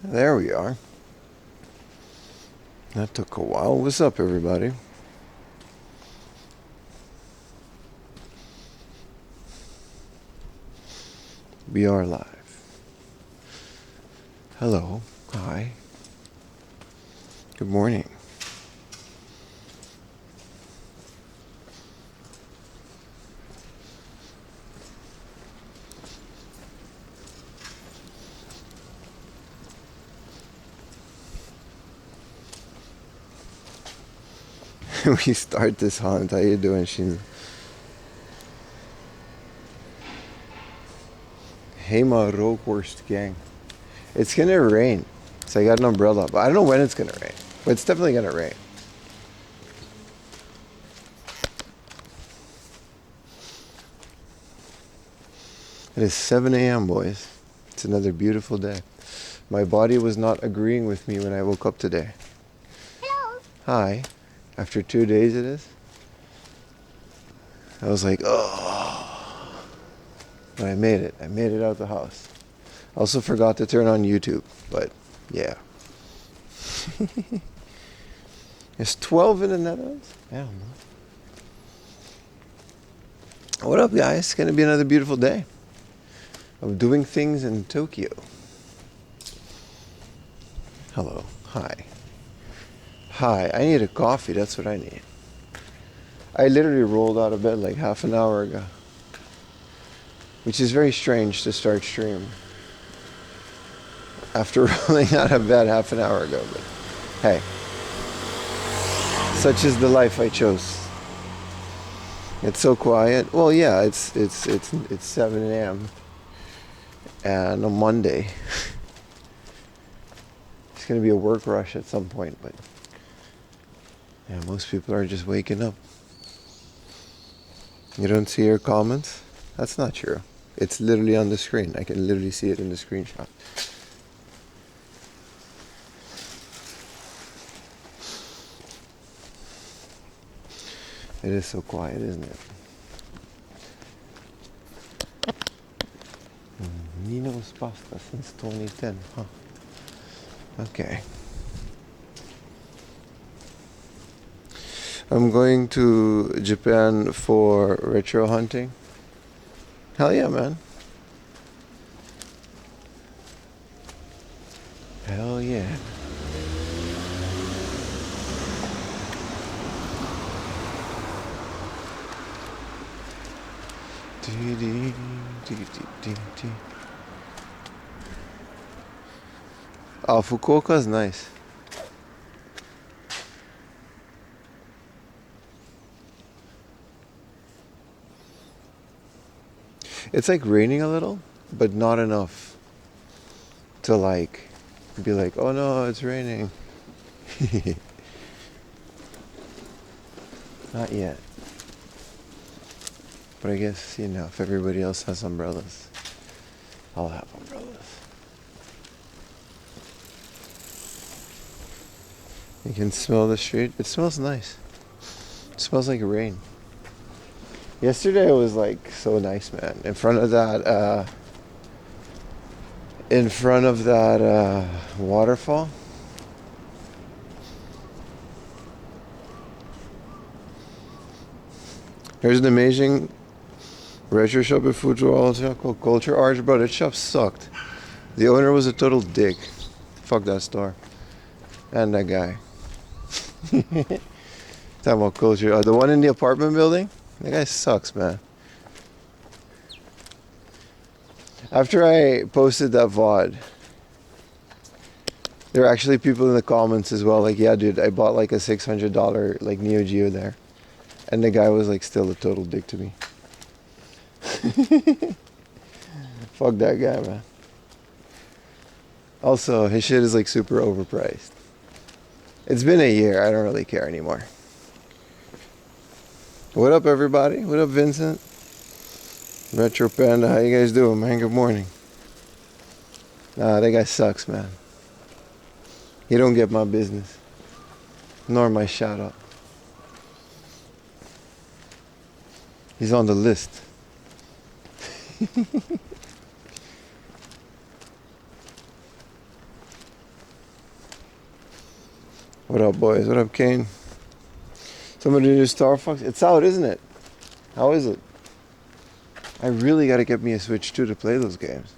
There we are. That took a while. What's up, everybody? We are live. Hello. Hi. Good morning. We start this hunt. How you doing, Shin? Hema Rookworst gang. It's gonna rain, so I got an umbrella. But I don't know when it's gonna rain. But it's definitely gonna rain. It is 7 a.m., boys. It's another beautiful day. My body was not agreeing with me when I woke up today. Hello. Hi. After 2 days it is. I was like, oh. But I made it. I made it out of the house. I also forgot to turn on YouTube, but yeah. It's 12 in the Netherlands? I don't know. What up, guys? It's going to be another beautiful day of doing things in Tokyo. Hello. Hi. Hi. I need a coffee. That's what I need. I literally rolled out of bed like half an hour ago, which is very strange to start stream after rolling out of bed half an hour ago. But hey, such is the life I chose. It's so quiet. Well, yeah, it's 7 a.m. and on Monday. It's gonna be a work rush at some point, but yeah, most people are just waking up. You don't see your comments? That's not true. It's literally on the screen. I can literally see it in the screenshot. It is so quiet, isn't it? Nino's pasta since 2010, huh? Okay. I'm going to Japan for retro hunting. Hell yeah, man. Hell yeah. Oh, Fukuoka's nice. It's like raining a little, but not enough to like be like, oh no, it's raining. Not yet. But I guess, you know, if everybody else has umbrellas, I'll have umbrellas. You can smell the street. It smells nice. It smells like rain. Yesterday it was like so nice, man. In front of that waterfall. There's an amazing retro shop in Fujiwara called Culture Arts, bro. That shop sucked. The owner was a total dick. Fuck that store. And that guy. Talking about Culture. The one in the apartment building? That guy sucks, man. After I posted that VOD, there were actually people in the comments as well, like, yeah, dude, I bought like a $600 like Neo Geo there. And the guy was like still a total dick to me. Fuck that guy, man. Also, his shit is like super overpriced. It's been a year, I don't really care anymore. What up, everybody? What up, Vincent? Retro Panda, how you guys doing, man? Good morning. Nah, that guy sucks, man. He don't get my business, nor my shout out. He's on the list. What up, boys? What up, Kane? Somebody do Star Fox? It's out, isn't it? How is it? I really gotta get me a Switch 2 to play those games.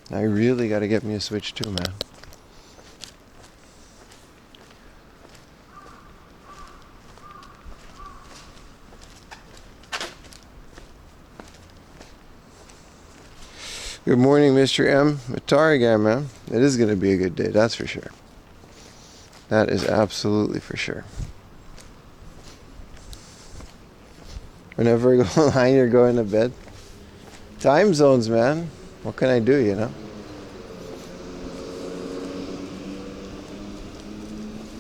I really gotta get me a Switch 2, man. Good morning, Mr. M. Atari guy, man. It is gonna be a good day, that's for sure. That is absolutely for sure. Whenever I go online, you're going to bed. Time zones, man. What can I do, you know?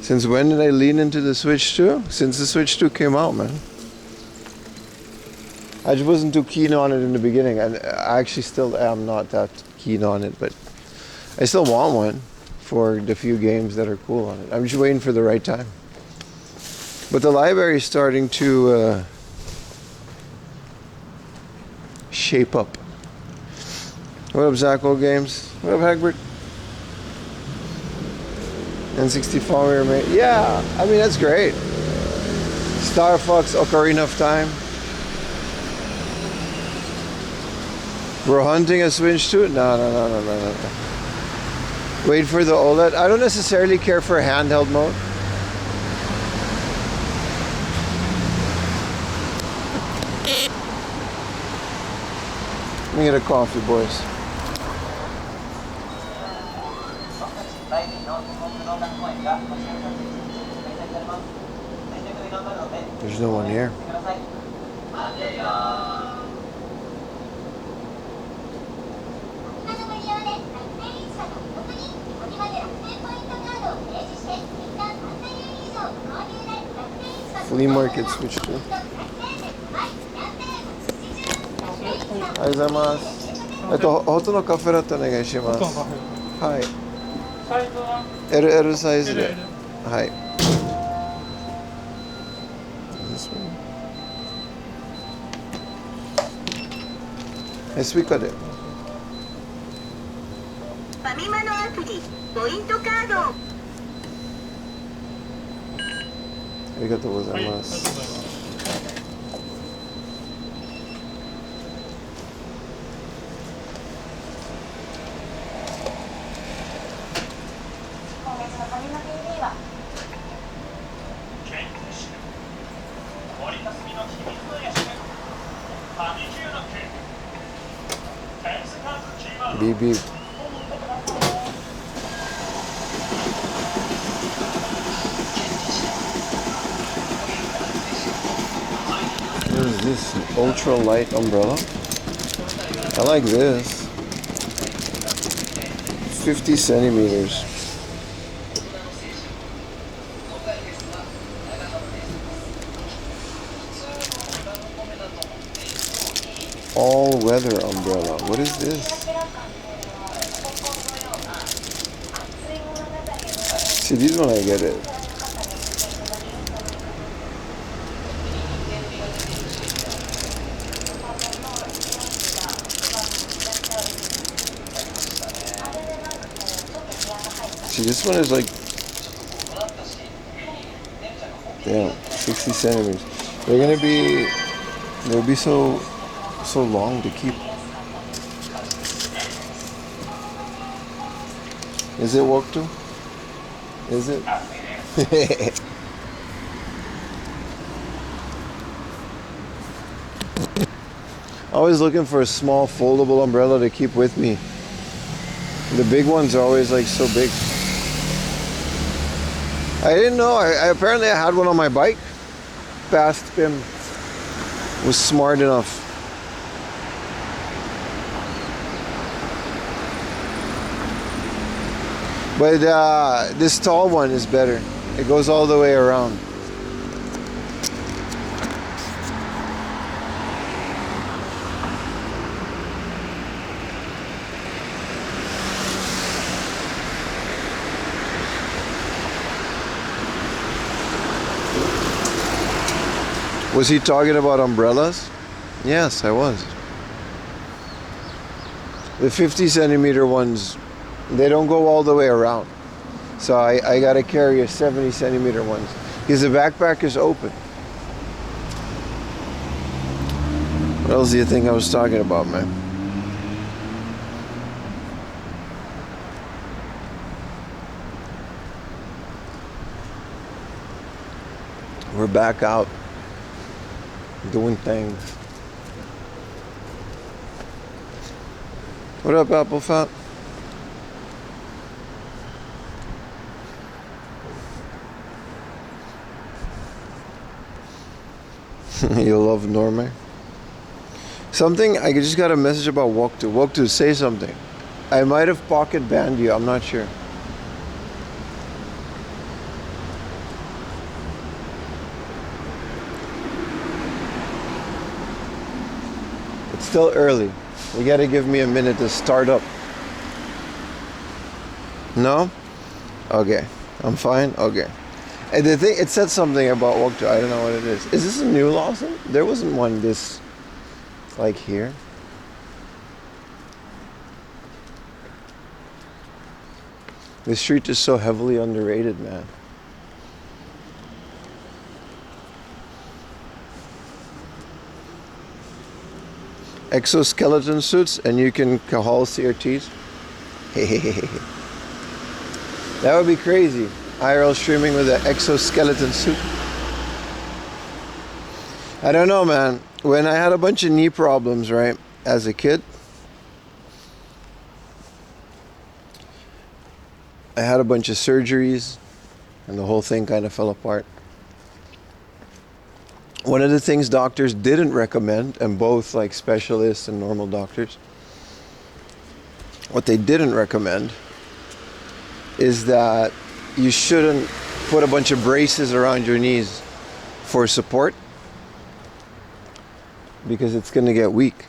Since when did I lean into the Switch 2? Since the Switch 2 came out, man. I just wasn't too keen on it in the beginning. And I actually still am not that keen on it, but I still want one for the few games that are cool on it. I'm just waiting for the right time. But the library is starting to shape up. What up, Zacko Games? What up, Hagbert? N64 we were made. Yeah, I mean, that's great. Star Fox, Ocarina of Time. We're hunting a Switch 2? No. Wait for the OLED. I don't necessarily care for handheld mode. Let me get a coffee, boys. There's no one here. Flea market Switch 2. ありがとうございます。ホットのカフェラテお願いします。はい。サイズは LL サイズで。はい。This one? スイカで。ファミマのアプリ、ポイントカード。ありがとうございます。Beep beep. What is this? An ultra light umbrella? I like this. 50 centimeters. All weather umbrella. What is this? See, these one I get it. See, this one is like, damn, 60 centimeters. They'll be so long to keep. Is it walk to? Is it? Always looking for a small foldable umbrella to keep with me. The big ones are always like so big. I didn't know. I apparently I had one on my bike. Fast Pim was smart enough. But this tall one is better. It goes all the way around. Was he talking about umbrellas? Yes, I was. The 50 centimeter ones They don't go all the way around. So I gotta carry a 70 centimeter ones because the backpack is open. What else do you think I was talking about, man? We're back out doing things. What up, Apple Fat? You love Norme. Something, I just got a message about walk to. Walk to, say something. I might have pocket banned you, I'm not sure. It's still early. You gotta give me a minute to start up. No? Okay. I'm fine? Okay. And the thing, it said something about walk to. I don't know what it is. Is this a new Lawson? There wasn't one this, like here. This street is so heavily underrated, man. Exoskeleton suits, and you can haul CRTs. That would be crazy. IRL streaming with an exoskeleton suit. I don't know, man. When I had a bunch of knee problems, right, as a kid, I had a bunch of surgeries, and the whole thing kind of fell apart. One of the things doctors didn't recommend, and both like specialists and normal doctors, what they didn't recommend is that you shouldn't put a bunch of braces around your knees for support because it's going to get weak,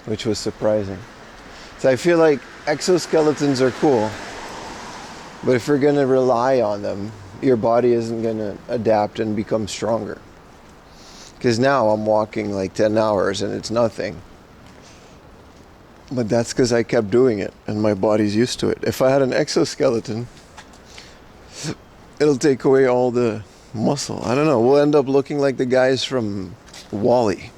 which was surprising. So I feel like exoskeletons are cool, but if you're going to rely on them, your body isn't going to adapt and become stronger. Because now I'm walking like 10 hours and it's nothing. But that's because I kept doing it and my body's used to it. If I had an exoskeleton, it'll take away all the muscle. I don't know. We'll end up looking like the guys from Wall-E.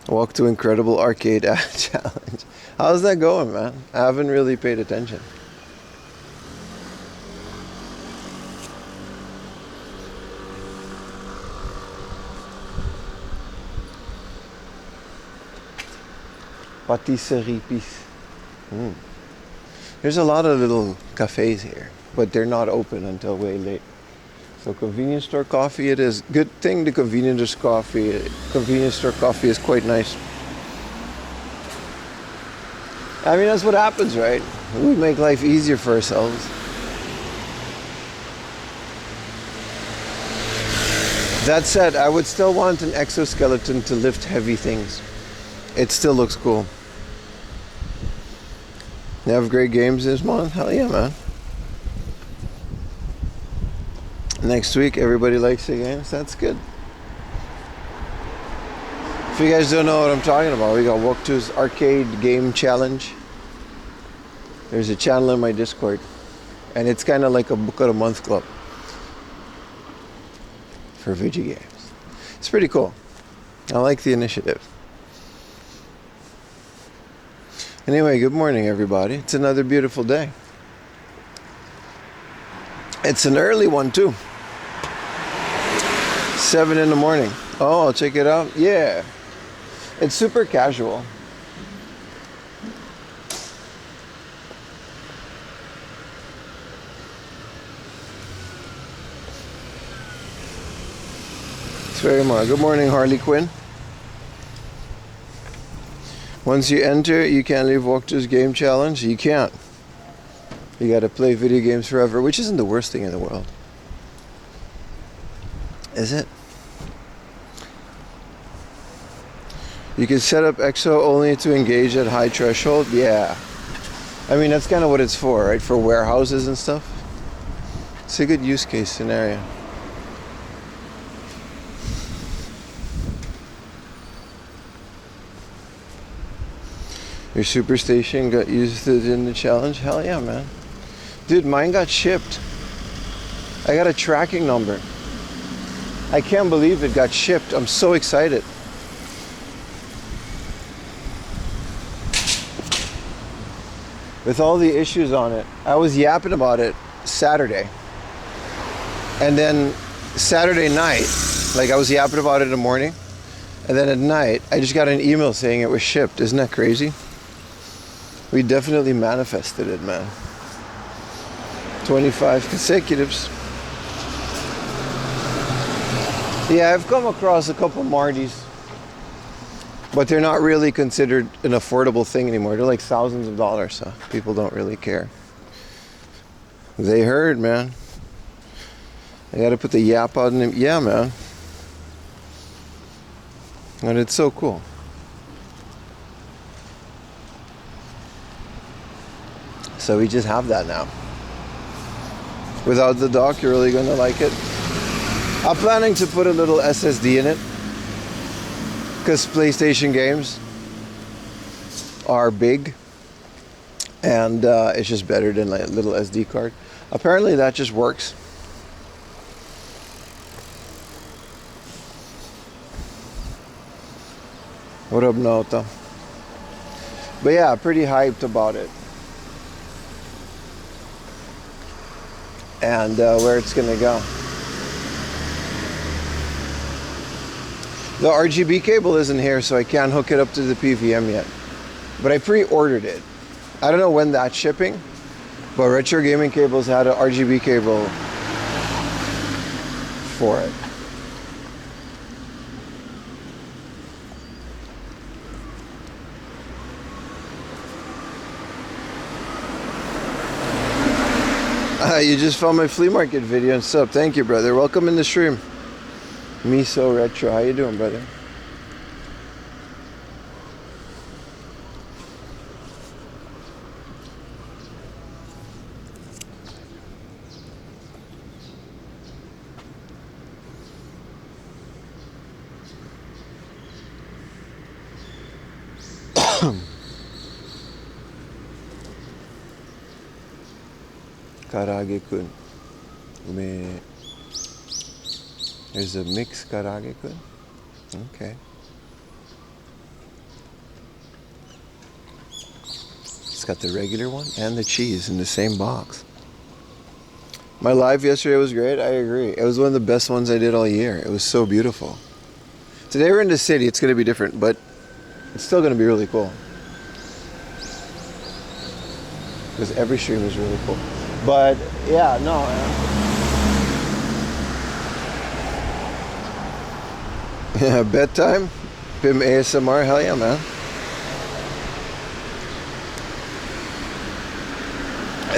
Walk to Incredible Arcade Challenge. How's that going, man? I haven't really paid attention. Patisserie Piece. There's a lot of little cafes here, but they're not open until way late. So convenience store coffee it is. Good thing the convenience store coffee is quite nice. I mean, that's what happens, right? We make life easier for ourselves. That said, I would still want an exoskeleton to lift heavy things. It still looks cool. You have great games this month? Hell yeah, man. Next week, everybody likes the games. That's good. If you guys don't know what I'm talking about, we got Walk To's Arcade Game Challenge. There's a channel in my Discord. And it's kind of like a book of the month club for video games. It's pretty cool. I like the initiative. Anyway, good morning, everybody. It's another beautiful day. It's an early one, too. 7 in the morning. Oh, check it out. Yeah. It's super casual. It's very much. Good morning, Harley Quinn. Once you enter, you can't leave Walk To's Game Challenge. You can't. You gotta play video games forever, which isn't the worst thing in the world. Is it? You can set up EXO only to engage at high threshold. Yeah. I mean, that's kind of what it's for, right? For warehouses and stuff. It's a good use case scenario. Your Superstation got used in the challenge? Hell yeah, man. Dude, mine got shipped. I got a tracking number. I can't believe it got shipped. I'm so excited. With all the issues on it. I was yapping about it Saturday. And then Saturday night, like I was yapping about it in the morning. And then at night, I just got an email saying it was shipped. Isn't that crazy? We definitely manifested it, man. 25 consecutives. Yeah, I've come across a couple Martys, but they're not really considered an affordable thing anymore. They're like thousands of dollars, so people don't really care. They heard, man. I gotta put the yap out in them. Yeah, man. And it's so cool. So we just have that now. Without the dock, you're really gonna like it. I'm planning to put a little SSD in it, because PlayStation games are big, and it's just better than like a little SD card. Apparently that just works. What up, Nota? But yeah, pretty hyped about it. And where it's gonna go. The RGB cable isn't here, so I can't hook it up to the PVM yet. But I pre-ordered it. I don't know when that's shipping, but Retro Gaming Cables had an RGB cable for it. You just found my flea market video and sub. Thank you, brother. Welcome in the stream. Miso Retro. How you doing, brother? Karage-kun. There's a mixed karage-kun? Okay. It's got the regular one and the cheese in the same box. My live yesterday was great. I agree. It was one of the best ones I did all year. It was so beautiful. Today we're in the city. It's going to be different, but it's still going to be really cool. Because every stream is really cool. But yeah, no. Yeah, bedtime? Pim ASMR? Hell yeah, man.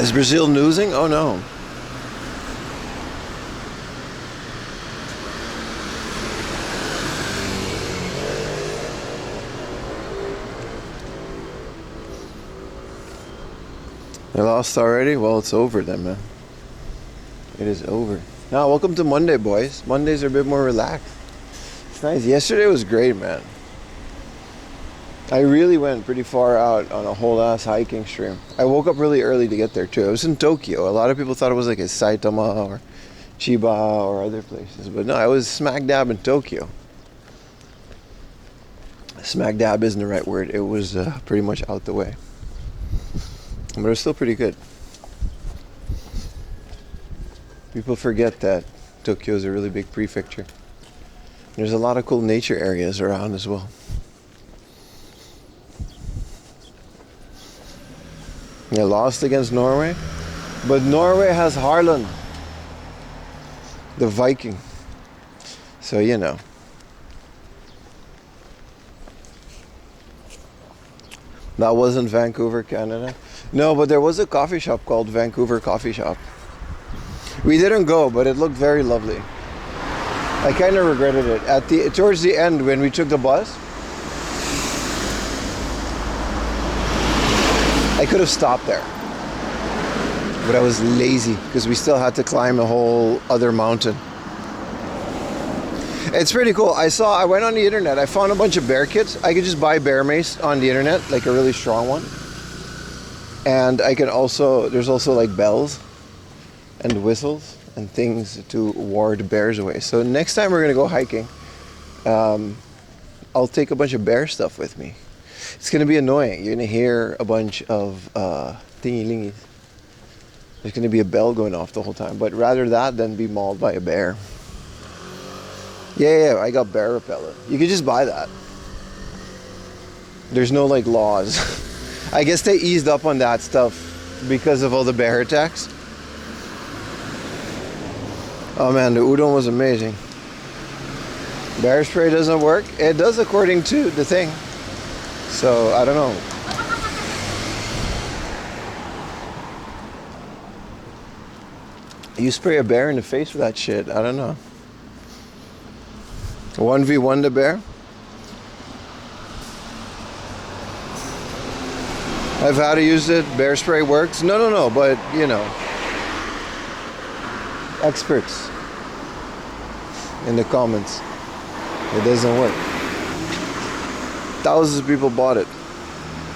Is Brazil losing? Oh no. They lost already? Well, it's over then, man. It is over. Now, welcome to Monday, boys. Mondays are a bit more relaxed. It's nice. Yesterday was great, man. I really went pretty far out on a whole ass hiking stream. I woke up really early to get there too. I was in Tokyo. A lot of people thought it was like a Saitama or Chiba or other places. But no, I was smack dab in Tokyo. Smack dab isn't the right word. It was pretty much out the way. But it was still pretty good. People forget that Tokyo is a really big prefecture. There's a lot of cool nature areas around as well. They lost against Norway, but Norway has Haaland, the Viking. So, you know. That wasn't Vancouver, Canada. No, but there was a coffee shop called Vancouver Coffee Shop. We didn't go, but it looked very lovely. I kind of regretted it. Towards the end, when we took the bus, I could have stopped there. But I was lazy, because we still had to climb a whole other mountain. It's pretty cool. I went on the internet. I found a bunch of bear kits. I could just buy bear mace on the internet, like a really strong one. And I can also, there's also like bells and whistles and things to ward bears away. So next time we're gonna go hiking, I'll take a bunch of bear stuff with me. It's gonna be annoying. You're gonna hear a bunch of thingy-lingis. There's gonna be a bell going off the whole time. But rather that than be mauled by a bear. Yeah, I got bear repellent. You could just buy that. There's no like laws. I guess they eased up on that stuff because of all the bear attacks. Oh man, the udon was amazing. Bear spray doesn't work. It does according to the thing. So, I don't know. You spray a bear in the face with that shit. I don't know. 1v1 the bear? I've had to use it. Bear spray works. No, but you know. Experts in the comments. It doesn't work. Thousands of people bought it.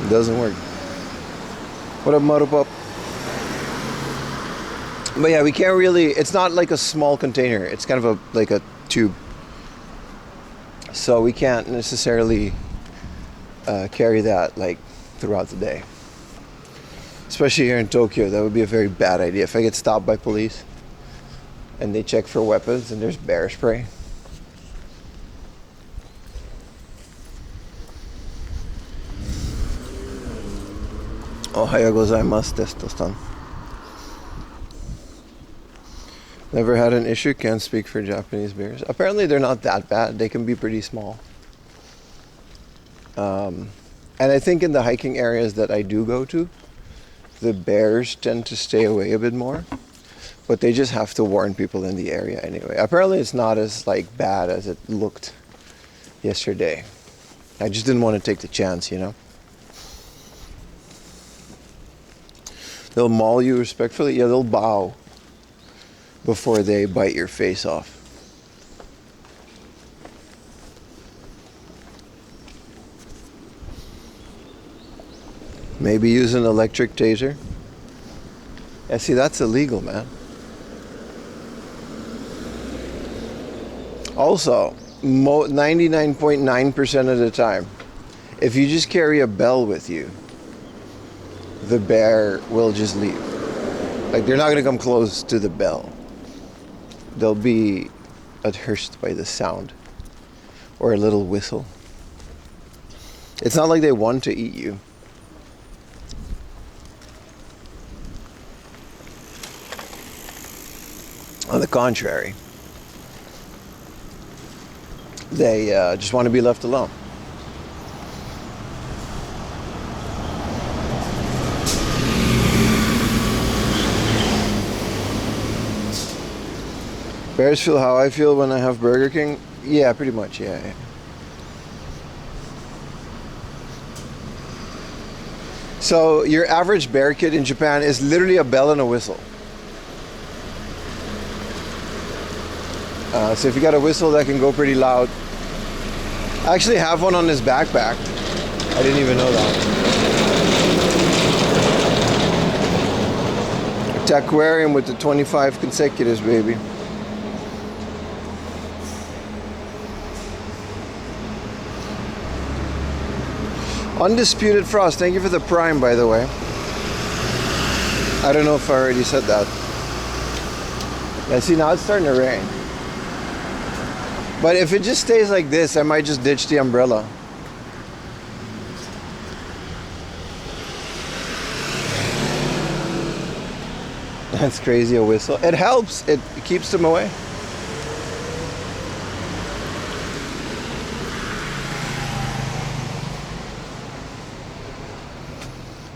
It doesn't work. What up, Marupup? But yeah, we can't really, it's not like a small container. It's kind of like a tube. So we can't necessarily carry that like throughout the day. Especially here in Tokyo, that would be a very bad idea. If I get stopped by police and they check for weapons and there's bear spray. Ohayou gozaimasu desu, Tostan. Never had an issue, can't speak for Japanese bears. Apparently they're not that bad, they can be pretty small. And I think in the hiking areas that I do go to, the bears tend to stay away a bit more. But they just have to warn people in the area anyway. Apparently it's not as like bad as it looked yesterday. I just didn't want to take the chance, you know. They'll maul you respectfully. Yeah, they'll bow before they bite your face off. Maybe use an electric taser. Yeah, see, that's illegal, man. Also, 99.9% of the time, if you just carry a bell with you, the bear will just leave. Like, they're not going to come close to the bell. They'll be adhersed by the sound or a little whistle. It's not like they want to eat you. On the contrary, they just want to be left alone. Bears feel how I feel when I have Burger King? Yeah, pretty much, yeah. So your average bear kit in Japan is literally a bell and a whistle. So if you got a whistle that can go pretty loud. I actually have one on this backpack. I didn't even know that. Aquarium with the 25 consecutives, baby. Undisputed Frost, thank you for the Prime, by the way. I don't know if I already said that. Yeah, see, now it's starting to rain. But if it just stays like this, I might just ditch the umbrella. That's crazy, a whistle. It helps, it keeps them away.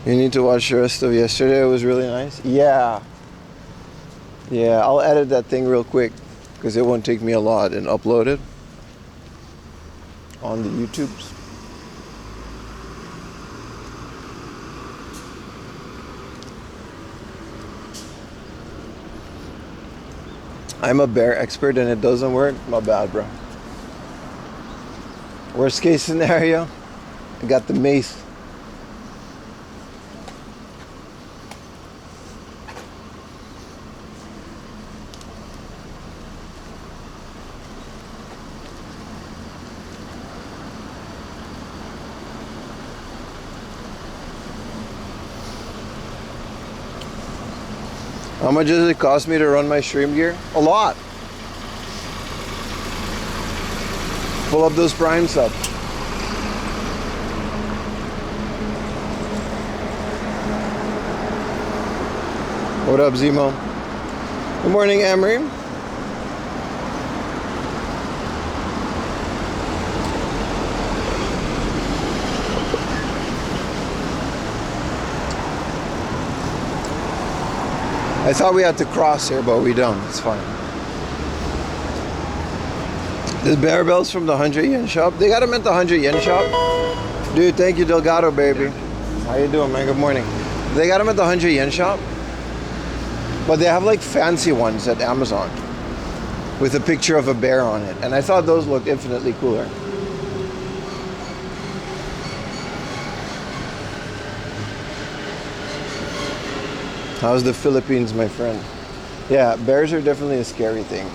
You need to watch the rest of yesterday. It was really nice. Yeah, I'll edit that thing real quick because it won't take me a lot and upload it on the YouTubes. I'm a bear expert and it doesn't work. My bad, bro. Worst case scenario, I got the mace. How much does it cost me to run my stream gear? A lot. Pull up those Prime subs. What up, Zemo? Good morning, Emery. I thought we had to cross here, but we don't. It's fine. The bear bells from the 100 yen shop. They got them at the 100 yen shop. Dude, thank you, Delgado, baby. How you doing, man? Good morning. They got them at the 100 yen shop. But they have like fancy ones at Amazon with a picture of a bear on it. And I thought those looked infinitely cooler. How's the Philippines, my friend? Yeah, bears are definitely a scary thing.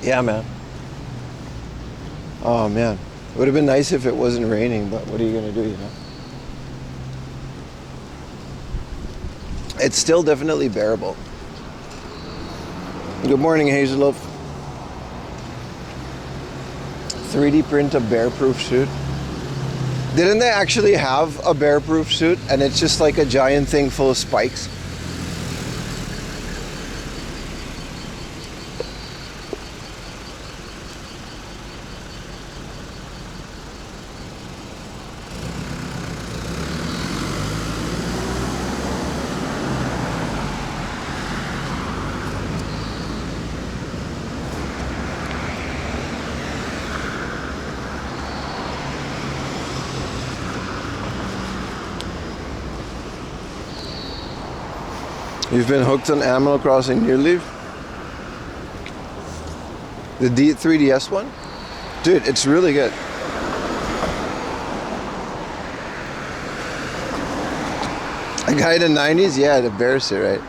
Yeah, man. Oh, man. It would have been nice if it wasn't raining, but what are you going to do, you know? It's still definitely bearable. Good morning, Hazelloaf. 3D print a bear-proof suit. Didn't they actually have a bear-proof suit and it's just like a giant thing full of spikes? You've been hooked on Animal Crossing New Leaf? The 3DS one? Dude, it's really good. A guy in the 90s? Yeah, the bear suit, right?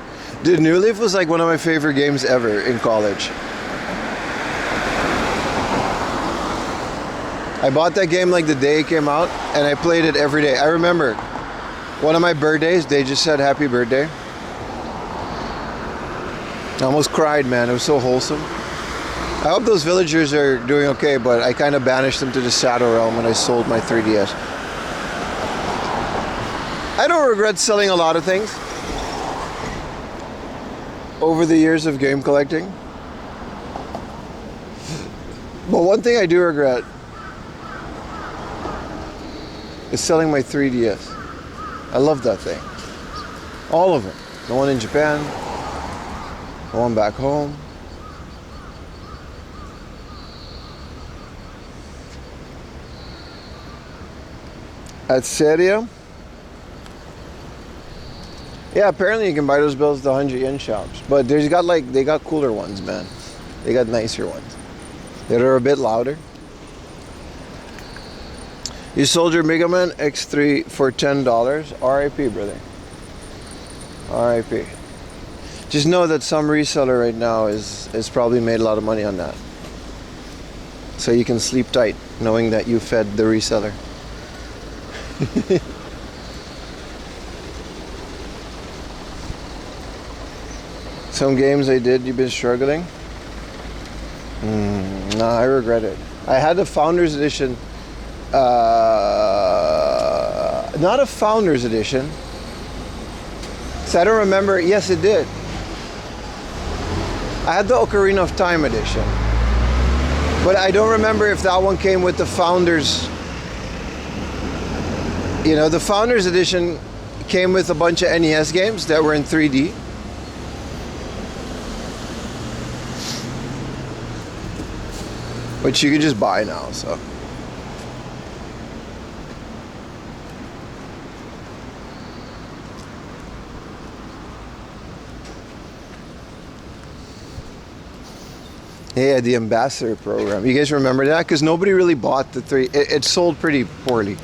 Dude, New Leaf was like one of my favorite games ever in college. I bought that game like the day it came out, and I played it every day. I remember one of my birthdays, they just said happy birthday. I almost cried, man. It was so wholesome. I hope those villagers are doing okay, but I kind of banished them to the Shadow Realm when I sold my 3DS. I don't regret selling a lot of things over the years of game collecting. But one thing I do regret is selling my 3DS. I love that thing. All of them. The one in Japan, the one back home. At Serio? Yeah, apparently you can buy those bills at the 100 yen shops. But they got cooler ones, man. They got nicer ones. That are a bit louder. You sold your Mega Man X3 for $10. RIP, brother. RIP. Just know that some reseller right now is probably made a lot of money on that. So you can sleep tight knowing that you fed the reseller. Some games I did, you've been struggling? No, I regret it. I had the Founders Edition. Not a Founders Edition. So I don't remember. Yes, it did. I had the Ocarina of Time edition, but I don't remember if that one came with the Founders. You know, the Founders edition came with a bunch of NES games that were in 3D. which you can just buy now, so. Yeah, the ambassador program. You guys remember that? Because nobody really bought the 3. It sold pretty poorly.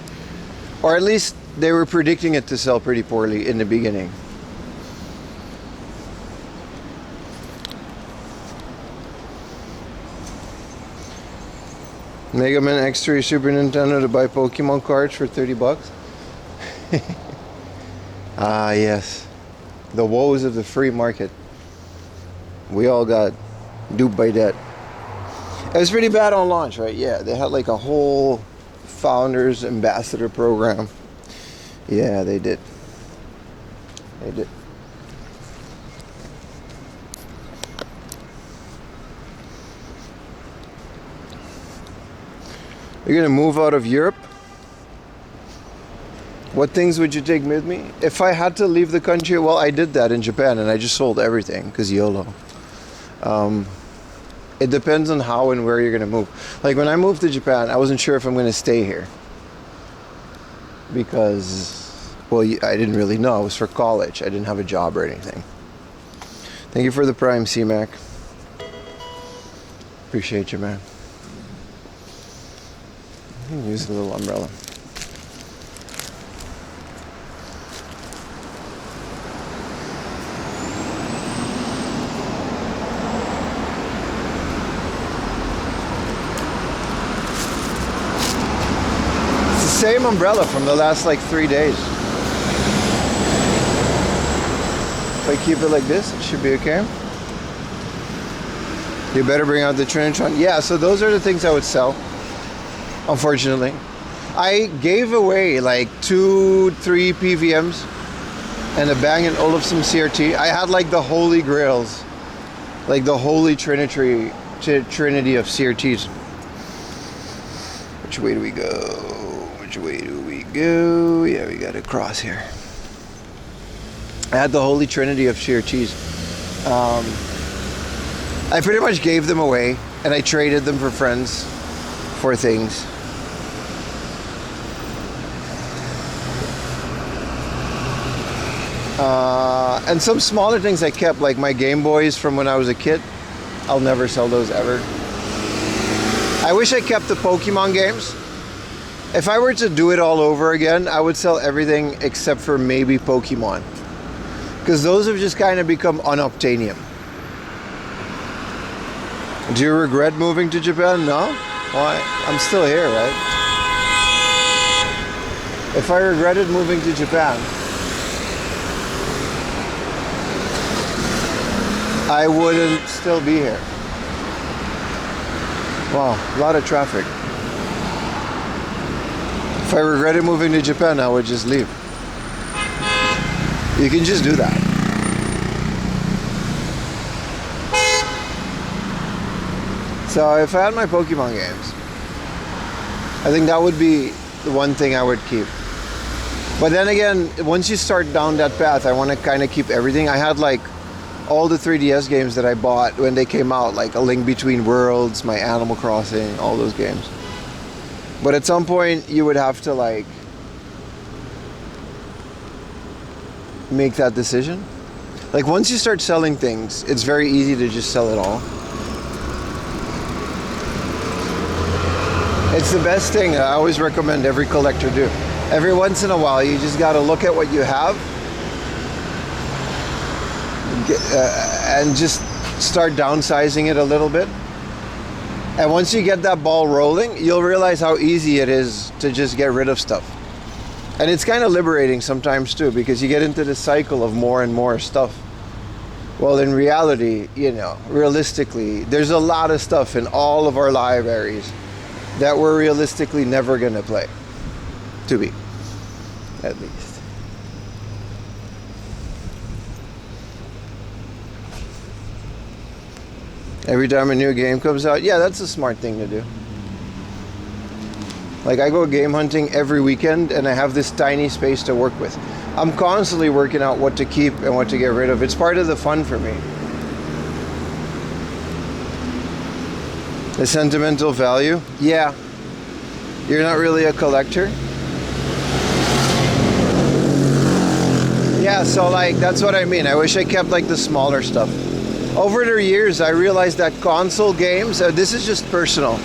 Or at least they were predicting it to sell pretty poorly in the beginning. Mega Man X3 Super Nintendo to buy Pokemon cards for $30. Ah, yes. The woes of the free market. We all got duped by that. It was pretty bad on launch, right? Yeah, they had like a whole founders ambassador program. Yeah, they did. They did. You're gonna move out of Europe? What things would you take with me? If I had to leave the country, well, I did that in Japan and I just sold everything because YOLO. It depends on how and where you're gonna move. Like when I moved to Japan, I wasn't sure if I'm gonna stay here because, well, I didn't really know. It was for college. I didn't have a job or anything. Thank you for the Prime, C-Mac. Appreciate you, man. Use a little umbrella. Same umbrella from the last like 3 days. If I keep it like this, it should be okay. You better bring out the Trinitron. Yeah, so those are the things I would sell, unfortunately. I gave away like 2-3 PVMs and a Bang & Olufsen CRT. I had like the holy grails, like the holy trinity of CRTs. Which way do we go? Which way do we go? Yeah, we gotta cross here. I had the holy trinity of CRTs. I pretty much gave them away and I traded them for friends for things. And some smaller things I kept, like my Game Boys from when I was a kid. I'll never sell those ever. I wish I kept the Pokemon games. If I were to do it all over again, I would sell everything except for maybe Pokemon. Because those have just kind of become unobtainium. Do you regret moving to Japan? No? Why? I'm still here, right? If I regretted moving to Japan, I wouldn't still be here. Wow, a lot of traffic. If I regretted moving to Japan, I would just leave. You can just do that. So if I had my Pokemon games, I think that would be the one thing I would keep. But then again, once you start down that path, I want to kind of keep everything. I had like all the 3DS games that I bought when they came out, like A Link Between Worlds, my Animal Crossing, all those games. But at some point, you would have to like make that decision. Like once you start selling things, it's very easy to just sell it all. It's the best thing. I always recommend every collector do. Every once in a while, you just got to look at what you have and just start downsizing it a little bit. And once you get that ball rolling, you'll realize how easy it is to just get rid of stuff. And it's kind of liberating sometimes too, because you get into the cycle of more and more stuff. Well, in reality, you know, realistically, there's a lot of stuff in all of our libraries that we're realistically never going to play. To be, at least. Every time a new game comes out, yeah, that's a smart thing to do. Like I go game hunting every weekend and I have this tiny space to work with. I'm constantly working out what to keep and what to get rid of. It's part of the fun for me. The sentimental value? Yeah. You're not really a collector? Yeah, so like, that's what I mean. I wish I kept like the smaller stuff. Over the years, I realized that console games, this is just personal.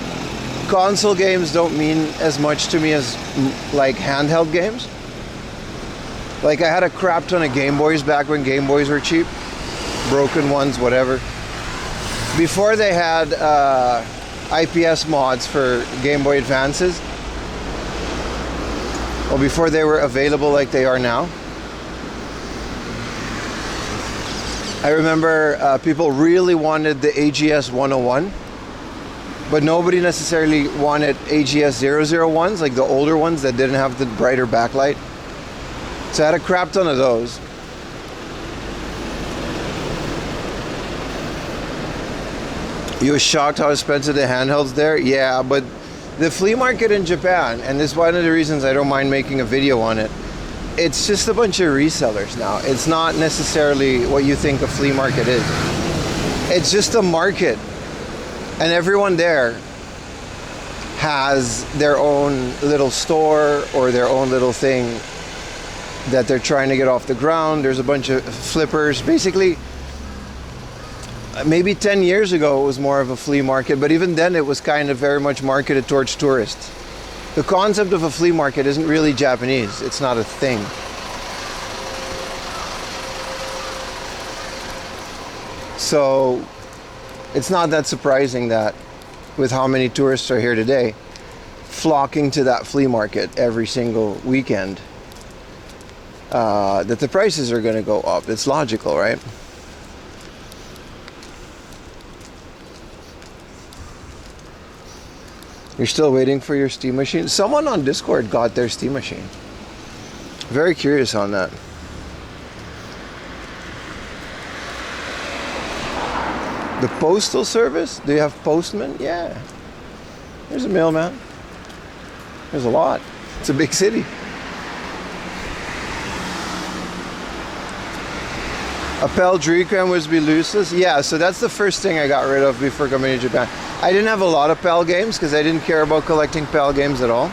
Console games don't mean as much to me as like handheld games. Like I had a crap ton of Game Boys back when Game Boys were cheap. Broken ones, whatever. Before they had IPS mods for Game Boy Advances. Well, before they were available like they are now. I remember people really wanted the AGS 101, but nobody necessarily wanted AGS 001s, like the older ones that didn't have the brighter backlight. So I had a crap ton of those. You were shocked how expensive the handhelds there? Yeah, but the flea market in Japan, and this is one of the reasons I don't mind making a video on it, it's just a bunch of resellers now. It's not necessarily what you think a flea market is. It's just a market. And everyone there has their own little store or their own little thing that they're trying to get off the ground. There's a bunch of flippers. Basically, maybe 10 years ago it was more of a flea market, but even then it was kind of very much marketed towards tourists. The concept of a flea market isn't really Japanese. It's not a thing. So it's not that surprising that with how many tourists are here today, flocking to that flea market every single weekend, that the prices are going to go up. It's logical, right? You're still waiting for your steam machine? Someone on Discord got their steam machine. Very curious on that. The postal service? Do you have postmen? Yeah. There's a mailman. There's a lot. It's a big city. Appel Dreecram was be useless? Yeah, so that's the first thing I got rid of before coming to Japan. I didn't have a lot of PAL games because I didn't care about collecting PAL games at all.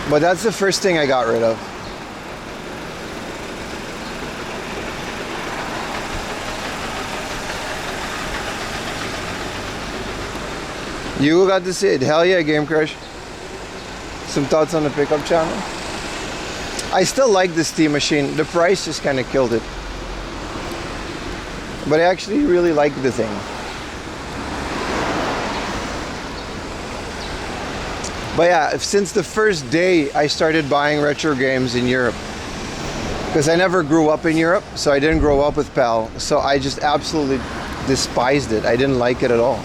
But that's the first thing I got rid of. You got to see it. Hell yeah, Game Crush. Some thoughts on the pickup channel? I still like the Steam machine. The price just kind of killed it. But I actually really like the thing. But yeah, since the first day I started buying retro games in Europe, because I never grew up in Europe, so I didn't grow up with PAL, so I just absolutely despised it. I didn't like it at all.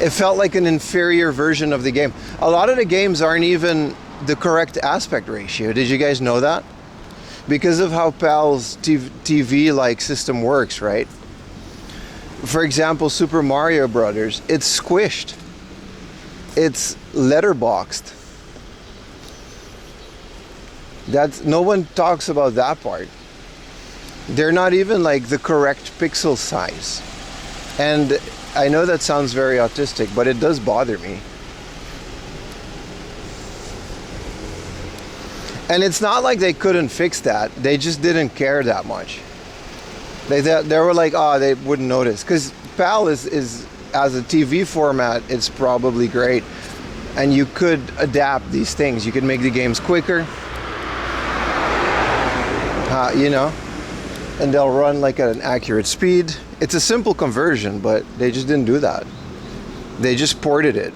It felt like an inferior version of the game. A lot of the games aren't even the correct aspect ratio. Did you guys know that? Because of how PAL's TV-like system works, right? For example, Super Mario Brothers, it's squished. It's letterboxed. No one talks about that part. They're not even like the correct pixel size. And I know that sounds very autistic, but it does bother me. And it's not like they couldn't fix that. They just didn't care that much. They were like, oh, they wouldn't notice. Because PAL is, as a TV format, it's probably great. And you could adapt these things. You could make the games quicker. You know. And they'll run like at an accurate speed. It's a simple conversion, but they just didn't do that. They just ported it.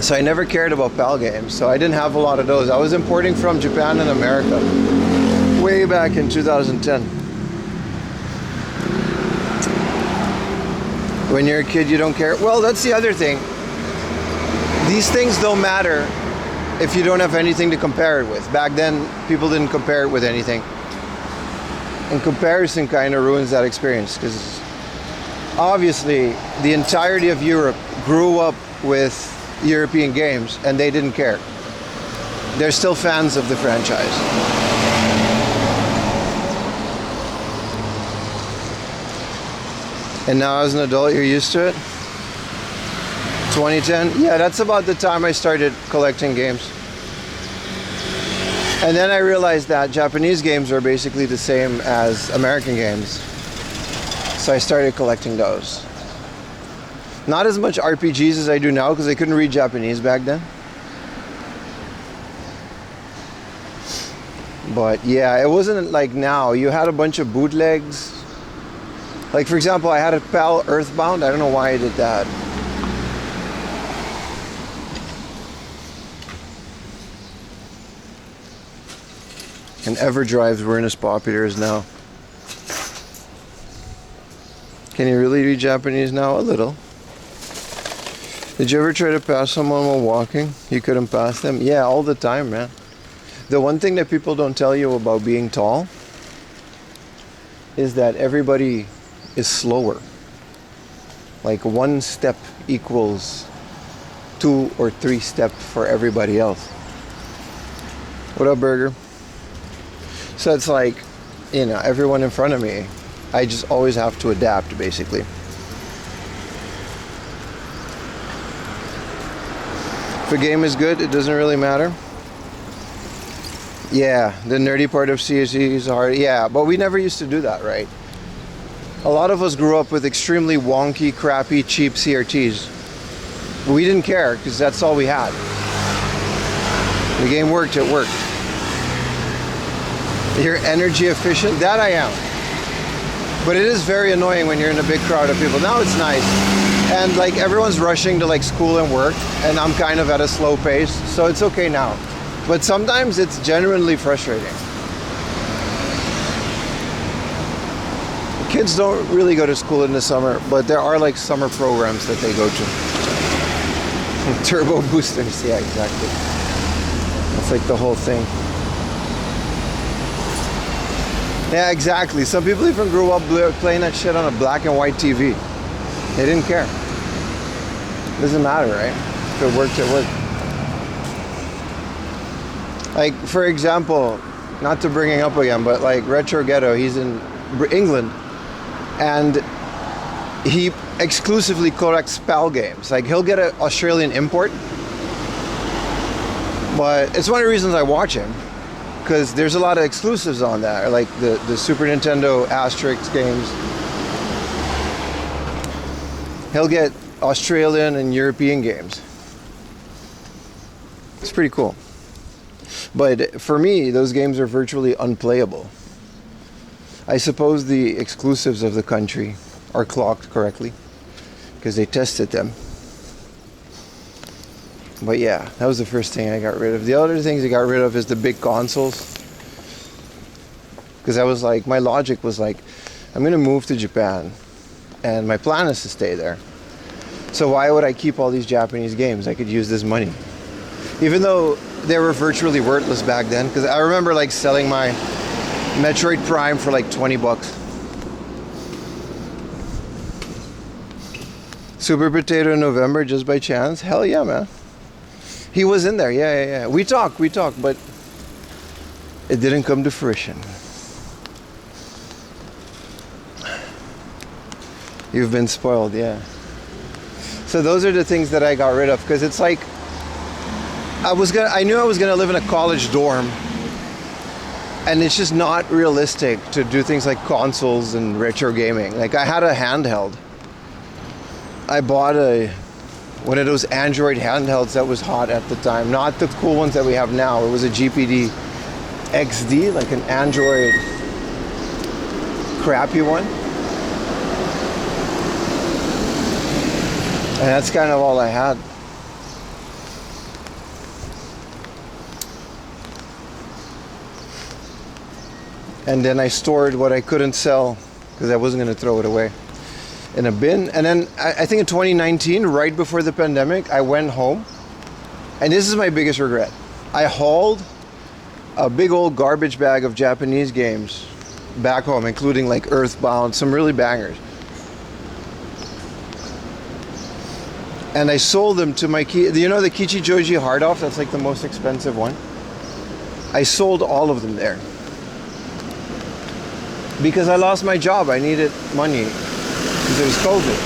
So I never cared about PAL games, so I didn't have a lot of those. I was importing from Japan and America way back in 2010. When you're a kid, you don't care. Well, that's the other thing. These things don't matter if you don't have anything to compare it with. Back then, people didn't compare it with anything. And comparison kind of ruins that experience, because obviously the entirety of Europe grew up with European games and they didn't care. They're still fans of the franchise. And now as an adult, you're used to it? 2010? Yeah, that's about the time I started collecting games. And then I realized that Japanese games are basically the same as American games. So I started collecting those. Not as much RPGs as I do now because I couldn't read Japanese back then. But yeah, it wasn't like now. You had a bunch of bootlegs. Like for example, I had a PAL Earthbound. I don't know why I did that. And EverDrives weren't as popular as now. Can you really read Japanese now? A little. Did you ever try to pass someone while walking? You couldn't pass them? Yeah, all the time, man. The one thing that people don't tell you about being tall is that everybody is slower. Like 1 step equals 2 or 3 steps for everybody else. What up, Burger? So it's like, you know, everyone in front of me, I just always have to adapt, basically. If a game is good, it doesn't really matter. Yeah, the nerdy part of CSE is hard. Yeah, but we never used to do that, right? A lot of us grew up with extremely wonky, crappy, cheap CRTs. But we didn't care because that's all we had. The game worked, it worked. You're energy efficient? That I am. But it is very annoying when you're in a big crowd of people. Now it's nice. And like everyone's rushing to like school and work, and I'm kind of at a slow pace, so it's okay now. But sometimes it's genuinely frustrating. Kids don't really go to school in the summer, but there are like summer programs that they go to. Turbo boosters, yeah, exactly. That's like the whole thing. Yeah, exactly. Some people even grew up playing that shit on a black and white TV. They didn't care. Doesn't matter, right? If it worked, it worked. Like, for example, not to bring it up again, but like Retro Ghetto, he's in England, and he exclusively collects PAL games. Like, he'll get an Australian import, but it's one of the reasons I watch him, because there's a lot of exclusives on that, like the Super Nintendo Asterix games. He'll get Australian and European games. It's pretty cool. But for me, those games are virtually unplayable. I suppose the exclusives of the country are clocked correctly because they tested them. But yeah, that was the first thing I got rid of. The other things I got rid of is the big consoles. Because I was like, my logic was like, I'm going to move to Japan and my plan is to stay there. So why would I keep all these Japanese games? I could use this money. Even though they were virtually worthless back then. Because I remember like selling my Metroid Prime for like 20 bucks. Super Potato in November just by chance? Hell yeah, man. He was in there, yeah. We talked, but it didn't come to fruition. You've been spoiled, yeah. So those are the things that I got rid of, because it's like I knew I was gonna live in a college dorm, and it's just not realistic to do things like consoles and retro gaming. Like, I had a handheld. I bought one of those Android handhelds that was hot at the time, not the cool ones that we have now. It was a GPD XD, like an Android crappy one. And that's kind of all I had. And then I stored what I couldn't sell because I wasn't going to throw it away in a bin. And then I think in 2019, right before the pandemic, I went home. And this is my biggest regret. I hauled a big old garbage bag of Japanese games back home, including like Earthbound, some really bangers. And I sold them to my you know the Kichijoji hard off? That's like the most expensive one. I sold all of them there. Because I lost my job, I needed money. because it was COVID.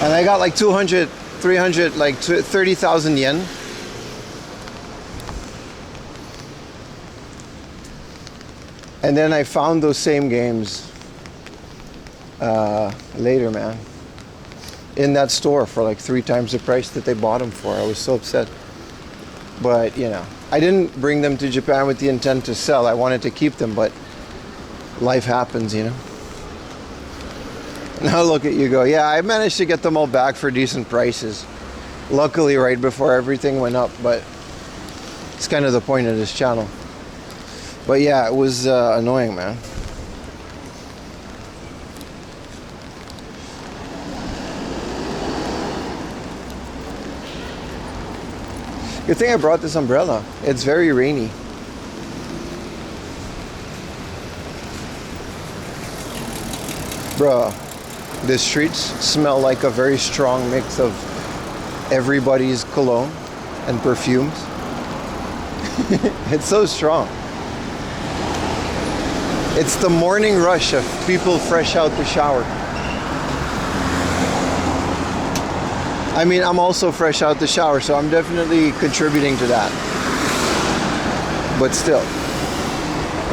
And I got like 200, 300, like 30,000 yen. And then I found those same games later, man, in that store for like 3 times the price that they bought them for. I was so upset. But, you know, I didn't bring them to Japan with the intent to sell. I wanted to keep them, but life happens, you know. Now look at you go. Yeah, I managed to get them all back for decent prices. Luckily, right before everything went up, but it's kind of the point of this channel. But yeah, it was annoying, man. Good thing I brought this umbrella. It's very rainy. Bruh, the streets smell like a very strong mix of everybody's cologne and perfumes. It's so strong. It's the morning rush of people fresh out the shower. I mean, I'm also fresh out the shower, so I'm definitely contributing to that. But still,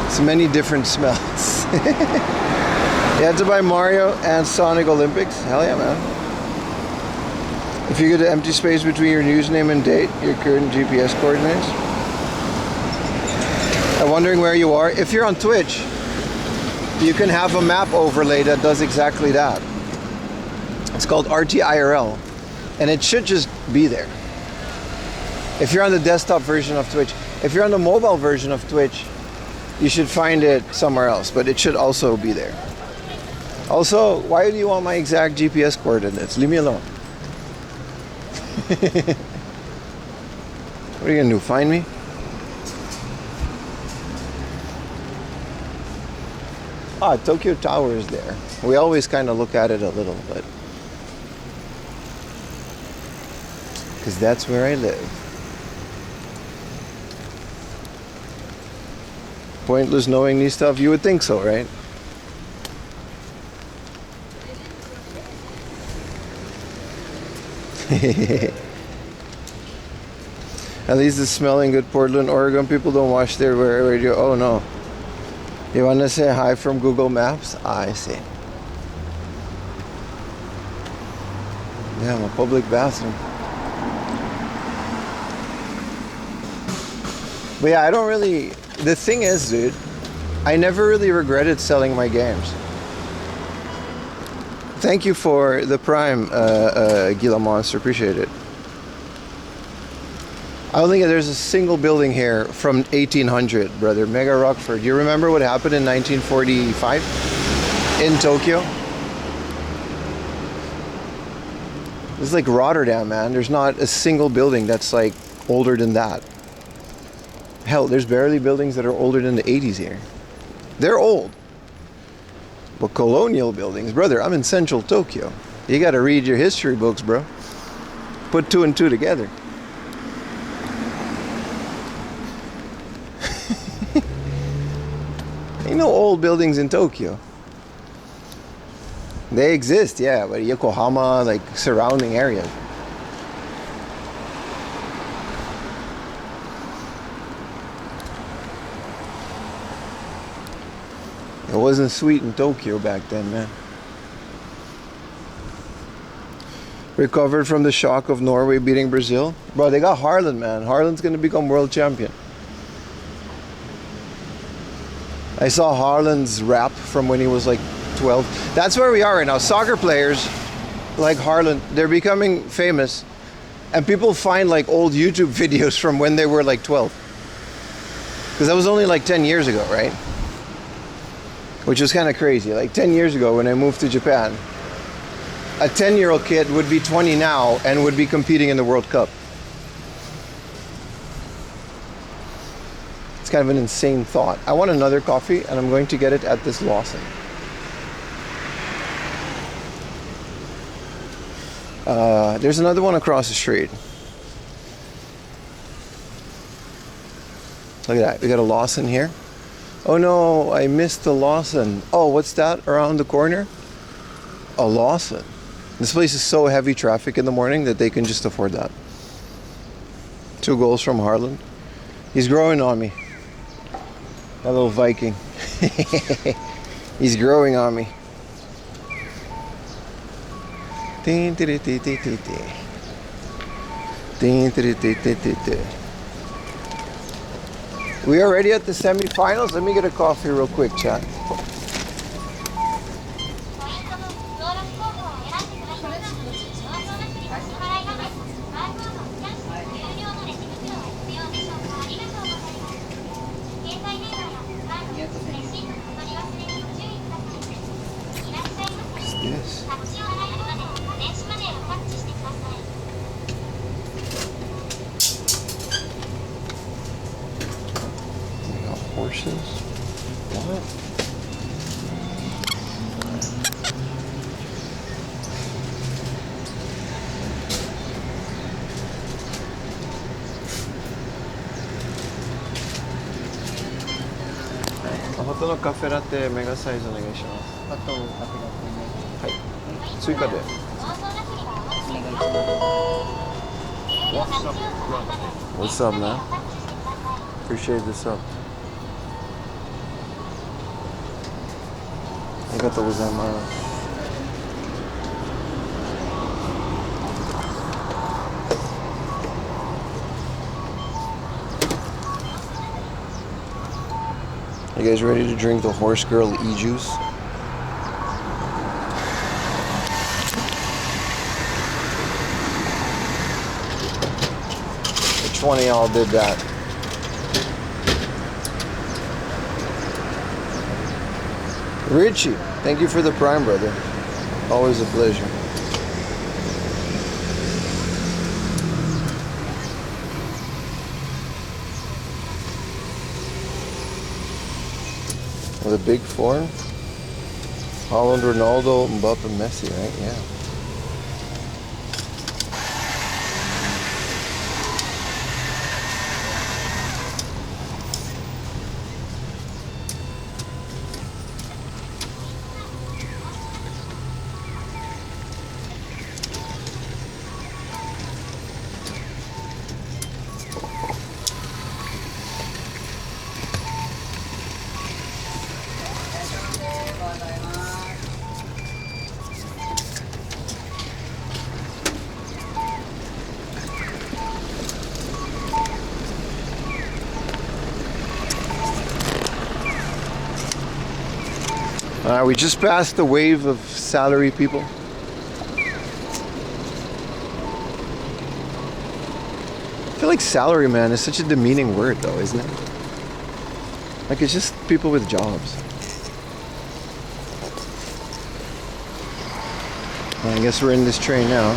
it's many different smells. You had to buy Mario and Sonic Olympics? Hell yeah, man. If you get an empty space between your username and date, your current GPS coordinates. I'm wondering where you are. If you're on Twitch, you can have a map overlay that does exactly that. It's called IRL. And it should just be there. If you're on the desktop version of Twitch, if you're on the mobile version of Twitch, you should find it somewhere else, but it should also be there. Also, why do you want my exact GPS coordinates? Leave me alone. What are you gonna do, find me? Ah, Tokyo Tower is there. We always kind of look at it a little, but because that's where I live. Pointless knowing these stuff? You would think so, right? At least it's smelling good. Portland, Oregon. People don't wash their radio. Oh no. You want to say hi from Google Maps? I see. Yeah, a public bathroom. But yeah, I don't really... The thing is, dude, I never really regretted selling my games. Thank you for the Prime, Gila Monster. Appreciate it. I don't think there's a single building here from 1800, brother. Mega Rockford. You remember what happened in 1945 in Tokyo? It's like Rotterdam, man. There's not a single building that's like older than that. Hell, there's barely buildings that are older than the 80s here. They're old. But colonial buildings, brother, I'm in central Tokyo. You gotta read your history books, bro. Put 2 and 2 together. Ain't no old buildings in Tokyo. They exist, yeah, but Yokohama, like surrounding areas. It wasn't sweet in Tokyo back then, man. Recovered from the shock of Norway beating Brazil. Bro, they got Haaland, man. Haaland's gonna become world champion. I saw Haaland's rap from when he was like 12. That's where we are right now. Soccer players like Haaland, they're becoming famous. And people find like old YouTube videos from when they were like 12. Because that was only like 10 years ago, right? Which was kind of crazy. Like 10 years ago when I moved to Japan, a 10-year-old kid would be 20 now and would be competing in the World Cup. It's kind of an insane thought. I want another coffee and I'm going to get it at this Lawson. There's another one across the street. Look at that. We got a Lawson here. Oh no, I missed the Lawson. Oh, what's that around the corner? a Lawson. This place is so heavy traffic in the morning that they can just afford that. 2 goals from Harland. He's growing on me. That little Viking. He's growing on me. We are already at the semifinals. Let me get a coffee real quick, chat. Yes. We got horses. What? Hoto no cafe latte mega size お願いします。あとカフェラテね。はい。追加で。What's up, man? Appreciate this up. ありがとうございます。You guys ready to drink the Horse Girl e-juice? Which one of y'all did that? Richie, thank you for the Prime, brother. Always a pleasure. The big four? Holland, Ronaldo, Mbappe, Messi, right? Yeah. We just passed the wave of salary people. I feel like salary man is such a demeaning word though, isn't it? Like it's just people with jobs. I guess we're in this train now.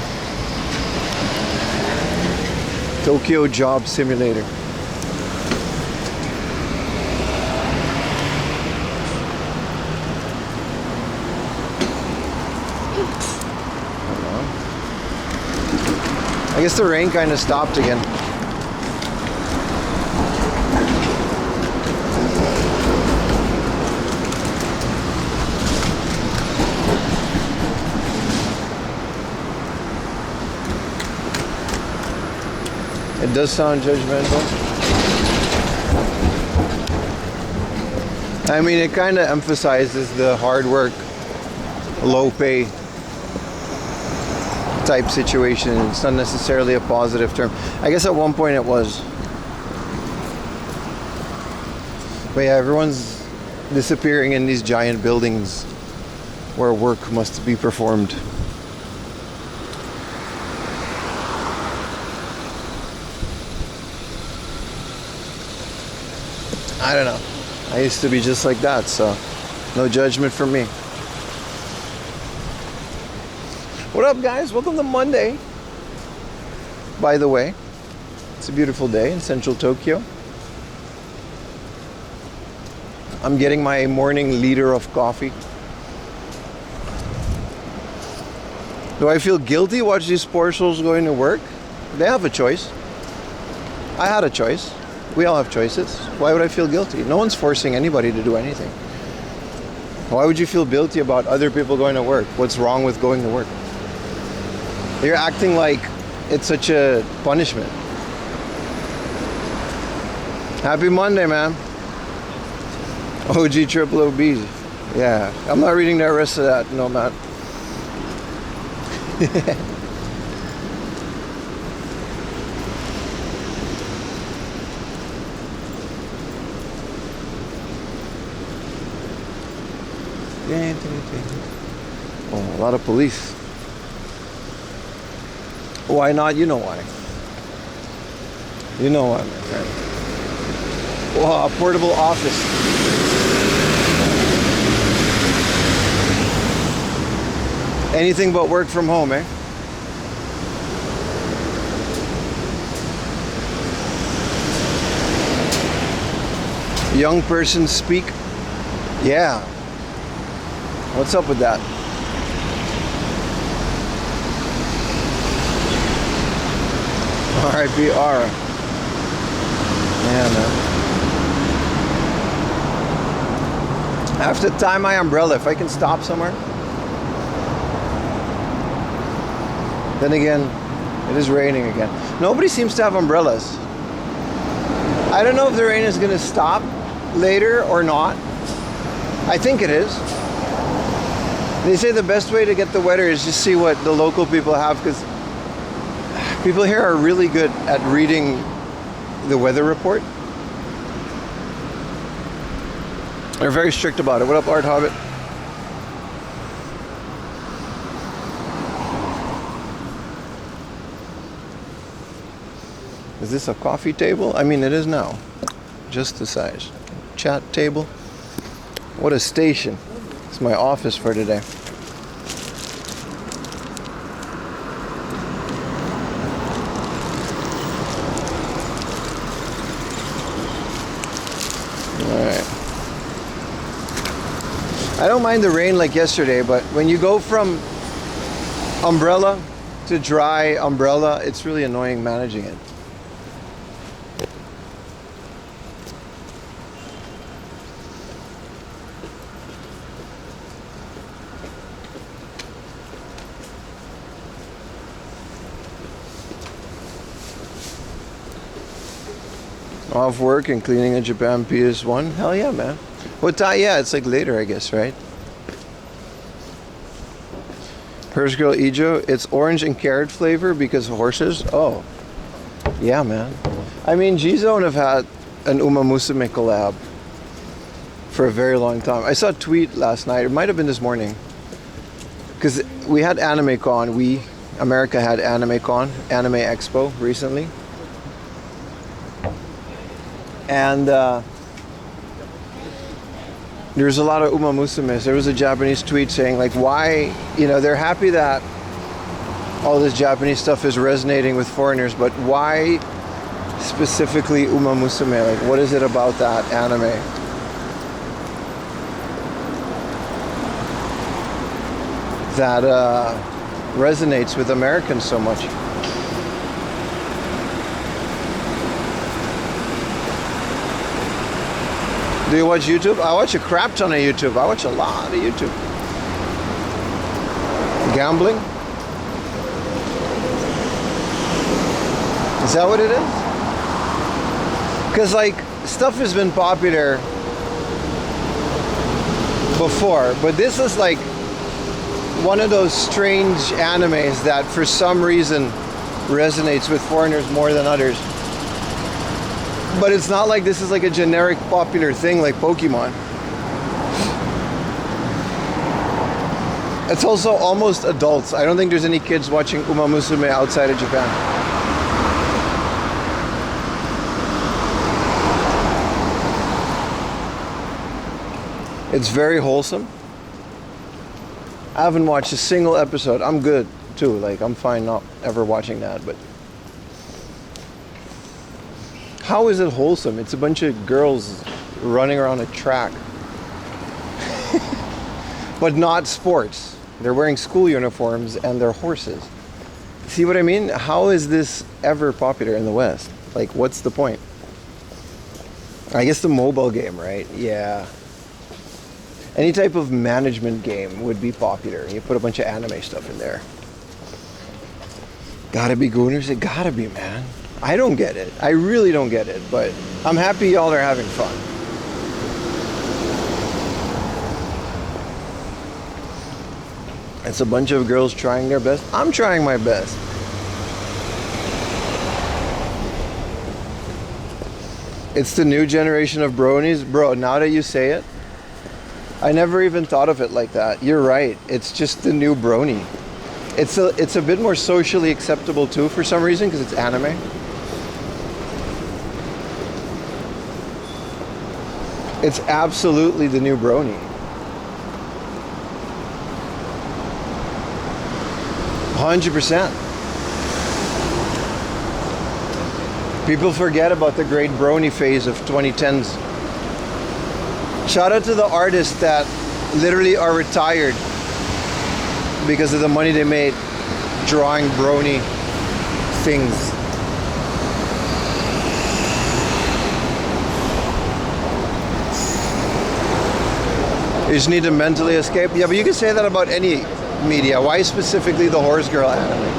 Tokyo Job Simulator. I guess the rain kind of stopped again. It does sound judgmental. I mean, it kind of emphasizes the hard work, low pay type situation. It's not necessarily a positive term. I guess at one point it was. But yeah, everyone's disappearing in these giant buildings where work must be performed. I don't know. I used to be just like that, so no judgment from me. What up, guys? Welcome to Monday. By the way, it's a beautiful day in central Tokyo. I'm getting my morning liter of coffee. Do I feel guilty watching these poor souls going to work? They have a choice. I had a choice. We all have choices. Why would I feel guilty? No one's forcing anybody to do anything. Why would you feel guilty about other people going to work? What's wrong with going to work? You're acting like it's such a punishment. Happy Monday, man. OG triple OB. Yeah, I'm not reading the rest of that. No, man. Oh, a lot of police. Why not? You know why. You know why, my friend. Oh, a portable office. Anything but work from home, eh? Young person speak. Yeah. What's up with that? R.I.P. Ara. Yeah, man. I have to tie my umbrella if I can stop somewhere. Then again, it is raining again. Nobody seems to have umbrellas. I don't know if the rain is going to stop later or not. I think it is. They say the best way to get the weather is just see what the local people have, because people here are really good at reading the weather report. They're very strict about it. What up, Art Hobbit? Is this a coffee table? I mean, it is now. Just the size. Chat table. What a station. It's my office for today. I don't mind the rain like yesterday, but when you go from umbrella to dry umbrella, it's really annoying managing it. Off work and cleaning a Japan PS1? Hell yeah, man. What time? Yeah, it's like later, I guess, right? Hirsch Girl Ijo, it's orange and carrot flavor because of horses? Oh, yeah, man. I mean, G-Zone have had an Uma Musume collab for a very long time. I saw a tweet last night, it might have been this morning, because we had AnimeCon, America had AnimeCon, Anime Expo recently. And there's a lot of Uma Musumes. There was a Japanese tweet saying, like, why, they're happy that all this Japanese stuff is resonating with foreigners, but why specifically Uma Musume? Like, what is it about that anime that resonates with Americans so much? Do you watch YouTube? I watch a crap ton of YouTube. I watch a lot of YouTube. Gambling? Is that what it is? Because, like, stuff has been popular before, but this is like one of those strange animes that for some reason resonates with foreigners more than others. But it's not like this is like a generic popular thing like Pokemon. It's also almost adults. I don't think there's any kids watching Uma Musume outside of Japan. It's very wholesome. I haven't watched a single episode. I'm good too. Like, I'm fine not ever watching that, but how is it wholesome? It's a bunch of girls running around a track. But not sports. They're wearing school uniforms and they're horses. See what I mean? How is this ever popular in the West? Like, what's the point? I guess the mobile game, right? Yeah. Any type of management game would be popular. You put a bunch of anime stuff in there. Gotta be gooners? It gotta be, man. I don't get it. I really don't get it, but I'm happy y'all are having fun. It's a bunch of girls trying their best. I'm trying my best. It's the new generation of bronies. Bro, now that you say it, I never even thought of it like that. You're right. It's just the new brony. It's a bit more socially acceptable too for some reason because it's anime. It's absolutely the new brony. 100%. People forget about the great brony phase of 2010s. Shout out to the artists that literally are retired because of the money they made drawing brony things. You just need to mentally escape. Yeah, but you can say that about any media. Why specifically the horse girl anime?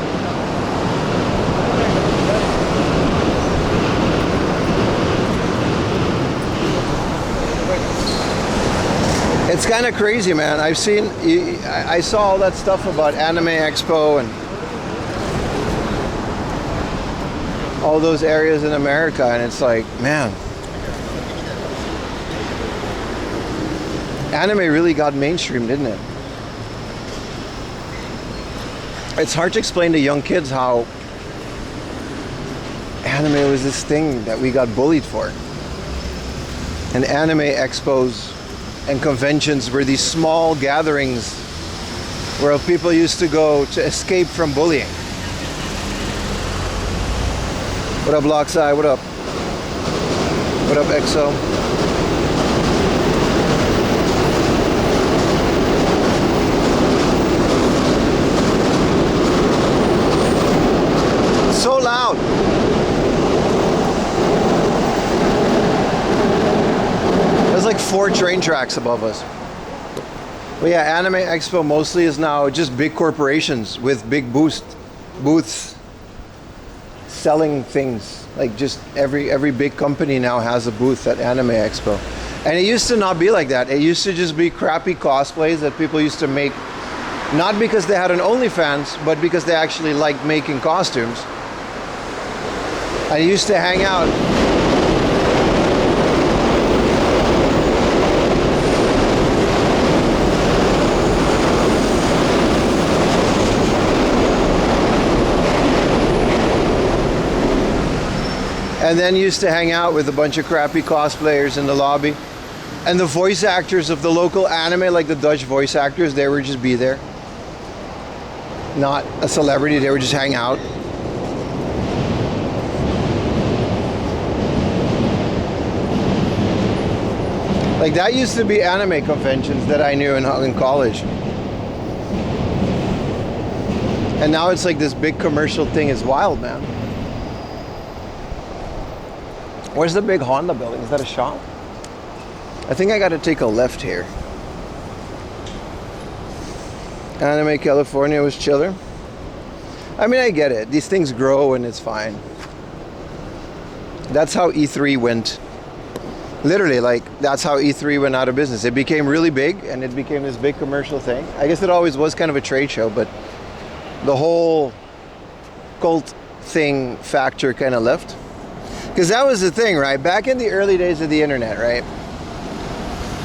It's kind of crazy, man. I saw all that stuff about Anime Expo and all those areas in America, and it's like, man, anime really got mainstream, didn't it? It's hard to explain to young kids how anime was this thing that we got bullied for. And anime expos and conventions were these small gatherings where people used to go to escape from bullying. What up, Lockside? What up? What up, EXO? So loud. There's like 4 train tracks above us. But yeah, Anime Expo mostly is now just big corporations with big booths selling things. Like just every big company now has a booth at Anime Expo. And it used to not be like that. It used to just be crappy cosplays that people used to make, not because they had an OnlyFans, but because they actually liked making costumes. I used to hang out. And then used to hang out with a bunch of crappy cosplayers in the lobby. And the voice actors of the local anime, like the Dutch voice actors, they would just be there. Not a celebrity, they would just hang out. Like that used to be anime conventions that I knew in college. And now it's like this big commercial thing. Is wild, man. Where's the big Honda building? Is that a shop? I think I got to take a left here. Anime California was chiller. I mean, I get it. These things grow and it's fine. That's how E3 went. Literally, like, that's how E3 went out of business. It became really big, and it became this big commercial thing. I guess it always was kind of a trade show, but the whole cult thing factor kind of left. Because that was the thing, right? Back in the early days of the internet, right?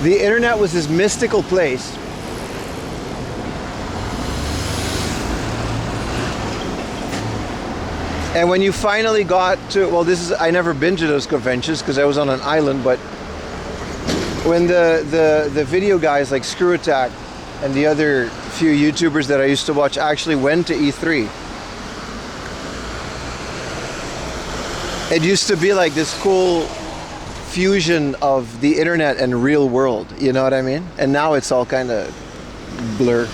The internet was this mystical place. And when you finally got to, well, I never been to those conventions because I was on an island, but when the video guys like Screw Attack and the other few YouTubers that I used to watch actually went to E3, it used to be like this cool fusion of the internet and real world, you know what I mean? And now it's all kind of blur.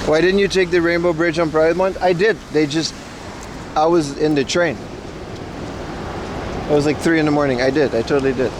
Why didn't you take the Rainbow Bridge on Pride Month? I did. I was in the train. It was like 3 in the morning. I did. I totally did.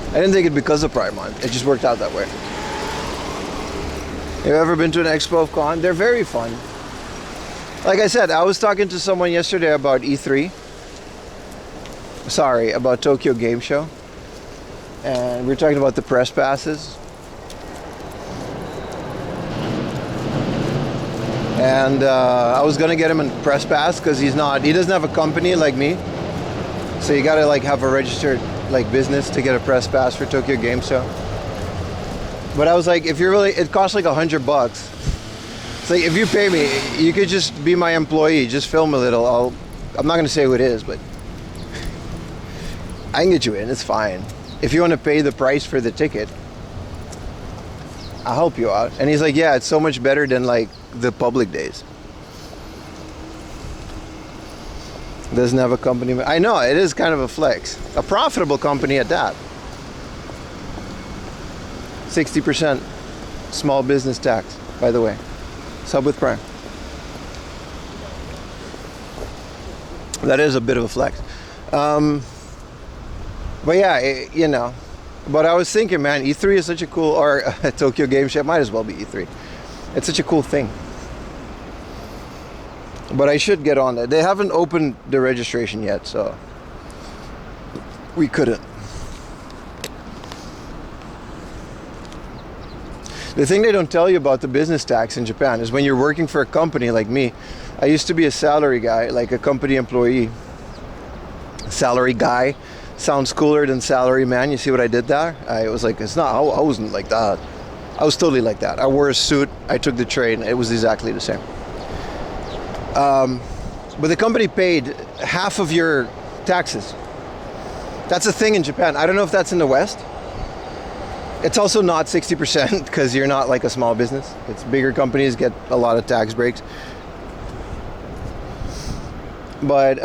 I didn't take it because of Pride Month. It just worked out that way. Have you ever been to an Expo of Con? They're very fun. Like I said, I was talking to someone yesterday about E3. Sorry, about Tokyo Game Show. And we were talking about the press passes. And I was gonna get him a press pass because he doesn't have a company like me. So you gotta like have a registered like business to get a press pass for Tokyo Game Show. But I was like, if you're really, it costs like $100. It's like, if you pay me, you could just be my employee, just film a little. I'm not gonna say who it is, but I can get you in, it's fine. If you want to pay the price for the ticket, I'll help you out. And he's like, yeah, it's so much better than like the public days. Doesn't have a company. I know, it is kind of a flex. A profitable company at that. 60% small business tax, by the way. Sub with Prime. That is a bit of a flex. But yeah, you know. But I was thinking, man, E3 is such a cool, or Tokyo Game Show, might as well be E3. It's such a cool thing. But I should get on it. They haven't opened the registration yet, so we couldn't. The thing they don't tell you about the business tax in Japan is when you're working for a company like me. I used to be a salary guy, like a company employee. Salary guy sounds cooler than salary man. You see what I did there? I was like, it's not, I wasn't like that. I was totally like that. I wore a suit, I took the train, it was exactly the same. But the company paid half of your taxes. That's a thing in Japan. I don't know if that's in the West. It's also not 60% because you're not like a small business. It's bigger companies get a lot of tax breaks. But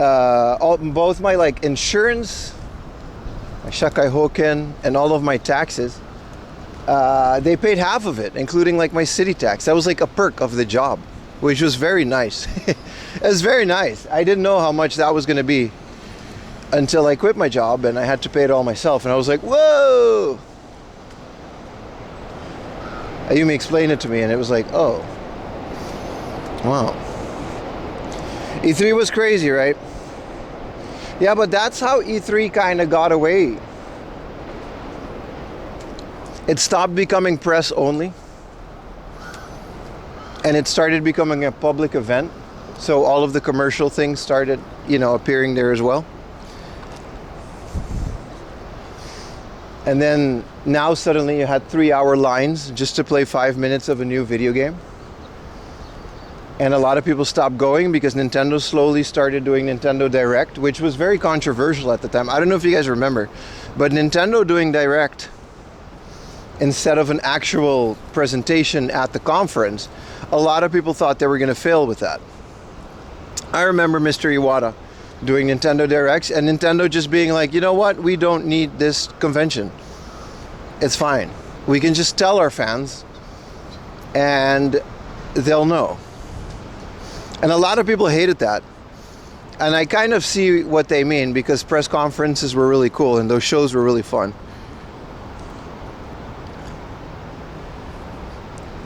both my like insurance, my shakai hoken, and all of my taxes, they paid half of it, including like my city tax. That was like a perk of the job, which was very nice. It was very nice. I didn't know how much that was going to be until I quit my job and I had to pay it all myself. And I was like, whoa! Ayumi explained it to me and it was like, oh, wow. E3 was crazy, right? Yeah, but that's how E3 kind of got away. It stopped becoming press only. And it started becoming a public event. So all of the commercial things started, you know, appearing there as well. And then now suddenly you had 3-hour lines just to play 5 minutes of a new video game. And a lot of people stopped going because Nintendo slowly started doing Nintendo Direct, which was very controversial at the time. I don't know if you guys remember, but Nintendo doing Direct instead of an actual presentation at the conference, a lot of people thought they were going to fail with that. I remember Mr. Iwata doing Nintendo Directs and Nintendo just being like, you know what, we don't need this convention. It's fine. We can just tell our fans and they'll know. And a lot of people hated that. And I kind of see what they mean because press conferences were really cool and those shows were really fun.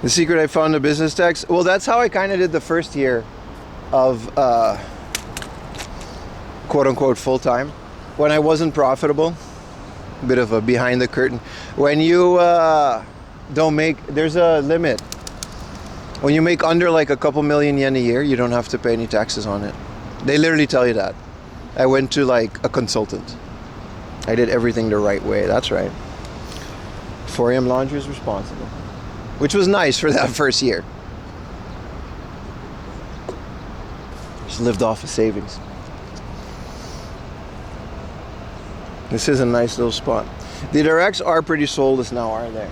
The secret I found in business tax? Well, that's how I kind of did the first year of quote-unquote full-time. When I wasn't profitable. A bit of a behind the curtain. When you don't make, there's a limit. When you make under like a couple million yen a year, you don't have to pay any taxes on it. They literally tell you that. I went to like a consultant. I did everything the right way. That's right. 4AM Laundry is responsible. Which was nice for that first year. Just lived off of savings. This is a nice little spot. The directs are pretty soulless now, aren't they?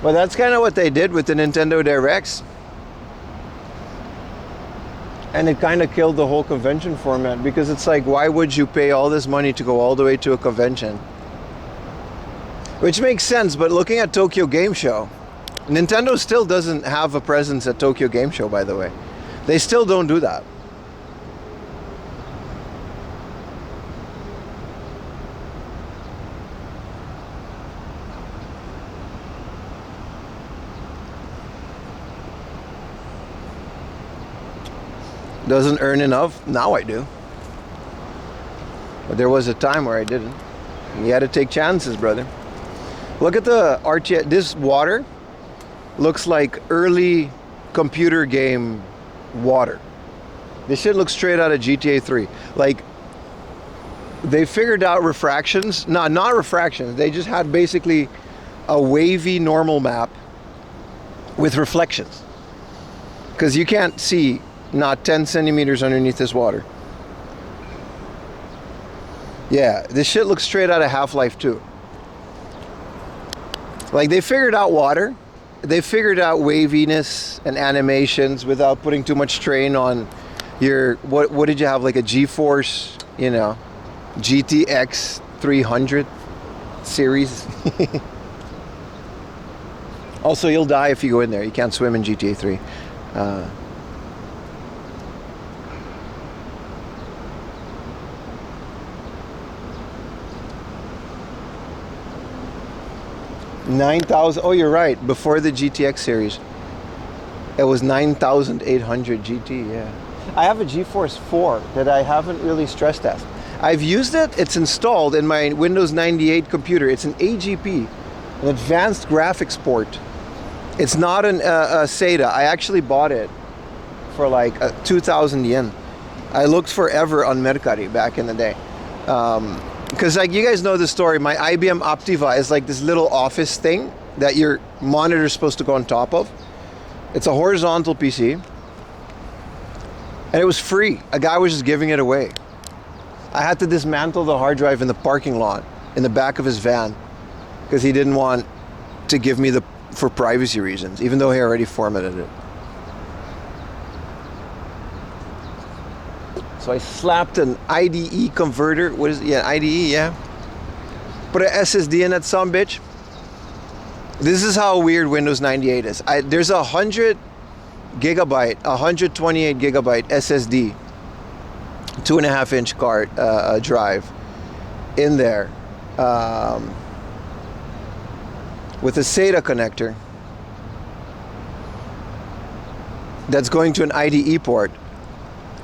But that's kind of what they did with the Nintendo Directs. And it kind of killed the whole convention format, because it's like, why would you pay all this money to go all the way to a convention? Which makes sense, but looking at Tokyo Game Show, Nintendo still doesn't have a presence at Tokyo Game Show, by the way. They still don't do that. Doesn't earn enough? Now I do. But there was a time where I didn't. You had to take chances, brother. Look at the RTS. This water looks like early computer game water. This shit looks straight out of GTA 3. Like, they figured out refractions. No, not refractions. They just had basically a wavy normal map with reflections. Because you can't see not 10 centimeters underneath this water. Yeah, this shit looks straight out of Half-Life 2. Like, they figured out water. They figured out waviness and animations without putting too much strain on your... What did you have? Like a GeForce, you know, GTX 300 series. Also, you'll die if you go in there. You can't swim in GTA 3. 9,000. Oh, you're right. Before the GTX series, it was 9,800 GT. Yeah, I have a GeForce 4 that I haven't really stress tested. I've used it. It's installed in my Windows 98 computer. It's an AGP, an Advanced Graphics Port. It's not a SATA. I actually bought it for like 2,000 yen. I looked forever on Mercari back in the day. Because like you guys know the story, my IBM Optiva is like this little office thing that your monitor is supposed to go on top of. It's a horizontal PC. And it was free. A guy was just giving it away. I had to dismantle the hard drive in the parking lot, in the back of his van, because he didn't want to give me for privacy reasons, even though he already formatted it. So I slapped an IDE converter. What is it? Yeah, IDE, yeah. Put an SSD in that sumbitch. This is how weird Windows 98 is. There's 100 gigabyte, 128 gigabyte SSD, 2.5 inch card drive in there with a SATA connector that's going to an IDE port.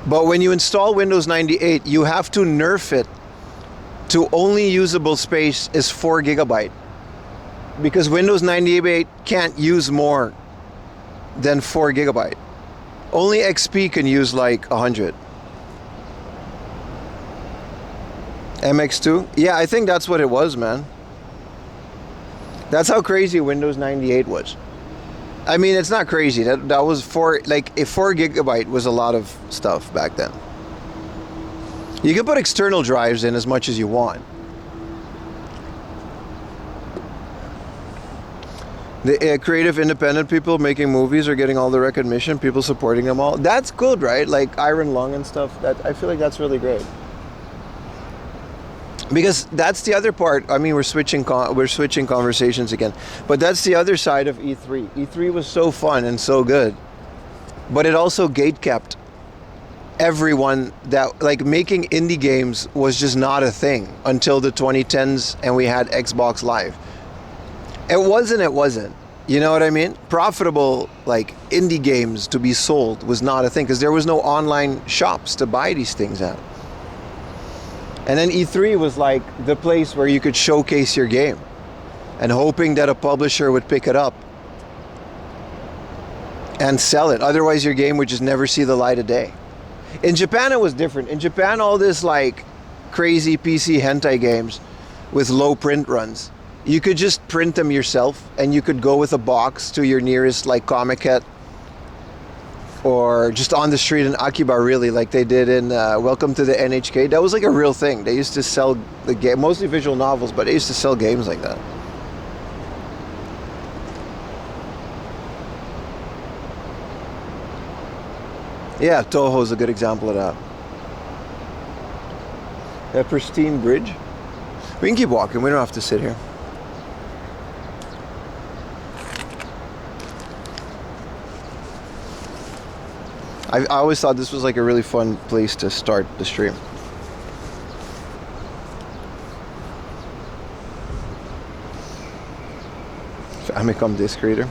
But when you install Windows 98, you have to nerf it to only usable space is 4 gigabyte. Because Windows 98 can't use more than 4 gigabyte. Only XP can use like 100. MX2? Yeah, I think that's what it was, man. That's how crazy Windows 98 was. I mean, it's not crazy. That was a 4 gigabyte was a lot of stuff back then. You can put external drives in as much as you want. The creative independent people making movies are getting all the recognition, people supporting them all. That's good, right? Like Iron Lung and stuff. I feel like that's really great. Because that's the other part. I mean, we're switching conversations again, but that's the other side of E3. E3 was so fun and so good, but it also gatekept everyone. That like making indie games was just not a thing until the 2010s, and we had Xbox Live. It wasn't. You know what I mean? Profitable like indie games to be sold was not a thing because there was no online shops to buy these things at. And then E3 was like the place where you could showcase your game and hoping that a publisher would pick it up and sell it. Otherwise, your game would just never see the light of day. In Japan, it was different. In Japan, all this like crazy PC hentai games with low print runs, you could just print them yourself and you could go with a box to your nearest like comic het or just on the street in Akiba, really, like they did in Welcome to the NHK. That was like a real thing. They used to sell the game, mostly visual novels, but they used to sell games like that. Yeah, Toho's a good example of that. That pristine bridge. We can keep walking. We don't have to sit here. I always thought this was like a really fun place to start the stream. Famicom Disc Reader.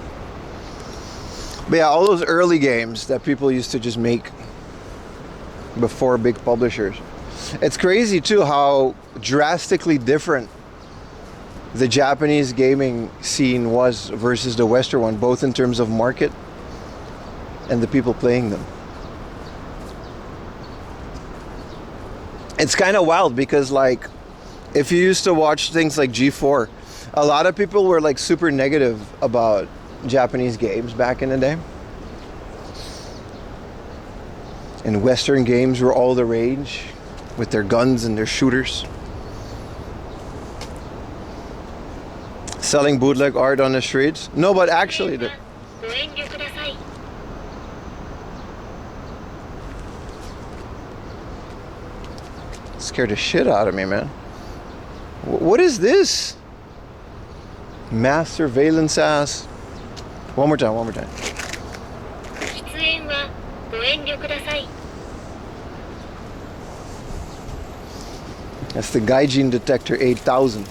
But yeah, all those early games that people used to just make before big publishers. It's crazy too how drastically different the Japanese gaming scene was versus the Western one, both in terms of market and the people playing them. It's kind of wild because, like, if you used to watch things like G4, a lot of people were like super negative about Japanese games back in the day. And Western games were all the rage with their guns and their shooters. Selling bootleg art on the streets? No, but actually scared the shit out of me, man. What is this? Mass surveillance ass. One more time. That's the Gaijin Detector 8000.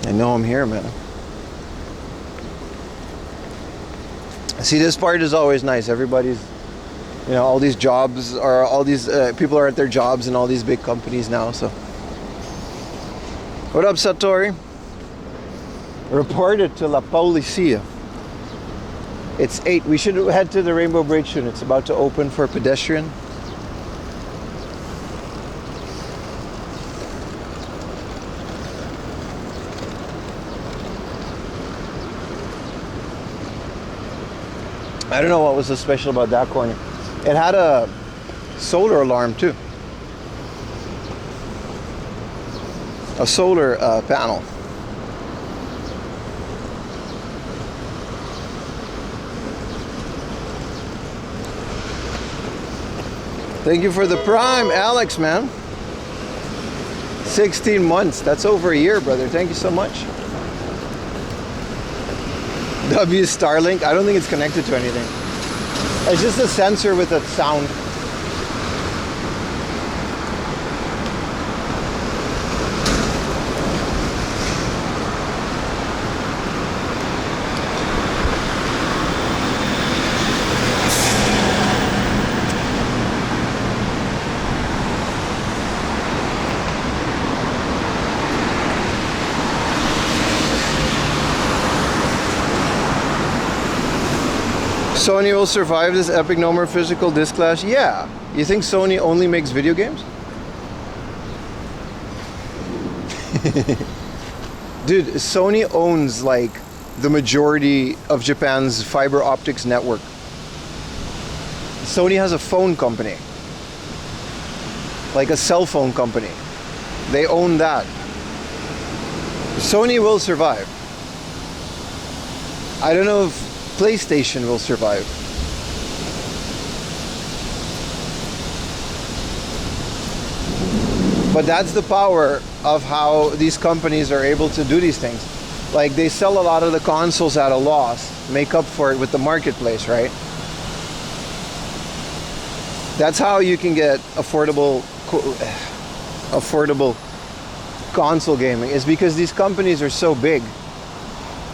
I know I'm here, man. See, this part is always nice. Everybody's, you know, all these jobs are, all these people are at their jobs in all these big companies now, so. What up, Satori? Reported to La Policia. It's 8. We should head to the Rainbow Bridge soon. It's about to open for pedestrian. I don't know what was so special about that corner. It had a solar alarm too. A solar panel. Thank you for the Prime, Alex, man. 16 months. That's over a year, brother. Thank you so much. W Starlink. I don't think it's connected to anything. It's just a sensor with a sound. Sony will survive this epic no more physical disc clash? Yeah. You think Sony only makes video games? Dude, Sony owns like the majority of Japan's fiber optics network. Sony has a phone company. Like a cell phone company. They own that. Sony will survive. I don't know if PlayStation will survive. But that's the power of how these companies are able to do these things. Like, they sell a lot of the consoles at a loss, make up for it with the marketplace, right? That's how you can get affordable console gaming, is because these companies are so big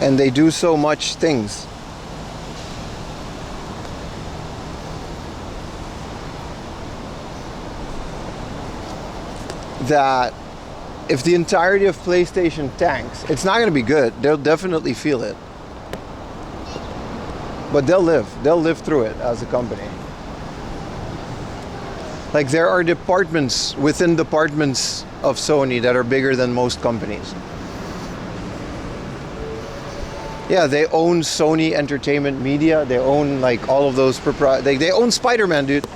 and they do so much things. That if the entirety of PlayStation tanks, it's not going to be good. They'll definitely feel it. But they'll live through it as a company. Like, there are departments within departments of Sony that are bigger than most companies. Yeah, they own Sony Entertainment Media. They own like all of those they own Spider-Man, dude.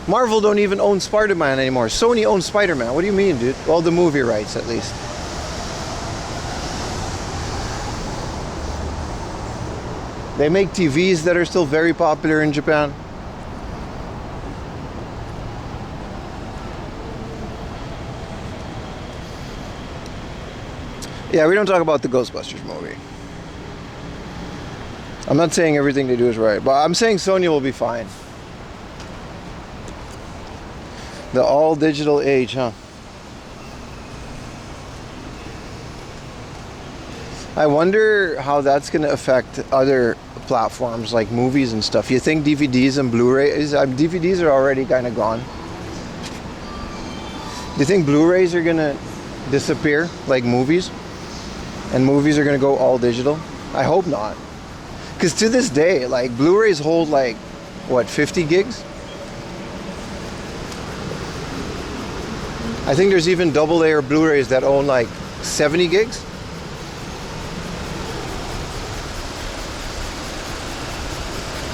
Marvel don't even own Spider-Man anymore. Sony owns Spider-Man. What do you mean, dude? Well, the movie rights, at least. They make TVs that are still very popular in Japan. Yeah, we don't talk about the Ghostbusters movie. I'm not saying everything they do is right, but I'm saying Sony will be fine. The all-digital age, huh? I wonder how that's going to affect other platforms like movies and stuff. You think DVDs and Blu-rays, DVDs are already kind of gone. Do you think Blu-rays are going to disappear like movies? And movies are going to go all digital? I hope not. Because to this day, like, Blu-rays hold like, what, 50 gigs? I think there's even double-layer Blu-rays that own like 70 gigs.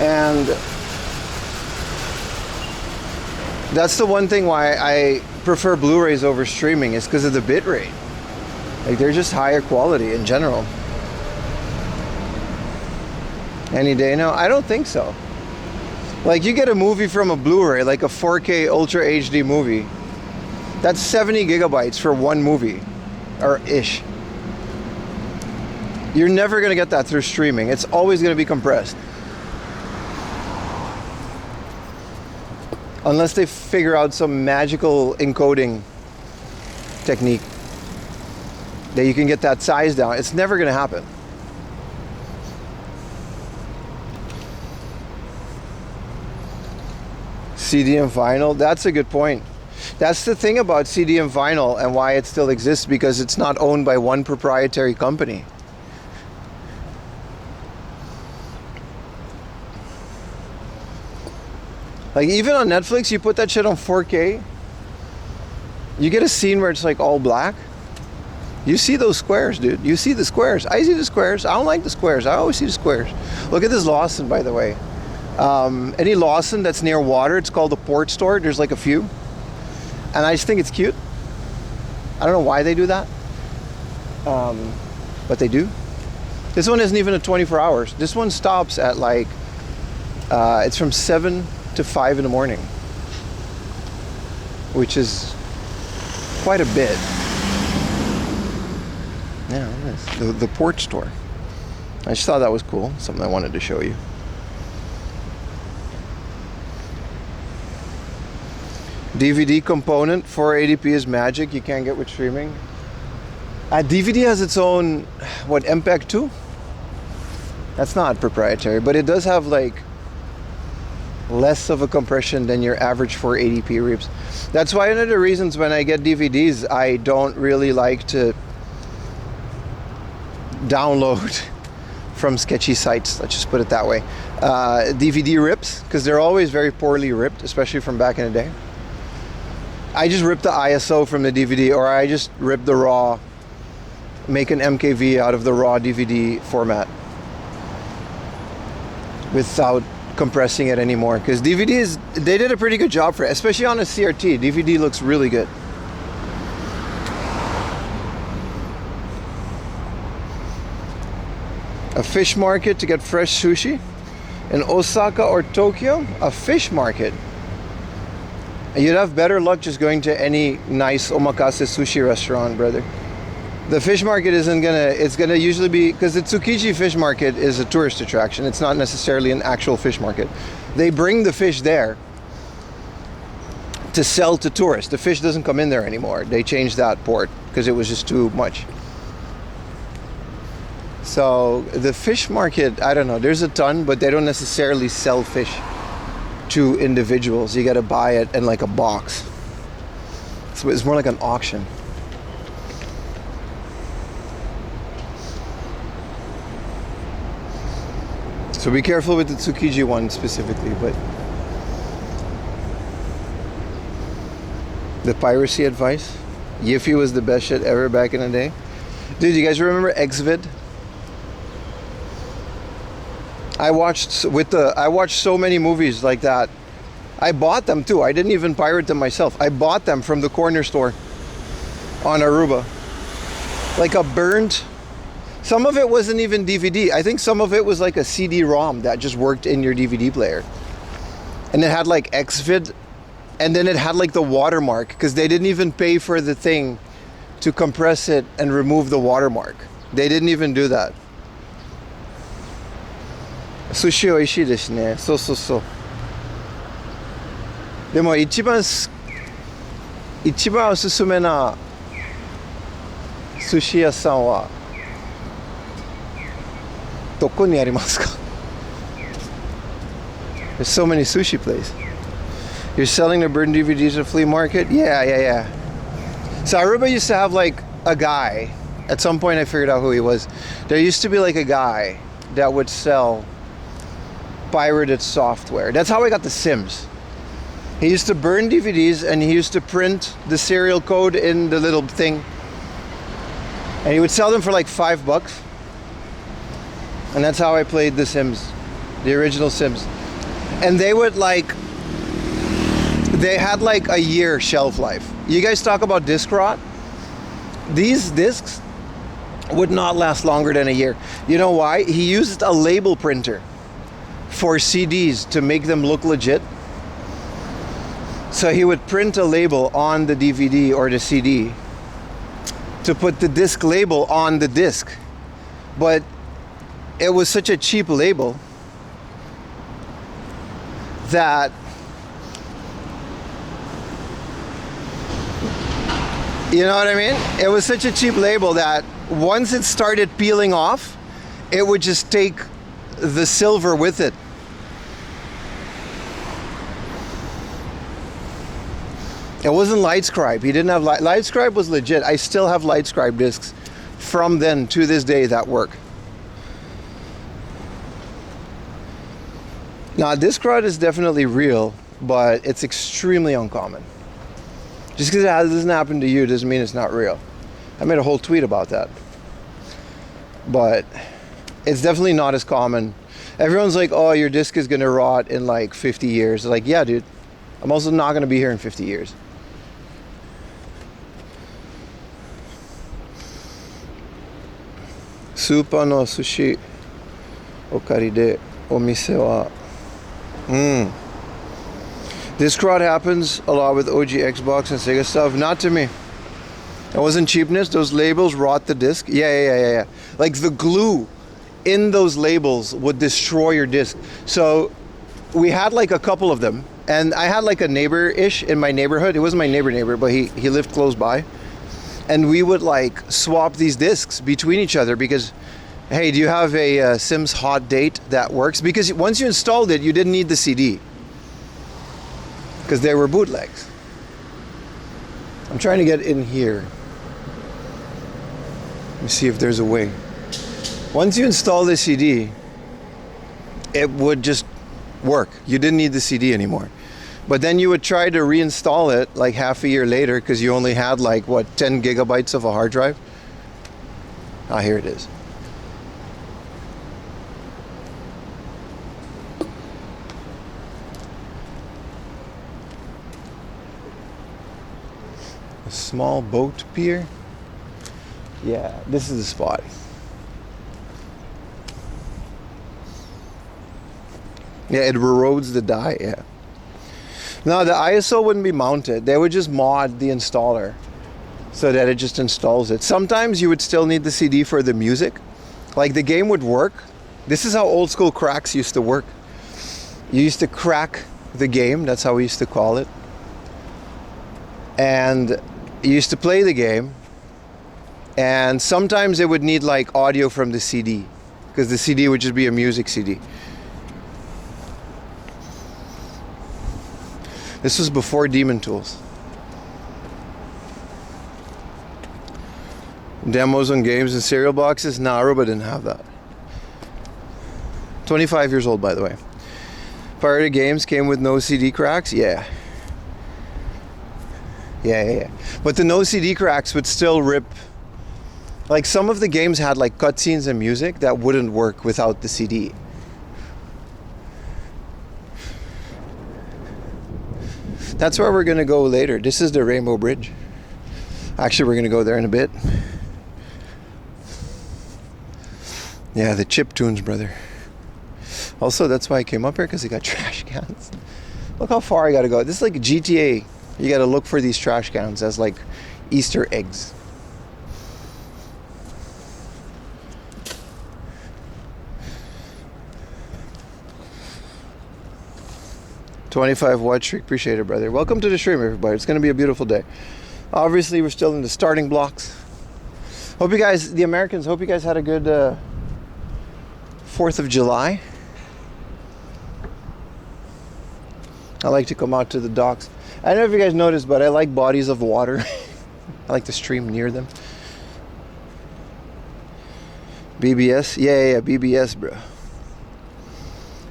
And that's the one thing why I prefer Blu-rays over streaming, is because of the bit rate. Like, they're just higher quality in general. Any day now? I don't think so. Like, you get a movie from a Blu-ray, like a 4K Ultra HD movie. That's 70 gigabytes for one movie, or ish. You're never going to get that through streaming. It's always going to be compressed. Unless they figure out some magical encoding technique that you can get that size down. It's never going to happen. CD and vinyl, that's a good point. That's the thing about CD and vinyl and why it still exists, because it's not owned by one proprietary company. Like, even on Netflix, you put that shit on 4K, you get a scene where it's like all black. You see those squares, dude. You see the squares. I see the squares. I don't like the squares. I always see the squares. Look at this Lawson, by the way. Any Lawson that's near water, it's called a port store. There's like a few. And I just think it's cute. I don't know why they do that. But they do. This one isn't even a 24 hours. This one stops at like, it's from 7 to 5 in the morning. Which is quite a bit. Yeah, the port store. I just thought that was cool. Something I wanted to show you. DVD component, 480p is magic. You can't get with streaming. DVD has its own, what, MPEG 2? That's not proprietary, but it does have like less of a compression than your average 480p rips. That's why one of the reasons when I get DVDs, I don't really like to download from sketchy sites, let's just put it that way. DVD rips, because they're always very poorly ripped, especially from back in the day. I just rip the ISO from the DVD, or I just rip the raw, make an MKV out of the raw DVD format without compressing it anymore. Because DVDs, they did a pretty good job for it, especially on a CRT. DVD looks really good. A fish market to get fresh sushi in Osaka or Tokyo. A fish market. You'd have better luck just going to any nice omakase sushi restaurant, brother. The fish market isn't gonna, it's gonna usually be, because the Tsukiji fish market is a tourist attraction. It's not necessarily an actual fish market. They bring the fish there to sell to tourists. The fish doesn't come in there anymore. They changed that port because it was just too much. So the fish market, I don't know, there's a ton, but they don't necessarily sell fish to individuals. You got to buy it in like a box. So it's more like an auction. So be careful with the Tsukiji one specifically, but the piracy advice. Yiffy was the best shit ever back in the day. Dude, you guys remember Xvid? I watched so many movies like that I bought them too. I didn't even pirate them myself. I bought them from the corner store on Aruba. Like a burned, some of it wasn't even DVD. I think some of it was like a CD-ROM that just worked in your DVD player. And it had like Xvid, and then it had like the watermark, because they didn't even pay for the thing to compress it and remove the watermark. They didn't even do that. Sushi oishii desu ne. So. でも一番おすすめな寿司屋さんはどこにありますか? There's so many sushi places. You're selling the burned DVDs at a flea market? Yeah. So Aruba used to have like a guy. At some point I figured out who he was. There used to be like a guy that would sell pirated software. That's how I got The Sims. He used to burn DVDs and he used to print the serial code in the little thing. And he would sell them for like $5. And that's how I played The Sims, the original Sims. And they would they had like a year shelf life. You guys talk about disc rot? These discs would not last longer than a year. You know why? He used a label printer for CDs to make them look legit. So he would print a label on the DVD or the CD to put the disc label on the disc. But it was such a cheap label that you know what I mean? It was such a cheap label that once it started peeling off, it would just take the silver with it. It wasn't Lightscribe. He didn't have Lightscribe was legit. I still have Lightscribe discs from then to this day that work. Now, disc rot is definitely real, but it's extremely uncommon. Just because it doesn't happen to you doesn't mean it's not real. I made a whole tweet about that. But it's definitely not as common. Everyone's like, oh, your disc is going to rot in like 50 years. Like, yeah, dude. I'm also not going to be here in 50 years. Supa no sushi okari de omise wa. Disc rot happens a lot with OG Xbox and Sega stuff. Not to me. It wasn't cheapness. Those labels rot the disc. Yeah. Like the glue in those labels would destroy your disc. So we had like a couple of them. And I had like a neighbor-ish in my neighborhood. It wasn't my neighbor, but he lived close by. And we would like swap these discs between each other because, hey, do you have a Sims hot date that works? Because once you installed it, you didn't need the CD. Because they were bootlegs. I'm trying to get in here. Let me see if there's a way. Once you install the CD, it would just work. You didn't need the CD anymore. But then you would try to reinstall it like half a year later because you only had like, what, 10 gigabytes of a hard drive? Ah, here it is. A small boat pier? Yeah, this is the spot. Yeah, it erodes the die, yeah. No, the ISO wouldn't be mounted. They would just mod the installer so that it just installs it. Sometimes you would still need the CD for the music. Like the game would work. This is how old school cracks used to work. You used to crack the game, that's how we used to call it. And you used to play the game. And sometimes it would need like audio from the CD because the CD would just be a music CD. This was before Demon Tools. Demos on games and cereal boxes? No, Aruba didn't have that. 25 years old, by the way. Pirated games came with no CD cracks? Yeah. But the no CD cracks would still rip. Like some of the games had like cutscenes and music that wouldn't work without the CD. That's where we're gonna go later. This is the Rainbow Bridge. Actually, we're gonna go there in a bit. Yeah, the chip tunes, brother. Also, that's why I came up here, because they got trash cans. Look how far I gotta go. This is like GTA. You gotta look for these trash cans as like Easter eggs. $25 watch streak, appreciate it, brother. Welcome to the stream, everybody. It's gonna be a beautiful day. Obviously, we're still in the starting blocks. Hope you guys, the Americans, hope you guys had a good 4th of July. I like to come out to the docks. I don't know if you guys noticed, but I like bodies of water. I like to stream near them. BBS? Yeah, BBS, bro.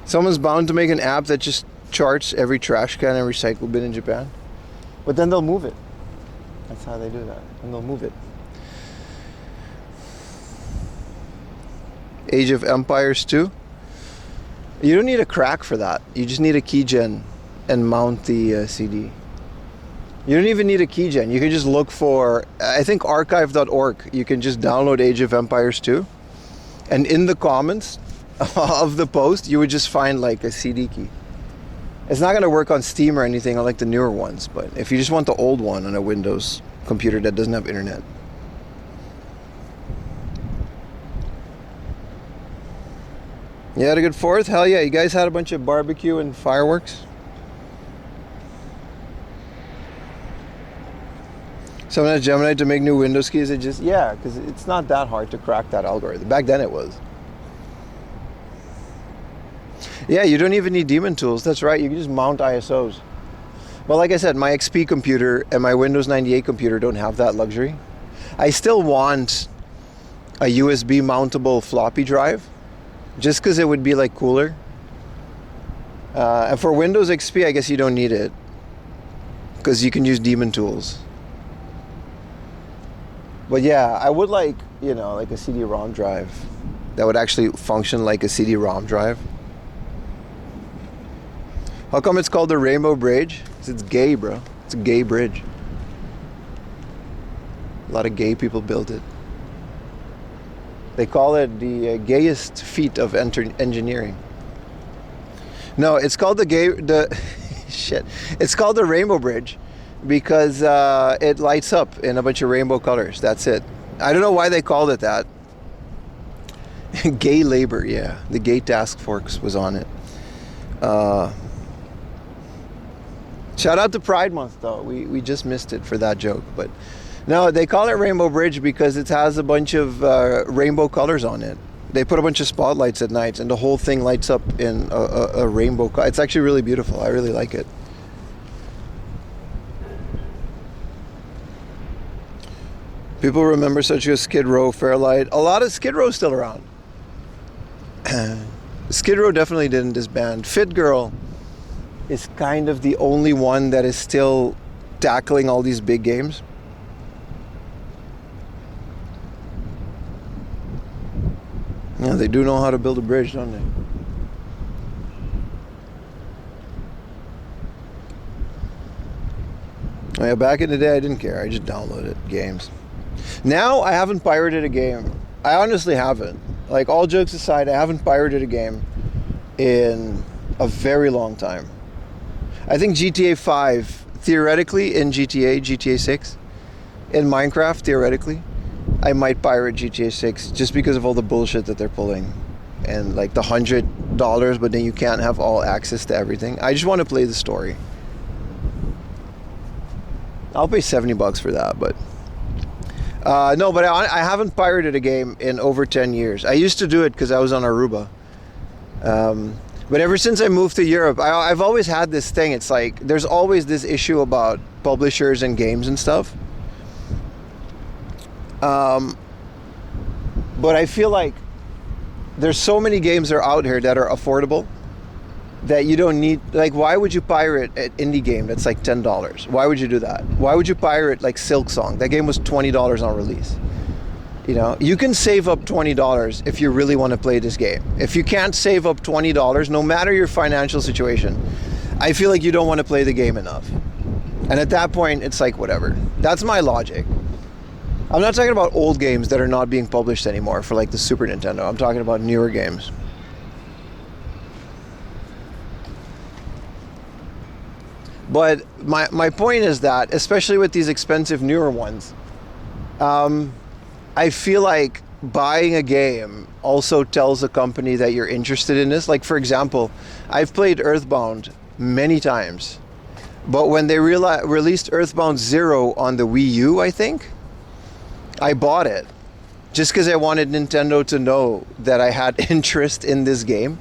Someone's bound to make an app that just charts every trash can and recycle bin in Japan. But then they'll move it. That's how they do that. And they'll move it. Age of Empires 2. You don't need a crack for that. You just need a keygen and mount the CD. You don't even need a keygen. You can just look for, I think archive.org. You can just download Age of Empires 2. And in the comments of the post, you would just find like a CD key. It's not going to work on Steam or anything, I like the newer ones. But if you just want the old one on a Windows computer that doesn't have internet. You had a good 4th? Hell yeah. You guys had a bunch of barbecue and fireworks? Someone has Gemini to make new Windows keys. It just, yeah, because it's not that hard to crack that algorithm. Back then it was. Yeah, you don't even need daemon tools. That's right. You can just mount ISOs. Well, like I said, my XP computer and my Windows 98 computer don't have that luxury. I still want a USB mountable floppy drive, just because it would be like cooler. And for Windows XP, I guess you don't need it, because you can use daemon tools. But yeah, I would like, you know, like a CD-ROM drive that would actually function like a CD-ROM drive. How come it's called the Rainbow Bridge? Because it's gay, bro. It's a gay bridge. A lot of gay people built it. They call it the gayest feat of engineering. No, it's called shit. It's called the Rainbow Bridge because it lights up in a bunch of rainbow colors. That's it. I don't know why they called it that. Gay labor, yeah. The gay task force was on it. Shout out to Pride Month, though. We just missed it for that joke. But no, they call it Rainbow Bridge because it has a bunch of rainbow colors on it. They put a bunch of spotlights at night, and the whole thing lights up in a rainbow. It's actually really beautiful. I really like it. People remember such as Skid Row, Fairlight. A lot of Skid Row still around. Skid Row definitely didn't disband. Fit Girl is kind of the only one that is still tackling all these big games. Yeah, they do know how to build a bridge, don't they? Oh yeah, back in the day I didn't care. I just downloaded games. Now I haven't pirated a game. I honestly haven't. Like, all jokes aside, I haven't pirated a game in a very long time. I think GTA 5, theoretically, in GTA 6, in Minecraft, theoretically, I might pirate GTA 6 just because of all the bullshit that they're pulling. And like the $100, but then you can't have all access to everything. I just want to play the story. I'll pay $70 for that, but... no, but I haven't pirated a game in over 10 years. I used to do it because I was on Aruba. But ever since I moved to Europe, I've always had this thing. It's like, there's always this issue about publishers and games and stuff. But I feel like there's so many games that are out here that are affordable that you don't need. Like, why would you pirate an indie game that's like $10? Why would you do that? Why would you pirate like Silk Song? That game was $20 on release. You know, you can save up $20 if you really want to play this game. If you can't save up $20, no matter your financial situation, I feel like you don't want to play the game enough. And at that point, it's like, whatever. That's my logic. I'm not talking about old games that are not being published anymore for like the Super Nintendo. I'm talking about newer games. But my point is that, especially with these expensive newer ones, I feel like buying a game also tells a company that you're interested in this. Like, for example, I've played Earthbound many times, but when they released Earthbound Zero on the Wii U, I think, I bought it just because I wanted Nintendo to know that I had interest in this game.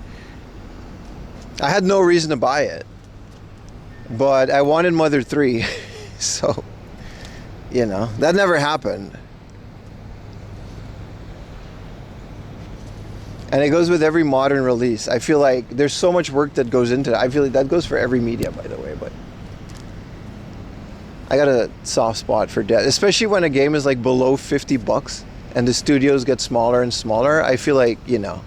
I had no reason to buy it, but I wanted Mother 3, so, you know, that never happened. And it goes with every modern release. I feel like there's so much work that goes into it. I feel like that goes for every media, by the way, but I got a soft spot for debt, especially when a game is like below $50 and the studios get smaller and smaller. I feel like, you know,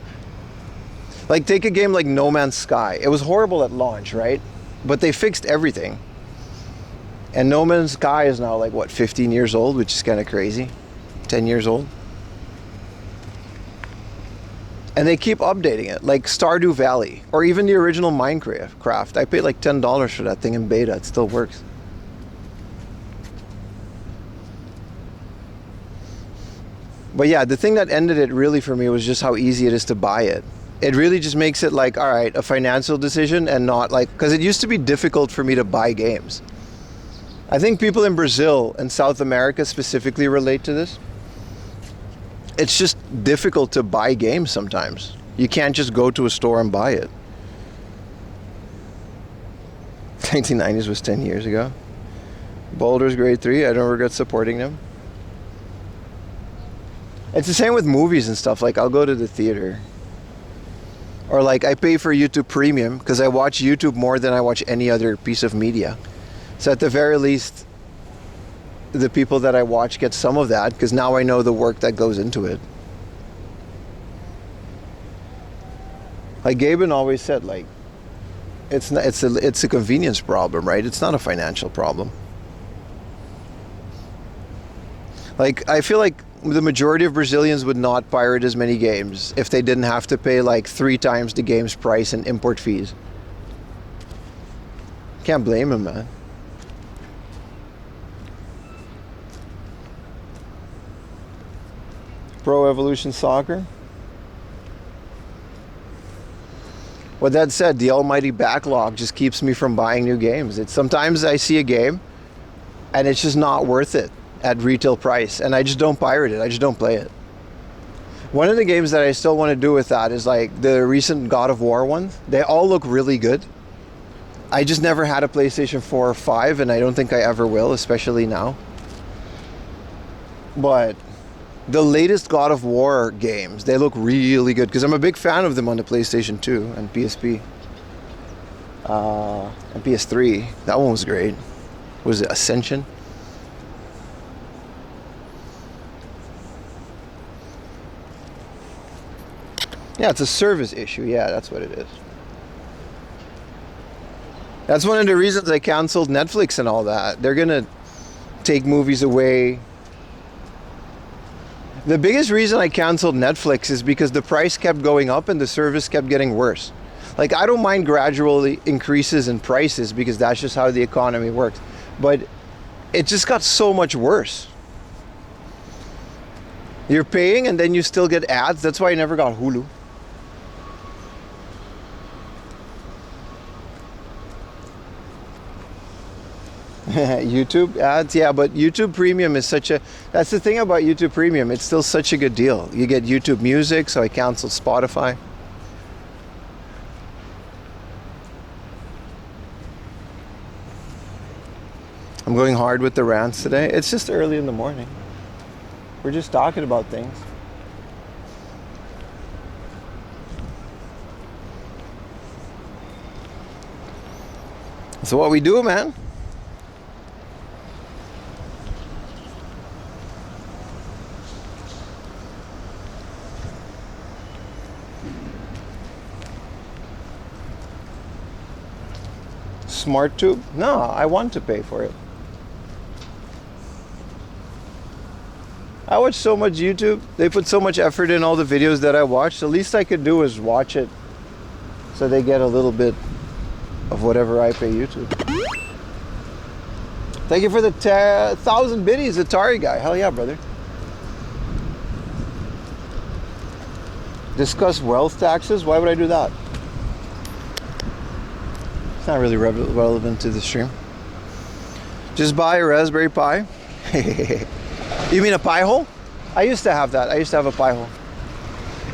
like take a game like No Man's Sky. It was horrible at launch, right? But they fixed everything. And No Man's Sky is now like, what, 15 years old, which is kind of crazy. 10 years old. And they keep updating it, like Stardew Valley, or even the original Minecraft. I paid like $10 for that thing in beta. It still works. But yeah, the thing that ended it really for me was just how easy it is to buy it. It really just makes it like, all right, a financial decision and not like, because it used to be difficult for me to buy games. I think people in Brazil and South America specifically relate to this. It's just difficult to buy games sometimes. You can't just go to a store and buy it. 1990s was 10 years ago. Baldur's Grade 3, I don't regret supporting them. It's the same with movies and stuff. Like, I'll go to the theater. Or like, I pay for YouTube Premium because I watch YouTube more than I watch any other piece of media. So at the very least, the people that I watch get some of that because now I know the work that goes into it. Like Gaben always said, like, it's a convenience problem, right? It's not a financial problem. Like, I feel like the majority of Brazilians would not pirate as many games if they didn't have to pay like 3 times the game's price in import fees. Can't blame them, man. Pro Evolution Soccer. With that said, the almighty backlog just keeps me from buying new games. It's sometimes I see a game and it's just not worth it at retail price and I just don't pirate it. I just don't play it. One of the games that I still want to do with that is like the recent God of War ones. They all look really good. I just never had a PlayStation 4 or 5 and I don't think I ever will, especially now. But the latest God of War games, they look really good because I'm a big fan of them on the PlayStation 2 and PSP. And PS3. That one was great. Was it Ascension? Yeah, it's a service issue. Yeah, that's what it is. That's one of the reasons I canceled Netflix and all that. They're gonna take movies away. The biggest reason I canceled Netflix is because the price kept going up and the service kept getting worse. Like, I don't mind gradual increases in prices because that's just how the economy works. But it just got so much worse. You're paying and then you still get ads. That's why I never got Hulu. YouTube ads, yeah, but YouTube Premium is that's the thing about YouTube Premium, it's still such a good deal. You get YouTube Music, so I canceled Spotify. I'm going hard with the rants today. It's just early in the morning. We're just talking about things. So what we do, man. Smart tube? No, I want to pay for it. I watch so much YouTube. They put so much effort in all the videos that I watch. The least I could do is watch it so they get a little bit of whatever I pay YouTube. Thank you for the 1,000 biddies, Atari guy. Hell yeah, brother. Discuss wealth taxes? Why would I do that? It's not really relevant to the stream. Just buy a Raspberry Pi. You mean a Pi hole? I used to have that. I used to have a Pi hole.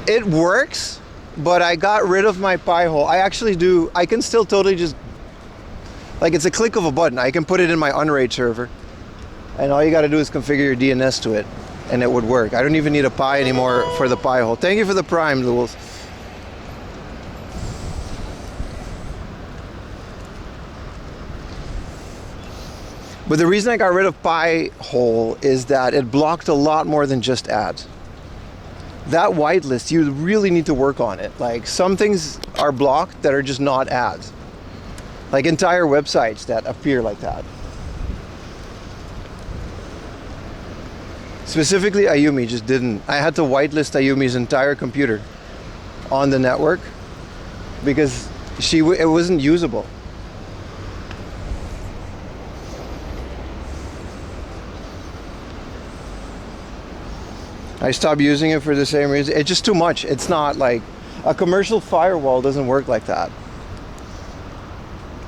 It works, but I got rid of my Pi hole. I actually do. I can still totally just, like, it's a click of a button. I can put it in my Unraid server, and all you got to do is configure your DNS to it, and it would work. I don't even need a Pi anymore for the Pi hole. Thank you for the Prime, Louls. But the reason I got rid of Pi hole is that it blocked a lot more than just ads. That whitelist, you really need to work on it. Like, some things are blocked that are just not ads. Like entire websites that appear like that. Specifically, Ayumi just didn't. I had to whitelist Ayumi's entire computer on the network because it wasn't usable. I stopped using it for the same reason. It's just too much. It's not like a commercial firewall doesn't work like that.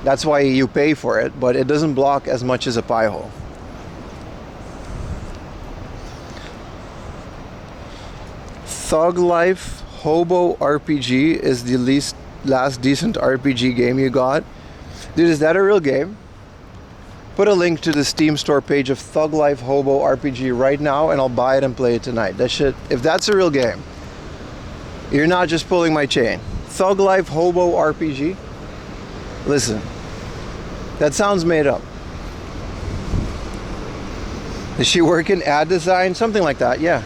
That's why you pay for it, but it doesn't block as much as a Pi hole. Thug Life Hobo RPG is the last decent RPG game you got. Dude, is that a real game? Put a link to the Steam store page of Thug Life Hobo RPG right now and I'll buy it and play it tonight. That shit, if that's a real game, you're not just pulling my chain. Thug Life Hobo RPG? Listen, that sounds made up. Does she work in ad design? Something like that, yeah.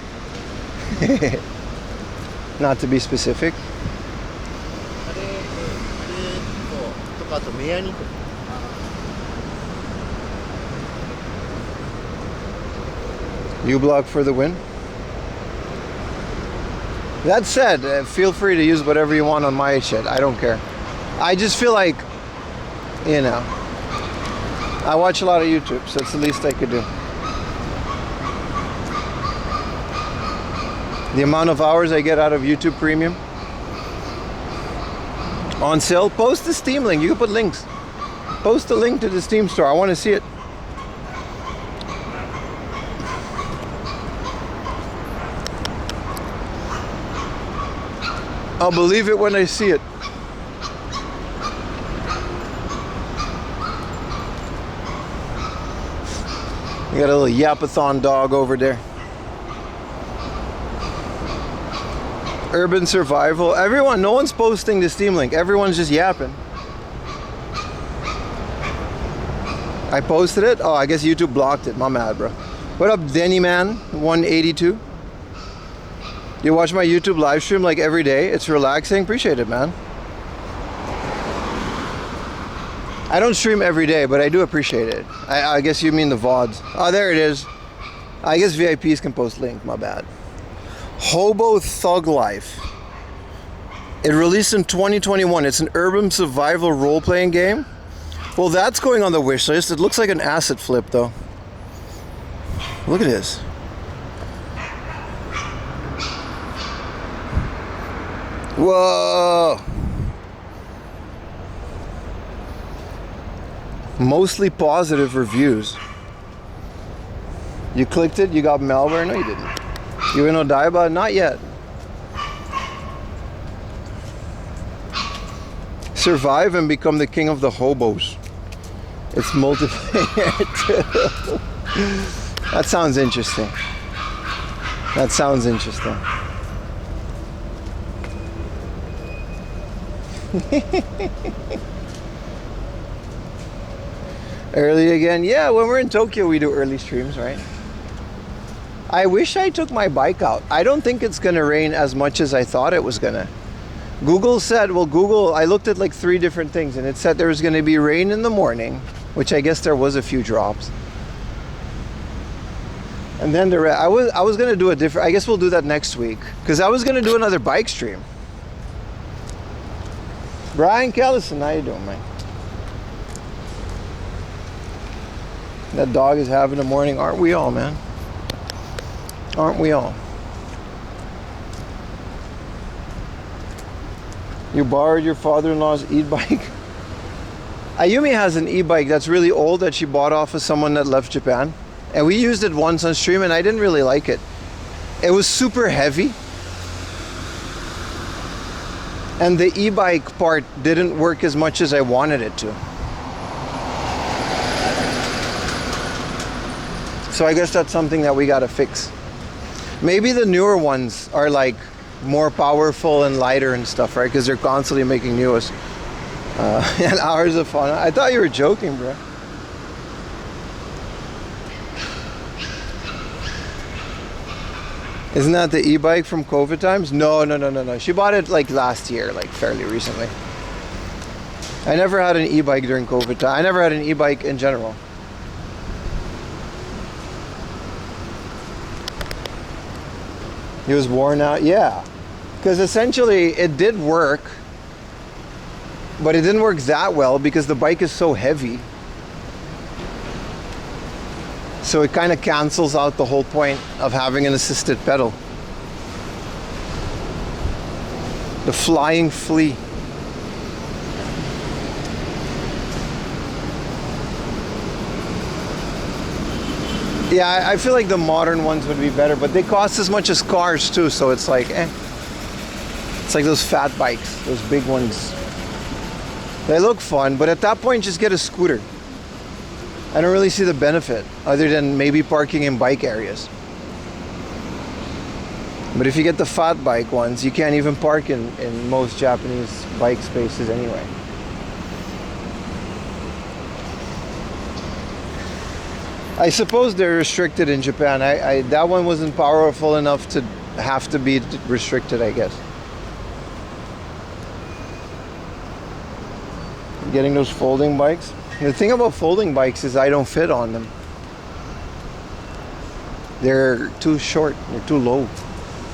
Not to be specific. uBlock for the win. That said, feel free to use whatever you want on my shit. I don't care. I just feel like, you know, I watch a lot of YouTube, so it's the least I could do. The amount of hours I get out of YouTube Premium on sale. Post the Steam link. You can put links. Post a link to the Steam store. I want to see it. I'll believe it when I see it. We got a little yapathon dog over there. Urban survival. Everyone, no one's posting the Steam link. Everyone's just yapping. I posted it? Oh, I guess YouTube blocked it. My bad, bro. What up, Denny Man 182? You watch my YouTube live stream like every day. It's relaxing. Appreciate it, man. I don't stream every day, but I do appreciate it. I guess you mean the VODs. Oh, there it is. I guess VIPs can post link. My bad. Hobo Thug Life. It released in 2021. It's an urban survival role-playing game. Well, that's going on the wish list. It looks like an asset flip, though. Look at this. Whoa. Mostly positive reviews. You clicked it, you got malware? No, you didn't. You in Odaiba? Not yet. Survive and become the king of the hobos. It's multiplayer too. That sounds interesting. That sounds interesting. Early again? Yeah, when we're in Tokyo we do early streams, right? I wish I took my bike out. I don't think it's gonna rain as much as I thought it was gonna. Google said, well, Google, I looked at like 3 different things and it said there was gonna be rain in the morning, which I guess there was a few drops. And then I was gonna do a different. I guess we'll do that next week because I was gonna do another bike stream. Brian Kellison, how you doing, man? That dog is having a morning. Aren't we all, man? Aren't we all? You borrowed your father-in-law's e-bike? Ayumi has an e-bike that's really old that she bought off of someone that left Japan. And we used it once on stream and I didn't really like it. It was super heavy. And the e-bike part didn't work as much as I wanted it to. So I guess that's something that we gotta fix. Maybe the newer ones are like more powerful and lighter and stuff, right? Because they're constantly making new ones. And hours of fun. I thought you were joking, bro. Isn't that the e-bike from COVID times? No. She bought it like last year, like fairly recently. I never had an e-bike during COVID time. I never had an e-bike in general. It was worn out, yeah. Because essentially it did work, but it didn't work that well because the bike is so heavy. So it kind of cancels out the whole point of having an assisted pedal. The flying flea. Yeah, I feel like the modern ones would be better, but they cost as much as cars too, so it's like, eh. It's like those fat bikes, those big ones. They look fun, but at that point, just get a scooter. I don't really see the benefit, other than maybe parking in bike areas. But if you get the fat bike ones, you can't even park in most Japanese bike spaces anyway. I suppose they're restricted in Japan. That one wasn't powerful enough to have to be restricted, I guess. Getting those folding bikes. The thing about folding bikes is I don't fit on them. They're too short. They're too low.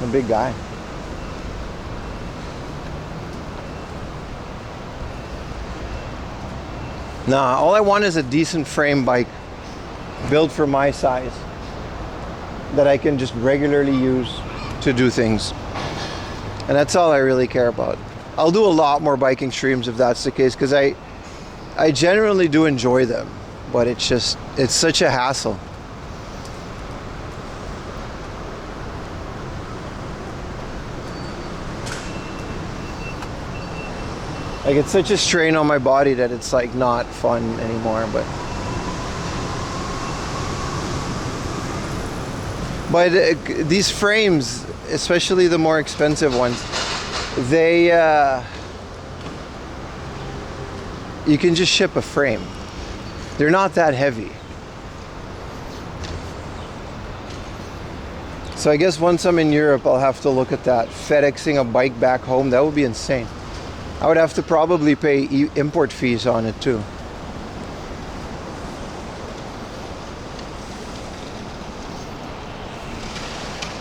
I'm a big guy. Nah, all I want is a decent frame bike built for my size that I can just regularly use to do things. And that's all I really care about. I'll do a lot more biking streams if that's the case, because I generally do enjoy them, but it's such a hassle. Like, it's such a strain on my body that it's like not fun anymore. But these frames, especially the more expensive ones, they you can just ship a frame. They're not that heavy. So I guess once I'm in Europe, I'll have to look at that. FedExing a bike back home, that would be insane. I would have to probably pay import fees on it too.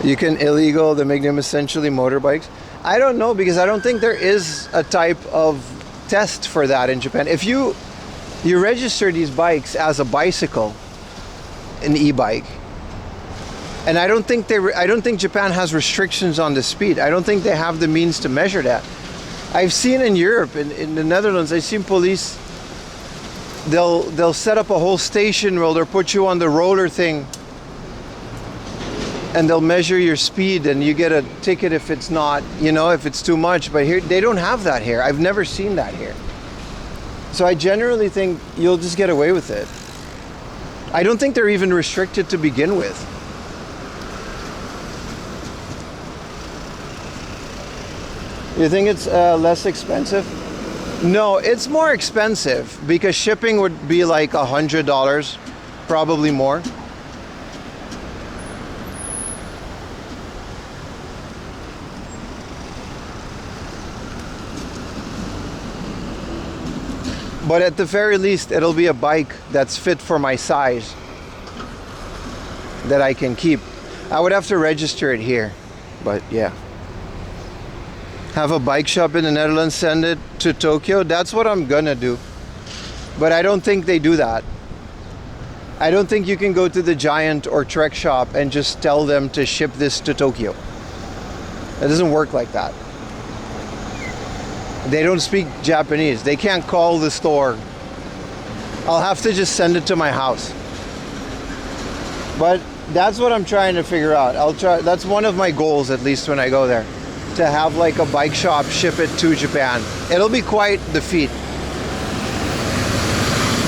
You can illegal, they make them essentially motorbikes. I don't know, because I don't think there is a type of test for that in Japan. If you register these bikes as a bicycle, an e-bike, and I don't think Japan has restrictions on the speed. I don't think they have the means to measure that. I've seen in Europe, in the Netherlands, I've seen police, they'll set up a whole station where they'll put you on the roller thing and they'll measure your speed and you get a ticket if it's not, if it's too much. But here, they don't have that here. I've never seen that here. So I generally think you'll just get away with it. I don't think they're even restricted to begin with. You think it's less expensive? No, it's more expensive because shipping would be like $100, probably more. But at the very least, it'll be a bike that's fit for my size. that I can keep. I would have to register it here, but yeah. Have a bike shop in the Netherlands, send it to Tokyo. That's what I'm gonna do. But I don't think they do that. I don't think you can go to the Giant or Trek shop and just tell them to ship this to Tokyo. It doesn't work like that. They don't speak Japanese. They can't call the store. I'll have to just send it to my house. But that's what I'm trying to figure out. I'll try. That's one of my goals, at least when I go there, to have like a bike shop ship it to Japan. It'll be quite the feat.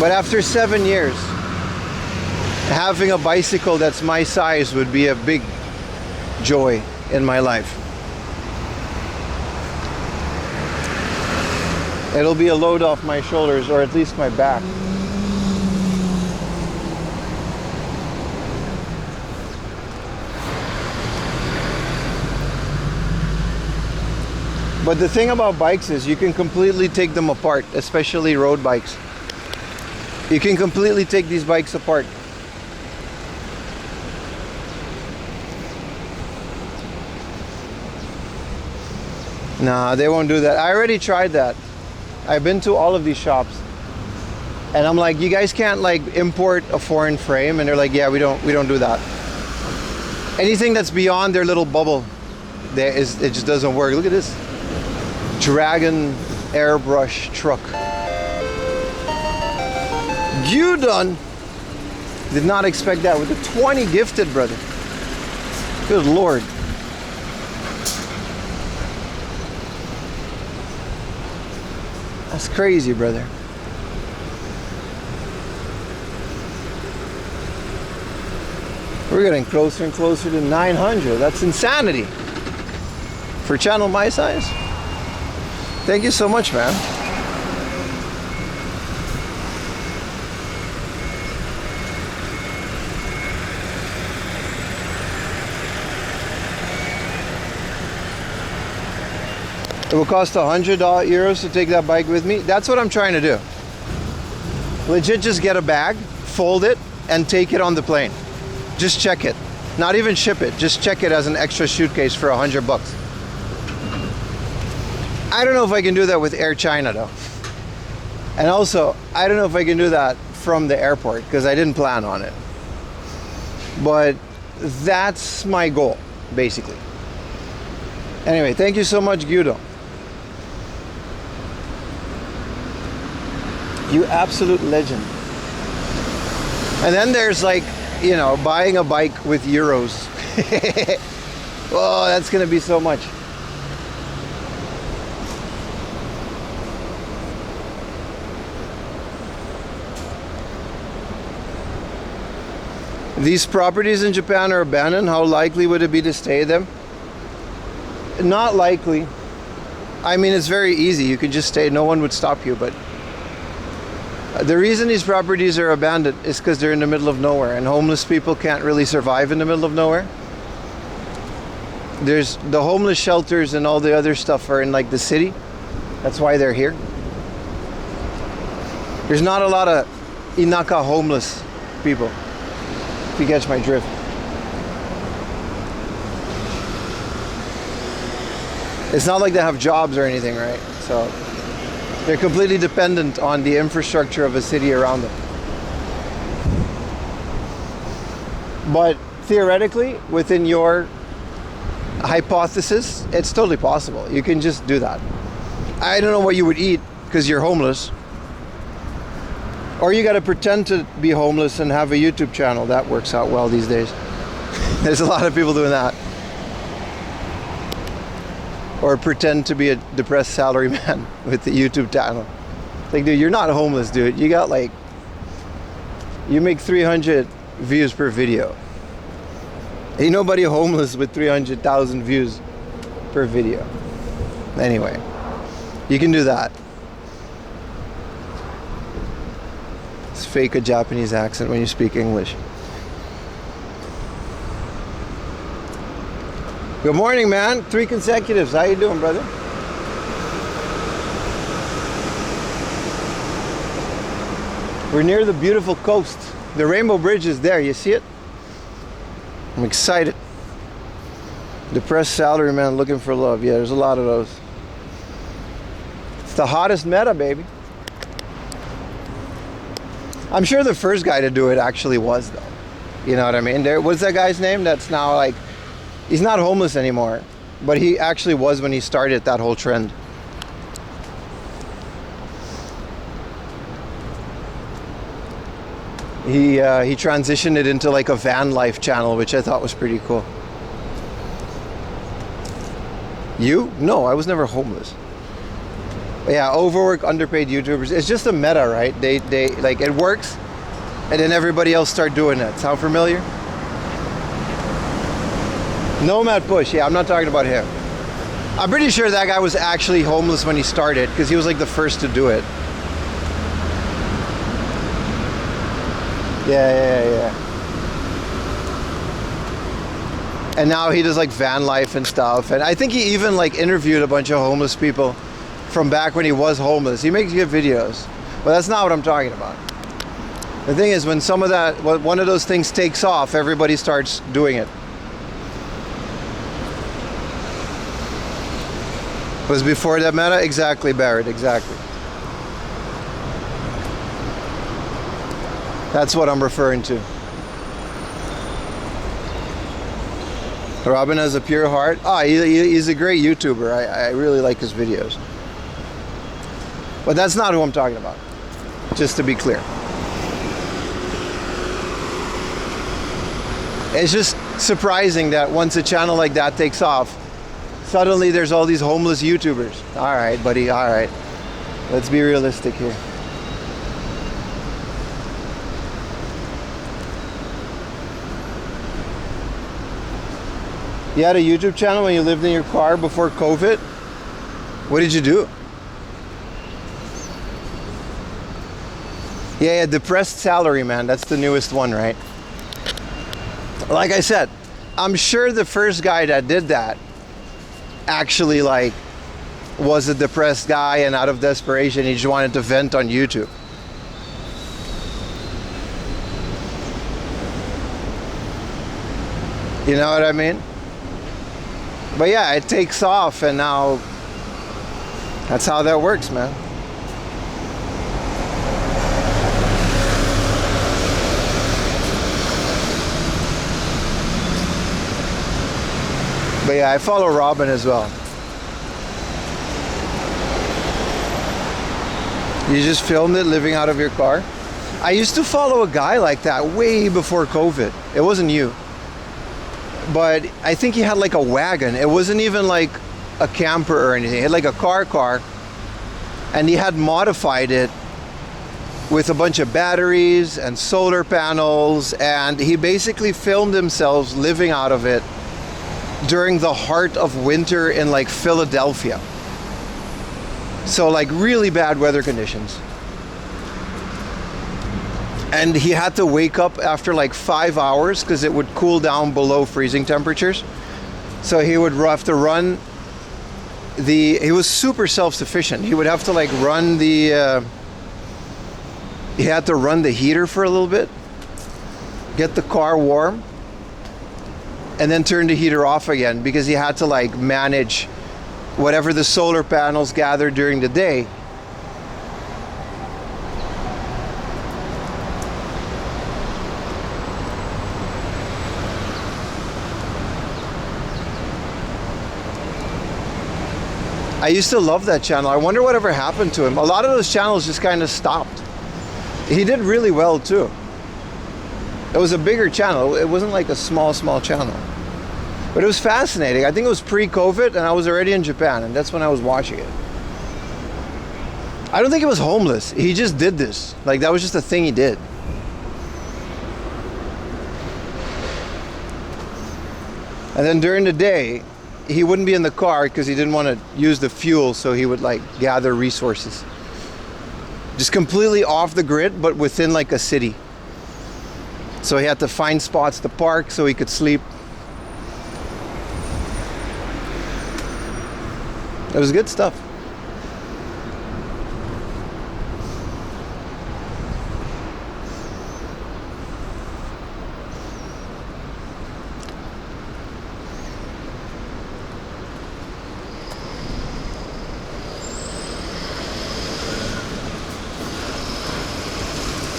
But after 7 years, having a bicycle that's my size would be a big joy in my life. It'll be a load off my shoulders, or at least my back. But the thing about bikes is you can completely take them apart, especially road bikes. You can completely take these bikes apart. Nah, they won't do that. I already tried that. I've been to all of these shops. And I'm like, you guys can't like import a foreign frame, and they're like, yeah, we don't do that. Anything that's beyond their little bubble, it just doesn't work. Look at this Dragon airbrush truck. You done. Did not expect that with a 20 gifted, brother. Good Lord. That's crazy, brother. We're getting closer and closer to 900. That's insanity. For a channel my size. Thank you so much, man. It will cost €100 to take that bike with me. That's what I'm trying to do. Legit, just get a bag, fold it, and take it on the plane. Just check it. Not even ship it. Just check it as an extra suitcase for $100. I don't know if I can do that with Air China though. And also, I don't know if I can do that from the airport because I didn't plan on it. But that's my goal, basically. Anyway, thank you so much, Guido. You absolute legend. And then there's like, you know, buying a bike with euros. Oh, that's gonna be so much. These properties in Japan are abandoned. How likely would it be to stay them? Not likely. I mean, it's very easy. You could just stay. No one would stop you. But the reason these properties are abandoned is because they're in the middle of nowhere, and homeless people can't really survive in the middle of nowhere. There's the homeless shelters and all the other stuff are in like the city. That's why they're here. There's not a lot of Inaka homeless people, if you catch my drift. It's not like they have jobs or anything, right? So they're completely dependent on the infrastructure of a city around them. But theoretically, within your hypothesis, it's totally possible. You can just do that. I don't know what you would eat because you're homeless. Or you got to pretend to be homeless and have a YouTube channel. That works out well these days. There's a lot of people doing that. Or pretend to be a depressed salaryman with the YouTube channel. Like, dude, you're not homeless, dude. You got like, you make 300 views per video. Ain't nobody homeless with 300,000 views per video. Anyway, you can do that. Let's fake a Japanese accent when you speak English. Good morning, man. 3 consecutives. How you doing, brother? We're near the beautiful coast. The Rainbow Bridge is there. You see it? I'm excited. Depressed salaryman looking for love. Yeah, there's a lot of those. It's the hottest meta, baby. I'm sure the first guy to do it actually was, though. You know what I mean? What's that guy's name that's now like, he's not homeless anymore, but he actually was when he started that whole trend. He transitioned it into like a van life channel, which I thought was pretty cool. You? No, I was never homeless. But yeah, overworked, underpaid YouTubers. It's just a meta, right? They like, it works, and then everybody else start doing it. Sound familiar? Nomad Push. Yeah, I'm not talking about him. I'm pretty sure that guy was actually homeless when he started, because he was like the first to do it. Yeah. And now he does like van life and stuff. And I think he even like interviewed a bunch of homeless people from back when he was homeless. He makes good videos, but that's not what I'm talking about. The thing is, when some of that, one of those things takes off, everybody starts doing it. Was before that meta? Exactly, Barrett, exactly. That's what I'm referring to. Robin has a pure heart. He's a great YouTuber. I really like his videos. But that's not who I'm talking about, just to be clear. It's just surprising that once a channel like that takes off, suddenly there's all these homeless YouTubers. All right, buddy, all right. Let's be realistic here. You had a YouTube channel when you lived in your car before COVID? What did you do? Yeah, depressed salary, man. That's the newest one, right? Like I said, I'm sure the first guy that did that actually like was a depressed guy, and out of desperation he just wanted to vent on YouTube. You know what I mean? But yeah, it takes off, and now that's how that works, man. But yeah, I follow Robin as well. You just filmed it living out of your car? I used to follow a guy like that way before COVID. It wasn't you. But I think he had like a wagon. It wasn't even like a camper or anything. He had like a car, and he had modified it with a bunch of batteries and solar panels, and he basically filmed himself living out of it during the heart of winter in like Philadelphia. So like really bad weather conditions. And he had to wake up after like 5 hours because it would cool down below freezing temperatures. So he would have to run he was super self-sufficient. He would have to like run he had to run the heater for a little bit, get the car warm, and then turn the heater off again, because he had to like manage whatever the solar panels gathered during the day. I used to love that channel. I wonder whatever happened to him. A lot of those channels just kind of stopped. He did really well too. It was a bigger channel. It wasn't like a small channel. But it was fascinating. I think it was pre-COVID, and I was already in Japan, and that's when I was watching it. I don't think he was homeless. He just did this. Like, that was just a thing he did. And then during the day, he wouldn't be in the car because he didn't want to use the fuel, so he would like gather resources. Just completely off the grid, but within like a city. So he had to find spots to park so he could sleep. It was good stuff.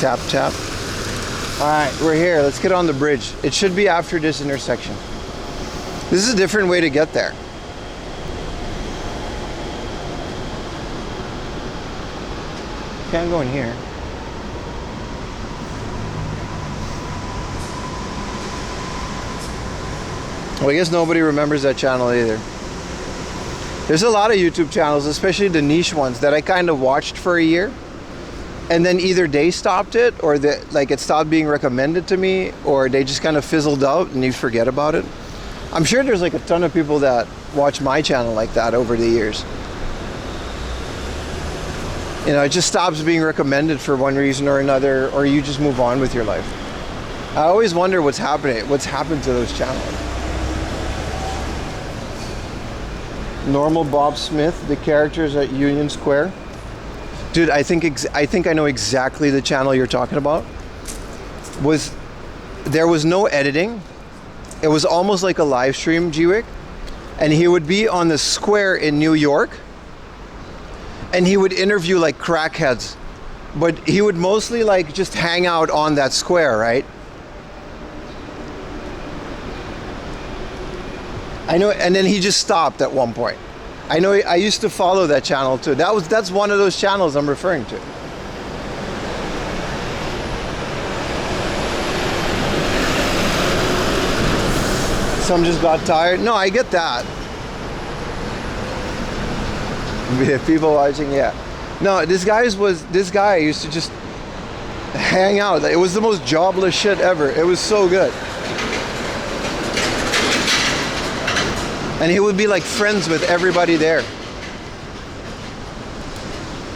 Tap, tap. All right, we're here. Let's get on the bridge. It should be after this intersection. This is a different way to get there. Can't go in here. Well, I guess nobody remembers that channel either. There's a lot of YouTube channels, especially the niche ones, that I kind of watched for a year. And then either they stopped it, or it stopped being recommended to me, or they just kind of fizzled out and you forget about it. I'm sure there's like a ton of people that watch my channel like that over the years. You know, it just stops being recommended for one reason or another, or you just move on with your life. I always wonder what's happened to those channels. Normal Bob Smith, the characters at Union Square. Dude, I think I know exactly the channel you're talking about. There was no editing. It was almost like a live stream, G-Wick. And he would be on the square in New York. And he would interview like crackheads. But he would mostly like just hang out on that square, right? I know, and then he just stopped at one point. I know I used to follow that channel too. That's one of those channels I'm referring to. Some just got tired. No, I get that. People watching, yeah. No, this guy used to just hang out. It was the most jobless shit ever. It was so good. And he would be like friends with everybody there.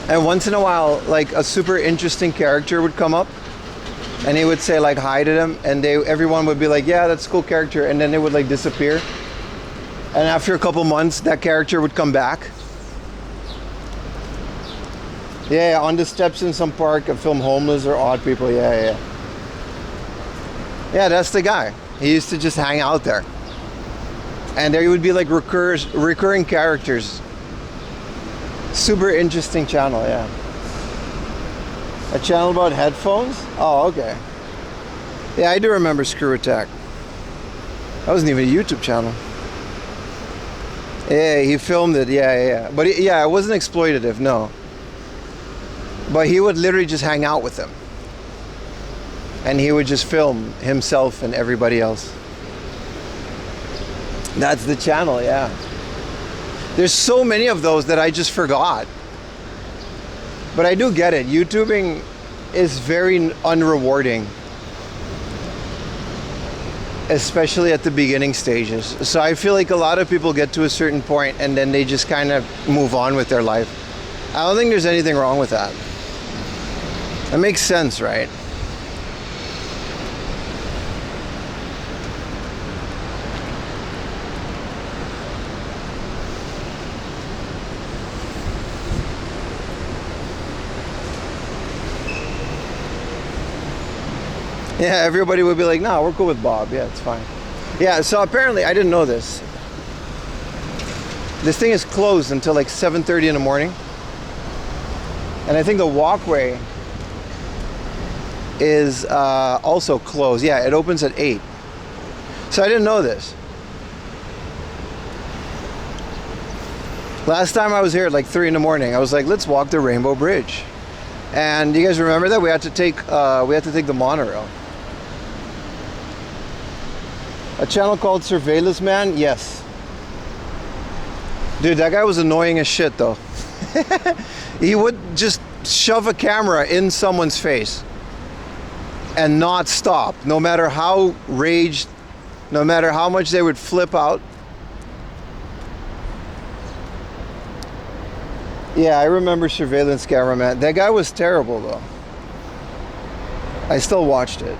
And once in a while, like a super interesting character would come up and he would say like hi to them, and everyone would be like, yeah, that's a cool character, and then they would like disappear. And after a couple months, that character would come back. Yeah, on the steps in some park, I film homeless or odd people. Yeah, that's the guy. He used to just hang out there. And there would be like recurring characters. Super interesting channel, yeah. A channel about headphones? Oh, okay. Yeah, I do remember Screw Attack. That wasn't even a YouTube channel. Yeah, he filmed it, yeah. But it wasn't exploitative, no. But he would literally just hang out with them. And he would just film himself and everybody else. That's the channel, yeah. There's so many of those that I just forgot. But I do get it. YouTubing is very unrewarding. Especially at the beginning stages. So I feel like a lot of people get to a certain point and then they just kind of move on with their life. I don't think there's anything wrong with that. That makes sense, right? Yeah, everybody would be like, nah, we're cool with Bob. Yeah, it's fine. Yeah, so apparently, I didn't know this. This thing is closed until like 7:30 in the morning. And I think the walkway is also closed. Yeah, it opens at 8. So I didn't know this. Last time I was here at like 3 in the morning, I was like, let's walk the Rainbow Bridge. And you guys remember that? We had to take the monorail. A channel called Surveillance Man? Yes. Dude, that guy was annoying as shit though. He would just shove a camera in someone's face and not stop, no matter how raged, no matter how much they would flip out. Yeah, I remember Surveillance Cameraman. That guy was terrible though. I still watched it.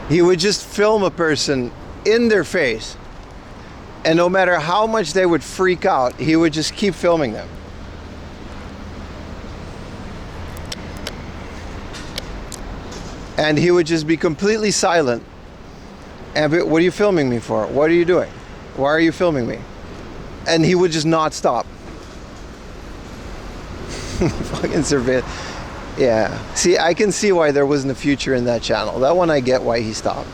He would just film a person in their face, and no matter how much they would freak out, he would just keep filming them. And he would just be completely silent. And what are you filming me for? What are you doing? Why are you filming me? And he would just not stop. Fucking surveil. Yeah. See, I can see why there wasn't a future in that channel. That one I get why he stopped.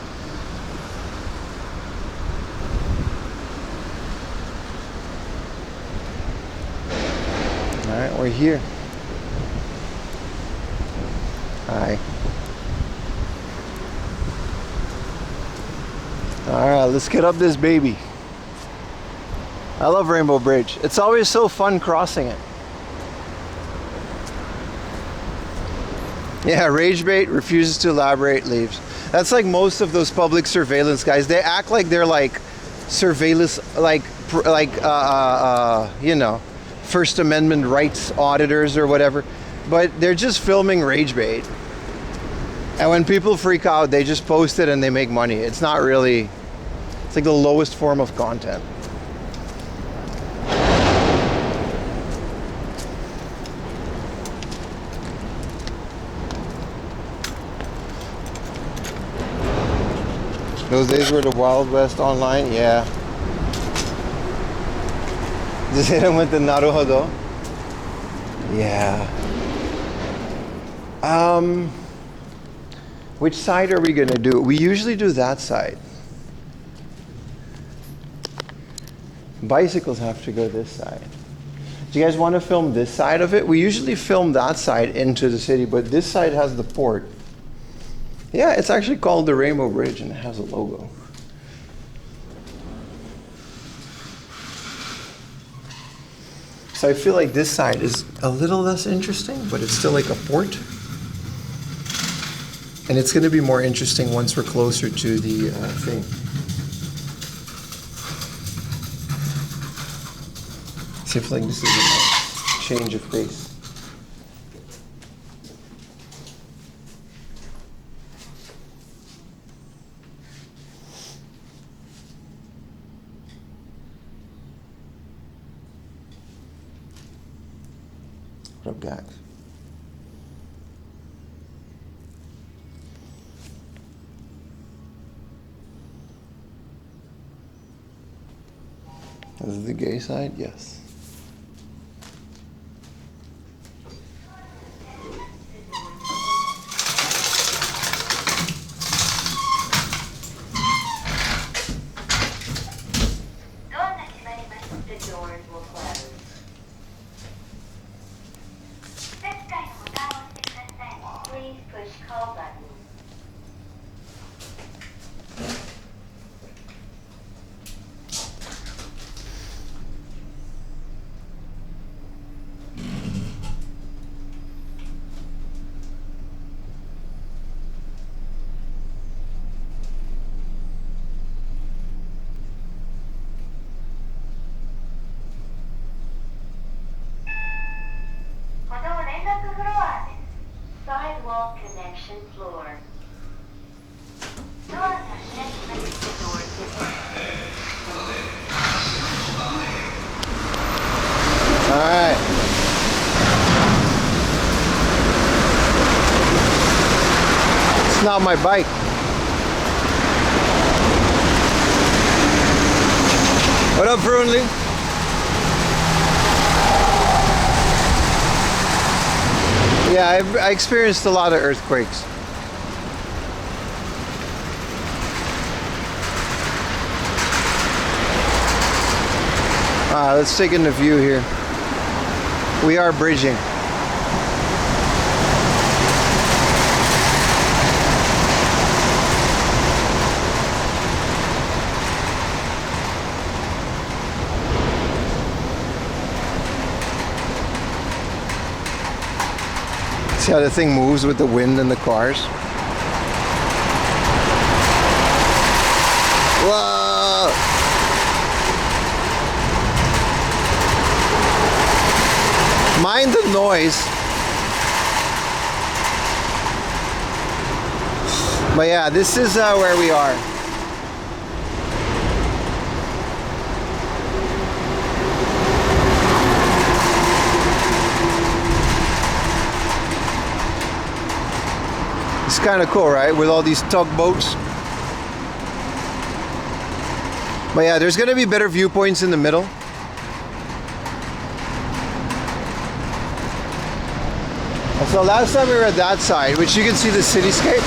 Alright, we're here. Hi. Alright, let's get up this baby. I love Rainbow Bridge. It's always so fun crossing it. Yeah, rage bait, refuses to elaborate, leaves. That's like most of those public surveillance guys. They act like they're like surveillance, you know, First Amendment rights auditors or whatever. But they're just filming rage bait. And when people freak out, they just post it and they make money. It's not really, it's like the lowest form of content. Those days were the Wild West online, yeah. Just hit him with the Naruhodo. Yeah. Which side are we gonna do? We usually do that side. Bicycles have to go this side. Do you guys want to film this side of it? We usually film that side into the city, but this side has the port. Yeah, it's actually called the Rainbow Bridge and it has a logo. So I feel like this side is a little less interesting, but it's still like a port. And it's going to be more interesting once we're closer to the thing. See if like this is a nice change of pace. What up, guys? This is the gay side? Yes. Sidewall connection floor. Alright. It's not my bike. What up, Brunley? Yeah, I experienced a lot of earthquakes. Let's take in the view here. We are bridging. See how the thing moves with the wind and the cars? Whoa! Mind the noise. But yeah, this is where we are. It's kind of cool, right? With all these tugboats. But yeah, there's going to be better viewpoints in the middle. So last time we were at that side, which you can see the cityscape.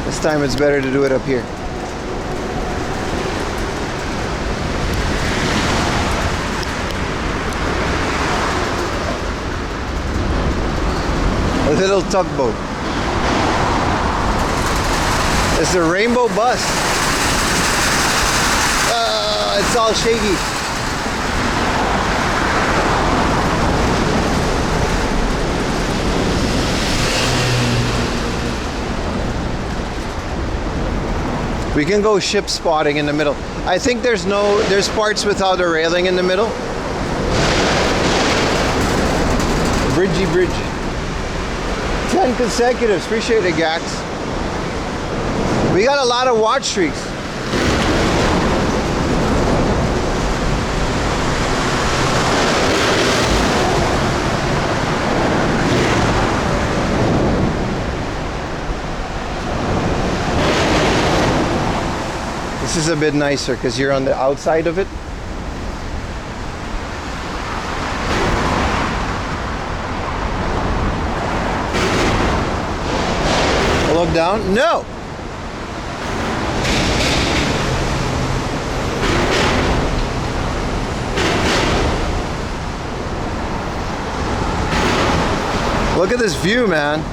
This time it's better to do it up here. A little tugboat. It's the Rainbow Bus. It's all shaky. We can go ship spotting in the middle. I think there's parts without a railing in the middle. Bridgey bridge. 10 consecutives. Appreciate it, Gax. We got a lot of watch streaks. This is a bit nicer because you're on the outside of it. Look down. No! Look at this view, man.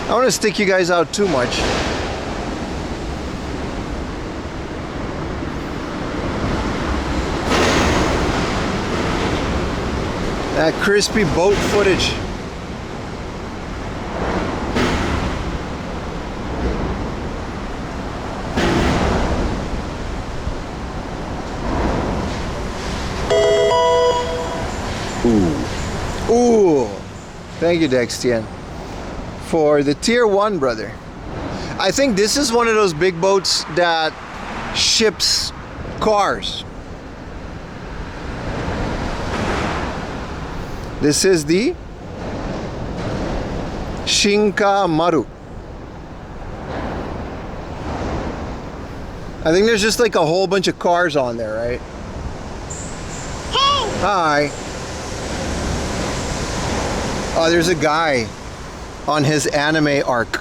I don't want to stick you guys out too much. That crispy boat footage. Ooh. Thank you, Dextian, for the tier 1, brother. I think this is one of those big boats that ships cars. This is the Shinka Maru. I think there's just like a whole bunch of cars on there, right? Hey! Hi. Oh, there's a guy on his anime arc.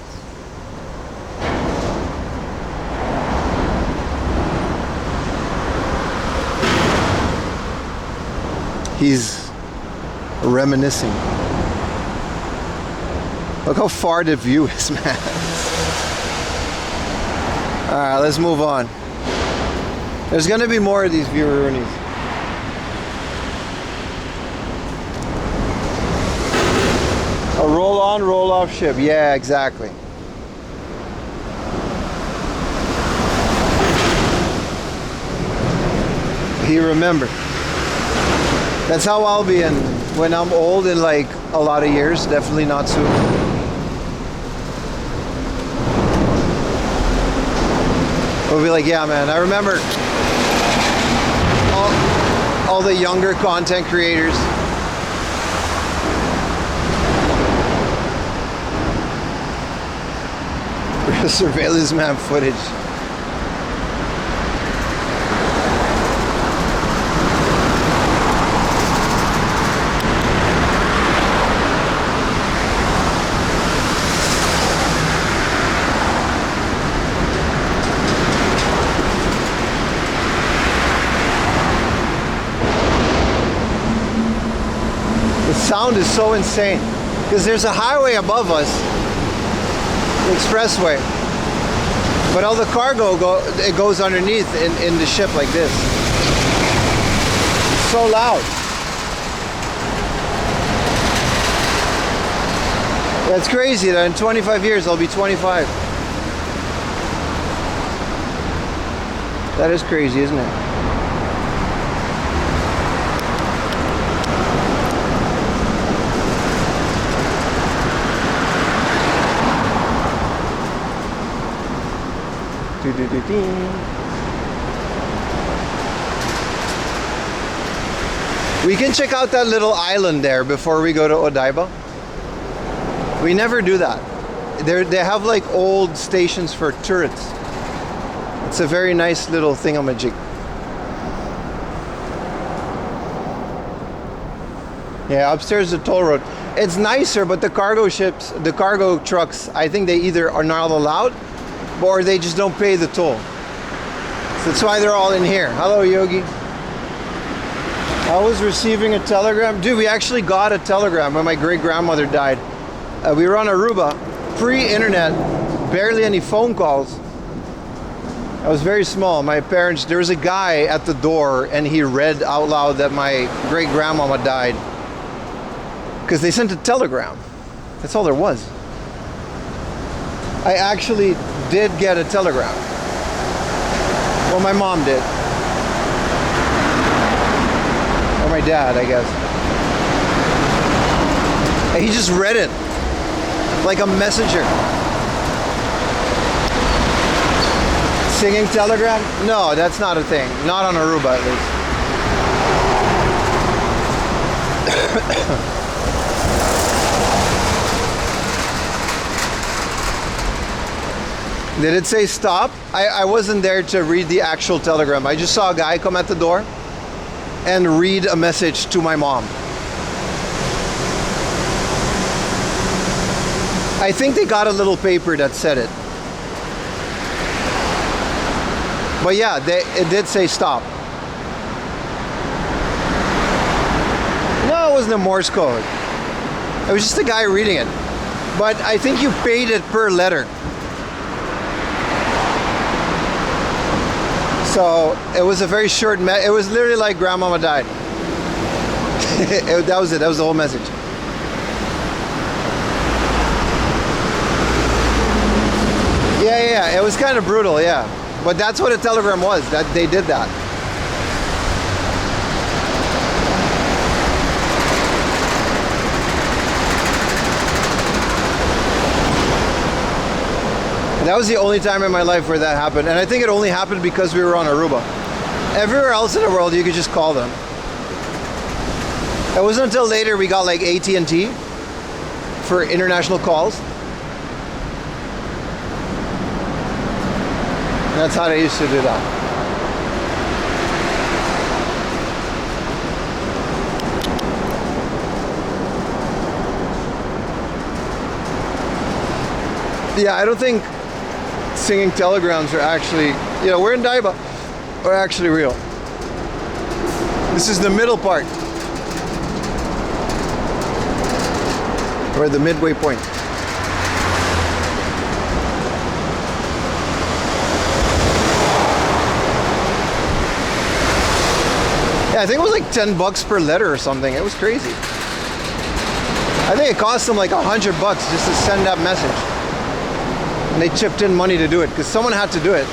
He's reminiscing. Look how far the view is, man. Alright, let's move on. There's gonna be more of these view-roonies. A roll-on, roll-off ship. Yeah, exactly. He remembered. That's how I'll be in when I'm old in like a lot of years. Definitely not soon. We'll be like, yeah, man, I remember all the younger content creators. Surveillance map footage. The sound is so insane because there's a highway above us, the expressway, but all the cargo it goes underneath in the ship like this. It's so loud. That's crazy that in 25 years I'll be 25. That is crazy, isn't it? We can check out that little island there before we go to Odaiba. We never do that. They have like old stations for turrets. It's a very nice little thingamajig. Yeah, upstairs the toll road. It's nicer, but the cargo ships, the cargo trucks, I think they either are not allowed or they just don't pay the toll. So that's why they're all in here. Hello, Yogi. I was receiving a telegram. Dude, we actually got a telegram when my great-grandmother died. We were on Aruba, pre-internet, barely any phone calls. I was very small. My parents, there was a guy at the door and he read out loud that my great-grandmama died. Because they sent a telegram. That's all there was. I actually did get a telegram. Well, my mom did. Or my dad, I guess. And he just read it. Like a messenger. Singing telegram? No, that's not a thing. Not on Aruba, at least. Did it say stop? I wasn't there to read the actual telegram. I just saw a guy come at the door and read a message to my mom. I think they got a little paper that said it. But yeah, it did say stop. No, it wasn't a Morse code. It was just a guy reading it. But I think you paid it per letter. So it was a very short it was literally like grandmama died. That was it. That was the whole message. Yeah. It was kind of brutal, yeah. But that's what a telegram was. That they did that. That was the only time in my life where that happened. And I think it only happened because we were on Aruba. Everywhere else in the world, you could just call them. It wasn't until later we got like AT&T for international calls. That's how they used to do that. Yeah, I don't think singing telegrams are actually, we're in Daiba, are actually real. This is the middle part. Or the midway point. Yeah, I think it was like $10 per letter or something. It was crazy. I think it cost them like $100 just to send that message. And they chipped in money to do it because someone had to do it.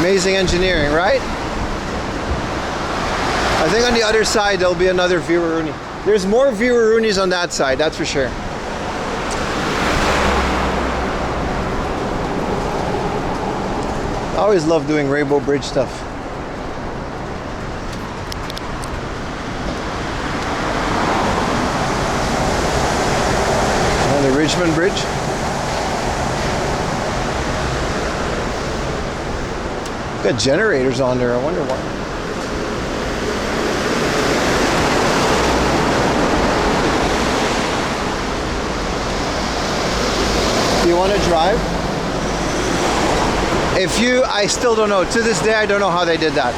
Amazing engineering, right? I think on the other side there'll be another Viraruni. There's more Virarunis on that side, that's for sure. I always love doing Rainbow Bridge stuff. The Richmond Bridge. Got generators on there, I wonder why. Do you want to drive? I still don't know. To this day, I don't know how they did that.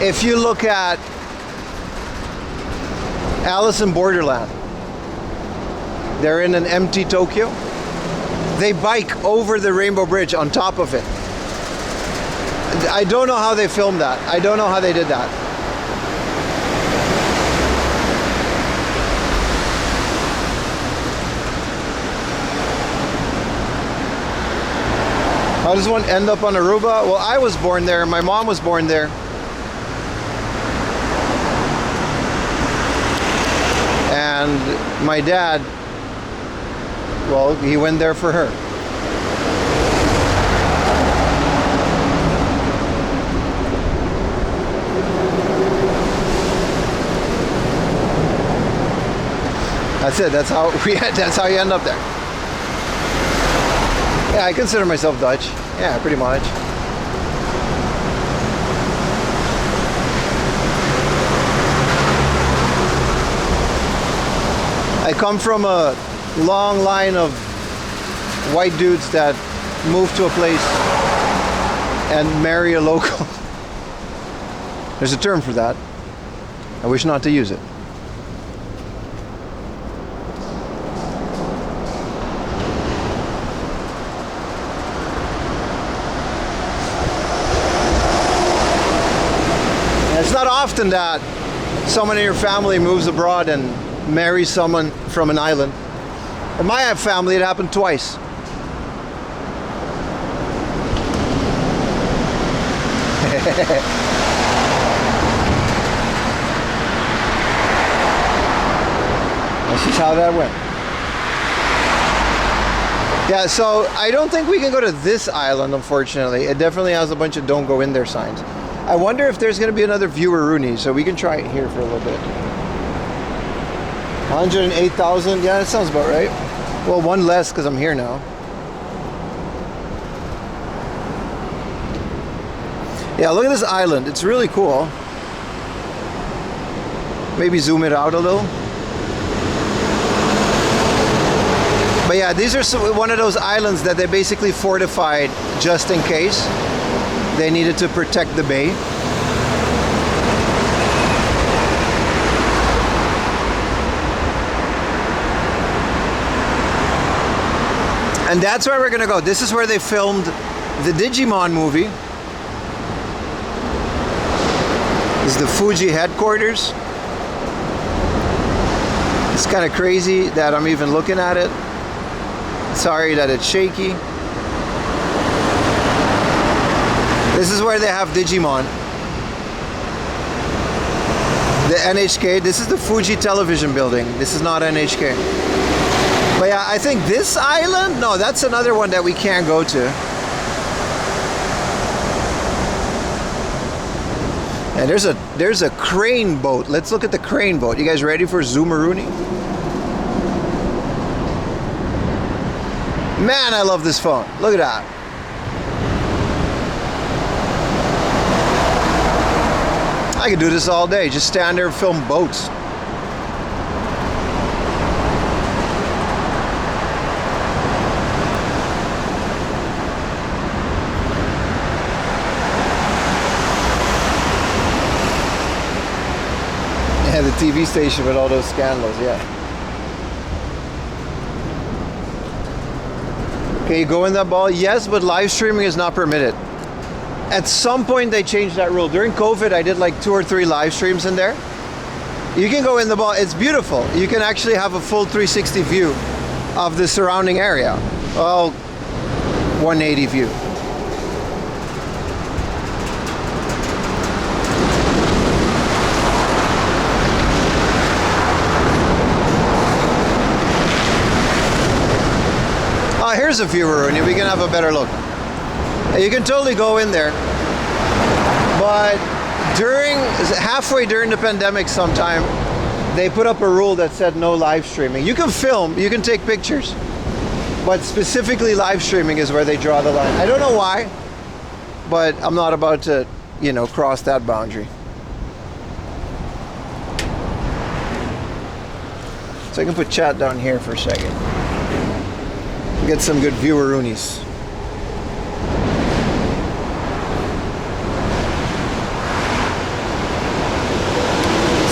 If you look at Alice in Borderland, they're in an empty Tokyo. They bike over the Rainbow Bridge on top of it. I don't know how they filmed that. I don't know how they did that. How does one end up on Aruba? Well, I was born there. My mom was born there. And my dad, well, he went there for her. That's it. That's how that's how you end up there. Yeah, I consider myself Dutch. Yeah, pretty much. I come from a long line of white dudes that move to a place and marry a local. There's a term for that. I wish not to use it. And it's not often that someone in your family moves abroad and marries someone from an island. In my family, it happened twice. That's just how that went. Yeah, so I don't think we can go to this island, unfortunately. It definitely has a bunch of don't go in there signs. I wonder if there's going to be another viewer Rooney, so we can try it here for a little bit. 108,000, yeah, that sounds about right. Well, one less because I'm here now. Yeah, look at this island. It's really cool. Maybe zoom it out a little. But yeah, these are one of those islands that they basically fortified just in case they needed to protect the bay. And that's where we're gonna go. This is where they filmed the Digimon movie. This is the Fuji headquarters. It's kind of crazy that I'm even looking at it. Sorry that it's shaky. This is where they have Digimon. The NHK, this is the Fuji television building. This is not NHK. But yeah, I think this island, no, that's another one that we can't go to. And there's a crane boat. Let's look at the crane boat. You guys ready for Zoomarooney? Man, I love this phone. Look at that. I could do this all day. Just stand there and film boats. Yeah, the TV station with all those scandals, yeah. Can you go in that ball? Yes, but live streaming is not permitted. At some point they changed that rule. During COVID, I did like 2 or 3 live streams in there. You can go in the ball. It's beautiful. You can actually have a full 360 view of the surrounding area. Well, 180 view. Here's a viewer, and we can have a better look. You can totally go in there, but halfway during the pandemic sometime, they put up a rule that said no live streaming. You can film, you can take pictures, but specifically live streaming is where they draw the line. I don't know why, but I'm not about to, cross that boundary. So I can put chat down here for a second. Get some good viewer-roonies.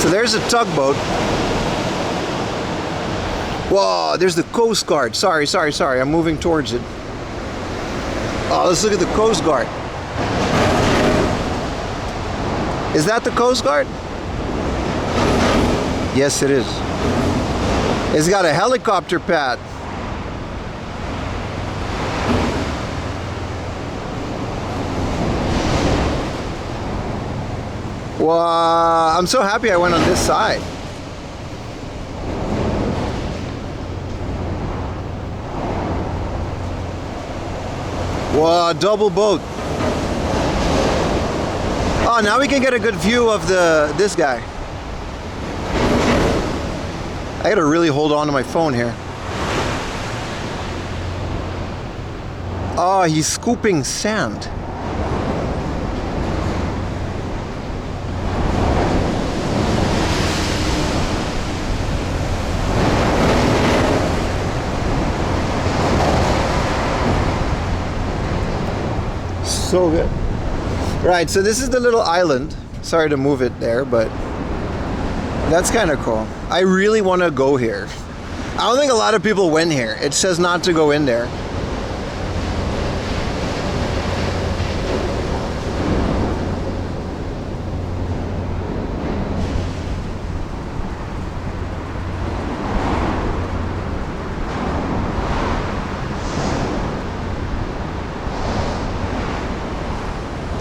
So there's a tugboat. Whoa, there's the Coast Guard. Sorry. I'm moving towards it. Oh, let's look at the Coast Guard. Is that the Coast Guard? Yes, it is. It's got a helicopter pad. Wow, I'm so happy I went on this side. Wow, double boat. Oh, now we can get a good view of this guy. I gotta really hold on to my phone here. Oh, he's scooping sand. So good. Right, so this is the little island. Sorry to move it there, but that's kind of cool. I really want to go here. I don't think a lot of people went here. It says not to go in there.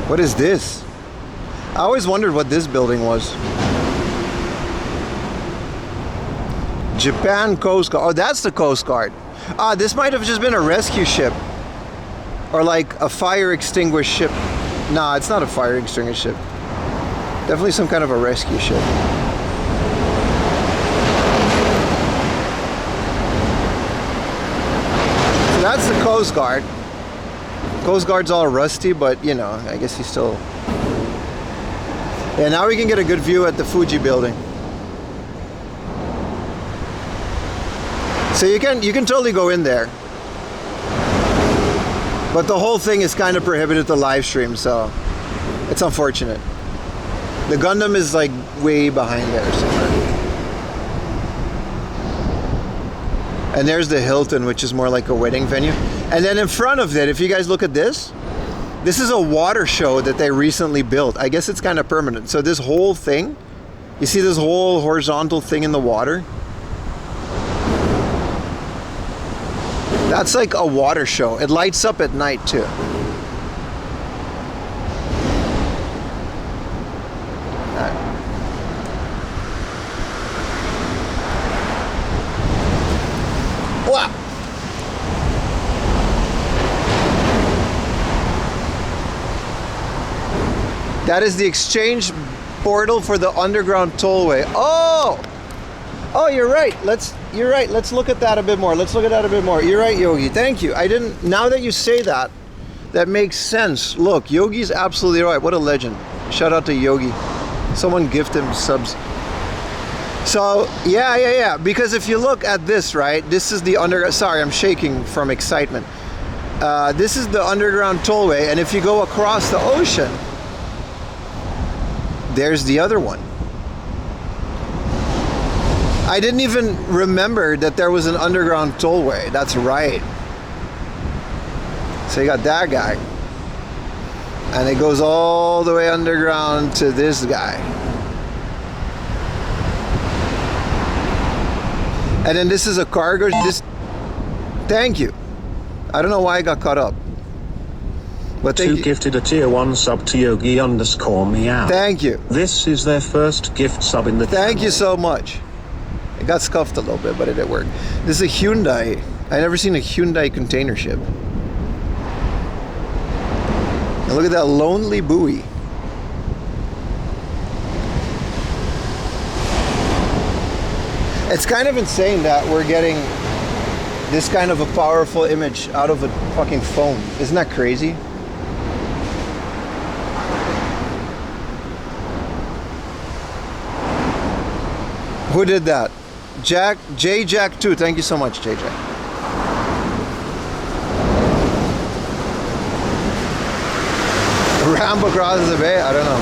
What is this? I always wondered what this building was. Japan Coast Guard. Oh, that's the Coast Guard. Ah, this might have just been a rescue ship. Or like a fire extinguished ship. Nah, it's not a fire extinguished ship. Definitely some kind of a rescue ship. So that's the Coast Guard. Coast Guard's all rusty, but you know, I guess he's still... Yeah, now we can get a good view at the Fuji building. So you can totally go in there. But the whole thing is kind of prohibited to live stream, so it's unfortunate. The Gundam is like way behind there somewhere. And there's the Hilton, which is more like a wedding venue. And then in front of it, if you guys look at this, this is a water show that they recently built. I guess it's kind of permanent. So this whole thing, you see this whole horizontal thing in the water? That's like a water show. It lights up at night too. Wow. That is the exchange portal for the underground tollway. Oh! Oh, you're right. You're right. Let's look at that a bit more. You're right, Yogi. Thank you. I didn't... Now that you say that, that makes sense. Look, Yogi's absolutely right. What a legend. Shout out to Yogi. Someone gift him subs. So, yeah. Because if you look at this, right? This is the underground... Sorry, I'm shaking from excitement. This is the underground tollway. And if you go across the ocean, there's the other one. I didn't even remember that there was an underground tollway. That's right. So you got that guy. And it goes all the way underground to this guy. And then this is a cargo. Thank you. I don't know why I got caught up. But Two gifted a tier 1 sub to Yogi_meow. Thank you. This is their first gift sub in the Thank you so much. It got scuffed a little bit, but it did work. This is a Hyundai. I never seen a Hyundai container ship. And look at that lonely buoy. It's kind of insane that we're getting this kind of a powerful image out of a fucking phone. Isn't that crazy? Who did that? Jack 2. Thank you so much, Jack. Rambo crosses the bay? I don't know.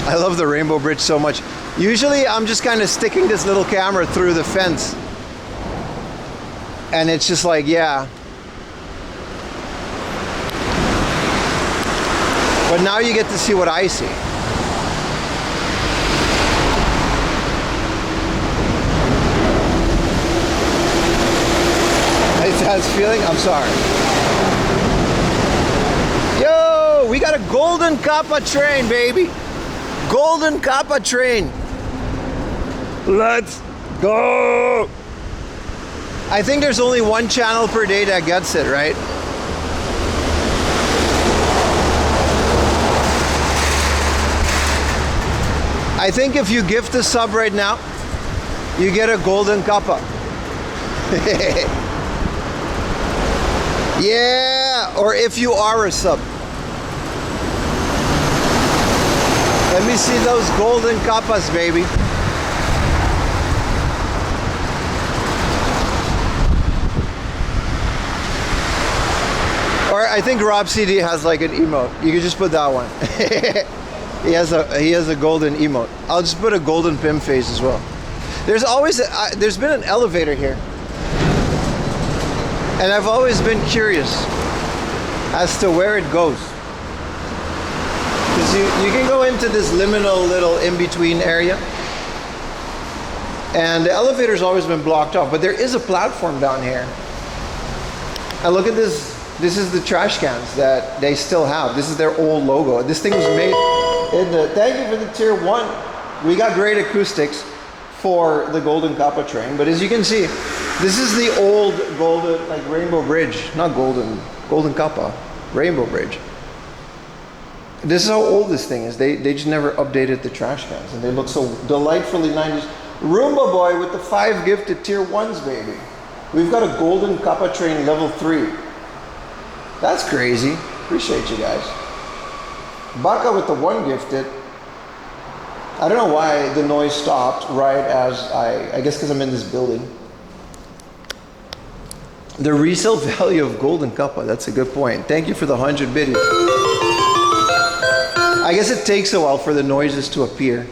I love the Rainbow Bridge so much. Usually I'm just kind of sticking this little camera through the fence. And it's just like, yeah. But now you get to see what I see. Nice ass feeling? I'm sorry. Yo, we got a golden Kappa train, baby. Golden Kappa train. Let's go. I think there's only one channel per day that gets it, right? I think if you gift a sub right now, you get a golden kappa. Yeah, or if you are a sub. Let me see those golden kappas, baby. Or I think Rob CD has like an emote. You can just put that one. he has a golden emote. I'll just put a golden Pim face as well. There's always there's been an elevator here, and I've always been curious as to where it goes. Because you can go into this liminal little in-between area, and the elevator's always been blocked off, but there is a platform down here. And look at this. This is the trash cans that they still have. This is their old logo. This thing was made in the, thank you for the tier 1. We got great acoustics for the Golden Kappa train, but as you can see, this is the old golden, like Rainbow Bridge. Not golden, Golden Kappa, Rainbow Bridge. This is how old this thing is. They just never updated the trash cans, and they look so delightfully 90s. Roomba Boy with the 5 gifted tier 1s, baby. We've got a Golden Kappa train level 3. That's crazy. Appreciate you guys. Baka with the 1 gifted. I don't know why the noise stopped right as I guess because I'm in this building. The resale value of Golden Kappa, that's a good point. Thank you for the 100 biddies. I guess it takes a while for the noises to appear.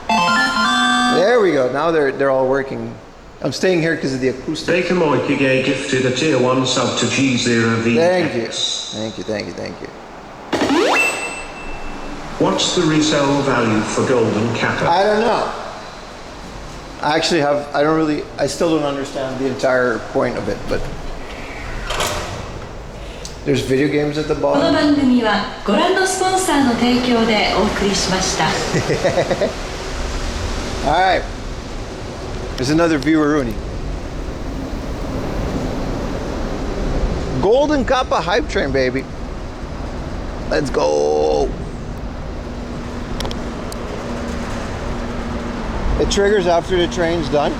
There we go. Now they're all working. I'm staying here because of the acoustics. Baker Moikige gifted a tier 1 sub to G0V. Thank you. Thank you, thank you, thank you. What's the resale value for Golden Kappa? I don't know. I actually I still don't understand the entire point of it, but there's video games at the この bottom. 番組はご覧のスポンサーの提供でお送りしました。All right. There's another viewer Rooney. Golden Kappa hype train, baby. Let's go. It triggers after the train's done.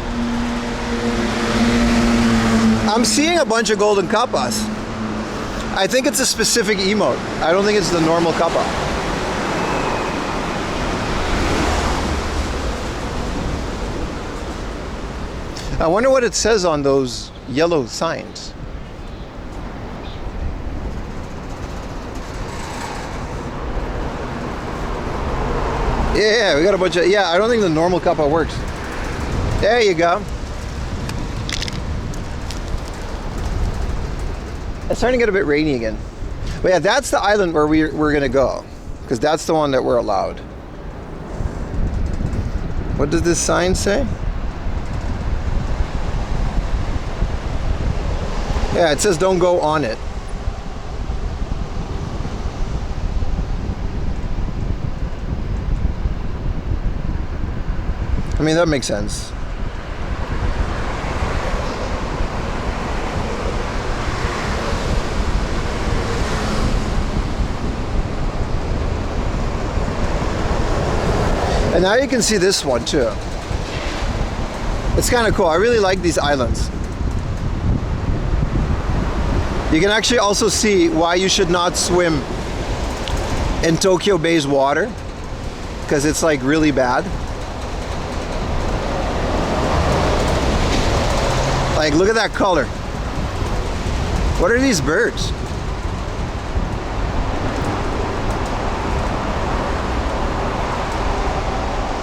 I'm seeing a bunch of Golden Kappas. I think it's a specific emote. I don't think it's the normal Kappa. I wonder what it says on those yellow signs. Yeah, we got a bunch of, I don't think the normal Kappa works. There you go. It's starting to get a bit rainy again. But yeah, that's the island where we're gonna go, because that's the one that we're allowed. What does this sign say? Yeah, it says don't go on it. I mean, that makes sense. And now you can see this one too. It's kind of cool. I really like these islands. You can actually also see why you should not swim in Tokyo Bay's water, because it's like really bad. Like, look at that color. What are these birds?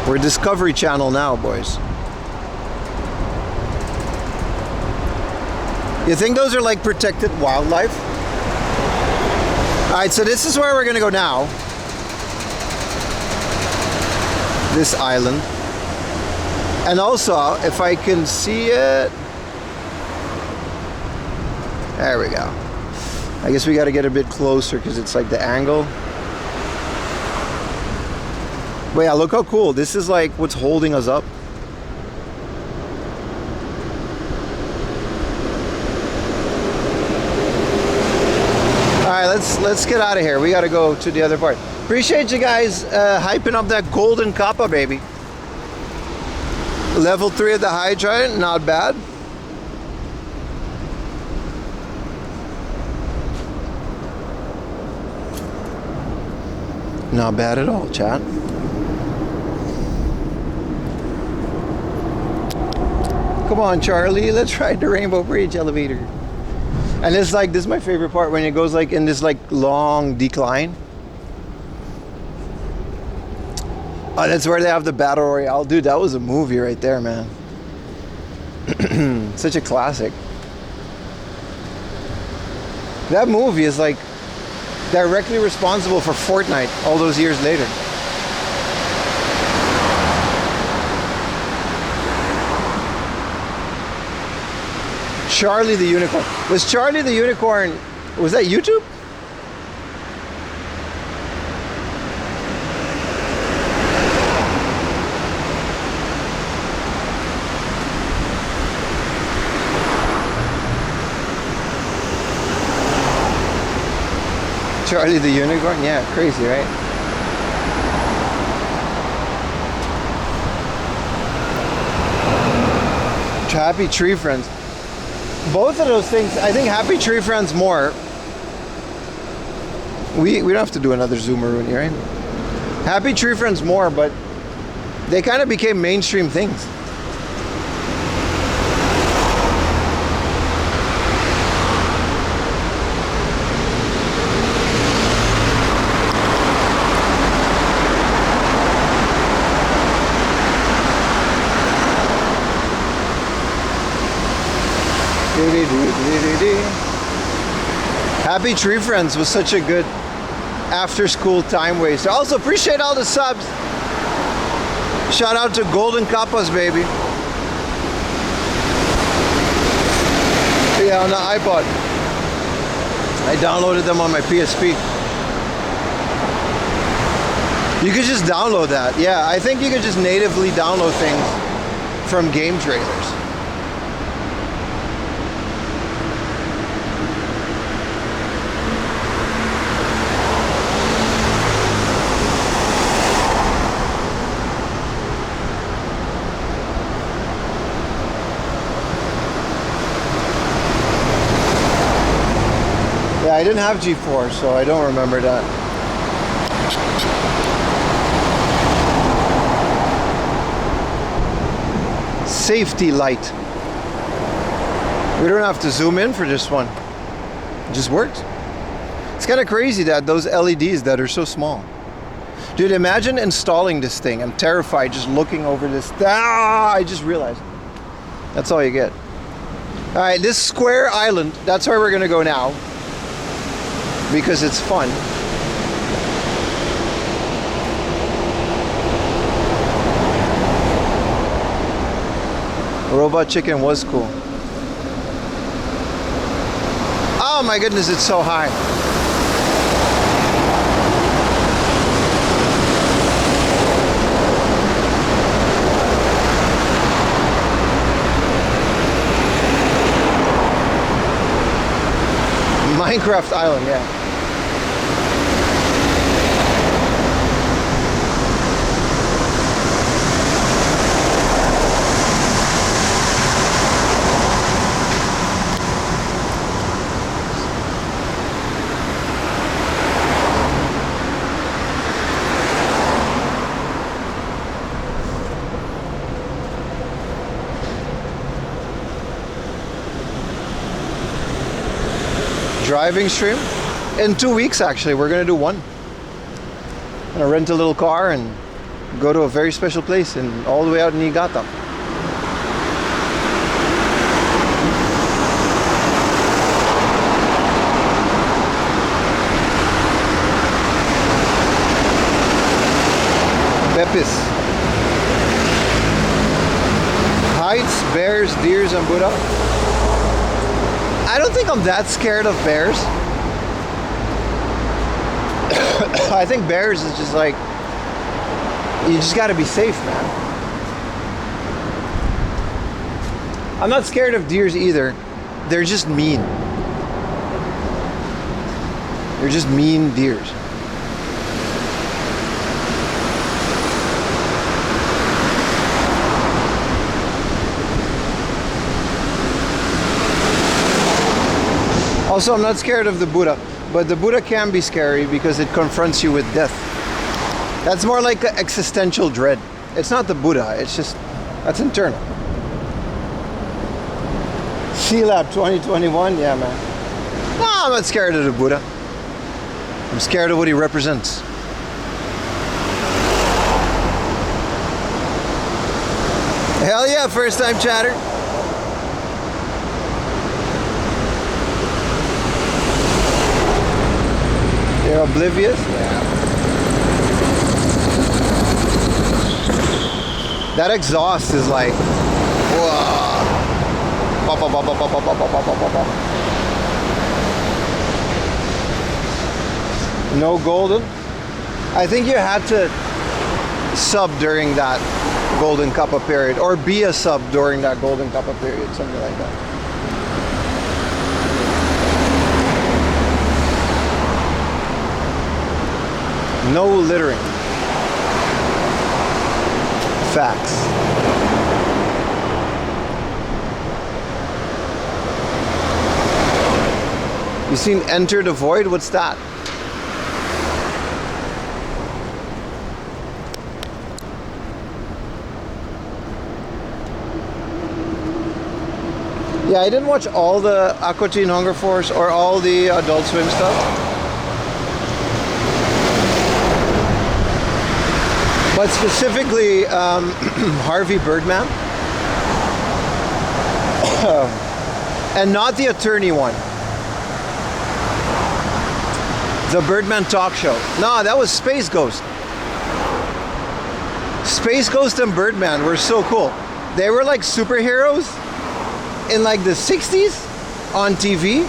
We're Discovery Channel now, boys. You think those are like protected wildlife? All right, so this is where we're gonna go now. This island. And also, if I can see it. There we go. I guess we gotta get a bit closer because it's like the angle. But yeah, look how cool. This is like what's holding us up. All right, let's get out of here. We got to go to the other part. Appreciate you guys hyping up that golden kappa, baby. Level 3 of the Hydra, not bad. Not bad at all, chat. Come on, Charlie, let's ride the Rainbow Bridge elevator. And it's like, this is my favorite part, when it goes like in this like long decline. Oh, that's where they have the Battle Royale. Dude, that was a movie right there, man. Such a classic. That movie is like directly responsible for Fortnite all those years later. Charlie the Unicorn. Was Charlie the Unicorn, was that YouTube? Charlie the Unicorn? Yeah, crazy, right? Happy Tree Friends. Both of those things, I think Happy Tree Friends more. We don't have to do another Zoomeroonie, right? Happy Tree Friends more, but they kind of became mainstream things. Happy Tree Friends was such a good after school time waster. Also appreciate all the subs. Shout out to Golden Kappas, baby. Yeah, on the iPod. I downloaded them on my PSP. You could just download that. Yeah, I think you could just natively download things from game trailers. Yeah, I didn't have G4, so I don't remember that. Safety light. We don't have to zoom in for this one. It just works. It's kind of crazy that those LEDs that are so small. Dude, imagine installing this thing. I'm terrified just looking over this. Ah, I just realized. That's all you get. All right, this square island, that's where we're gonna go now. Because it's fun. Robot Chicken was cool. Oh my goodness, it's so high. Minecraft Island, yeah. Driving stream in 2 weeks. Actually, we're gonna do one. Gonna rent a little car and go to a very special place and all the way out in Niigata. Pepis. Heights, bears, deers, and Buddha. I don't think I'm that scared of bears. I think bears is just like, you just gotta be safe, man. I'm not scared of deers either. They're just mean. They're just mean deers. Also, I'm not scared of the Buddha, but the Buddha can be scary because it confronts you with death. That's more like an existential dread. It's not the Buddha, it's just, that's internal. C-Lab 2021, yeah, man. No, I'm not scared of the Buddha. I'm scared of what he represents. Hell yeah, first time chatter. They're oblivious? Yeah. That exhaust is like, whoa. Pop, pop, pop, pop, pop, pop, pop, pop, pop, pop. No golden? I think you had to sub during that golden cuppa period, or be a sub during that golden cuppa period, something like that. No littering. Facts. You seen Enter the Void? What's that? Yeah, I didn't watch all the Aqua Teen Hunger Force or all the Adult Swim stuff. But specifically, Harvey Birdman. And not the attorney one. The Birdman talk show. No, that was Space Ghost. Space Ghost and Birdman were so cool. They were like superheroes in like the 60s on TV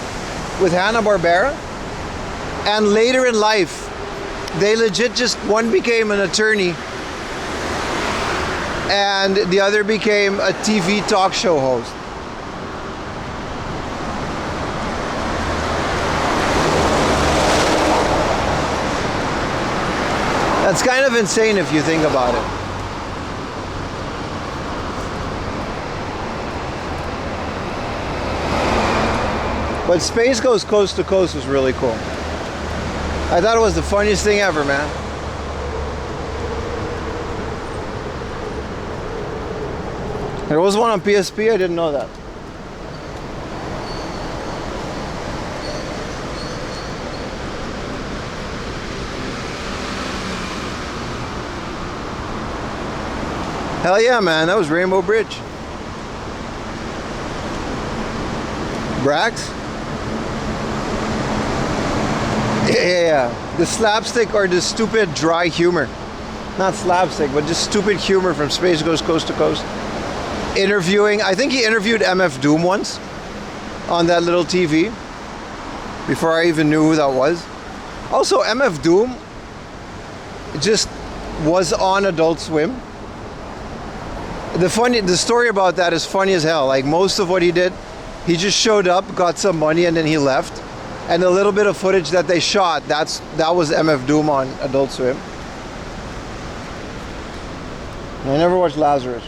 with Hanna-Barbera. And later in life, they legit just, one became an attorney and the other became a TV talk show host. That's kind of insane if you think about it. But Space Goes Coast to Coast was really cool. I thought it was the funniest thing ever, man. There was one on PSP, I didn't know that. Hell yeah, man, that was Rainbow Bridge. Brax? Yeah, the slapstick or the stupid dry humor. Not slapstick, but just stupid humor from Space Goes Coast to Coast. Interviewing, I think he interviewed MF Doom once on that little TV before I even knew who that was. Also, MF Doom just was on Adult Swim. The story about that is funny as hell. Like most of what he did, he just showed up, got some money, and then he left. And the little bit of footage that they shot, that was MF Doom on Adult Swim. I never watched Lazarus.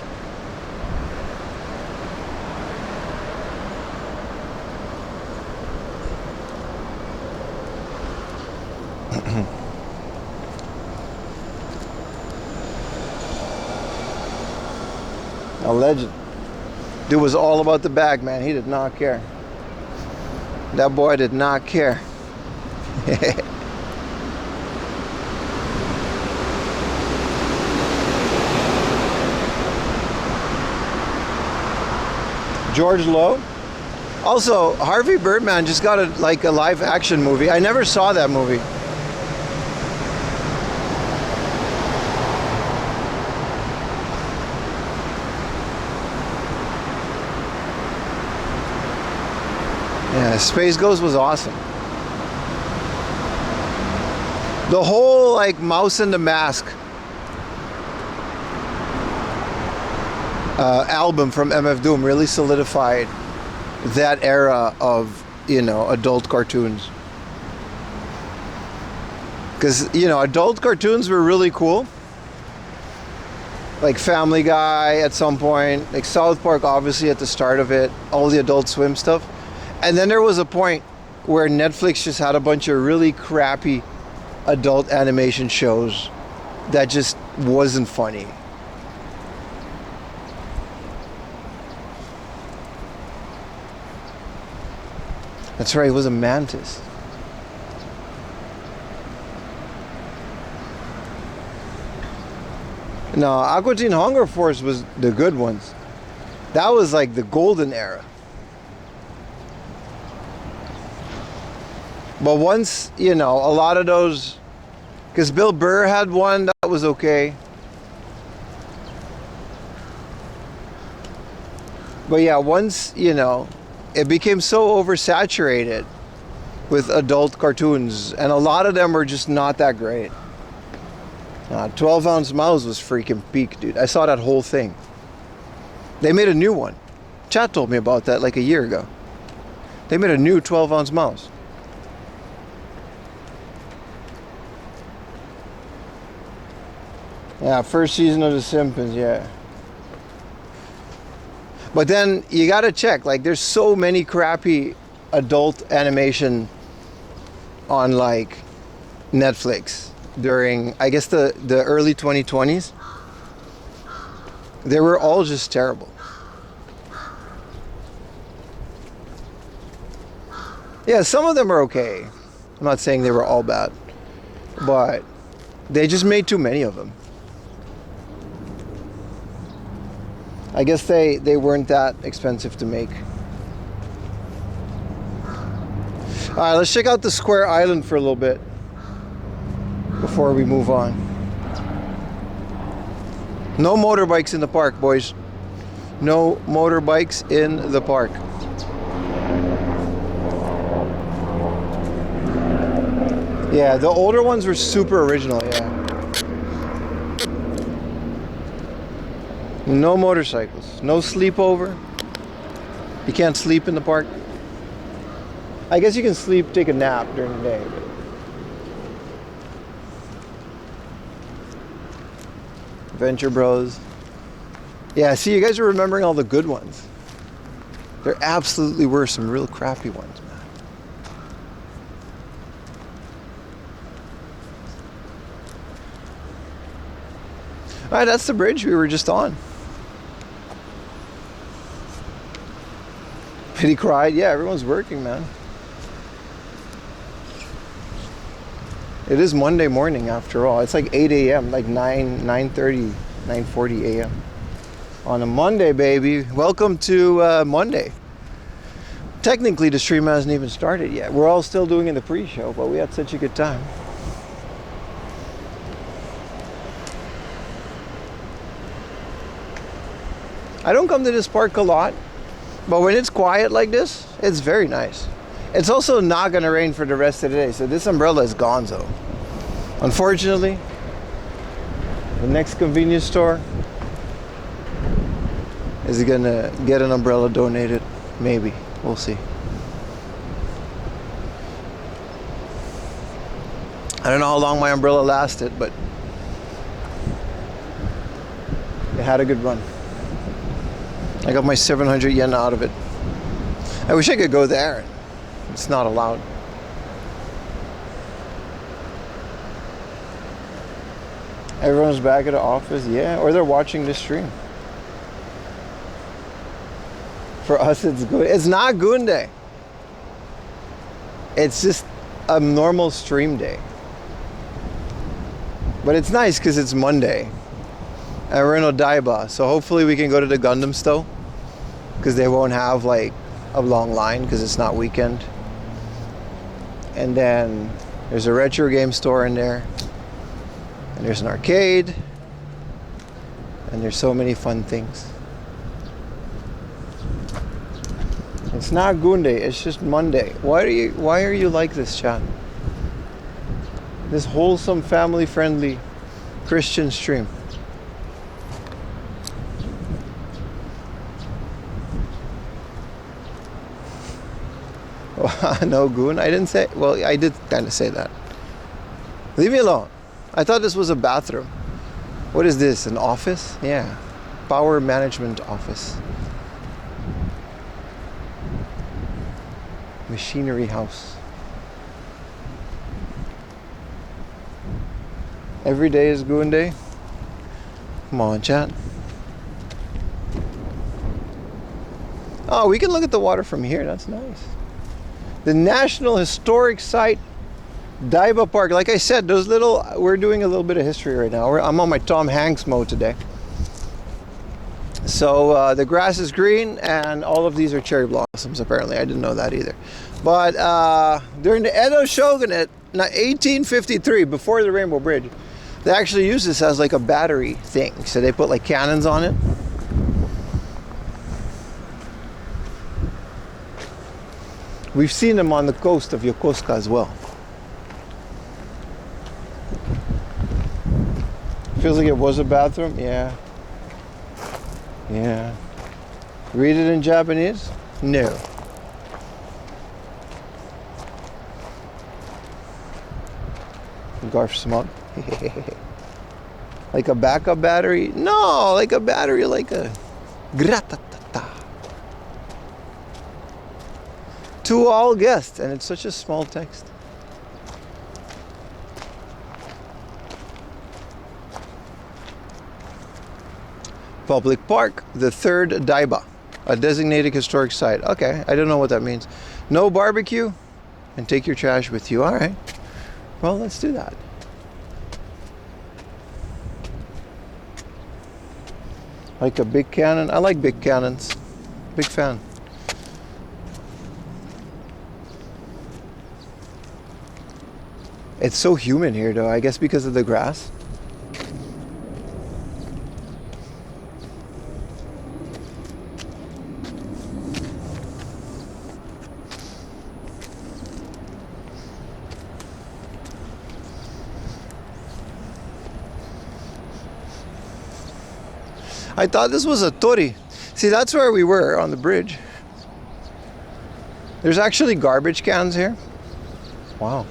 A legend. Dude was all about the bag, man. He did not care. That boy did not care. George Lowe. Also, Harvey Birdman just got a live action movie. I never saw that movie. Yeah, Space Ghost was awesome. The whole Mouse and the Mask album from MF Doom really solidified that era of, adult cartoons. Because, adult cartoons were really cool. Like Family Guy at some point, like South Park obviously at the start of it, all the Adult Swim stuff. And then there was a point where Netflix just had a bunch of really crappy adult animation shows that just wasn't funny. That's right, it was a mantis. No, Aqua Teen Hunger Force was the good ones. That was like the golden era. But once, you know, a lot of those, because Bill Burr had one that was okay. But yeah, once, you know, it became so oversaturated with adult cartoons, and a lot of them were just not that great. 12 Ounce Mouse was freaking peak, dude. I saw that whole thing. They made a new one. Chat told me about that like a year ago. They made a new 12 Ounce Mouse. Yeah, first season of The Simpsons, yeah. But then you gotta check, like there's so many crappy adult animation on like Netflix during, I guess, the early 2020s. They were all just terrible. Yeah, some of them are okay. I'm not saying they were all bad, but they just made too many of them. I guess they weren't that expensive to make. All right, let's check out the Square Island for a little bit before we move on. No motorbikes in the park, boys. No motorbikes in the park. Yeah, the older ones were super original, yeah. No motorcycles, no sleepover. You can't sleep in the park. I guess you can sleep, take a nap during the day. But Venture Bros. Yeah, see, you guys are remembering all the good ones. There absolutely were some real crappy ones, man. All right, that's the bridge we were just on. Pity cried. Yeah, everyone's working, man. It is Monday morning after all. It's like 8 a.m., like 9:30, 9:40 a.m. on a Monday, baby. Welcome to Monday. Technically, the stream hasn't even started yet. We're all still doing in the pre-show, but we had such a good time. I don't come to this park a lot, but when it's quiet like this, it's very nice. It's also not going to rain for the rest of the day, so this umbrella is gonzo. Unfortunately, the next convenience store is going to get an umbrella donated. Maybe. We'll see. I don't know how long my umbrella lasted, but it had a good run. I got my 700 yen out of it. I wish I could go there. It's not allowed. Everyone's back at the office, yeah, or they're watching the stream. For us, it's good. It's not Goon Day. It's just a normal stream day. But it's nice because it's Monday. And we're in Odaiba, so hopefully we can go to the Gundam store because they won't have like a long line because it's not weekend. And then there's a retro game store in there, and there's an arcade, and there's so many fun things. It's not Gunday, it's just Monday. Why are you like this, chat? This wholesome, family-friendly Christian stream. No goon. I didn't say. Well, I did kind of say that. Leave me alone. I thought this was a bathroom. What is this? An office? Yeah. Power management office. Machinery house. Every day is Goon Day. Come on, chat. Oh, we can look at the water from here. That's nice. The National Historic Site, Daiba Park. Like I said, those little, we're doing a little bit of history right now. I'm on my Tom Hanks mode today. So the grass is green and all of these are cherry blossoms apparently. I didn't know that either. But during the Edo Shogunate, 1853, before the Rainbow Bridge, they actually used this as like a battery thing. So they put like cannons on it. We've seen them on the coast of Yokosuka as well. Feels like it was a bathroom. Yeah. Yeah. Read it in Japanese? No. Garf smug. Like a backup battery? No, like a battery, like a gratatata. To all guests, and it's such a small text. Public Park, the third Daiba, a designated historic site. Okay, I don't know what that means. No barbecue, and take your trash with you. All right, well, let's do that. Like a big cannon. I like big cannons. Big fan. It's so humid here though, I guess because of the grass. I thought this was a tori. See, that's where we were on the bridge. There's actually garbage cans here. Wow.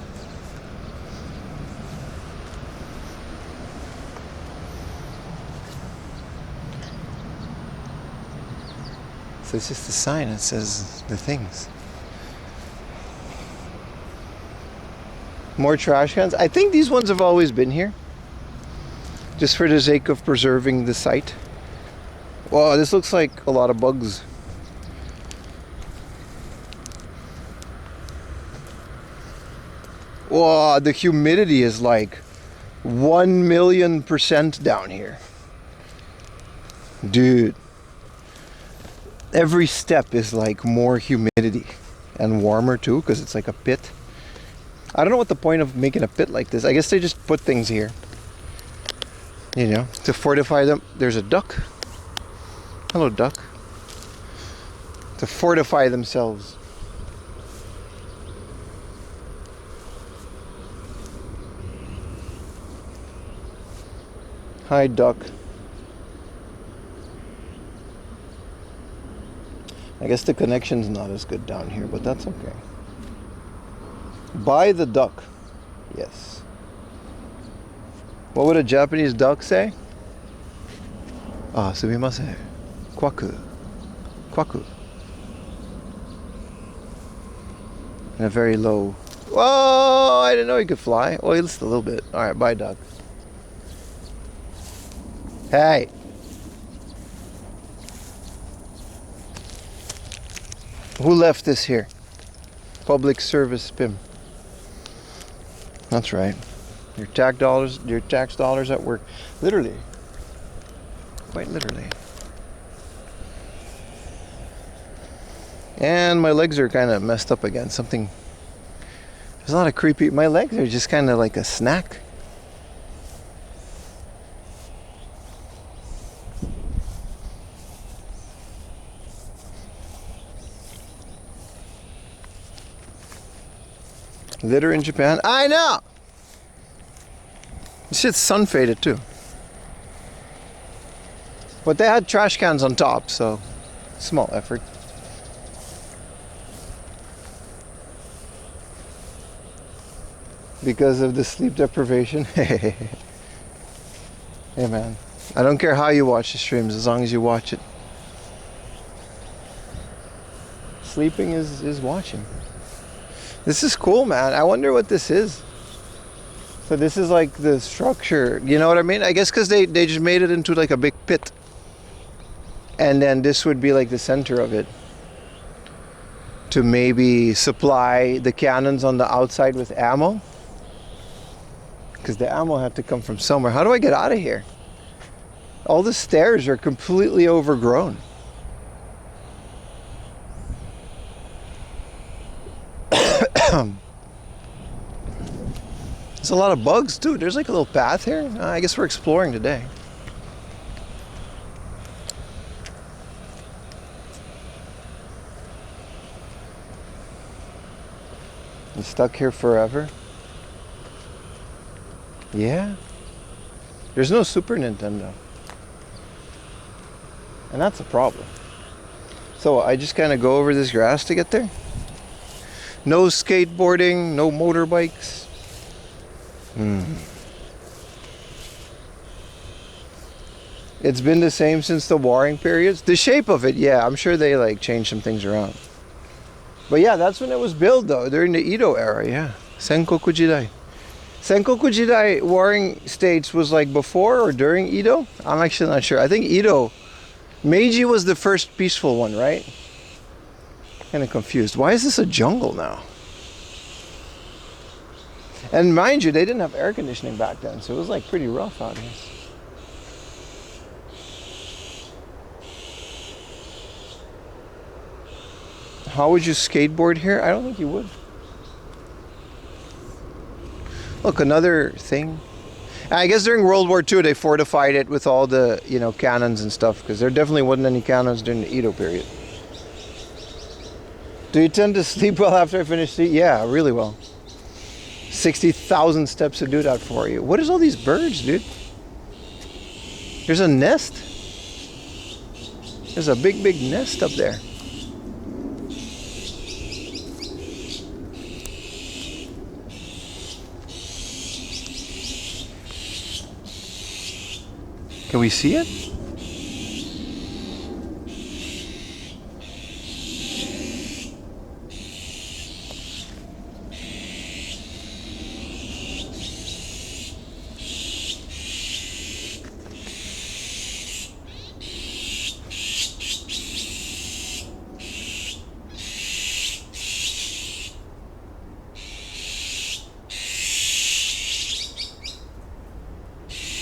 So it's just a sign that says the things. More trash cans. I think these ones have always been here. Just for the sake of preserving the site. Wow, this looks like a lot of bugs. Wow, the humidity is like 1,000,000% down here. Dude. Every step is like more humidity and warmer too, because it's like a pit. I don't know what the point of making a pit like this. I guess they just put things here, you know, to fortify them. There's a duck. Hello, duck. To fortify themselves. Hi, duck. I guess the connection's not as good down here, but that's okay. Buy the duck. Yes. What would a Japanese duck say? Ah, sumimasen. Kwaku. Kwaku. In a very low. Whoa! I didn't know he could fly. Well, just a little bit. Alright, bye, duck. Hey! Who left this here? Public service PIM. That's right. Your tax dollars at work. Literally. Quite literally. And my legs are kind of messed up again. Something. There's a lot of creepy. My legs are just kind of like a snack. Litter in Japan? I know! This shit's sun faded too. But they had trash cans on top, so small effort. Because of the sleep deprivation. Hey man, I don't care how you watch the streams as long as you watch it. Sleeping is watching. This is cool, man. I wonder what this is. So this is like the structure. You know what I mean? I guess because they just made it into like a big pit. And then this would be like the center of it. To maybe supply the cannons on the outside with ammo. Because the ammo had to come from somewhere. How do I get out of here? All the stairs are completely overgrown. There's a lot of bugs too. There's like a little path here. I guess we're exploring today. You stuck here forever? Yeah. There's no Super Nintendo. And that's a problem. So I just kind of go over this grass to get there. No skateboarding, no motorbikes. It's been the same since the warring periods. The shape of it, yeah, I'm sure they like changed some things around. But yeah, that's when it was built though, during the Edo era, yeah. Senkoku Jidai. Senkoku Jidai warring states was like before or during Edo? I'm actually not sure. I think Edo, Meiji was the first peaceful one, right? Kind of confused. Why is this a jungle now? And mind you, they didn't have air conditioning back then, so it was like pretty rough out here. How would you skateboard here? I don't think you would. Look, another thing. I guess during World War II, they fortified it with all the, you know, cannons and stuff, because there definitely wasn't any cannons during the Edo period. Do you tend to sleep well after I finish sleep? Yeah, really well. 60,000 steps to do that for you. What is all these birds, dude? There's a nest. There's a big, big nest up there. Can we see it?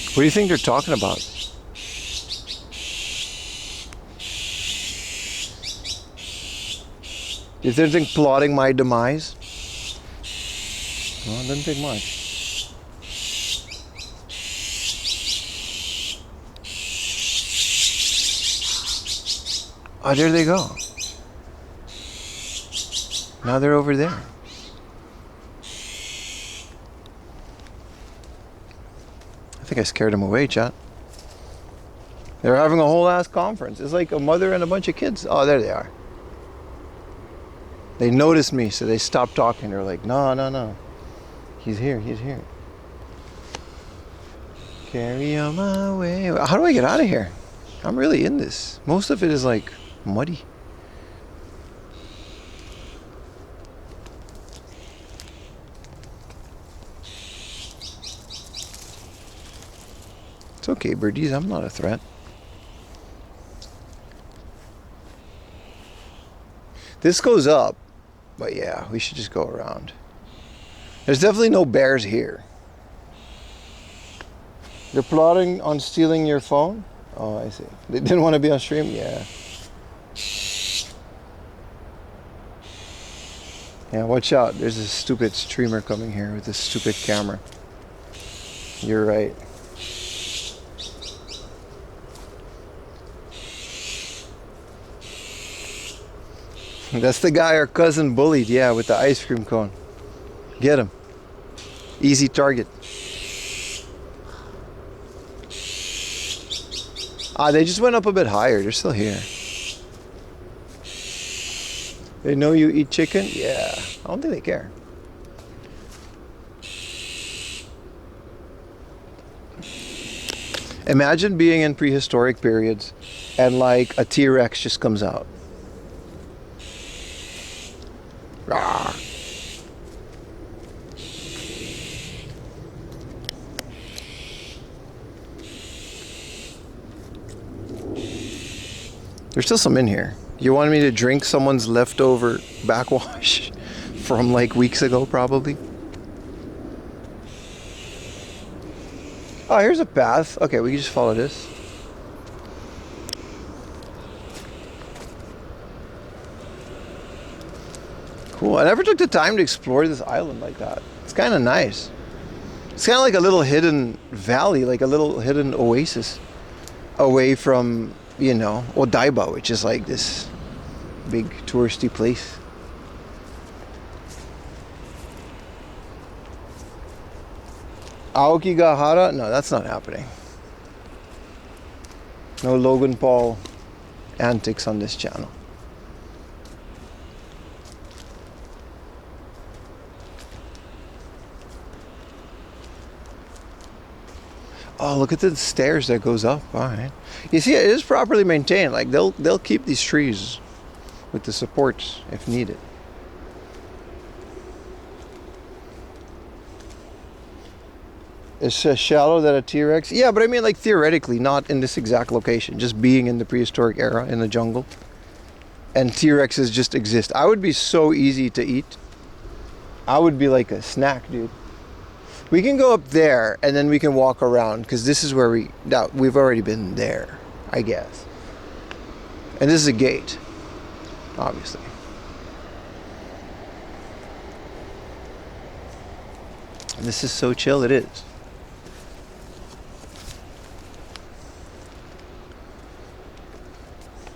What do you think they're talking about? Is there anything plotting my demise? Well, it doesn't take much. Oh, there they go. Now they're over there. I think I scared them away, chat. They're having a whole ass conference. It's like a mother and a bunch of kids. Oh, there they are. They noticed me, so they stopped talking. They're like, no, no, no. He's here, he's here. Carry on my way. How do I get out of here? I'm really in this. Most of it is like muddy. It's okay, birdies. I'm not a threat. This goes up, but yeah, we should just go around. There's definitely no bears here. They're plotting on stealing your phone? Oh, I see. They didn't want to be on stream? Yeah. Yeah, watch out. There's a stupid streamer coming here with this stupid camera. You're right. That's the guy our cousin bullied, yeah, with the ice cream cone. Get him. Easy target. Ah, they just went up a bit higher. They're still here. They know you eat chicken? Yeah. I don't think they care. Imagine being in prehistoric periods and like a T-Rex just comes out. Rawr. There's still some in here. You wanted me to drink someone's leftover backwash from like weeks ago, probably? Oh, here's a path. Okay, we can just follow this. Cool. I never took the time to explore this island like that. It's kind of nice. It's kind of like a little hidden valley, like a little hidden oasis away from, you know, Odaiba, which is like this big touristy place. Aokigahara? No, that's not happening. No Logan Paul antics on this channel. Oh, look at the stairs that goes up. All right. You see, it is properly maintained. Like they'll keep these trees with the supports if needed. It's shallow that a T-Rex. Yeah, but I mean, like theoretically, not in this exact location. Just being in the prehistoric era in the jungle, and T-Rexes just exist. I would be so easy to eat. I would be like a snack, dude. We can go up there and then we can walk around because this is where we've already been there, I guess. And this is a gate, obviously. And this is so chill, it is.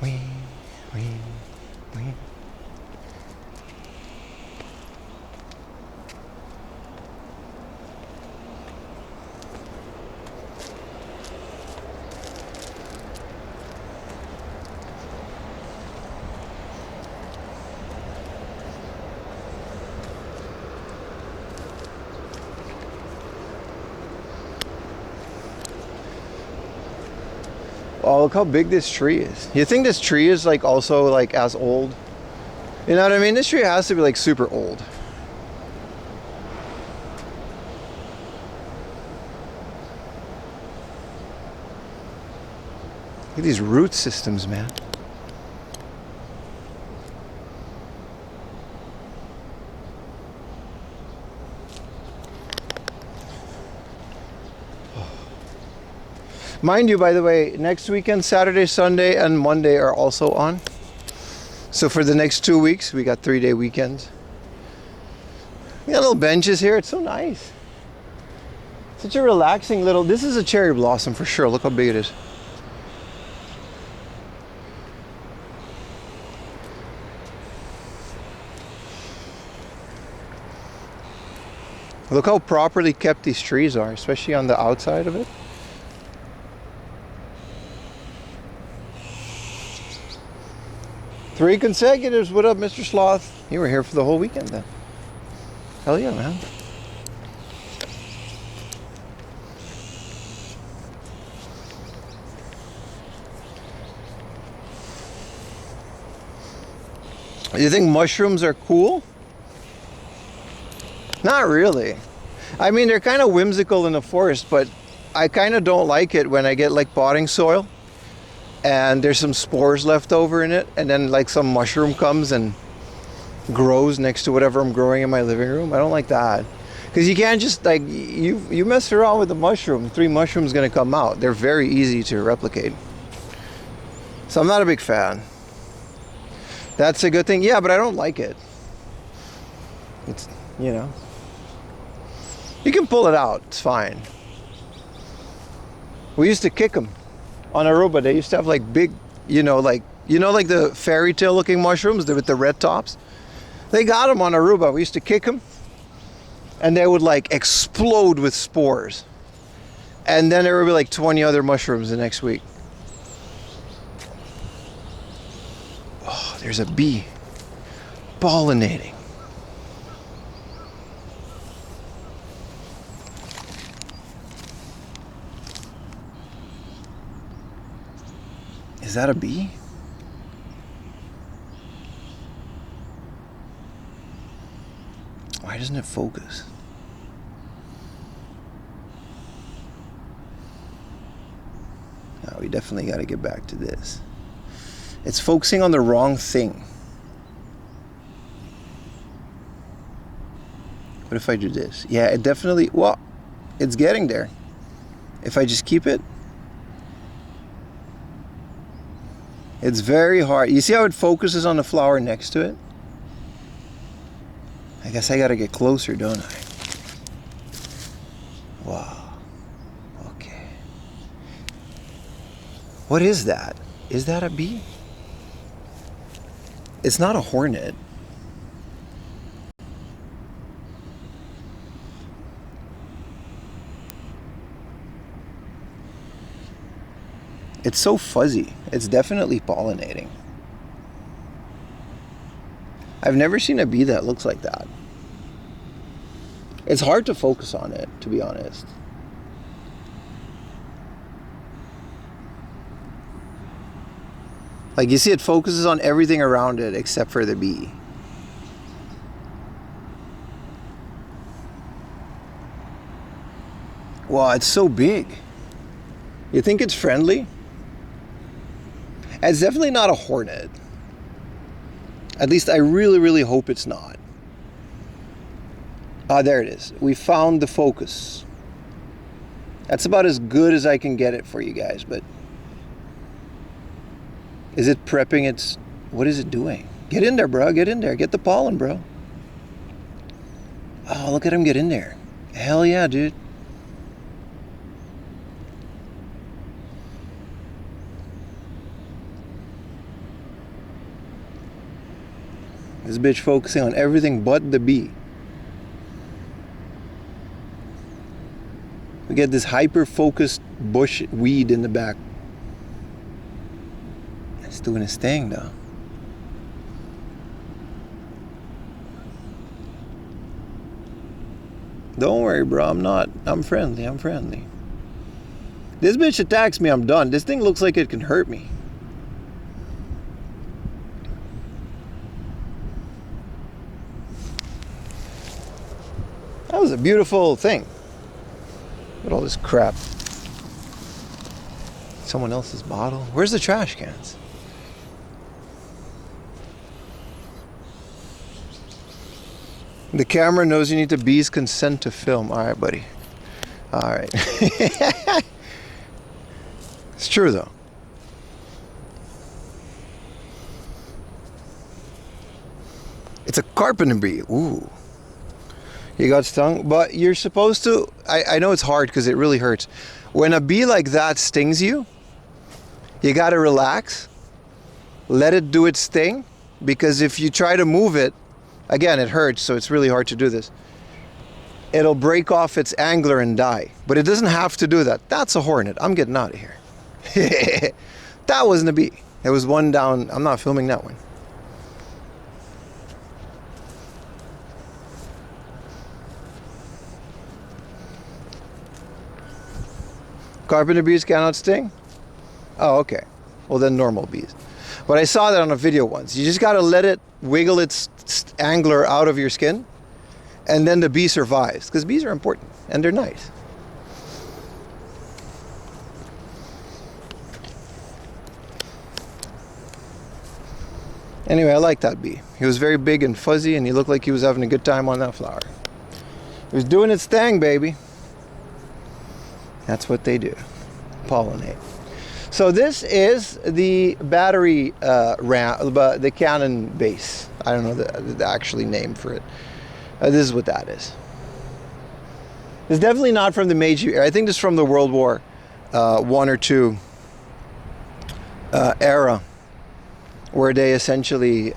Wee, wee, wee. Oh, look how big this tree is. You think this tree is like also like as old? You know what I mean? This tree has to be like super old. Look at these root systems, man. Mind you, by the way, next weekend, Saturday, Sunday, and Monday are also on. So for the next 2 weeks, we got 3-day weekends. We got little benches here. It's so nice. Such a relaxing little... This is a cherry blossom for sure. Look how big it is. Look how properly kept these trees are, especially on the outside of it. Three consecutives. What up, Mr. Sloth? You were here for the whole weekend then. Hell yeah, man. You think mushrooms are cool? Not really. I mean, they're kind of whimsical in the forest, but I kind of don't like it when I get like potting soil and there's some spores left over in it, and then like some mushroom comes and grows next to whatever I'm growing in my living room. I don't like that. Because you can't just like, you mess around with the mushroom, 3 mushrooms gonna come out. They're very easy to replicate. So I'm not a big fan. That's a good thing. Yeah, but I don't like it. It's, you know. You can pull it out, it's fine. We used to kick them on Aruba. They used to have like big, like the fairy tale looking mushrooms with the red tops. They got them on Aruba. We used to kick them and they would like explode with spores. And then there would be like 20 other mushrooms the next week. Oh, there's a bee pollinating. Is that a bee? Why doesn't it focus? No, we definitely got to get back to this. It's focusing on the wrong thing. What if I do this? Yeah, it definitely, well, it's getting there. If I just keep it, it's very hard. You see how it focuses on the flower next to it? I guess I gotta get closer, don't I? Wow. Okay. What is that? Is that a bee? It's not a hornet. It's so fuzzy. It's definitely pollinating. I've never seen a bee that looks like that. It's hard to focus on it, to be honest. Like, you see, it focuses on everything around it except for the bee. Wow, it's so big. You think it's friendly? It's definitely not a hornet. At least I really, really hope it's not. Ah, there it is. We found the focus. That's about as good as I can get it for you guys, but is it prepping its... What is it doing? Get in there, bro. Get in there. Get the pollen, bro. Oh, look at him get in there. Hell yeah, dude. This bitch focusing on everything but the bee. We get this hyper-focused bush weed in the back. It's doing its thing, though. Don't worry, bro. I'm friendly. I'm friendly. This bitch attacks me, I'm done. This thing looks like it can hurt me. That was a beautiful thing. Look at all this crap. Someone else's bottle. Where's the trash cans? The camera knows you need the bee's consent to film. All right, buddy. All right. It's true, though. It's a carpenter bee. Ooh. You got stung, but you're supposed to, I know it's hard because it really hurts. When a bee like that stings you, you got to relax, let it do its thing, because if you try to move it, again, it hurts, so it's really hard to do this. It'll break off its angler and die, but it doesn't have to do that. That's a hornet. I'm getting out of here. That wasn't a bee. It was one down. I'm not filming that one. Carpenter bees cannot sting? Oh, okay. Well, then normal bees. But I saw that on a video once. You just got to let it wiggle its angler out of your skin, and then the bee survives. Because bees are important, and they're nice. Anyway, I like that bee. He was very big and fuzzy, and he looked like he was having a good time on that flower. He was doing its thing, baby. That's what they do. Pollinate. So this is the battery the cannon base. I don't know the actual name for it. This is what that is. It's definitely not from the Meiji era. I think this is from the World War I or II era, where they essentially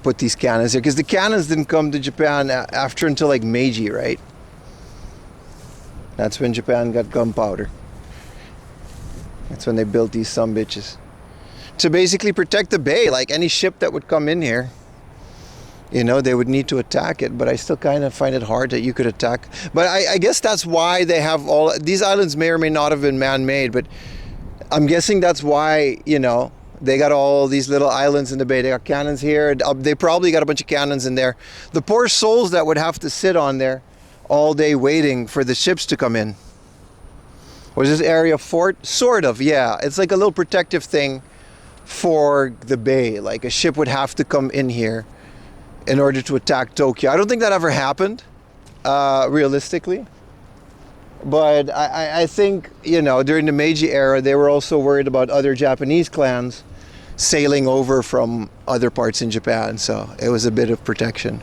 put these cannons here. Because the cannons didn't come to Japan after until like Meiji, right? That's when Japan got gunpowder. That's when they built these sumbitches. To basically protect the bay, like any ship that would come in here, you know, they would need to attack it. But I still kind of find it hard that you could attack. But I guess that's why they have all... These islands may or may not have been man-made, but I'm guessing that's why, you know, they got all these little islands in the bay. They got cannons here. They probably got a bunch of cannons in there. The poor souls that would have to sit on there all day waiting for the ships to come in. Was this area fort? Sort of, yeah. It's like a little protective thing for the bay. Like a ship would have to come in here in order to attack Tokyo. I don't think that ever happened, realistically. But I think, you know, during the Meiji era, they were also worried about other Japanese clans sailing over from other parts in Japan. So it was a bit of protection.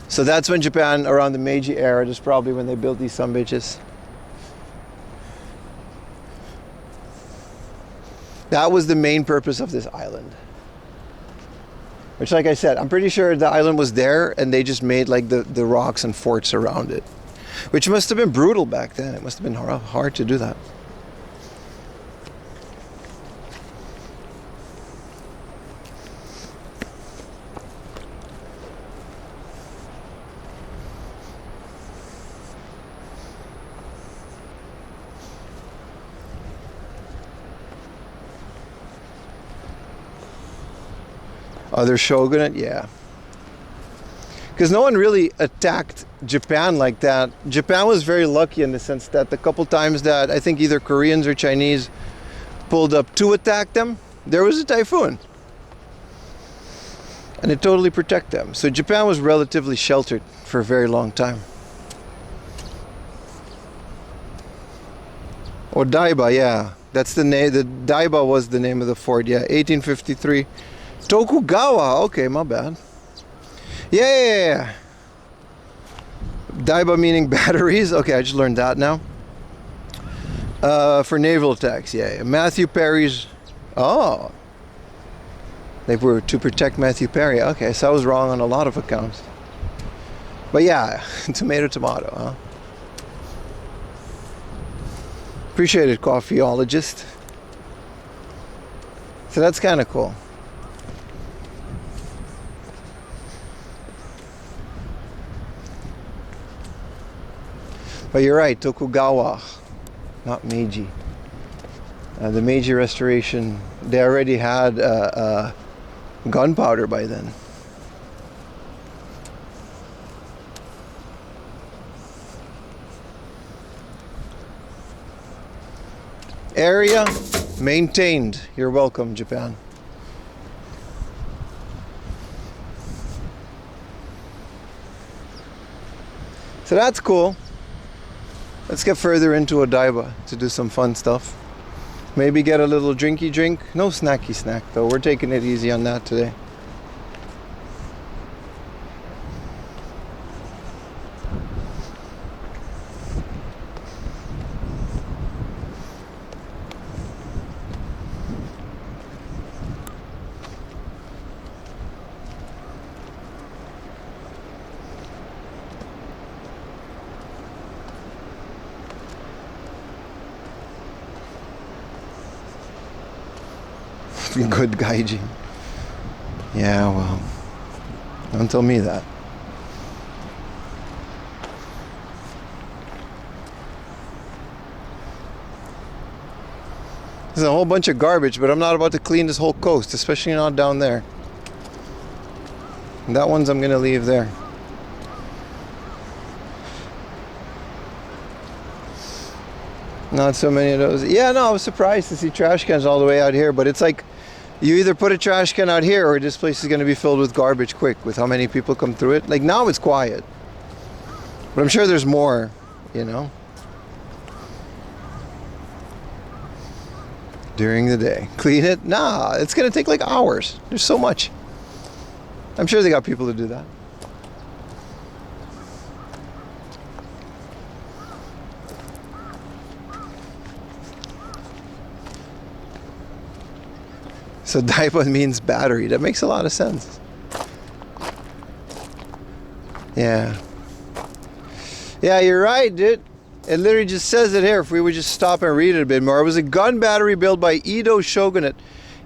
So that's when Japan, around the Meiji era, that's probably when they built these sumbitches. That was the main purpose of this island. Which, like I said, I'm pretty sure the island was there and they just made like the rocks and forts around it. Which must have been brutal back then. It must have been hard to do that. Other shogunate, yeah. Because no one really attacked Japan like that. Japan was very lucky in the sense that the couple times that I think either Koreans or Chinese pulled up to attack them, there was a typhoon. And it totally protected them. So Japan was relatively sheltered for a very long time. Odaiba, yeah. That's the name. The Daiba was the name of the fort, yeah. 1853. Tokugawa, okay, my bad. Yeah. Daiba meaning batteries. Okay, I just learned that now. For naval attacks, yeah. Matthew Perry's. Oh. They were to protect Matthew Perry. Okay, so I was wrong on a lot of accounts. But yeah, tomato, huh? Appreciate it, coffeeologist. So that's kind of cool. But you're right, Tokugawa, not Meiji. The Meiji Restoration, they already had gunpowder by then. Area maintained. You're welcome, Japan. So that's cool. Let's get further into Odaiba to do some fun stuff. Maybe get a little drinky drink. No snacky snack though. We're taking it easy on that today. Good gaijin. Yeah, well, don't tell me that. There's a whole bunch of garbage, but I'm not about to clean this whole coast, especially not down there. And that one's I'm gonna leave there. Not so many of those. Yeah, no, I was surprised to see trash cans all the way out here, but it's like you either put a trash can out here or this place is going to be filled with garbage quick with how many people come through it. Like now it's quiet. But I'm sure there's more, you know, during the day. Clean it? Nah, it's going to take like hours. There's so much. I'm sure they got people to do that. So Daiba means battery. That makes a lot of sense. Yeah. Yeah, you're right, dude. It literally just says it here. If we would just stop and read it a bit more. It was a gun battery built by Edo Shogunate,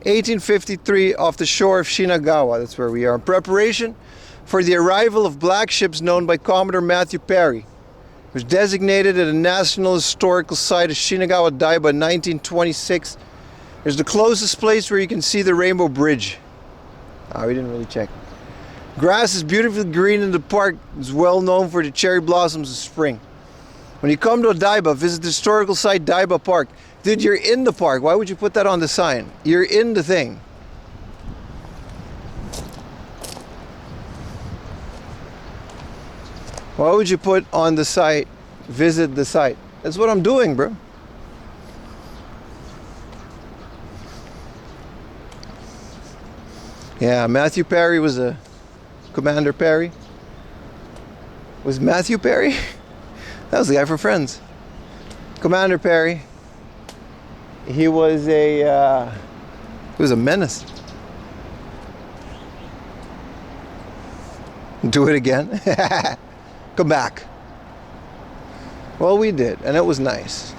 1853, off the shore of Shinagawa. That's where we are. In preparation for the arrival of black ships known by Commodore Matthew Perry. It was designated at a National Historical Site of Shinagawa Daiba in 1926. There's the closest place where you can see the Rainbow Bridge. Oh, we didn't really check. Grass is beautifully green in the park. It's well known for the cherry blossoms of spring. When you come to Odaiba, visit the historical site Daiba Park. Dude, you're in the park. Why would you put that on the sign? You're in the thing. Why would you put on the site, visit the site? That's what I'm doing, bro. Yeah, Matthew Perry was a Commander Perry. Was Matthew Perry? That was the guy from Friends. Commander Perry. He was a menace. Do it again. Come back. Well, we did, and it was nice.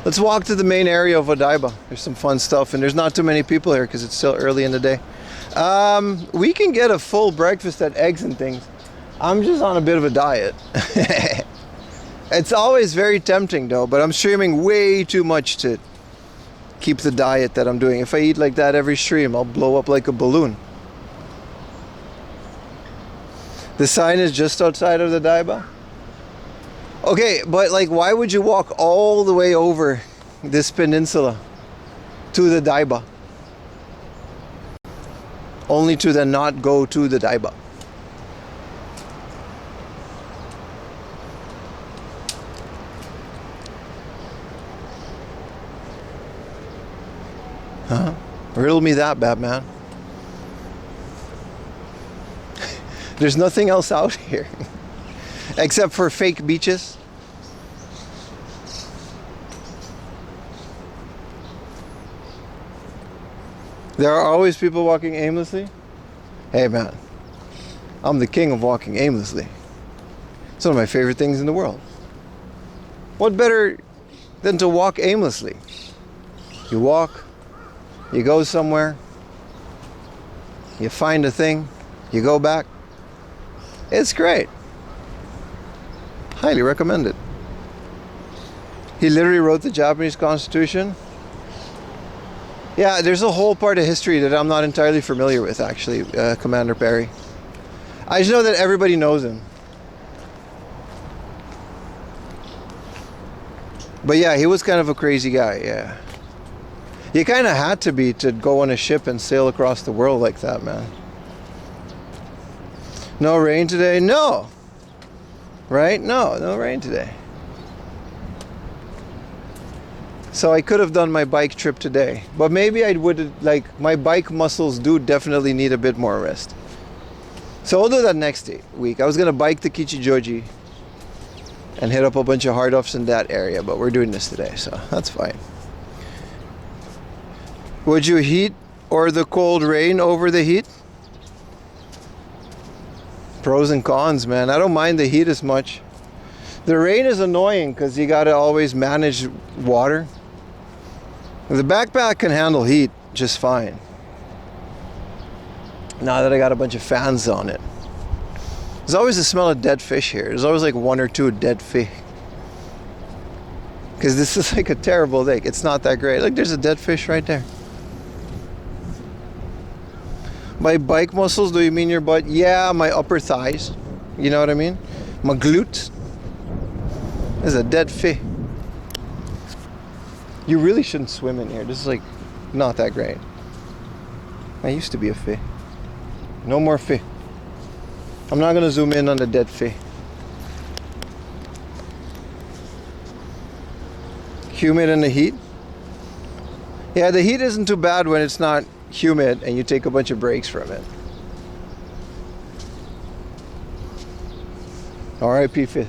Let's walk to the main area of Odaiba. There's some fun stuff, and there's not too many people here because it's still early in the day. We can get a full breakfast at Eggs and things. I'm just on a bit of a diet. It's always very tempting though, but I'm streaming way too much to keep the diet that I'm doing. If I eat like that every stream, I'll blow up like a balloon. The sign is just outside of the Daiba. Okay, but like, why would you walk all the way over this peninsula to the Daiba? Only to then not go to the Daiba. Huh? Riddle me that, Batman. There's nothing else out here except for fake beaches. There are always people walking aimlessly. Hey man, I'm the king of walking aimlessly. It's one of my favorite things in the world. What better than to walk aimlessly? You walk, you go somewhere, you find a thing, you go back. It's great. Highly recommend it. He literally wrote the Japanese Constitution. Yeah, there's a whole part of history that I'm not entirely familiar with, actually, Commander Perry. I just know that everybody knows him. But yeah, he was kind of a crazy guy, yeah. You kind of had to be to go on a ship and sail across the world like that, man. No rain today? No. Right? No rain today. So I could have done my bike trip today. But maybe I would, like, my bike muscles do definitely need a bit more rest. So I'll do that next week. I was going to bike the Kichijoji and hit up a bunch of hard-offs in that area, but we're doing this today, so that's fine. Would you heat or the cold rain over the heat? Pros and cons, man. I don't mind the heat as much. The rain is annoying because you got to always manage water. The backpack can handle heat just fine. Now that I got a bunch of fans on it. There's always the smell of dead fish here. There's always like one or two dead fish. Because this is like a terrible lake. It's not that great. Look, there's a dead fish right there. By bike muscles, do you mean your butt? Yeah, my upper thighs. You know what I mean? My glutes. There's a dead fish. You really shouldn't swim in here. This is like not that great. I used to be a fish. No more fish. I'm not gonna zoom in on the dead fish. Humid in the heat? Yeah, the heat isn't too bad when it's not humid and you take a bunch of breaks from it. R.I.P. fish.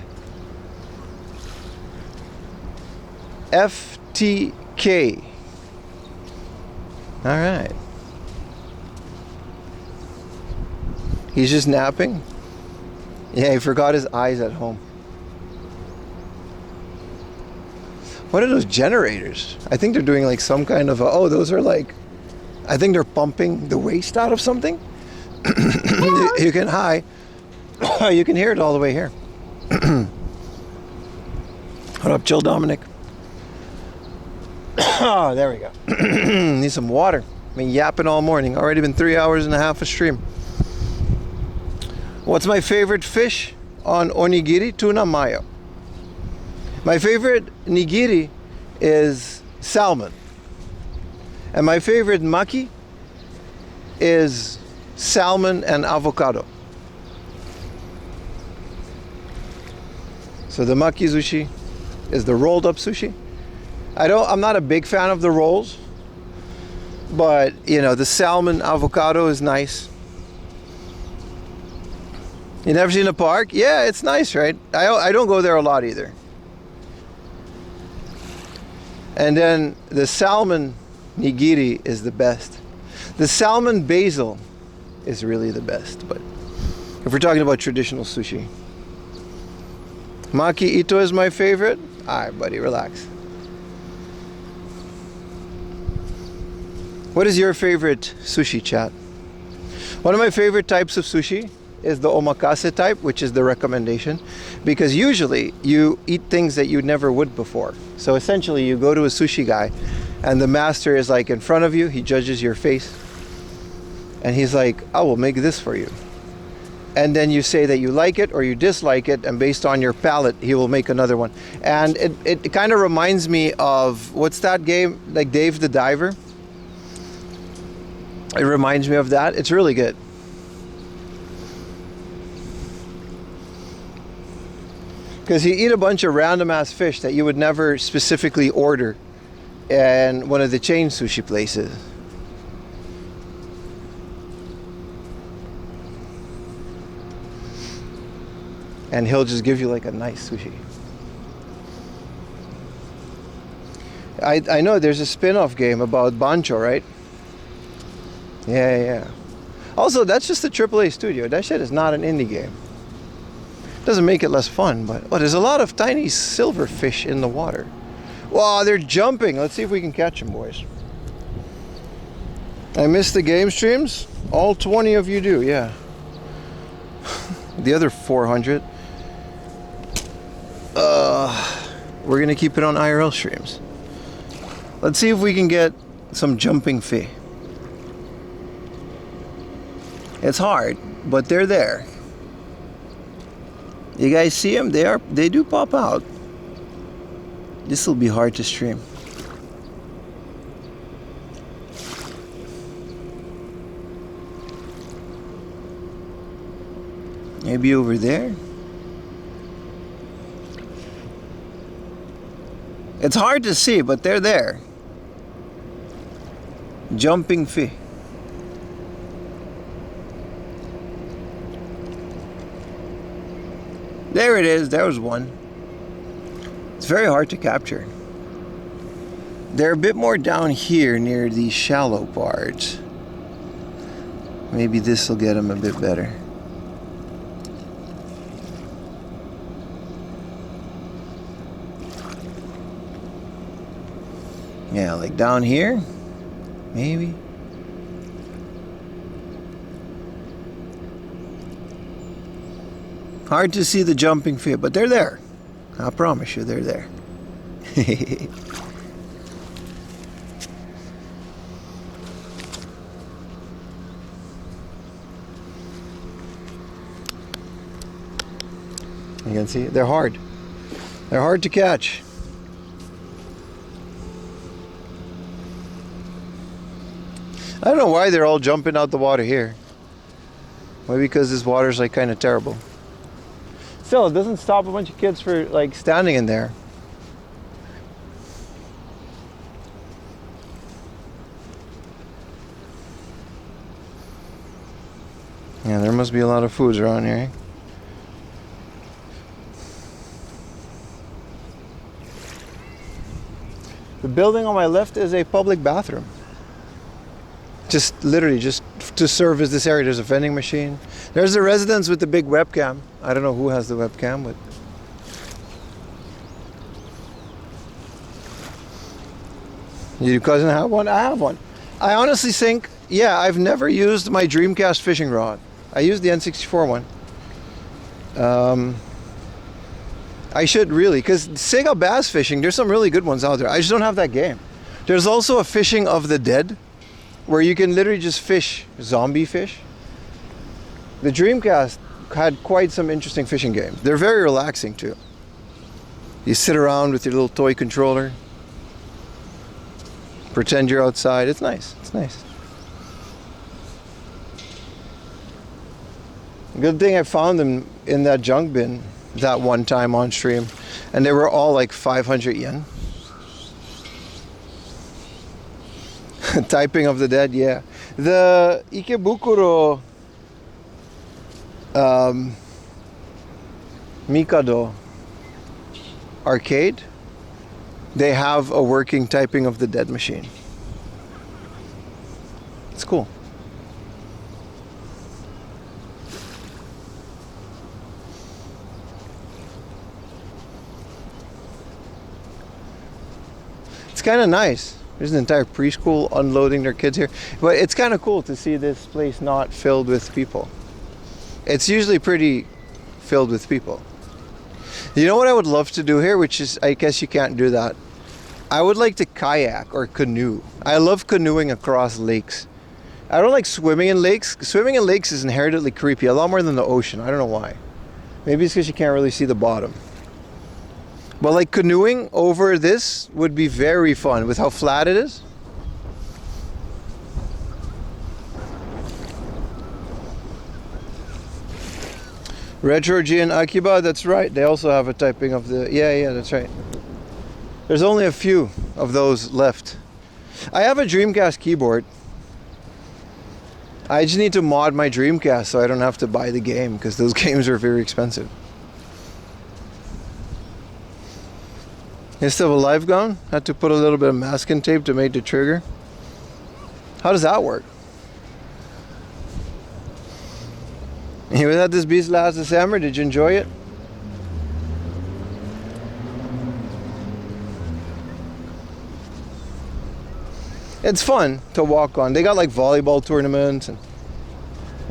FTK. All right. He's just napping. Yeah, he forgot his eyes at home. What are those generators? I think they're doing like some kind of oh, those are like, I think they're pumping the waste out of something. You can you can hear it all the way here. What up, Chill Dominic? Oh, there we go. Need some water. I've been yapping all morning. Already been 3 hours and a half of stream. What's my favorite fish on onigiri? Tuna mayo. My favorite nigiri is salmon. And my favorite maki is salmon and avocado. So the maki sushi is the rolled up sushi. I'm not a big fan of the rolls, but you know, the salmon avocado is nice. You never seen a park? Yeah, it's nice, right? I don't go there a lot either. And then the salmon nigiri is the best. The salmon basil is really the best, but if we're talking about traditional sushi. Maki ito is my favorite. Alright, buddy, relax. What is your favorite sushi, chat? One of my favorite types of sushi is the omakase type, which is the recommendation, because usually you eat things that you never would before. So essentially you go to a sushi guy and the master is like in front of you, he judges your face and he's like, I will make this for you. And then you say that you like it or you dislike it, and based on your palate he will make another one. And it kind of reminds me of, what's that game, like Dave the Diver? It reminds me of that. It's really good. Because you eat a bunch of random ass fish that you would never specifically order in one of the chain sushi places. And he'll just give you like a nice sushi. I know there's a spin-off game about Bancho, right? Yeah. Also, that's just a AAA studio. That shit is not an indie game. Doesn't make it less fun, but there's a lot of tiny silver fish in the water. Wow, they're jumping. Let's see if we can catch them, boys. I missed the game streams. All 20 of you do, yeah. The other 400. We're gonna keep it on IRL streams. Let's see if we can get some jumping fish. It's hard, but they're there. You guys see them? They do pop out. This will be hard to stream. Maybe over there? It's hard to see, but they're there. Jumping fish. There it is. There was one. It's very hard to capture. They're a bit more down here near the shallow parts. Maybe this will get them a bit better. Yeah, like down here, maybe. Hard to see the jumping fish, but they're there. I promise you, they're there. You can see they're hard. They're hard to catch. I don't know why they're all jumping out the water here. Maybe because this water's like kind of terrible. Still, it doesn't stop a bunch of kids for like standing in there. Yeah, there must be a lot of foods around here. The building on my left is a public bathroom. Just literally just to service this area. There's a vending machine. There's the residence with the big webcam. I don't know who has the webcam, but your cousin have one? I have one. I honestly think, yeah, I've never used my Dreamcast fishing rod. I used the N64 one. I should really, because Sega bass fishing, there's some really good ones out there. I just don't have that game. There's also a Fishing of the Dead, where you can literally just fish zombie fish. The Dreamcast had quite some interesting fishing games. They're very relaxing too. You sit around with your little toy controller, pretend you're outside. It's nice. It's nice. Good thing I found them in that junk bin that one time on stream, and they were all like 500 yen. Typing of the Dead, yeah. The Ikebukuro Mikado arcade, they have a working Typing of the Dead machine. It's cool. It's kind of nice. There's an entire preschool unloading their kids here. But it's kind of cool to see this place not filled with people. It's usually pretty filled with people. You know what I would love to do here, which is, I guess you can't do that. I would like to kayak or canoe. I love canoeing across lakes. I don't like swimming in lakes. Swimming in lakes is inherently creepy, a lot more than the ocean. I don't know why. Maybe it's because you can't really see the bottom. But like canoeing over this would be very fun with how flat it is. Retroji and Akiba, that's right. They also have a Typing of the... Yeah, that's right. There's only a few of those left. I have a Dreamcast keyboard. I just need to mod my Dreamcast so I don't have to buy the game, because those games are very expensive. You still have a live gun? Had to put a little bit of masking tape to make the trigger. How does that work? You was at this beast last December. Did you enjoy it? It's fun to walk on. They got like volleyball tournaments, and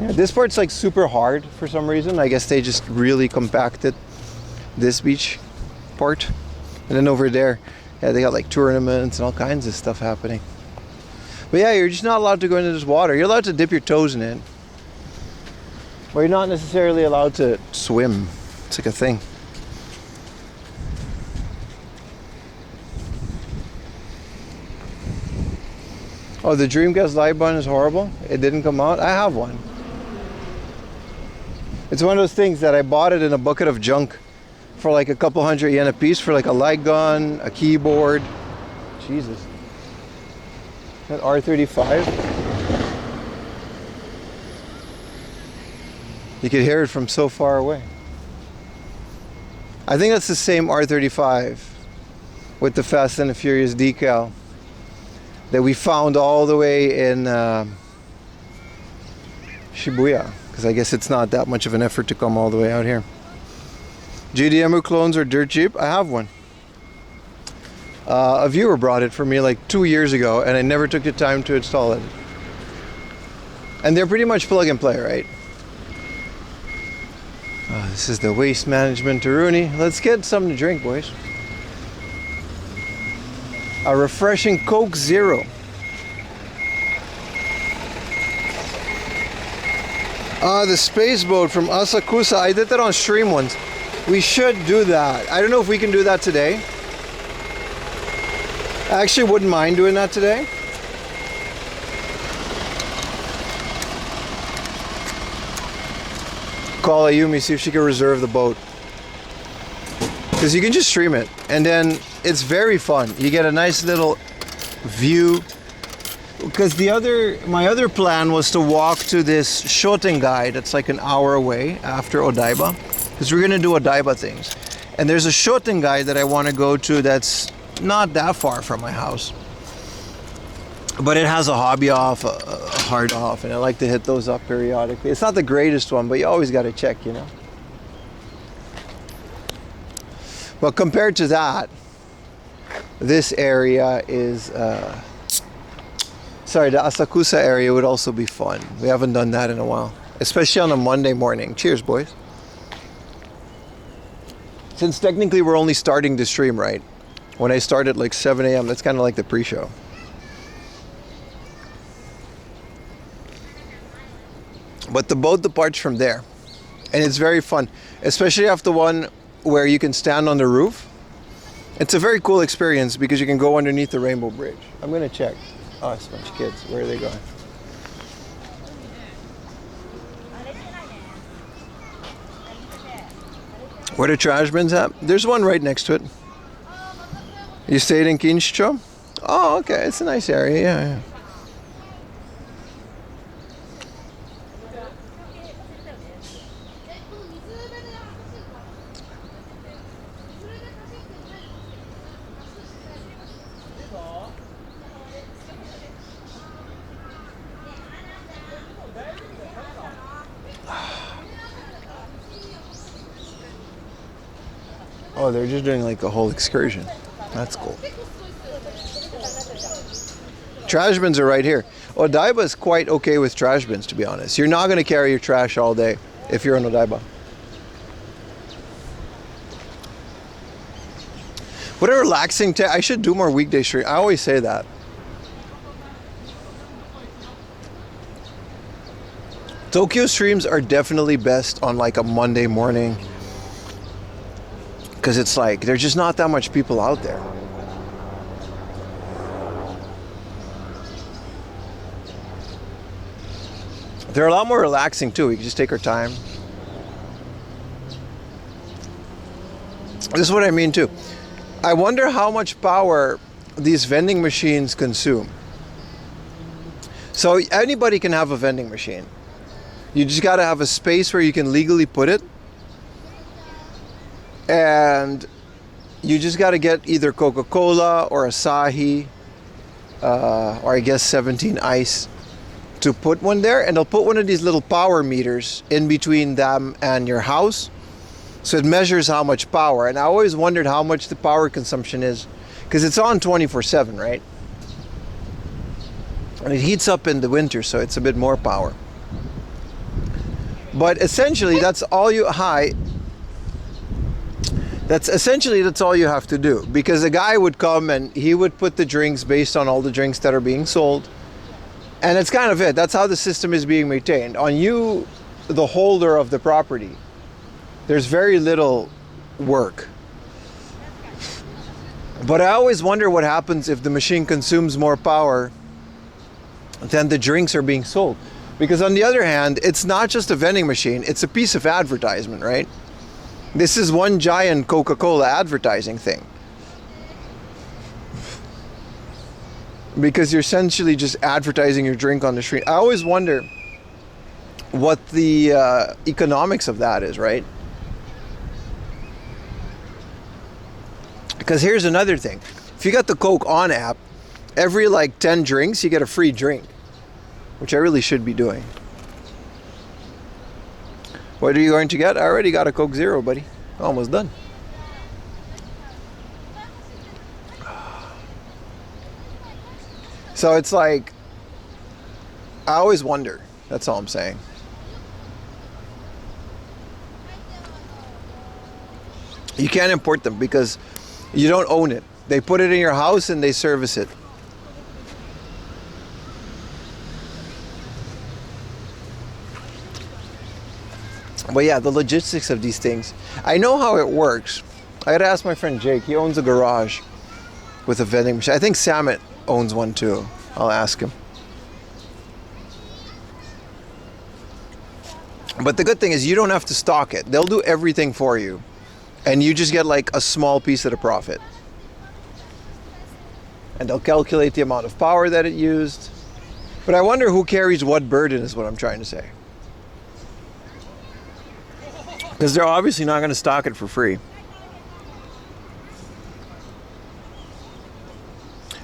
yeah, this part's like super hard for some reason. I guess they just really compacted this beach part. And then over there, yeah, they got like tournaments and all kinds of stuff happening. But yeah, you're just not allowed to go into this water. You're allowed to dip your toes in it, but you're not necessarily allowed to swim. It's like a thing. Oh, the Dreamcast live button is horrible. It didn't come out. I have one. It's one of those things that I bought it in a bucket of junk for like a couple hundred yen a piece for like a light gun, a keyboard. Jesus. That R35. You could hear it from so far away. I think that's the same R35 with the Fast and the Furious decal that we found all the way in Shibuya, because I guess it's not that much of an effort to come all the way out here. GDMU clones are dirt cheap. I have one. A viewer brought it for me like 2 years ago, and I never took the time to install it. And they're pretty much plug and play, right? This is the Waste Management Taruni. Let's get something to drink, boys. A refreshing Coke Zero. The space boat from Asakusa. I did that on stream once. We should do that. I don't know if we can do that today. I actually wouldn't mind doing that today. Call Ayumi, see if she can reserve the boat. Because you can just stream it. And then it's very fun. You get a nice little view. Because my other plan was to walk to this Shotengai that's like an hour away after Odaiba. Because we're going to do Odaiba things. And there's a Shotengai that I want to go to that's not that far from my house. But it has a hobby off, a hard off, and I like to hit those up periodically. It's not the greatest one, but you always got to check, you know. But compared to that, this area is... Sorry, the Asakusa area would also be fun. We haven't done that in a while. Especially on a Monday morning. Cheers, boys. Since technically we're only starting the stream, right? When I start at like 7 a.m., that's kind of like the pre-show. But the boat departs from there. And it's very fun, especially after one where you can stand on the roof. It's a very cool experience because you can go underneath the Rainbow Bridge. I'm gonna check. Oh, it's a bunch of kids. Where are they going? Where the trash bins at? There's one right next to it. You stayed in Kinshcho? Oh, okay. It's a nice area. Yeah. Oh, they're just doing like a whole excursion. That's cool. Trash bins are right here. Odaiba is quite okay with trash bins, to be honest. You're not going to carry your trash all day if you're in Odaiba. What a relaxing I should do more weekday stream. I always say that. Tokyo streams are definitely best on like a Monday morning. Because it's like, there's just not that much people out there. They're a lot more relaxing too. We can just take our time. This is what I mean too. I wonder how much power these vending machines consume. So anybody can have a vending machine. You just got to have a space where you can legally put it. And you just got to get either Coca-Cola or Asahi, or I guess 17 Ice, to put one there. And they'll put one of these little power meters in between them and your house. So it measures how much power. And I always wondered how much the power consumption is, because it's on 24/7, right? And it heats up in the winter, so it's a bit more power. But essentially, that's all you... Hi. That's all you have to do, because a guy would come and he would put the drinks based on all the drinks that are being sold, and it's kind of it. That's how the system is being maintained. On you, the holder of the property, there's very little work. But I always wonder what happens if the machine consumes more power than the drinks are being sold, because on the other hand, it's not just a vending machine, it's a piece of advertisement, right? This is one giant Coca-Cola advertising thing. Because you're essentially just advertising your drink on the street. I always wonder what the economics of that is, right? Because here's another thing. If you got the Coke On app, every like 10 drinks, you get a free drink. Which I really should be doing. What are you going to get? I already got a Coke Zero, buddy. Almost done. So it's like, I always wonder. That's all I'm saying. You can't import them because you don't own it. They put it in your house and they service it. But yeah, the logistics of these things. I know how it works. I gotta ask my friend Jake. He owns a garage with a vending machine. I think Samet owns one too. I'll ask him. But the good thing is you don't have to stock it. They'll do everything for you. And you just get like a small piece of the profit. And they'll calculate the amount of power that it used. But I wonder who carries what burden is what I'm trying to say. Because they're obviously not going to stock it for free.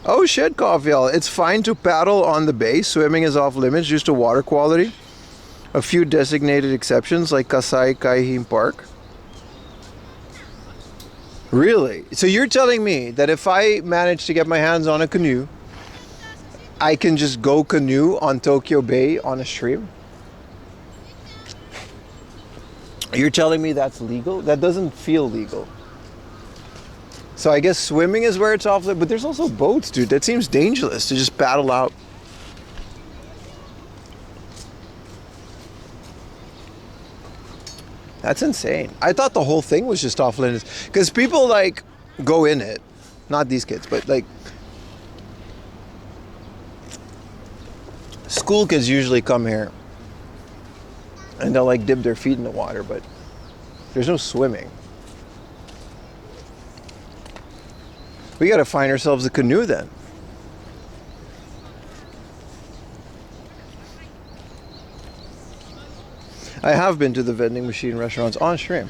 Oh shit, Caulfield. It's fine to paddle on the bay. Swimming is off limits due to water quality. A few designated exceptions like Kasai Kaihim Park. Really? So you're telling me that if I manage to get my hands on a canoe, I can just go canoe on Tokyo Bay on a stream? You're telling me that's legal? That doesn't feel legal. So I guess swimming is where it's off limits, but there's also boats, dude. That seems dangerous to just paddle out. That's insane. I thought the whole thing was just off limits because people like go in it, not these kids, but like school kids usually come here and they'll like dip their feet in the water, but there's no swimming. We got to find ourselves a canoe then. I have been to the vending machine restaurants on stream.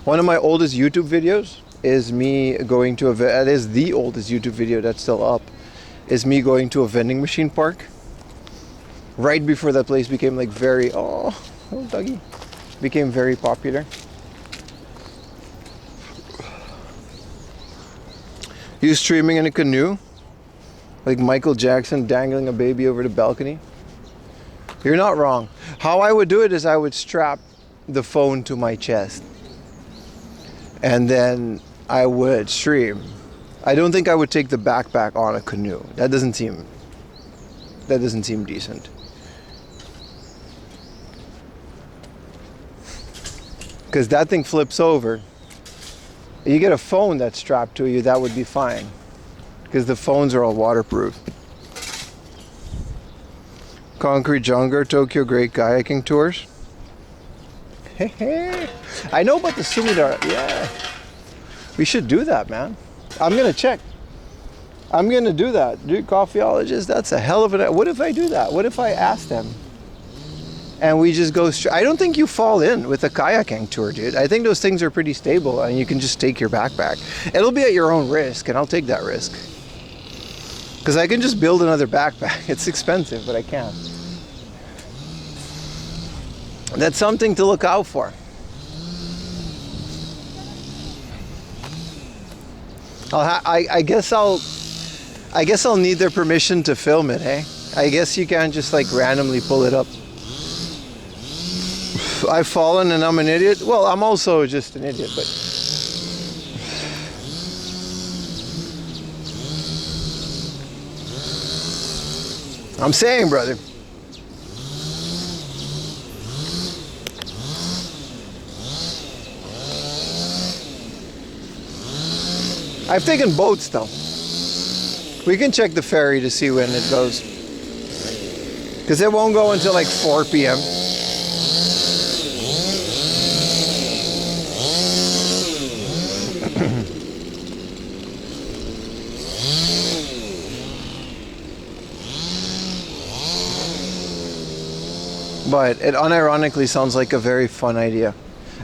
One of my oldest YouTube videos is me going to that is the oldest YouTube video that's still up, is me going to a vending machine park. Right before that place became like very, oh, doggy, became very popular. You streaming in a canoe? Like Michael Jackson dangling a baby over the balcony? You're not wrong. How I would do it is I would strap the phone to my chest. And then I would stream. I don't think I would take the backpack on a canoe. That doesn't seem decent. Because that thing flips over. You get a phone that's strapped to you, that would be fine. Because the phones are all waterproof. Concrete Jungle, Tokyo Great Kayaking Tours. I know about the Sumidar. Yeah. We should do that, man. I'm going to check. I'm going to do that. Dude, coffeeologist, that's a hell of an... What if I do that? What if I ask them? And we just go straight. I don't think you fall in with a kayaking tour, dude. I think those things are pretty stable and you can just take your backpack. It'll be at your own risk and I'll take that risk. Because I can just build another backpack. It's expensive, but I can. That's something to look out for. I guess I'll need their permission to film it, hey? I guess you can't just like randomly pull it up. I've fallen and I'm an idiot. Well, I'm also just an idiot, but I'm saying, brother. I've taken boats though. We can check the ferry to see when it goes. Because it won't go until like 4 p.m. But it unironically sounds like a very fun idea.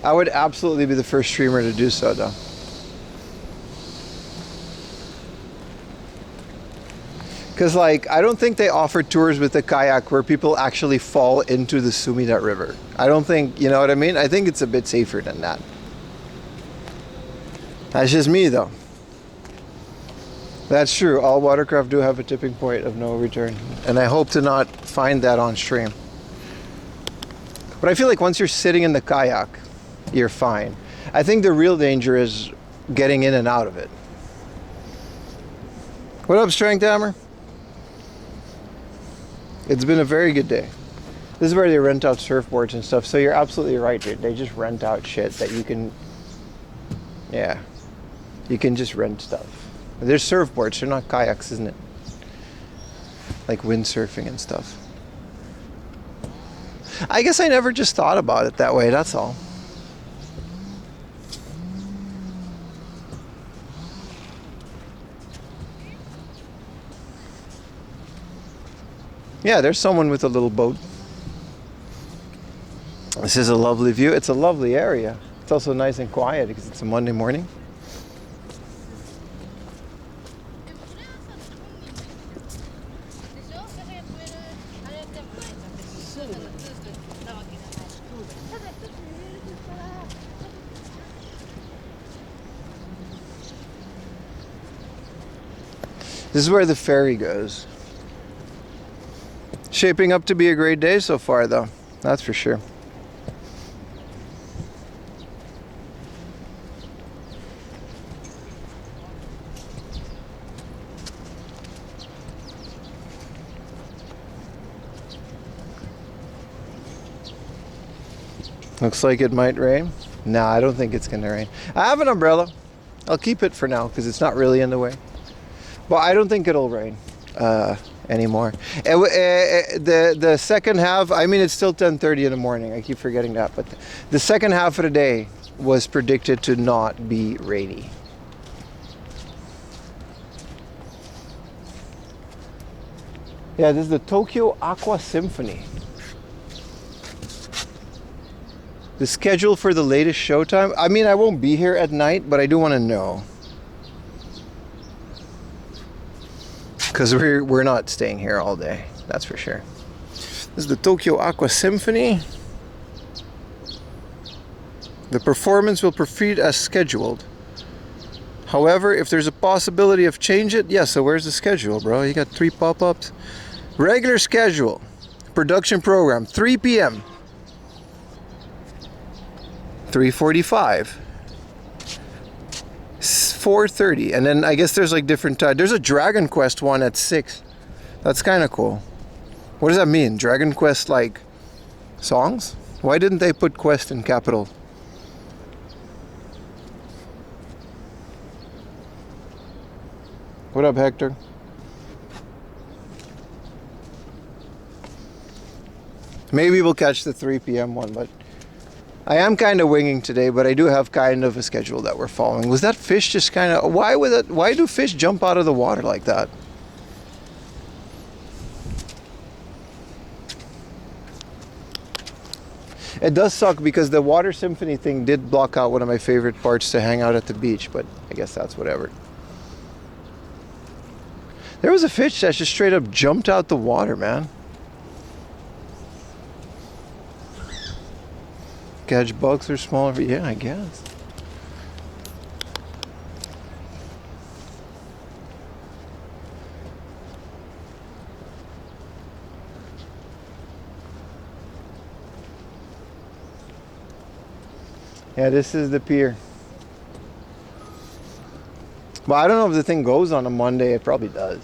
I would absolutely be the first streamer to do so though. Because like, I don't think they offer tours with a kayak where people actually fall into the Sumida River. I don't think, you know what I mean? I think it's a bit safer than that. That's just me though. That's true. All watercraft do have a tipping point of no return. And I hope to not find that on stream. But I feel like once you're sitting in the kayak, you're fine. I think the real danger is getting in and out of it. What up, Strength Hammer? It's been a very good day. This is where they rent out surfboards and stuff. So you're absolutely right, dude. They just rent out shit that you can... Yeah. You can just rent stuff. There's surfboards. They're not kayaks, isn't it? Like windsurfing and stuff. I guess I never just thought about it that way. That's all. Yeah, there's someone with a little boat. This is a lovely view. It's a lovely area. It's also nice and quiet because it's a Monday morning. This is where the ferry goes. Shaping up to be a great day so far, though. That's for sure. Looks like it might rain. Nah, I don't think it's gonna rain. I have an umbrella. I'll keep it for now because it's not really in the way. But I don't think it'll rain anymore. The second half, I mean, it's still 10:30 in the morning. I keep forgetting that. But the second half of the day was predicted to not be rainy. Yeah, this is the Tokyo Aqua Symphony. The schedule for the latest showtime. I mean, I won't be here at night, but I do want to know. Because we're not staying here all day, that's for sure. This is the Tokyo Aqua Symphony. The performance will proceed as scheduled. However, if there's a possibility of change it, yeah, so where's the schedule, bro? You got 3 pop-ups. Regular schedule. Production program, 3 p.m. 3:45. 4:30, and then I guess there's like different time. There's a Dragon Quest one at 6. That's kind of cool. What does that mean? Dragon Quest like songs? Why didn't they put Quest in capital? What up, Hector? Maybe we'll catch the 3 p.m. one, but I am kind of winging today, but I do have kind of a schedule that we're following. Was that fish just kind of... Why do fish jump out of the water like that? It does suck because the water symphony thing did block out one of my favorite parts to hang out at the beach, but I guess that's whatever. There was a fish that just straight up jumped out the water, man. Catch bugs or smaller, yeah, I guess. Yeah, this is the pier. Well, I don't know if the thing goes on a Monday. It probably does.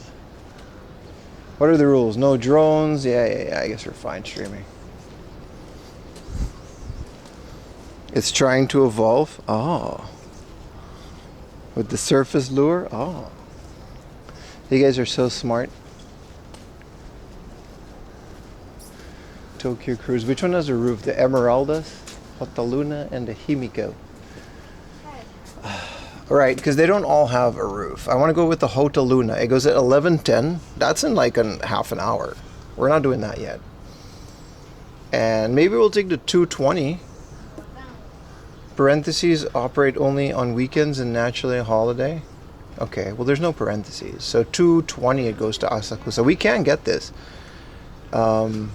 What are the rules? No drones. Yeah. I guess we're fine streaming. It's trying to evolve. Oh. With the surface lure. Oh. You guys are so smart. Tokyo Cruise. Which one has a roof? The Emeraldas, Hotaluna, and the Himiko. Right, because they don't all have a roof. I want to go with the Hotaluna. It goes at 11:10. That's in like half an hour. We're not doing that yet. And maybe we'll take the 220. Parentheses operate only on weekends and naturally a holiday. Okay, well there's no parentheses. So 220 it goes to Asakusa. We can get this. And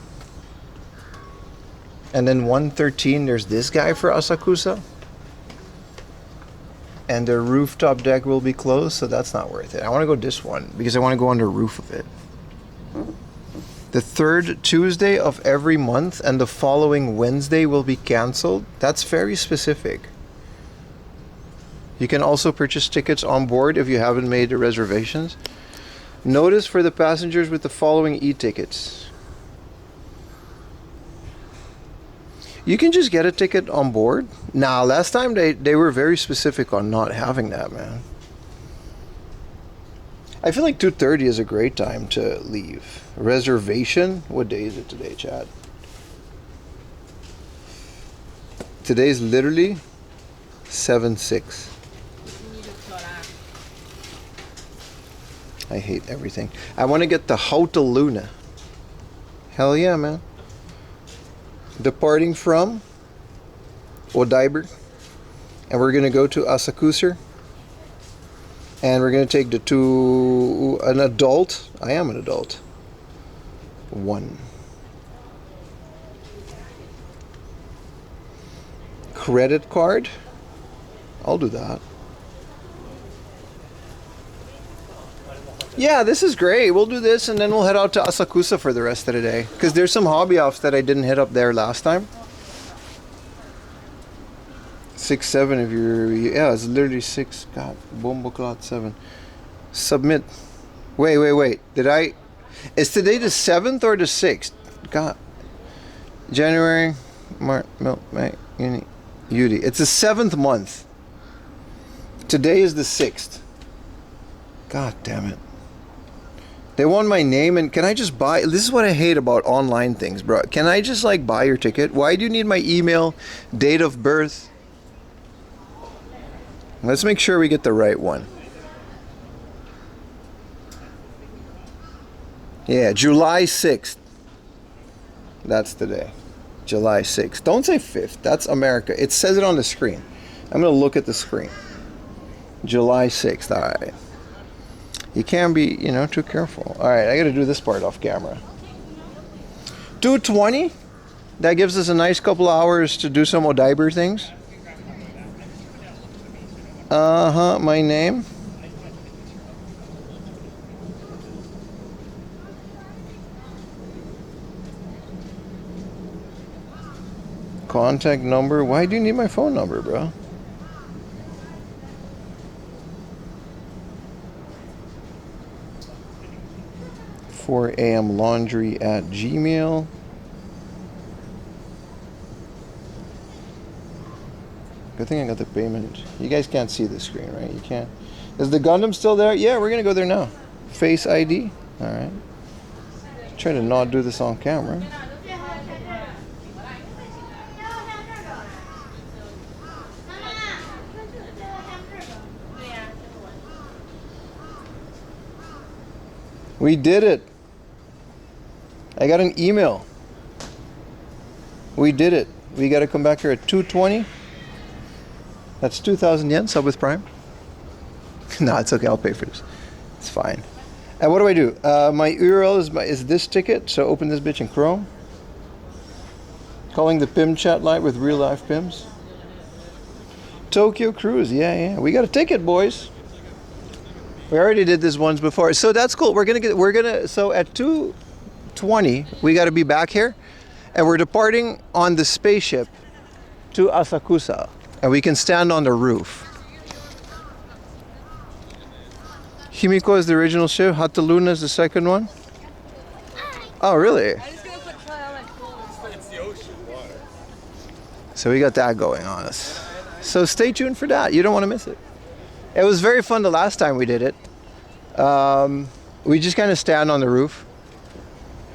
then 113 there's this guy for Asakusa. And the rooftop deck will be closed, so that's not worth it. I want to go this one because I want to go on the roof of it. The third Tuesday of every month and the following Wednesday will be canceled. That's very specific. You can also purchase tickets on board if you haven't made the reservations. Notice for the passengers with the following e-tickets. You can just get a ticket on board. Nah, last time they were very specific on not having that, man. I feel like 2:30 is a great time to leave. Reservation? What day is it today, Chad? Today's literally 7/6. I hate everything. I want to get the Hotaluna. Hell yeah, man. Departing from Odaiber, and we're gonna go to Asakusa, and we're gonna take an adult. I am an adult. 1 credit card. I'll do that. Yeah, this is great. We'll do this and then we'll head out to Asakusa for the rest of the day. Because there's some hobby offs that I didn't hit up there last time. 6, 7 if you're... Yeah, it's literally 6. God, Bomboclot 7. Submit. Wait. Did I... Is today the 7th or the 6th? God. January, March, May. in Yuri. It's the 7th month. Today is the 6th. God damn it. They want my name, and can I just buy? This is what I hate about online things, bro. Can I just like buy your ticket? Why do you need my email, date of birth? Let's make sure we get the right one. Yeah, July 6th. That's the day. July 6th. Don't say 5th. That's America. It says it on the screen. I'm going to look at the screen. July 6th. All right. You can't be, too careful. All right, I got to do this part off camera. 2:20. That gives us a nice couple hours to do some Odaiber things. My name. Contact number. Why do you need my phone number, bro? 4 a.m. laundry at Gmail. Good thing I got the payment. You guys can't see the screen, right? You can't. Is the Gundam still there? Yeah, we're gonna go there now. Face ID. All right. Try to not do this on camera. We did it. I got an email. We did it. We got to come back here at 2:20. That's 2,000 yen, sub with Prime. No, it's okay. I'll pay for this. It's fine. And what do I do? My URL is this ticket. So open this bitch in Chrome. Calling the PIM chat live with real life PIMs. Tokyo Cruise. Yeah. We got a ticket, boys. We already did this once before, so that's cool. So at 2:20, we got to be back here, and we're departing on the spaceship to Asakusa, and we can stand on the roof. Himiko is the original ship. Hataluna is the second one. Oh, really? So we got that going on us. So stay tuned for that. You don't want to miss it. It was very fun the last time we did it. We just kind of stand on the roof,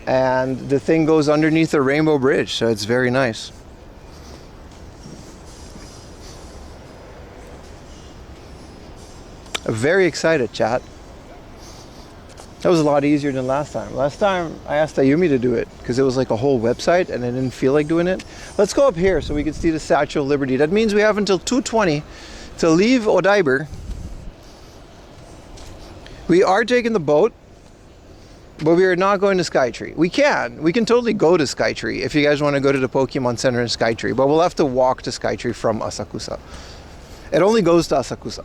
and the thing goes underneath the Rainbow Bridge, so it's very nice. Very excited, chat. That was a lot easier than last time. Last time I asked Ayumi to do it because it was like a whole website and I didn't feel like doing it. Let's go up here so we can see the Statue of Liberty. That means we have until 2:20 to leave Odaiber. We are taking the boat, but we are not going to Skytree. We can totally go to Skytree if you guys want to go to the Pokemon Center in Skytree, but we'll have to walk to Skytree from Asakusa. It only goes to Asakusa.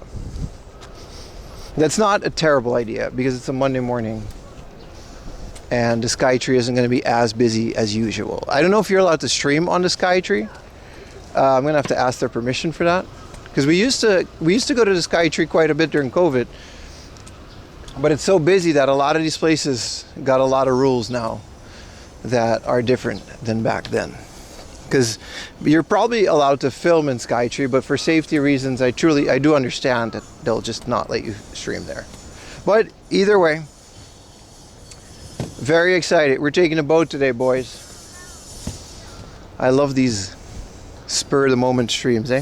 That's not a terrible idea because it's a Monday morning and the Skytree isn't going to be as busy as usual. I don't know if you're allowed to stream on the Skytree. I'm going to have to ask their permission for that because we used to go to the Skytree quite a bit during COVID. But it's so busy that a lot of these places got a lot of rules now that are different than back then. Because you're probably allowed to film in Skytree, but for safety reasons, I do understand that they'll just not let you stream there. But either way, very excited. We're taking a boat today, boys. I love these spur of the moment streams, eh?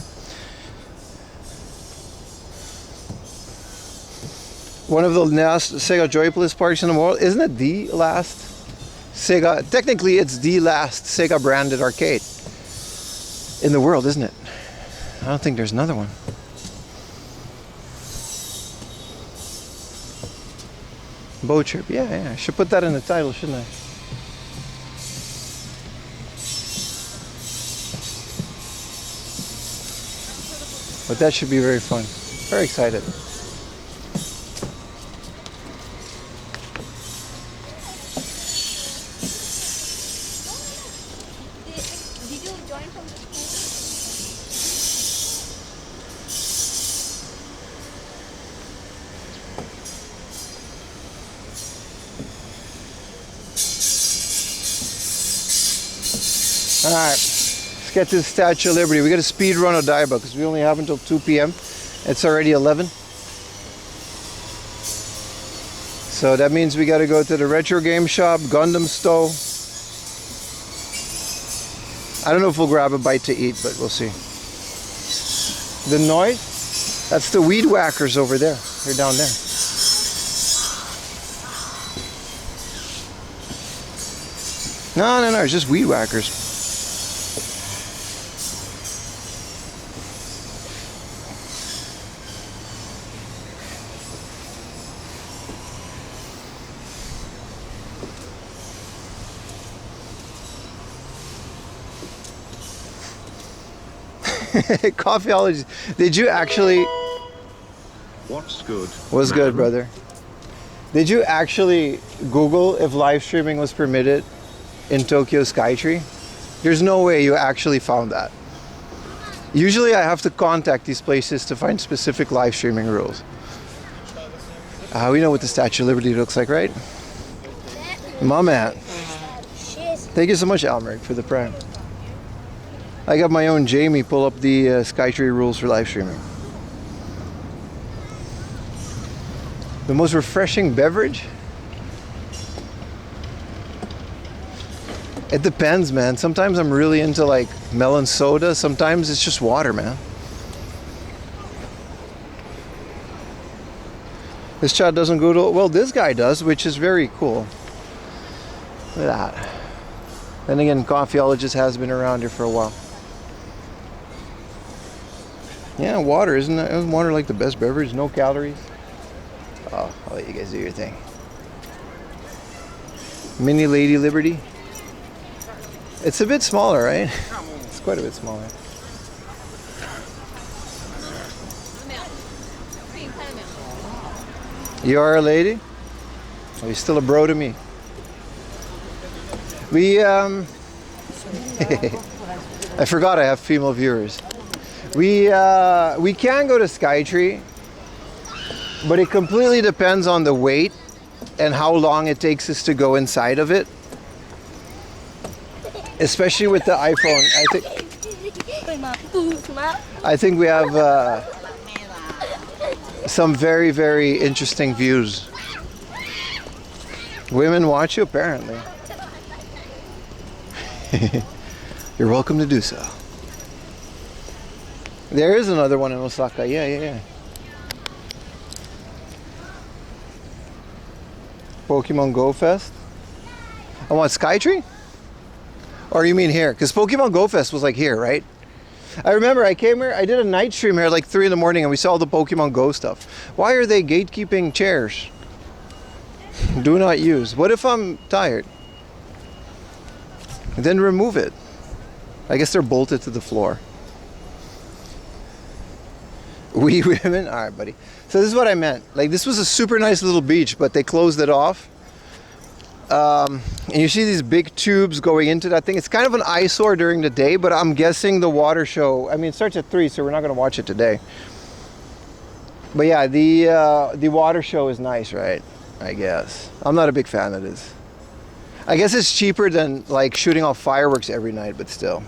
One of the last Sega Joypalist parks in the world. Isn't it the last Sega? Technically, it's the last Sega branded arcade in the world, isn't it? I don't think there's another one. Boat trip. Yeah. I should put that in the title, shouldn't I? But that should be very fun. Very excited. Alright, Let's get to the Statue of Liberty. We got a speed run Odaiba because we only have until 2 p.m. It's already 11. So that means we got to go to the retro game shop, Gundam Store. I don't know if we'll grab a bite to eat, but we'll see. The noise? That's the weed whackers over there. They're down there. No, it's just weed whackers. Coffeeology. Did you actually? What's good? What's good, brother? Did you actually Google if live streaming was permitted in Tokyo Skytree? There's no way you actually found that. Usually I have to contact these places to find specific live streaming rules. We know what the Statue of Liberty looks like, right? My man. Thank you so much, Almeric, for the prime. I got my own Jamie pull up the Skytree rules for live streaming. The most refreshing beverage? It depends, man. Sometimes I'm really into like melon soda. Sometimes it's just water, man. This chat doesn't go to... Well, this guy does, which is very cool. Look at that. Then again, Coffeeologist has been around here for a while. Yeah, water, isn't water like the best beverage? No calories. Oh, I'll let you guys do your thing. Mini Lady Liberty. It's a bit smaller, right? It's quite a bit smaller. You are a lady? Are you still a bro to me? I forgot I have female viewers. We can go to Skytree, but it completely depends on the wait and how long it takes us to go inside of it. Especially with the iPhone, I think we have some very, very interesting views. Women watch you, apparently. You're welcome to do so. There is another one in Osaka. Yeah. Pokemon Go Fest. I want Skytree? Or you mean here? Because Pokemon Go Fest was like here, right? I remember I came here, I did a night stream here at like 3 in the morning and we saw all the Pokemon Go stuff. Why are they gatekeeping chairs? Do not use. What if I'm tired? Then remove it. I guess they're bolted to the floor. We women? Alright, buddy. So this is what I meant. Like, this was a super nice little beach, but they closed it off. And you see these big tubes going into that thing. It's kind of an eyesore during the day, but I'm guessing the water show... I mean, it starts at 3, so we're not going to watch it today. But yeah, the water show is nice, right? I guess. I'm not a big fan of this. I guess it's cheaper than, like, shooting off fireworks every night, but still.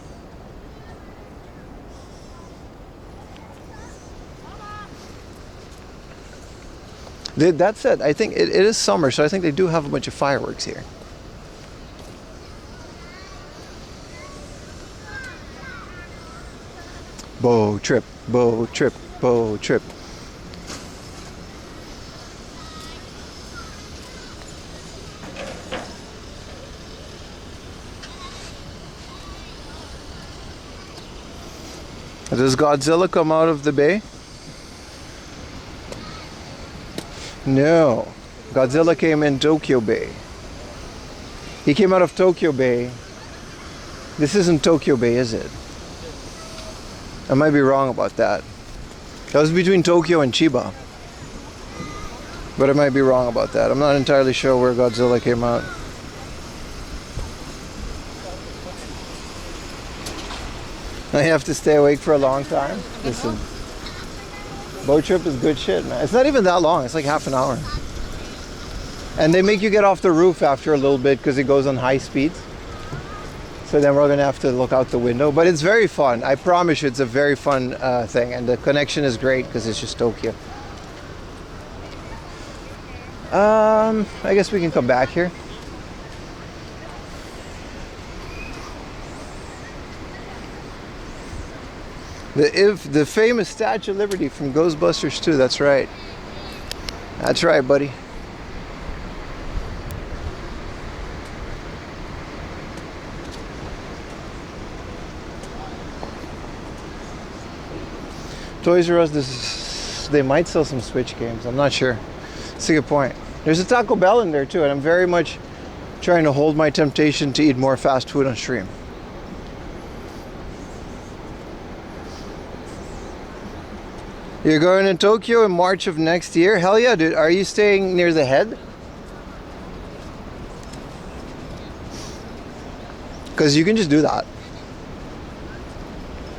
That said, I think it is summer, so I think they do have a bunch of fireworks here. Bow trip, bow trip, bow trip. Does Godzilla come out of the bay? No. Godzilla came in Tokyo Bay. He came out of Tokyo Bay. This isn't Tokyo Bay, is it? I might be wrong about that. That was between Tokyo and Chiba. But I might be wrong about that. I'm not entirely sure where Godzilla came out. I have to stay awake for a long time. Listen, boat trip is good shit, man. It's not even that long. It's like half an hour. And they make you get off the roof after a little bit because it goes on high speeds. So then we're gonna have to look out the window. But it's very fun. I promise you, it's a very fun thing, and the connection is great because it's just Tokyo. I guess we can come back here. The famous Statue of Liberty from Ghostbusters 2. That's right. That's right, buddy. Toys R Us, they might sell some Switch games. I'm not sure. That's a good point. There's a Taco Bell in there too, and I'm very much trying to hold my temptation to eat more fast food on stream. You're going to Tokyo in March of next year? Hell yeah, dude. Are you staying near the head? Because you can just do that.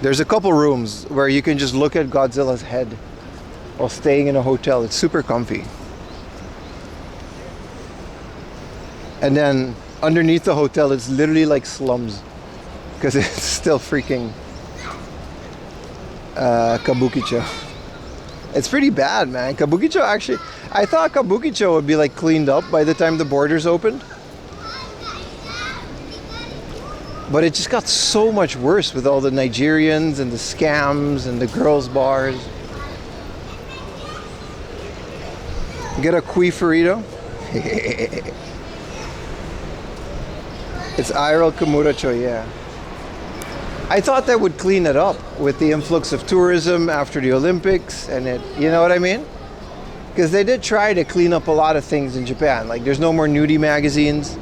There's a couple rooms where you can just look at Godzilla's head while staying in a hotel. It's super comfy. And then underneath the hotel, it's literally like slums. Because it's still freaking Kabukicho. It's pretty bad, man. Kabukicho actually, I thought Kabukicho would be like cleaned up by the time the borders opened. But it just got so much worse with all the Nigerians and the scams and the girls' bars. Get a Kui-Furito. It's IRL Komuracho, yeah. I thought that would clean it up with the influx of tourism after the Olympics and it, you know what I mean? Because they did try to clean up a lot of things in Japan. Like there's no more nudie magazines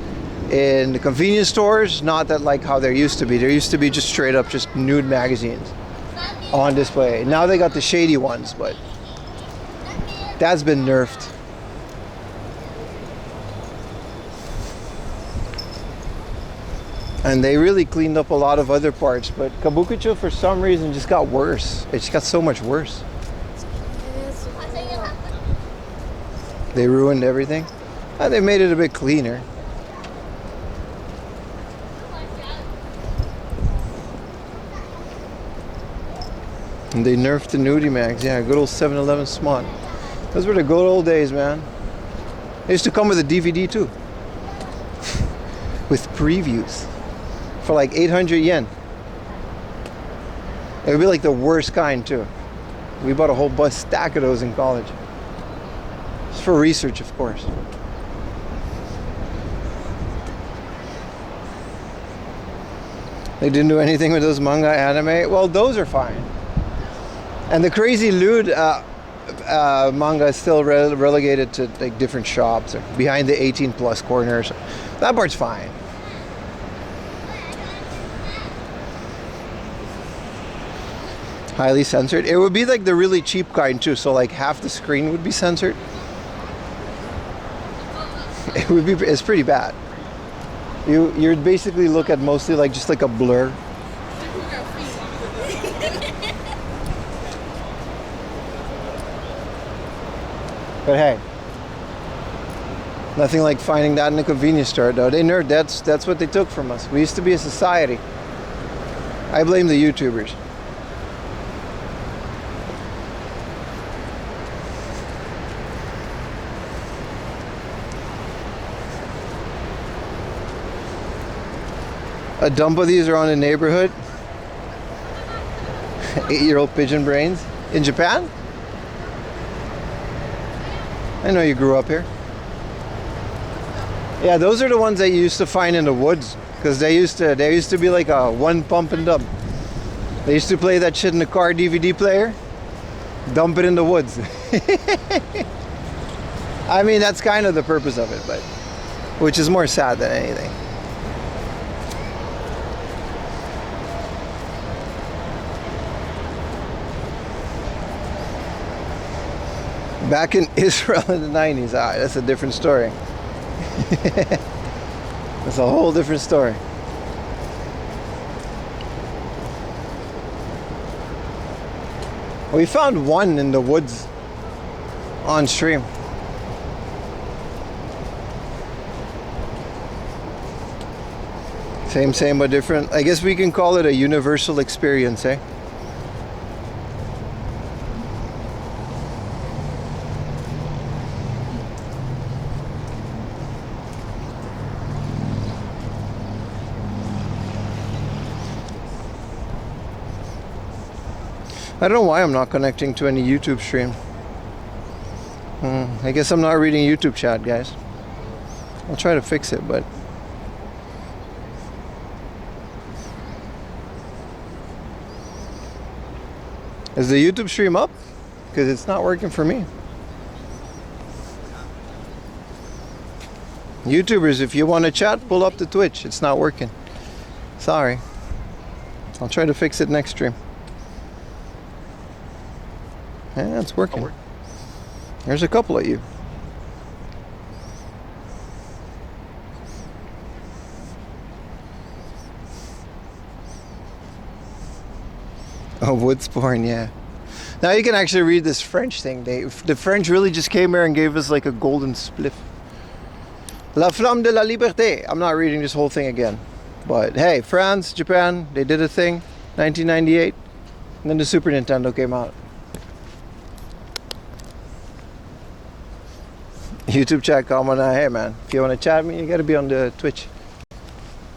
in the convenience stores, not that like how there used to be. There used to be just straight up just nude magazines on display. Now they got the shady ones, but that's been nerfed. And they really cleaned up a lot of other parts, but Kabukicho for some reason just got worse. It just got so much worse. They ruined everything. They made it a bit cleaner. And they nerfed the nudie mags. Yeah, good old 7-Eleven smart. Those were the good old days, man. They used to come with a DVD too. With previews. For like 800 yen. It would be like the worst kind too. We bought a whole stack of those in college. It's for research, of course. They didn't do anything with those manga anime. Well, those are fine. And the crazy lewd manga is still relegated to like different shops or behind the 18+ corners. That part's fine. Highly censored. It would be like the really cheap kind too, so like half the screen would be censored. It would be, it's pretty bad. You'd basically look at mostly like just like a blur. But hey, nothing like finding that in a convenience store though. They nerd, that's what they took from us. We used to be a society. I blame the YouTubers. A dump of these around the neighborhood. 8-year-old pigeon brains. In Japan? I know you grew up here. Yeah, those are the ones that you used to find in the woods. Because there used to be like a one pump and dump. They used to play that shit in the car DVD player. Dump it in the woods. I mean, that's kind of the purpose of it, but which is more sad than anything. Back in Israel in the 90s, that's a different story. That's a whole different story. We found one in the woods on stream. Same but different. I guess we can call it a universal experience, eh? I don't know why I'm not connecting to any YouTube stream. I guess I'm not reading YouTube chat, guys. I'll try to fix it, but is the YouTube stream up? Because it's not working for me. YouTubers, if you want to chat, pull up the Twitch. It's not working. Sorry. I'll try to fix it next stream. Yeah, it's working. There's a couple of you. Oh, Woodsporn, yeah. Now you can actually read this French thing. The French really just came here and gave us like a golden spliff. La Flamme de la Liberté. I'm not reading this whole thing again. But hey, France, Japan, they did a thing. 1998. And then the Super Nintendo came out. YouTube chat comment. Hey man, if you want to chat me, you gotta be on the Twitch.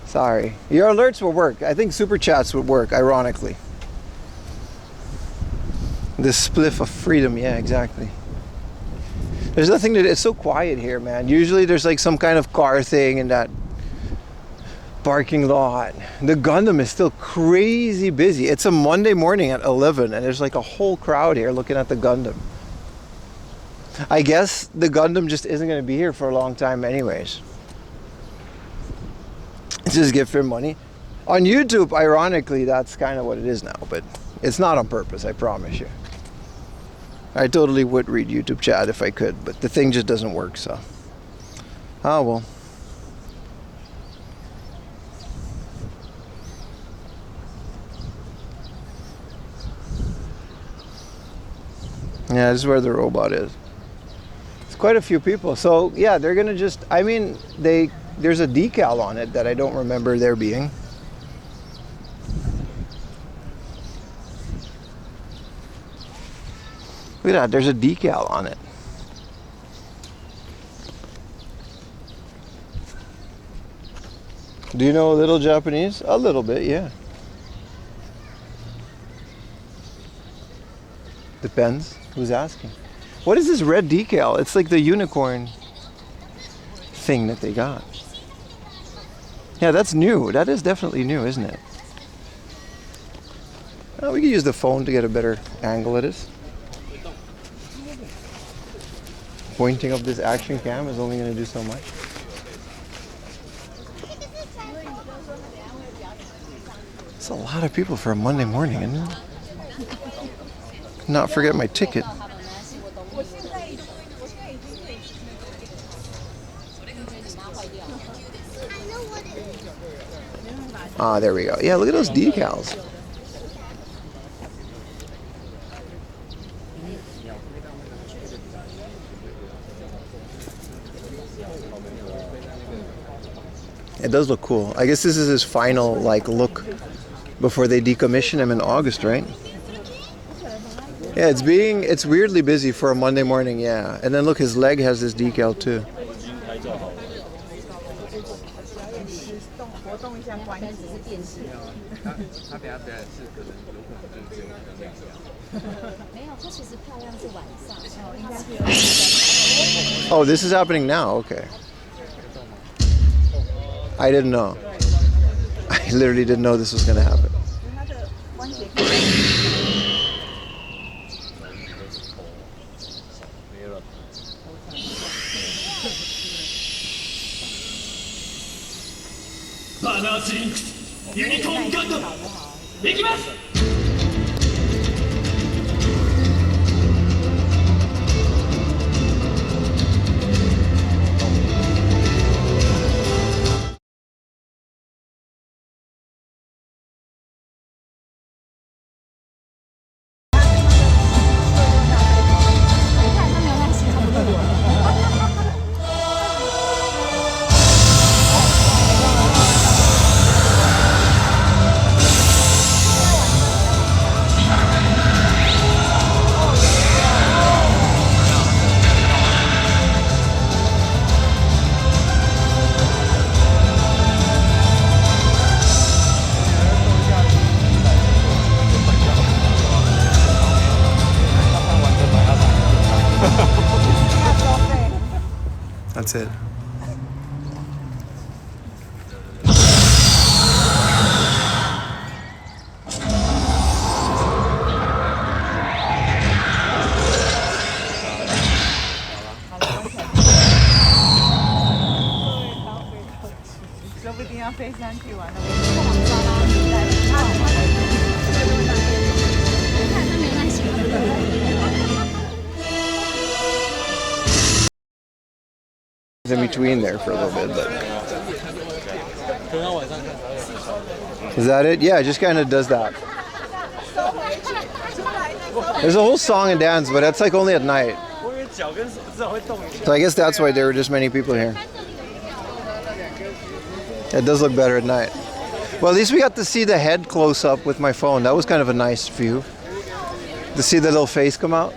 Sorry. Your alerts will work. I think super chats would work, ironically. The spliff of freedom, yeah, exactly. There's nothing to, it's so quiet here, man. Usually there's like some kind of car thing in that parking lot. The Gundam is still crazy busy. It's a Monday morning at 11 and there's like a whole crowd here looking at the Gundam. I guess the Gundam just isn't going to be here for a long time anyways. It's just give him money. On YouTube, ironically, that's kind of what it is now, but it's not on purpose, I promise you. I totally would read YouTube chat if I could, but the thing just doesn't work, so. Oh well. Yeah, this is where the robot is. It's quite a few people. So yeah, they're gonna just, I mean, there's a decal on it that I don't remember there being. Look at that, there's a decal on it. Do you know a little Japanese? A little bit, yeah. Depends who's asking. What is this red decal? It's like the unicorn thing that they got. Yeah, that's new. That is definitely new, isn't it? Oh, we can use the phone to get a better angle at this. Pointing up this action cam is only going to do so much. It's a lot of people for a Monday morning, isn't it? Not forget my ticket. Ah, there we go. Yeah, look at those decals. It does look cool. I guess this is his final like look before they decommission him in August, right? Yeah, it's weirdly busy for a Monday morning, yeah. And then look, his leg has this decal too. Oh, this is happening now, okay. I didn't know. I literally didn't know this was going to happen. That's it. In between there for a little bit, but is that it? Yeah, it just kind of does that. There's a whole song and dance, but that's like only at night. So I guess that's why there were just many people here. It does look better at night. Well, at least we got to see the head close up with my phone. That was kind of a nice view. To see the little face come out.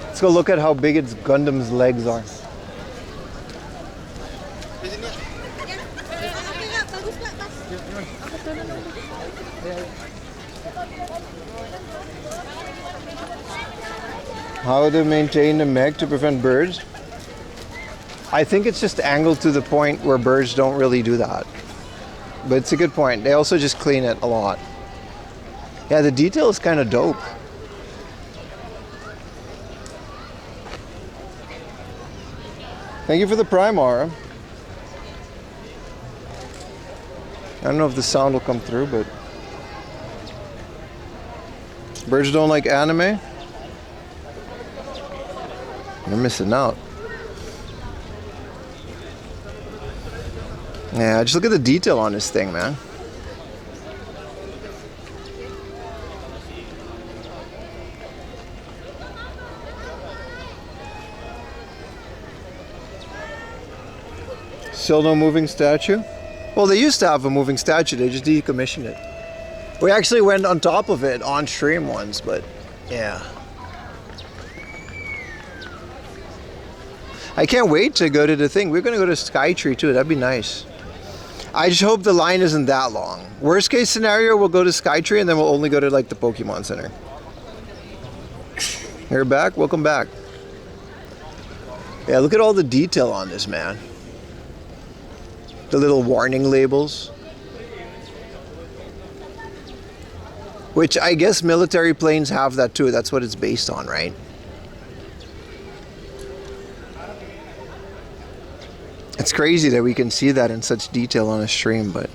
Let's go look at how big its Gundam's legs are. How to maintain the mech to prevent birds? I think it's just angled to the point where birds don't really do that. But it's a good point. They also just clean it a lot. Yeah, the detail is kind of dope. Thank you for the Prime, Aura. I don't know if the sound will come through, but birds don't like anime? You're missing out. Yeah, just look at the detail on this thing, man. Still no moving statue? Well, they used to have a moving statue, they just decommissioned it. We actually went on top of it on stream once, but yeah. I can't wait to go to the thing. We're gonna go to Skytree too, that'd be nice. I just hope the line isn't that long. Worst case scenario, we'll go to Skytree and then we'll only go to like the Pokemon Center. You're back? Welcome back. Yeah, look at all the detail on this, man. The little warning labels. Which I guess military planes have that too. That's what it's based on, right? It's crazy that we can see that in such detail on a stream, but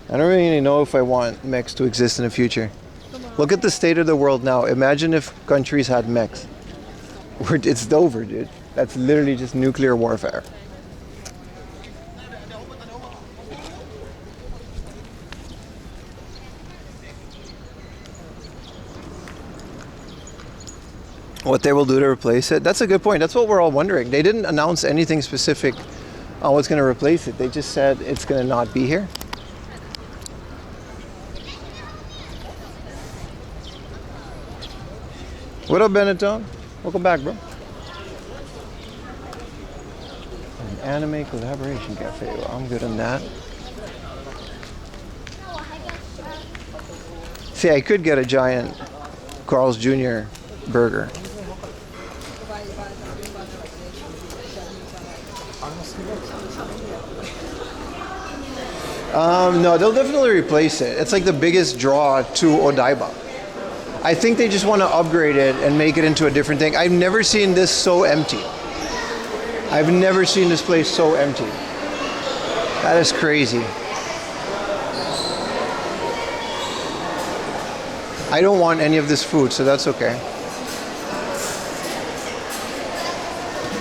I don't really know if I want mechs to exist in the future. Look at the state of the world now. Imagine if countries had mechs. It's over, dude. That's literally just nuclear warfare. What they will do to replace it? That's a good point. That's what we're all wondering. They didn't announce anything specific on what's going to replace it. They just said it's going to not be here. What up, Benetton? Welcome back, bro. An anime collaboration cafe. Well, I'm good on that. See, I could get a giant Carl's Jr. burger. No, they'll definitely replace it. It's like the biggest draw to Odaiba. I think they just want to upgrade it and make it into a different thing. I've never seen this so empty. I've never seen this place so empty. That is crazy. I don't want any of this food, so that's okay.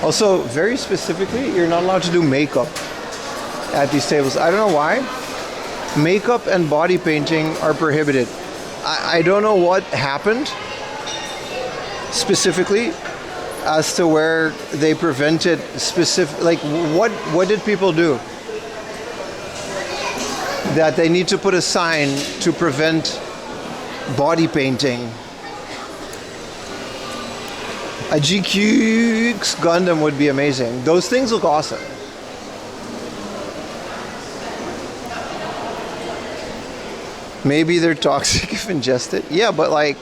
Also, very specifically, you're not allowed to do makeup at these tables. I don't know why. Makeup and body painting are prohibited. I don't know what happened specifically as to where they prevented specific, like what did people do? That they need to put a sign to prevent body painting A GQ's Gundam would be amazing. Those things look awesome. Maybe they're toxic if ingested. Yeah, but like,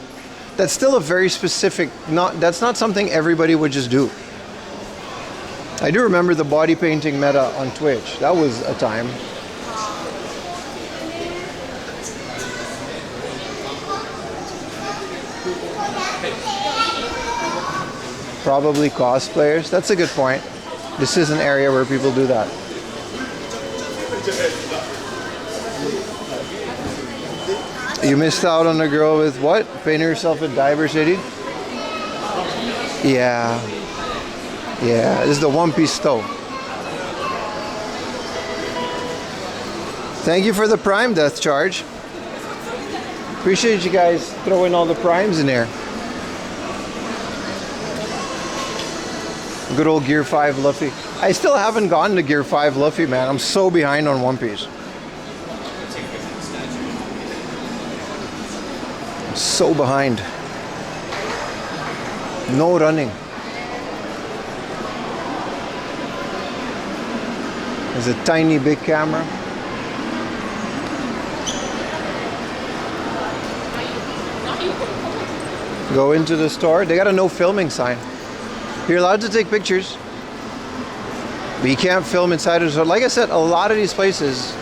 that's still a very specific, that's not something everybody would just do. I do remember the body painting meta on Twitch. That was a time. Probably cosplayers. That's a good point. This is an area where people do that. You missed out on a girl with what? Painting herself in Diver City? Yeah. Yeah, this is the One Piece stove. Thank you for the Prime Death Charge. Appreciate you guys throwing all the Primes in there. Good old Gear 5 Luffy. I still haven't gotten to Gear 5 Luffy, man. I'm so behind on One Piece. I'm so behind. No running. There's a tiny big camera. Go into the store. They got a no filming sign. You're allowed to take pictures, but you can't film inside of the store. Like I said, a lot of these places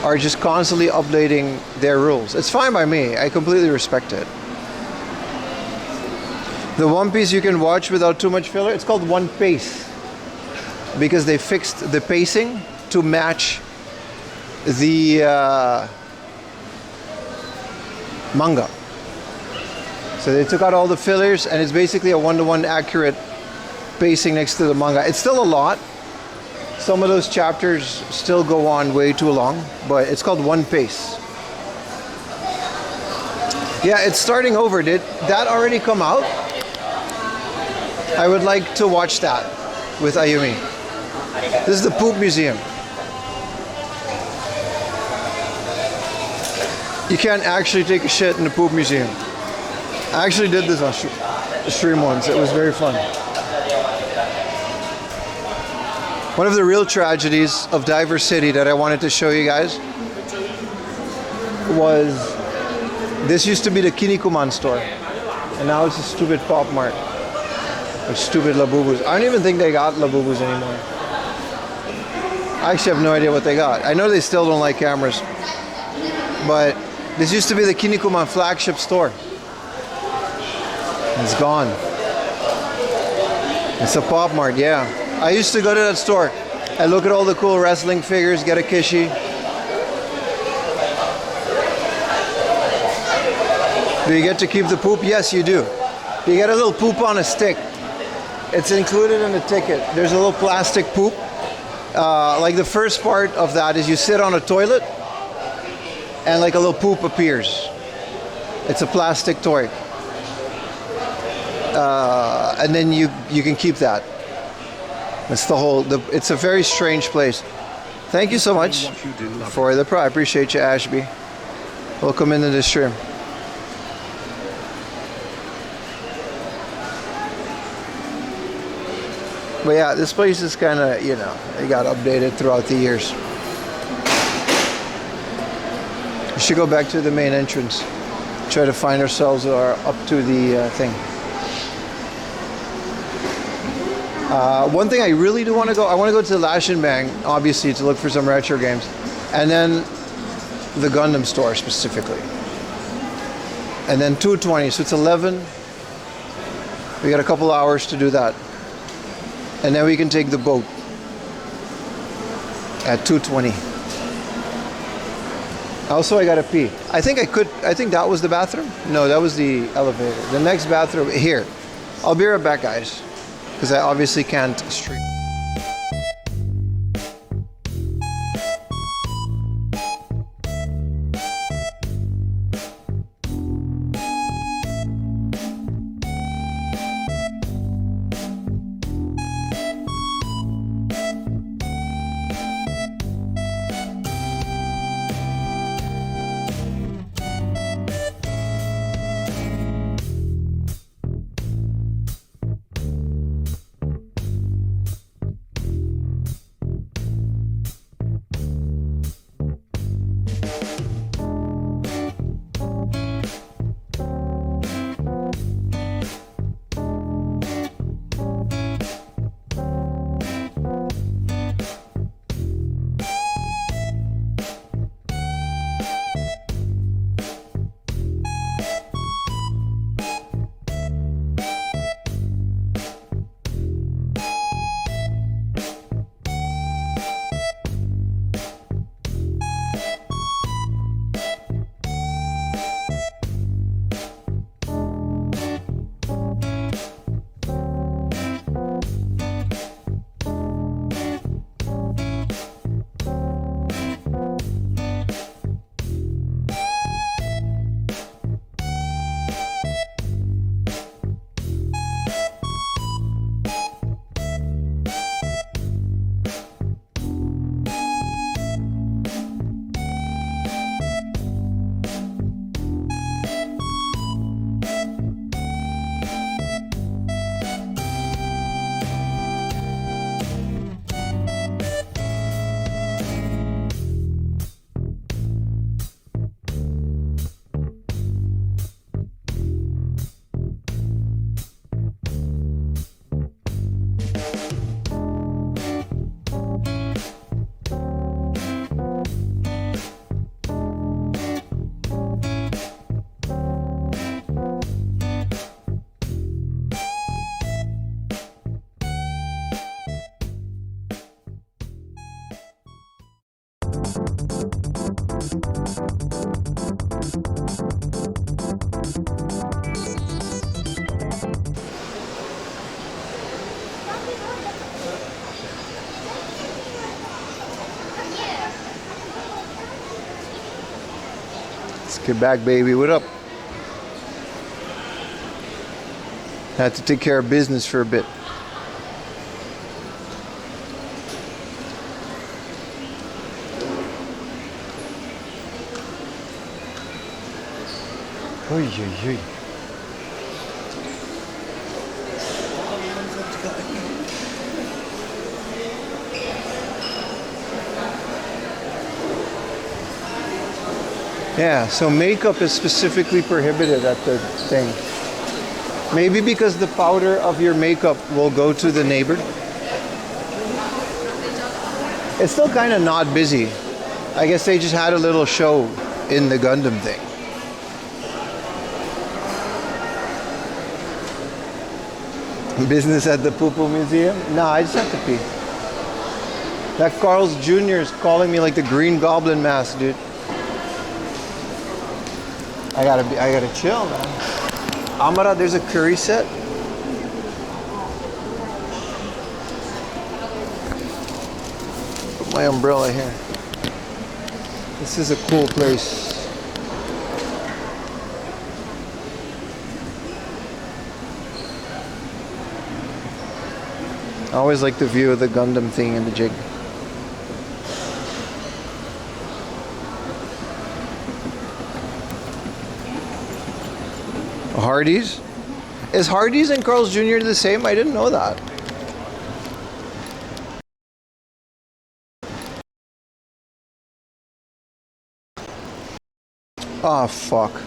are just constantly updating their rules. It's fine by me. I completely respect it. The One Piece you can watch without too much filler, it's called One Pace, because they fixed the pacing to match the manga. So they took out all the fillers, and it's basically a one-to-one accurate pacing next to the manga. It's still a lot. Some of those chapters still go on way too long, but it's called One Pace. Yeah, it's starting over. Did that already come out? I would like to watch that with Ayumi. This is the Poop Museum. You can't actually take a shit in the Poop Museum. I actually did this on stream once. It was very fun. One of the real tragedies of Diver City that I wanted to show you guys was this used to be the Kinnikuman store, and now it's a stupid Pop Mart with stupid Labubus. I don't even think they got Labubus anymore. I actually have no idea what they got. I know they still don't like cameras, but this used to be the Kinnikuman flagship store. It's gone. It's a Pop Mart, yeah. I used to go to that store and look at all the cool wrestling figures, get a Kishi. Do you get to keep the poop? Yes, you do. You get a little poop on a stick. It's included in the ticket. There's a little plastic poop. Like the first part of that is you sit on a toilet and like a little poop appears. It's a plastic toy. And then you can keep that. It's the whole. It's a very strange place. Thank you so much for the pro. I appreciate you, Ashby. Welcome into the stream. But yeah, this place is kind of, you know, it got updated throughout the years. We should go back to the main entrance. Try to find ourselves up to the thing. One thing I really do want to go, I want to go to the Lash and Bang, obviously, to look for some retro games. And then the Gundam store specifically. And then 2:20, so it's 11. We got a couple hours to do that. And then we can take the boat at 2:20. Also, I gotta pee. I think that was the bathroom? No, that was the elevator. The next bathroom, here. I'll be right back, guys. Because I obviously can't stream. Okay, back, baby. What up? Had to take care of business for a bit. Oy, oy, oy. Yeah, so makeup is specifically prohibited at the thing. Maybe because the powder of your makeup will go to the neighbor. It's still kind of not busy. I guess they just had a little show in the Gundam thing. Business at the Poo Poo Museum? No, I just have to pee. That Carl's Jr. is calling me like the Green Goblin mask, dude. I gotta chill, man. Amara, there's a curry set. Put my umbrella here. This is a cool place. I always like the view of the Gundam thing in the jig. Hardee's? Is Hardee's and Carl's Jr. the same? I didn't know that. Oh, fuck.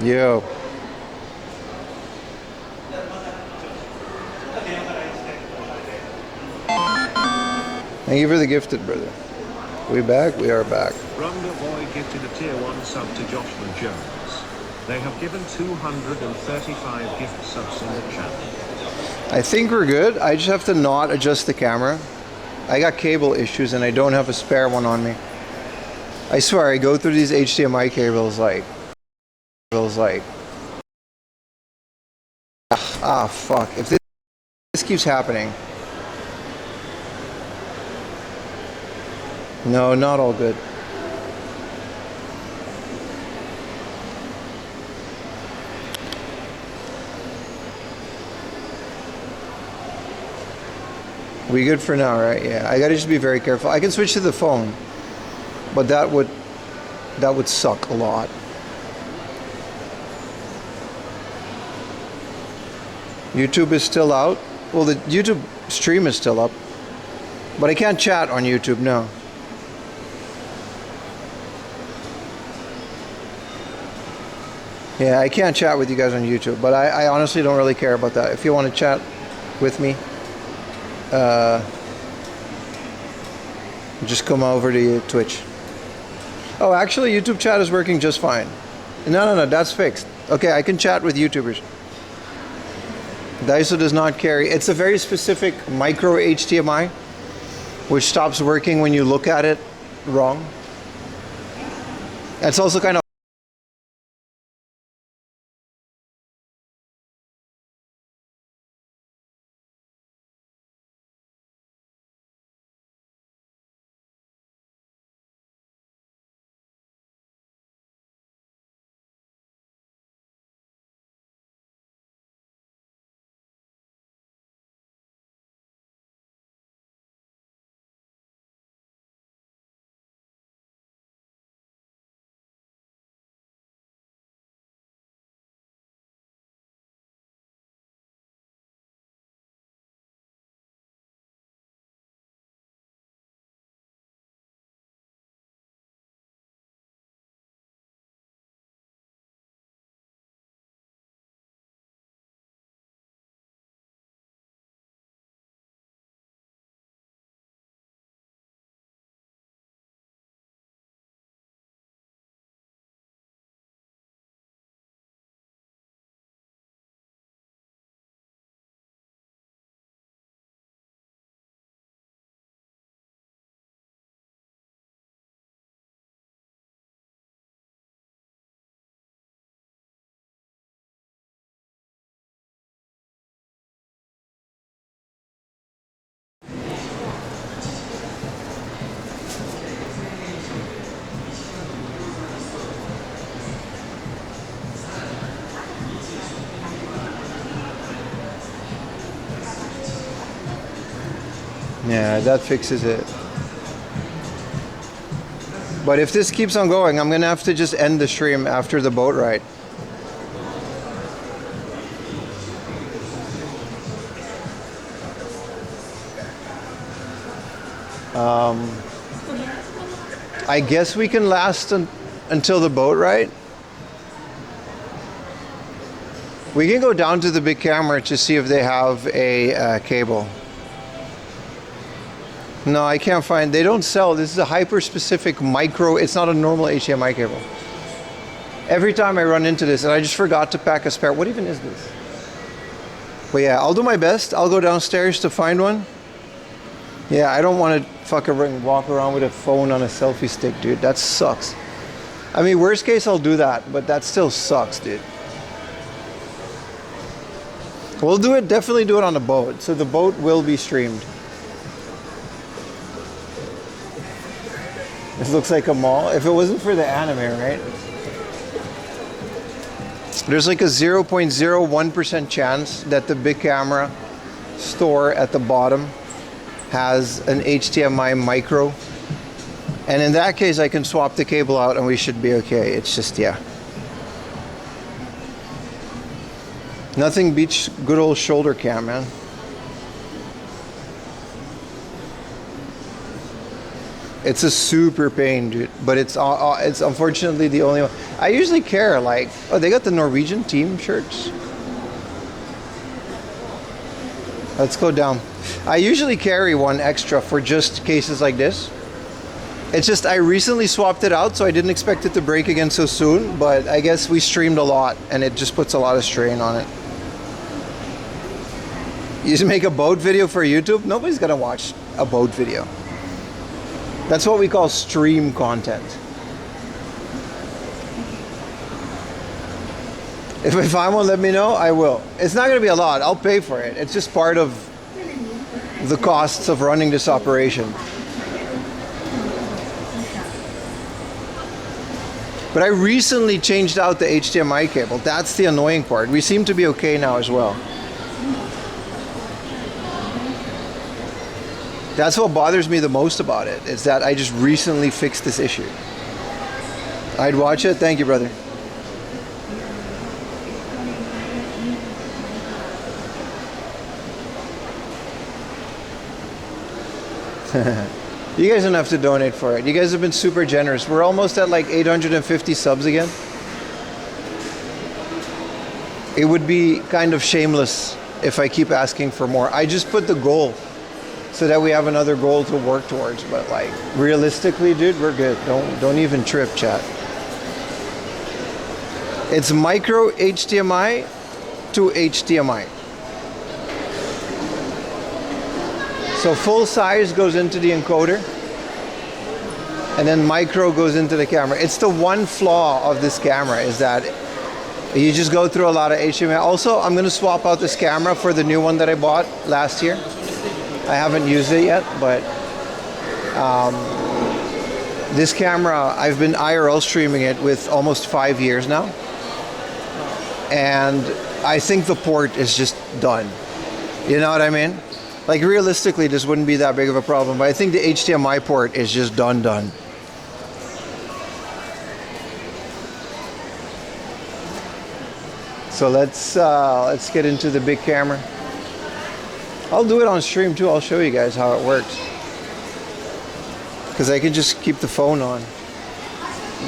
Yo. Thank you for the gifted, brother. We back? We are back. Rumba Boy gifted a tier 1 sub to Joshua Jones. They have given 235 gift subs in the channel. I think we're good. I just have to not adjust the camera. I got cable issues and I don't have a spare one on me. I swear, I go through these HDMI cables like... Ah, fuck. If this keeps happening... No, not all good. We good for now, right? Yeah, I gotta just be very careful. I can switch to the phone, but that would That would suck a lot. YouTube is still out. Well, the YouTube stream is still up. But I can't chat on YouTube, no. Yeah, I can't chat with you guys on YouTube, but I honestly don't really care about that. If you want to chat with me, just come over to Twitch. Oh, actually, YouTube chat is working just fine. No, that's fixed. Okay, I can chat with YouTubers. Daiso does not carry. It's a very specific micro HDMI, which stops working when you look at it wrong. It's also kind of yeah, that fixes it. But if this keeps on going, I'm gonna have to just end the stream after the boat ride. I guess we can last until the boat ride. We can go down to the big camera to see if they have a cable. No, I can't find. They don't sell. This is a hyper-specific micro. It's not a normal HDMI cable. Every time I run into this, and I just forgot to pack a spare. What even is this? But yeah, I'll do my best. I'll go downstairs to find one. Yeah, I don't want to fucking walk around with a phone on a selfie stick, dude. That sucks. I mean, worst case, I'll do that, but that still sucks, dude. We'll do it. Definitely do it on the boat. So the boat will be streamed. This looks like a mall. If it wasn't for the anime, right? There's like a 0.01% chance that the big camera store at the bottom has an HDMI micro. And in that case, I can swap the cable out and we should be okay. It's just, yeah. Nothing beats good old shoulder cam, man. It's a super pain, dude. But it's unfortunately the only one. I usually care, like, oh, they got the Norwegian team shirts. Let's go down. I usually carry one extra for just cases like this. It's just I recently swapped it out, so I didn't expect it to break again so soon. But I guess we streamed a lot, and it just puts a lot of strain on it. You just make a boat video for YouTube? Nobody's gonna watch a boat video. That's what we call stream content. If I find one, let me know. I will. It's not going to be a lot. I'll pay for it. It's just part of the costs of running this operation. But I recently changed out the HDMI cable. That's the annoying part. We seem to be okay now as well. That's what bothers me the most about it, is that I just recently fixed this issue. I'd watch it. Thank you, brother. You guys don't have to donate for it. You guys have been super generous. We're almost at like 850 subs again. It would be kind of shameless if I keep asking for more. I just put the goal so that we have another goal to work towards. But like realistically, dude, we're good. Don't even trip, chat. It's micro HDMI to HDMI. So full size goes into the encoder, and then micro goes into the camera. It's the one flaw of this camera is that you just go through a lot of HDMI. Also, I'm going to swap out this camera for the new one that I bought last year. I haven't used it yet, but this camera, I've been IRL streaming it with almost 5 years now. And I think the port is just done. You know what I mean? Like realistically, this wouldn't be that big of a problem, but I think the HDMI port is just done. So let's get into the big camera. I'll do it on stream too. I'll show you guys how it works. Because I can just keep the phone on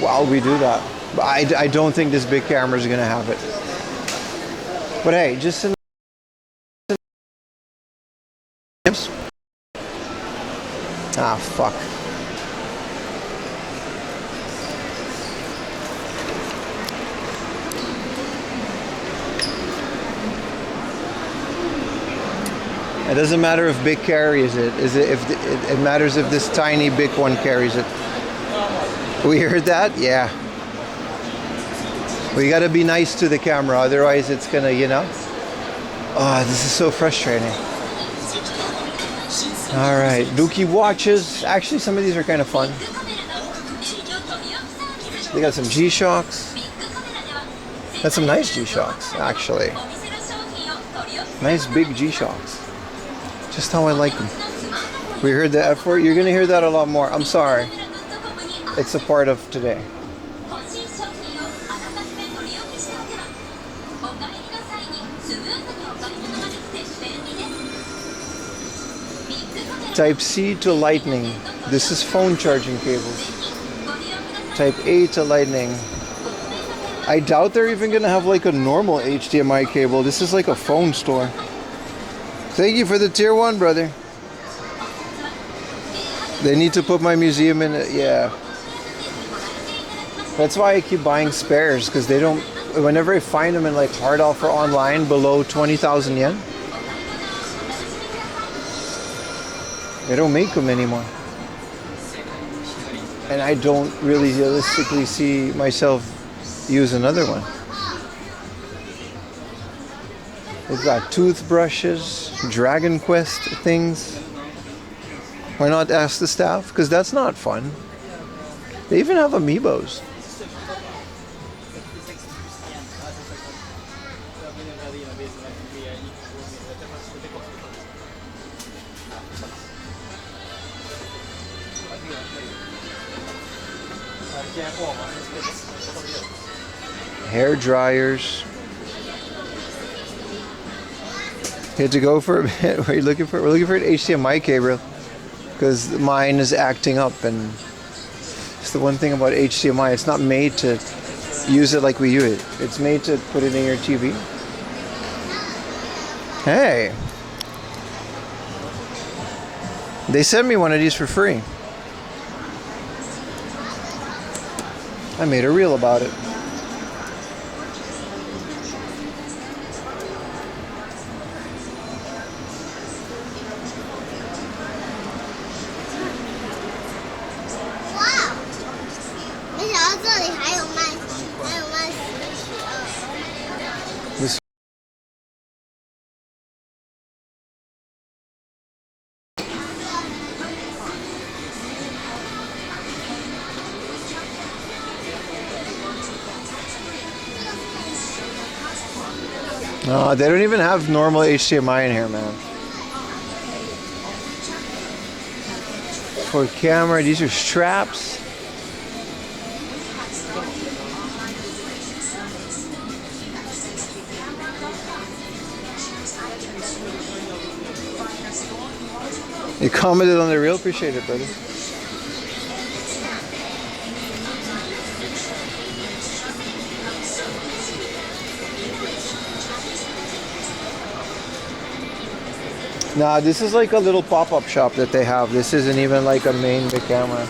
while we do that. But I don't think this big camera is gonna have it. But hey, just in ah, fuck. It doesn't matter if big carries it. It matters if this tiny big one carries it. We heard that? Yeah. We gotta be nice to the camera, otherwise it's gonna, you know. Oh, this is so frustrating. All right, Dookie watches. Actually, some of these are kind of fun. They got some G-Shocks. That's some nice G-Shocks, actually. Nice big G-Shocks. Just how I like them. We heard the F word. You're gonna hear that a lot more. I'm sorry. It's a part of today. Type C to Lightning. This is phone charging cables. Type A to Lightning. I doubt they're even gonna have like a normal HDMI cable. This is like a phone store. Thank you for the tier 1, brother. They need to put my museum in it. Yeah. That's why I keep buying spares, because they don't, whenever I find them in like hard offer online below 20,000 yen, they don't make them anymore. And I don't really realistically see myself use another one. They've got toothbrushes, Dragon Quest things. Why not ask the staff? Because that's not fun. They even have amiibos. Hair dryers. Had to go for a bit. What are you looking for? We're looking for an HDMI cable because mine is acting up, and it's the one thing about HDMI. It's not made to use it like we use it. It's made to put it in your TV. Hey, they sent me one of these for free. I made a reel about it. No, they don't even have normal HDMI in here, man. For camera, these are straps. You commented on the reel, appreciate it, buddy. Nah, this is like a little pop-up shop that they have. This isn't even like a main big camera.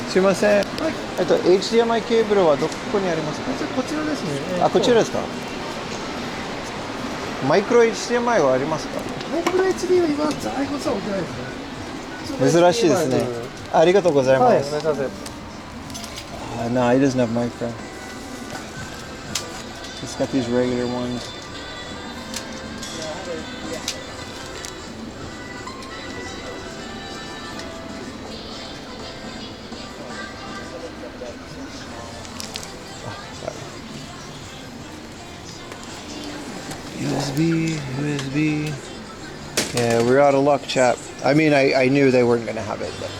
Sumimasen. HDMI ケーブルはどこにありますか？こちらですね。あ、こちらですか？マイクロ HDMI はありますか？マイクロ HD は今在庫さ置いてないですね。珍しいですね。ありがとうございはい、おます。願いします。No, he doesn't have micro. He's got these regular ones. USB. Yeah, we're out of luck, chap. I mean, I knew they weren't going to have it, but.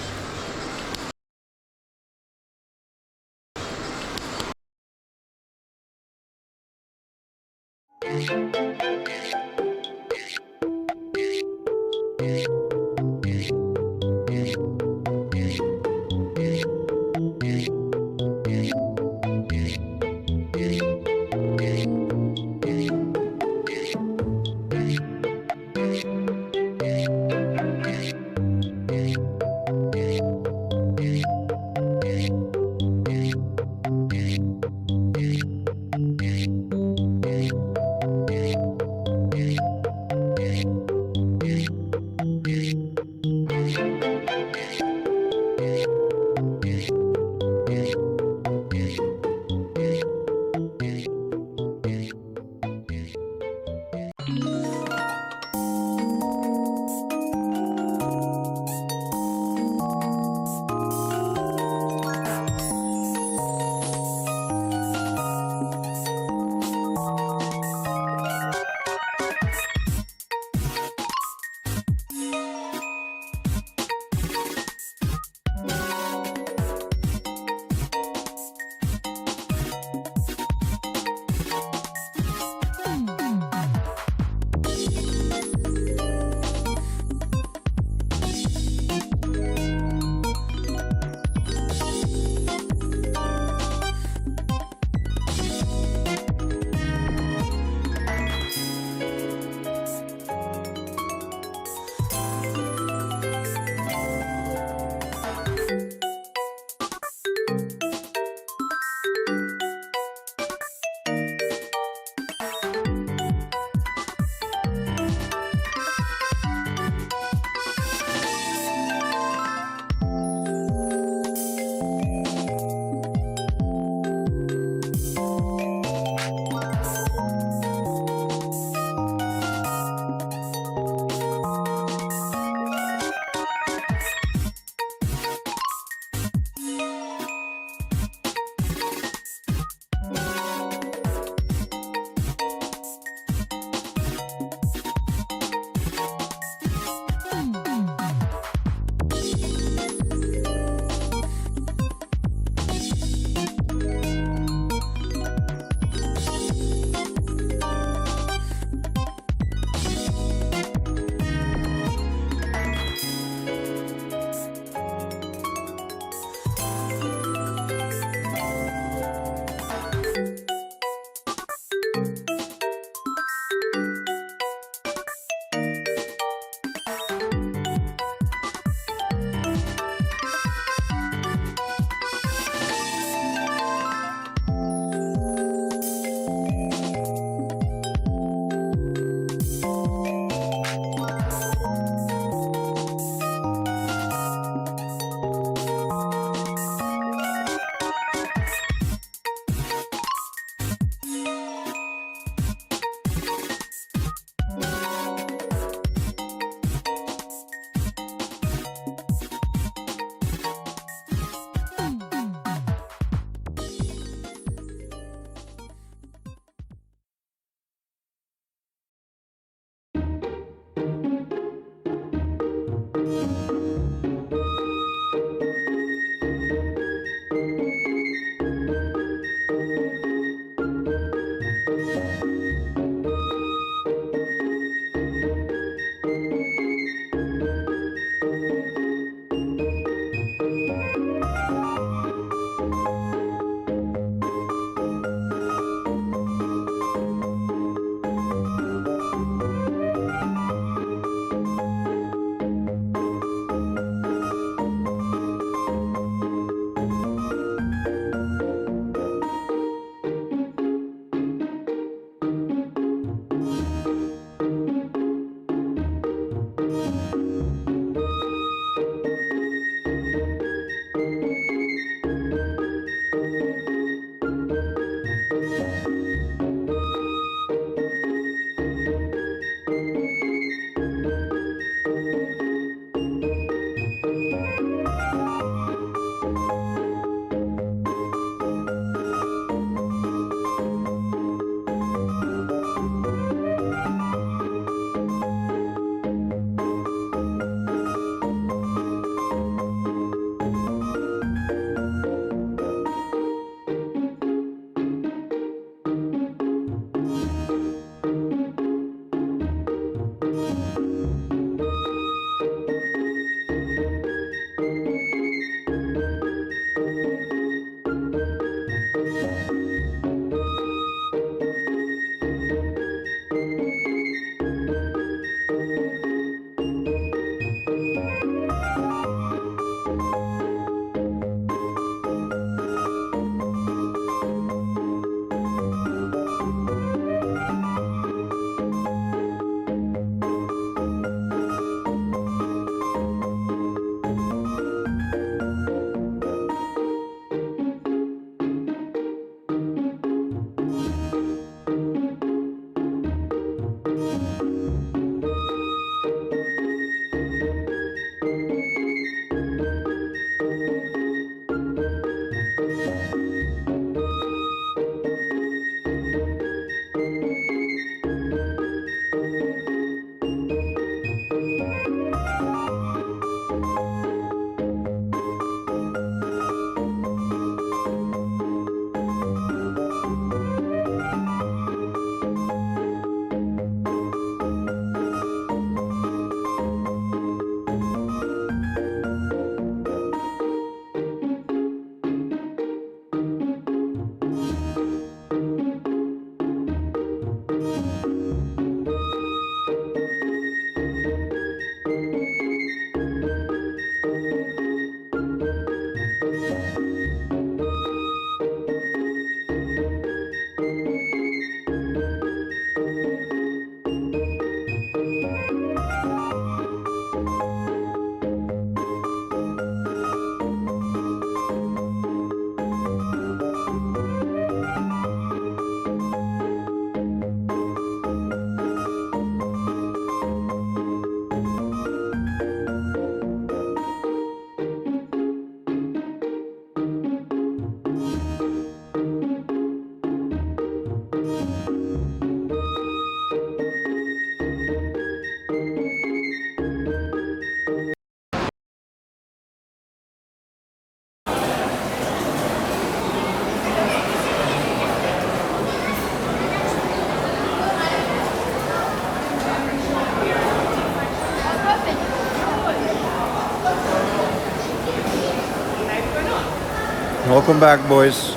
Welcome back, boys.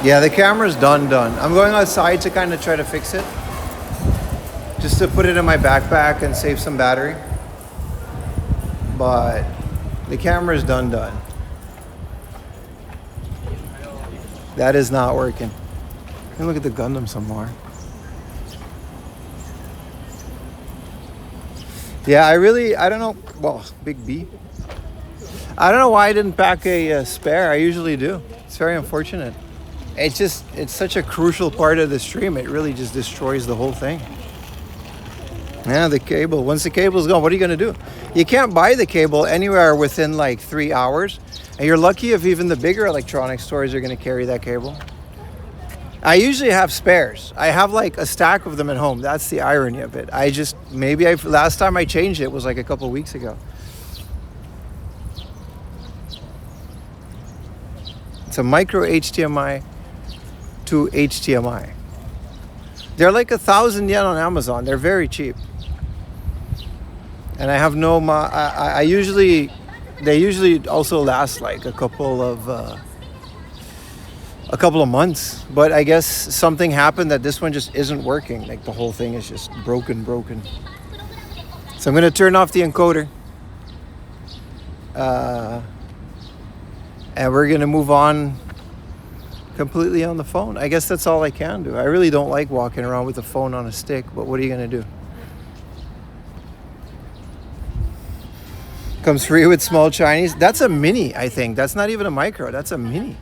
Yeah, the camera's done. I'm going outside to kind of try to fix it. Just to put it in my backpack and save some battery. But the camera's done. That is not working. Let me look at the Gundam some more. Yeah, I don't know. Well, Big B. I don't know why I didn't pack a spare. I usually do. It's very unfortunate. It's such a crucial part of the stream. It really just destroys the whole thing. Yeah, the cable. Once the cable's gone, what are you going to do? You can't buy the cable anywhere within like 3 hours. And you're lucky if even the bigger electronics stores are going to carry that cable. I usually have spares. I have like a stack of them at home. That's the irony of it. Last time I changed it was like a couple weeks ago. It's a micro HDMI to HDMI. They're like 1,000 yen on Amazon. They're very cheap. And I have no, they usually also last like a couple of months. But I guess something happened that this one just isn't working. Like the whole thing is just broken. So I'm going to turn off the encoder. And we're going to move on completely on the phone. I guess that's all I can do. I really don't like walking around with a phone on a stick, but what are you going to do? Comes free with small Chinese. That's a mini, I think. That's not even a micro. That's a mini.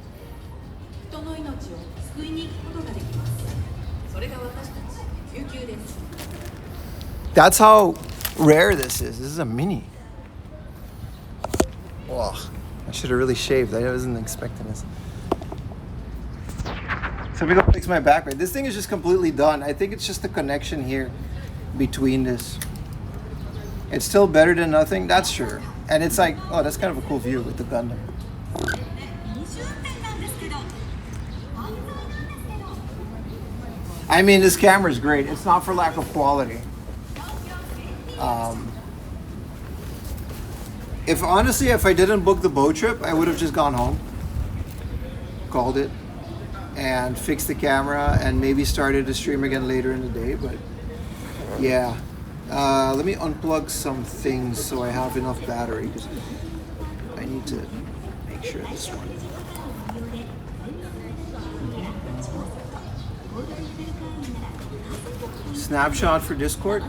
That's how rare this is. This is a mini. Ugh. I should have really shaved. I wasn't expecting this. So we go fix my back right. This thing is just completely done. I think it's just the connection here between this. It's still better than nothing, that's sure. And it's like, oh, that's kind of a cool view with the Gundam. I mean, this camera is great. It's not for lack of quality. If I didn't book the boat trip, I would have just gone home, called it, and fixed the camera, and maybe started to stream again later in the day. But yeah, let me unplug some things so I have enough battery, because I need to make sure this one. Snapshot for Discord.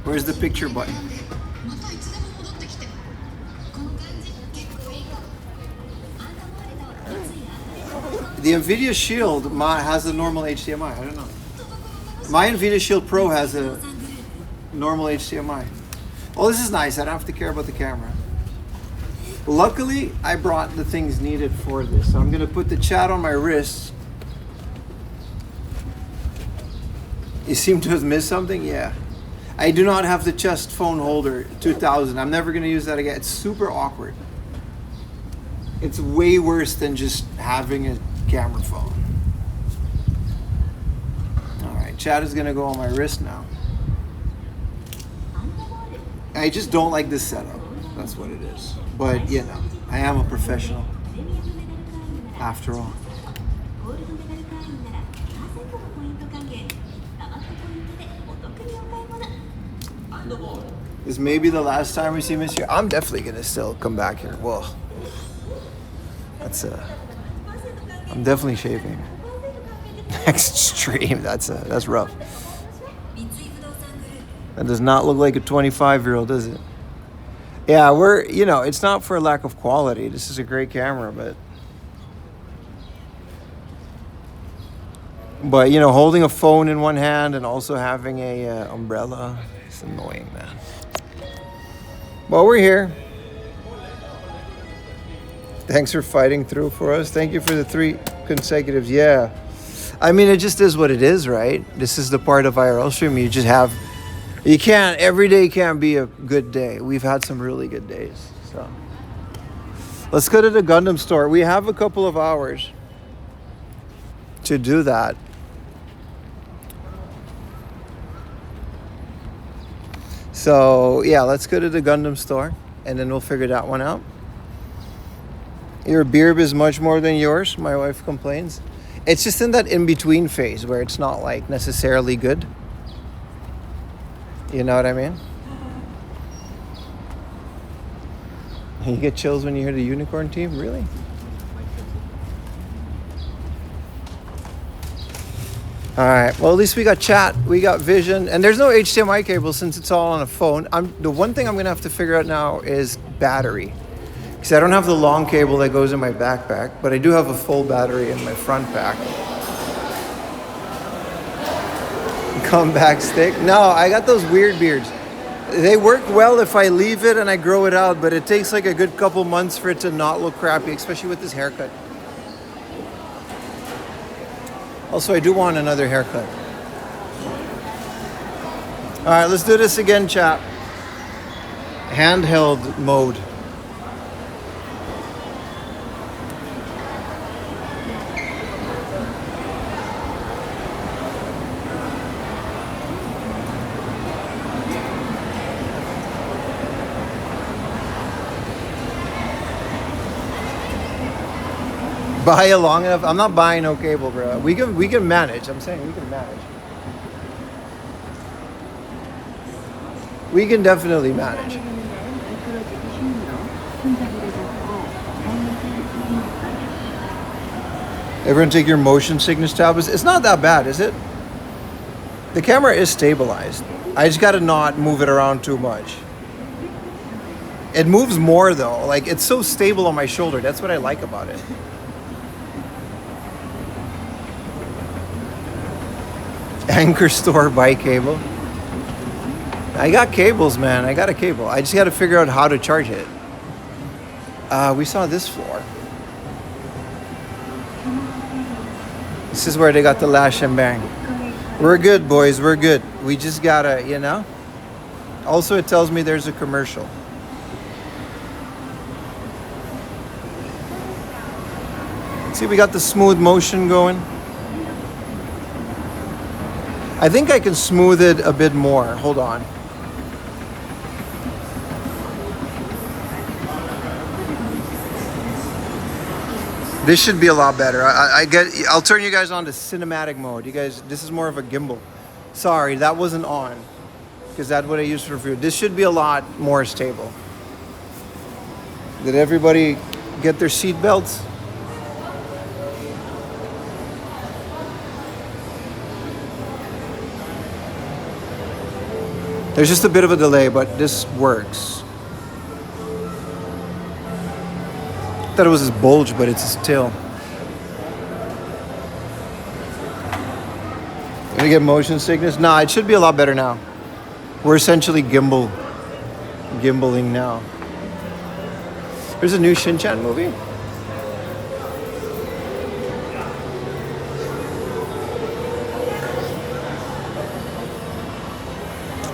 Where's the picture button? The NVIDIA Shield has a normal HDMI. I don't know. My NVIDIA Shield Pro has a normal HDMI. Oh, this is nice. I don't have to care about the camera. Luckily, I brought the things needed for this. So I'm going to put the chat on my wrist. You seem to have missed something? Yeah. I do not have the chest phone holder 2000. I'm never going to use that again. It's super awkward. It's way worse than just having a camera phone. All right, chat is going to go on my wrist now. I just don't like this setup. That's what it is. But, you know, I am a professional after all. This may be the last time we see Miss Year. I'm definitely gonna still come back here. Whoa, that's I'm definitely shaving. Next stream, that's rough. That does not look like a 25-year-old, does it? Yeah, it's not for lack of quality. This is a great camera, but holding a phone in one hand and also having a umbrella, it's annoying, man. Well, we're here. Thanks for fighting through for us. Thank you for the 3 consecutives. Yeah. I mean, it just is what it is, right? This is the part of IRL stream. Every day can't be a good day. We've had some really good days. So let's go to the Gundam store. We have a couple of hours to do that. So yeah, let's go to the Gundam store. and then we'll figure that one out. Your beard is much more than yours, my wife complains. It's just in that in-between phase where it's not like necessarily good. You know what I mean? You get chills when you hear the unicorn team? Really? Alright, well at least we got chat, we got vision, and there's no HDMI cable since it's all on a phone. The one thing I'm going to have to figure out now is battery. Because I don't have the long cable that goes in my backpack, but I do have a full battery in my front pack. Comeback stick? No, I got those weird beards. They work well if I leave it and I grow it out, but it takes like a good couple months for it to not look crappy, especially with this haircut. Also, I do want another haircut. All right, let's do this again, chat. Handheld mode. Buy a long enough. I'm not buying no cable, bro. We can manage. I'm saying we can manage. We can definitely manage. Everyone take your motion sickness tablets. It's not that bad, is it? The camera is stabilized. I just gotta not move it around too much. It moves more though. Like it's so stable on my shoulder. That's what I like about it. Anchor store buy cable. I got cables, man. I got a cable. I just got to figure out how to charge it. We saw this floor. This is where they got the lash and bang. We're good, boys. We're good. We just gotta, you know. Also, it tells me there's a commercial. See, we got the smooth motion going. I think I can smooth it a bit more. Hold on. This should be a lot better. I'll turn you guys on to cinematic mode. You guys, this is more of a gimbal. Sorry, that wasn't on. Because that's what I used for review. This should be a lot more stable. Did everybody get their seat belts? There's just a bit of a delay, but this works. I thought it was this bulge, but it's his tail. Gonna get motion sickness? Nah, it should be a lot better now. We're essentially gimbaling now. There's a new Shin-chan movie.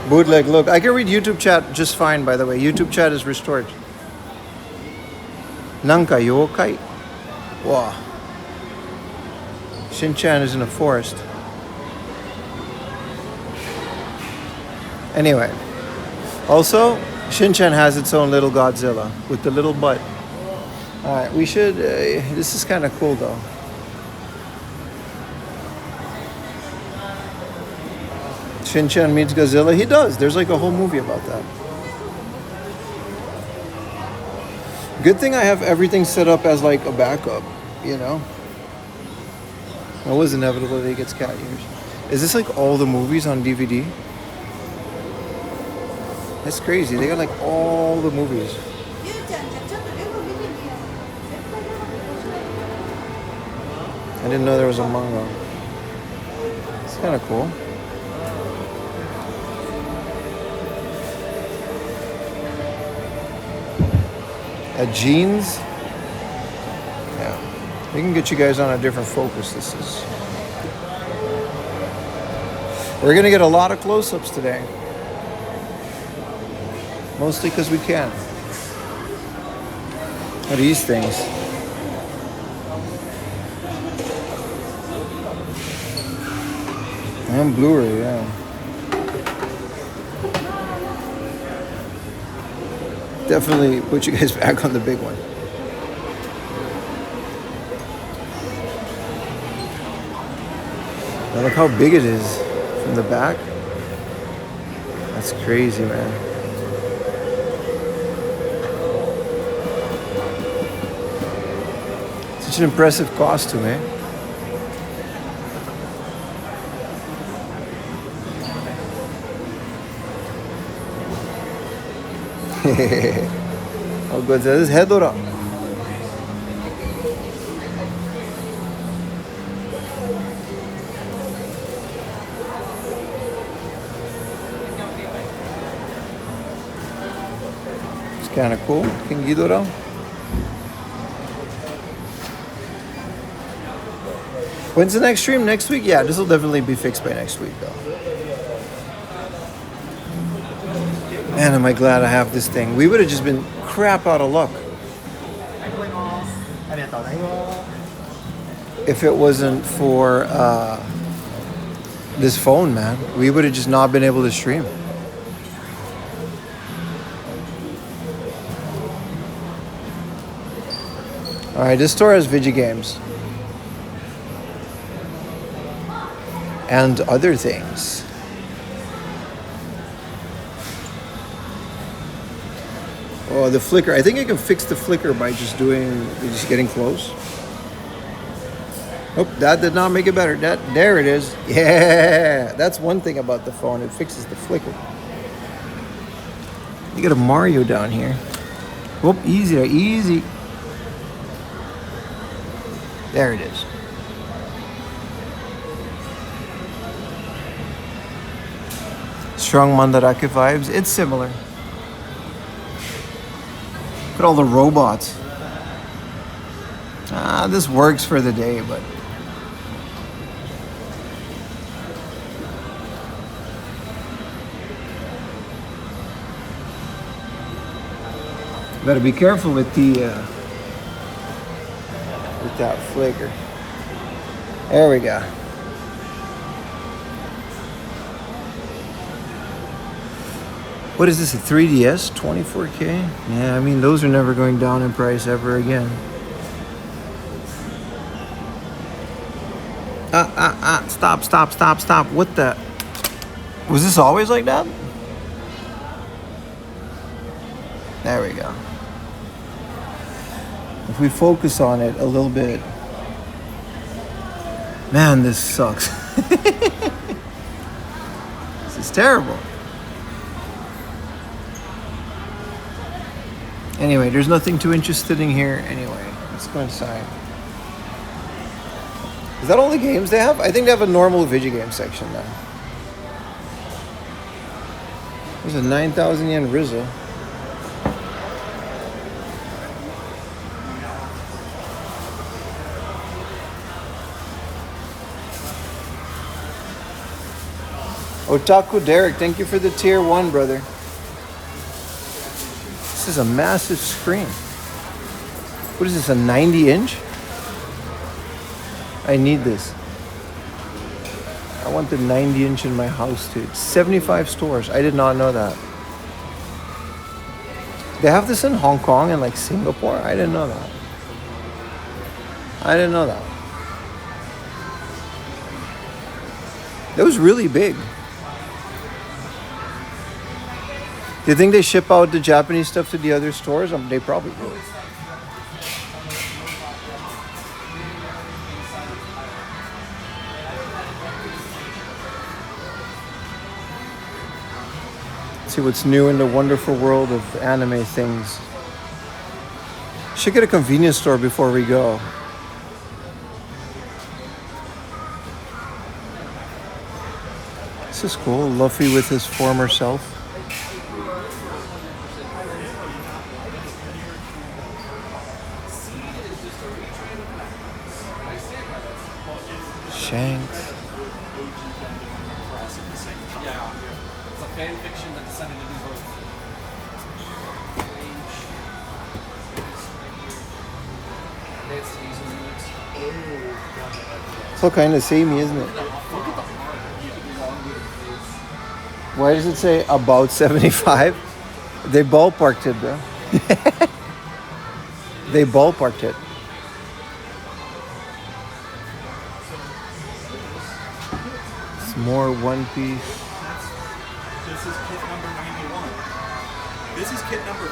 Bootleg, look, I can read YouTube chat just fine, by the way. YouTube chat is restored. Nanka yokai? Wow. Shin-chan is in a forest. Anyway. Also, Shin-chan has its own little Godzilla with the little butt. Alright, we should... this is kind of cool, though. Shin-chan meets Godzilla. He does. There's like a whole movie about that. Good thing I have everything set up as like a backup, you know? It was inevitable that he gets cat ears. Is this like all the movies on DVD? That's crazy. They got like all the movies. I didn't know there was a manga. It's kind of cool. Jeans? Yeah. We can get you guys on a different focus. This is... We're going to get a lot of close-ups today. Mostly because we can. What are these things? And Blu-ray, yeah. definitely put you guys back on the big one. Now look how big it is from the back. That's crazy, man. Such an impressive costume, eh? How good is head or up? It's kind of cool. King Ghidorah. When's the next stream? Next week? Yeah, this will definitely be fixed by next week, though. Man, am I glad I have this thing. We would have just been crap out of luck if it wasn't for this phone, man. We would have just not been able to stream. Alright, this store has video games. And other things. Oh, the flicker. I think I can fix the flicker by just getting close. Oh, that did not make it better. There it is. Yeah, that's one thing about the phone. It fixes the flicker. You got a Mario down here. Whoop, easy there, easy. There it is. Strong Mandarake vibes. It's similar. Look at all the robots. This works for the day, but better be careful with that flicker. There we go. What is this, a 3DS? 24K? Yeah, I mean, those are never going down in price ever again. Stop. What the? Was this always like that? There we go. If we focus on it a little bit. Man, this sucks. This is terrible. Anyway, there's nothing too interesting here anyway. Let's go inside. Is that all the games they have? I think they have a normal video game section now. There's a 9,000 yen Rizzo. Otaku Derek, thank you for the tier 1, brother. This is a massive screen. What is this, a 90 inch? I need this. I want the 90 inch in my house too. 75 stores. I did not know that. They have this in Hong Kong and like Singapore. I didn't know that. That was really big. Do you think they ship out the Japanese stuff to the other stores? They probably do. See what's new in the wonderful world of anime things. Should get a convenience store before we go. This is cool. Luffy with his former self. Shanks. Fan fiction that decided to do both. It's all kind of samey, isn't it? Why does it say about 75? They ballparked it, bro. They ballparked it. It's more One Piece. This is kit number 91. This is kit number.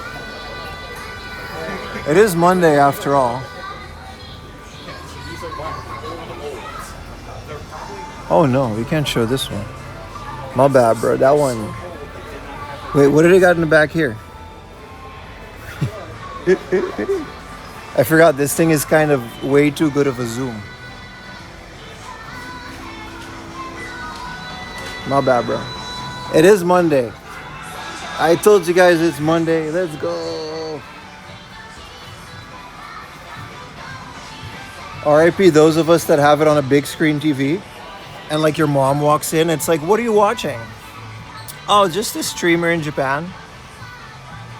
It is Monday after all. These are one of the old ones. They're probably Oh no, we can't show this one. My bad, bro. That one. Wait, what did it got in the back here? I forgot. This thing is kind of way too good of a zoom. My bad, bro. It is Monday. I told you guys it's Monday. Let's go. RIP those of us that have it on a big screen TV and like your mom walks in, it's like, what are you watching? Oh, just this streamer in Japan.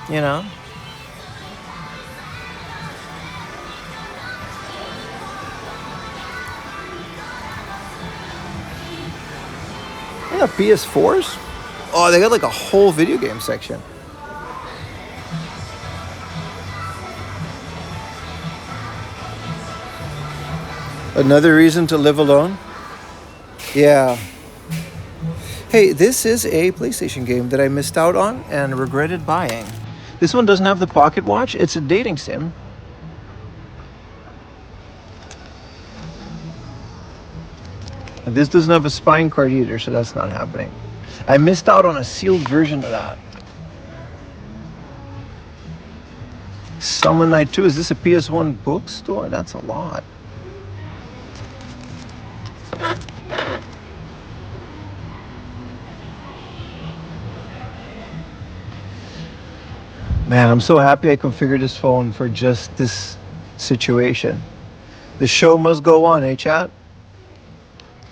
You know? They got PS4s? Oh, they got like a whole video game section. Another reason to live alone? Yeah. Hey, this is a PlayStation game that I missed out on and regretted buying. This one doesn't have the pocket watch. It's a dating sim. And this doesn't have a spine card either, so that's not happening. I missed out on a sealed version of that. Summon Night 2. Is this a PS1 bookstore? That's a lot. Man, I'm so happy I configured this phone for just this situation. The show must go on, eh, chat?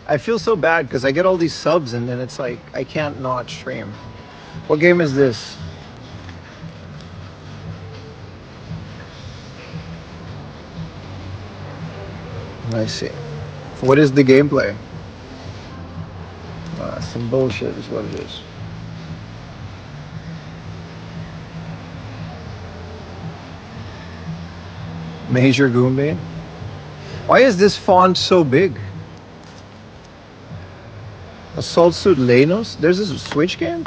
I feel so bad because I get all these subs and then it's like I can't not stream. What game is this? I see. What is the gameplay? Some bullshit is what it is. Major Goombay? Why is this font so big? Assault Suit Lenos? There's this Switch game?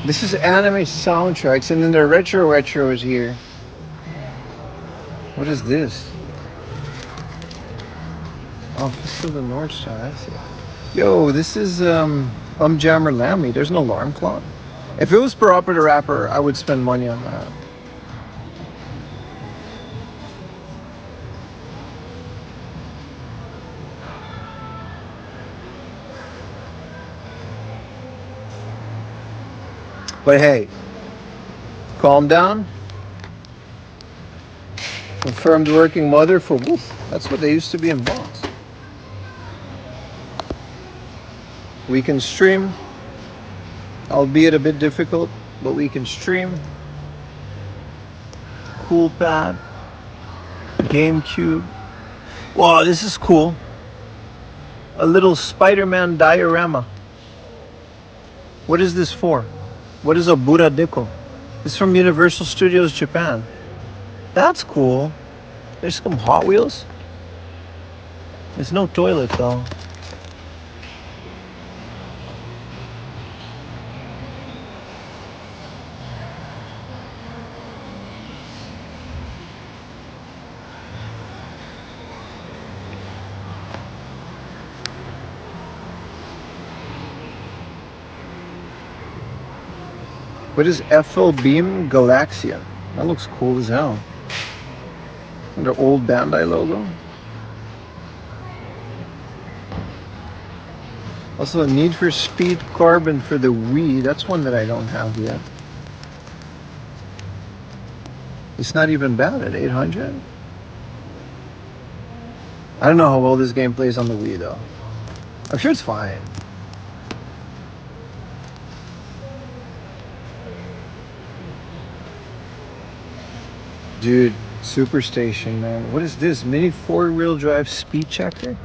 This is anime soundtracks, and then the retro is here. What is this? Oh, this is the North Star, I see. Yo, this is Jammer Lammy. There's no alarm clock. If it was per operator wrapper, I would spend money on that. But hey, calm down. Confirmed working mother for Woof. That's what they used to be in bonds. We can stream, albeit a bit difficult, but we can stream. Cool pad, GameCube. Wow, this is cool. A little Spider-Man diorama. What is this for? What is a Buddha Deko? It's from Universal Studios Japan. That's cool. There's some Hot Wheels. There's no toilet though. What is FL Beam Galaxian? That looks cool as hell. And the old Bandai logo. Also, Need for Speed Carbon for the Wii. That's one that I don't have yet. It's not even bad at 800. I don't know how well this game plays on the Wii though. I'm sure it's fine. Dude, Superstation, man. What is this? Mini 4-wheel drive speed checker?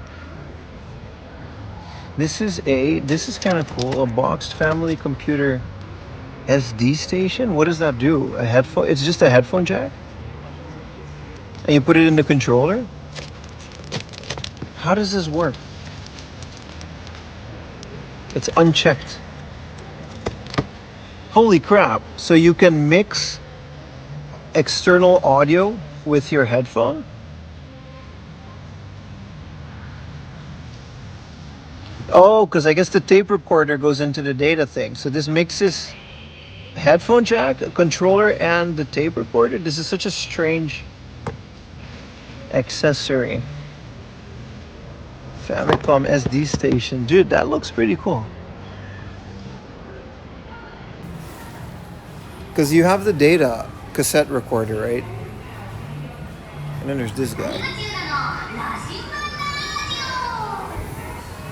This is kind of cool. A boxed family computer SD station. What does that do? A headphone? It's just a headphone jack? And you put it in the controller? How does this work? It's unchecked. Holy crap. So you can mix external audio with your headphone? Oh, because I guess the tape recorder goes into the data thing. So this mixes headphone jack, a controller, and the tape recorder. This is such a strange accessory. Famicom SD station. Dude, that looks pretty cool. Because you have the data cassette recorder, right? And then there's this guy.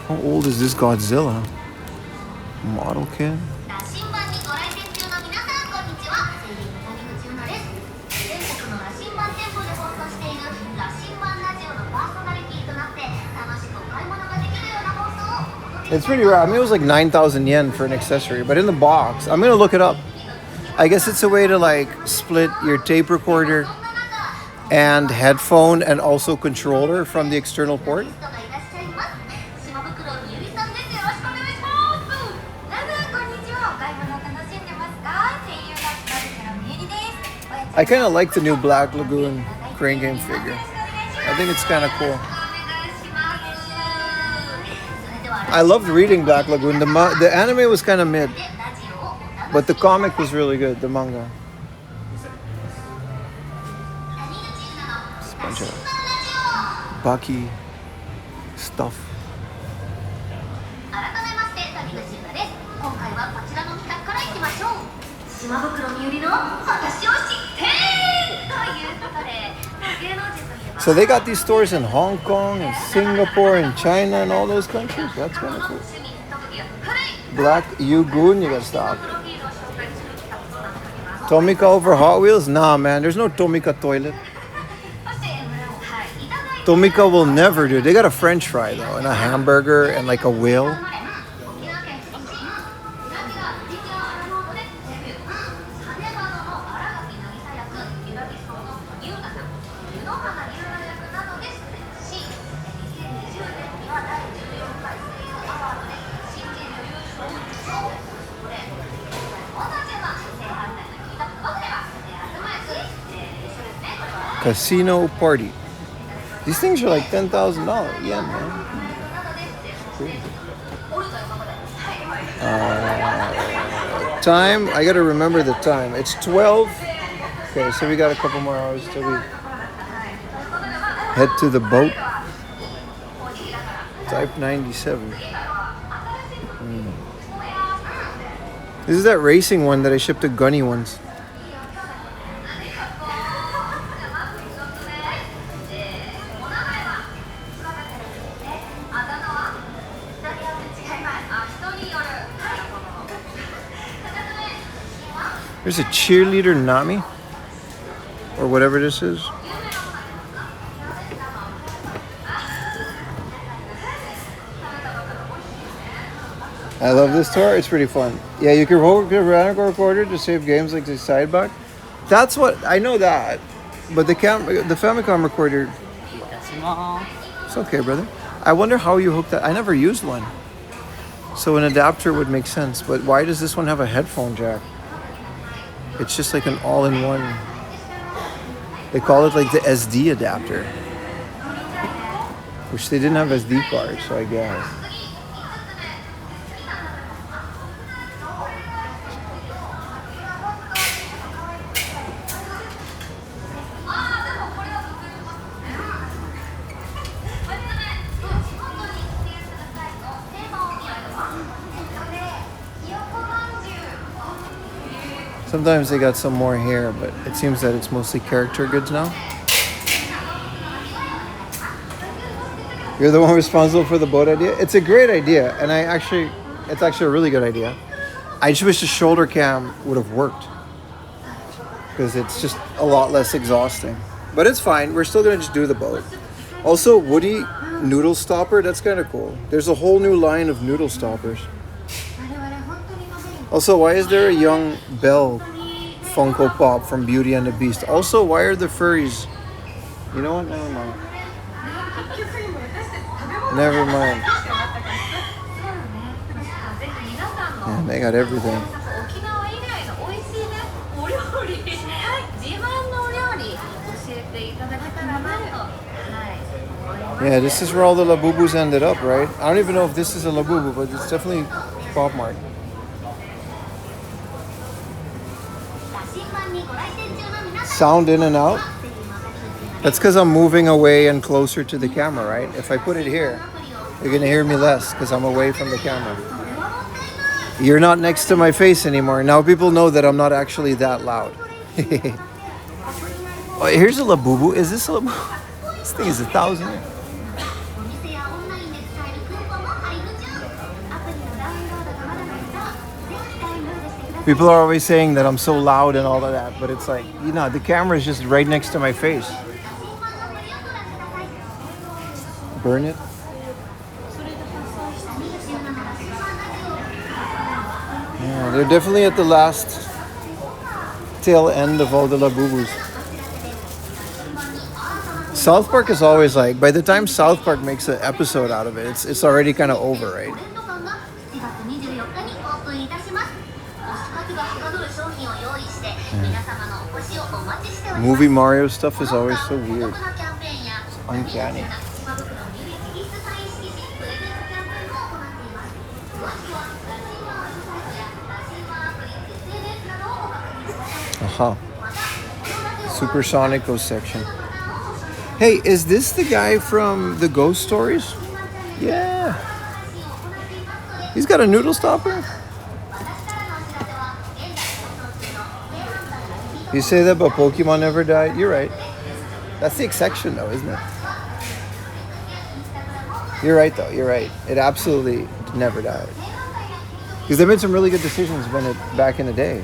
How old is this Godzilla? Model kit? It's pretty rare. I mean, it was like 9,000 yen for an accessory, but in the box, I'm gonna look it up. I guess it's a way to like split your tape recorder and headphone and also controller from the external port. I kind of like the new Black Lagoon crane game figure. I think it's kind of cool. I loved reading Black Lagoon. The anime was kind of mid, but the comic was really good, the manga. It's a bunch of Baki stuff. So they got these stores in Hong Kong and Singapore and China and all those countries. That's kind of cool. Black Yugun, you gotta stop. Tomica over Hot Wheels? Nah, man, there's no Tomica toilet. Tomica will never do it. They got a French fry though, and a hamburger and like a whale. Casino party. These things are like $10,000 yen, man. Time, I gotta remember the time. It's 12. Okay, so we got a couple more hours till we head to the boat. Type 97. This is that racing one that I shipped to Gunny once. There's a cheerleader Nami, or whatever this is. I love this tour. It's pretty fun. Yeah, you can hold your recorder to save games like the sidebar. That's what I know that, but the Famicom recorder. It's okay, brother. I wonder how you hook that. I never used one, so an adapter would make sense. But why does this one have a headphone jack? It's just like an all-in-one. They call it like the SD adapter, which they didn't have SD cards, so I guess. Sometimes they got some more here, but it seems that it's mostly character goods now. You're the one responsible for the boat idea? It's a great idea, and it's actually a really good idea. I just wish the shoulder cam would have worked, because it's just a lot less exhausting. But it's fine, we're still gonna just do the boat. Also, Woody noodle stopper. That's kind of cool. There's a whole new line of noodle stoppers. Also, why is there a young Belle Funko Pop from Beauty and the Beast? Also, why are the furries? You know what? Never mind. Never mind. Man, they got everything. Yeah, this is where all the Labubus ended up, right? I don't even know if this is a Labubu, but it's definitely Pop Mart. Sound in and out. That's because I'm moving away and closer to the camera, right? If I put it here, you're gonna hear me less because I'm away from the camera. You're not next to my face anymore. Now people know that I'm not actually that loud. Oh, here's a Labubu. Is this a Labubu? This thing is 1,000. People are always saying that I'm so loud and all of that, but it's like, you know, the camera is just right next to my face. Burn it. Yeah, they're definitely at the last tail end of all the Labubus. South Park is always like, by the time South Park makes an episode out of it, it's already kind of over, right? Movie Mario stuff is always so weird. It's uncanny. Aha. Supersonic Ghost section. Hey, is this the guy from the Ghost Stories? Yeah. He's got a noodle stopper? You say that about Pokemon never died? You're right. That's the exception though, isn't it? You're right though, you're right. It absolutely never died. Because they made some really good decisions back in the day.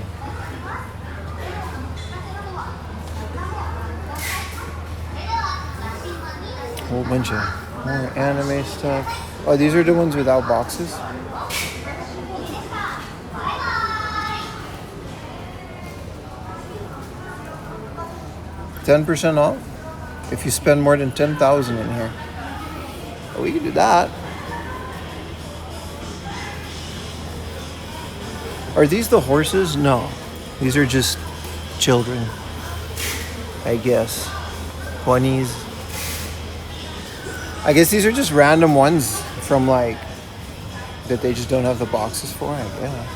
Whole bunch of more anime stuff. Oh, these are the ones without boxes? $10% off if you spend more than 10,000 in here. Oh, we can do that. Are these the horses? No. These are just children, I guess. Bunnies. I guess these are just random ones from like that they just don't have the boxes for, I guess.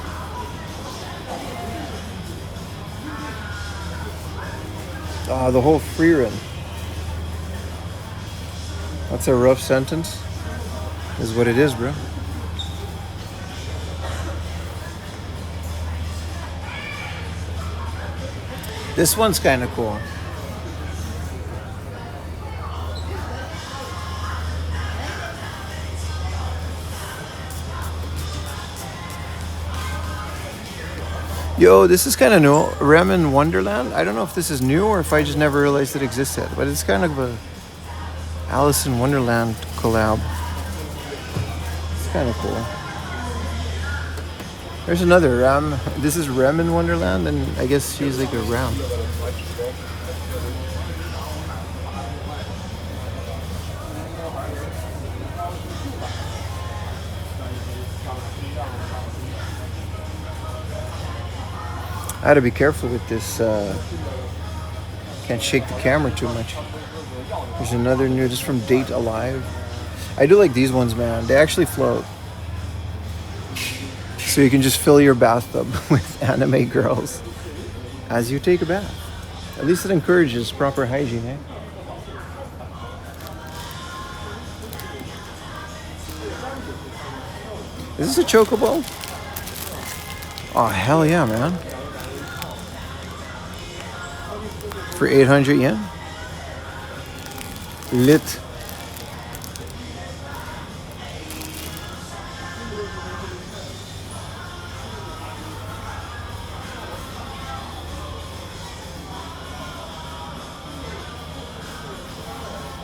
The whole free run. That's a rough sentence. Is what it is, bro. This one's kind of cool. Yo, this is kind of new. Rem in Wonderland. I don't know if this is new or if I just never realized it existed, but it's kind of a Alice in Wonderland collab. It's kind of cool. There's another Ram. This is Rem in Wonderland, and I guess she's like a Ram. I had to be careful with this. Can't shake the camera too much. There's another new, just from Date Alive. I do like these ones, man. They actually float. So you can just fill your bathtub with anime girls as you take a bath. At least it encourages proper hygiene, eh? Is this a chocobo? Oh, hell yeah, man. For 800 yen? Lit.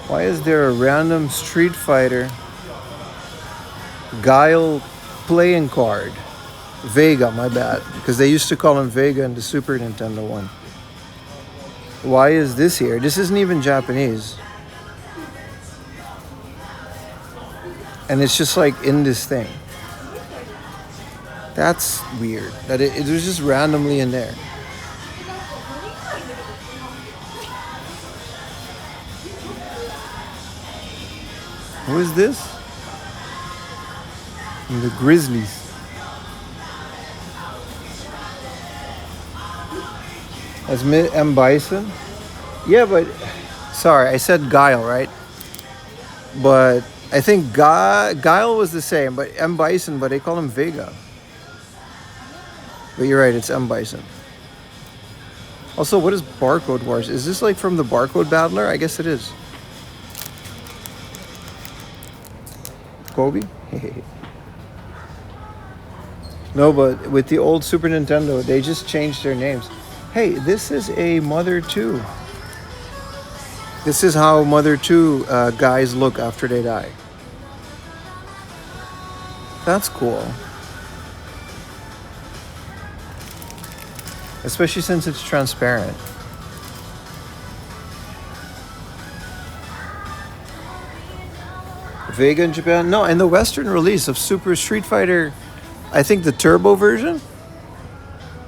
Why is there a random Street Fighter Guile playing card? Vega, my bad. Because they used to call him Vega in the Super Nintendo one. Why is this here? This isn't even Japanese. And it's just like in this thing. That's weird. That it was just randomly in there. Who is this? The Grizzlies. That's M. Bison? Yeah, but... Sorry, I said Guile, right? But I think Guile was the same, but M. Bison, but they call him Vega. But you're right, it's M. Bison. Also, what is Barcode Wars? Is this like from the Barcode Battler? I guess it is. Kobe? No, but with the old Super Nintendo, they just changed their names. Hey, this is a Mother 2. This is how Mother 2 guys look after they die. That's cool. Especially since it's transparent. Vega in Japan? No, in the Western release of Super Street Fighter, I think the turbo version,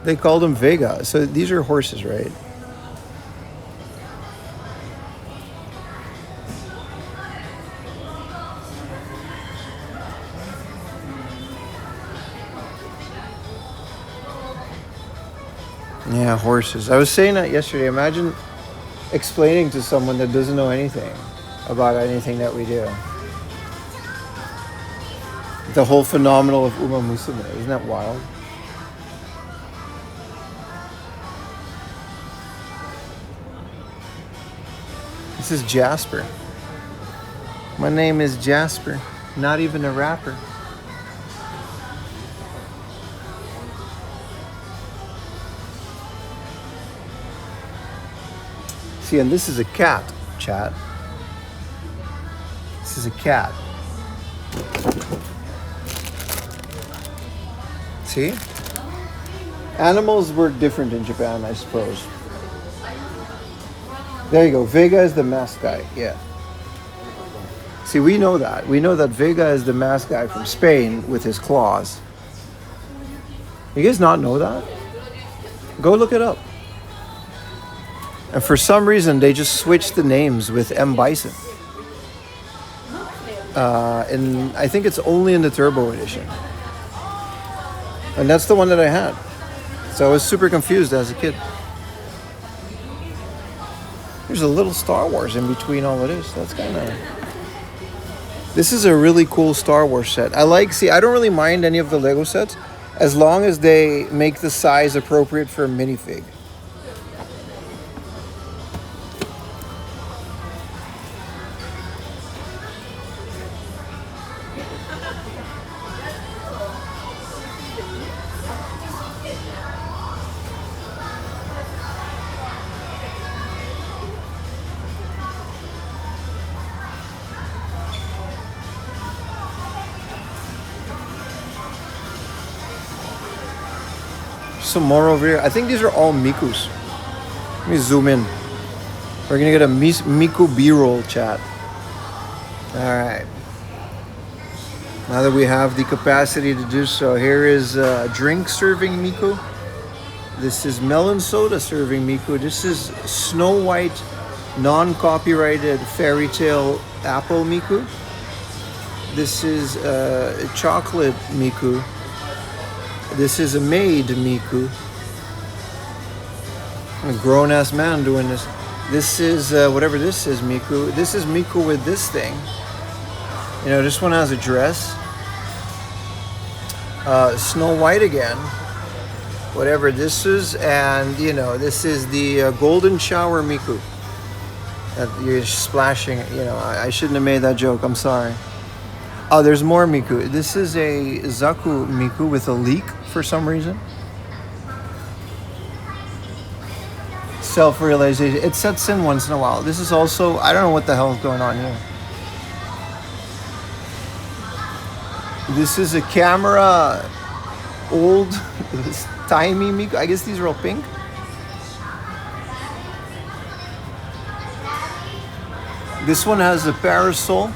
they called him Vega. So these are horses, right? Yeah, horses. I was saying that yesterday. Imagine explaining to someone that doesn't know anything about anything that we do. The whole phenomenon of Uma Musume. Isn't that wild? This is Jasper. My name is Jasper. Not even a rapper. See, and this is a cat, chat. This is a cat. See? Animals were different in Japan, I suppose. There you go. Vega is the masked guy. Yeah. See, we know that. We know that Vega is the masked guy from Spain with his claws. You guys not know that? Go look it up. And for some reason, they just switched the names with M. Bison. And I think it's only in the Turbo Edition. And that's the one that I had. So I was super confused as a kid. There's a little Star Wars in between all of this. That's kind of... This is a really cool Star Wars set. I don't really mind any of the Lego sets as long as they make the size appropriate for a minifig. Some more over here. I think these are all Mikus. Let me zoom in. We're gonna get a Miku B-roll, chat. Alright. Now that we have the capacity to do so, here is drink serving Miku. This is melon soda serving Miku. This is Snow White non-copyrighted fairy tale apple Miku. This is chocolate Miku. This is a maid Miku. I'm a grown-ass man doing this. This is whatever this is Miku. This is Miku with this thing. You know, this one has a dress. Snow White again. Whatever this is, and you know, this is the golden shower Miku. You're splashing. You know, I shouldn't have made that joke. I'm sorry. Oh, there's more Miku. This is a Zaku Miku with a leak for some reason. self-realization. It sets in once in a while. This is also, I don't know what the hell is going on here. This is a camera, old, timey Miko. I guess these are all pink. This one has a parasol.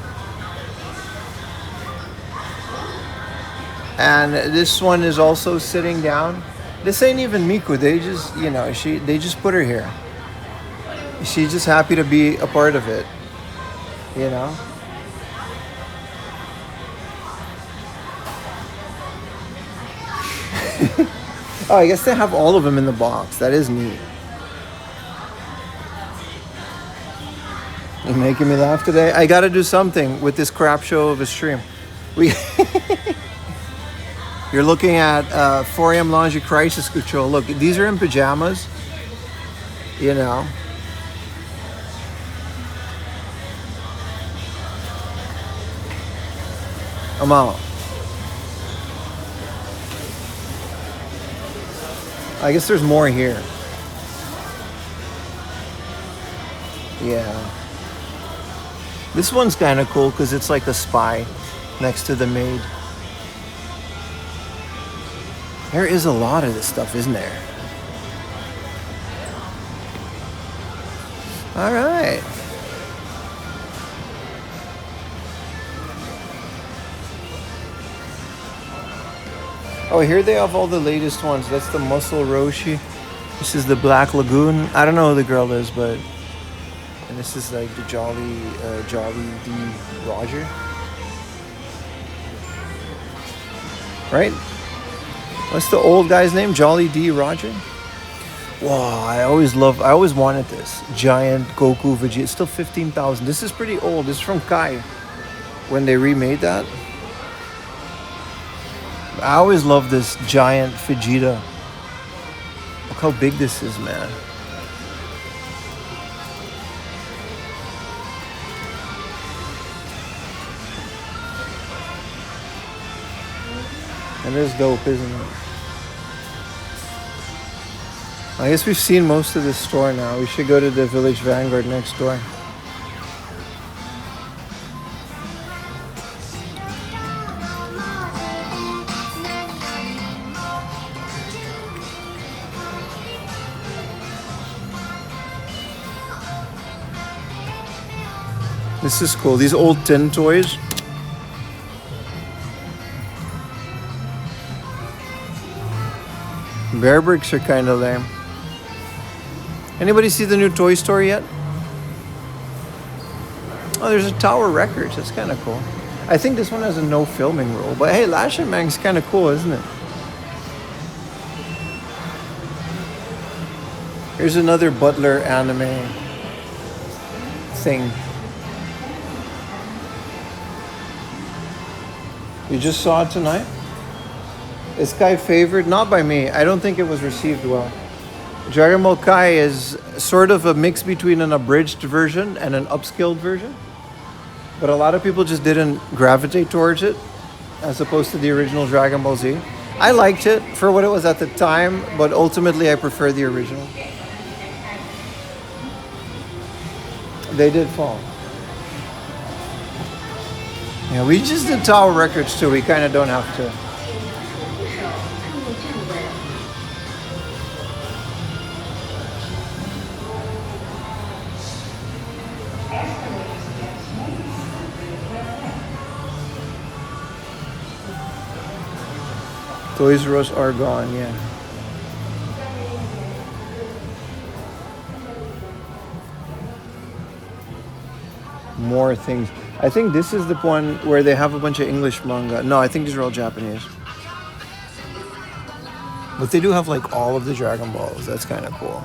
And this one is also sitting down. This ain't even Miku. They just, you know, they just put her here. She's just happy to be a part of it, you know. Oh, I guess they have all of them in the box. That is neat. You're making me laugh today. I gotta do something with this crap show of a stream. You're looking at 4am Laundry Crisis Control. Look, these are in pajamas. You know. I'm out. I guess there's more here. Yeah. This one's kind of cool because it's like a spy next to the maid. There is a lot of this stuff, isn't there? All right. Oh, here they have all the latest ones. That's the Muscle Roshi. This is the Black Lagoon. I don't know who the girl is, but... And this is like the Jolly D. Roger. Right? What's the old guy's name? Jolly D. Roger? Wow, I always wanted this. Giant Goku Vegeta. It's still 15,000. This is pretty old. This is from Kai. When they remade that. I always love this giant Vegeta. Look how big this is, man. And it's dope, isn't it? I guess we've seen most of this store now. We should go to the Village Vanguard next door. This is cool. These old tin toys. Bear bricks are kind of lame. Anybody see the new Toy Story yet? Oh, there's a Tower Records. That's kind of cool. I think this one has a no filming rule. But hey, Lasher Mang's kind of cool, isn't it? Here's another Butler anime thing. You just saw it tonight? Is Kai favored? Not by me. I don't think it was received well. Dragon Ball Kai is sort of a mix between an abridged version and an upscaled version. But a lot of people just didn't gravitate towards it as opposed to the original Dragon Ball Z. I liked it for what it was at the time, but ultimately I prefer the original. They did fall. Yeah, we just did Tower Records too. We kind of don't have to. Toys R Us are gone, yeah. More things. I think this is the one where they have a bunch of English manga. No, I think these are all Japanese. But they do have like all of the Dragon Balls. That's kind of cool.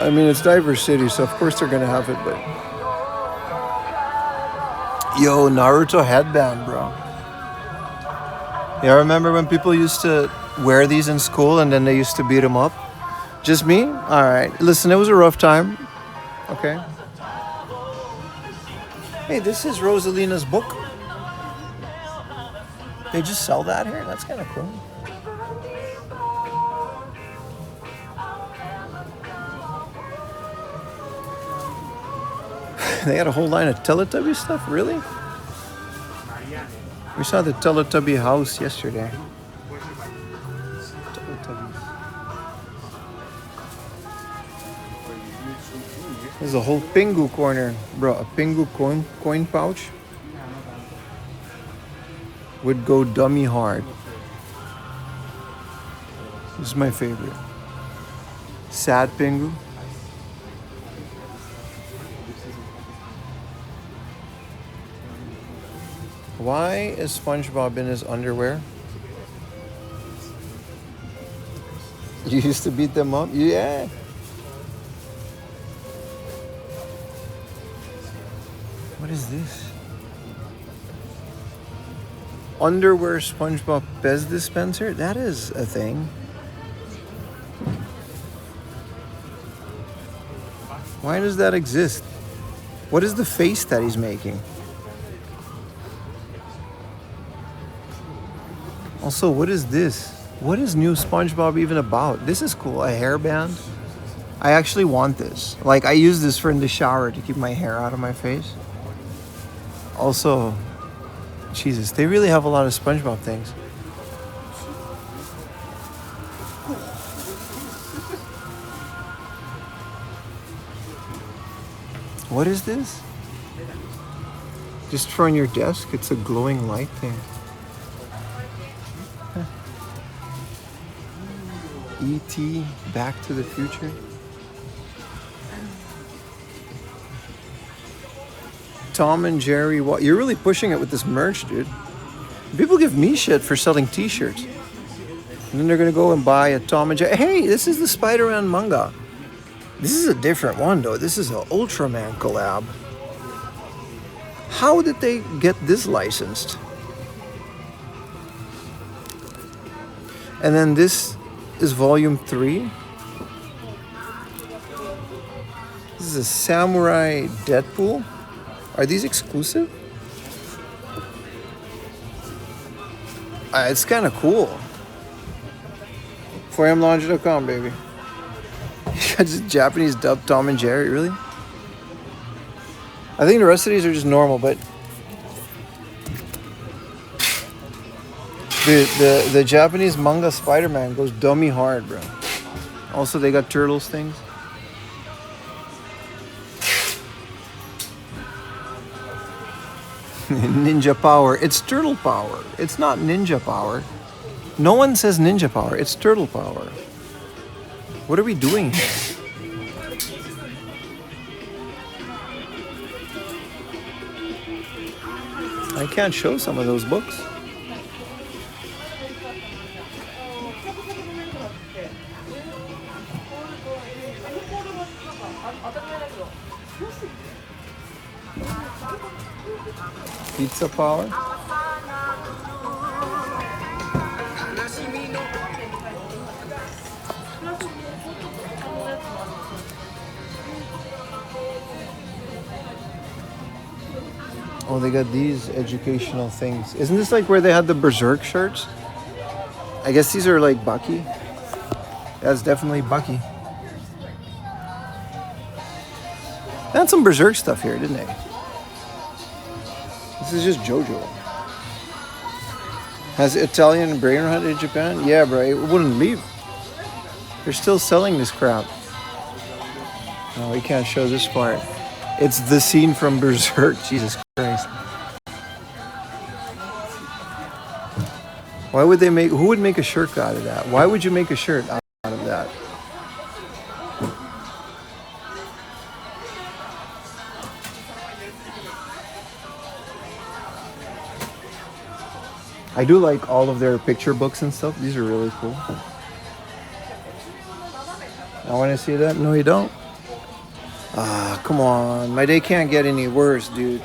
I mean, it's Diverse City, so of course they're gonna have it, but... Yo, Naruto headband, bro. Yeah, remember when people used to wear these in school and then they used to beat them up? Just me? Alright. Listen, it was a rough time. Okay. Hey, this is Rosalina's book. They just sell that here? That's kind of cool. They had a whole line of Teletubby stuff? Really? We saw the Teletubby house yesterday. Teletubbies. There's a whole Pingu corner. Bro, a Pingu coin pouch would go dummy hard. This is my favorite. Sad Pingu. Why is SpongeBob in his underwear? You used to beat them up? Yeah. What is this? Underwear SpongeBob Pez dispenser? That is a thing. Why does that exist? What is the face that he's making? Also, what is this? What is new SpongeBob even about? This is cool. A hairband. I actually want this. Like, I use this for in the shower to keep my hair out of my face. Also, Jesus, they really have a lot of SpongeBob things. What is this? Just for on your desk? It's a glowing light thing. E.T. Back to the Future. Tom and Jerry. You're really pushing it with this merch, dude. People give me shit for selling t-shirts. And then they're going to go and buy a Tom and Jerry. Hey, this is the Spider-Man manga. This is a different one, though. This is an Ultraman collab. How did they get this licensed? And then this is volume 3. This is a Samurai Deadpool. Are these exclusive? It's kind of cool. 4amlaunch.com, baby. You got just Japanese dubbed Tom and Jerry, really? I think the rest of these are just normal, but the Japanese manga Spider-Man goes dummy hard, bro. Also, they got Turtles things. Ninja power. It's turtle power. It's not ninja power. No one says ninja power. It's turtle power. What are we doing here? I can't show some of those books. Pizza power. Oh, they got these educational things. Isn't this like where they had the Berserk shirts? I guess these are like Bucky. That's definitely Bucky. They had some Berserk stuff here, didn't they? This is just JoJo. Has Italian brain rot in Japan? Yeah, bro, it wouldn't leave. They're still selling this crap. No, we can't show this part. It's the scene from Berserk. Jesus Christ. Why would they make... Who would make a shirt out of that? Why would you make a shirt out of that? I do like all of their picture books and stuff. These are really cool. I want to see that. No, you don't. Ah, come on. My day can't get any worse, dude.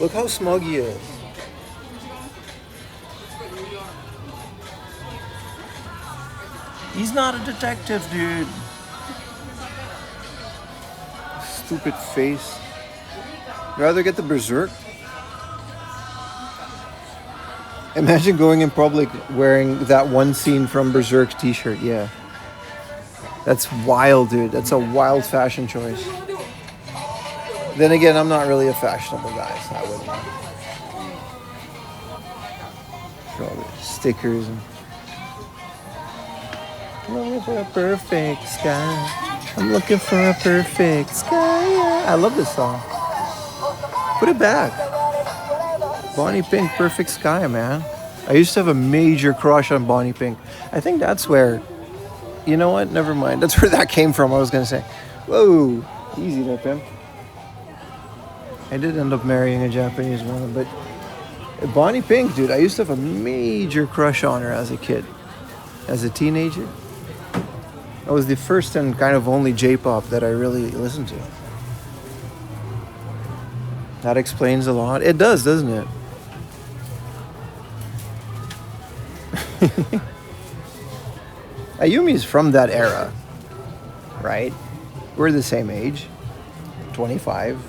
Look how smug he is. He's not a detective, dude. Stupid face. You'd rather get the Berserk? Imagine going in public wearing that one scene from Berserk t-shirt. Yeah. That's wild, dude. That's a wild fashion choice. Then again, I'm not really a fashionable guy, so I wouldn't know. For all the stickers and... I'm looking for a perfect sky. I'm looking for a perfect sky. I love this song. Put it back. Bonnie Pink, Perfect Sky, man. I used to have a major crush on Bonnie Pink. I think that's where... You know what? Never mind. That's where that came from, I was going to say. Whoa. Easy there, Pim. I did end up marrying a Japanese woman, but... Bonnie Pink, dude, I used to have a major crush on her as a kid. As a teenager. That was the first and kind of only J-pop that I really listened to. That explains a lot. It does, doesn't it? Ayumi's from that era, right? We're the same age, 25.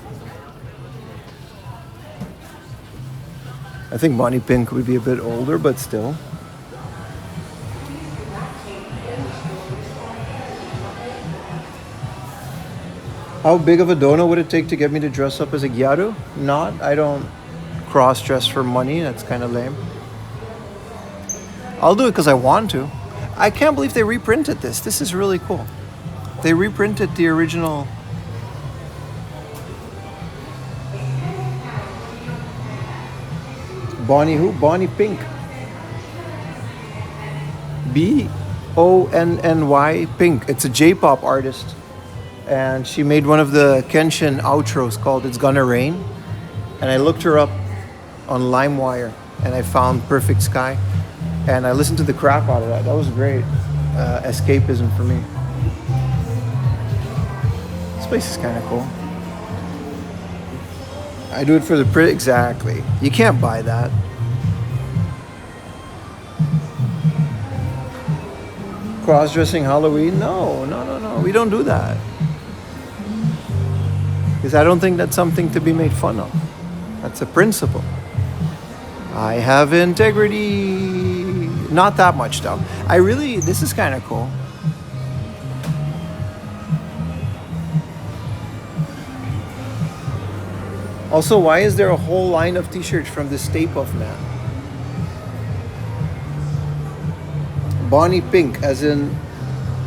I think Bonnie Pink would be a bit older, but still. How big of a dono would it take to get me to dress up as a gyaru? Not. I don't cross-dress for money. That's kind of lame. I'll do it because I want to. I can't believe they reprinted this. This is really cool. They reprinted the original. Bonnie who? Bonnie Pink. B-O-N-N-Y Pink. It's a J-pop artist. And she made one of the Kenshin outros called It's Gonna Rain. And I looked her up on LimeWire and I found Perfect Sky. And I listened to the crap out of that. That was great escapism for me. This place is kind of cool. I do it for the exactly. You can't buy that. Cross-dressing Halloween? No. We don't do that. Because I don't think that's something to be made fun of. That's a principle. I have integrity. Not that much though. This is kind of cool. Also, why is there a whole line of t-shirts from the Stay Puft Man? Bonnie Pink, as in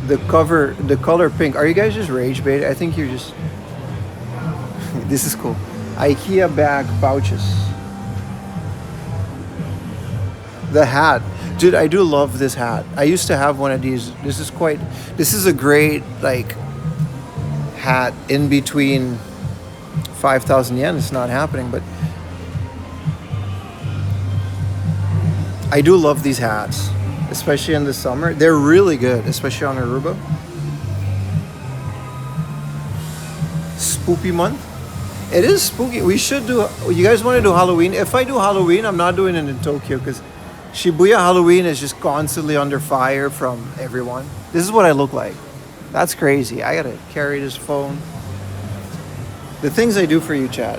the color pink. Are you guys just rage bait? I think you're just... This is cool. IKEA bag pouches. The hat. Dude, I do love this hat. I used to have one of these. This is a great, like, hat in between 5,000 yen. It's not happening, but I do love these hats, especially in the summer. They're really good, especially on Aruba. Spooky month. It is spooky. We should do... You guys want to do Halloween? If I do Halloween, I'm not doing it in Tokyo because Shibuya Halloween is just constantly under fire from everyone. This is what I look like. That's crazy. I gotta carry this phone. The things I do for you, chat.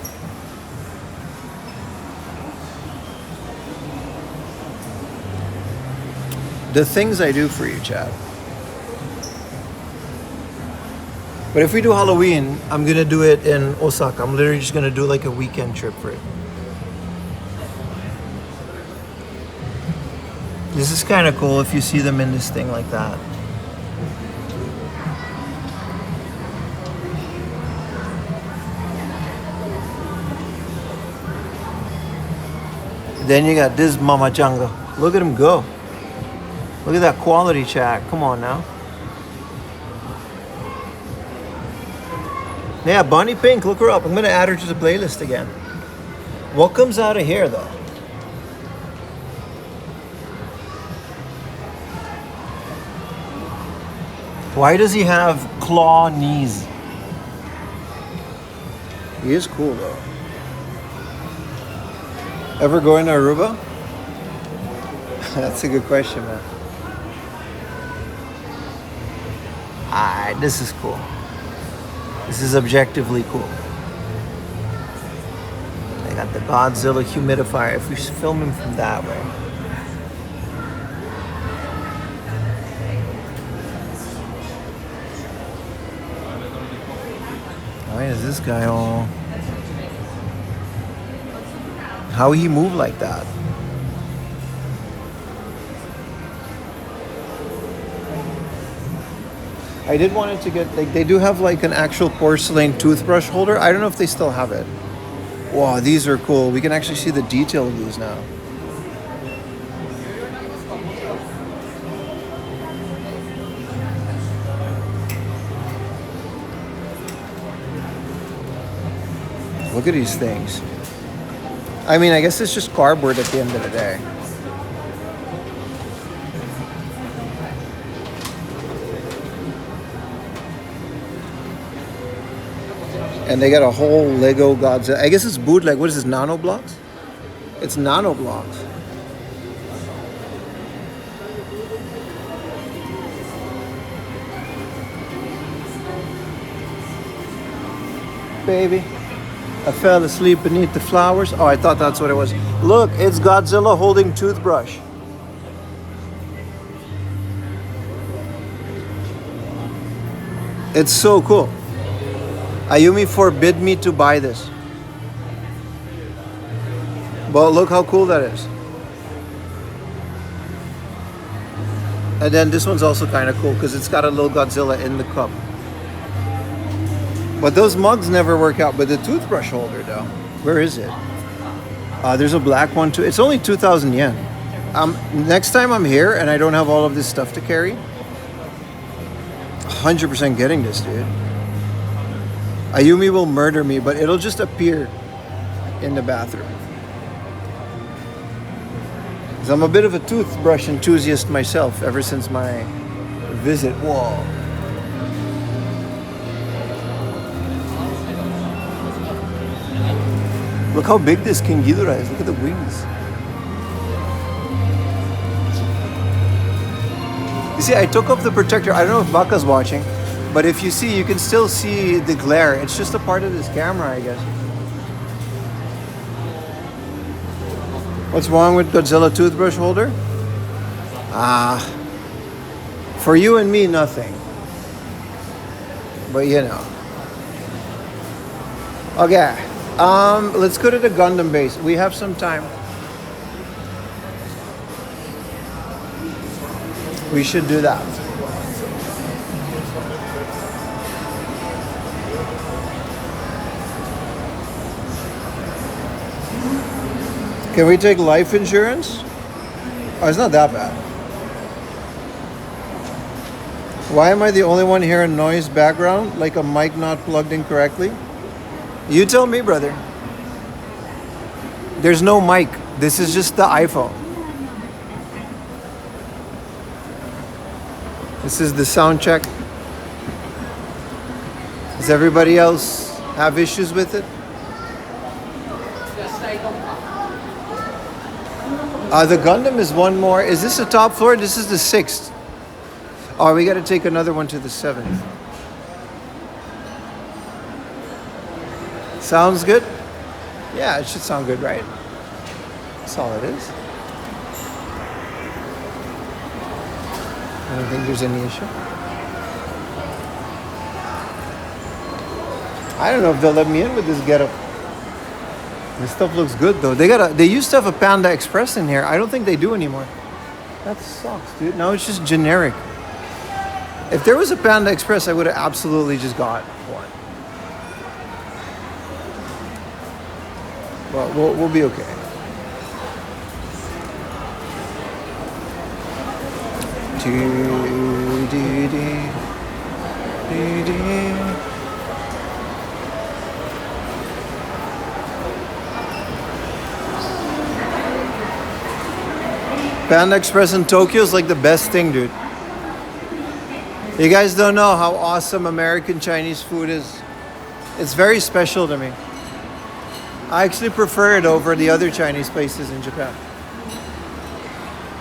The things I do for you, chat. But if we do Halloween, I'm gonna do it in Osaka. I'm literally just gonna do like a weekend trip for it. This is kind of cool if you see them in this thing like that. Then you got this Mama Changa. Look at him go. Look at that quality, chat. Come on now. Yeah, Bonnie Pink, look her up. I'm gonna add her to the playlist again. What comes out of here though? Why does he have claw knees? He is cool though. Ever going to Aruba? That's a good question, man. Alright, this is cool. This is objectively cool. They got the Godzilla humidifier. If we film him from that way. Why is this guy all... How he move like that? I did want it to get, like, they do have like an actual porcelain toothbrush holder. I don't know if they still have it. Wow, these are cool. We can actually see the detail of these now. Look at these things. I mean, I guess it's just cardboard at the end of the day. And they got a whole Lego Godzilla. I guess it's bootleg. What is this, nano blocks? It's nano blocks. Baby, I fell asleep beneath the flowers. Oh, I thought that's what it was. Look, it's Godzilla holding toothbrush. It's so cool. Ayumi forbid me to buy this. But look how cool that is. And then this one's also kind of cool because it's got a little Godzilla in the cup. But those mugs never work out. But the toothbrush holder though, where is it? There's a black one too. It's only 2,000 yen. Next time I'm here and I don't have all of this stuff to carry, 100% getting this, dude. Ayumi will murder me, but it'll just appear in the bathroom. 'Cause I'm a bit of a toothbrush enthusiast myself ever since my visit. Whoa. Look how big this King Ghidorah is. Look at the wings. You see, I took off the protector. I don't know if Baka's watching. But if you see, you can still see the glare. It's just a part of this camera, I guess. What's wrong with Godzilla toothbrush holder? For you and me, nothing. But you know. Okay. Let's go to the Gundam base. We have some time. We should do that. Can we take life insurance? Oh, it's not that bad. Why am I the only one hearing noise background, like a mic not plugged in correctly? You tell me, brother. There's no mic. This is just the iPhone. This is the sound check. Does everybody else have issues with it? The Gundam is one more. Is this the top floor? This is the 6th. Oh, we got to take another one to the 7th. Sounds good? Yeah, it should sound good, right? That's all it is. I don't think there's any issue. I don't know if they'll let me in with this getup. This stuff looks good though. They used to have a Panda Express in here. I don't think they do anymore. That sucks, dude. Now it's just generic. If there was a Panda Express, I would have absolutely just got one. But we'll be okay. Panda Express in Tokyo is like the best thing, dude. You guys don't know how awesome American Chinese food is. It's very special to me. I actually prefer it over the other Chinese places in Japan.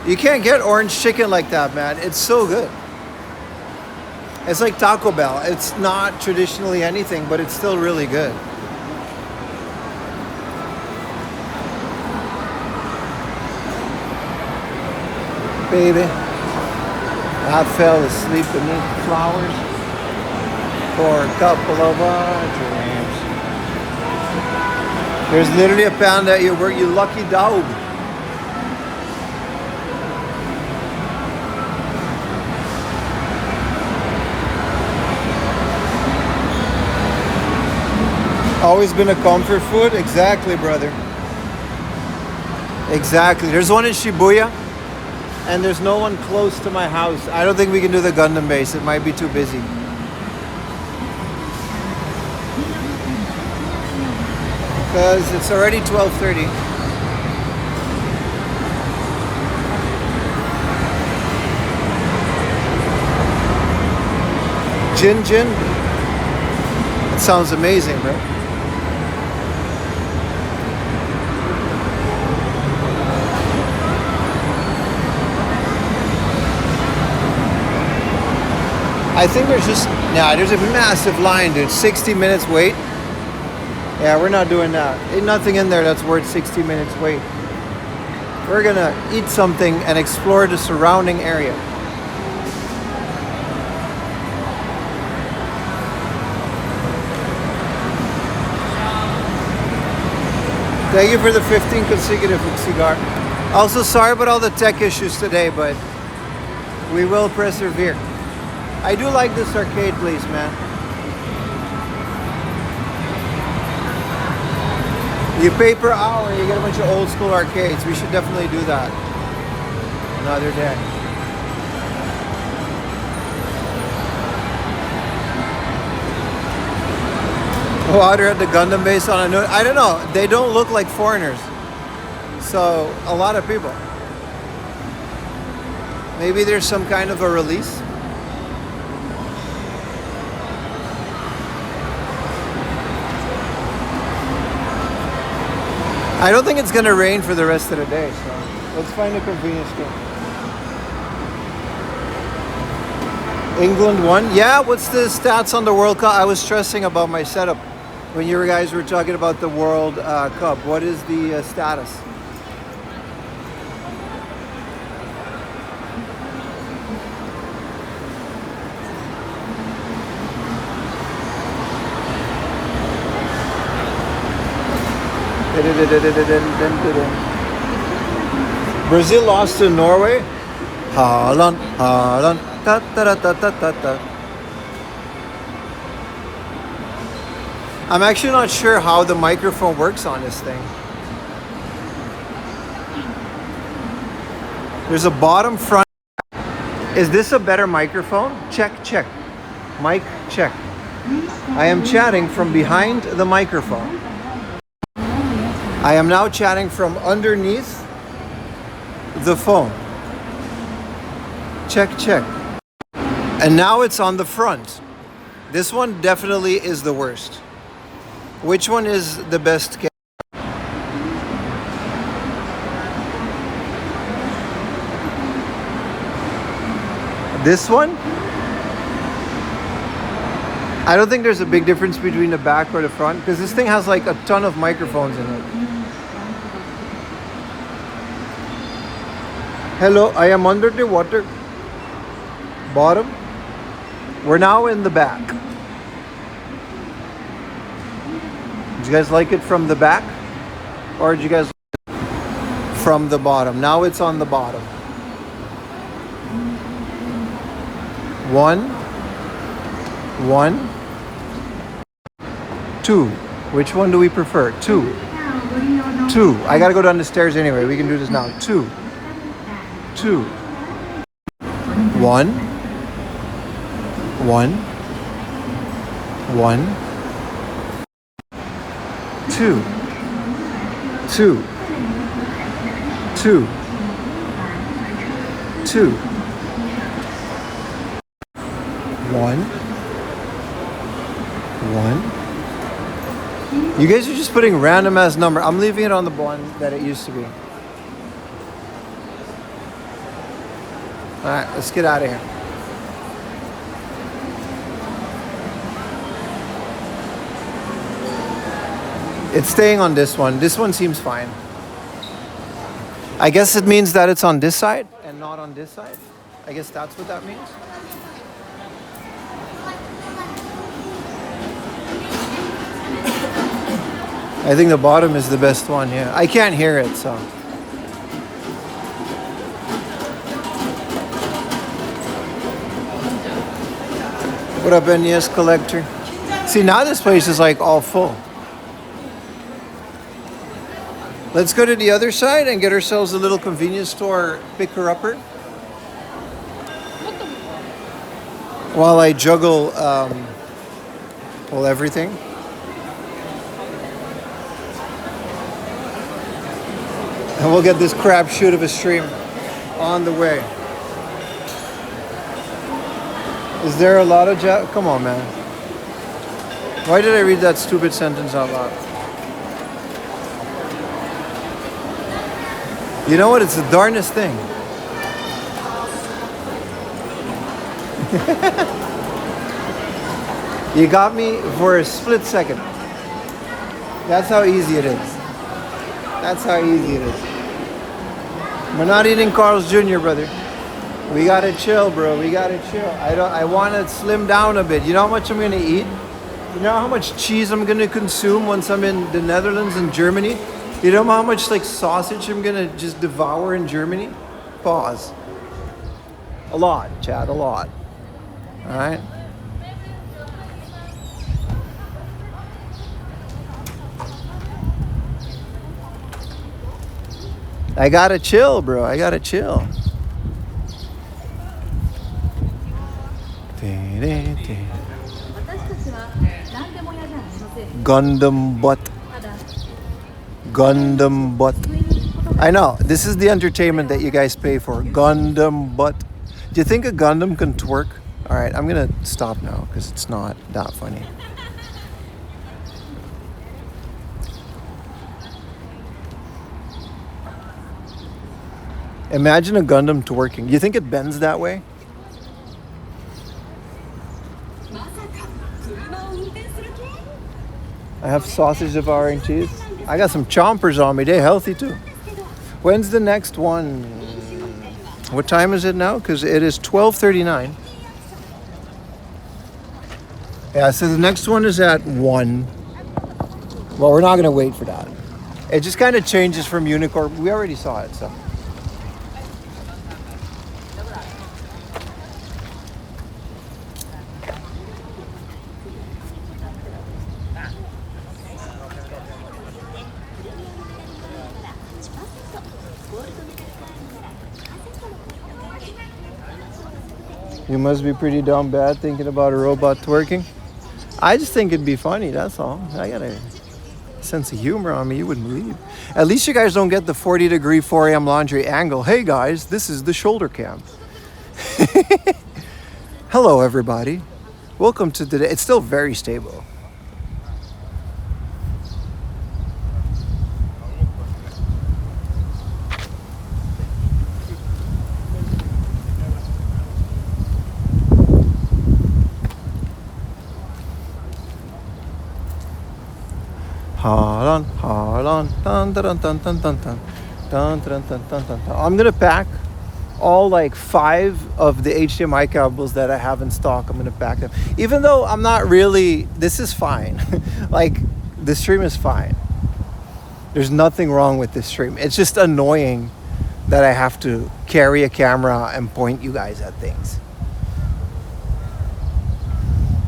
You can't get orange chicken like that, man. It's so good. It's like Taco Bell. It's not traditionally anything, but it's still really good. Baby, I fell asleep beneath the flowers. for a couple of our dreams. There's literally a panda at your work, you lucky dog. Always been a comfort food? Exactly, brother. Exactly. There's one in Shibuya, and there's no one close to my house. I don't think we can do the Gundam base. It might be too busy. Because it's already 12:30. Jin. It sounds amazing, bro. I think there's a massive line, dude. 60 minutes wait. Yeah, we're not doing that. Ain't nothing in there that's worth 60 minutes wait. We're gonna eat something and explore the surrounding area. Thank you for the 15 consecutive cigar. Also, sorry about all the tech issues today, but we will persevere. I do like this arcade place, man. You pay per hour, you get a bunch of old school arcades. We should definitely do that another day. Oh, out there at the Gundam base on a note. I don't know. They don't look like foreigners. So, a lot of people. Maybe there's some kind of a release. I don't think it's gonna rain for the rest of the day, so let's find a convenience store. England won? Yeah, what's the stats on the World Cup? I was stressing about my setup when you guys were talking about the World Cup. What is the status? Brazil lost to Norway. Haaland. Ta, ta, ta, ta, ta, ta, ta. I'm actually not sure how the microphone works on this thing. There's a bottom, front. Is this a better microphone? Check. Mic check. I am chatting from behind the microphone. I am now chatting from underneath the phone. Check. And now it's on the front. This one definitely is the worst. Which one is the best? This one? I don't think there's a big difference between the back or the front because this thing has like a ton of microphones in it. Hello, I am under the water. Bottom. We're now in the back. Did you guys like it from the back? Or did you guys like it from the bottom? Now it's on the bottom. 1, 2. Which one do we prefer? 2. I gotta go down the stairs anyway. We can do this now. 2. 1. 2. 1. You guys are just putting random ass number. I'm leaving it on the one that it used to be. Alright, let's get out of here. It's staying on this one. This one seems fine. I guess it means that it's on this side and not on this side. I guess that's what that means. I think the bottom is the best one, yeah. I can't hear it, so. What up, NES collector? See, now this place is like all full. Let's go to the other side and get ourselves a little convenience store picker-upper. While I juggle, well, everything. And we'll get this crapshoot of a stream on the way. Is there a lot of come on, man. Why did I read that stupid sentence out loud? You know what? It's the darnest thing. You got me for a split second. That's how easy it is. That's how easy it is. We're not eating Carl's Jr., brother. We gotta chill, bro. We gotta chill. I wanna slim down a bit. You know how much I'm gonna eat? You know how much cheese I'm gonna consume once I'm in the Netherlands and Germany? You know how much like sausage I'm gonna just devour in Germany? Pause. A lot, Chad, a lot. Alright? I gotta chill, bro. I gotta chill. Gundam butt. Gundam butt. I know. This is the entertainment that you guys pay for. Gundam butt. Do you think a Gundam can twerk? Alright, I'm gonna stop now because it's not that funny. Imagine a Gundam twerking. You think it bends that way? I have sausage devouring cheese. I got some chompers on me. They're healthy too. When's the next one? What time is it now? Because it is 12:39. Yeah, so the next one is at 1. Well, we're not going to wait for that. It just kind of changes from Unicorn. We already saw it, so. You must be pretty dumb bad thinking about a robot twerking. I just think it'd be funny, that's all. I got a sense of humor on me, you wouldn't believe. At least you guys don't get the 40-degree 4 a.m. laundry angle. Hey guys, this is the shoulder cam. Hello everybody. Welcome to today. It's still very stable. I'm gonna pack all like 5 of the HDMI cables that I have in stock. I'm gonna pack them, even though I'm not really. This is fine. Like the stream is fine. There's nothing wrong with this stream. It's just annoying that I have to carry a camera and point you guys at things.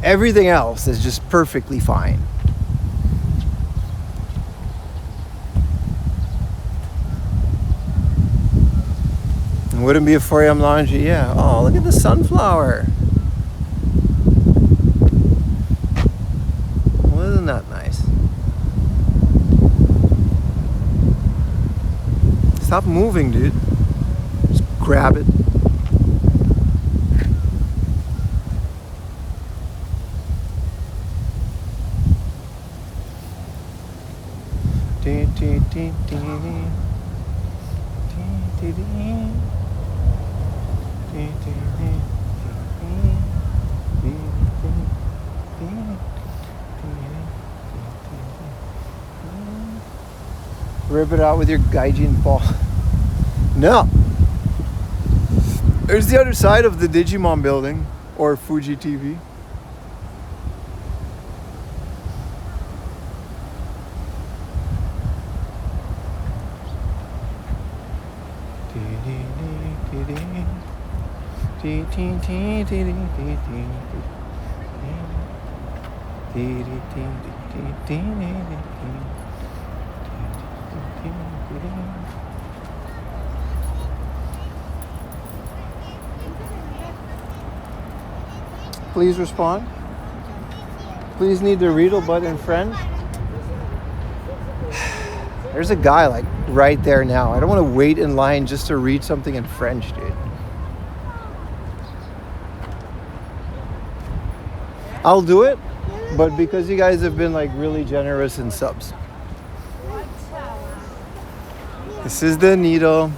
Everything else is just perfectly fine. Wouldn't be a 4 a.m. laundry, yeah. Oh, look at the sunflower. Well, isn't that nice? Stop moving, dude. Just grab it. Rip it out with your gaijin ball. No. There's the other side of the Digimon building or Fuji TV. Please respond. Please need to read but in French. There's a guy like right there now. I don't want to wait in line just to read something in French, dude. I'll do it, but because you guys have been like really generous in subs. This is the needle.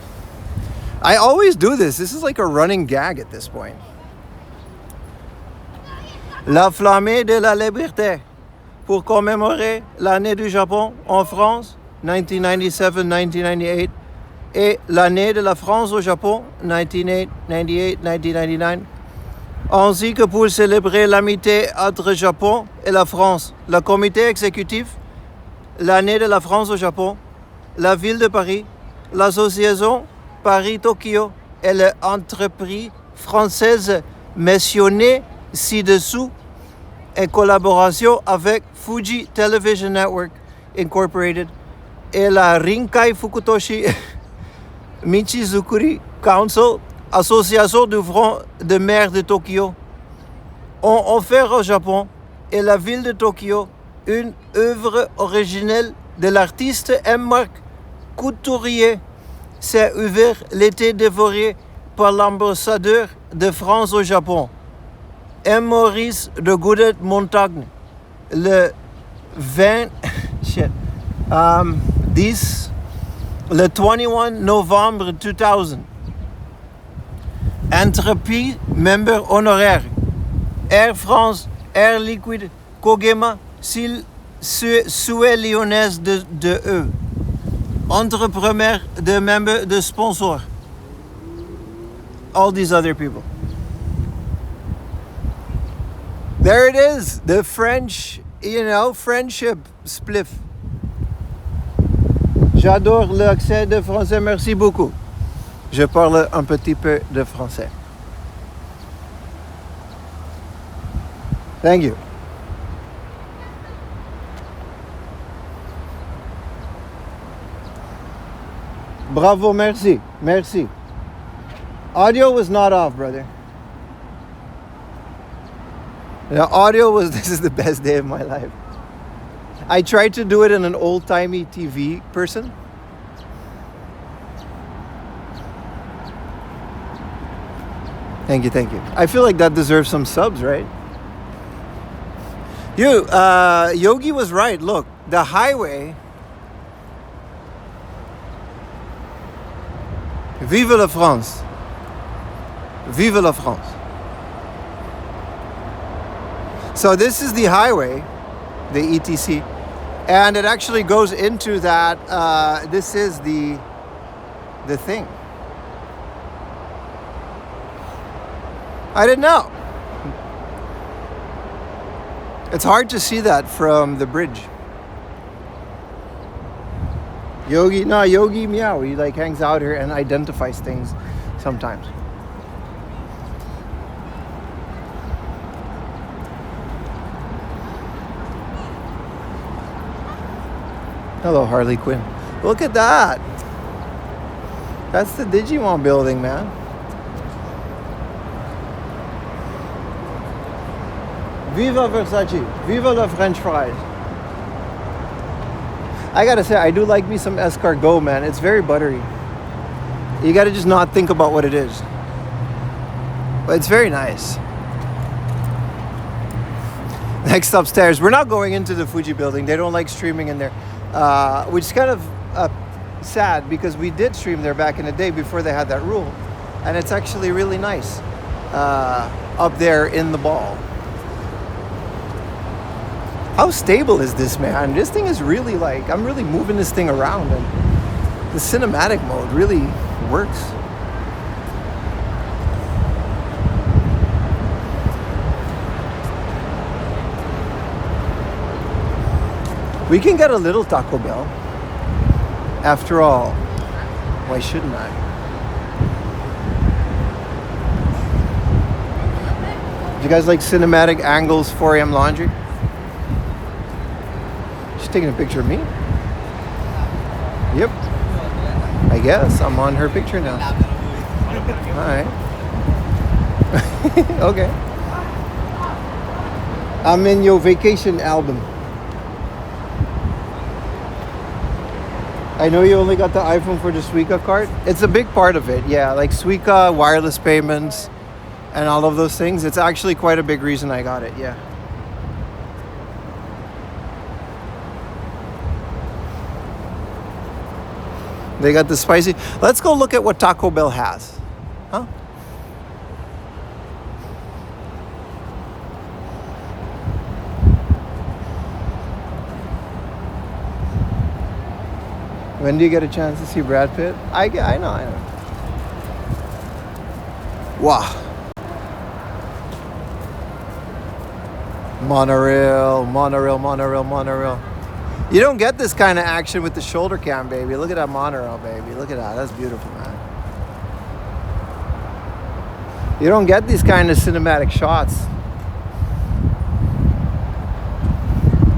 I always do this. This is like a running gag at this point. La flamme de la liberté pour commémorer l'année du Japon en France, 1997-1998, et l'année de la France au Japon, 1998-1999, ainsi que pour célébrer l'amitié entre Japon et la France, le comité exécutif, l'année de la France au Japon, la ville de Paris, l'association Paris-Tokyo et l'entreprise française mentionnée ci-dessous en collaboration avec Fuji Television Network Incorporated et la Rinkai Fukutoshi Michizukuri Council, association du front de mer de Tokyo, ont offert au Japon et la ville de Tokyo une œuvre originelle de l'artiste M. Couturier. Cette œuvre l'été dévorée par l'ambassadeur de France au Japon, M. Maurice de Goudet-Montagne, le 21 novembre 2000. Entreprise member honoraire, Air France, Air Liquide, Kogema, Suez Lyonnaise de E. Entrepreneur de member de sponsor. All these other people. There it is, the French, friendship spliff. J'adore l'accent de français, merci beaucoup. Je parle un petit peu de français. Thank you. Bravo, merci, merci. Audio was not off, brother. The audio was, this is the best day of my life. I tried to do it in an old-timey TV person. Thank you, thank you. I feel like that deserves some subs, right? Yogi was right. Look, the highway. Vive la France. Vive la France. So this is the highway, the ETC, and it actually goes into that. This is the thing. I didn't know. It's hard to see that from the bridge. Yogi Meow, he like hangs out here and identifies things sometimes. Hello, Harley Quinn. Look at that. That's the Digimon building, man. Viva Versace. Viva la French fries. I gotta say, I do like me some escargot, man. It's very buttery. You gotta just not think about what it is. But it's very nice. Next upstairs. We're not going into the Fuji building. They don't like streaming in there. Which is kind of sad because we did stream there back in the day before they had that rule. And it's actually really nice up there in the ball. How stable is this, man? This thing is really like, I'm really moving this thing around and the cinematic mode really works. We can get a little Taco Bell. After all, why shouldn't I? Do you guys like cinematic angles, 4am laundry? She's taking a picture of me? Yep. I guess I'm on her picture now. Alright. Okay. I'm in your vacation album. I know you only got the iPhone for the Suica card. It's a big part of it, yeah. Like Suica, wireless payments, and all of those things. It's actually quite a big reason I got it, yeah. They got the spicy. Let's go look at what Taco Bell has. Huh? When do you get a chance to see Brad Pitt? I know. Wow. Monorail. You don't get this kind of action with the shoulder cam, baby. Look at that monorail, baby. Look at that. That's beautiful, man. You don't get these kind of cinematic shots.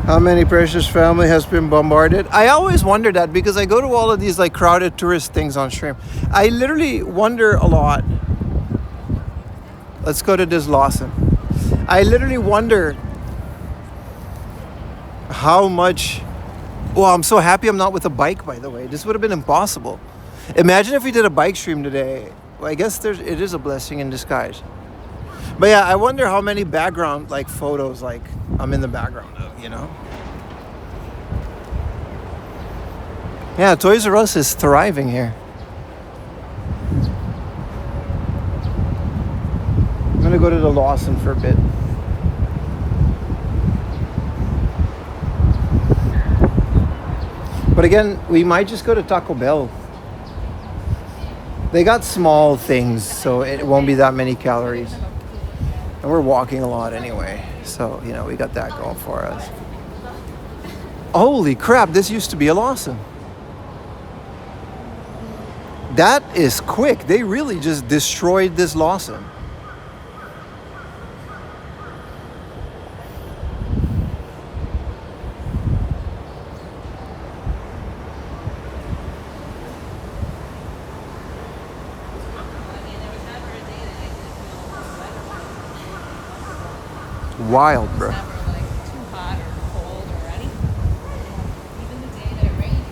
How many precious family has been bombarded? I always wonder that because I go to all of these like crowded tourist things on stream. I literally wonder a lot. Let's go to this Lawson. I literally wonder how much. Well, I'm so happy I'm not with a bike, by the way. This would have been impossible. Imagine if we did a bike stream today. Well, I guess it is a blessing in disguise. But yeah, I wonder how many background like photos like I'm in the background of, you know? Yeah, Toys R Us is thriving here. I'm gonna go to the Lawson for a bit. But again, we might just go to Taco Bell. They got small things, so it won't be that many calories. And we're walking a lot anyway, so, you know, we got that going for us. Holy crap, this used to be a Lawson. That is quick. They really just destroyed this Lawson. Wild, bro. Never like too hot or cold or anything. Even the day that it rained,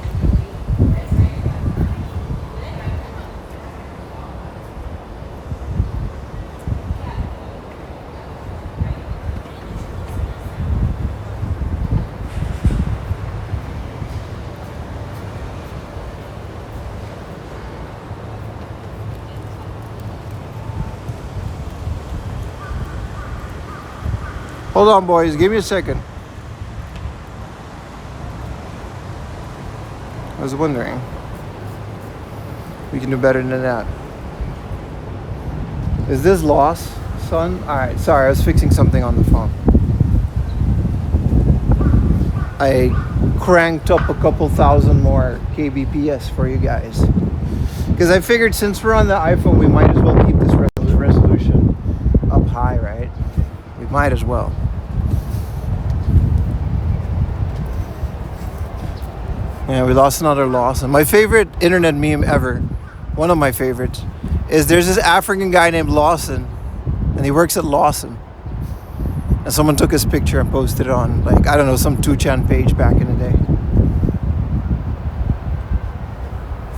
Hold on, boys. Give me a second. I was wondering. We can do better than that. Is this loss, son? Alright, sorry. I was fixing something on the phone. I cranked up a couple thousand more kbps for you guys. Because I figured since we're on the iPhone, we might as well keep this resolution up high, right? We might as well. Yeah, we lost another Lawson. My favorite internet meme ever, one of my favorites, is there's this African guy named Lawson, and he works at Lawson. And someone took his picture and posted it on, like, I don't know, some 2chan page back in the day.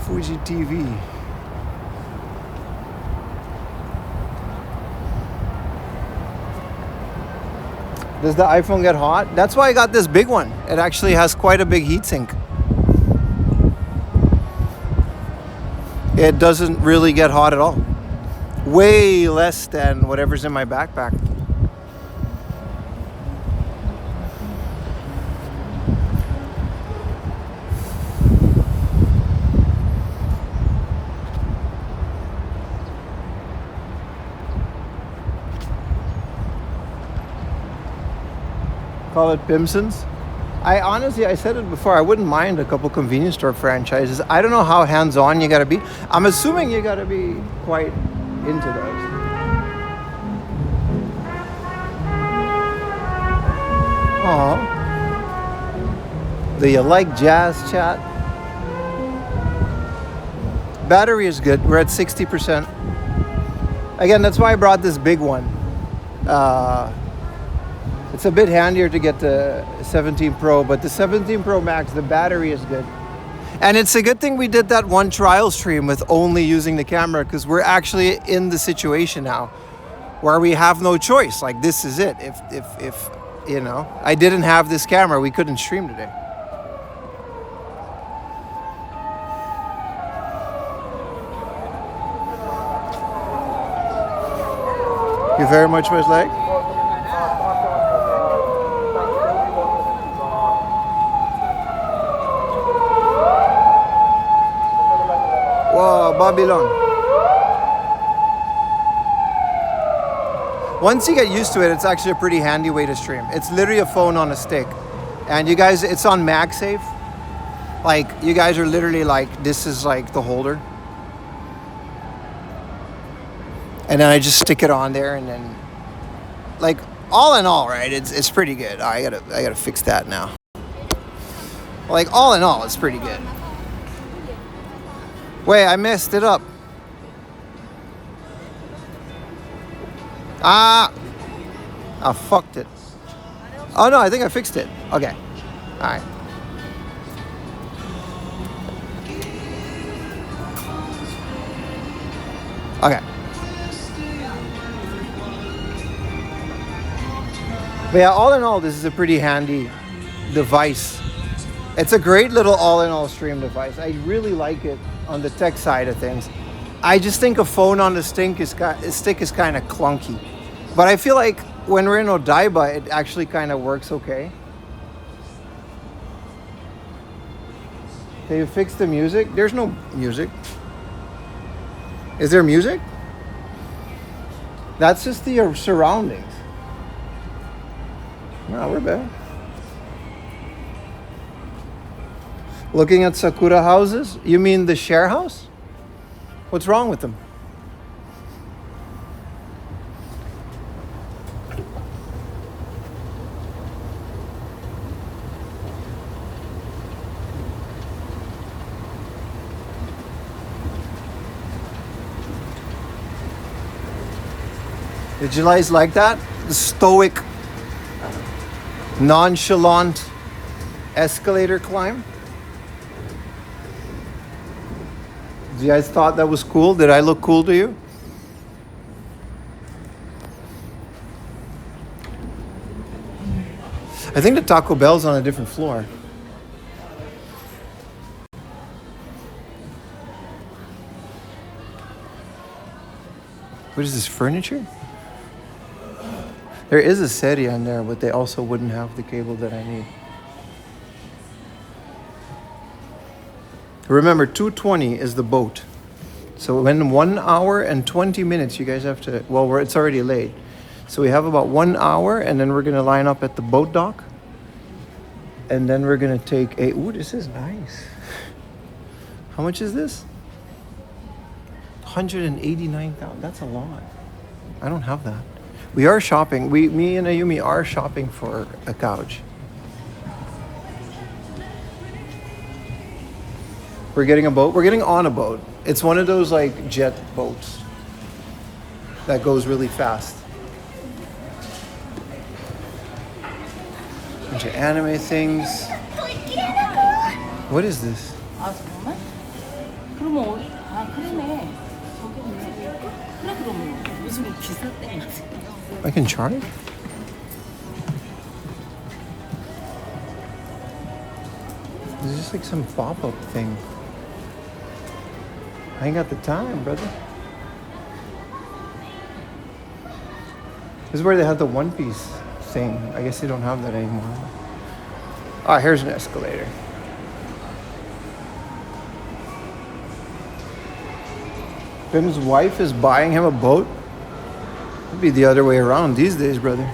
Fuji TV. Does the iPhone get hot? That's why I got this big one. It actually has quite a big heatsink. It doesn't really get hot at all. Way less than whatever's in my backpack. Call it Pimsons. I said it before, I wouldn't mind a couple convenience store franchises. I don't know how hands-on you gotta be. I'm assuming you gotta be quite into those. Aw. Do you like jazz, chat? Battery is good. We're at 60%. Again, that's why I brought this big one. It's a bit handier to get the 17 Pro, but the 17 Pro Max, the battery is good. And it's a good thing we did that one trial stream with only using the camera, because we're actually in the situation now where we have no choice. Like, this is it. If you know, I didn't have this camera, we couldn't stream today. You very much like. Wow, Babylon. Once you get used to it, it's actually a pretty handy way to stream. It's literally a phone on a stick. And you guys, it's on MagSafe. Like, you guys are literally like, this is like the holder. And then I just stick it on there, and then, like, all in all, right, it's pretty good. I gotta fix that now. Like, all in all, it's pretty good. Wait, I messed it up. I fucked it. Oh no, I think I fixed it. Okay. Alright. Okay. But yeah, all in all, this is a pretty handy device. It's a great little all-in-all stream device. I really like it on the tech side of things. I just think a phone on the stick is kind of clunky. But I feel like when we're in Odaiba, it actually kind of works okay. Can you fix the music? There's no music. Is there music? That's just the surroundings. No, we're back. Looking at Sakura houses? You mean the share house? What's wrong with them? Did you guys like that? The stoic, nonchalant escalator climb? You guys thought that was cool? Did I look cool to you? I think the Taco Bell's on a different floor. What is this, furniture? There is a settee on there, but they also wouldn't have the cable that I need. Remember, 2:20 is the boat. So in 1 hour and 20 minutes, you guys have to, well, it's already late. So we have about 1 hour, and then we're going to line up at the boat dock. And then we're going to take a, ooh, this is nice. How much is this? 189,000. That's a lot. I don't have that. We are shopping. Me and Ayumi are shopping for a couch. We're getting a boat. We're getting on a boat. It's one of those like jet boats that goes really fast. Bunch of anime things. What is this? 아 정말? 그러면 그러네. 저기 있네. 그래 그러면 요즘 기사 때문에. I can charge? This is just like some pop-up thing. I ain't got the time, brother. This is where they had the One Piece thing. I guess they don't have that anymore. Ah, here's an escalator. Bim's wife is buying him a boat? It'd be the other way around these days, brother.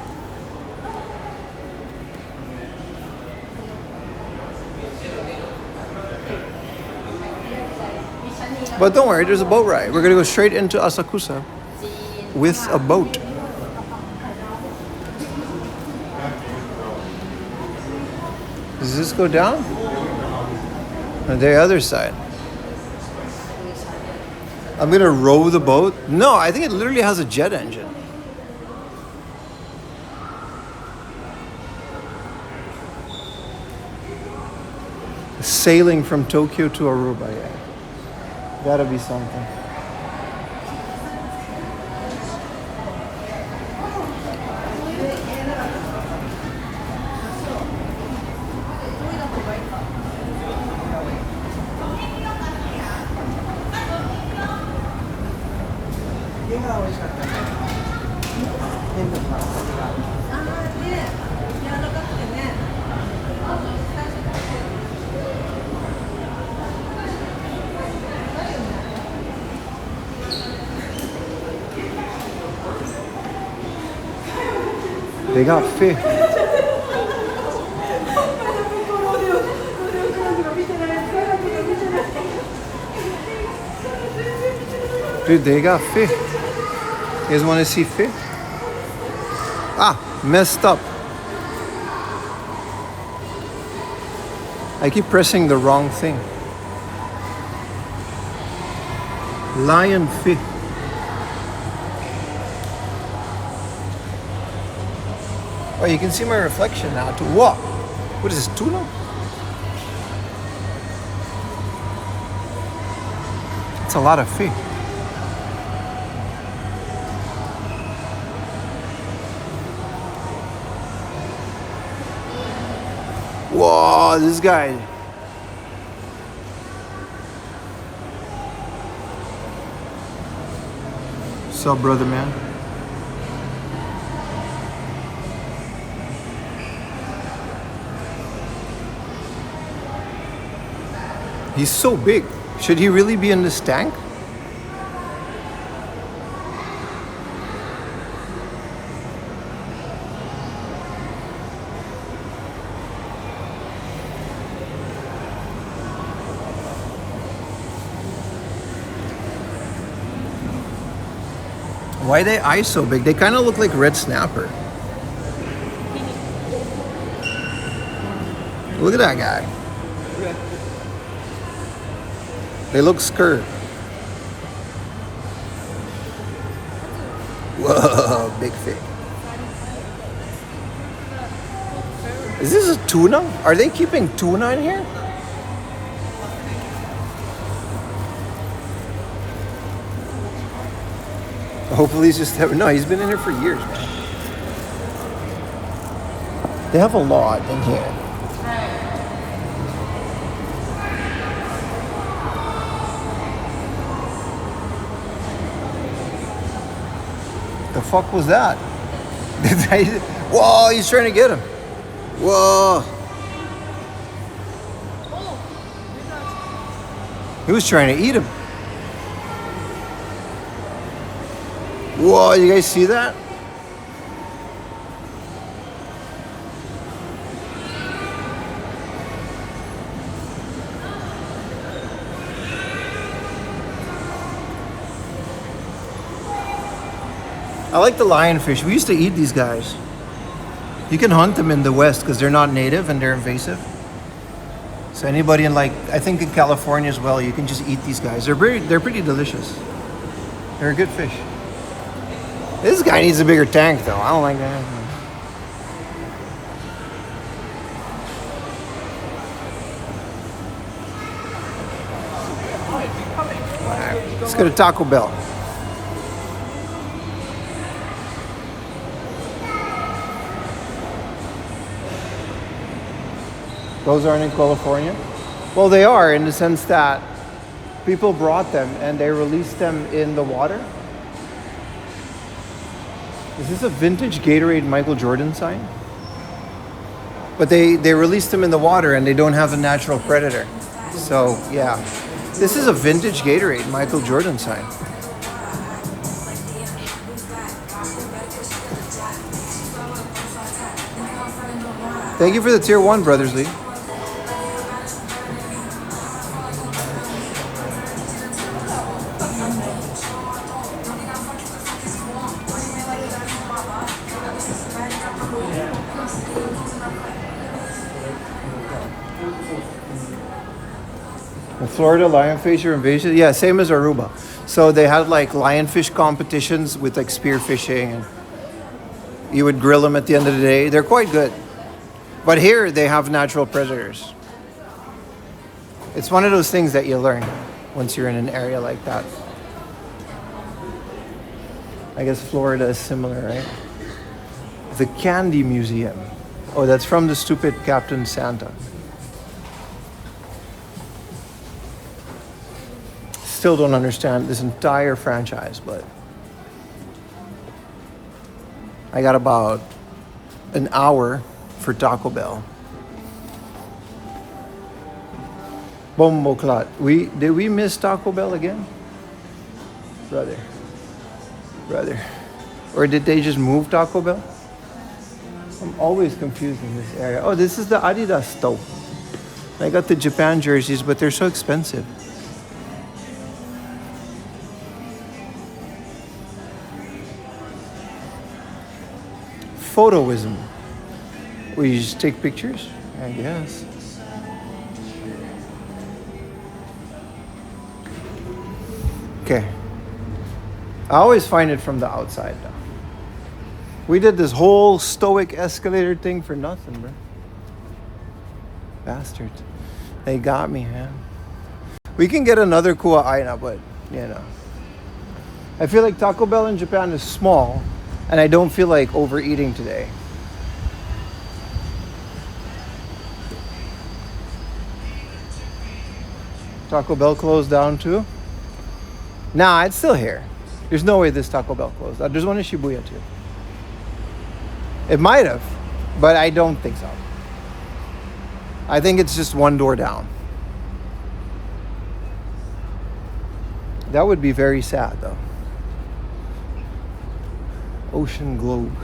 But don't worry, there's a boat ride. We're gonna go straight into Asakusa with a boat. this go down? On the other side. I'm gonna row the boat. No, I think it literally has a jet engine. Sailing from Tokyo to Aruba, yeah. Gotta be something. They got fish. Dude, they got fish. You guys want to see fish? Ah, messed up. I keep pressing the wrong thing. Lion fish. Oh, you can see my reflection now too. What? What is this, tuna? It's a lot of fish. Whoa, this guy. What's up, brother, man? He's so big. Should he really be in this tank? Why are they eyes so big? They kind of look like red snapper. Look at that guy. They look scared. Whoa, big fish. Is this a tuna? Are they keeping tuna in here? Hopefully he's just no, he's been in here for years, man. They have a lot in here. The fuck was that? Whoa, he's trying to get him. Whoa. He was trying to eat him. Whoa, you guys see that? I like the lionfish. We used to eat these guys. You can hunt them in the West because they're not native and they're invasive. So anybody in I think in California as well, you can just eat these guys. They're pretty delicious. They're a good fish. This guy needs a bigger tank though. I don't like that. Alright, let's go to Taco Bell. Those aren't in California? Well, they are in the sense that people brought them and they released them in the water. Is this a vintage Gatorade Michael Jordan sign? But they released them in the water and they don't have a natural predator. So, yeah. This is a vintage Gatorade Michael Jordan sign. Thank you for the tier 1, Brothers Lee. In Florida, lionfish are invasive. Yeah, same as Aruba. So they had like lionfish competitions with like spear fishing, and you would grill them at the end of the day. They're quite good. But here they have natural predators. It's one of those things that you learn once you're in an area like that. I guess Florida is similar, right? The Candy Museum. Oh, that's from the stupid Captain Santa. Still don't understand this entire franchise, but I got about an hour for Taco Bell. Bombo clot. Did we miss Taco Bell again? Brother. Or did they just move Taco Bell? I'm always confused in this area. Oh, this is the Adidas store. I got the Japan jerseys, but they're so expensive. Photoism. Will you just take pictures? I guess. Okay. I always find it from the outside though. We did this whole stoic escalator thing for nothing, bro. Bastards. They got me, man. We can get another Kua Aina, but, you know. I feel like Taco Bell in Japan is small, and I don't feel like overeating today. Taco Bell closed down too? Nah, it's still here. There's no way this Taco Bell closed. There's one in Shibuya too. It might have, but I don't think so. I think it's just one door down. That would be very sad though. Ocean Globe.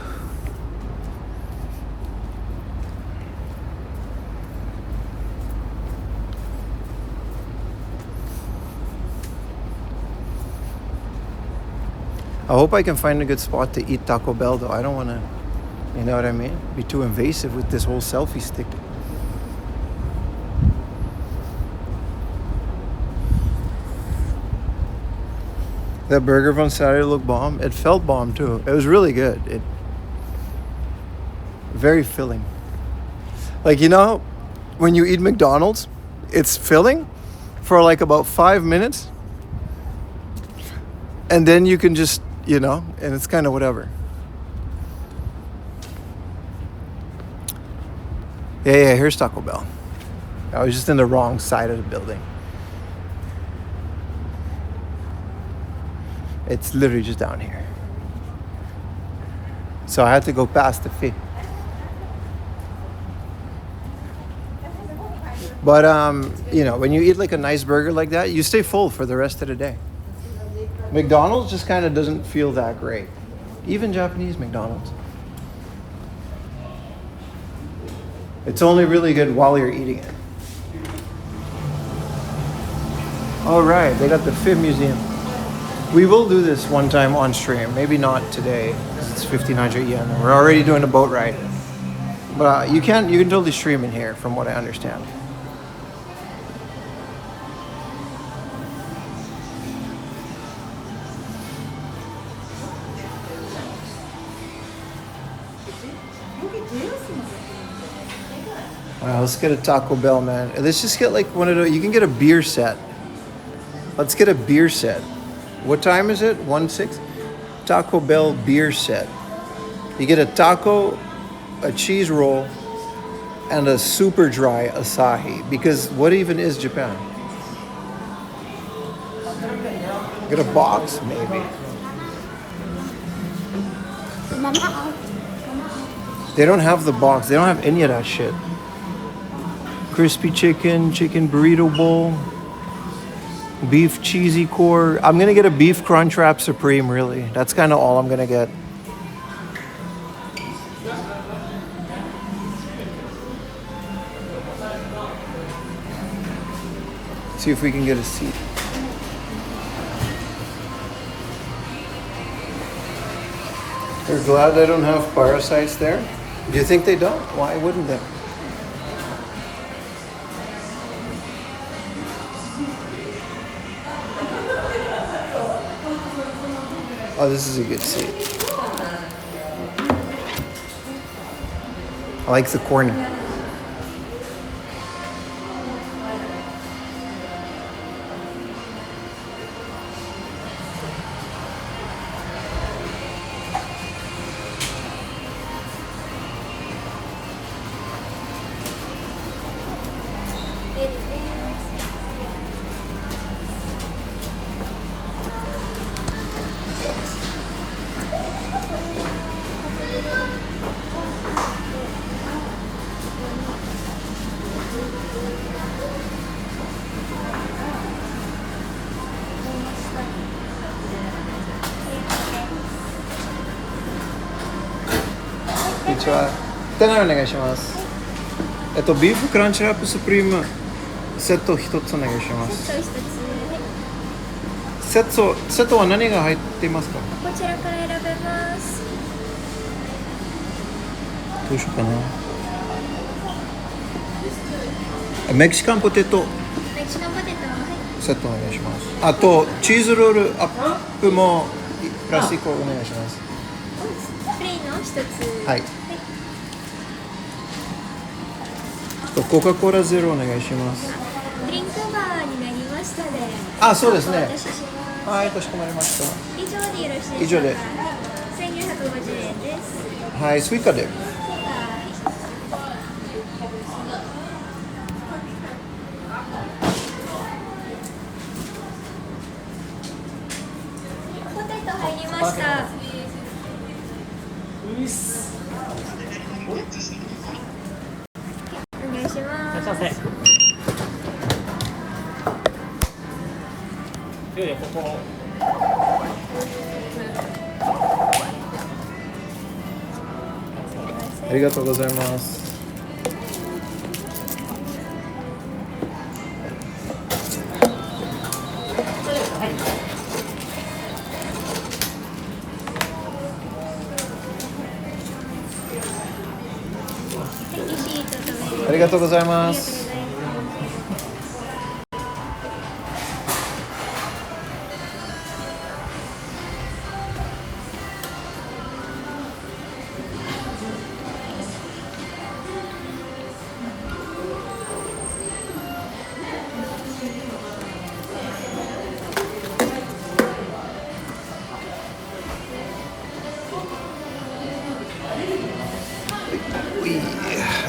I hope I can find a good spot to eat Taco Bell though. I don't want to, you know what I mean? Be too invasive with this whole selfie stick. That burger from Saturday looked bomb. It felt bomb too. It was really good. It very filling. Like, you know, when you eat McDonald's, it's filling for like about 5 minutes. And then you can just, you know, and it's kind of whatever. Yeah, here's Taco Bell. I was just in the wrong side of the building. It's literally just down here. So I had to go past the fee. But, you know, when you eat like a nice burger like that, you stay full for the rest of the day. McDonald's just kind of doesn't feel that great. Even Japanese McDonald's. It's only really good while you're eating it. All right, they got the Fib Museum. We will do this one time on stream. Maybe not today, because it's 1,500 yen. We're already doing a boat ride. But you can totally stream in here, from what I understand. All right, let's get a Taco Bell, man. Let's just get like one of those. You can get a beer set. Let's get a beer set. What time is it? 1-6? Taco Bell beer set. You get a taco, a cheese roll, and a super dry Asahi. Because what even is Japan? Get a box, maybe. They don't have the box. They don't have any of that shit. Crispy chicken, chicken burrito bowl, beef cheesy core. I'm gonna get a beef Crunchwrap Supreme, really. That's kind of all I'm gonna get. See if we can get a seat. They're glad they don't have parasites there. Do you think they don't? Why wouldn't they? Oh, this is a good seat. I like the corner.こんにちは。店内お願いします。ビーフクランチラップスプリームセット一つお願いします。セットは何が入っていますか？こちらから選べます。どうしようかな。メキシカンポテトメキシカンポテトは、はい、セットお願いします。あとチーズロールアップもプラス1個お願いします。プレイの一つ。はい。コカ・コーラゼロお願いします。ドリンクバーになりましたね。あ、そうですね。お渡しします。はい、かしこまりました。以上でよろしいですか？以上で。1950円です。はい、スイカで。ポテト入りました。お願いします。ありがとうございます。ありがとうございます。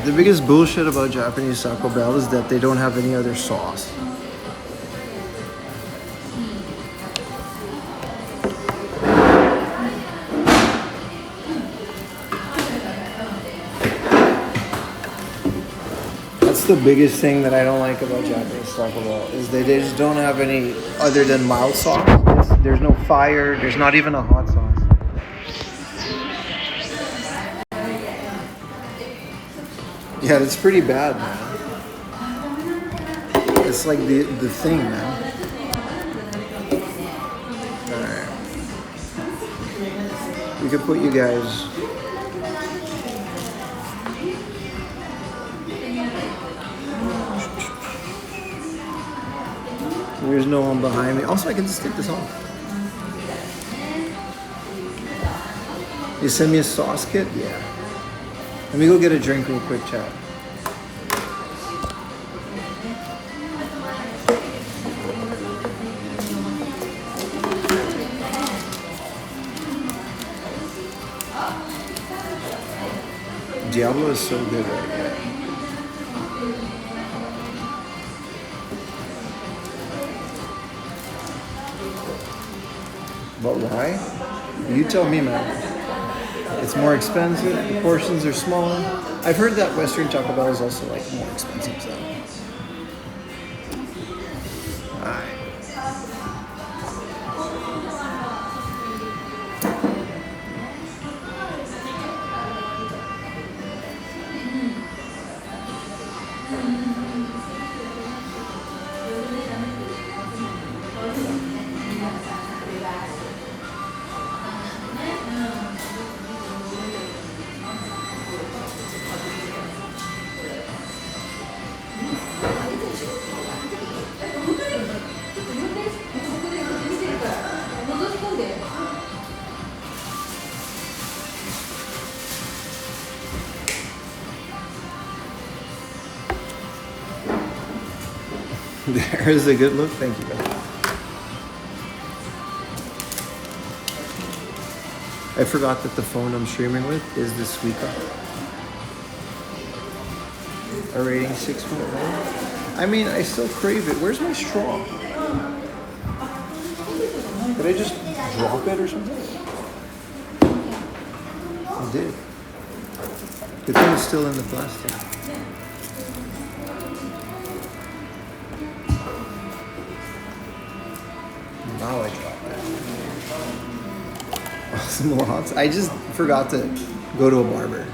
The biggest bullshit about Japanese Taco Bell is that they don't have any other sauce. That's the biggest thing that I don't like about Japanese Taco Bell is they just don't have any other than mild sauce. There's no fire, there's not even a hot sauce. Yeah, that's pretty bad, man. It's like the thing, man. Alright. We could put you guys. There's no one behind me. Also, I can just take this off. You send me a sauce kit? Yeah. Let me go get a drink real quick, chat. Diablo is so good right now. But why? You tell me, man. It's more expensive, the portions are smaller. I've heard that Western Taco Bell is also like more expensive, so. Alright. There is a good look. Thank you. I forgot that the phone I'm streaming with is the Suica. A rating 6.1. I mean, I still crave it. Where's my straw? Did I just drop it or something? I did. Good thing it's still in the plastic. Now I dropped it. Oh, some more hot. I just forgot to go to a barber.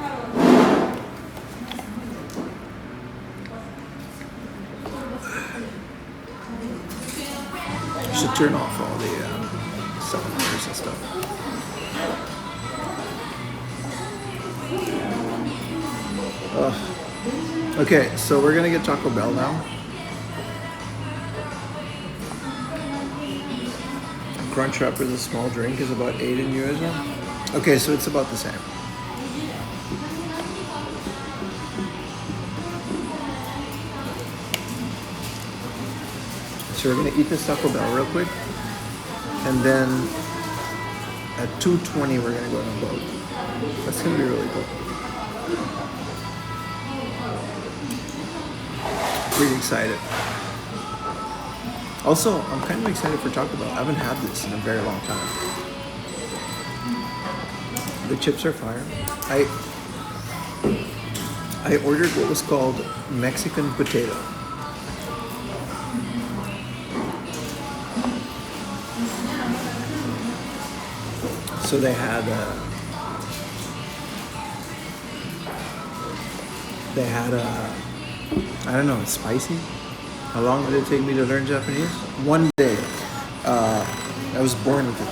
I should turn off all the cylinders and stuff. Okay, so we're gonna get Taco Bell now. Crunchwrap is a small drink is about 8 in US. Okay, so it's about the same. So we're gonna eat this Taco Bell real quick, and then at 2:20 we're gonna go on a boat. That's gonna be really cool. Pretty excited. Also, I'm kind of excited for Taco Bell. I haven't had this in a very long time. The chips are fire. I ordered what was called Mexican potato. So they had I don't know, it's spicy. How long did it take me to learn Japanese? One day. I was born with it.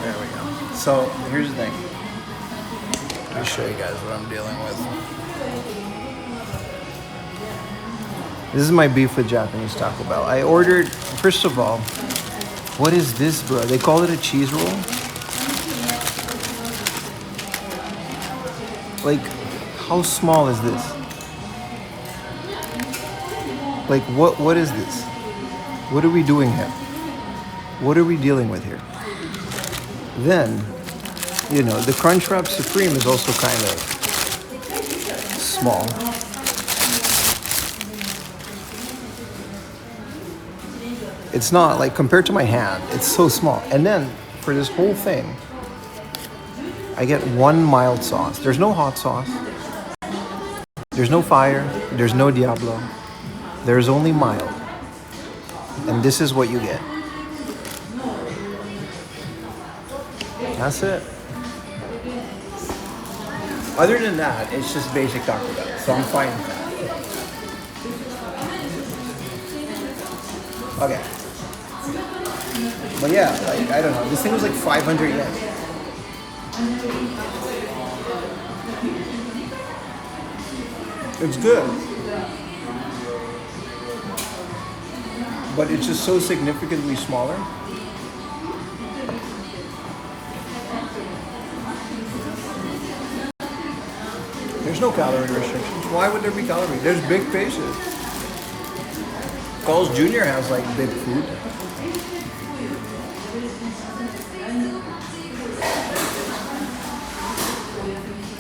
There we go. So here's the thing. Let me show you guys what I'm dealing with. This is my beef with Japanese Taco Bell. I ordered, first of all, what is this, bro? They call it a cheese roll? Like, how small is this? Like, what is this? What are we doing here? What are we dealing with here? Then, you know, the Crunchwrap Supreme is also kind of small. It's not, like, compared to my hand, it's so small. And then, for this whole thing, I get one mild sauce. There's no hot sauce. There's no fire. There's no Diablo. There's only mild. And this is what you get. That's it. Other than that, it's just basic Taco Bell, so I'm fine with that. Okay. But yeah, like, I don't know. This thing was like 500 yen. It's good. But it's just so significantly smaller. There's no calorie restrictions. Why would there be calories? There's big faces. Carl's Jr. has like big food.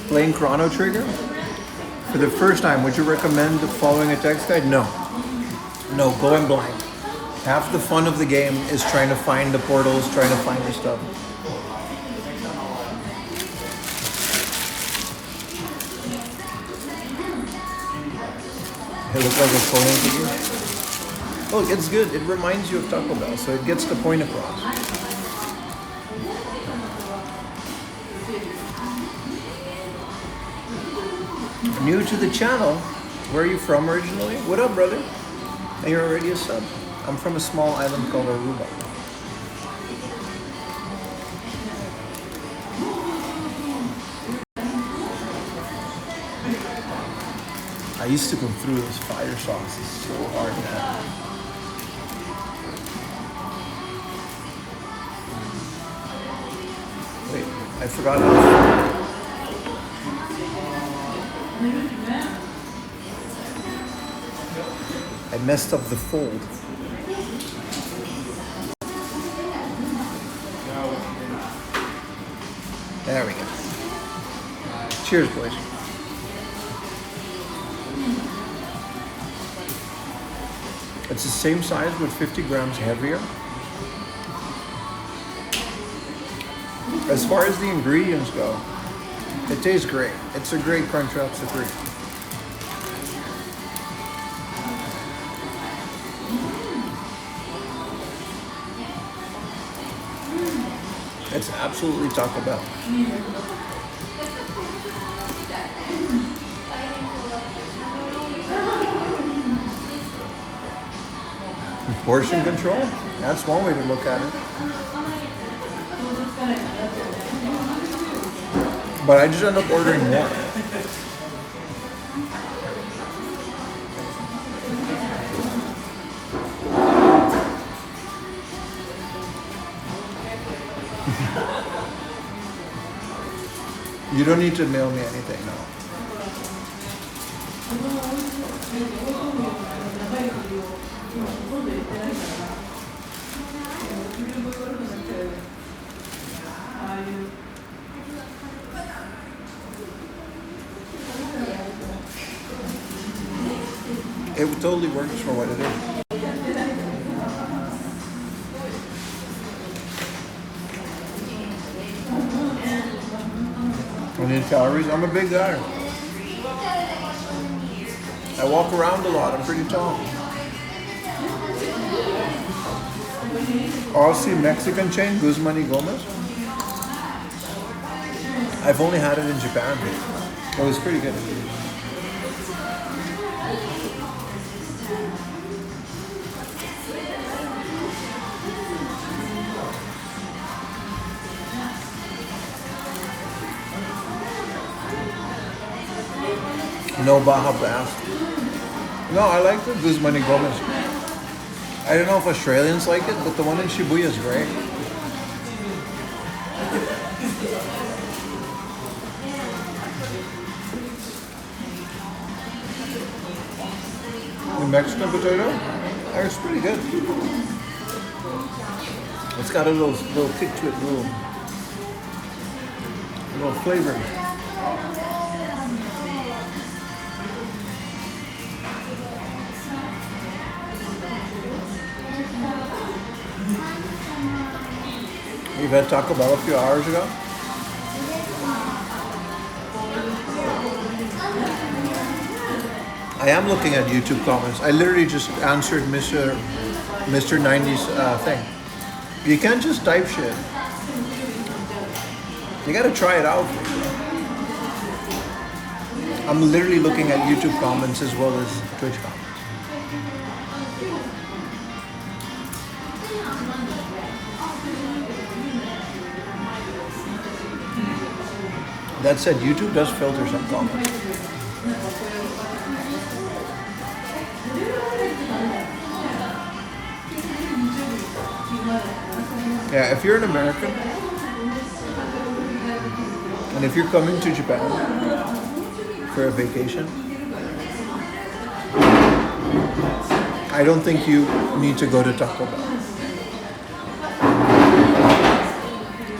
Playing Chrono Trigger? For the first time, would you recommend following a text guide? No. No, going blind. Half the fun of the game is trying to find the portals, trying to find the stuff. It looks like a cloning figure. Look, it's good. It reminds you of Taco Bell, so it gets the point across. New to the channel, where are you from originally? What up, brother? And you're already a sub. I'm from a small island called Aruba. I used to go through this fire sauce. It's so hard, man. Wait, I forgot how. I messed up the fold. There we go. Cheers, boys. It's the same size but 50 grams heavier. As far as the ingredients go, it tastes great. It's a great Crunchwrap Supreme. It's absolutely Taco Bell. Portion control? That's one way to look at it. But I just end up ordering more. You don't need to mail me anything now. It totally works for what it is. I need calories. I'm a big guy. I walk around a lot. I'm pretty tall. Aussie Mexican chain, Guzman y Gomez. I've only had it in Japan. It was pretty good. No Baja Blast. No, I like the Guzman y Gomez. I don't know if Australians like it, but the one in Shibuya is great. The Mexican potato, it's pretty good. It's got a little kick to it, little flavor. You've had Taco Bell a few hours ago? I am looking at YouTube comments. I literally just answered Mr. 90's thing. You can't just type shit. You gotta try it out. I'm literally looking at YouTube comments as well as Twitch comments. That said, YouTube does filter some comments. Yeah, if you're an American, and if you're coming to Japan for a vacation, I don't think you need to go to Taco Bell.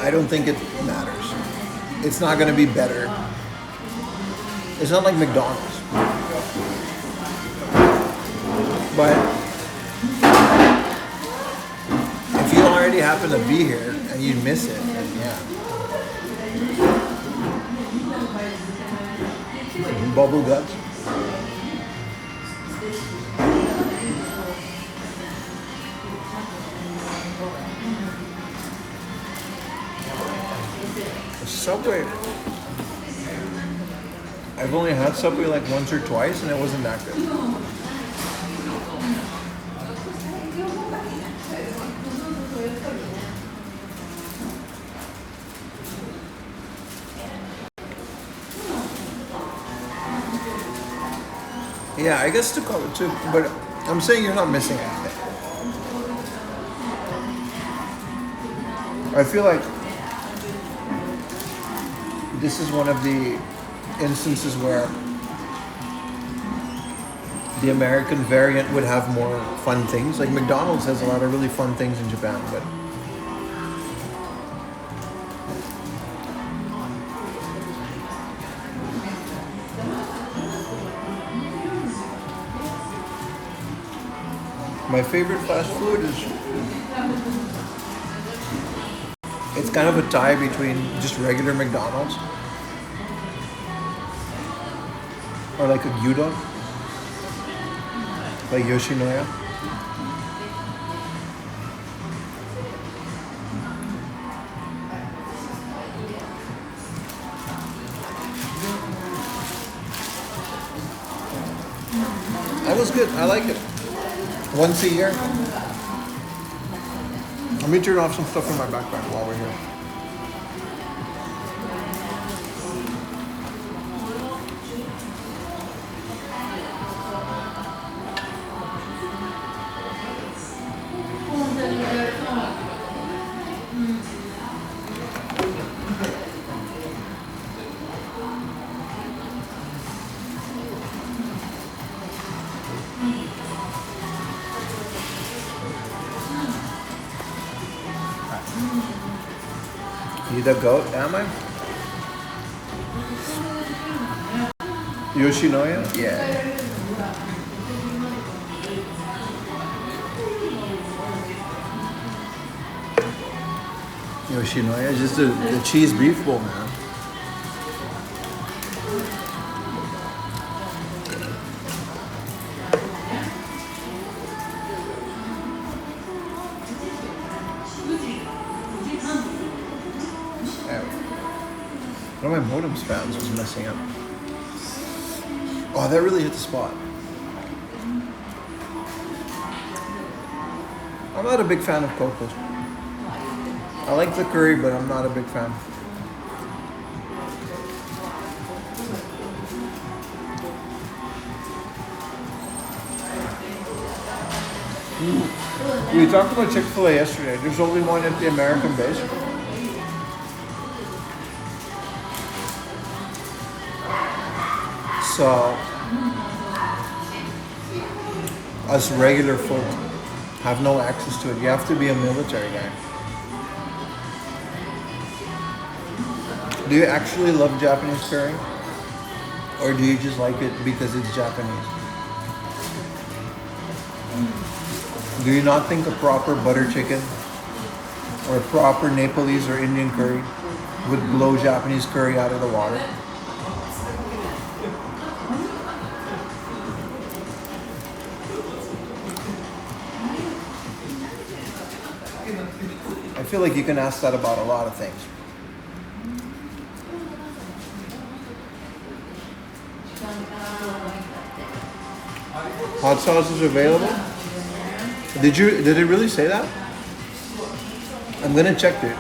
I don't think it matters. It's not going to be better. It's not like McDonald's. But if you already happen to be here and you miss it, then yeah. Bubble guts. Subway. I've only had Subway like once or twice and it wasn't that good. Yeah, I guess to call it too, but I'm saying you're not missing anything. I feel like this is one of the instances where the American variant would have more fun things. Like McDonald's has a lot of really fun things in Japan, but my favorite fast food is, it's kind of a tie between just regular McDonald's or like a gyudon, like Yoshinoya. That was good. I like it. Once a year. Let me turn off some stuff in my backpack while we're here. You the goat, am I? Yoshinoya? Yeah. Yoshinoya is just the cheese beef bowl, man. One of my modem spans was messing up. Oh, that really hit the spot. I'm not a big fan of Coco's. I like the curry, but I'm not a big fan. We talked about Chick-fil-A yesterday. There's only one at the American base. So, us regular folk have no access to it. You have to be a military guy. Do you actually love Japanese curry? Or do you just like it because it's Japanese? Do you not think a proper butter chicken or a proper Nepalese or Indian curry would blow Japanese curry out of the water? I feel like you can ask that about a lot of things. Hot sauce is available? Did it really say that? I'm gonna check it.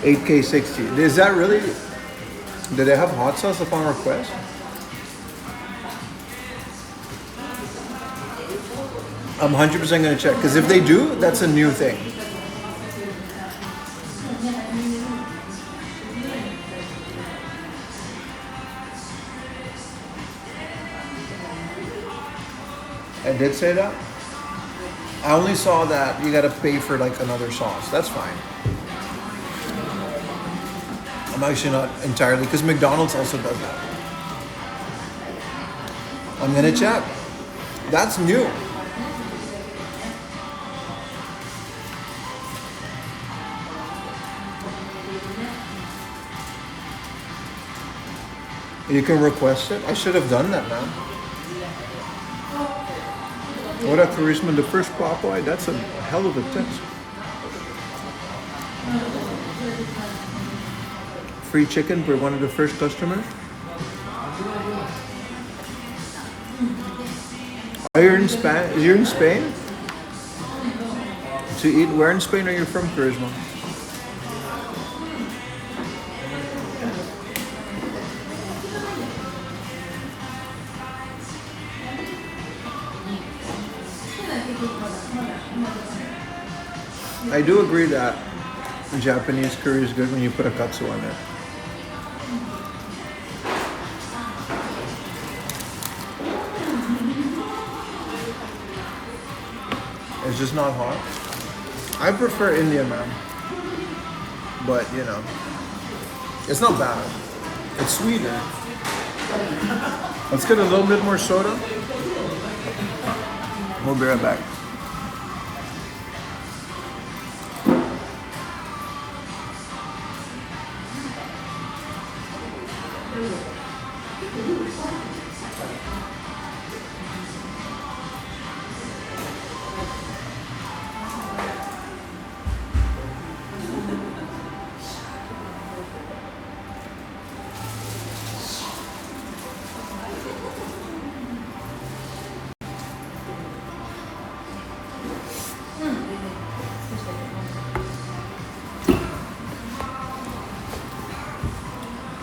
8K60. Is that really? Do they have hot sauce upon request? I'm 100% gonna check, because if they do, that's a new thing. I did say that. I only saw that you gotta pay for like another sauce. That's fine. I'm actually not entirely, because McDonald's also does that. I'm gonna check. That's new. You can request it. I should have done that, man. What a charisma, the first Popeye. That's a hell of a test. Free chicken for one of the first customers. Are you in Spain? You're in Spain? To eat? Where in Spain are you from, Charisma? I do agree that Japanese curry is good when you put a katsu on it. It's just not hot. I prefer Indian, man. But, you know, it's not bad. It's sweeter. Let's get a little bit more soda. We'll be right back.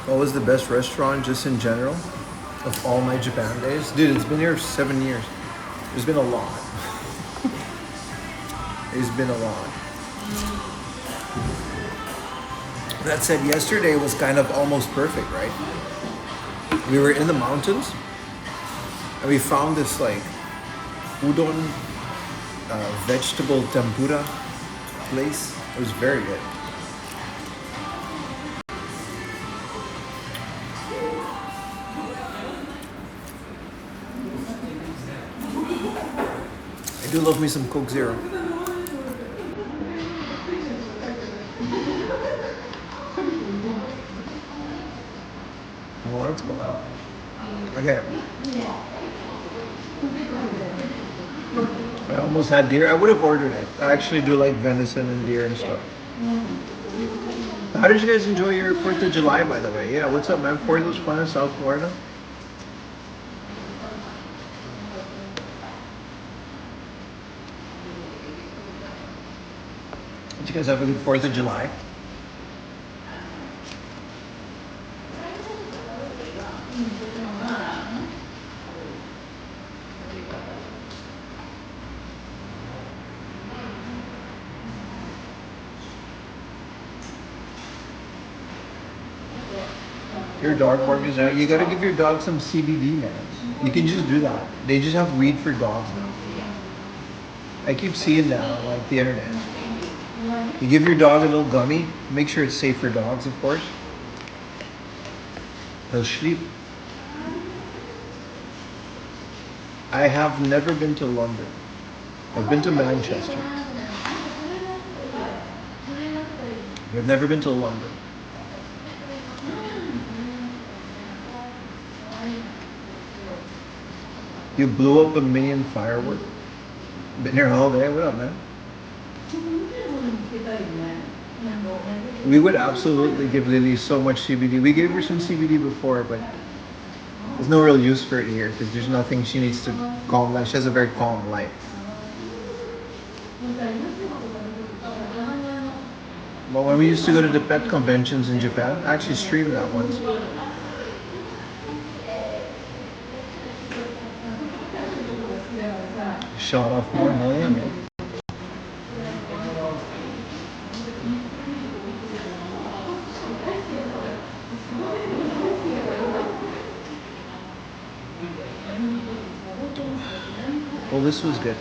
What was the best restaurant just in general of all my Japan days? Dude, it's been here 7 years. There's been a lot. There's been a lot. That said, yesterday was kind of almost perfect, right? We were in the mountains and we found this like udon vegetable tempura place. It was very good. I do love me some Coke Zero. Well, let's go out. Okay. I almost had deer. I would have ordered it. I actually do like venison and deer and stuff. How did you guys enjoy your 4th of July, by the way? Yeah, what's up, man? 4th was fun in South Florida. Did you guys have a good 4th of July? Your dog barking out. You gotta give your dog some CBD, man. You can just do that. They just have weed for dogs now. I keep seeing that on like the internet. You give your dog a little gummy. Make sure it's safe for dogs, of course. They'll sleep. I have never been to London. I've been to Manchester. I've never been to London. You blew up a million fireworks. Been here all day. What up, man? We would absolutely give Lily so much CBD. We gave her some CBD before, but there's no real use for it here because there's nothing she needs to calm down. She has a very calm life. But when we used to go to the pet conventions in Japan, I actually streamed that once. Shot off more, hell yeah, man. Well, this was good.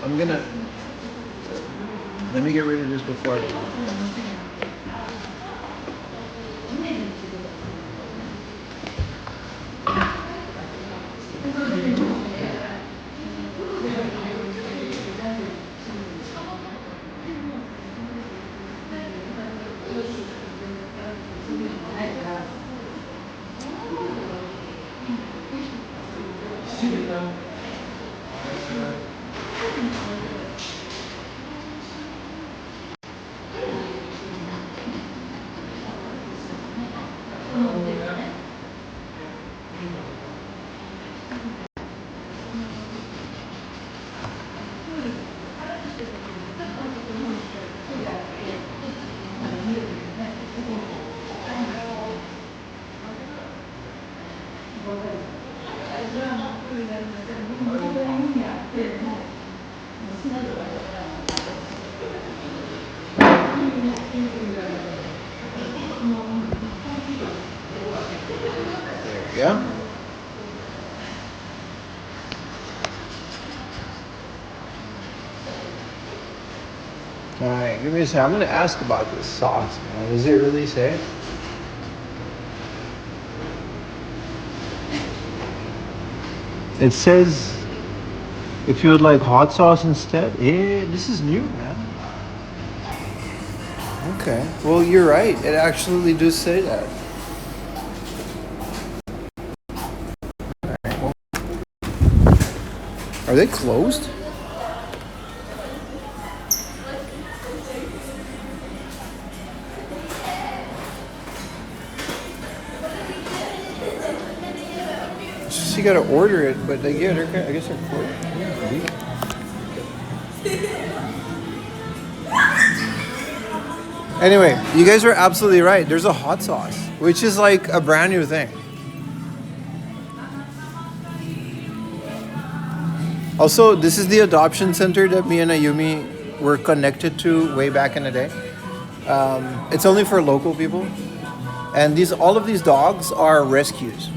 Let me get rid of this before. Alright, give me a second. I'm gonna ask about this sauce, man. Does it really say? It says if you would like hot sauce instead. Yeah, this is new, man. Okay. Well, you're right. It actually does say that. Alright, well. Are they closed? You gotta order it, but I guess they're closed. Anyway, you guys are absolutely right. There's a hot sauce, which is like a brand new thing. Also, this is the adoption center that me and Ayumi were connected to way back in the day. It's only for local people, and all of these dogs are rescues.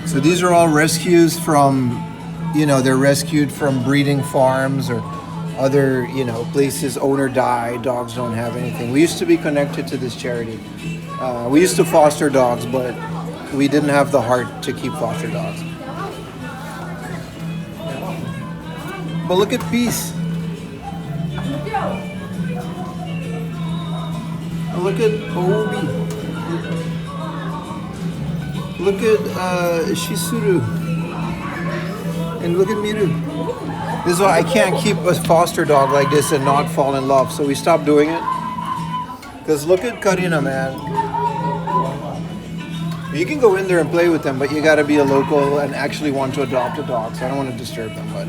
So these are all rescues from, they're rescued from breeding farms or other, places. Owner died, dogs don't have anything. We used to be connected to this charity. We used to foster dogs, but we didn't have the heart to keep foster dogs. But look at Peace. Look at Obi. Look at Shizuru. And look at Miru. This is why I can't keep a foster dog like this and not fall in love. So we stopped doing it. Because look at Karina, man. You can go in there and play with them, but you gotta be a local and actually want to adopt a dog. So I don't want to disturb them, but.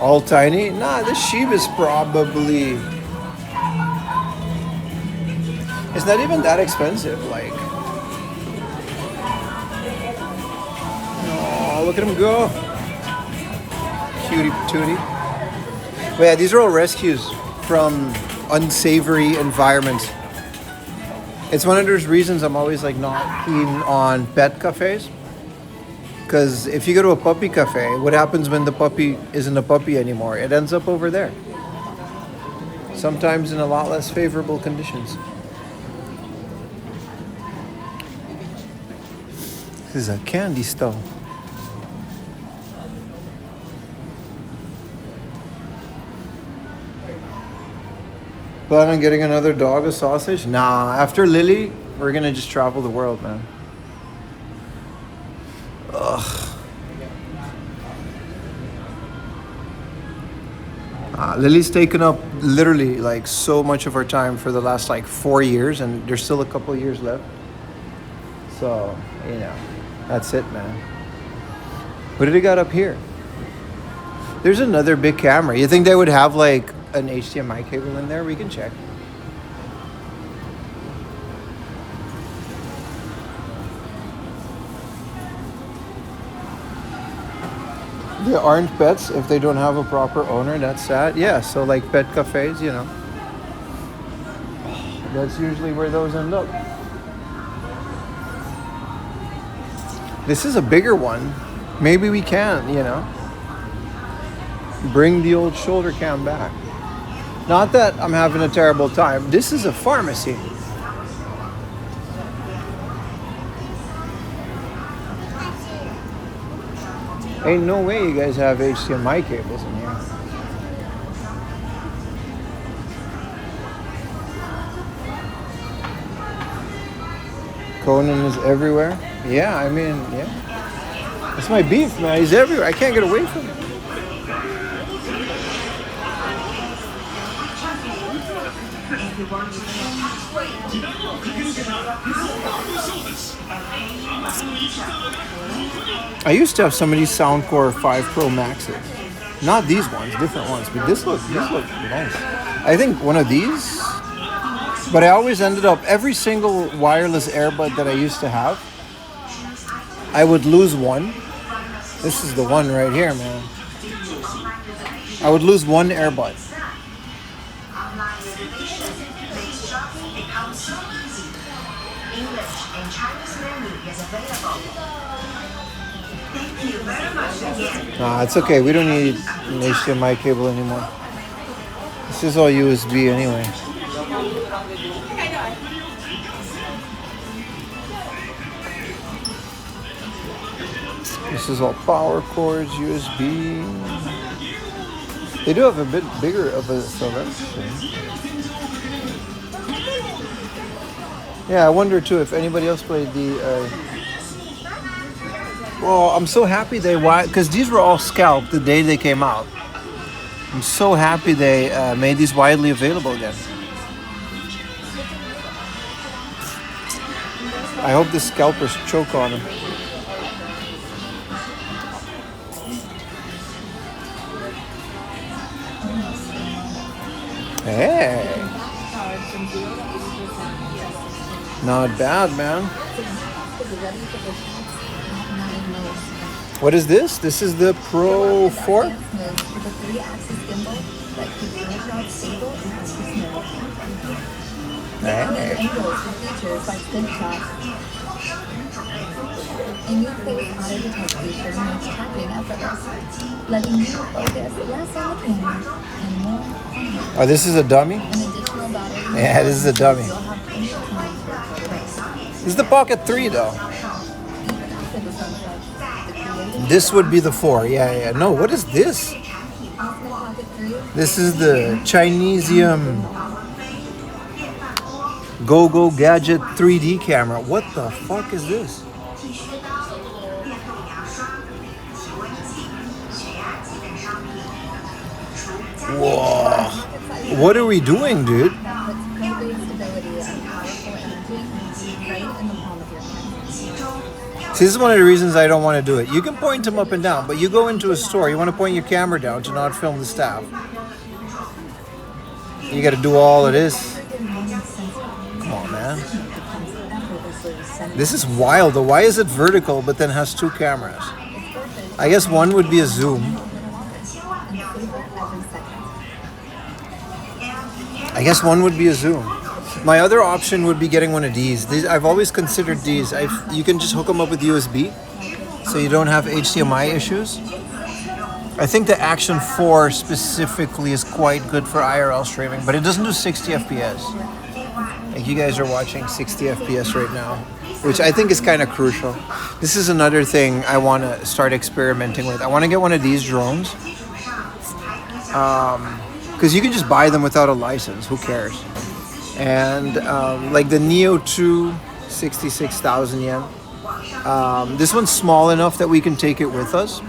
All tiny? Nah, this sheep is probably. It's not even that expensive, like. Oh, look at him go. Cutie patootie. But yeah, these are all rescues from unsavory environments. It's one of those reasons I'm always like not keen on pet cafes. Because if you go to a puppy cafe, what happens when the puppy isn't a puppy anymore? It ends up over there. Sometimes in a lot less favorable conditions. This is a candy store. Plan on getting another dog a sausage? Nah, after Lily, we're gonna just travel the world, man. Ugh. Lily's taken up literally like so much of our time for the last like 4 years, and there's still a couple of years left. So, that's it, man. What did it got up here? There's another big camera. You think they would have like an HDMI cable in there? We can check. They aren't pets if they don't have a proper owner. That's sad. Yeah, so like pet cafes, that's usually where those end up. This is a bigger one. Maybe we can, bring the old shoulder cam back. Not that I'm having a terrible time. This is a pharmacy. Ain't no way you guys have HDMI cables in here. Conan is everywhere. Yeah, yeah. That's my beef, man. He's everywhere. I can't get away from him. I used to have some of these Soundcore 5 Pro Maxes. Not these ones, different ones. But this looks nice. I think one of these. But I always ended up, every single wireless earbud that I used to have, I would lose one. This is the one right here, man. I would lose one earbud. Nah, it's okay. We don't need an HDMI cable anymore. This is all USB anyway. This is all power cords, USB. They do have a bit bigger of a selection. Yeah, I wonder too if anybody else played the. Well, I'm so happy they because these were all scalped the day they came out. I'm so happy they made these widely available again. I hope the scalpers choke on them. Hey. Not bad, man. What is this? This is the Pro 4? Hey. A new face auto detect feature makes tracking effortless, letting you focus less on the camera and more on Oh, this is a dummy? an additional battery. Yeah, this is a dummy. You'll have plenty of time for photos. This is the Pocket 3 though. Even after the sunset, the creative This would be the 4. Yeah. No, what is this? Osmo Pocket 3 This is the Chinesium Go Gadget 3D camera. What the fuck is this? Whoa. What are we doing, dude? that puts pro-grade stability and powerful energy right in the palm of your hand. See, this is one of the reasons I don't want to do it. You can point them up and down, but you go into a store, you want to point your camera down to not film the staff. You got to do all of this. Come on, man. This is wild though. Why is it vertical but then has two cameras? I guess one would be a zoom. I guess one would be a zoom. My other option would be getting one of these. I've always considered these. You can just hook them up with USB, so you don't have HDMI issues. I think the Action 4 specifically is quite good for IRL streaming, but it doesn't do 60 FPS. Like you guys are watching 60 FPS right now, which I think is kind of crucial. This is another thing I want to start experimenting with. I want to get one of these drones. Because you can just buy them without a license. Who cares? And like the Neo 2, 66,000 yen. This one's small enough that we can take it with us.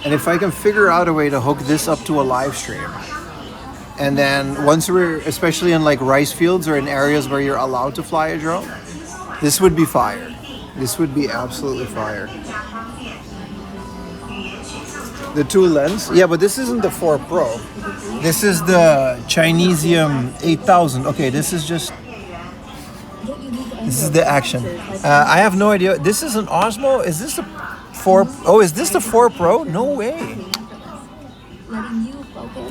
And if I can figure out a way to hook this up to a live stream, and then once we're, especially in like rice fields or in areas where you're allowed to fly a drone, this would be fire. This would be absolutely fire. The 2 lens, yeah, but this isn't the 4 Pro. This is the Chinesium 8000. Okay, this is the Action. I have no idea. This is an Osmo. Is this the 4? Oh, is this the 4 Pro? No way.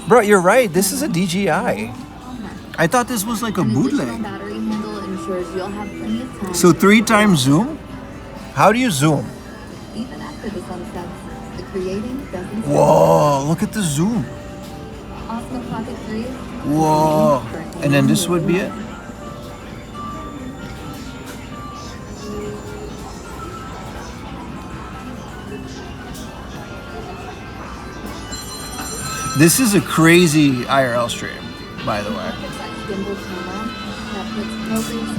Bro, you're right. This is a DJI. I thought this was like a bootleg. Battery handle ensures you'll have plenty of time. So 3 times zoom? How do you zoom? Even after the sunset, the creating doesn't Whoa, look at the zoom. Osmo Pocket 3. Whoa. And then this would be it? This is a crazy IRL stream, by the way.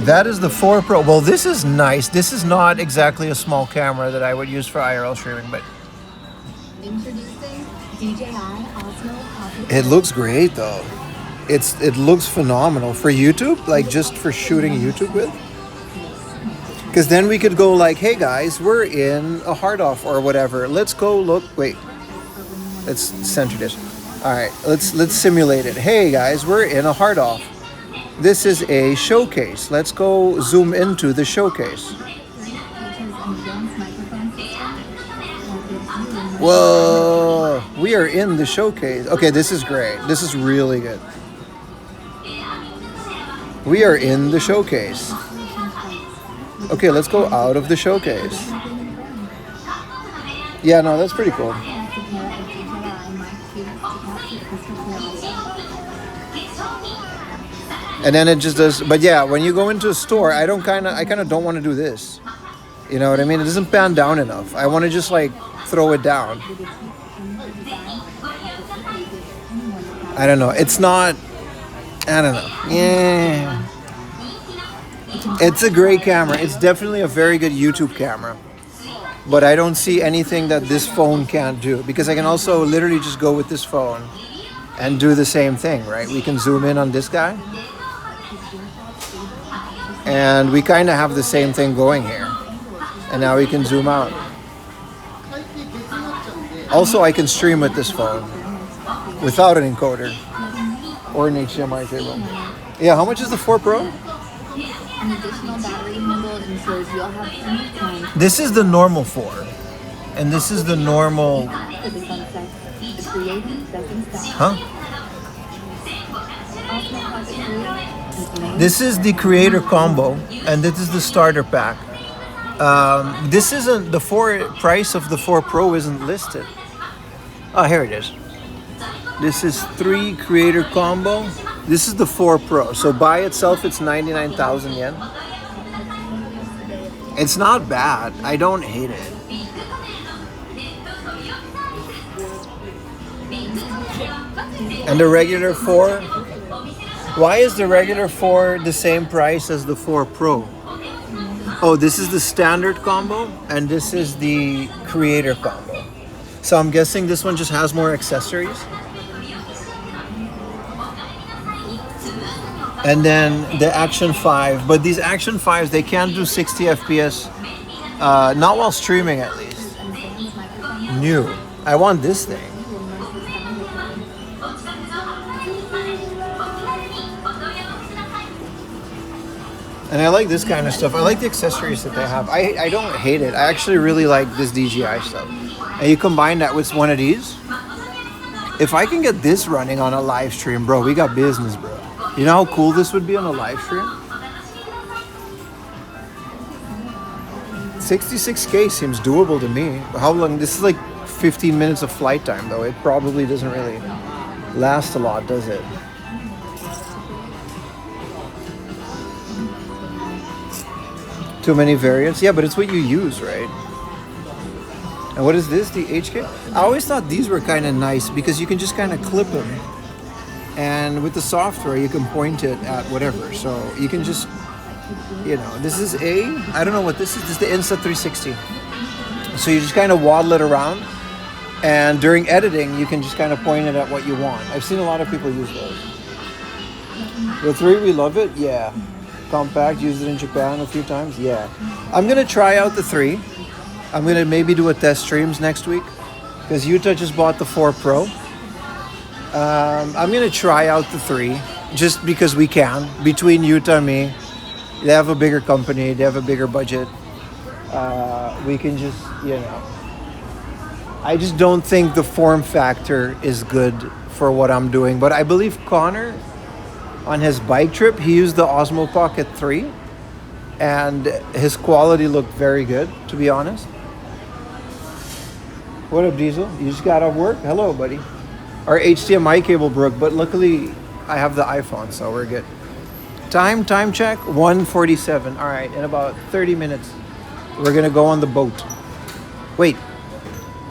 That is the 4 Pro. Well, this is nice. This is not exactly a small camera that I would use for IRL streaming, but Introducing DJI Osmo Pocket. it looks great though. It looks phenomenal for YouTube, like just for shooting YouTube with. Because then we could go like, hey guys, we're in a hard off or whatever. Let's go look. Wait, let's center this. All right, let's simulate it. Hey guys, we're in a hard off. This is a showcase. Let's go zoom into the showcase. Whoa, we are in the showcase. Okay, this is great. This is really good. We are in the showcase. Okay, let's go out of the showcase. Yeah, no, that's pretty cool. And then it just does. But yeah, when you go into a store, I kind of don't want to do this. You know what I mean? It doesn't pan down enough. I want to just like throw it down. I don't know. It's not. I don't know. Yeah. It's a great camera. It's definitely a very good YouTube camera. But I don't see anything that this phone can't do, because I can also literally just go with this phone and do the same thing, right? We can zoom in on this guy. And we kind of have the same thing going here. And now we can zoom out. Also, I can stream with this phone without an encoder or an HDMI cable. Yeah, how much is the 4 Pro? An additional battery handle ensures you'll have plenty of time. This is the normal 4. And this is the normal... For the sunset, the creating doesn't stop. Huh? Also has a create. This is the creator combo, and this is the starter pack. This isn't the price of the 4 Pro isn't listed. Oh, here it is. This is 3 creator combo. This is the 4 Pro. So by itself, it's 99,000 yen. It's not bad. I don't hate it. And the regular 4. Why is the regular 4 the same price as the 4 Pro? Oh, this is the standard combo, and this is the creator combo. So I'm guessing this one just has more accessories. And then the Action 5, but these Action 5s, they can't do 60 FPS, not while streaming at least. New. I want this thing. And I like this kind of stuff. I like the accessories that they have. I don't hate it. I actually really like this DJI stuff. And you combine that with one of these. If I can get this running on a live stream, bro, we got business, bro. You know how cool this would be on a live stream? 66K seems doable to me. How long? This is like 15 minutes of flight time, though. It probably doesn't really last a lot, does it? Too many variants? Yeah, but it's what you use, right? And what is this? The HK? I always thought these were kind of nice because you can just kind of clip them. And with the software, you can point it at whatever. So you can just, you know, this is I don't know what this is. This is the Insta360. So you just kind of waddle it around. And during editing, you can just kind of point it at what you want. I've seen a lot of people use those. The 3, we love it? Yeah. Compact, used it in Japan a few times? Yeah. I'm going to try out the 3. I'm going to maybe do a test streams next week. Because Yuta just bought the 4 Pro. I'm going to try out the 3. Just because we can. Between Yuta and me. They have a bigger company. They have a bigger budget. We can just, you know. I just don't think the form factor is good for what I'm doing. But I believe Connor, on his bike trip, he used the Osmo Pocket 3. And his quality looked very good, to be honest. What up, Diesel? You just got off work? Hello, buddy. Our HDMI cable broke, but luckily I have the iPhone, so we're good. Time check, 1:47. All right, in about 30 minutes, we're gonna go on the boat. Wait,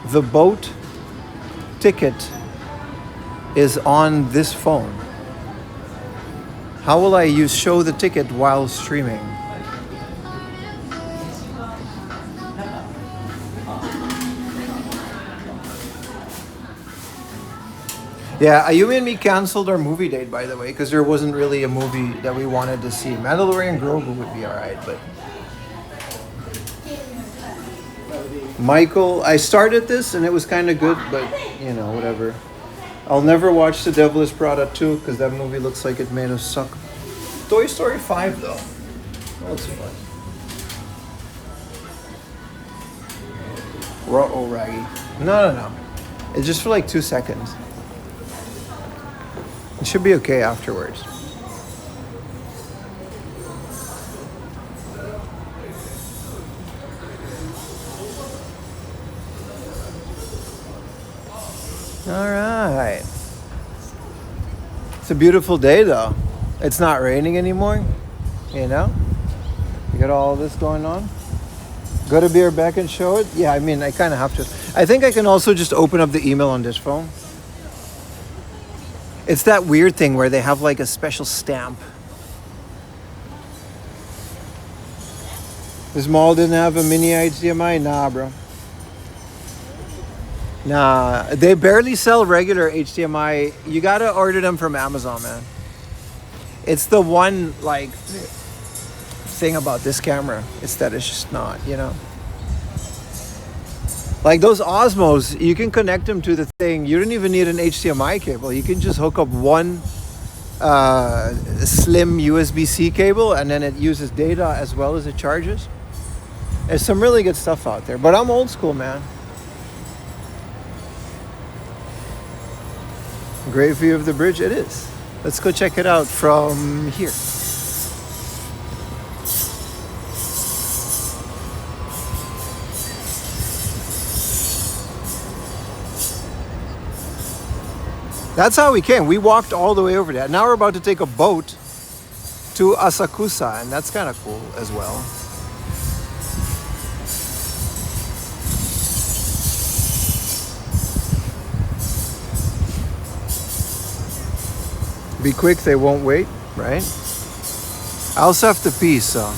the boat ticket is on this phone. How will I show the ticket while streaming? Yeah, Ayumi and me canceled our movie date, by the way, because there wasn't really a movie that we wanted to see. Mandalorian Grogu would be alright, but... Michael, I started this and it was kind of good, but, you know, whatever. I'll never watch The Devil is Prada 2, because that movie looks like it made us suck. Toy Story 5, though. That looks fun. Uh-oh, Raggy. No. It's just for like 2 seconds. It should be okay afterwards. All right. It's a beautiful day though. It's not raining anymore. You know? You got all this going on. Go to Beer Back and show it. Yeah, I mean, I kind of have to. I think I can also just open up the email on this phone. It's that weird thing where they have like a special stamp. This mall didn't have a mini HDMI? Nah, bro. Nah, they barely sell regular HDMI. You gotta order them from Amazon, man. It's the one like thing about this camera. It's that it's just not, you know. Like those Osmos, you can connect them to the thing. You don't even need an HDMI cable. You can just hook up one slim USB-C cable, and then it uses data as well as it charges. There's some really good stuff out there, but I'm old school, man. Great view of the bridge, it is. Let's go check it out from here. That's how we came. We walked all the way over there. Now we're about to take a boat to Asakusa, and that's kind of cool as well. Be quick, they won't wait, right? I also have to pee, so.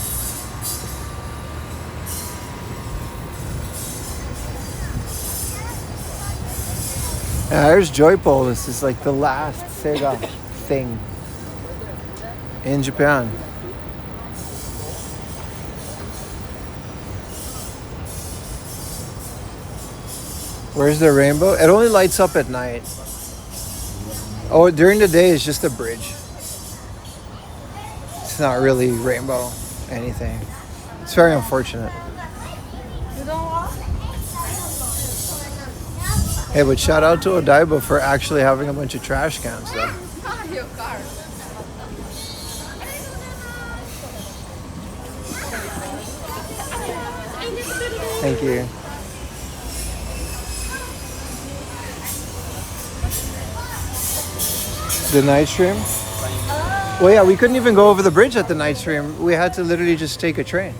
Yeah, there's Joypol. This is like the last Sega thing in Japan. Where's the rainbow? It only lights up at night. Oh, during the day it's just a bridge. It's not really rainbow anything. It's very unfortunate. Hey, but shout out to Odaiba for actually having a bunch of trash cans though. Thank you. The night stream? Well, yeah, we couldn't even go over the bridge at the night stream. We had to literally just take a train.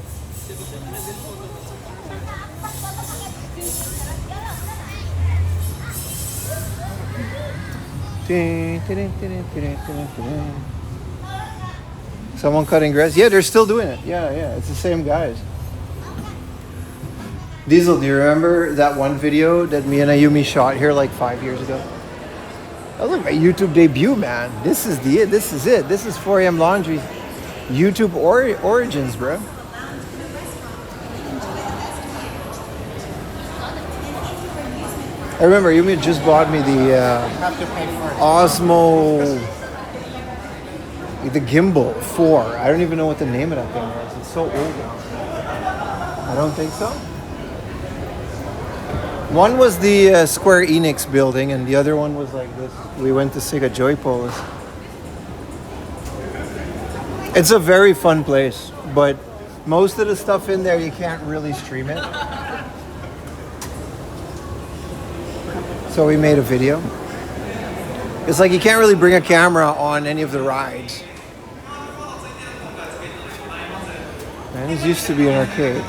Someone cutting grass? Yeah, they're still doing it. Yeah, it's the same guys. Diesel, do you remember that one video that me and Ayumi shot here like 5 years ago? That was like my YouTube debut, man. This is it. This is 4am Laundry YouTube origins, bro. I remember Yumi just bought me the Osmo, the Gimbal 4. I don't even know what the name of that thing is. It's so old now. I don't think so. One was the Square Enix building, and the other one was like this. We went to Sega Joypol. It's a very fun place, but most of the stuff in there you can't really stream it. So we made a video. It's like you can't really bring a camera on any of the rides. Man, this used to be an arcade.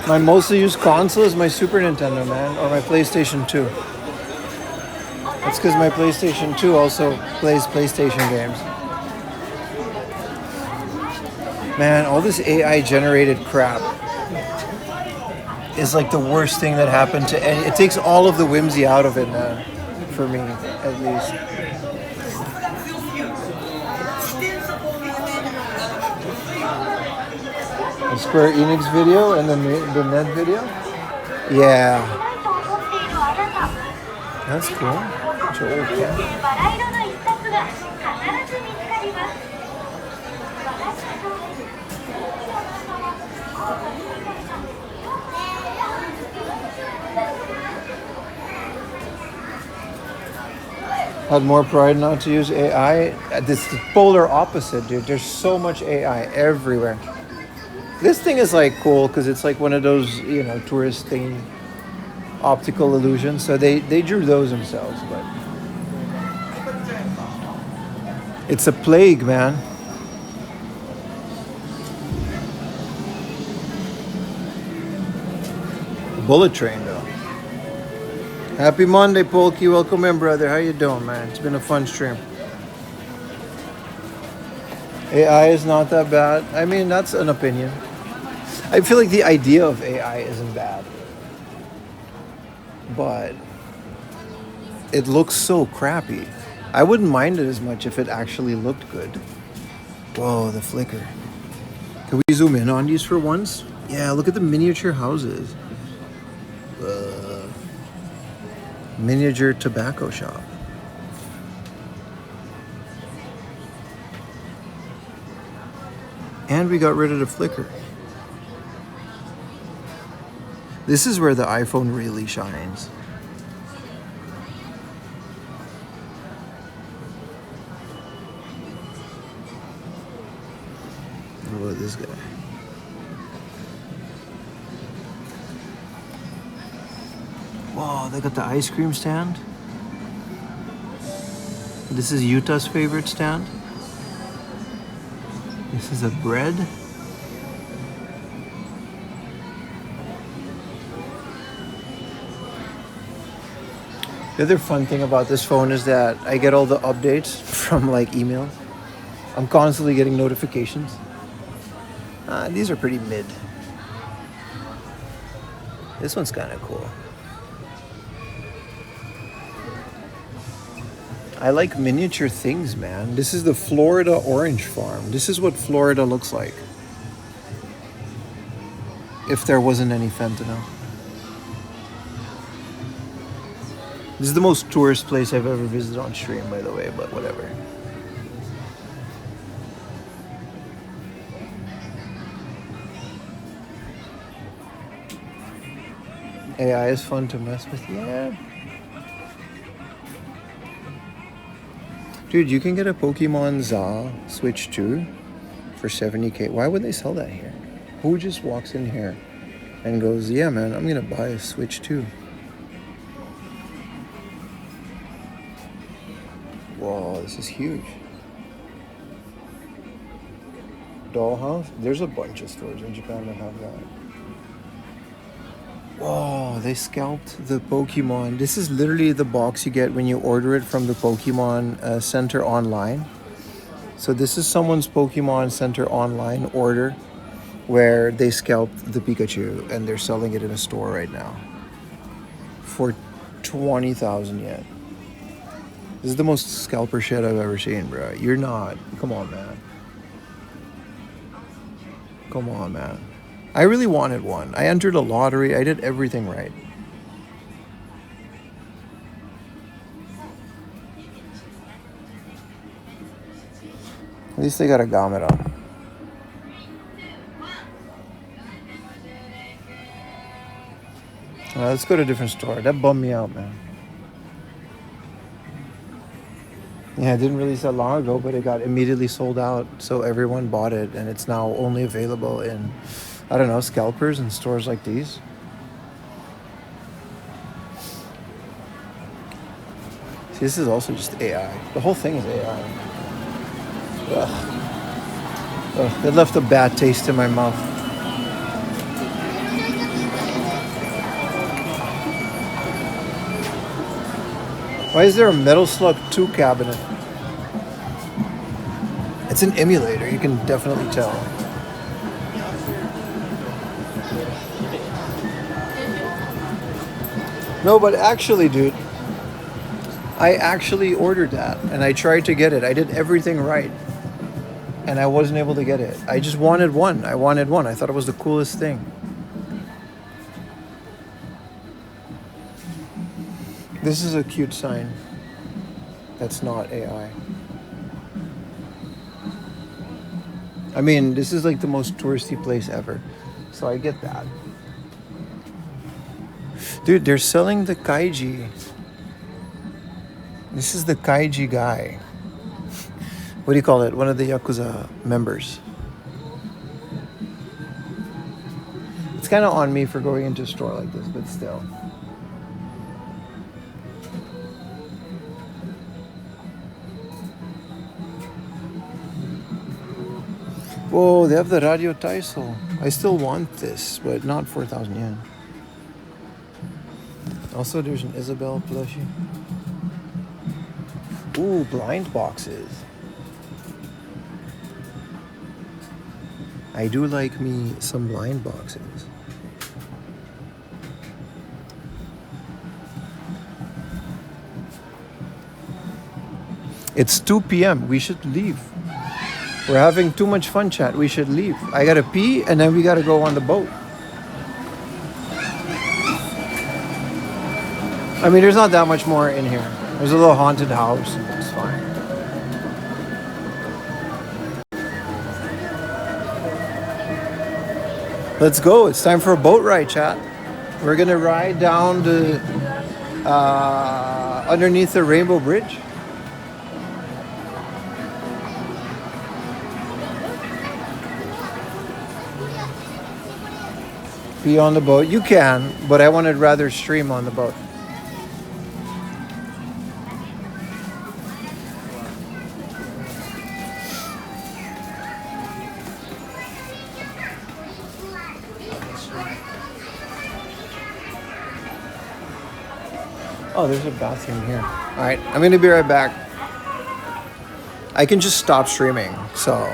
My mostly used console is my Super Nintendo, man, or my PlayStation 2. That's because my PlayStation 2 also plays PlayStation games. Man, all this AI generated crap is like the worst thing that happened to any. It takes all of the whimsy out of it, man, for me, at least. The Square Enix video and then the Net video? Yeah. That's cool. It's an old cat. Had more pride not to use AI. This is the polar opposite, dude. There's so much AI everywhere. This thing is like cool because it's like one of those, tourist thing, optical illusions. So they drew those themselves, but it's a plague, man. Bullet train, though. Happy Monday, Polky. Welcome in, brother. How you doing, man? It's been a fun stream. AI is not that bad. I mean, that's an opinion. I feel like the idea of AI isn't bad. But it looks so crappy. I wouldn't mind it as much if it actually looked good. Whoa, the flicker. Can we zoom in on these for once? Yeah, look at the miniature houses. Miniature tobacco shop. And we got rid of the flicker. This is where the iPhone really shines. What about this guy? Wow, they got the ice cream stand. This is Utah's favorite stand. This is a bread. The other fun thing about this phone is that I get all the updates from like emails. I'm constantly getting notifications. These are pretty mid. This one's kind of cool. I like miniature things, man. This is the Florida orange farm. This is what Florida looks like. If there wasn't any fentanyl. This is the most tourist place I've ever visited on stream, by the way, but whatever. AI is fun to mess with, yeah. Dude, you can get a Pokemon ZA Switch 2 for 70K. Why would they sell that here? Who just walks in here and goes, yeah, man, I'm gonna buy a Switch 2? Whoa, this is huge. Dollhouse? There's a bunch of stores in Japan that have that. Whoa, they scalped the Pokemon. This is literally the box you get when you order it from the Pokemon Center online. So this is someone's Pokemon Center online order where they scalped the Pikachu and they're selling it in a store right now for 20,000 yen. This is the most scalper shit I've ever seen, bro. You're not. Come on, man. Come on, man. I really wanted one. I entered a lottery. I did everything right. At least they got a Gamera. Let's go to a different store. That bummed me out, man. Yeah, it didn't release that long ago, but it got immediately sold out. So everyone bought it, and it's now only available in, I don't know, scalpers and stores like these. See, this is also just AI. The whole thing is AI. Ugh. It left a bad taste in my mouth. Why is there a Metal Slug 2 cabinet? It's an emulator, you can definitely tell. No, but actually, dude, I actually ordered that and I tried to get it. I did everything right and I wasn't able to get it. I just wanted one. I thought it was the coolest thing. This is a cute sign. That's not AI. I mean, this is like the most touristy place ever. So I get that. Dude, they're selling the Kaiji. This is the Kaiji guy. What do you call it? One of the Yakuza members. kind of on me for going into a store like this, but still. Whoa, they have the Radio Taiso. I still want this, but not 4,000 yen. Also, there's an Isabel plushie. Ooh, blind boxes. I do like me some blind boxes. It's 2 p.m. We should leave. We're having too much fun, chat. We should leave. I gotta pee and then we gotta go on the boat. I mean, there's not that much more in here. There's a little haunted house. It's fine. Let's go. It's time for a boat ride, chat. We're gonna ride down the underneath the Rainbow Bridge. Be on the boat. You can, but I wanted rather stream on the boat. Oh, there's a bathroom here. All right, I'm gonna be right back. I can just stop streaming, so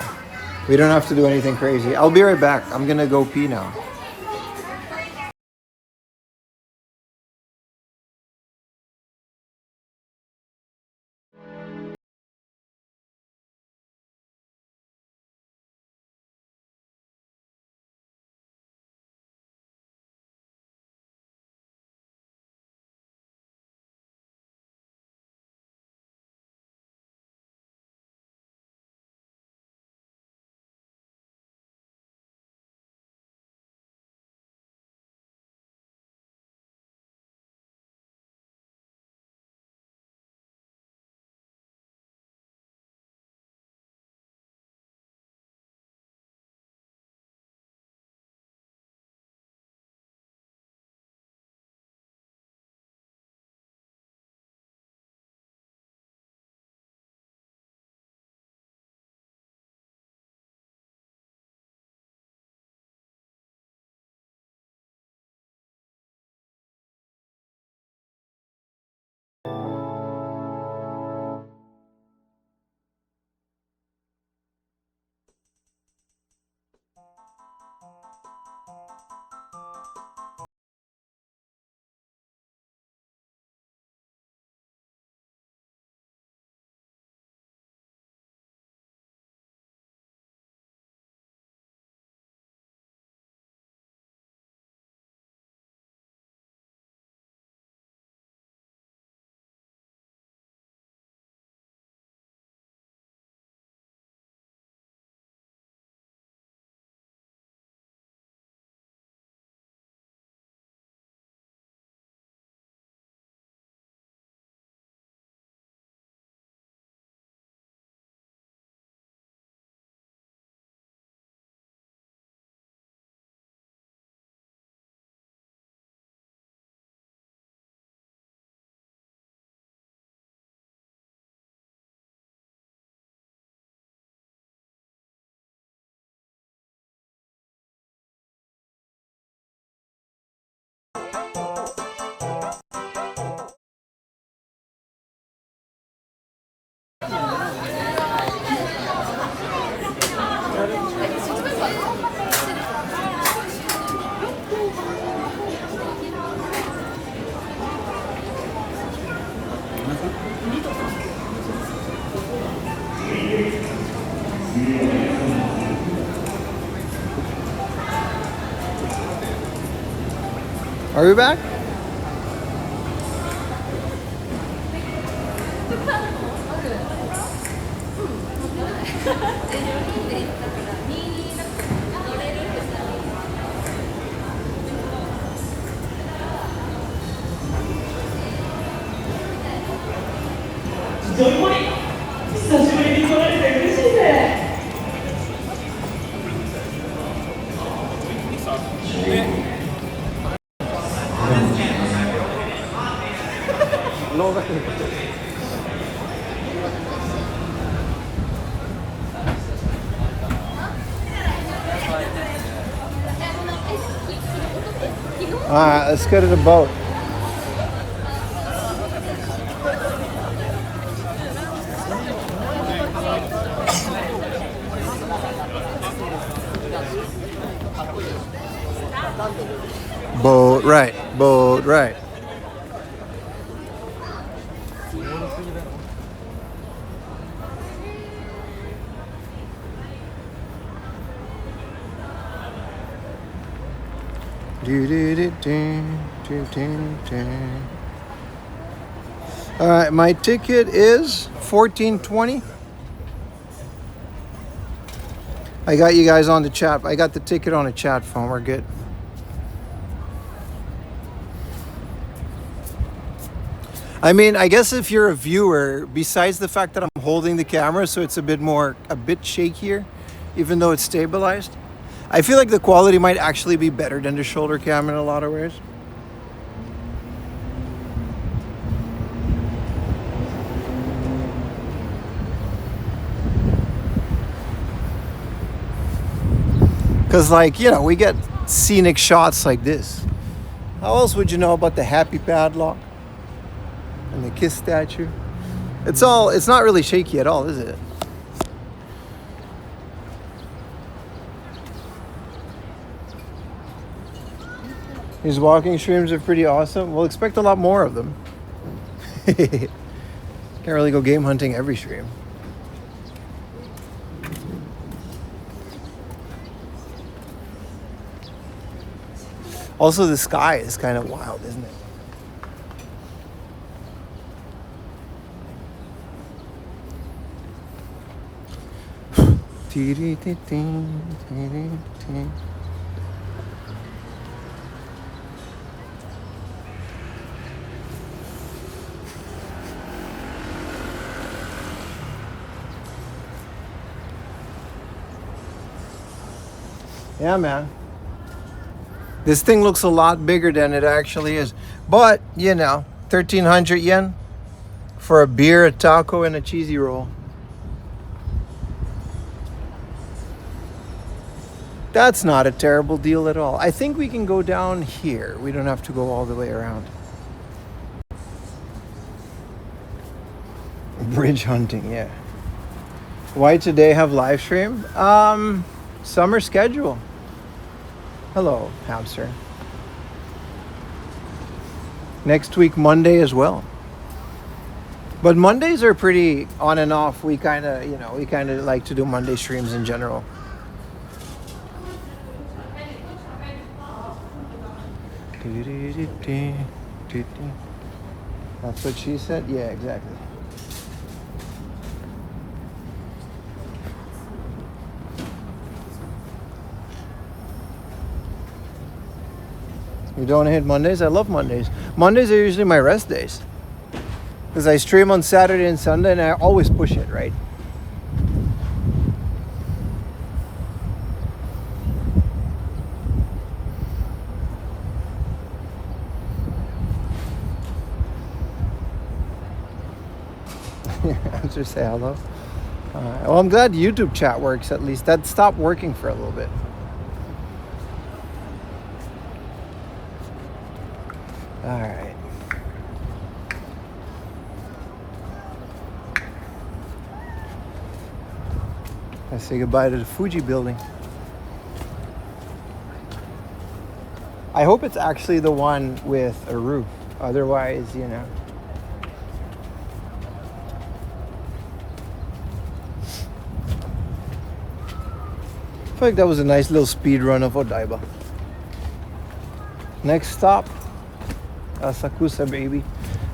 we don't have to do anything crazy. I'll be right back. I'm gonna go pee now. Are we back? Yeah. Alright, let's go to the boat. Boat right, boat right. All right, my ticket is $14.20. I got you guys on the chat. I got the ticket on a chat phone. We're good. I mean, I guess if you're a viewer, besides the fact that I'm holding the camera, so it's a bit shakier, even though it's stabilized, I feel like the quality might actually be better than the shoulder cam in a lot of ways. Because, like, you know, we get scenic shots like this. How else would you know about the happy padlock and the kiss statue? It's not really shaky at all, is it? These walking streams are pretty awesome. We'll expect a lot more of them. Can't really go game hunting every stream. Also, the sky is kind of wild, isn't it? Yeah, man. This thing looks a lot bigger than it actually is. But, you know, 1,300 yen for a beer, a taco, and a cheesy roll. That's not a terrible deal at all. I think we can go down here. We don't have to go all the way around. Bridge hunting, yeah. Why today have live stream? Summer schedule. Hello, hamster. Next week, Monday as well. But Mondays are pretty on and off. We kind of like to do Monday streams in general. That's what she said? Yeah, exactly. You don't hate Mondays? I love Mondays. Mondays are usually my rest days. Because I stream on Saturday and Sunday and I always push it, right? Answer, say hello. Well, I'm glad YouTube chat works at least. That stopped working for a little bit. All right. I say goodbye to the Fuji building. I hope it's actually the one with a roof. Otherwise, you know. I feel like that was a nice little speed run of Odaiba. Next stop, Asakusa, baby.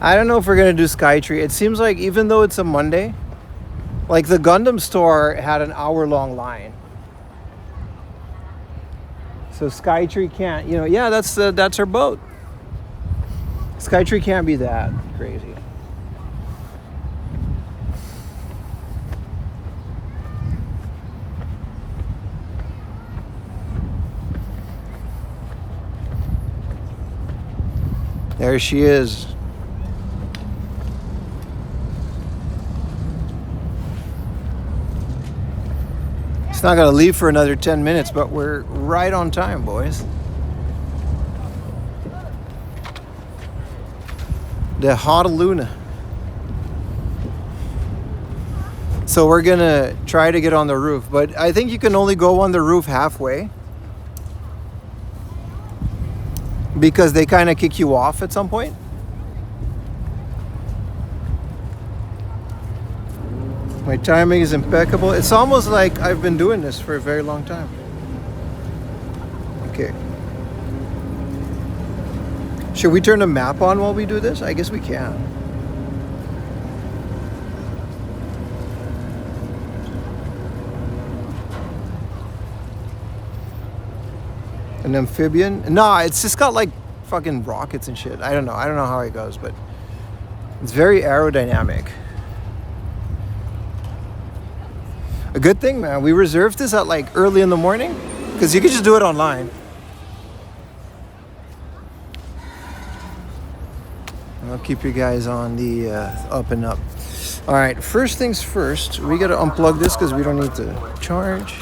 I don't know if we're gonna do Skytree. It seems like even though it's a Monday, like the Gundam store had an hour-long line. So Skytree can't, you know, yeah, that's her boat. Skytree can't be that crazy. There she is. It's not gonna leave for another 10 minutes, but we're right on time, boys. The Honolulu. So we're gonna try to get on the roof, but I think you can only go on the roof halfway because they kind of kick you off at some point. My timing is impeccable. It's almost like I've been doing this for a very long time. Okay. Should we turn the map on while we do this? I guess we can. An amphibian? No, it's just got like fucking rockets and shit. I don't know how it goes, but it's very aerodynamic. A good thing, man. We reserved this at like early in the morning because you could just do it online. I'll keep you guys on the up and up. All right, first things first, we got to unplug this because we don't need to charge.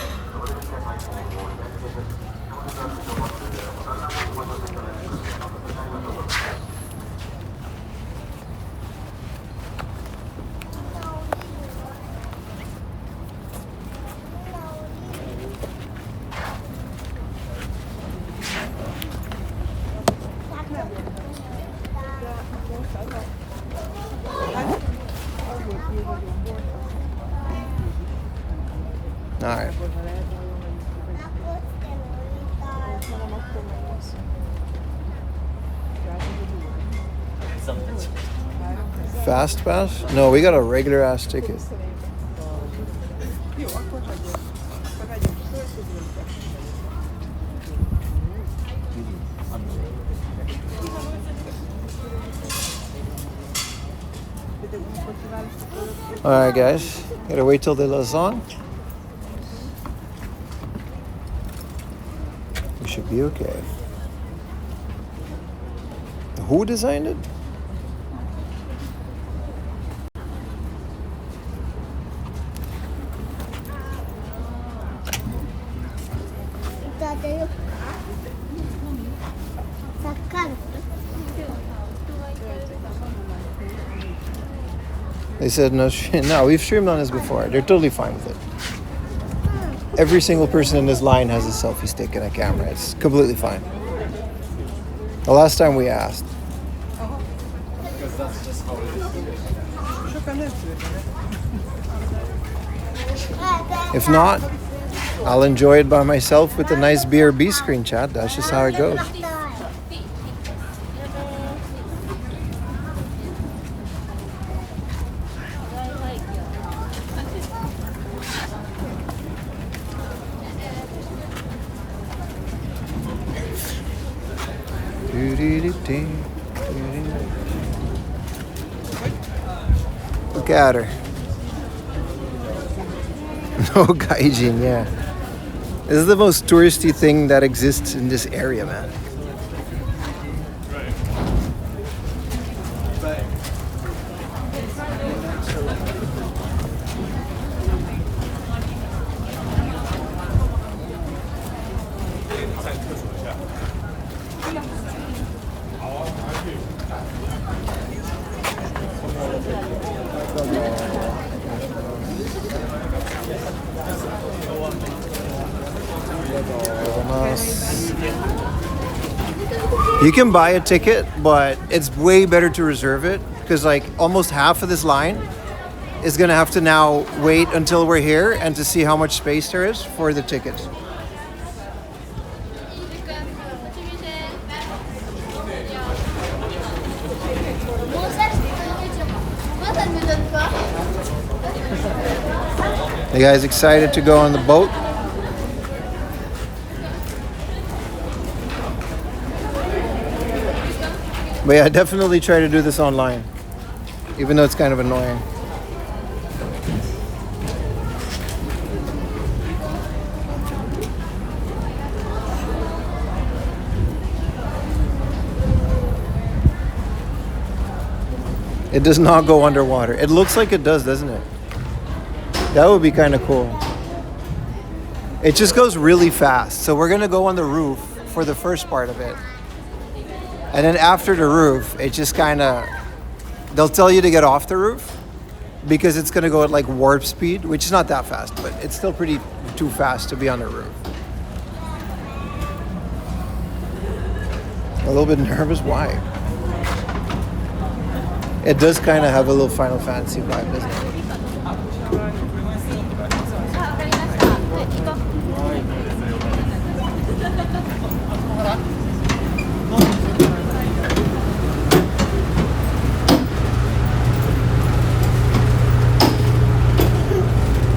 All right. Fast pass? No, we got a regular ass ticket. All right, guys. Gotta wait till they let us on. We should be okay. Who designed it? They said no. No, we've streamed on this before. They're totally fine with it. Every single person in this line has a selfie stick and a camera. It's completely fine. The last time we asked. Because that's just how it is. If not, I'll enjoy it by myself with a nice BRB screen, chat. That's just how it goes. Look at her. No gaijin, yeah. This is the most touristy thing that exists in this area, man. You can buy a ticket, but it's way better to reserve it because like almost half of this line is gonna have to now wait until we're here and to see how much space there is for the tickets. You guys excited to go on the boat? But yeah, definitely try to do this online, even though it's kind of annoying. It does not go underwater. It looks like it does, doesn't it? That would be kind of cool. It just goes really fast. So we're going to go on the roof for the first part of it. And then after the roof, it just kind of they'll tell you to get off the roof because it's going to go at like warp speed, which is not that fast, but it's still pretty too fast to be on the roof. A little bit nervous. Why? It does kind of have a little Final Fantasy vibe, doesn't it?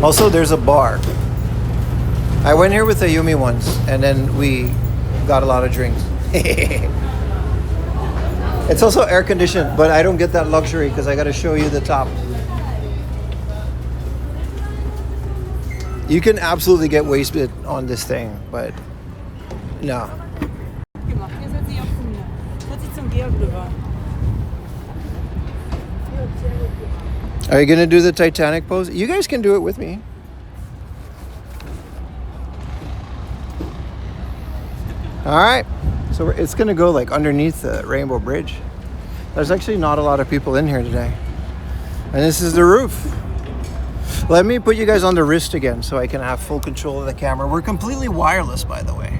Also, there's a bar. I went here with Ayumi once, and then we got a lot of drinks. It's also air conditioned, but I don't get that luxury because I got to show you the top. You can absolutely get wasted on this thing, but no. Are you gonna do the Titanic pose? You guys can do it with me. All right, so it's gonna go like underneath the Rainbow Bridge. There's actually not a lot of people in here today. And this is the roof. Let me put you guys on the wrist again so I can have full control of the camera. We're completely wireless, by the way.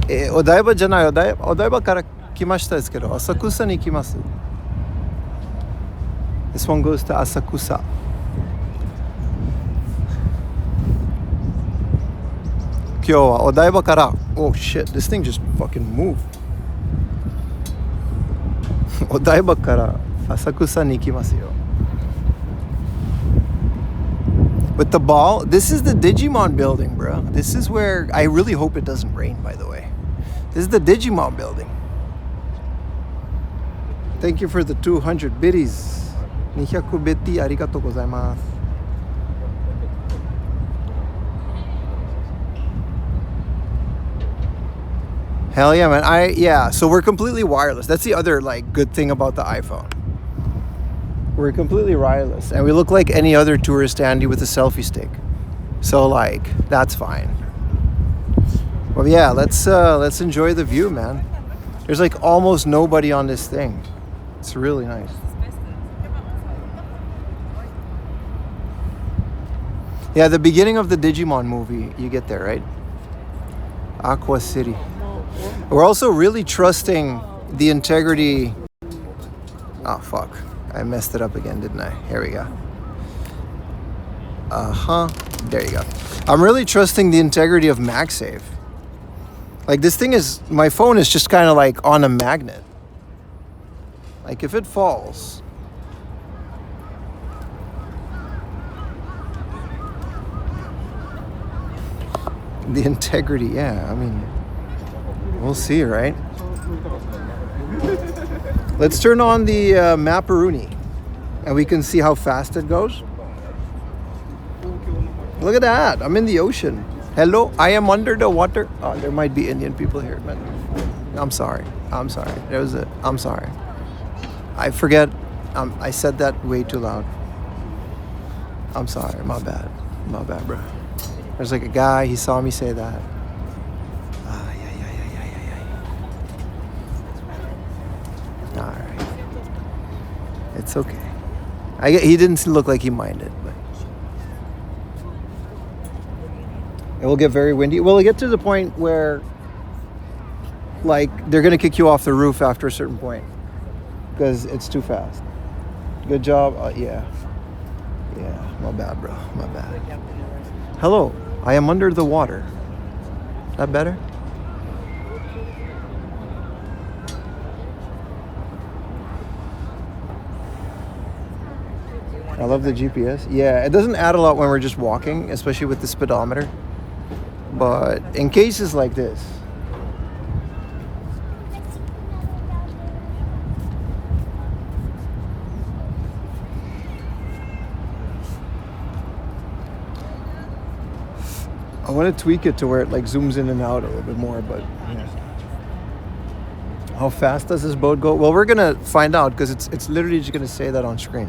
Odaiba じゃない、Odaiba から来ましたですけど、浅草に行きます。This one goes to Asakusa. Kyo wa Odaiba kara. Oh shit, this thing just fucking moved. Odaiba kara Asakusa ni ikimasu yo. With the ball, this is the Digimon building, bro. This is where I really hope it doesn't rain, by the way. This is the Digimon building. Thank you for the 200 biddies. 200 biddy arigatou gozaimasu. Hell yeah, man. Yeah, so we're completely wireless. That's the other like good thing about the iPhone. We're completely wireless and we look like any other tourist Andy with a selfie stick. So like that's fine. Well yeah, let's enjoy the view, man. There's like almost nobody on this thing. It's really nice. Yeah, the beginning of the Digimon movie, you get there, right? Aqua City. We're also really trusting the integrity. Oh fuck. I messed it up again, didn't I? Here we go. There you go. I'm really trusting the integrity of MagSafe. Like this thing is, my phone is just kind of like on a magnet. Like if it falls. The integrity, yeah, I mean, we'll see, right? Let's turn on the Mapperoonie and we can see how fast it goes. Look at that. I'm in the ocean. Hello, I am under the water. Oh, there might be Indian people here, man. I'm sorry. I'm sorry. I'm sorry. I forget. I said that way too loud. I'm sorry. My bad. My bad, bro. There's like a guy. He saw me say that. Alright. It's okay. He didn't look like he minded, but it will get very windy. Will it get to the point where like they're gonna kick you off the roof after a certain point because it's too fast? Good job. Yeah, my bad, bro, my bad. Hello, I am under the water. That better? I love the GPS. Yeah, it doesn't add a lot when we're just walking, especially with the speedometer. But in cases like this, I want to tweak it to where it like zooms in and out a little bit more, but yeah. How fast does this boat go? Well, we're gonna find out because it's literally just gonna say that on screen.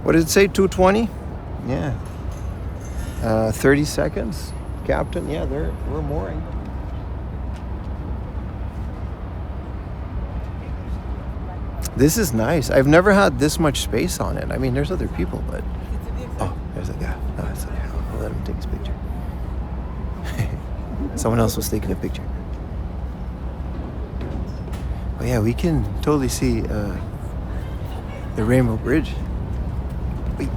What did it say? 220? Yeah. 30 seconds, Captain. Yeah, we're mooring. This is nice. I've never had this much space on it. I mean, there's other people, but oh, there's a guy. No, it's okay. I'll let him take his picture. Someone else was taking a picture. Oh yeah, we can totally see the Rainbow Bridge. Wait.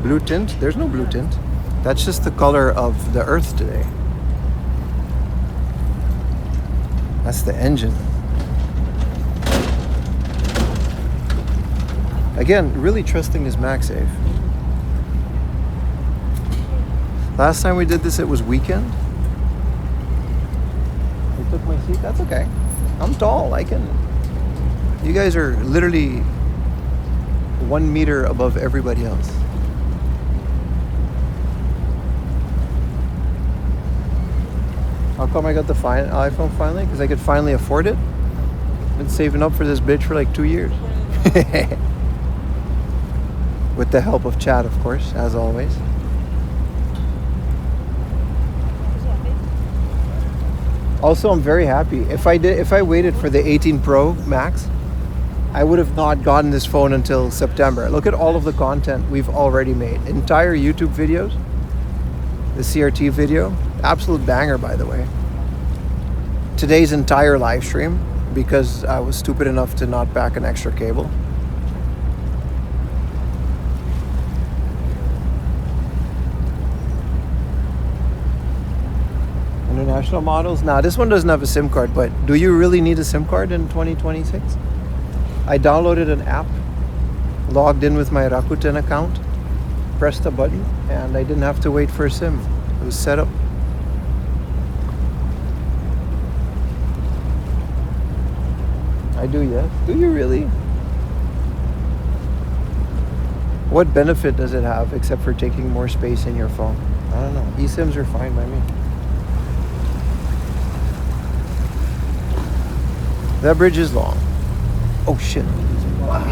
Blue tint? There's no blue tint. That's just the color of the Earth today. That's the engine. Again, really trusting this MagSafe. Last time we did this, it was weekend. You took my seat? That's okay. I'm tall. I can. You guys are literally 1 meter above everybody else. How come I got the iPhone finally? Because I could finally afford it. Been saving up for this bitch for like 2 years. With the help of Chad, of course, as always. Also, I'm very happy. If I waited for the 18 Pro Max, I would have not gotten this phone until September. Look at all of the content we've already made. Entire YouTube videos. The CRT video. Absolute banger, by the way. Today's entire live stream, because I was stupid enough to not pack an extra cable. International models? Nah, this one doesn't have a SIM card, but do you really need a SIM card in 2026? I downloaded an app, logged in with my Rakuten account, pressed a button, and I didn't have to wait for a SIM. It was set up. I do, yes. Do you really? What benefit does it have except for taking more space in your phone? I don't know. eSIMs are fine by me. That bridge is long. Oh shit. Wow.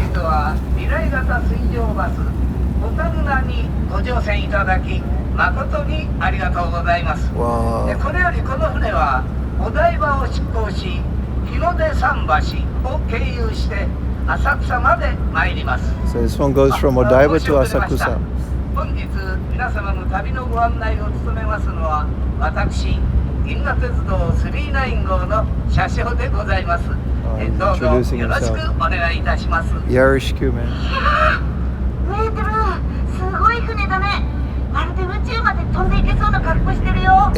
So this one goes from Odaiba to Asakusa. Introducing himself. Yarishku, man.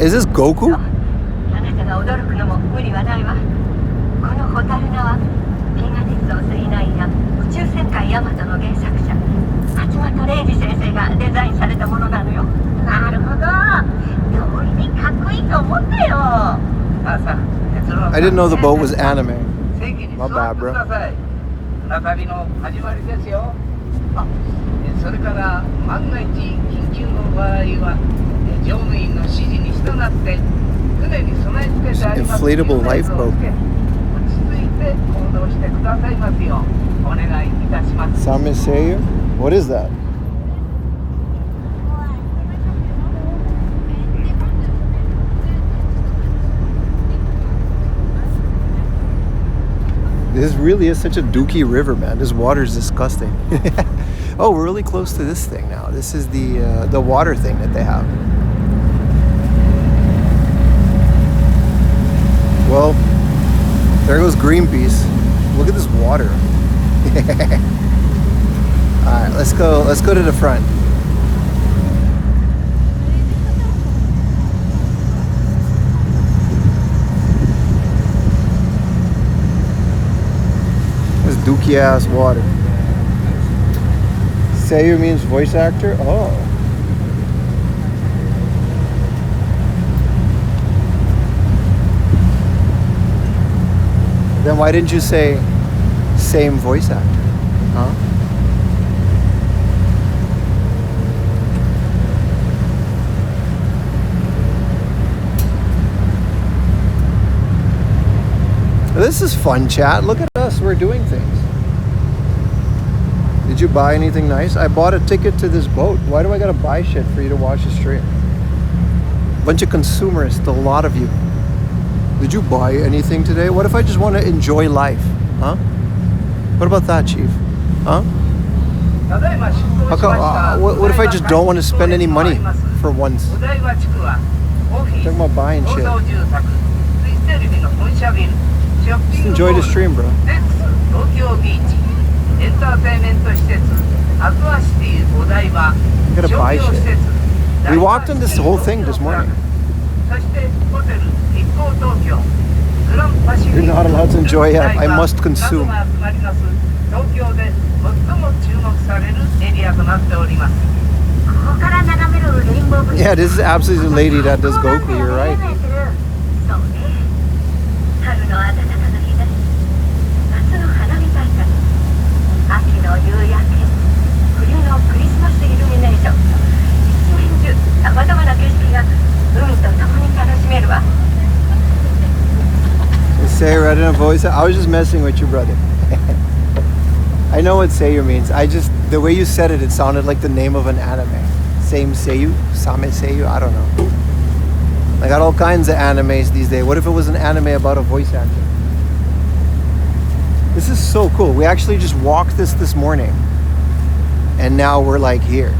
Is this Goku? I didn't know the boat was anime. My bad, bro. Inflatable lifeboat. Samiseiyu? What is that? This really is such a dookie river, man. This water is disgusting. Oh, we're really close to this thing now. This is the water thing that they have. Well, there goes Greenpeace. Look at this water. All right, let's go. Let's go to the front. This dookie ass water. Seiyu means voice actor. Oh. Then why didn't you say same voice actor? Huh? This is fun, chat. Look at us. We're doing things. Did you buy anything nice? I bought a ticket to this boat. Why do I gotta buy shit for you to watch the stream? Bunch of consumerists, a lot of you. Did you buy anything today? What if I just want to enjoy life? Huh? What about that, Chief? Huh? How come, what if I just don't want to spend any money for once? Talking about buying shit. Just enjoy the stream, bro. You gotta buy shit. We walked on this whole thing this morning. You're not allowed to enjoy it. I must consume. Yeah, this is absolutely the lady that does Goku. You're right. Sayur, I didn't voice it. I was just messing with you, brother. I know what Sayur means. The way you said it, it sounded like the name of an anime. Same Seiyu, Same Seiyu, I don't know. I got all kinds of animes these days. What if it was an anime about a voice actor? This is so cool. We actually just walked this morning. And now we're like here.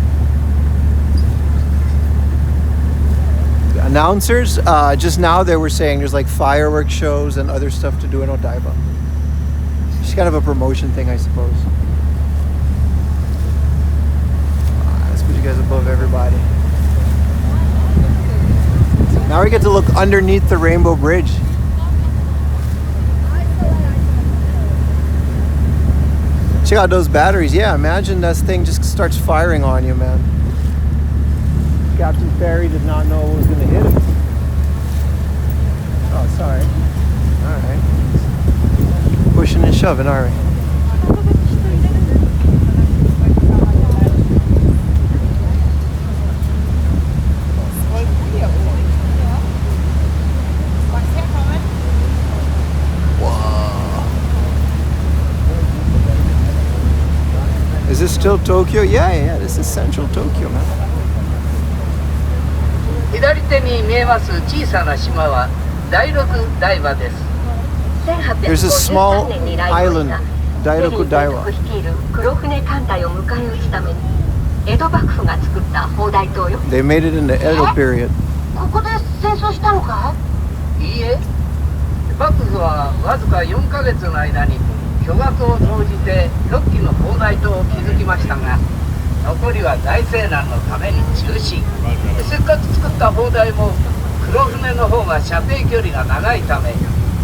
The announcers, just now they were saying there's like fireworks shows and other stuff to do in Odaiba. Just kind of a promotion thing, I suppose. Let's put you guys above everybody. So now we get to look underneath the Rainbow Bridge. Check out those batteries. Yeah, imagine this thing just starts firing on you, man. Captain Ferry did not know what was going to hit him. Oh, sorry. Alright. Pushing and shoving, alright. Is this still Tokyo? Yeah, this is central Tokyo, man. There's a small island, Dairoku Daiwa. They made it in the Edo period. 巨額を投じて6基の砲台塔を築きましたが、残りは財政難のために中止。せっかく作った砲台も黒船の方が射程距離が長いため、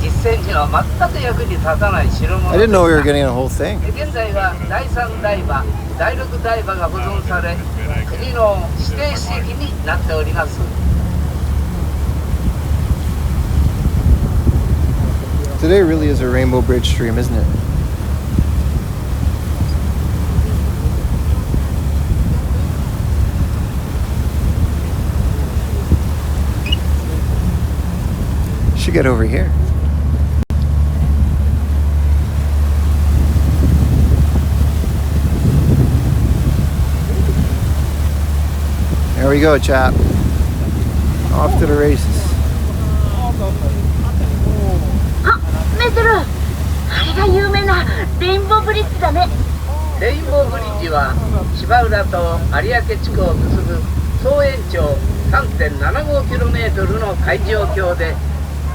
実戦には全く役に立たない代物。 I didn't know we were getting a whole thing. 現在は第3台場、第6台場が保存され、国の指定史跡になっております。 Today really is a Rainbow Bridge stream, isn't it? Should get over here. There we go, chap. Off to the races. メートル、あれが有名なレインボーブリッジだね。レインボーブリッジは芝浦と有明地区を結ぶ総延長 3.75km の海上橋で、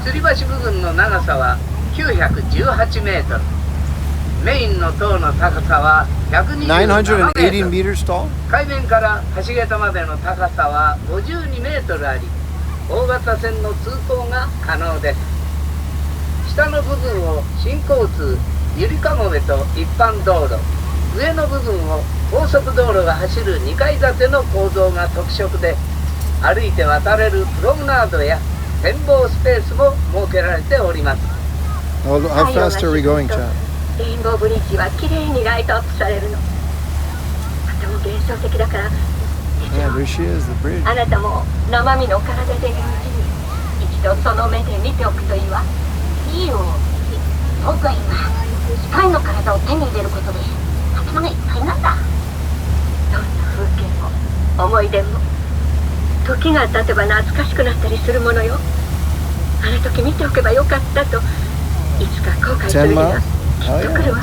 吊り橋部分の長さは918メートル、メインの塔の高さは127メートル、 meters tall? 海面から橋桁までの高さは52メートルあり、大型船の通行が可能です。下の部分を新交通、ゆりかもめと一般道路、上の部分を高速道路が走る2階建ての構造が特色で、歩いて渡れるプロムナードや展望スペースも設けられております。How fast are we going, Chad? レインボーブリッジは綺麗にライトアップされるの。とても幻想的だから。 Yeah, there she is, the bridge. あなたも生身の体でいるうちに一度その目で見ておくといいわ。いいよ。僕は今機械の体を手に入れることで頭がいっぱいなんだ。どんな風景も思い出も時が経てば懐かしくなったりするものよ。あの時見ておけばよかったといつか後悔する日がきっと来るわ。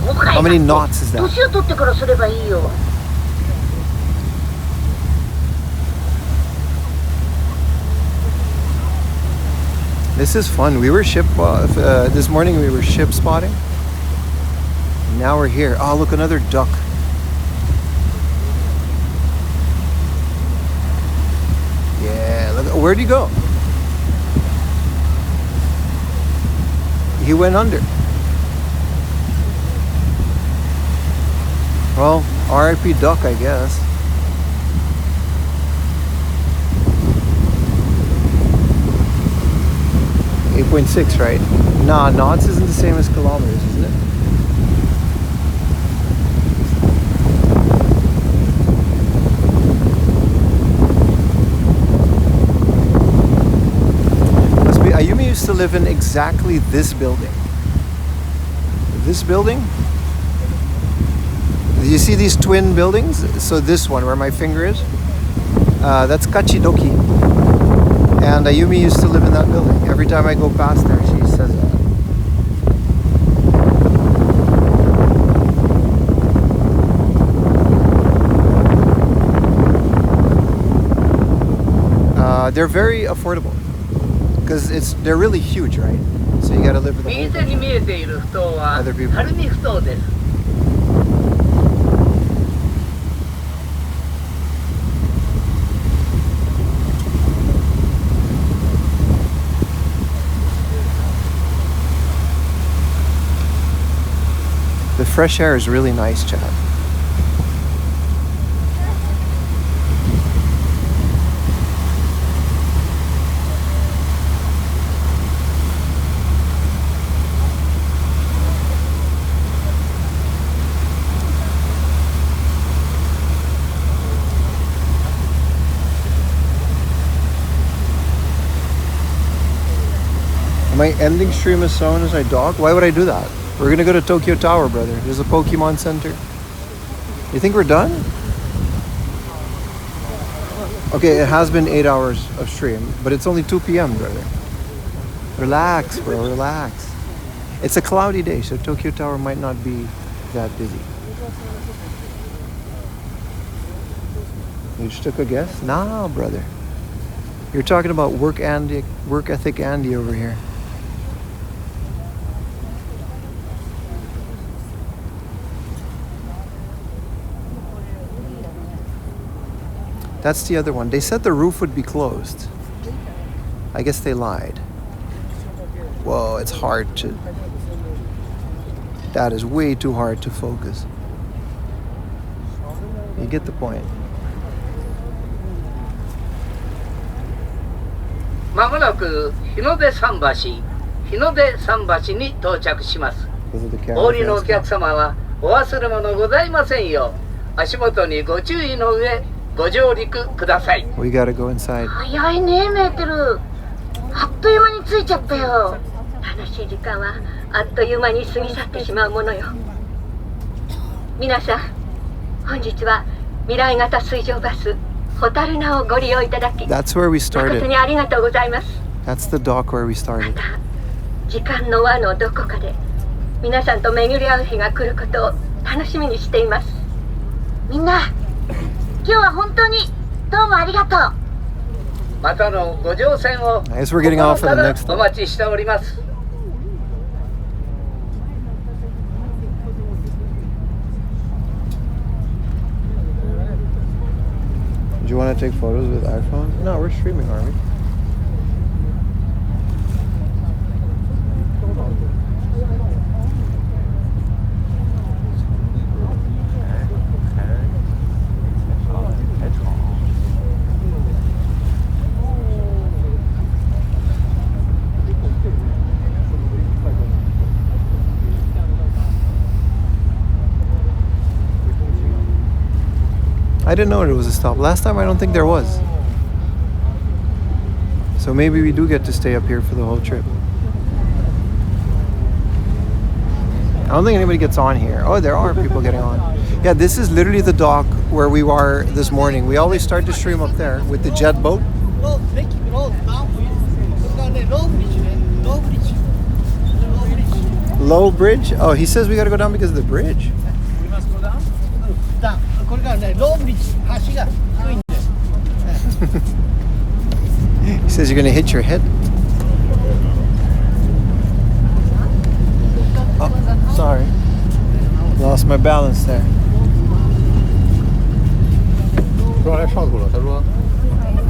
後悔 How many knots is that? 年を取ってからすればいいよ。 This is fun. We were this morning we were ship spotting. Now we're here. Oh, look, another duck. Yeah, look, where'd he go? He went under. Well, RIP duck, I guess. .6, right? Nah, knots isn't the same as kilometers, isn't it? Must be. Ayumi used to live in exactly this building. This building? Do you see these twin buildings? So this one, where my finger is, that's Kachidoki. And Ayumi used to live in that building. Every time I go past there, she says that. They're very affordable because they're really huge, right? So you gotta live with右手に見えている埠頭は晴海埠頭です。 The fresh air is really nice, Chad. Am I ending stream as soon as I dock? Why would I do that? We're gonna go to Tokyo Tower, brother. There's a Pokemon Center. You think we're done? Okay, it has been 8 hours of stream, but it's only 2 p.m., brother. Relax, bro, relax. It's a cloudy day, so Tokyo Tower might not be that busy. You just took a guess? Nah, brother. You're talking about work ethic Andy over here. That's the other one. They said the roof would be closed. I guess they lied. Whoa, it's hard to... That is way too hard to focus. You get the point. まもなく日の出桟橋に到着します。お降りのお客様はお忘れ物ございませんよう、足元にご注意の上ご上陸ください。 We gotta go inside. 早いね、メーテル。あっという間に着いちゃったよ。楽しい時間はあっという間に過ぎ去ってしまうものよ。皆さん、本日は未来型水上バスホタルナをご利用いただき、 That's where we started. 誠にありがとうございます。 That's the dock where we ま started. た時間の輪のどこかで皆さんと巡り合う日が来ることを楽しみにしています。みんな、今日は本当にどうもありがとう。またのご乗船を I guess we're getting off for the next お one. 待ちしております。 Do you want to take photos with iPhone? No, we're streaming, aren't we? I didn't know there was a stop. Last time I don't think there was. So maybe we do get to stay up here for the whole trip. I don't think anybody gets on here. Oh, there are people getting on. Yeah, this is literally the dock where we were this morning. We always start the stream up there with the jet boat. Low bridge? Oh, he says we gotta go down because of the bridge. We must go down? Down. これからね、ローブリッジ、橋が低いんで。He says you're gonna hit your head. Oh, sorry. Lost my balance there. 说来上头了，他说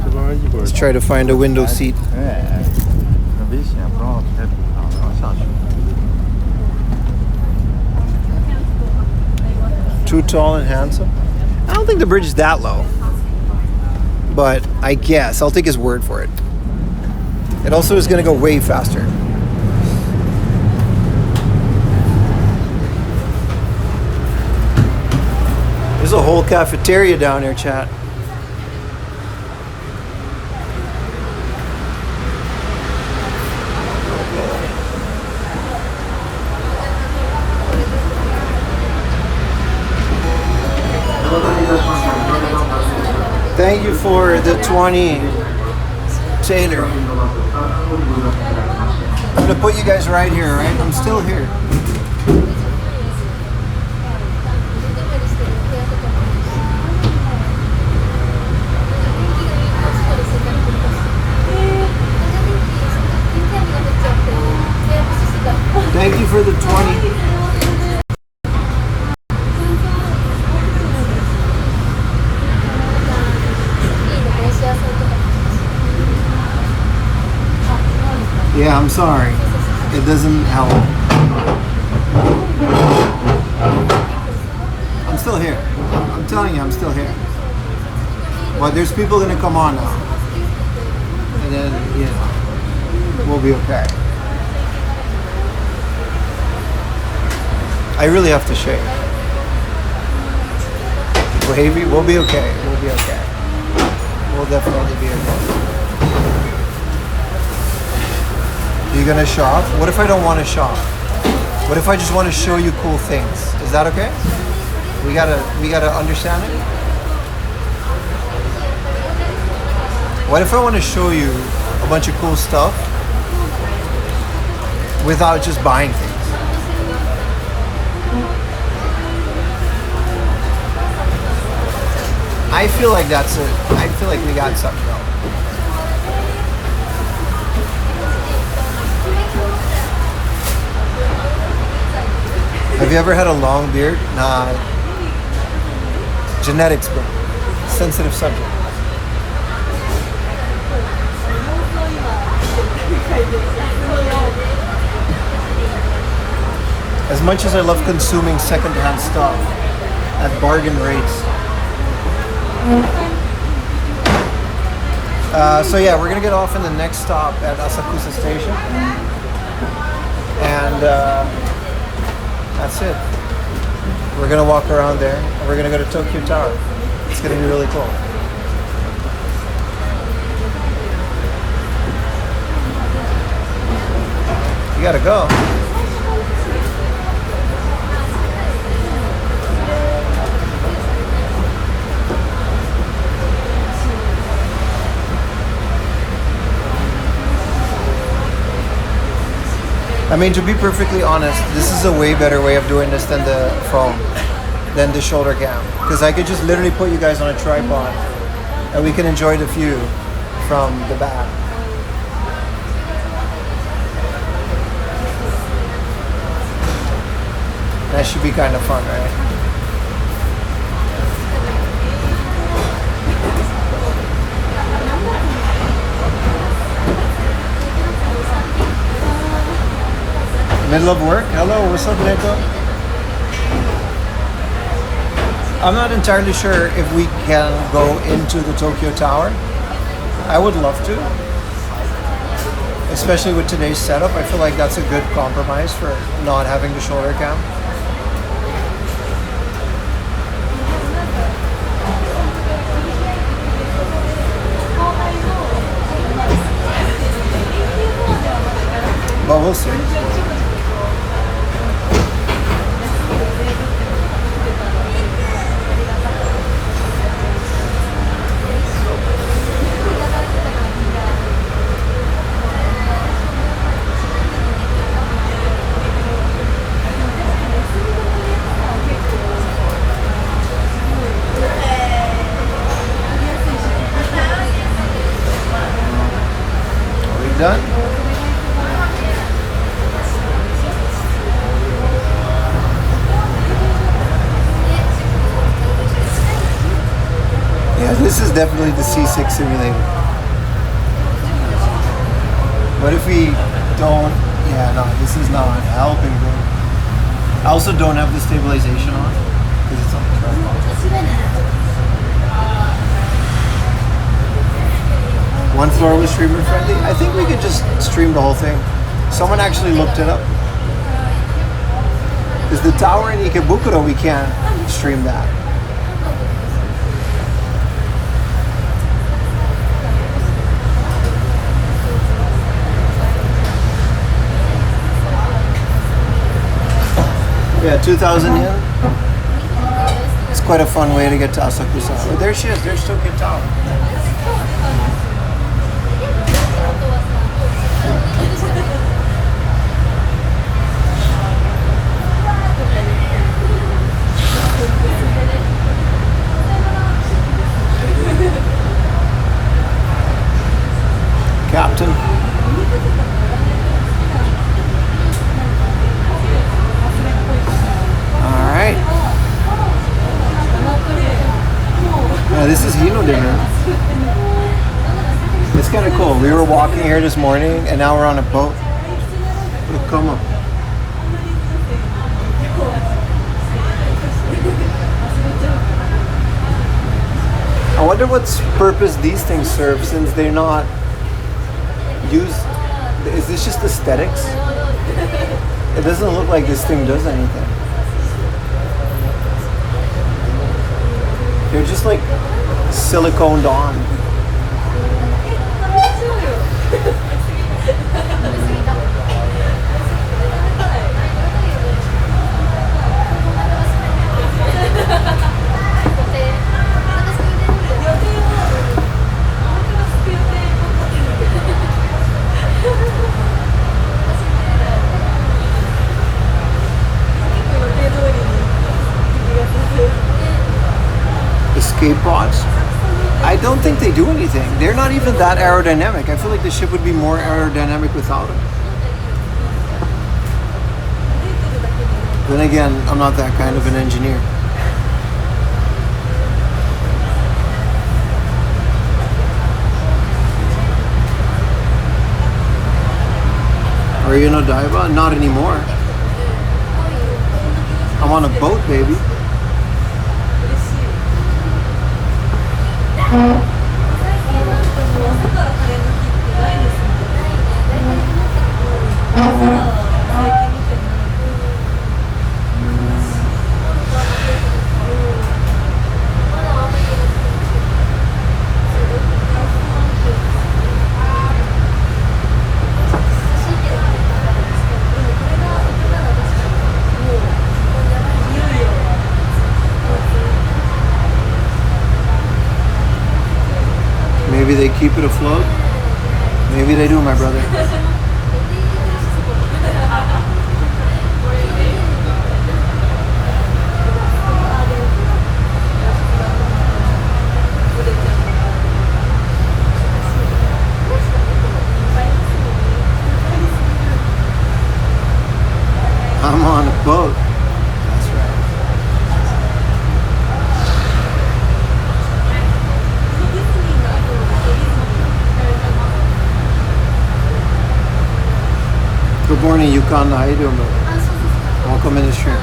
这边一会儿 Let's try to find a window seat. 哎，很危险，不让太然后下去。 Too tall and handsome? I don't think the bridge is that low. But I guess I'll take his word for it. It also is going to go way faster. There's a whole cafeteria down here, chat. Thank you for the 20, Taylor. I'm gonna put you guys right here, right? I'm still here. Thank you for the 20. Yeah, I'm sorry. It doesn't help. I'm still here. I'm telling you, I'm still here. But there's people gonna come on now. And then, you know, we'll be okay. I really have to shave. Wavy, we'll be okay. We'll be okay. We'll definitely be okay. You gonna shop? What if I don't want to shop? What if I just want to show you cool things? Is that okay? We gotta understand it. What if I want to show you a bunch of cool stuff without just buying things? I feel like I feel like we got something going. Have you ever had a long beard? Nah. Genetics, bro. Sensitive subject. As much as I love consuming secondhand stuff at bargain rates. So yeah, we're gonna get off in the next stop at Asakusa Station. And that's it. We're gonna walk around there and we're gonna go to Tokyo Tower. It's gonna be really cool. You gotta go. I mean, to be perfectly honest, this is a way better way of doing this than the phone, than the shoulder cam. Because I could just literally put you guys on a tripod and we can enjoy the view from the back. That should be kind of fun, right? Middle of work? Hello, what's up, Nico? I'm not entirely sure if we can go into the Tokyo Tower. I would love to. Especially with today's setup, I feel like that's a good compromise for not having the shoulder cam. But we'll see. Are we done? Yeah, this is definitely the C6 simulator. What if we don't? Yeah, no, this is not helping, bro. I also don't have the stabilization on because it's on the track. One floor was streamer friendly. I think we could just stream the whole thing. Someone actually looked it up. Because the tower in Ikebukuro, we can't stream that. Yeah, 2,000 yen. It's quite a fun way to get to Asakusa. Oh, there she is. There's Tokyo Tower. Captain. Alright. Yeah, this is Hino dinner. It's kind of cool. We were walking here this morning and now we're on a boat. Look, come on. I wonder what purpose these things serve since they're not used. Is this just aesthetics? It doesn't look like this thing does anything. They're just like siliconed on. Escape pods? I don't think they do anything. They're not even that aerodynamic. I feel like the ship would be more aerodynamic without them. Then again, I'm not that kind of an engineer. Are you in Odaiba? Not anymore. I'm on a boat, baby. Maybe they keep it afloat. Maybe they do, my brother. I'm on a boat. That's right. Good morning, Yukon. How you doing, brother? Welcome in the stream.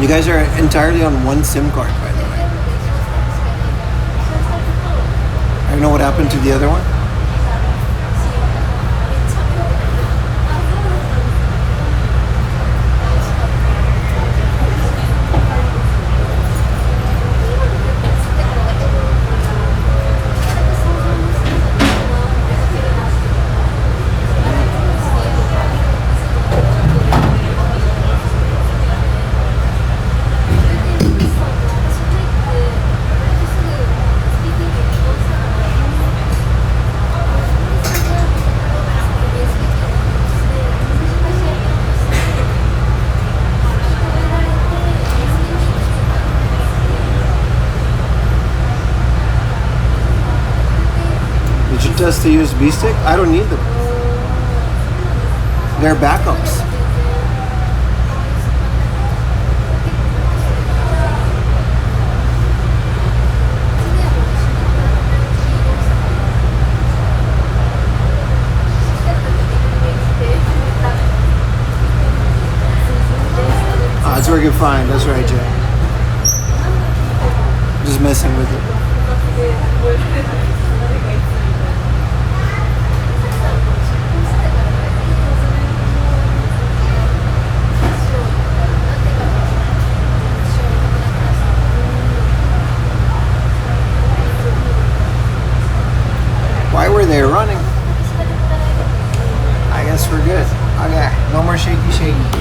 You guys are entirely on one SIM card, by the way. I don't know what happened to the other one. just a USB stick. I don't need them. They're backups. Oh, it's working fine. That's right, Jay. Just messing with it. Why were they running? I guess we're good. Okay, no more shaky shaky.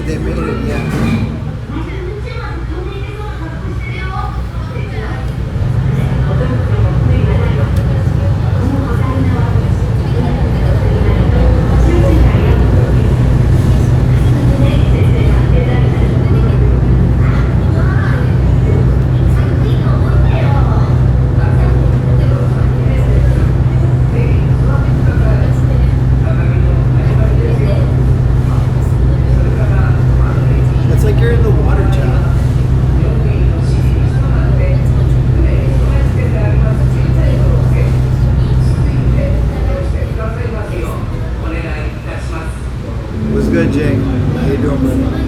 They made it, yeah. It's like you're in the water, John. What's good, Jake? How you doing, buddy?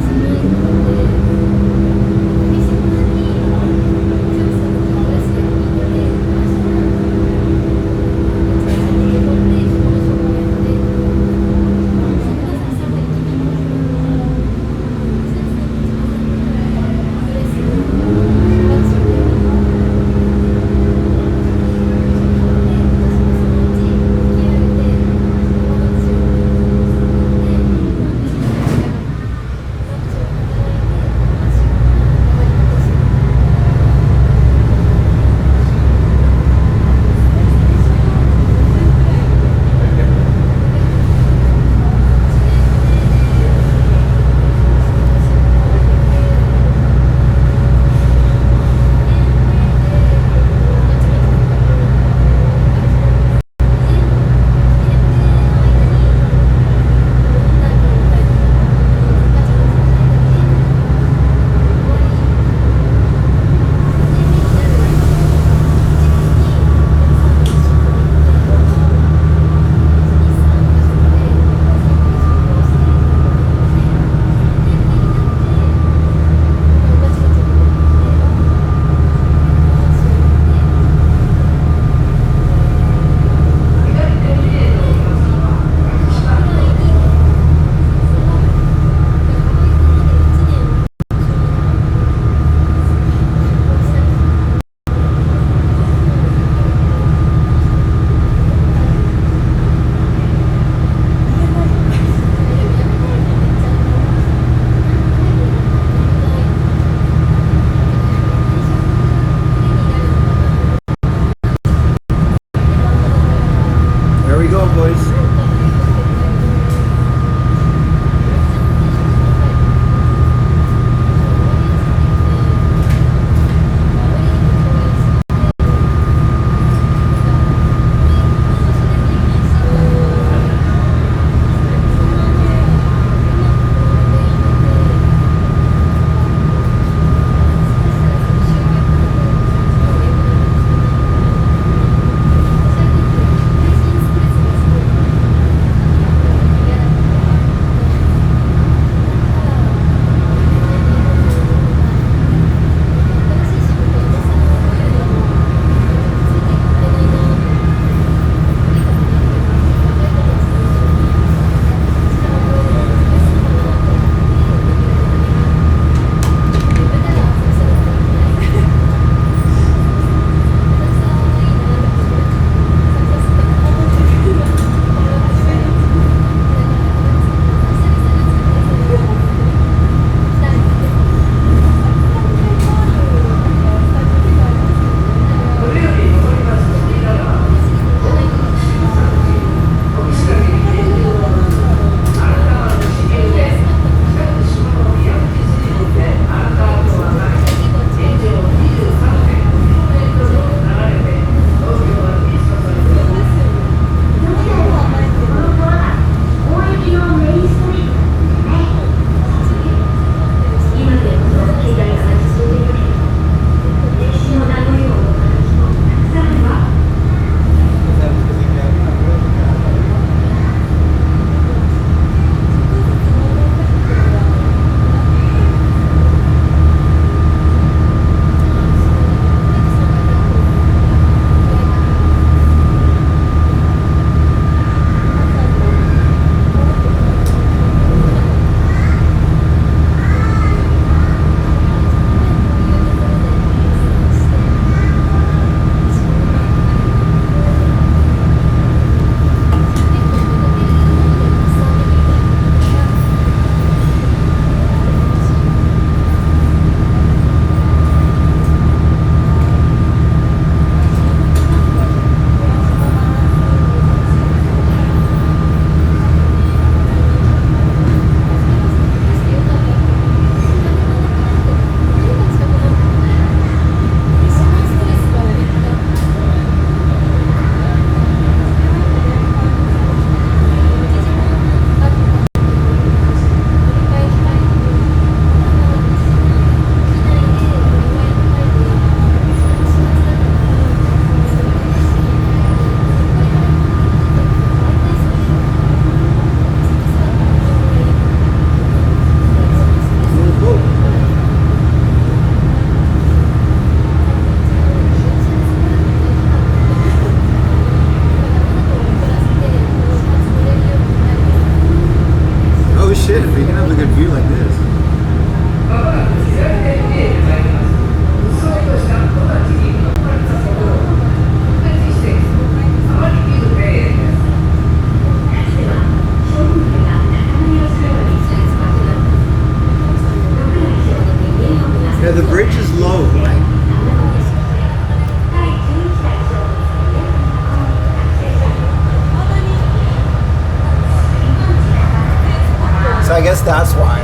I guess that's why.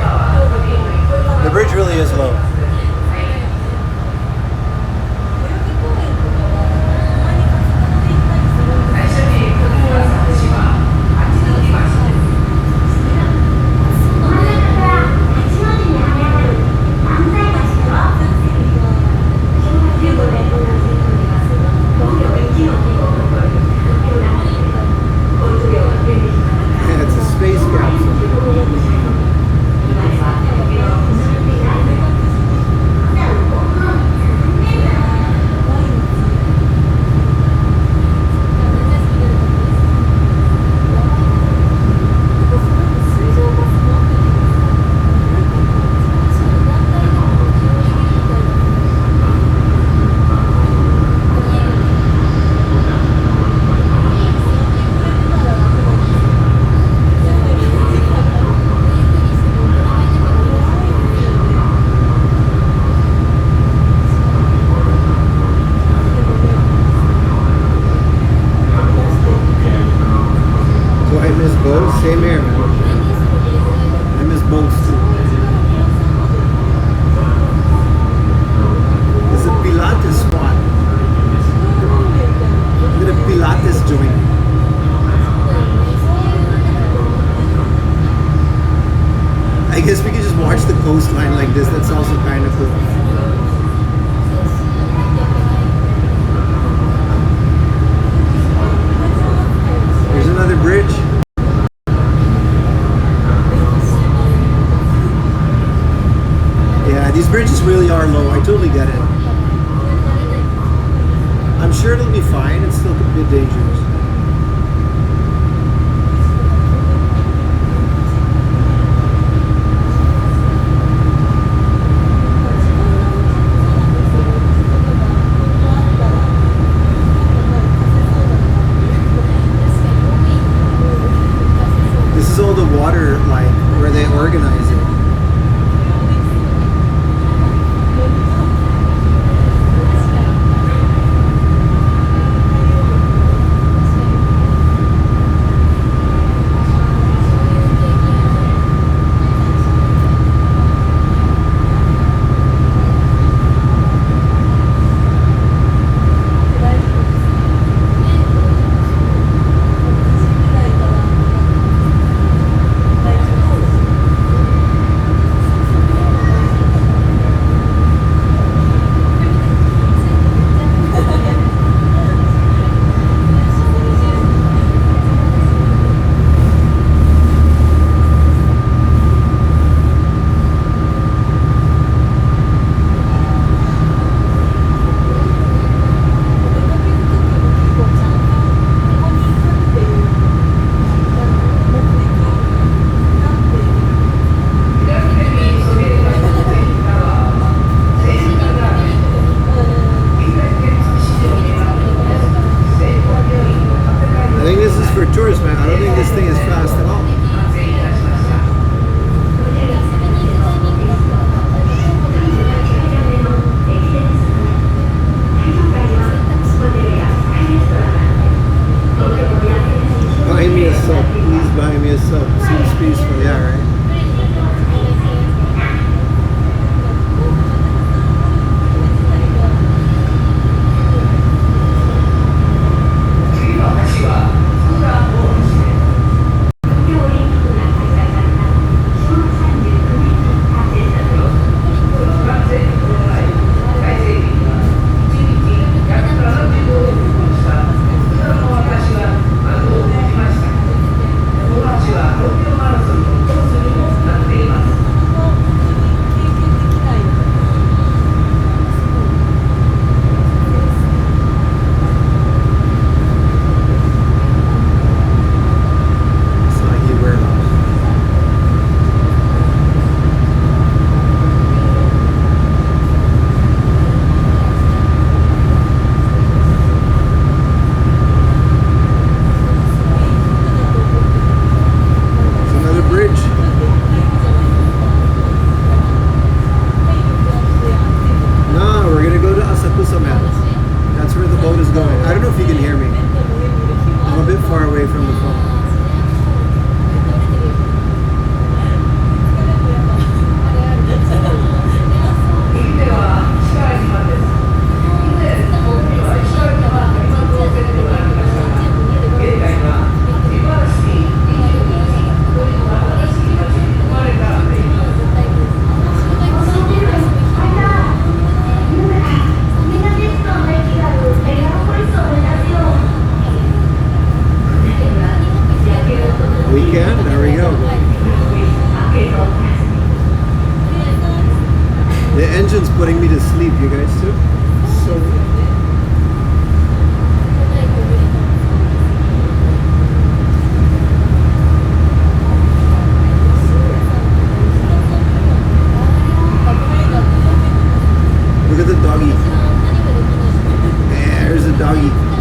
The bridge really is low. Yeah, it's a space capsule. So I miss both. Same here, man. I miss both too. There's a Pilates spot. Look at a Pilates joint. I guess we could just watch the coastline like this. That's also kind of cool. There's another bridge. Yeah, these bridges really are low. I totally get it. I'm sure it'll be fine. It's still a bit dangerous. This is all the water, like, where they organize it. I think this is for tourists, man. I don't think this thing is fast at all. Buy me a sub. Please buy me a sub. Seems peaceful, yeah, right? can? There we go. The engine's putting me to sleep, you guys too? So look at the doggy. There's the doggy.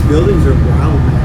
buildings are wild, man.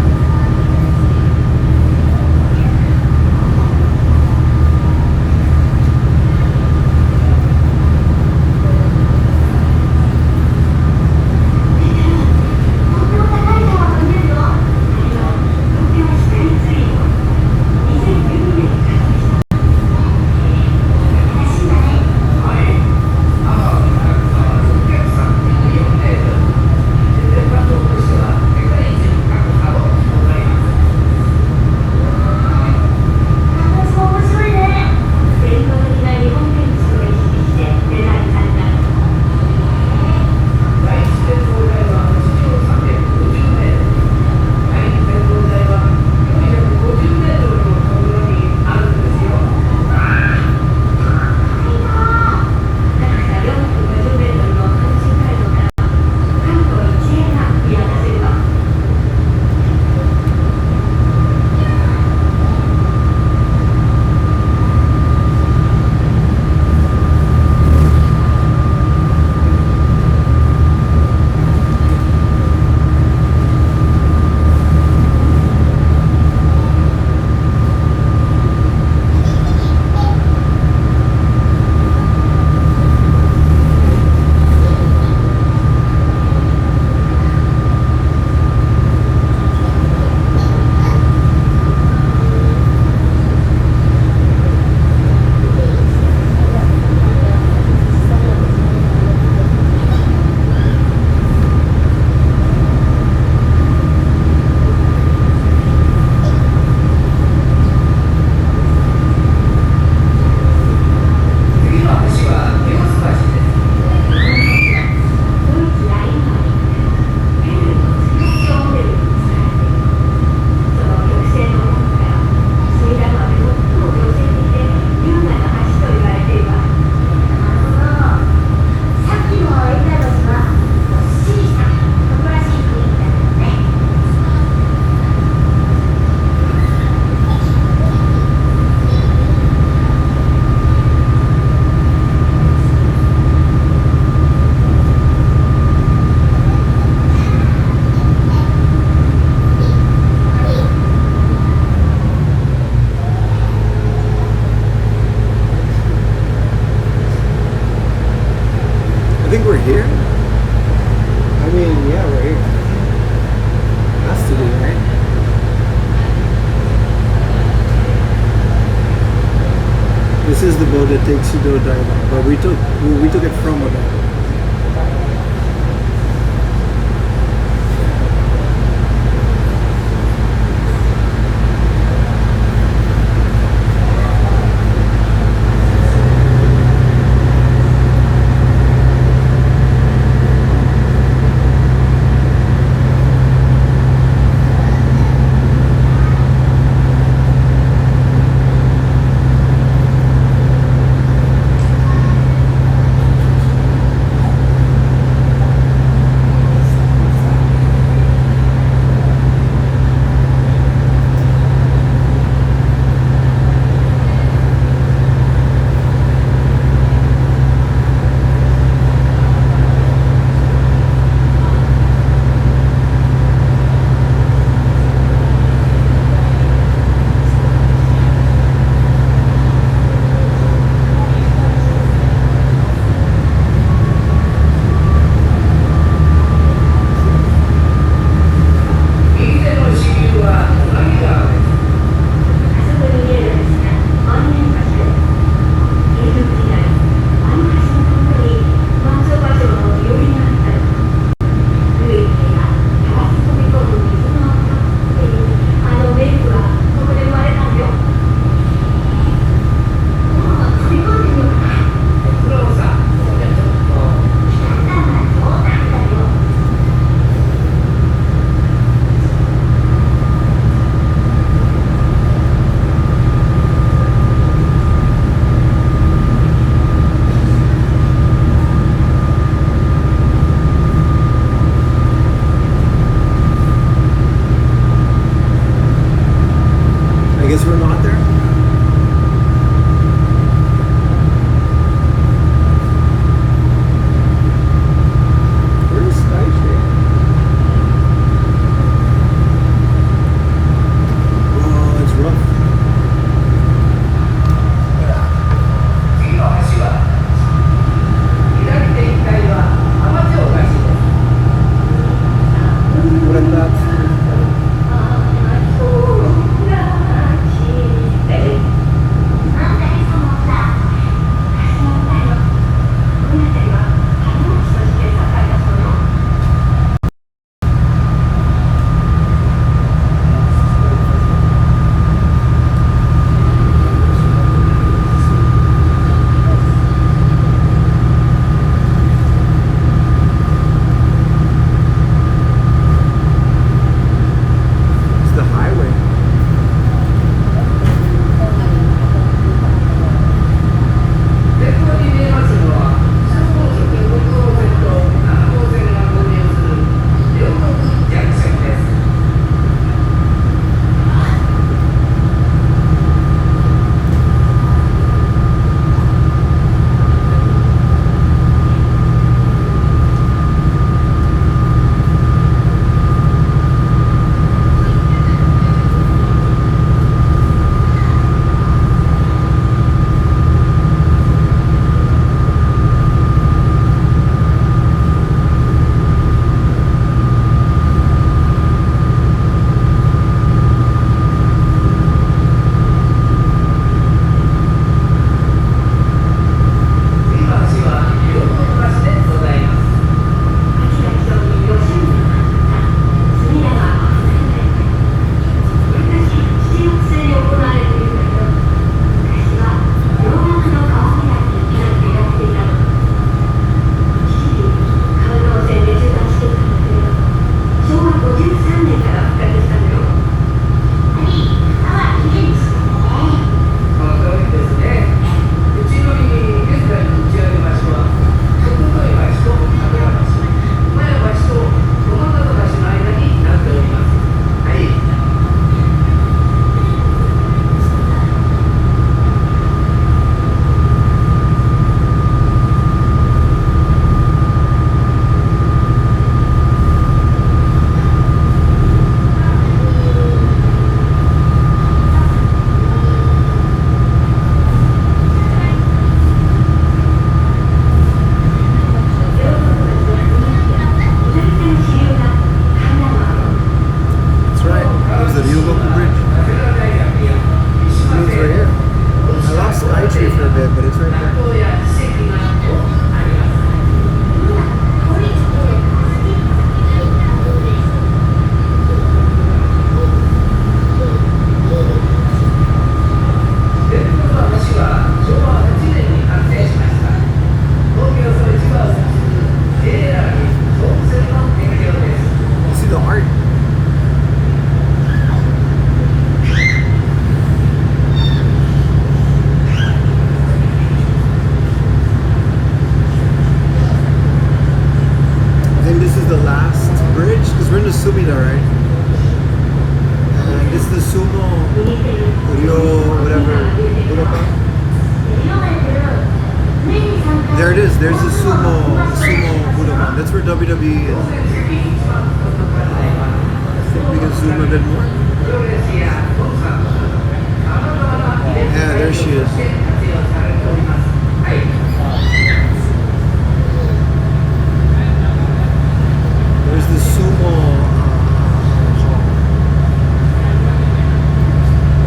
here? I mean, yeah, we're here. Has to be, right? This is the boat that takes you to Odaiba, but we took it from Odaiba. is. There's the sumo Budokan. That's where WWE is. I think we can zoom a bit more. Yeah, there she is. There's the sumo hall.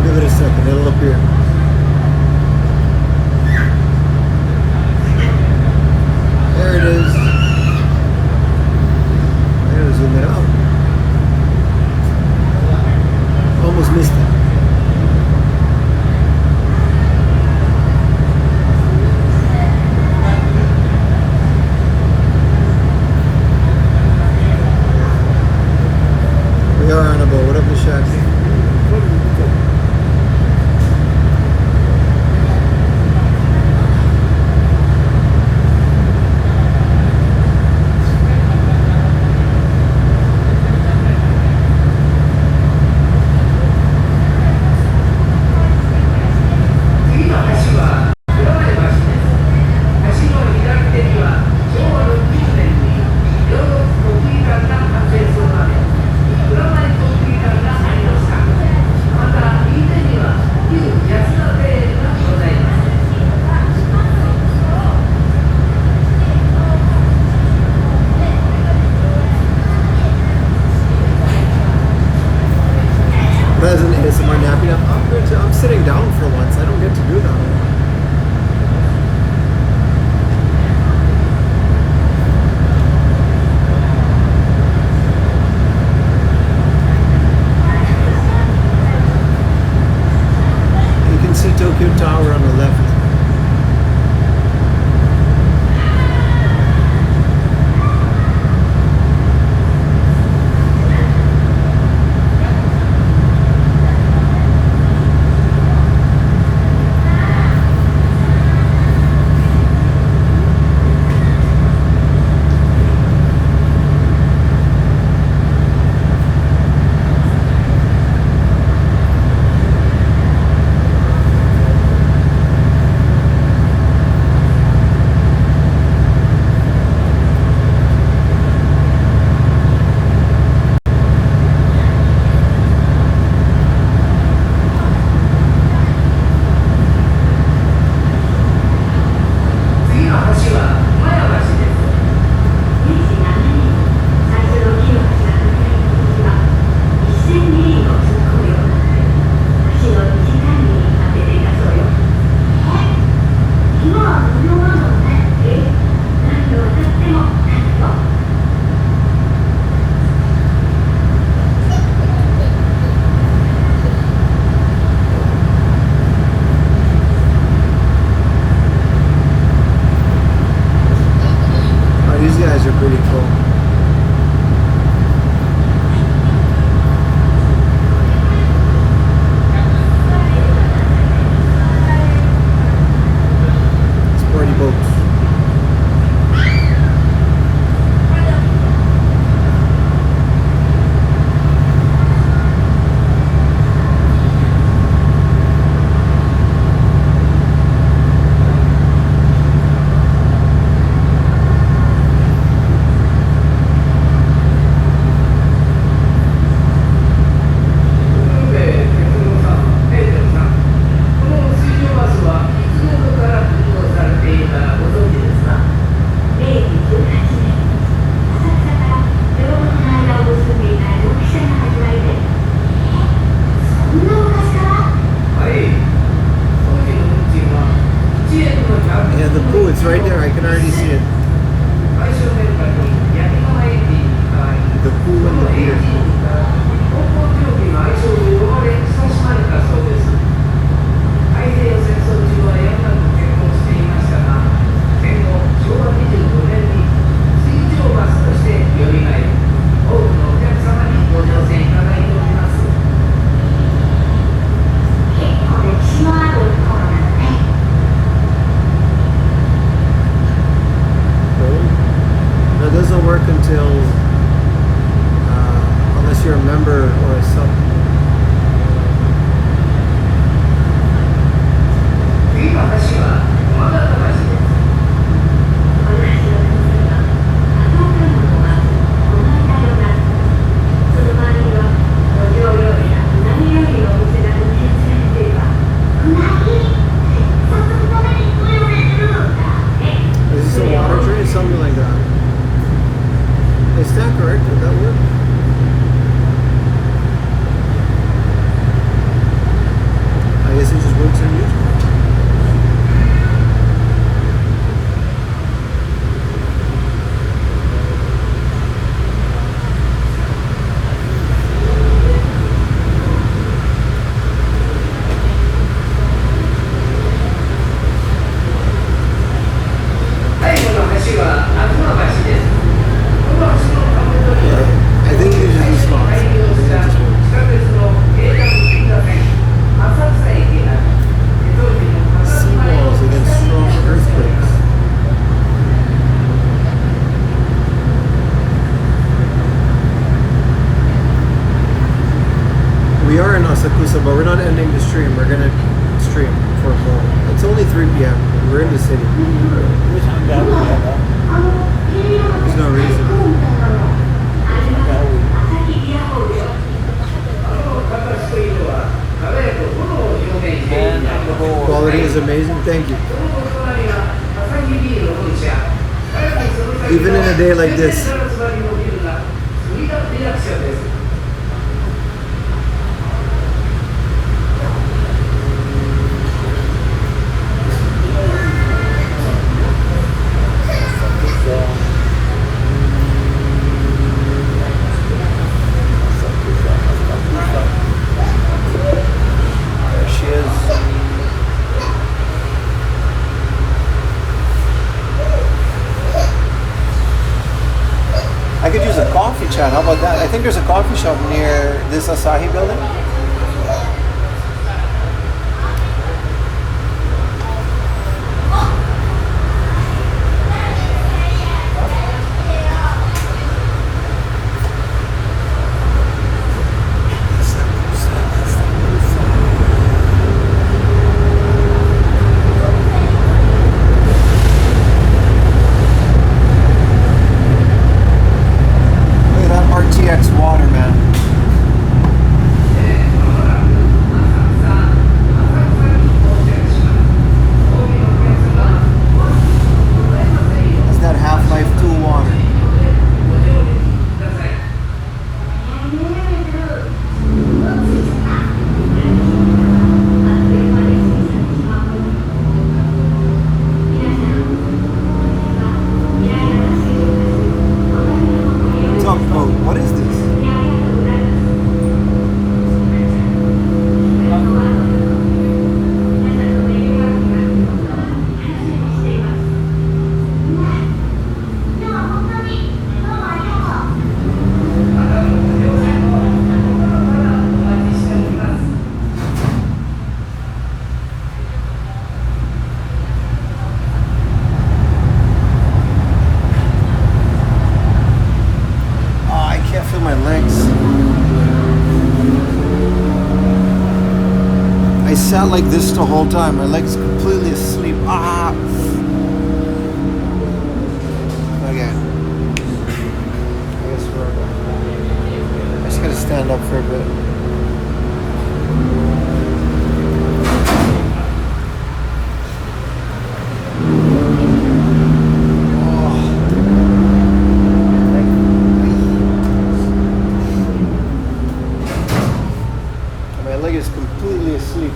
Give it a second, it'll appear. There it is. I gotta zoom it out. Almost missed it. We are on a boat. What up, Nishak? Present ASMR napping. I'm sitting down for once. I don't get to do that. You can see Tokyo Tower on the left. These guys are pretty cool. Sporty boats. Yeah, the pool, it's right there. I can already see it. The pool and the pier. That doesn't work until correct? Would that work? I guess it just works on YouTube. I think you just response. I think it just works. Seawalls against strong earthquakes. We are in Asakusa, but we're not ending the stream. We're gonna stream for more. It's only 3 p.m. We're in the city. There's no reason. Quality is amazing. Thank you. Even in a day like this. There she is. I could use a coffee chat. How about that? I think there's a coffee shop near this Asahi building. Look at that RTX water, man. That's that Half-Life 2 water. Talk about what is this? Oh, I can't feel my legs. I sat like this the whole time. My legs completely asleep. Ah! Okay. I guess I just gotta stand up for a bit. My leg is completely asleep.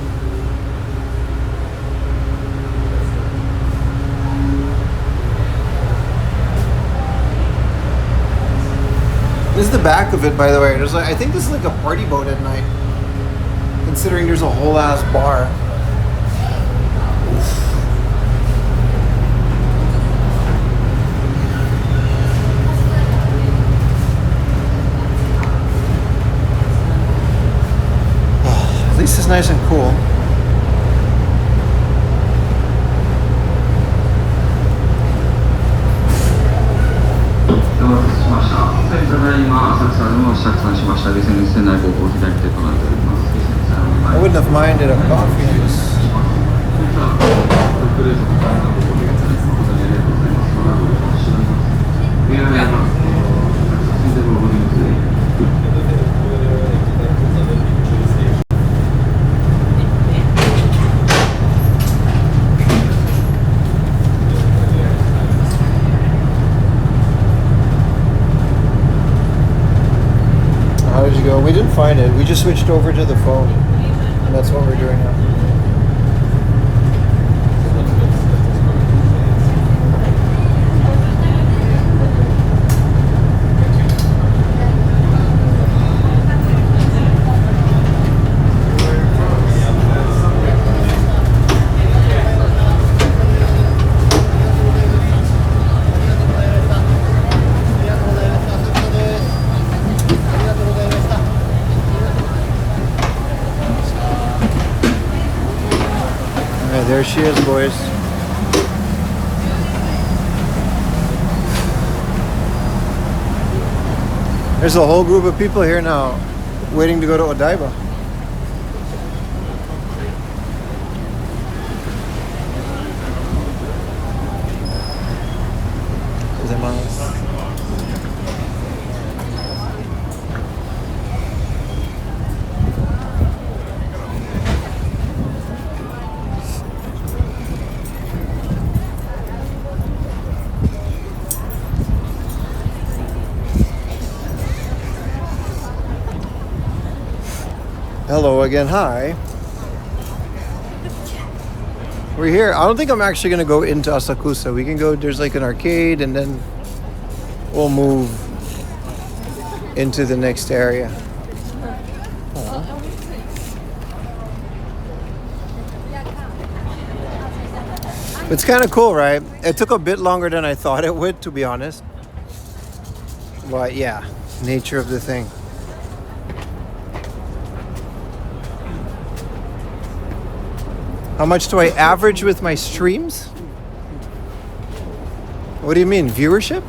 This is the back of it, by the way. There's like, I think this is like a party boat at night, considering there's a whole ass bar. At least it's nice and cool. ただいま浅草の着山しました。下船船内方向左手となっております。 I wouldn't have minded a coffee juice. couldn't find it. We just switched over to the phone, and that's what we're doing now. There she is, boys. There's a whole group of people here now waiting to go to Odaiba. Hello again, hi. We're here. I don't think I'm actually gonna go into Asakusa. We can go, there's like an arcade and then we'll move into the next area. It's kind of cool, right? It took a bit longer than I thought it would, to be honest. But yeah, nature of the thing. How much do I average with my streams? What do you mean, viewership?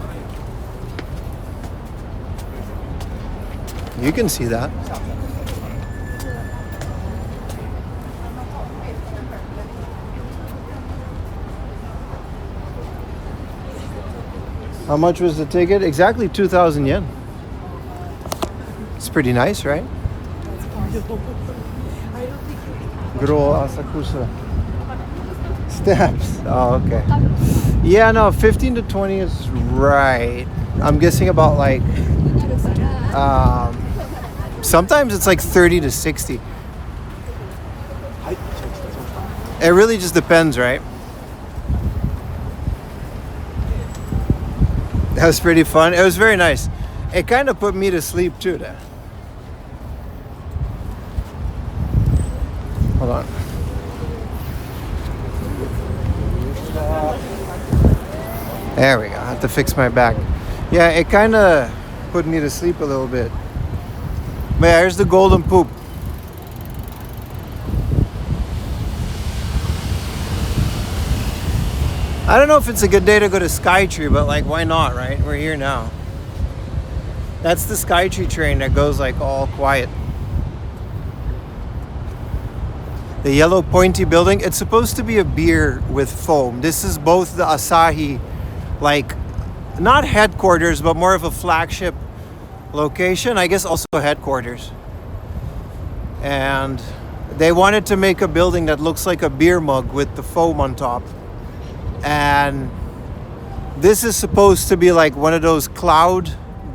You can see that. How much was the ticket? Exactly 2,000 yen. It's pretty nice, right? Good old Asakusa. Steps. Oh, okay. Yeah, no, 15 to 20 is right. I'm guessing about like, sometimes it's like 30 to 60. It really just depends, right? That was pretty fun. It was very nice. It kind of put me to sleep too, then. Hold on. There we go. I have to fix my back. Yeah, it kind of put me to sleep a little bit. But yeah, here's the golden poop. I don't know if it's a good day to go to Skytree, but like, why not, right? We're here now. That's the Skytree train that goes like all quiet. The yellow pointy building, it's supposed to be a beer with foam. This is both the Asahi, like, not headquarters, but more of a flagship location. I guess also headquarters. And they wanted to make a building that looks like a beer mug with the foam on top. And this is supposed to be like one of those cloud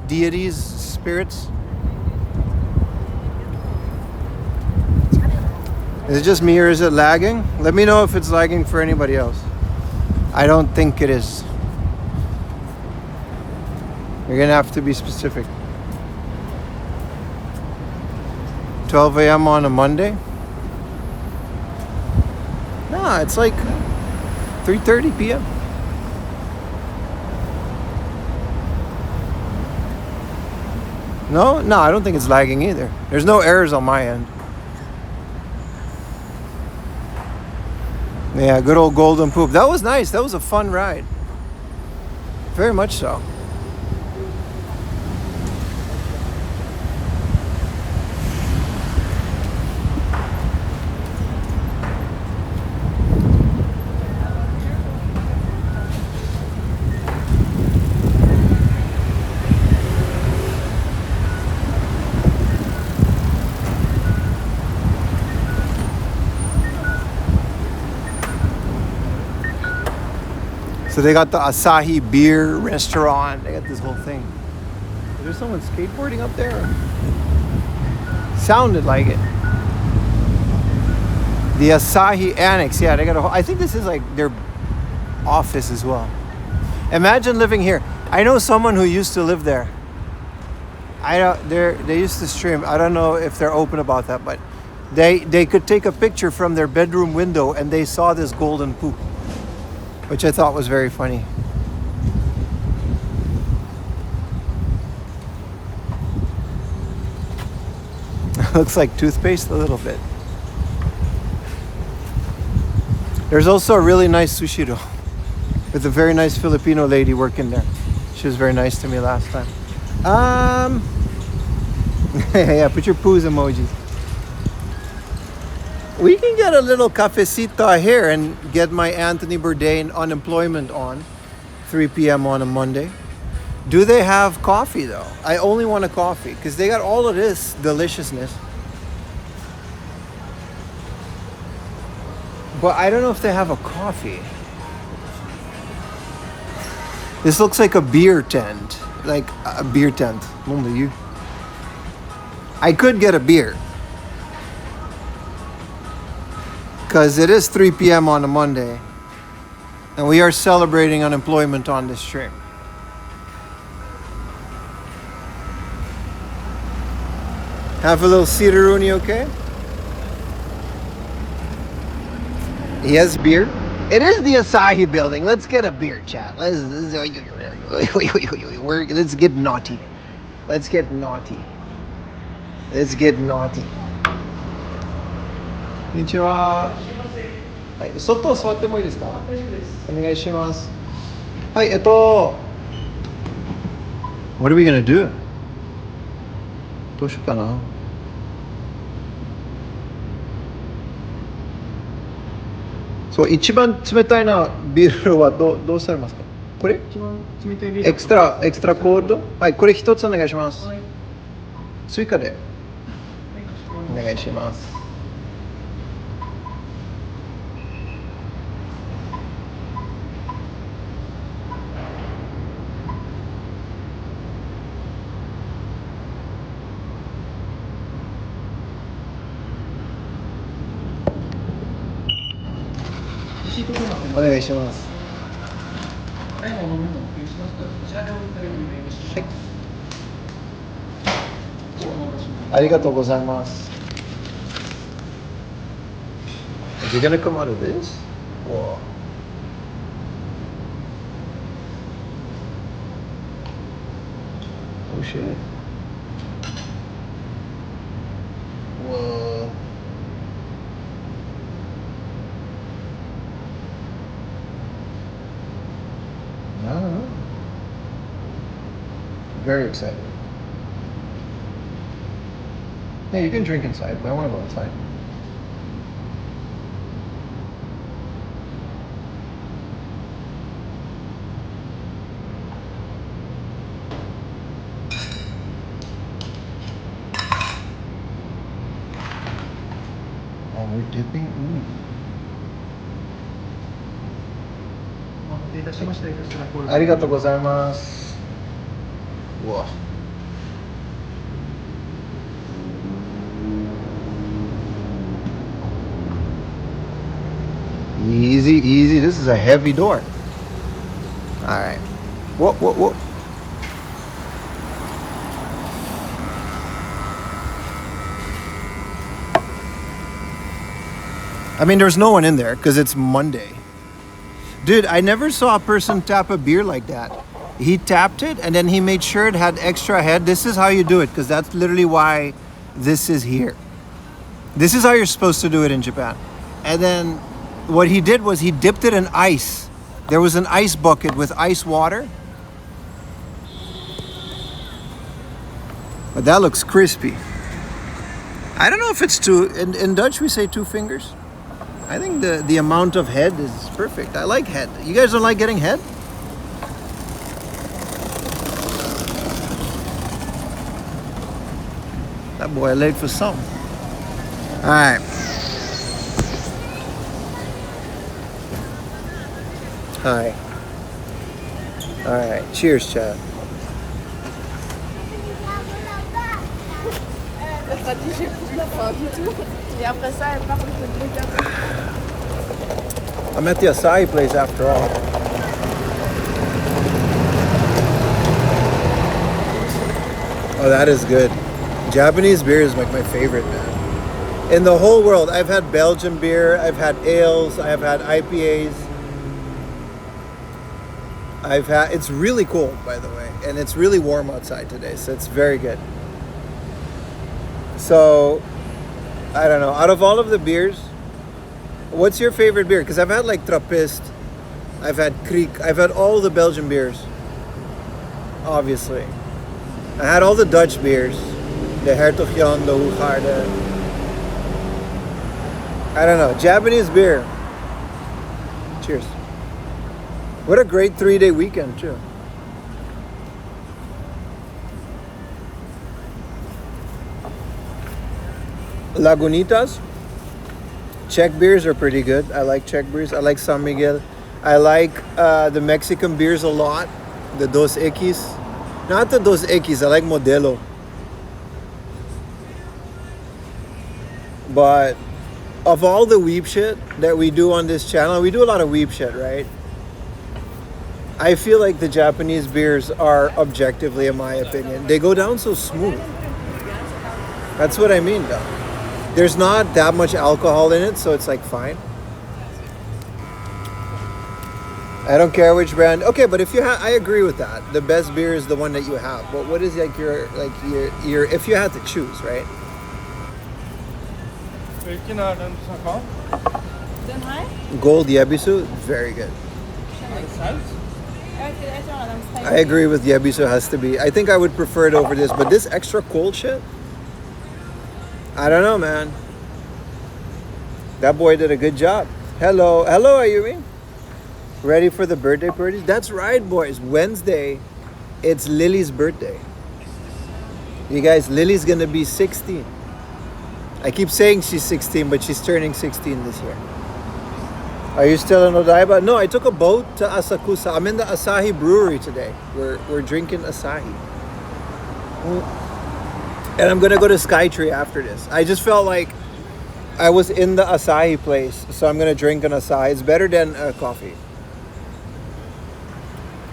deities, spirits. Is it just me or is it lagging? Let me know if it's lagging for anybody else. I don't think it is. You're gonna have to be specific. 12 a.m. on a Monday? Nah, it's like 3:30 p.m. No, I don't think it's lagging either. There's no errors on my end. Yeah, good old golden poop. That was nice. That was a fun ride. Very much so. So they got the Asahi beer restaurant. They got this whole thing. Is there someone skateboarding up there? Sounded like it. The Asahi Annex. Yeah, they got a whole, I think this is like their office as well. Imagine living here. I know someone who used to live there. They used to stream. I don't know if they're open about that, but they could take a picture from their bedroom window and they saw this golden poop, which I thought was very funny. Looks like toothpaste a little bit. There's also a really nice sushi roll with a very nice Filipino lady working there. She was very nice to me last time. Yeah, put your poos emojis. We can get a little cafecito here and get my Anthony Bourdain unemployment on 3 p.m. on a Monday. Do they have coffee though? I only want a coffee because they got all of this deliciousness. But I don't know if they have a coffee. This looks like a beer tent. Like a beer tent. You. I could get a beer. Because it is 3 p.m. on a Monday. And we are celebrating unemployment on this stream. Have a little Cedaruni, okay? He has beer. It is the Asahi building. Let's get a beer, chat. Let's get naughty. Let's get naughty. Let's get naughty. Konnichiwa. はい、外座ってもいいですか？お願いします。はい、What are we gonna do? どうしようかな。そう一番冷たいなビールはどうされますか？これ？一番冷たいビール。エクストラコールド？はい、これ一つお願いします。はい、追加で。お願いします。お願いします。はい。ありがとうございます。Is it gonna come out of this? Whoa. Oh shit. Whoa. I don't know. Very excited. Yeah, you can drink inside, but I want to go inside. Oh, we're dipping? Ooh. ありがとうございます。うわ。Easy, easy. This is a heavy door. All right. Whoa. I mean, there's no one in there because it's Monday. Dude, I never saw a person tap a beer like that. He tapped it and then he made sure it had extra head. This is how you do it because that's literally why this is here. This is how you're supposed to do it in Japan. And then what he did was he dipped it in ice. There was an ice bucket with ice water. But that looks crispy. I don't know if it's two, in Dutch we say 2 fingers. I think the amount of head is perfect. I like head. You guys don't like getting head? That boy laid for some. All right. Hi. All right. Cheers, Chad. m'a dit j'ai plus faim du tout. Et après ça, elle part avec le café. I'm at the acai place after all. Oh, that is good. Japanese beer is like my favorite, man. In the whole world, I've had Belgian beer, I've had ales, I've had IPAs. It's really cold, by the way, and it's really warm outside today, so it's very good. So, I don't know, out of all of the beers, what's your favorite beer? Because I've had like Trappist, I've had Kriek, I've had all the Belgian beers, obviously. I had all the Dutch beers, the Hertog Jan, the Hoegaarden. I don't know, Japanese beer. Cheers. What a great 3-day weekend too. Lagunitas. Czech beers are pretty good. I like Czech beers. I like San Miguel. I like the Mexican beers a lot. The Dos Equis. Not the Dos Equis. I like Modelo. But of all the weep shit that we do on this channel, we do a lot of weep shit, right? I feel like the Japanese beers are objectively, in my opinion, they go down so smooth. That's what I mean, though. There's not that much alcohol in it, so it's like fine. I don't care which brand. Okay, but if you I agree with that. The best beer is the one that you have. But what is like your if you had to choose, right? Gold Yebisu, very good. I agree with Yebisu has to be. I think I would prefer it over this, but this extra cold shit, I don't know, man. That boy did a good job. Hello, Ayumi. Ready for the birthday parties? That's right, boys. Wednesday, it's Lily's birthday. You guys, Lily's gonna be 16. I keep saying she's 16, but she's turning 16 this year. Are you still in Odaiba? No, I took a boat to Asakusa. I'm in the Asahi Brewery today. We're drinking Asahi. And I'm gonna go to Skytree after this. I just felt like I was in the Asahi place, so I'm gonna drink an Asahi. It's better than coffee.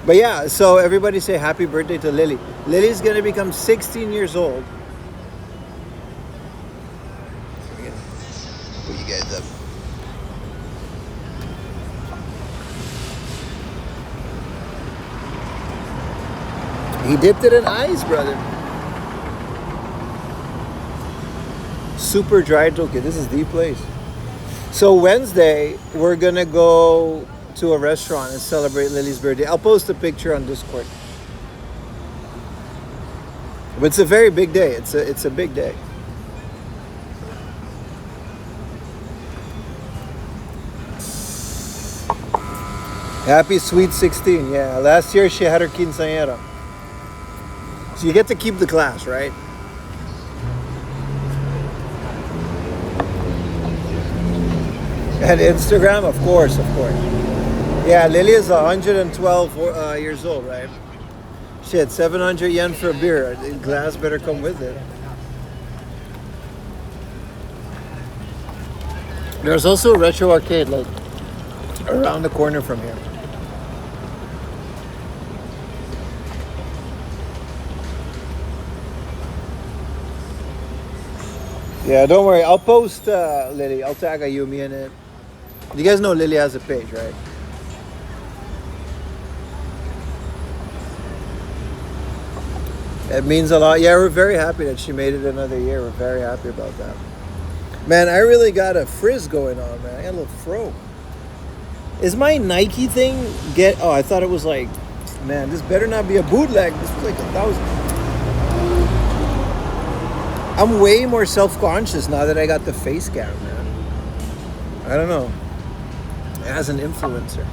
But yeah, so everybody say happy birthday to Lily. Lily's gonna become 16 years old. Put you guys up. He dipped it in ice, brother. Super dry Tokyo. This is the place. So Wednesday, we're gonna go to a restaurant and celebrate Lily's birthday. I'll post a picture on Discord. But it's a very big day. It's a big day. Happy sweet 16. Yeah, last year she had her quinceañera. So you get to keep the class, right? And Instagram, of course. Yeah, Lily is 112 years old, right? Shit, 700 yen for a beer. The glass better come with it. There's also a retro arcade, like, around the corner from here. Yeah, don't worry. I'll post Lily. I'll tag Ayumi in it. You guys know Lily has a page, right? It means a lot. Yeah, we're very happy that she made it another year. We're very happy about that. Man, I really got a frizz going on, man. I got a little fro. Is my Nike thing Oh, I thought it was like, man, this better not be a bootleg. This was like 1,000. I'm way more self-conscious now that I got the face cam, man. I don't know. As an influencer.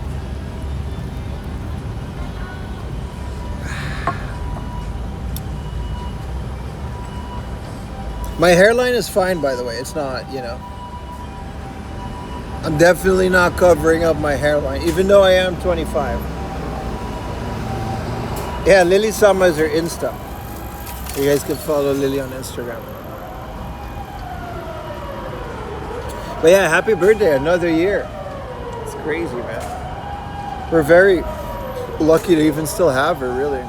My hairline is fine, by the way. It's not, I'm definitely not covering up my hairline, even though I am 25. Yeah, Lily Sama is her Insta. You guys can follow Lily on Instagram. But yeah, happy birthday, another year. It's crazy, man. We're very lucky to even still have her, really.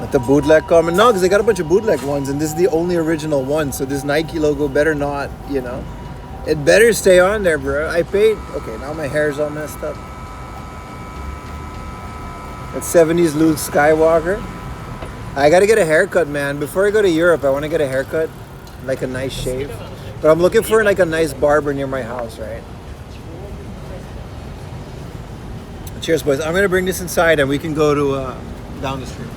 Let the bootleg come. No, because they got a bunch of bootleg ones, and this is the only original one. So this Nike logo better not, you know. It better stay on there, bro. I paid. Okay, now my hair's all messed up. That 70s Luke Skywalker. I gotta get a haircut, man. Before I go to Europe, I want to get a haircut, like a nice shave. But I'm looking for like a nice barber near my house, right? Cheers, boys. I'm gonna bring this inside, and we can go to down the street.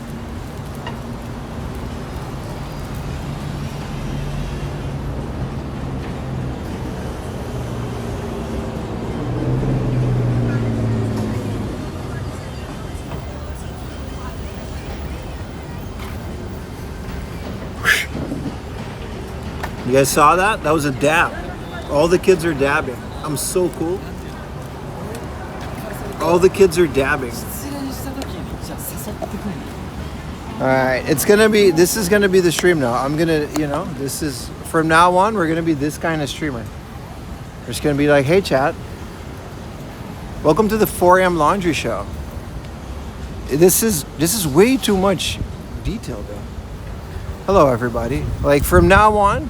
You guys saw that? That was a dab. All the kids are dabbing. I'm so cool. All the kids are dabbing. Alright, this is gonna be the stream now. I'm gonna, you know, this is, from now on, we're gonna be this kind of streamer. We're just gonna be like, hey chat, welcome to the 4 a.m. laundry show. This is way too much detail though. Hello everybody. Like from now on,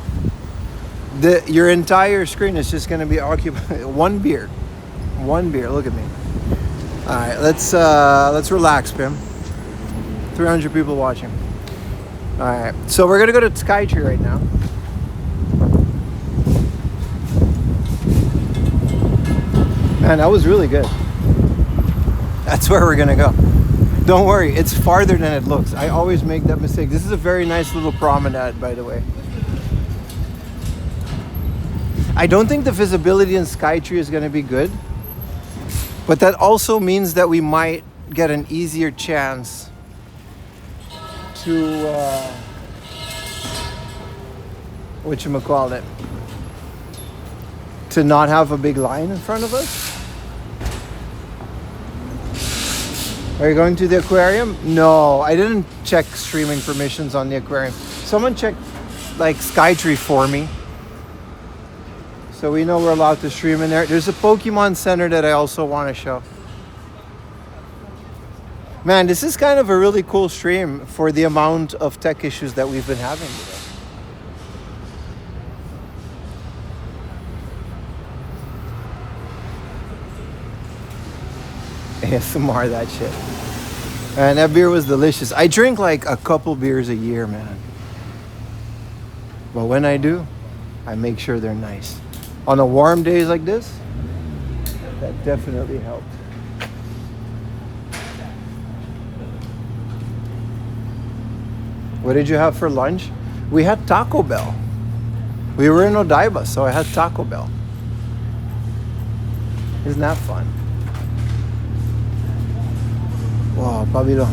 your entire screen is just gonna be occupied. One beer. Look at me. All right, let's relax, Pim. 300 people watching. All right, so we're gonna go to Skytree right now. Man, that was really good. That's where we're gonna go. Don't worry, it's farther than it looks. I always make that mistake. This is a very nice little promenade, by the way. I don't think the visibility in Skytree is going to be good, but that also means that we might get an easier chance to whatchamacallit, to not have a big line in front of us. Are you going to the aquarium? No, I didn't check streaming permissions on the aquarium. Someone checked like Skytree for me, so we know we're allowed to stream in there. There's a Pokemon Center that I also want to show. Man, this is kind of a really cool stream for the amount of tech issues that we've been having today. ASMR that shit. And that beer was delicious. I drink like a couple beers a year, man. But when I do, I make sure they're nice. On the warm days like this, that definitely helped. What did you have for lunch? We had Taco Bell. We were in Odaiba, so I had Taco Bell. Isn't that fun? Wow, Pabilo.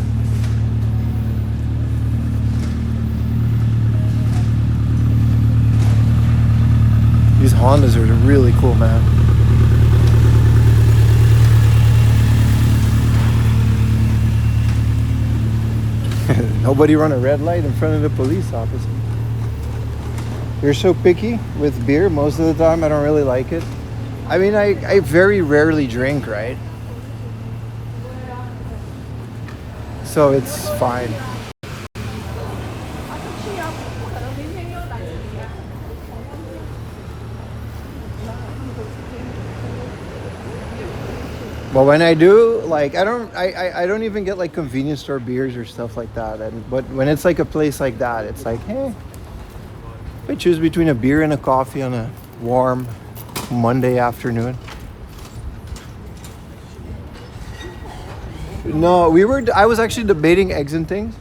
These Hondas are really cool, man. Nobody run a red light in front of the police officer. You're so picky with beer. Most of the time, I don't really like it. I mean, I very rarely drink, right? So it's fine. But when I do, like, I don't even get like convenience store beers or stuff like that. But when it's like a place like that, it's like, hey, if I choose between a beer and a coffee on a warm Monday afternoon. No, I was actually debating eggs and things,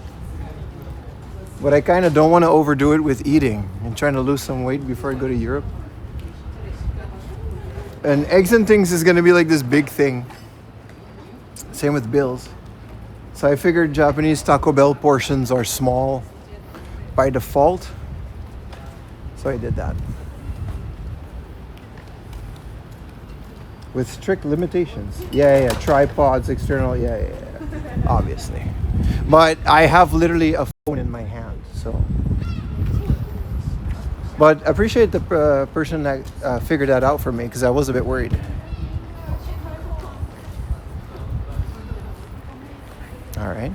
but I kind of don't want to overdo it with eating and trying to lose some weight before I go to Europe. And eggs and things is going to be like this big thing. Same with bills. So I figured Japanese Taco Bell portions are small by default. So I did that. With strict limitations. Yeah. Tripods, external, yeah. Obviously. But I have literally a phone in my hand, so But I appreciate the person that figured that out for me because I was a bit worried. All right.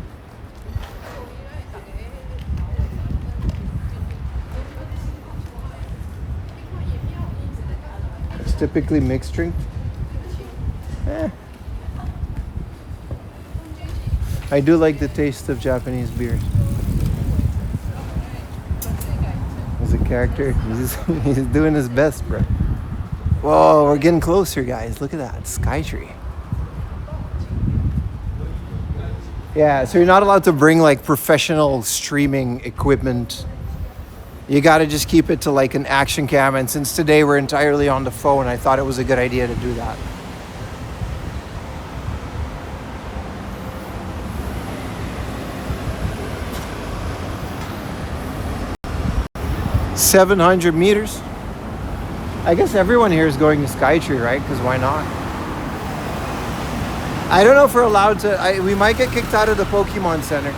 It's typically mixed drink. I do like the taste of Japanese beers. As a character, he's doing his best, bro. Whoa, we're getting closer, guys. Look at that, Skytree. Yeah, so you're not allowed to bring like professional streaming equipment. You got to just keep it to like an action cam. And since today we're entirely on the phone, I thought it was a good idea to do that. $700 meters. I guess everyone here is going to Skytree, right? Because why not? I don't know if we're allowed to. We might get kicked out of the Pokemon Center.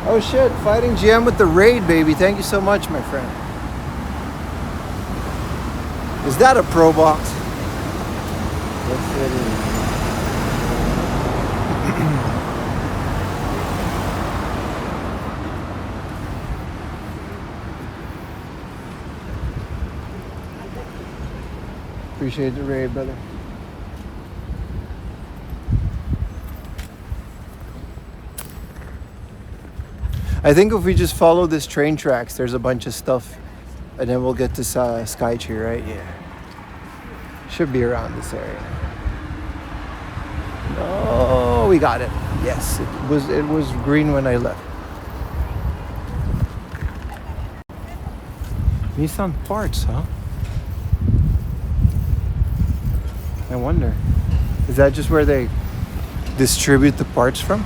Oh shit, Fighting GM with the raid, baby. Thank you so much, my friend. Is that a Pro Box? Yes, it is. Appreciate the raid, brother. I think if we just follow this train tracks, there's a bunch of stuff, and then we'll get to Skytree, right? Yeah. Should be around this area. Oh, we got it. Yes, it was green when I left. Nissan parts, huh? I wonder. Is that just where they distribute the parts from?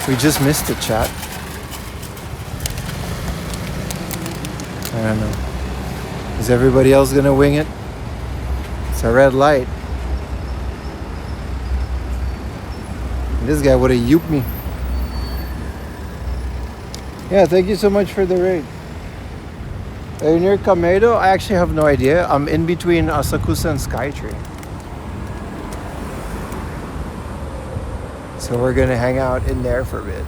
We just missed it, chat. I don't know. Is everybody else gonna wing it? It's a red light. This guy would have youped me. Yeah, thank you so much for the raid. Are you near Kamedo? I actually have no idea. I'm in between Asakusa and Skytree. So we're gonna hang out in there for a bit.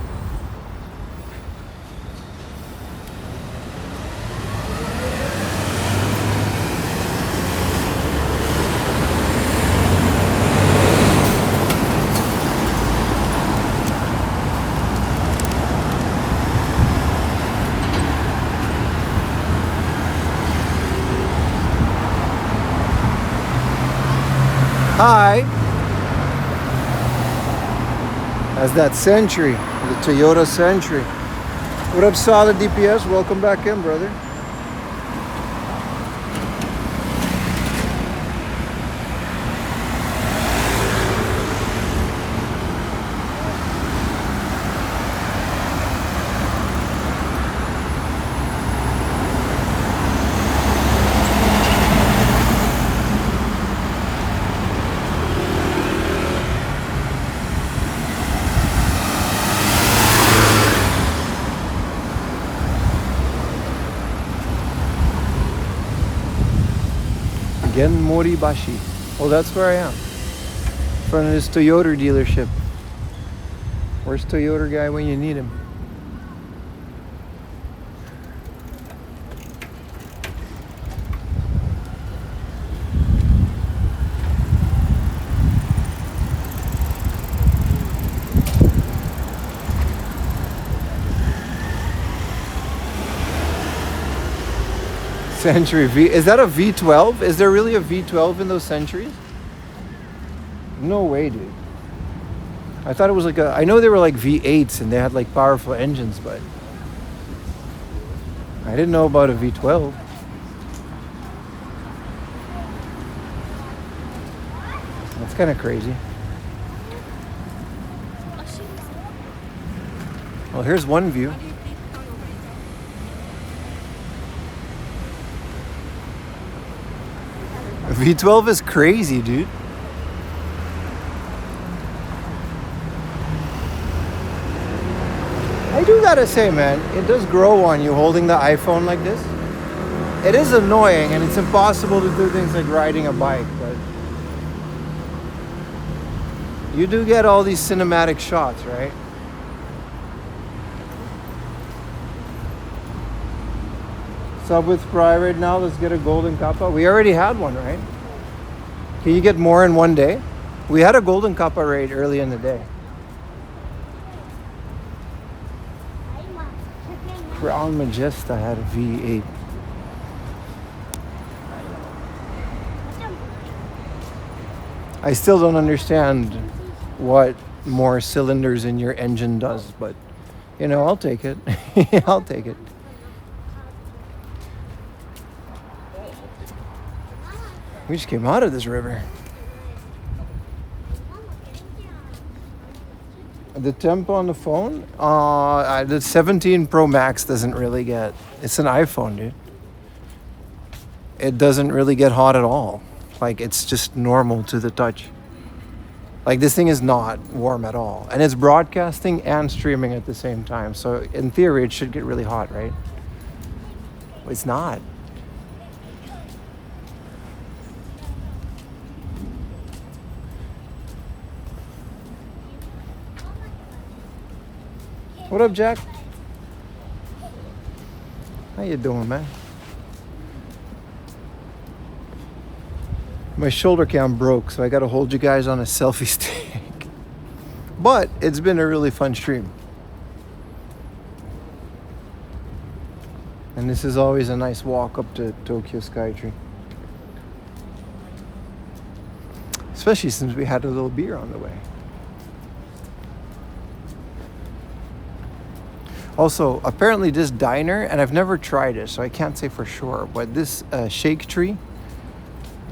Hi. That's that Century, the Toyota Century. What up, Solid DPS? Welcome back in, brother. Gen Moribashi. Oh, that's where I am. In front of this Toyota dealership. Where's Toyota guy when you need him? Century V. Is that a V12? Is there really a V12 in those Centuries? No way, dude. I thought it was like I know they were like V8s and they had like powerful engines, but I didn't know about a V12. That's kind of crazy. Well, here's one view. V12 is crazy, dude. do gotta say, man, it does grow on you holding the iPhone like this. It is annoying, and it's impossible to do things like riding a bike, but you do get all these cinematic shots, right? Sub with Fry right now. Let's get a golden kappa. We already had one, right? Can you get more in one day? We had a golden kappa raid early in the day. Crown Majesta had a V8. I still don't understand what more cylinders in your engine does, but you know, I'll take it. I'll take it. We just came out of this river. The temp on the phone, the 17 Pro Max doesn't really get, it's an iPhone, dude. It doesn't really get hot at all. Like, it's just normal to the touch. Like, this thing is not warm at all. And it's broadcasting and streaming at the same time. So in theory, it should get really hot, right? It's not. What up, Jack? How you doing, man? My shoulder cam broke, so I gotta hold you guys on a selfie stick. But it's been a really fun stream. And this is always a nice walk up to Tokyo Skytree. Especially since we had a little beer on the way. Also, apparently this diner, and I've never tried it, so I can't say for sure, but this Shake Tree,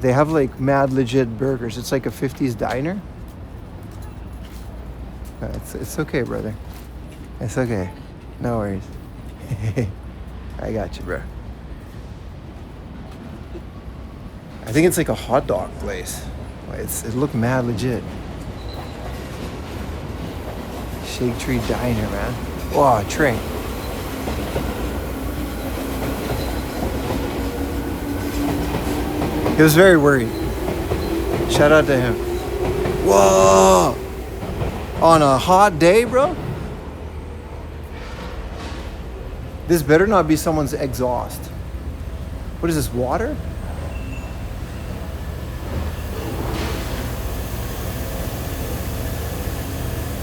they have like mad legit burgers. It's like a 50s diner. It's okay, brother. It's okay. No worries. I got you, bro. I think it's like a hot dog place. It looked mad legit. Shake Tree Diner, man. Wow, train. He was very worried. Shout out to him. Whoa! On a hot day, bro? This better not be someone's exhaust. What is this, water?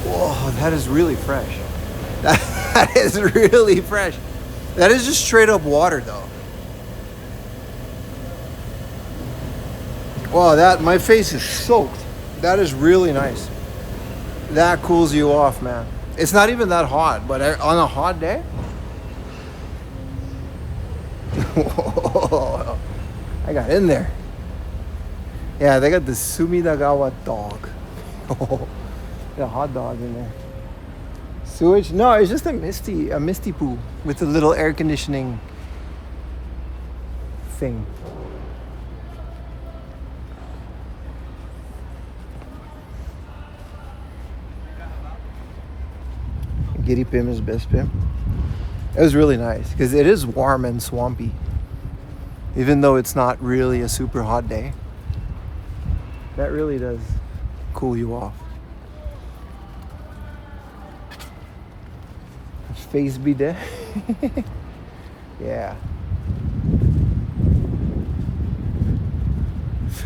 Whoa, that is really fresh. That is really fresh. That is just straight up water, though. Wow, my face is soaked. That is really nice. That cools you off, man. It's not even that hot, but on a hot day, whoa, I got in there. Yeah, they got the Sumidagawa dog. Got a hot dog in there. Sewage? No, it's just a misty pool with a little air conditioning thing. Giddy Pim is best Pim. It was really nice because it is warm and swampy, even though it's not really a super hot day. That really does cool you off. Face bidet. Yeah.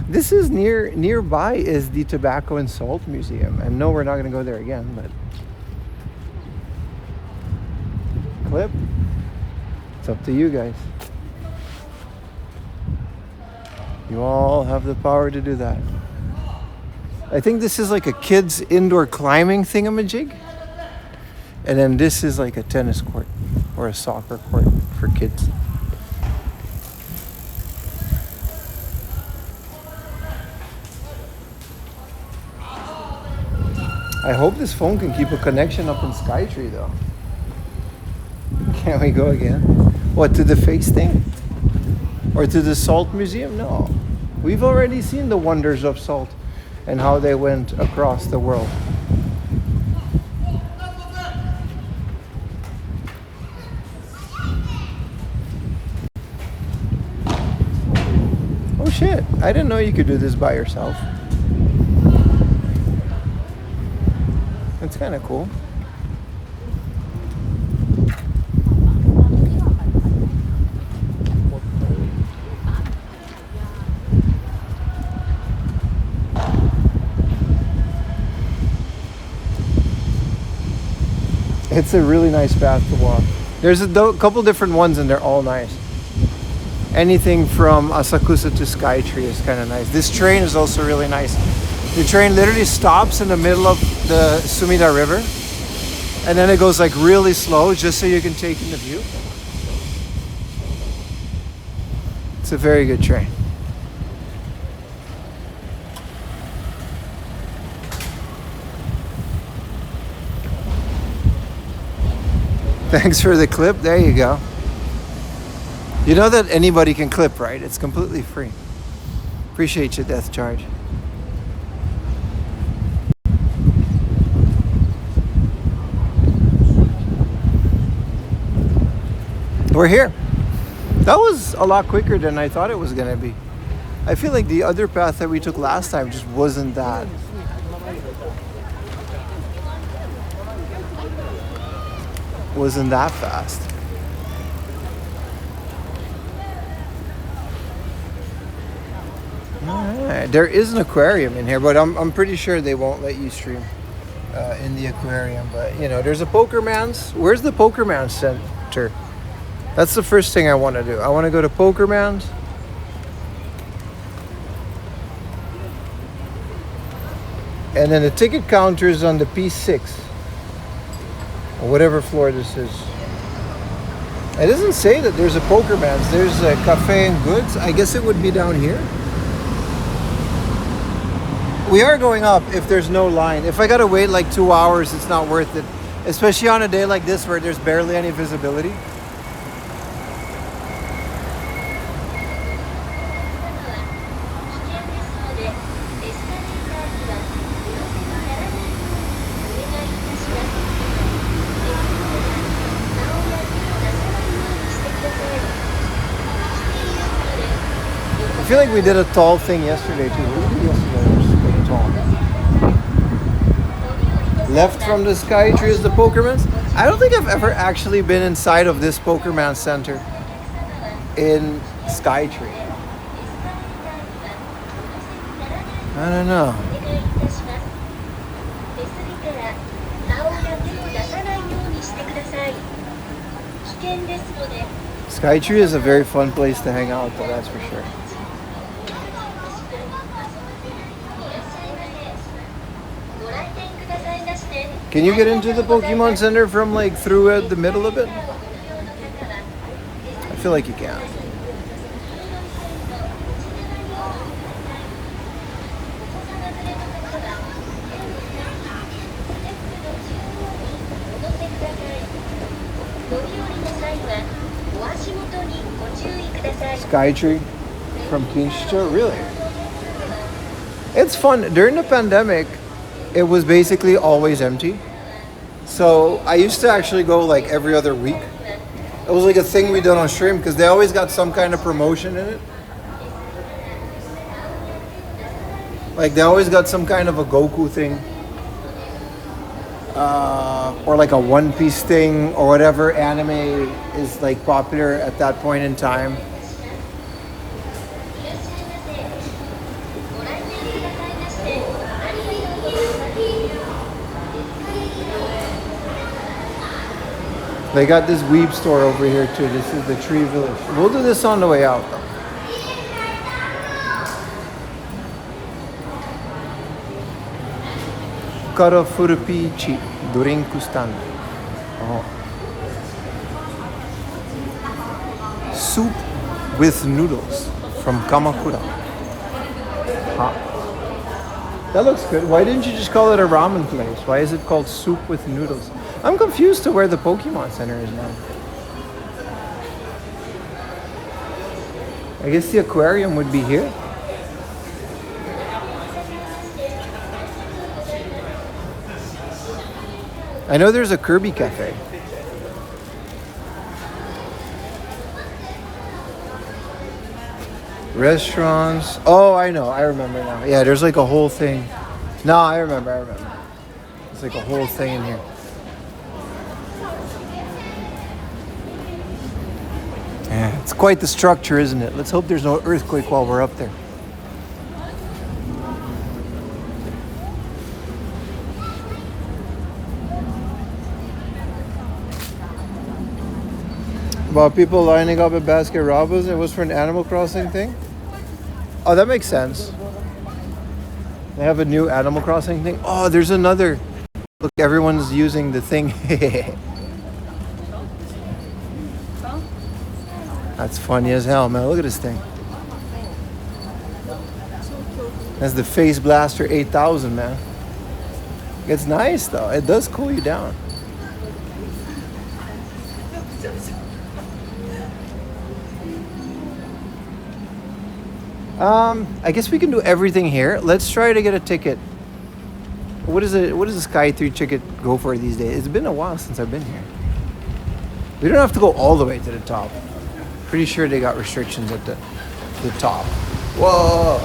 This is nearby is the Tobacco and Salt Museum, and no, we're not going to go there again, but clip. It's up to you guys. You all have the power to do that. I think this is like a kids indoor climbing thingamajig. And then this is like a tennis court or a soccer court for kids. I hope this phone can keep a connection up in Skytree though. Can we go again? What, to the face thing? Or to the Salt Museum? No. We've already seen the wonders of salt and how they went across the world. shit. I didn't know you could do this by yourself. It's kind of cool. It's a really nice path to walk. There's a couple different ones and they're all nice. Anything from Asakusa to Skytree is kind of nice. This train is also really nice. The train literally stops in the middle of the Sumida River and then it goes like really slow just so you can take in the view. It's a very good train. Thanks for the clip. There you go. You know that anybody can clip, right? It's completely free. Appreciate your death charge. We're here. That was a lot quicker than I thought it was going to be. I feel like the other path that we took last time just wasn't that fast. Alright, there is an aquarium in here, but I'm pretty sure they won't let you stream in the aquarium. But you know, there's a Pokerman's. Where's the Pokerman's center? That's the first thing I want to do. I want to go to Pokerman's. And then the ticket counter is on the P6. Or whatever floor this is. It doesn't say that there's a Pokerman's. There's a Cafe and Goods. I guess it would be down here. We are going up if there's no line. If I gotta wait like 2 hours, it's not worth it. Especially on a day like this where there's barely any visibility. I feel like we did a tall thing yesterday too. What did we do yesterday? It was pretty tall. Left from the Skytree is the Pokerman's. I don't think I've ever actually been inside of this Pokerman Center in Skytree. I don't know. Skytree is a very fun place to hang out though, that's for sure. Can you get into the Pokemon Center from like through the middle of it? I feel like you can. Skytree from Kinshicho? Really? It's fun. During the pandemic, it was basically always empty. So I used to actually go like every other week. It was like a thing we did on stream because they always got some kind of promotion in it. Like they always got some kind of a Goku thing. Or like a One Piece thing or whatever anime is like popular at that point in time. They got this weeb store over here too. This is the Tree Village. We'll do this on the way out though. Karafurupichi Durinku stand. Oh. Soup with noodles from Kamakura. Huh. That looks good. Why didn't you just call it a ramen place? Why is it called soup with noodles? I'm confused to where the Pokemon Center is now. I guess the aquarium would be here. I know there's a Kirby Cafe. Restaurants. Oh, I know. I remember now. Yeah, there's like a whole thing. No, I remember. It's like a whole thing in here. Yeah, it's quite the structure, isn't it? Let's hope there's no earthquake while we're up there. About people lining up at Basket Robbins, it was for an Animal Crossing thing? Oh, that makes sense. They have a new Animal Crossing thing. Oh, there's another. Look, everyone's using the thing. That's funny as hell, man. Look at this thing. That's the Face Blaster 8000, man. It's nice, though. It does cool you down. I guess we can do everything here. Let's try to get a ticket. What does a Sky 3 ticket go for these days? It's been a while since I've been here. We don't have to go all the way to the top. Pretty sure they got restrictions at the top. Whoa!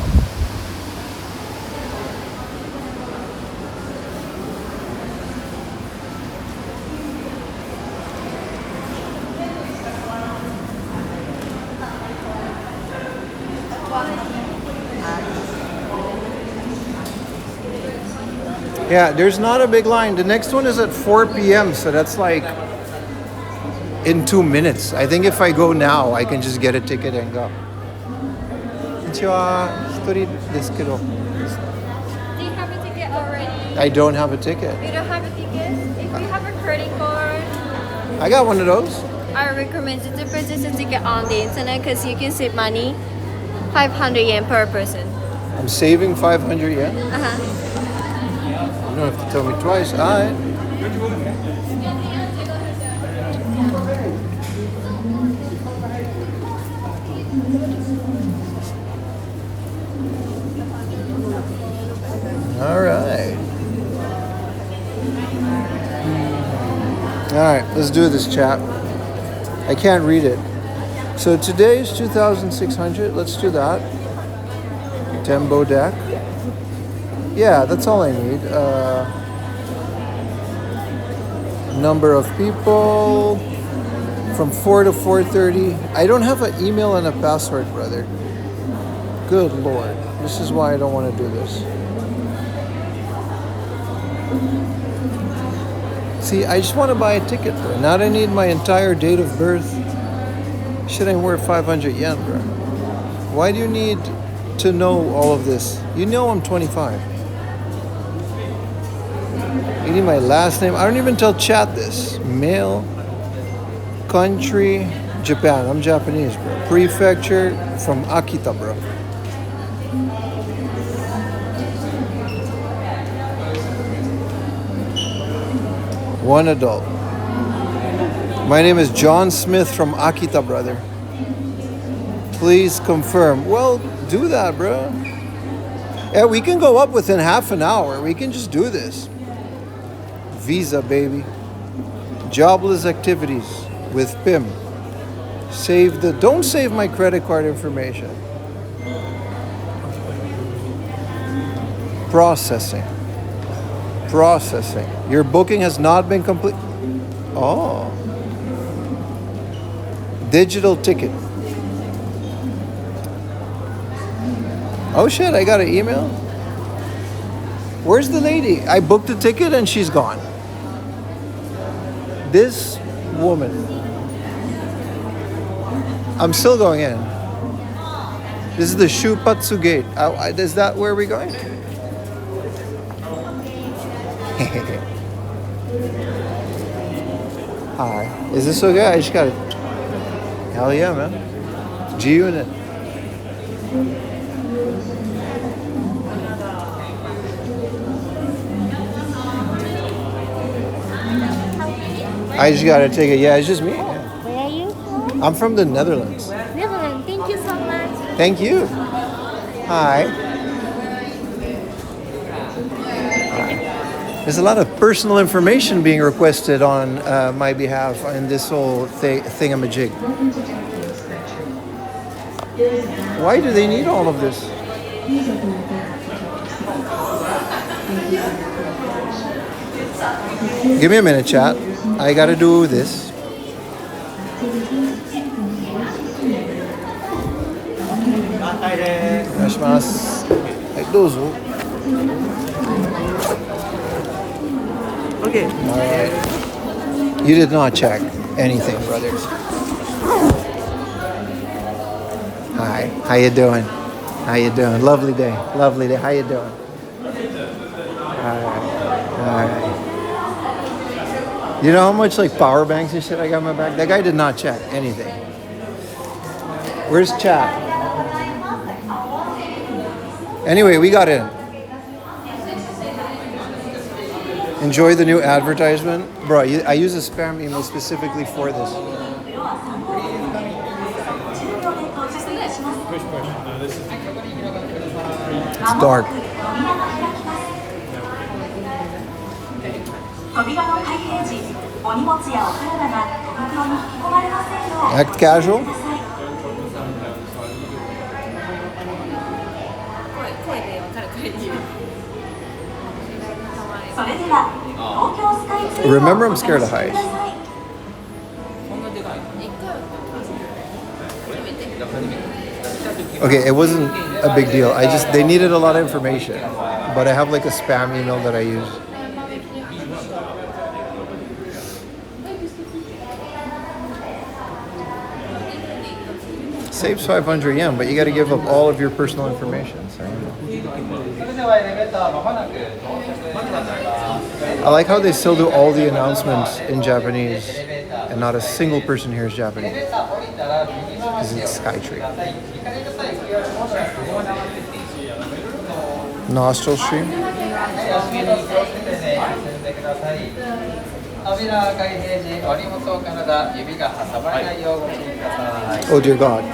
Yeah, there's not a big line. The next one is at 4 p.m. So that's like in 2 minutes. I think if I go now, I can just get a ticket and go. Do you have a ticket already? I don't have a ticket. You don't have a ticket? If you have a credit card, I got one of those. I recommend you to purchase a ticket on the internet because you can save money. 500 yen per person. I'm saving 500 yen. Uh-huh. You don't have to tell me twice. All right. All right. All right, let's do this, chat. I can't read it. So today's 2,600. Let's do that. Tembo deck. Yeah, that's all I need. Number of people from 4 to 4:30. I don't have an email and a password, brother. Good Lord. This is why I don't want to do this. See, I just want to buy a ticket, bro. Now that I need my entire date of birth. Shit ain't worth 500 yen, bro. Why do you need to know all of this? You know I'm 25. You need my last name. I don't even tell chat this. Mail, country, Japan. I'm Japanese, bro. Prefecture from Akita, bro. One adult. My name is John Smith from Akita, brother. Please confirm. Well, do that, bro. Yeah, we can go up within half an hour. We can just do this. Visa, baby. Jobless activities with PIM. Don't save my credit card information. Processing. Your booking has not been complete. Oh. Digital ticket. Oh shit, I got an email. Where's the lady? I booked a ticket and she's gone. This woman. I'm still going in. This is the Shupatsu gate. Is that where we're going? Hi. Is this okay? I just got it. Hell yeah, man. G-Unit. I just got a ticket. Yeah, it's just me. Where are you from? I'm from the Netherlands. Netherlands. Thank you so much. Thank you. Hi. There's a lot of personal information being requested on my behalf in this whole thingamajig. Why do they need all of this? Give me a minute, chat. I gotta do this. Okay. All right. You did not check anything, brothers. Hi. How you doing? How you doing? Lovely day. Lovely day. How you doing? All right. You know how much like power banks and shit I got in my back? That guy did not check anything. Where's chat? Anyway, we got in. Enjoy the new advertisement. Bro, I use a spam email specifically for this. It's dark. Act casual. Remember, I'm scared of heights. Okay, it wasn't a big deal. They needed a lot of information, but I have like a spam email that I use. Saves 500 yen, but you got to give up all of your personal information. So, I like how they still do all the announcements in Japanese, and not a single person here is Japanese. Because it's Skytree. Nostril stream. Oh dear God.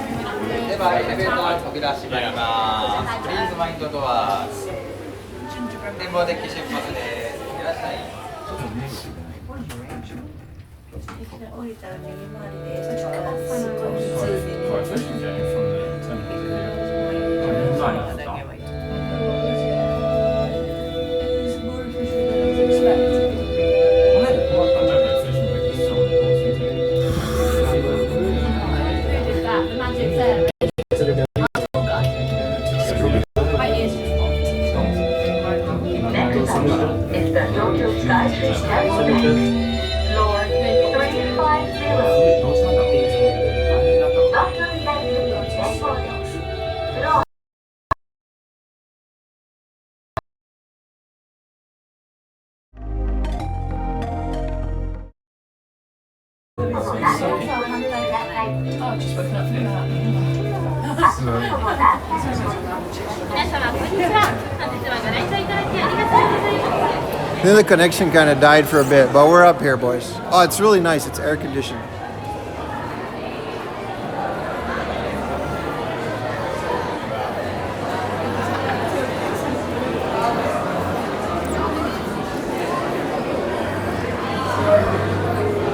Then the connection kind of died for a bit, but we're up here, boys. Oh, it's really nice. It's air conditioned.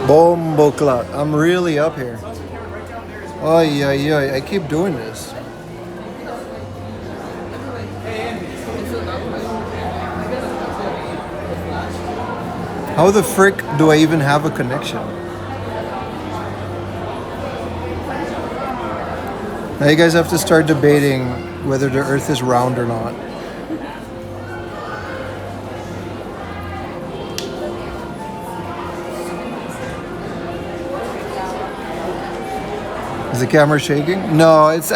Bombo clock. I'm really up here. Oh yeah. I keep doing this. How the frick do I even have a connection? Now you guys have to start debating whether the Earth is round or not. Is the camera shaking? No, it's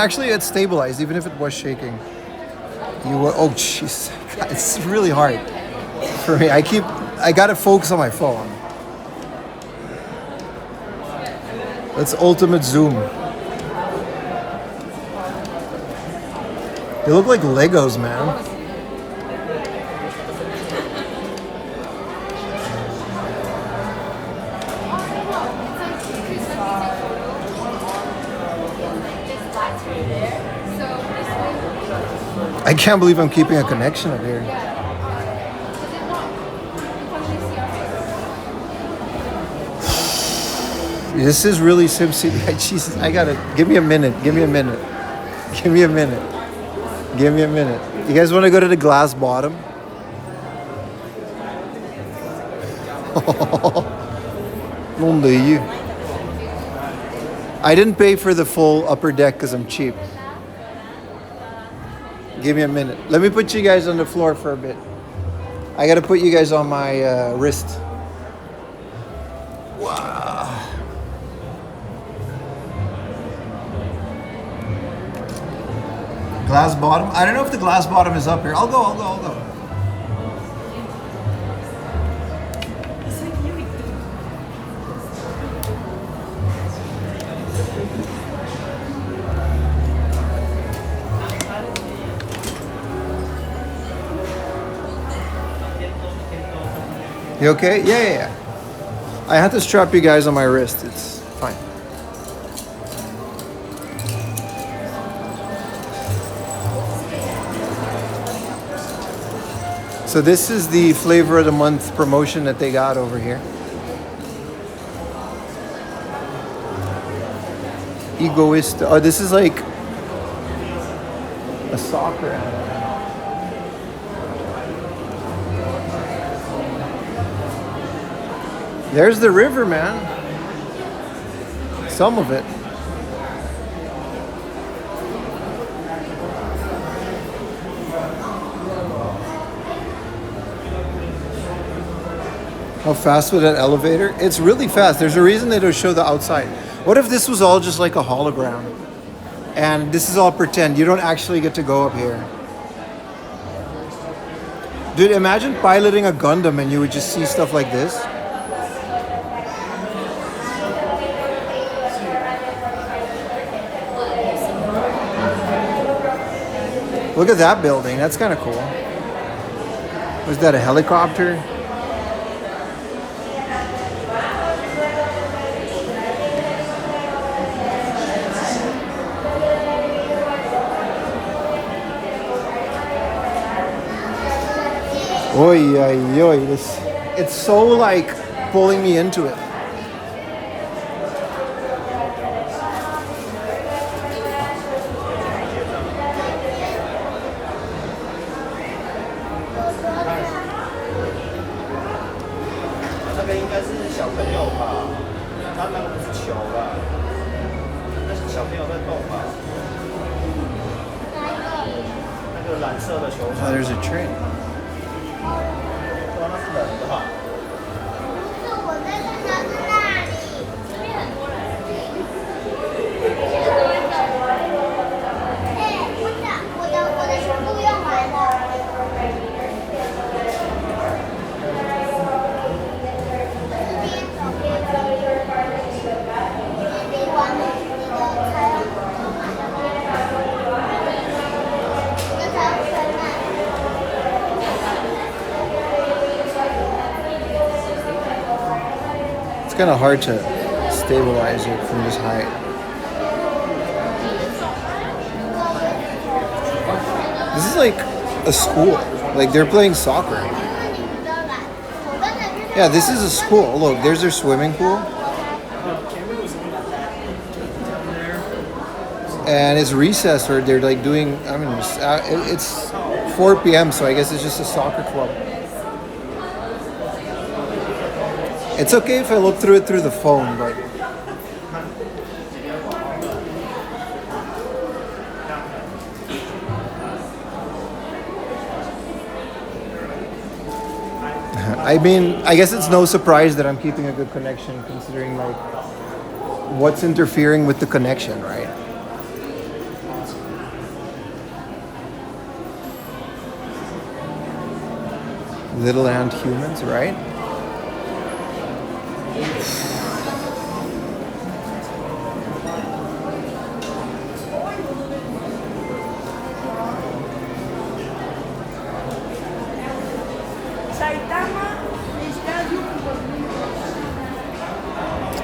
stabilized. Even if it was shaking, oh jeez, it's really hard for me. I gotta focus on my phone. That's ultimate zoom. They look like Legos, man. I can't believe I'm keeping a connection up here. This is really SimCity. Jesus, give me a minute. Give me a minute. Give me a minute. You guys want to go to the glass bottom? Mon Dieu. I didn't pay for the full upper deck because I'm cheap. Give me a minute. Let me put you guys on the floor for a bit. I gotta put you guys on my wrist. Wow. Glass bottom? I don't know if the glass bottom is up here. I'll go. You okay? Yeah. I had to strap you guys on my wrist. It's fine. So this is the flavor of the month promotion that they got over here. Egoist. Oh, this is like a soccer animal. There's the river, man. Some of it. How fast was that elevator? It's really fast. There's a reason they don't show the outside. What if this was all just like a hologram? And this is all pretend. You don't actually get to go up here. Dude, imagine piloting a Gundam and you would just see stuff like this. Look at that building. That's kind of cool. Was that a helicopter? Oy, oy, oy. It's so like pulling me into it. Oh, there's a train. It's kind of hard to stabilize it from this height. This is like a school. Like they're playing soccer. Yeah, this is a school. Look, there's their swimming pool. And it's recess where they're like doing, I mean, it's 4 p.m. so I guess it's just a soccer club. It's okay if I look through it through the phone, but I mean, I guess it's no surprise that I'm keeping a good connection considering like what's interfering with the connection, right? Little ant humans, right?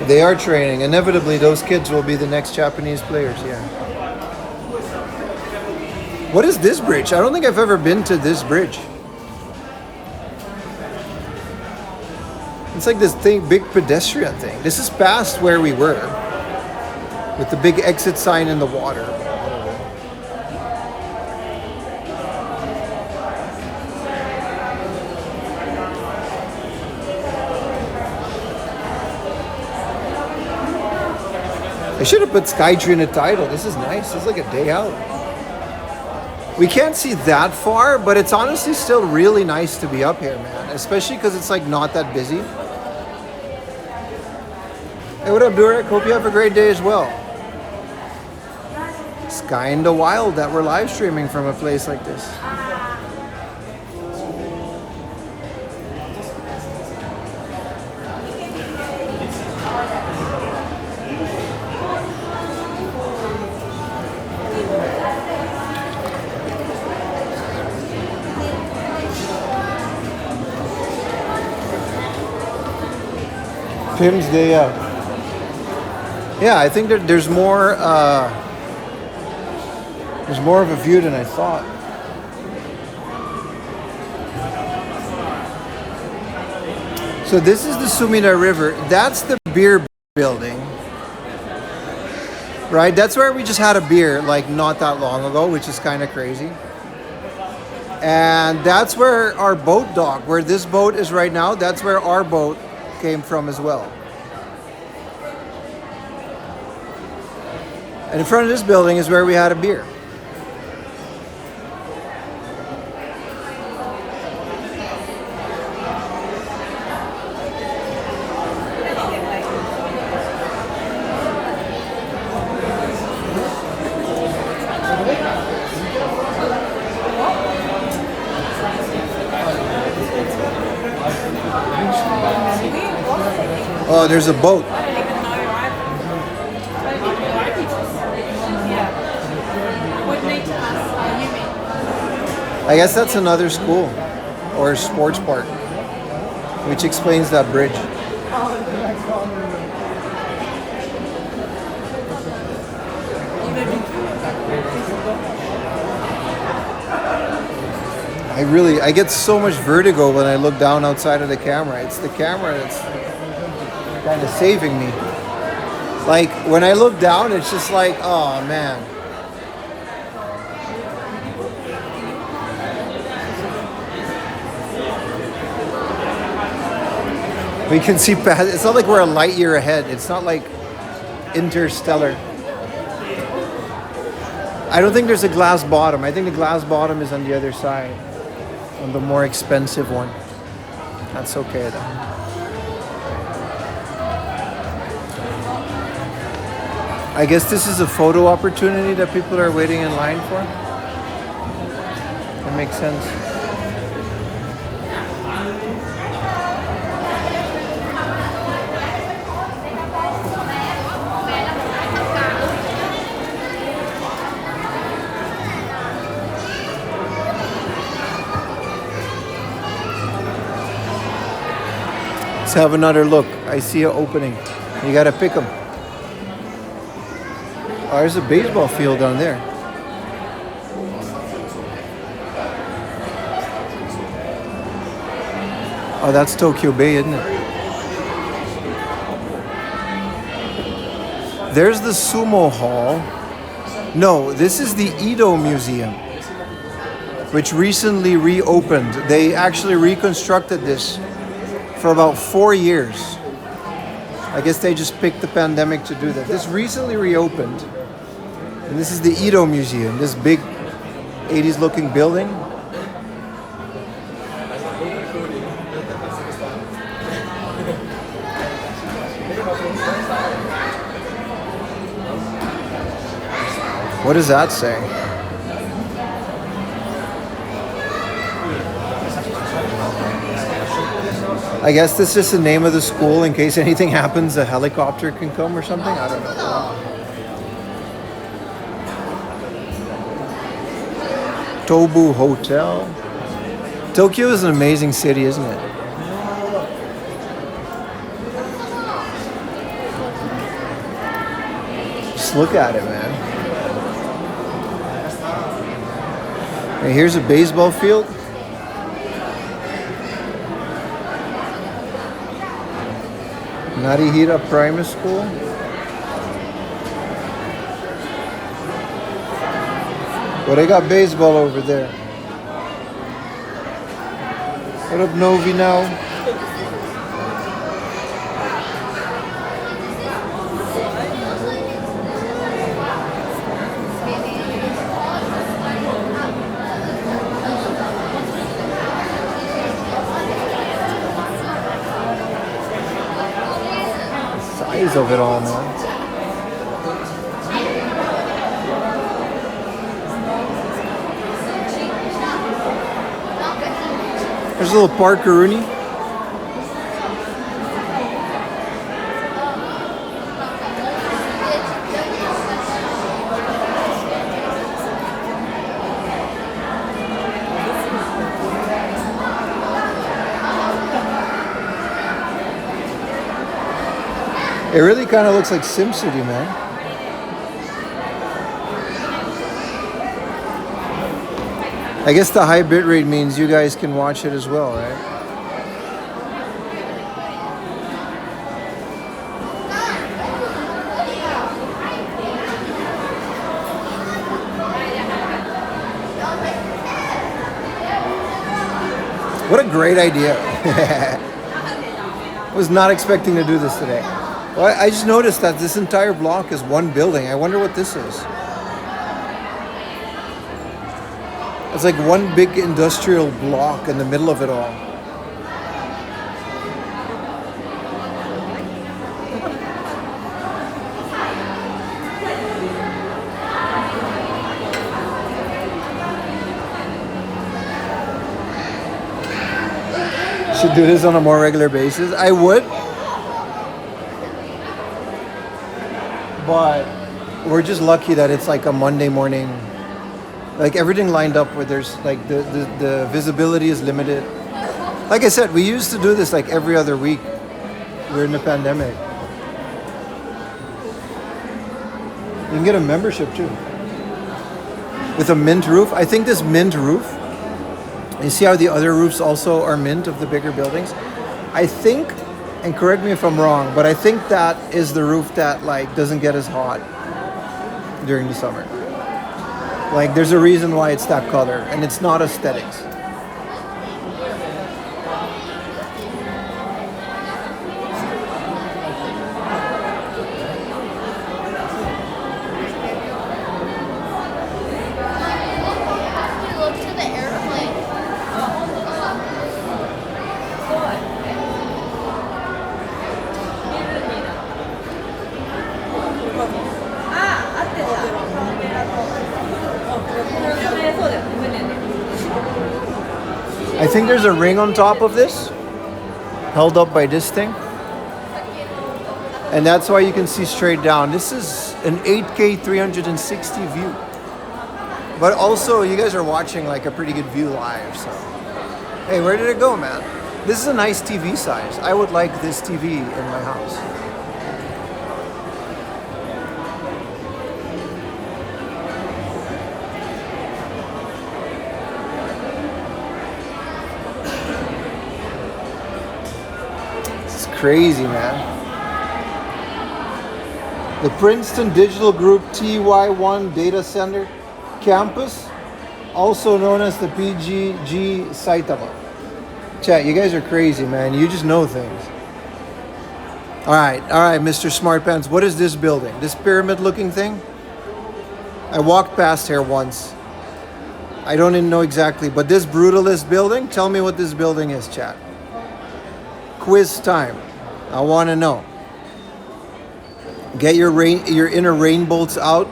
They are training. Inevitably, those kids will be the next Japanese players, yeah. What is this bridge? I don't think I've ever been to this bridge. It's like this thing, big pedestrian thing. This is past where we were. With the big exit sign in the water. I should have put Skytree in the title. This is nice. It's like a day out. We can't see that far, but it's honestly still really nice to be up here, man. Especially because it's like not that busy. Hey, what up, Durek? Hope you have a great day as well. It's kinda wild that we're live streaming from a place like this. Pim's Day Out. Yeah, I think that there's more of a view than I thought. So this is the Sumida River. That's the beer building. Right? That's where we just had a beer like not that long ago, which is kind of crazy. And that's where our boat dock, where this boat is right now, that's where our boat came from as well. And in front of this building is where we had a beer. Oh, there's a boat. I guess that's another school or sports park, which explains that bridge. I get so much vertigo when I look down outside of the camera. It's the camera that's kind of saving me. Like when I look down, it's just like, oh man. We can see past. It's not like we're a light year ahead. It's not like Interstellar. I don't think there's a glass bottom. I think the glass bottom is on the other side, on the more expensive one. That's okay though. I guess this is a photo opportunity that people are waiting in line for. That makes sense. Let's have another look. I see an opening. You gotta pick them. Oh, there's a baseball field down there. Oh, that's Tokyo Bay, isn't it? There's the Sumo Hall. No, this is the Edo Museum, which recently reopened. They actually reconstructed this for about 4 years. I guess they just picked the pandemic to do that. This recently reopened. And this is the Edo Museum, this big 80s looking building. What does that say? I guess this is just the name of the school in case anything happens, a helicopter can come or something. I don't know. Tobu Hotel. Tokyo is an amazing city, isn't it? Just look at it, man. Hey, here's a baseball field. Narihira Primary School. Well, they got baseball over there. What up, Novi now? size of it all, man. There's a little Parker Rooney. It really kind of looks like SimCity, man. I guess the high bitrate means you guys can watch it as well, right? What a great idea. I was not expecting to do this today. Well, I just noticed that this entire block is one building. I wonder what this is. It's like one big industrial block in the middle of it all. Should do this on a more regular basis. I would. But we're just lucky that it's like a Monday morning. Like everything lined up where there's like the visibility is limited. Like I said, we used to do this like every other week. We're in the pandemic. You can get a membership too. With a mint roof. I think this mint roof, you see how the other roofs also are mint of the bigger buildings? I think, and correct me if I'm wrong, but I think that is the roof that like doesn't get as hot during the summer. Like there's a reason why it's that color, and it's not aesthetics. I think there's a ring on top of this, held up by this thing. And that's why you can see straight down. This is an 8K 360 view. But also, you guys are watching like a pretty good view live, so. Hey, where did it go, man? This is a nice TV size. I would like this TV in my house. Crazy, man. The Princeton Digital Group TY1 Data Center Campus, also known as the PGG Saitama. Chat, you guys are crazy, man. You just know things. All right, Mr. Smart Pants. What is this building? This pyramid-looking thing? I walked past here once. I don't even know exactly, but this brutalist building, tell me what this building is, chat. Quiz time. I want to know. Get your inner rain bolts out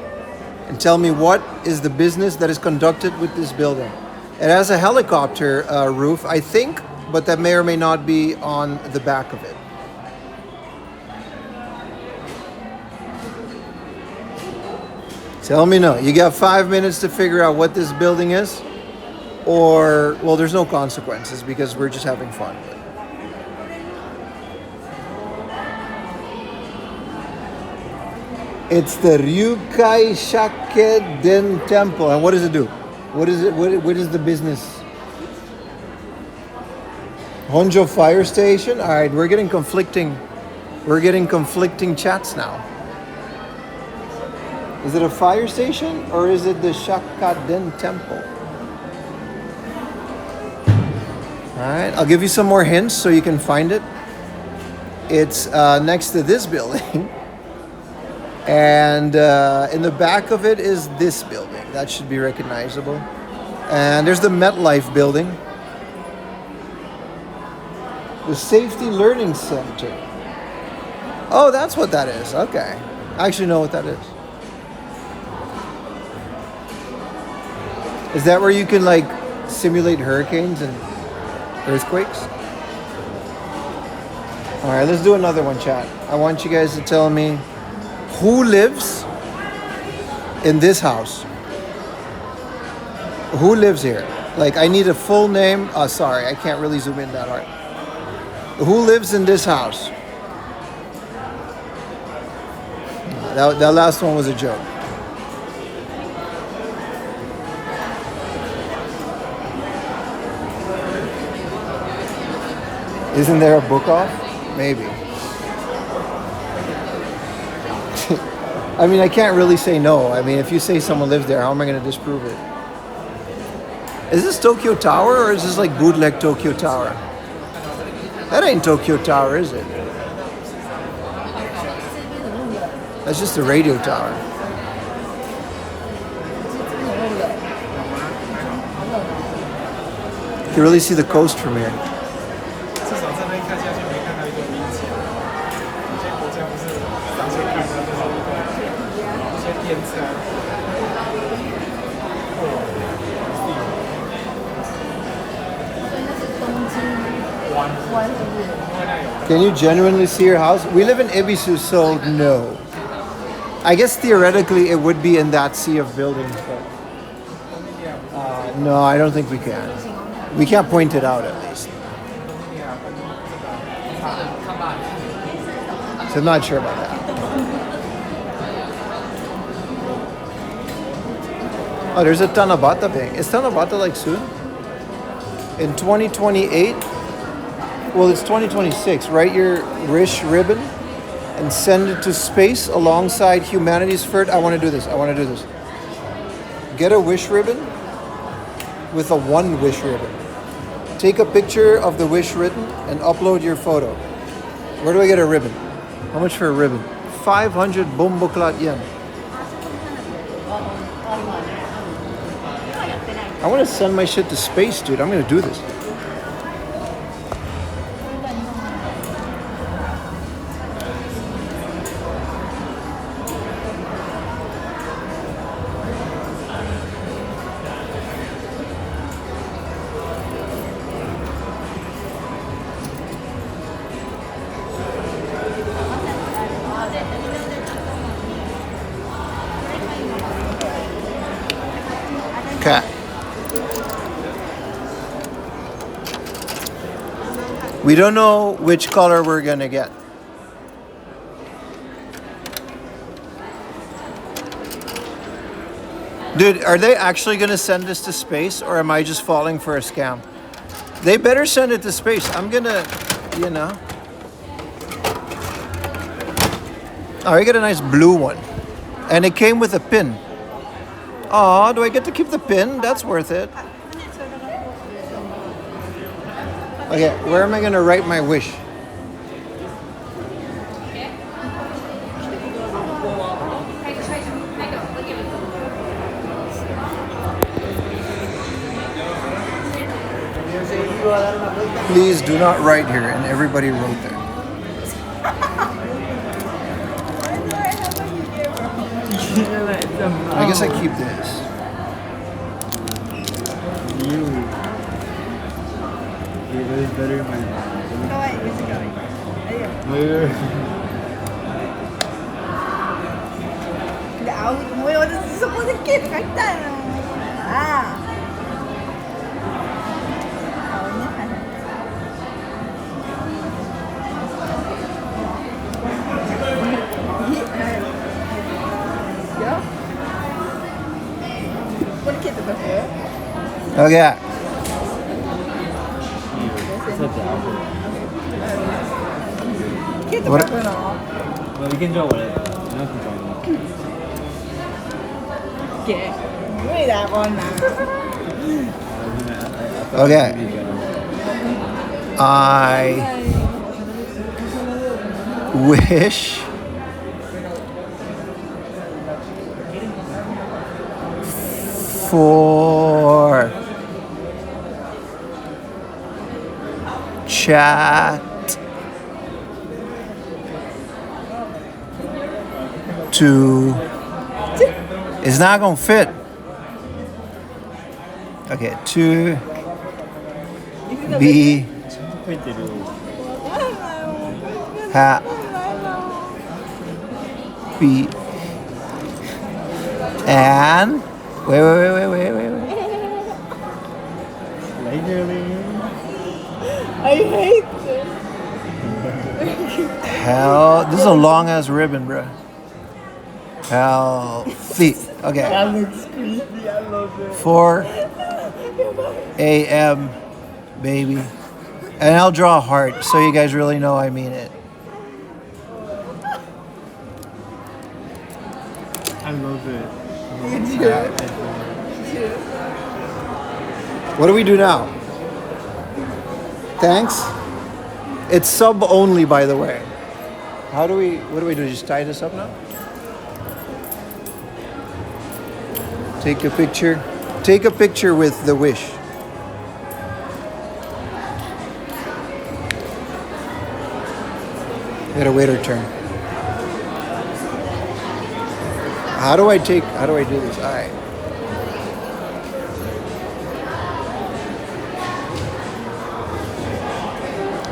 and tell me what is the business that is conducted with this building. It has a helicopter roof, I think, but that may or may not be on the back of it. Tell me no. You got 5 minutes to figure out what this building is, or, well, there's no consequences because we're just having fun. It's the Ryukai Den Temple. And what does it do? What is it? What is the business? Honjo Fire Station. All right, we're getting conflicting chats now. Is it a fire station or is it the Shakaden Temple? All right, I'll give you some more hints so you can find it. It's next to this building. And in the back of it is this building. That should be recognizable. And there's the MetLife building. The Safety Learning Center. Oh, that's what that is. Okay. I actually know what that is. Is that where you can like simulate hurricanes and earthquakes? All right, let's do another one, chat. I want you guys to tell me who lives in this house. Who lives here? Like, I need a full name. Oh, sorry, I can't really zoom in that hard. Who lives in this house? That last one was a joke. Isn't there a book off? Maybe. I mean, I can't really say no. I mean, if you say someone lives there, how am I going to disprove it? Is this Tokyo Tower or is this like bootleg Tokyo Tower? That ain't Tokyo Tower, is it? That's just a radio tower. You can really see the coast from here. Can you genuinely see your house? We live in Ibisu, so no. I guess theoretically it would be in that sea of buildings, but no, I don't think we can. We can't point it out at least. So I'm not sure about that. Oh, there's a Tanabata thing. Is Tanabata like soon? In 2028? Well, it's 2026. Write your wish ribbon and send it to space alongside humanity's first. I want to do this. Get a wish ribbon with a one wish ribbon. Take a picture of the wish ribbon and upload your photo. Where do I get a ribbon? How much for a ribbon? 500 bomboklat yen. I want to send my shit to space, dude. I'm going to do this. Okay. We don't know which color we're gonna get. Dude, are they actually gonna send this to space or am I just falling for a scam? They better send it to space. I'm gonna, you know. Oh, I get a nice blue one. And it came with a pin. Aw, do I get to keep the pin? That's worth it. Okay, where am I going to write my wish? Please do not write here, and everybody wrote there. I guess I keep this. Okay. What? Okay. I wish for chat to. It's not gonna fit. Okay, to be happy and wait. I hate this. Hell, this is a long ass ribbon, bro. Healthy. Okay. That looks creepy. I love it. 4 a.m. baby. And I'll draw a heart so you guys really know I mean it. I love it. What do we do now? Thanks. It's sub only, by the way. What do we do? Just tie this up now? Take a picture. Take a picture with the wish. Gotta wait our turn. How do I do this? All right.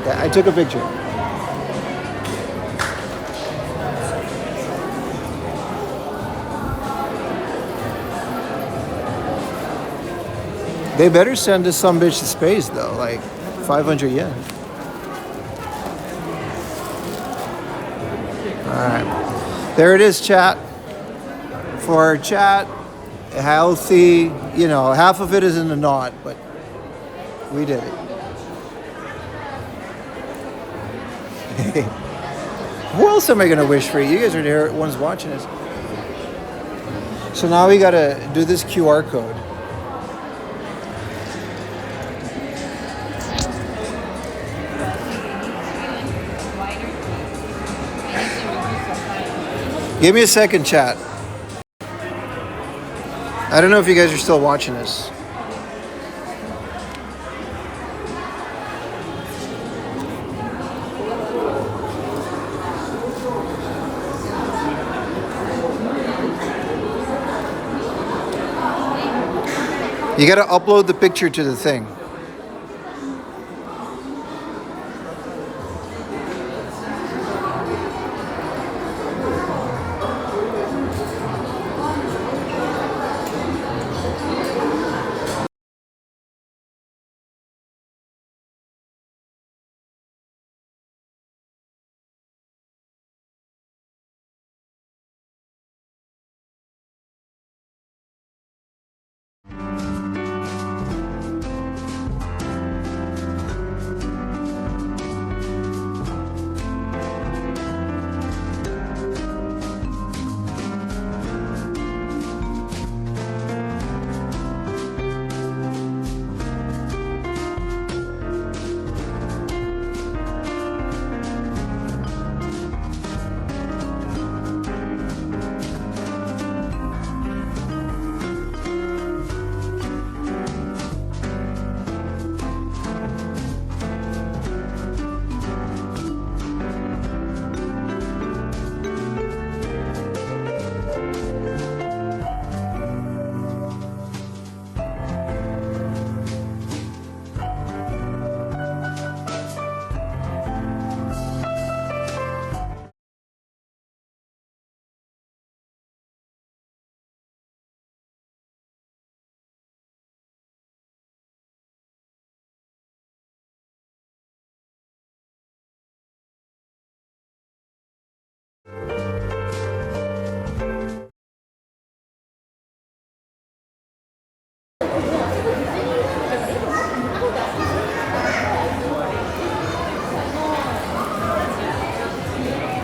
Okay, I took a picture. They better send us some bitch to space though, like 500 yen. Alright. There it is, chat. For chat, healthy, you know, half of it is in the knot, but we did it. Who else am I gonna wish for? You guys are the ones watching this. So now we gotta do this QR code. Give me a second, chat. I don't know if you guys are still watching this. You gotta upload the picture to the thing.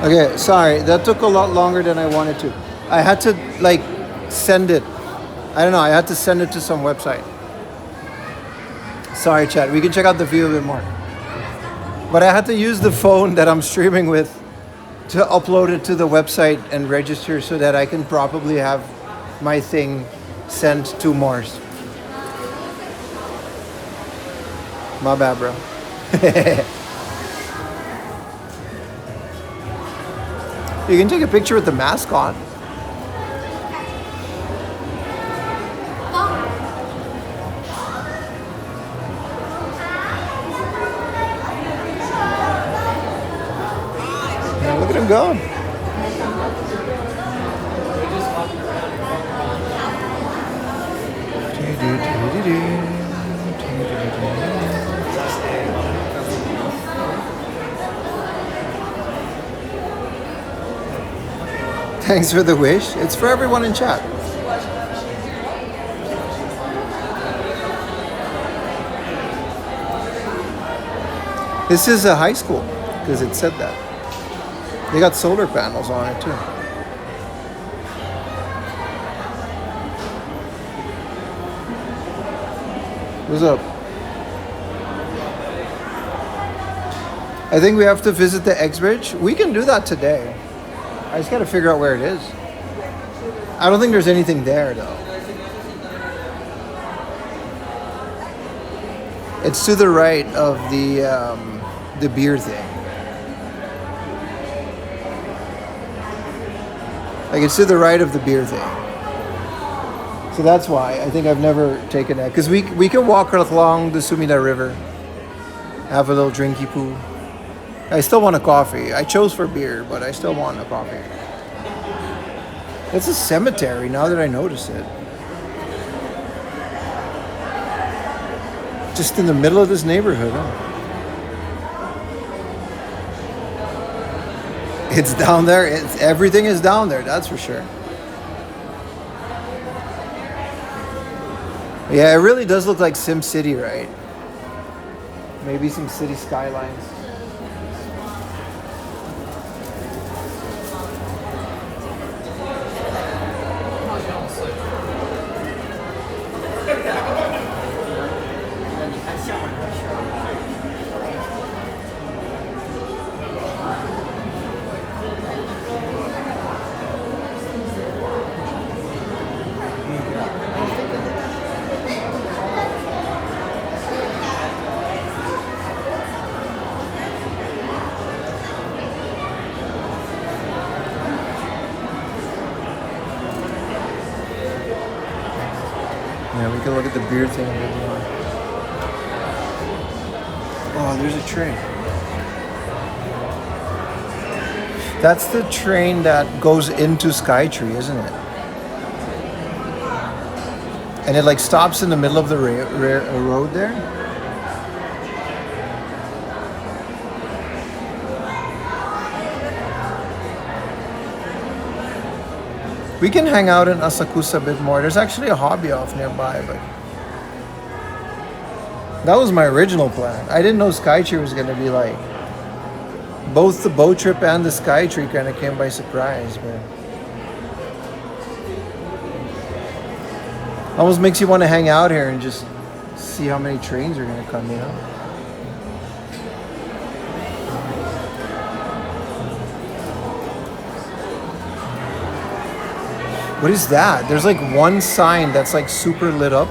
Okay, sorry, that took a lot longer than I wanted to. I had to like send it. I don't know, I had to send it to some website. Sorry, chat, we can check out the view a bit more. But I had to use the phone that I'm streaming with to upload it to the website and register so that I can probably have my thing sent to Mars. My bad, bro. You can take a picture with the mask on. Yeah, look at him go. Thanks for the wish. It's for everyone in chat. This is a high school because it said that. They got solar panels on it too. What's up? I think we have to visit the X Bridge. We can do that today. I just gotta figure out where it is. I don't think there's anything there though. It's to the right of the beer thing. Like it's to the right of the beer thing. So that's why I think I've never taken that. Because we can walk along the Sumida River, have a little drinky poo. I still want a coffee. I chose for beer, but I still want a coffee. It's a cemetery now that I notice it. Just in the middle of this neighborhood, huh? It's down there. Everything is down there, that's for sure. Yeah, it really does look like Sim City, right? Maybe some city skylines. Yeah, we can look at the beer thing a bit more. Oh, there's a train. That's the train that goes into Skytree, isn't it? And it like stops in the middle of the road there. We can hang out in Asakusa a bit more. There's actually a hobby off nearby, but that was my original plan. I didn't know Skytree was going to be like, both the boat trip and the Skytree kind of came by surprise, but almost makes you want to hang out here and just see how many trains are going to come, you know? What is that? There's like one sign that's like super lit up.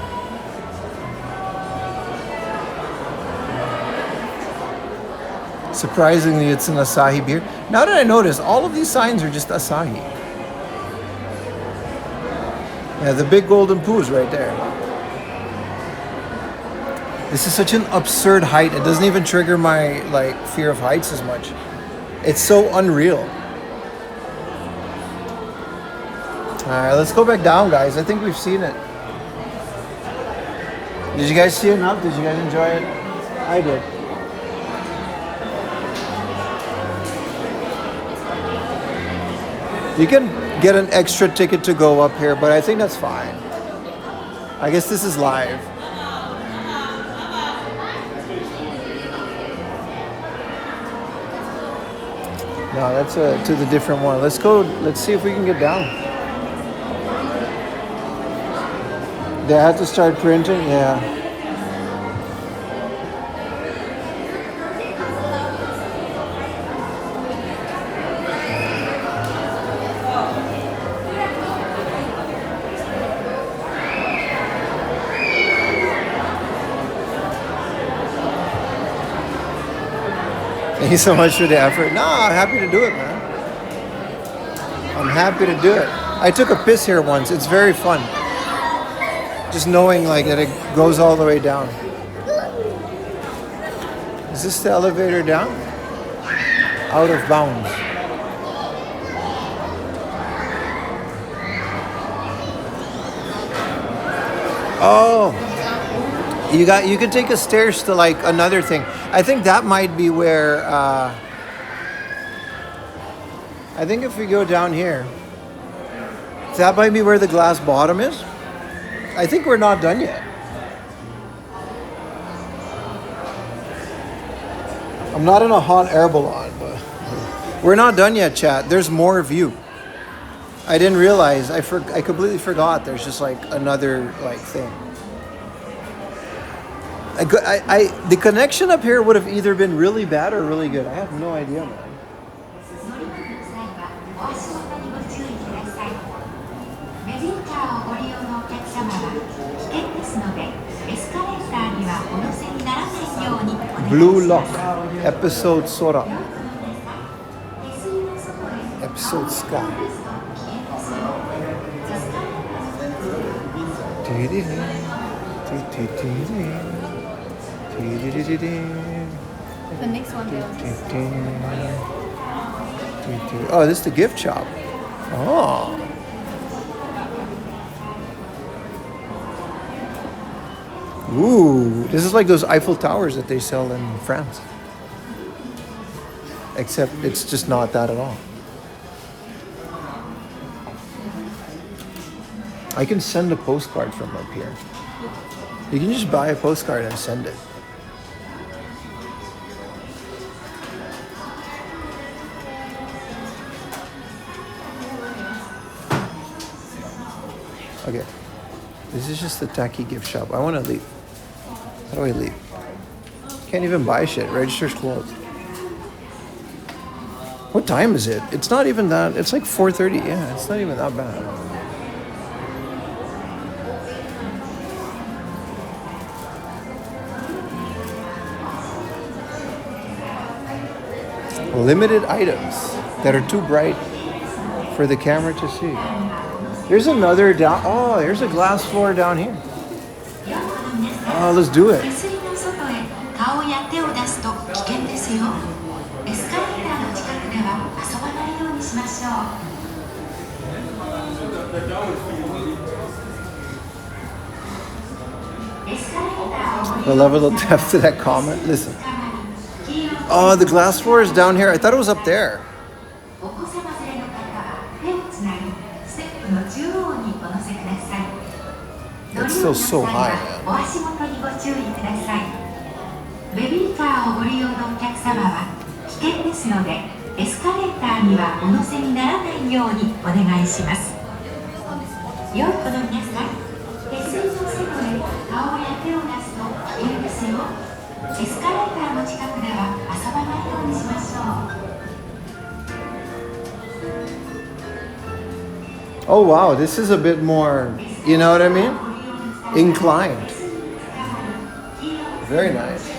Surprisingly, it's an Asahi beer. Now that I notice, all of these signs are just Asahi. Yeah, the big golden poo is right there. This is such an absurd height. It doesn't even trigger my like fear of heights as much. It's so unreal. Alright, let's go back down, guys. I think we've seen it. Did you guys see enough? Did you guys enjoy it? I did. You can get an extra ticket to go up here, but I think that's fine. I guess this is live. No, that's to the different one. Let's go. Let's see if we can get down. They had to start printing? Yeah. Thank you so much for the effort. No, I'm happy to do it, man. happy to do it. I took a piss here once. It's very fun. Just knowing like that it goes all the way down. Is this the elevator down? Out of bounds. Oh, you could take a stairs to like another thing. I think that might be where. I think if we go down here, that might be where the glass bottom is. I think we're not done yet. I'm not in a hot air balloon, but we're not done yet, chat. There's more view. I didn't realize. I completely forgot. There's just like another like thing. The connection up here would have either been really bad or really good. I have no idea, man. Blue Lock, episode Sora, episode Sky. The next one there. Oh, this is the gift shop. Oh. Ooh, this is like those Eiffel Towers that they sell in France. Except it's just not that at all. I can send a postcard from up here. You can just buy a postcard and send it. Okay. This is just the tacky gift shop. I want to leave. How do I leave? Can't even buy shit. Register's closed. What time is it? It's not even that. It's like 4:30. Yeah, it's not even that bad. Limited items that are too bright for the camera to see. There's another down. Oh, there's a glass floor down here. Oh, let's do it. The level of depth to that comment. Listen. Oh, the glass floor is down here. I thought it was up there. It's still so high, man. ベビーカーをご利用のお客様は危険ですのでエスカレーターにはお乗せにならないようにお願いします。良い子の皆さん、手すりの外へ顔や手を出すと危険ですよ。エスカレーターの近くでは遊ばないようにしましょう。Oh wow, this is a bit more, you know what I mean? Inclined. Very nice.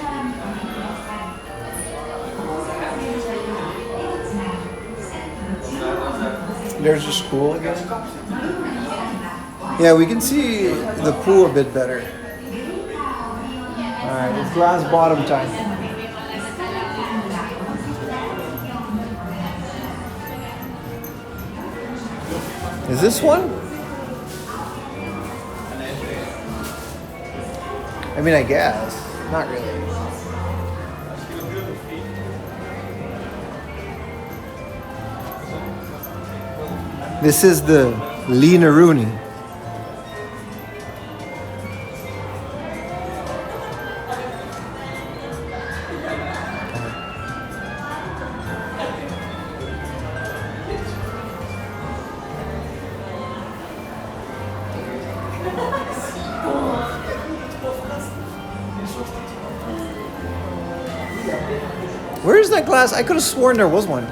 There's a school again. Yeah, we can see the pool a bit better. Alright, it's glass bottom time. Is this one? I mean, I guess. Not really. This is the Lena Rooney. Where's that glass? I could have sworn there was one.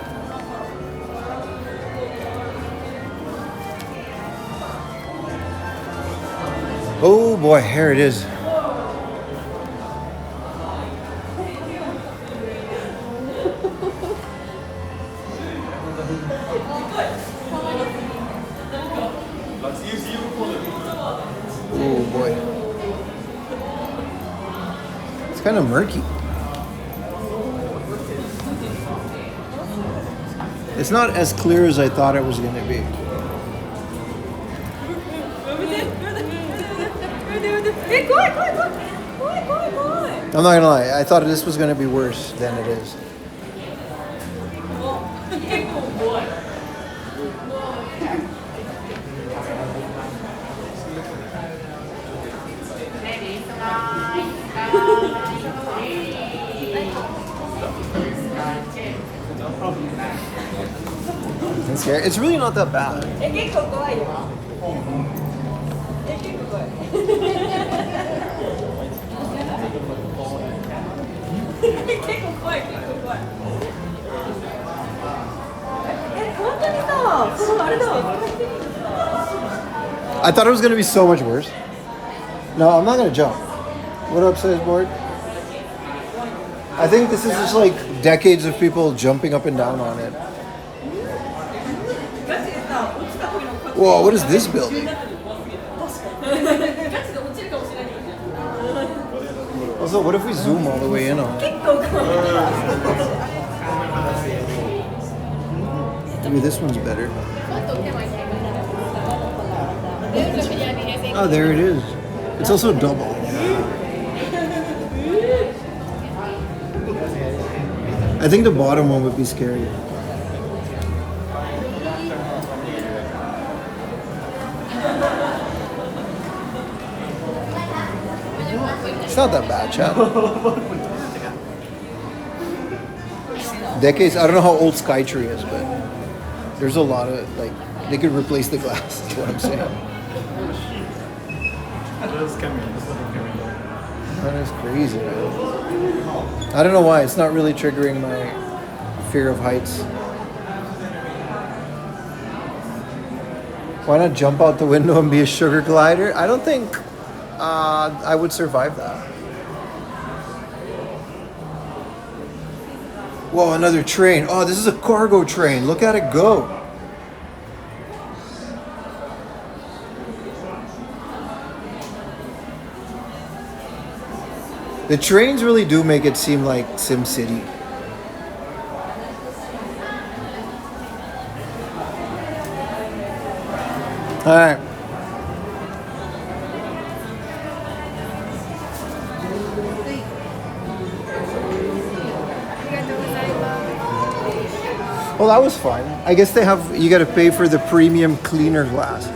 Oh boy, here it is. Oh boy. It's kind of murky. It's not as clear as I thought it was going to be. I'm not gonna lie, I thought this was gonna be worse than it is. It's scary. It's really not that bad. I thought it was gonna be so much worse. No, I'm not gonna jump. What up, says board? I think this is just like decades of people jumping up and down on it. Whoa, what is this building? Also, what if we zoom all the way in on it? Maybe this one's better. Oh, there it is. It's also double. I think the bottom one would be scary. It's not that bad, chat. Decades, I don't know how old Skytree is, but there's a lot of, like, they could replace the glass, is what I'm saying. That is crazy, man. I don't know why, it's not really triggering my fear of heights. Why not jump out the window and be a sugar glider? I don't think I would survive that. Whoa, another train. Oh, this is a cargo train. Look at it go. The trains really do make it seem like SimCity. All right. Well, that was fun. I guess they have, you got to pay for the premium cleaner glass.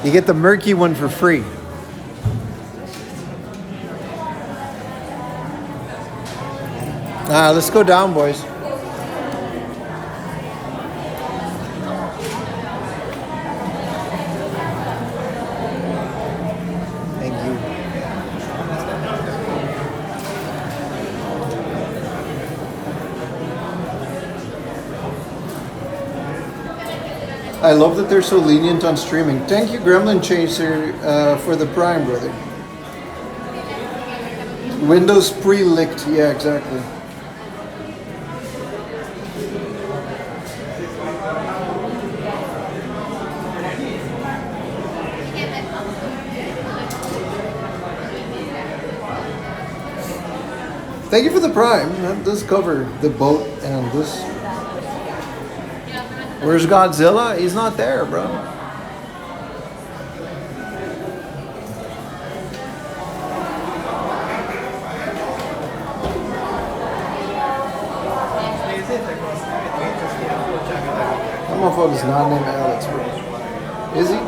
You get the murky one for free. Let's go down, boys. Thank you. I love that they're so lenient on streaming. Thank you, Gremlin Chaser, for the Prime, brother. Windows pre-licked. Yeah, exactly. Thank you for the Prime. That does cover the boat and this. Where's Godzilla? He's not there, bro. That motherfucker's not named Alex, bro. Is he?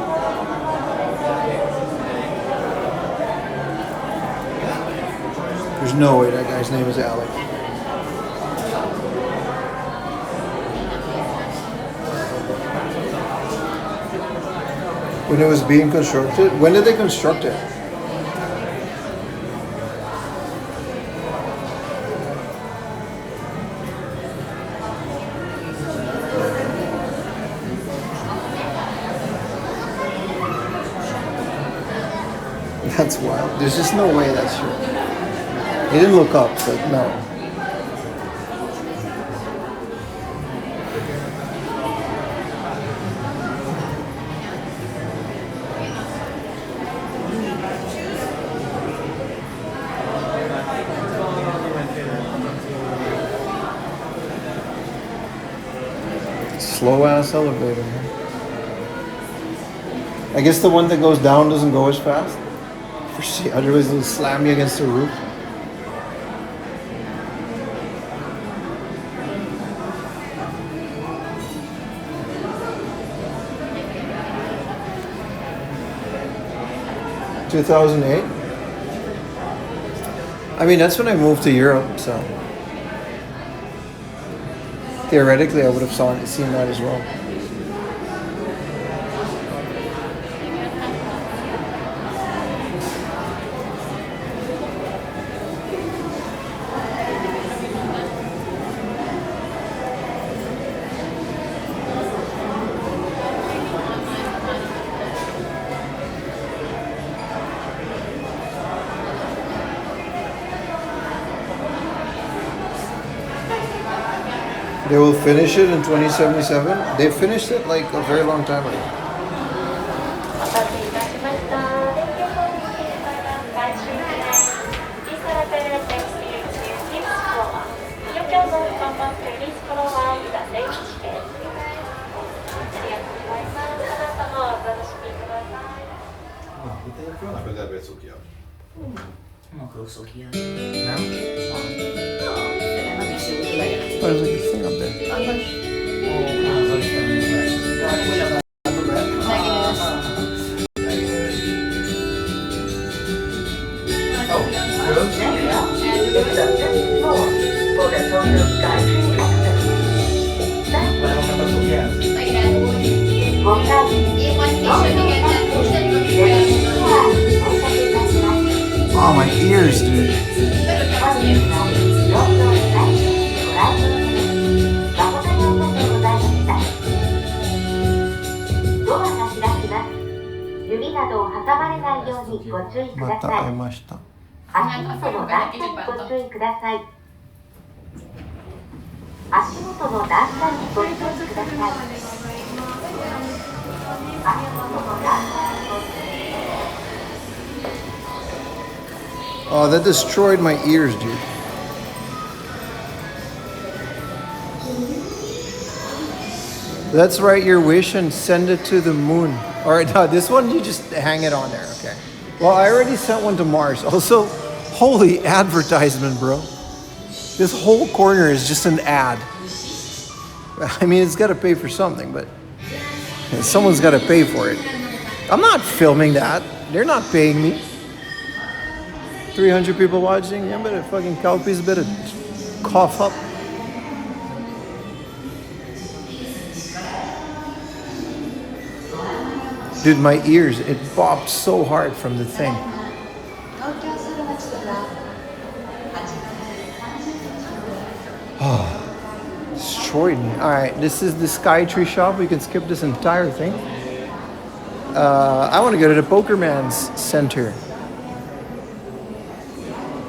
There's no way that guy's name is Alex. When it was being constructed? When did they construct it? That's wild. There's just no way that's true. He didn't look up, but no. Slow ass elevator, man. I guess the one that goes down doesn't go as fast. Otherwise it'll slam you against the roof. (2008). I mean, that's when I moved to Europe, so theoretically I would have seen that as well. They will finish it in 2077. They finished it like a very long time ago. お待たせいたしました。電気ホームセンターが開始です。This elevator takes you to this floor. You can move from to this floor with the same ticket. ありがとうございます。あなたもお楽しみください。 Potrebbe succhiare. Ma cosa succhiare? No? Non ho visto quello lei. Oh, there's like a thing up there. Oh, my ears, dude. Oh, that destroyed my ears, dude. Let's write your wish and send it to the moon. All right, no, this one you just hang it on there, okay? Well, I already sent one to Mars. Also, holy advertisement, bro. This whole corner is just an ad. I mean, it's got to pay for something, but someone's got to pay for it. I'm not filming that. They're not paying me. 300 people watching. I better fucking cowpiece, better cough up. Dude, my ears, it bopped so hard from the thing. Oh, destroyed me. All right, this is the Skytree shop. We can skip this entire thing. I want to go to the Pokerman's Center.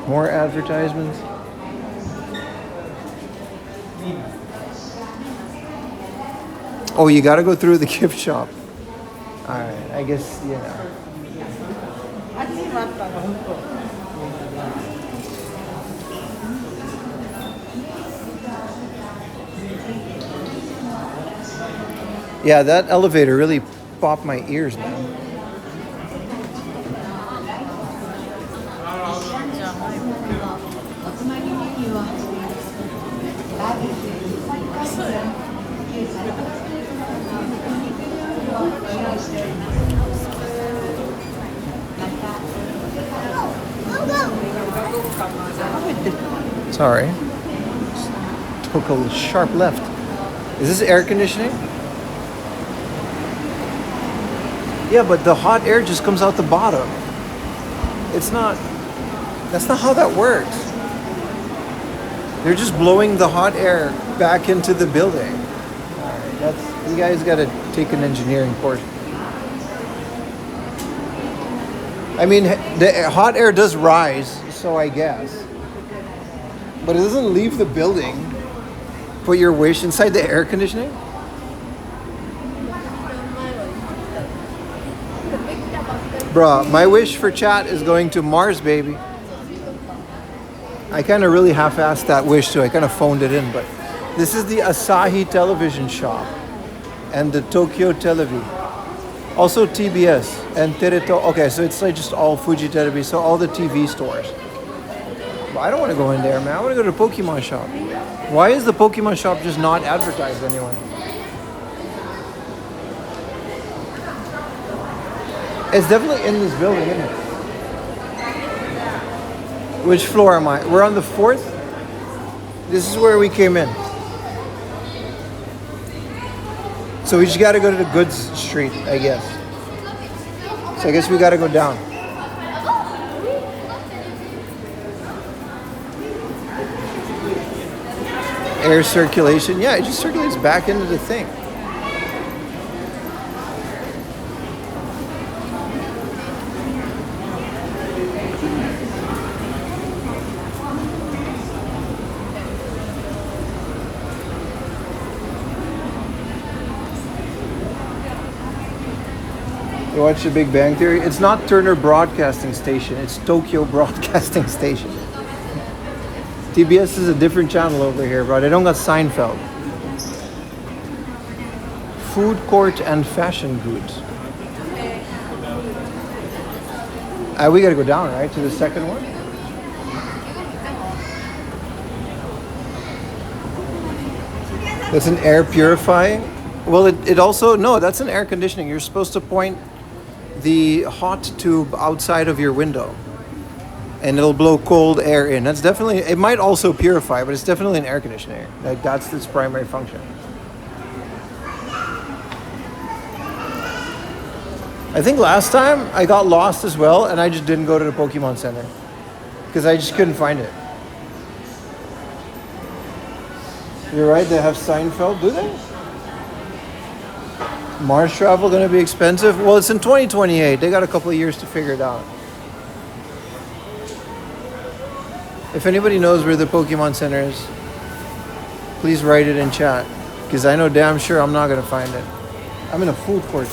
More advertisements. Oh, you got to go through the gift shop. All right, I guess, you know. Yeah, that elevator really popped my ears, man. Sorry. Took a sharp left. Is this air conditioning? Yeah, but the hot air just comes out the bottom. It's not... That's not how that works. They're just blowing the hot air back into the building. Alright, that's... You guys gotta take an engineering course. I mean, the hot air does rise, so I guess. But it doesn't leave the building. Put your wish inside the air conditioning? Bruh, my wish for chat is going to Mars, baby. I kind of really half-assed that wish too. I kind of phoned it in, but this is the Asahi television shop. and the Tokyo Television. Also TBS and Tereto. Okay, so it's like just all Fuji Television, so all the TV stores. But I don't want to go in there, man. I want to go to the Pokemon shop. Why is the Pokemon shop just not advertised anywhere? It's definitely in this building, isn't it? Which floor am I? We're on the 4th? This is where we came in. So we just gotta go to the goods street, I guess. So I guess we gotta go down. Air circulation. Yeah, it just circulates back into the thing. You watch The Big Bang Theory? It's not Turner Broadcasting Station, it's Tokyo Broadcasting Station. TBS is a different channel over here, bro. They don't got Seinfeld. Food court and fashion goods. We gotta go down, right, to the second one? That's an air purifying? Well, it also, no, that's an air conditioning. You're supposed to point the hot tube outside of your window and it'll blow cold air in. That's definitely, it might also purify, but it's definitely an air conditioner. Like, that's its primary function. I think last time I got lost as well and I just didn't go to the Pokemon Center because I just couldn't find it. You're right, they have Seinfeld, do they? Mars travel gonna be expensive? Well, it's in 2028. They got a couple of years to figure it out. If anybody knows where the Pokemon Center is, please write it in chat. Because I know damn sure I'm not gonna find it. I'm in a food court.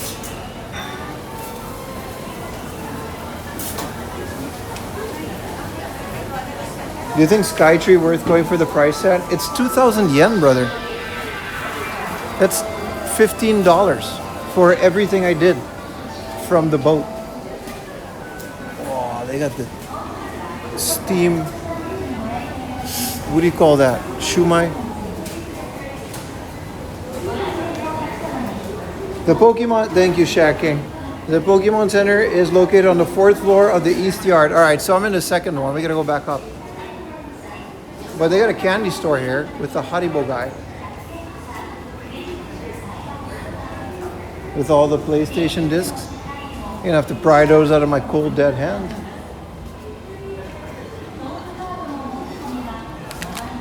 Do you think Skytree worth going for the price tag? It's 2,000 yen, brother. That's $15 for everything I did from the boat. Oh, they got the steam. What do you call that? Shumai? The Pokemon, thank you, Shaq King. The Pokemon Center is located on the 4th floor of the East Yard. All right, so I'm in the second one. We gotta go back up. But they got a candy store here with the Haribo guy. With all the PlayStation discs. You're gonna have to pry those out of my cold dead hand.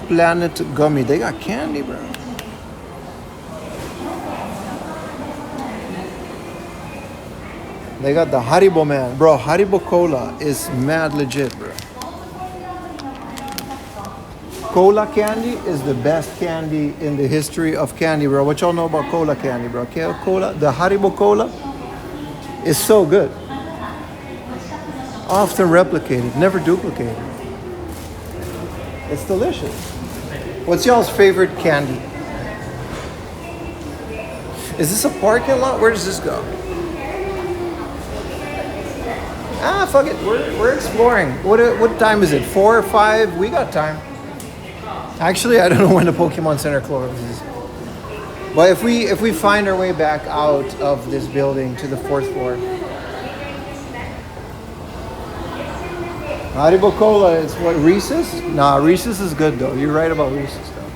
Planet Gummy. They got candy, bro. They got the Haribo man. Bro, Haribo Cola is mad legit, bro. Cola candy is the best candy in the history of candy, bro. What y'all know about cola candy, bro? Cola, the Haribo Cola is so good. Often replicated, never duplicated. It's delicious. What's y'all's favorite candy? Is this a parking lot? Where does this go? Ah, fuck it. We're exploring. What time is it? 4 or 5? We got time. Actually, I don't know when the Pokemon Center closes. But if we find our way back out of this building to the 4th floor. Haribo Cola is what, Reese's? Nah, Reese's is good though. You're right about Reese's though.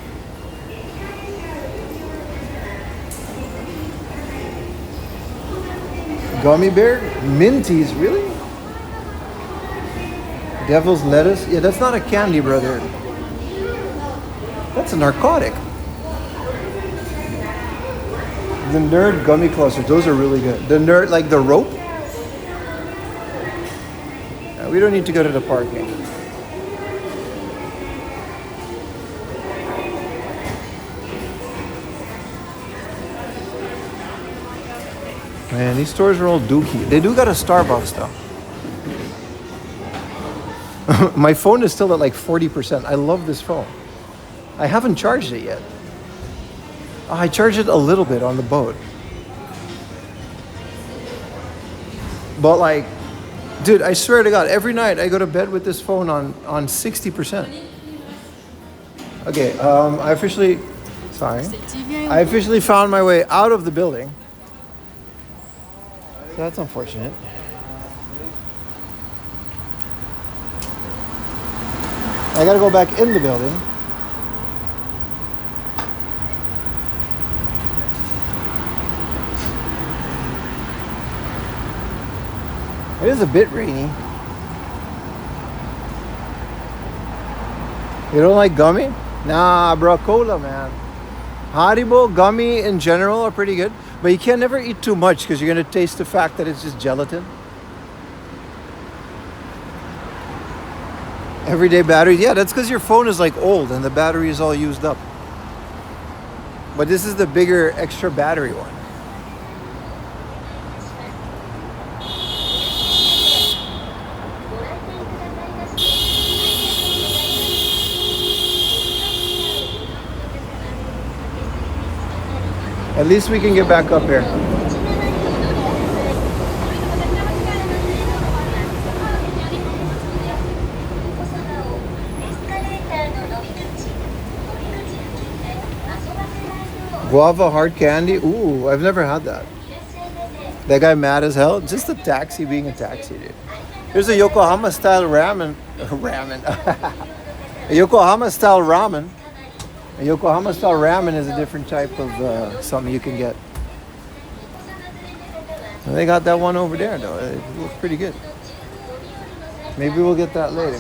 Gummy bear? Minties, really? Devil's lettuce? Yeah, that's not a candy, brother. That's a narcotic. The Nerd gummy clusters, those are really good. The Nerd, like the rope? Yeah, we don't need to go to the parking. Man, these stores are all dookie. They do got a Starbucks though. My phone is still at like 40%. I love this phone. I haven't charged it yet. I charged it a little bit on the boat. But like, dude, I swear to God, every night I go to bed with this phone on 60%. Okay, I officially found my way out of the building. So that's unfortunate. I gotta go back in the building. It is a bit rainy. You don't like gummy? Nah, bro, cola, man. Haribo, gummy in general are pretty good. But you can never eat too much because you're going to taste the fact that it's just gelatin. Everyday batteries. Yeah, that's because your phone is like old and the battery is all used up. But this is the bigger extra battery one. At least we can get back up here. Guava hard candy. Ooh, I've never had that. That guy mad as hell. Just a taxi being a taxi, dude. There's a Yokohama style ramen. A Yokohama style ramen. A Yokohama style ramen is a different type of something you can get. And they got that one over there though. It looks pretty good. Maybe we'll get that later.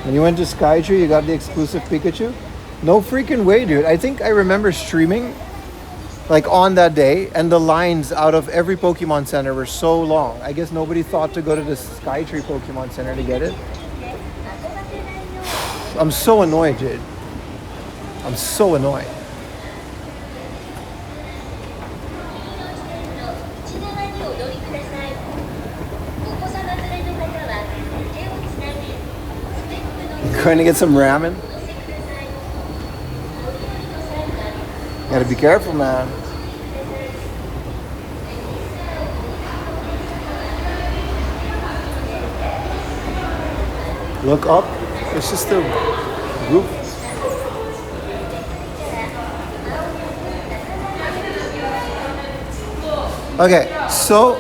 When you went to Skytree, you got the exclusive Pikachu? No freaking way, dude. I think I remember streaming like on that day, and the lines out of every Pokemon Center were so long. I guess nobody thought to go to the Skytree Pokemon Center to get it. I'm so annoyed, dude. I'm so annoyed. Going to get some ramen? Gotta be careful, man. Look up. It's just the roof. Okay, so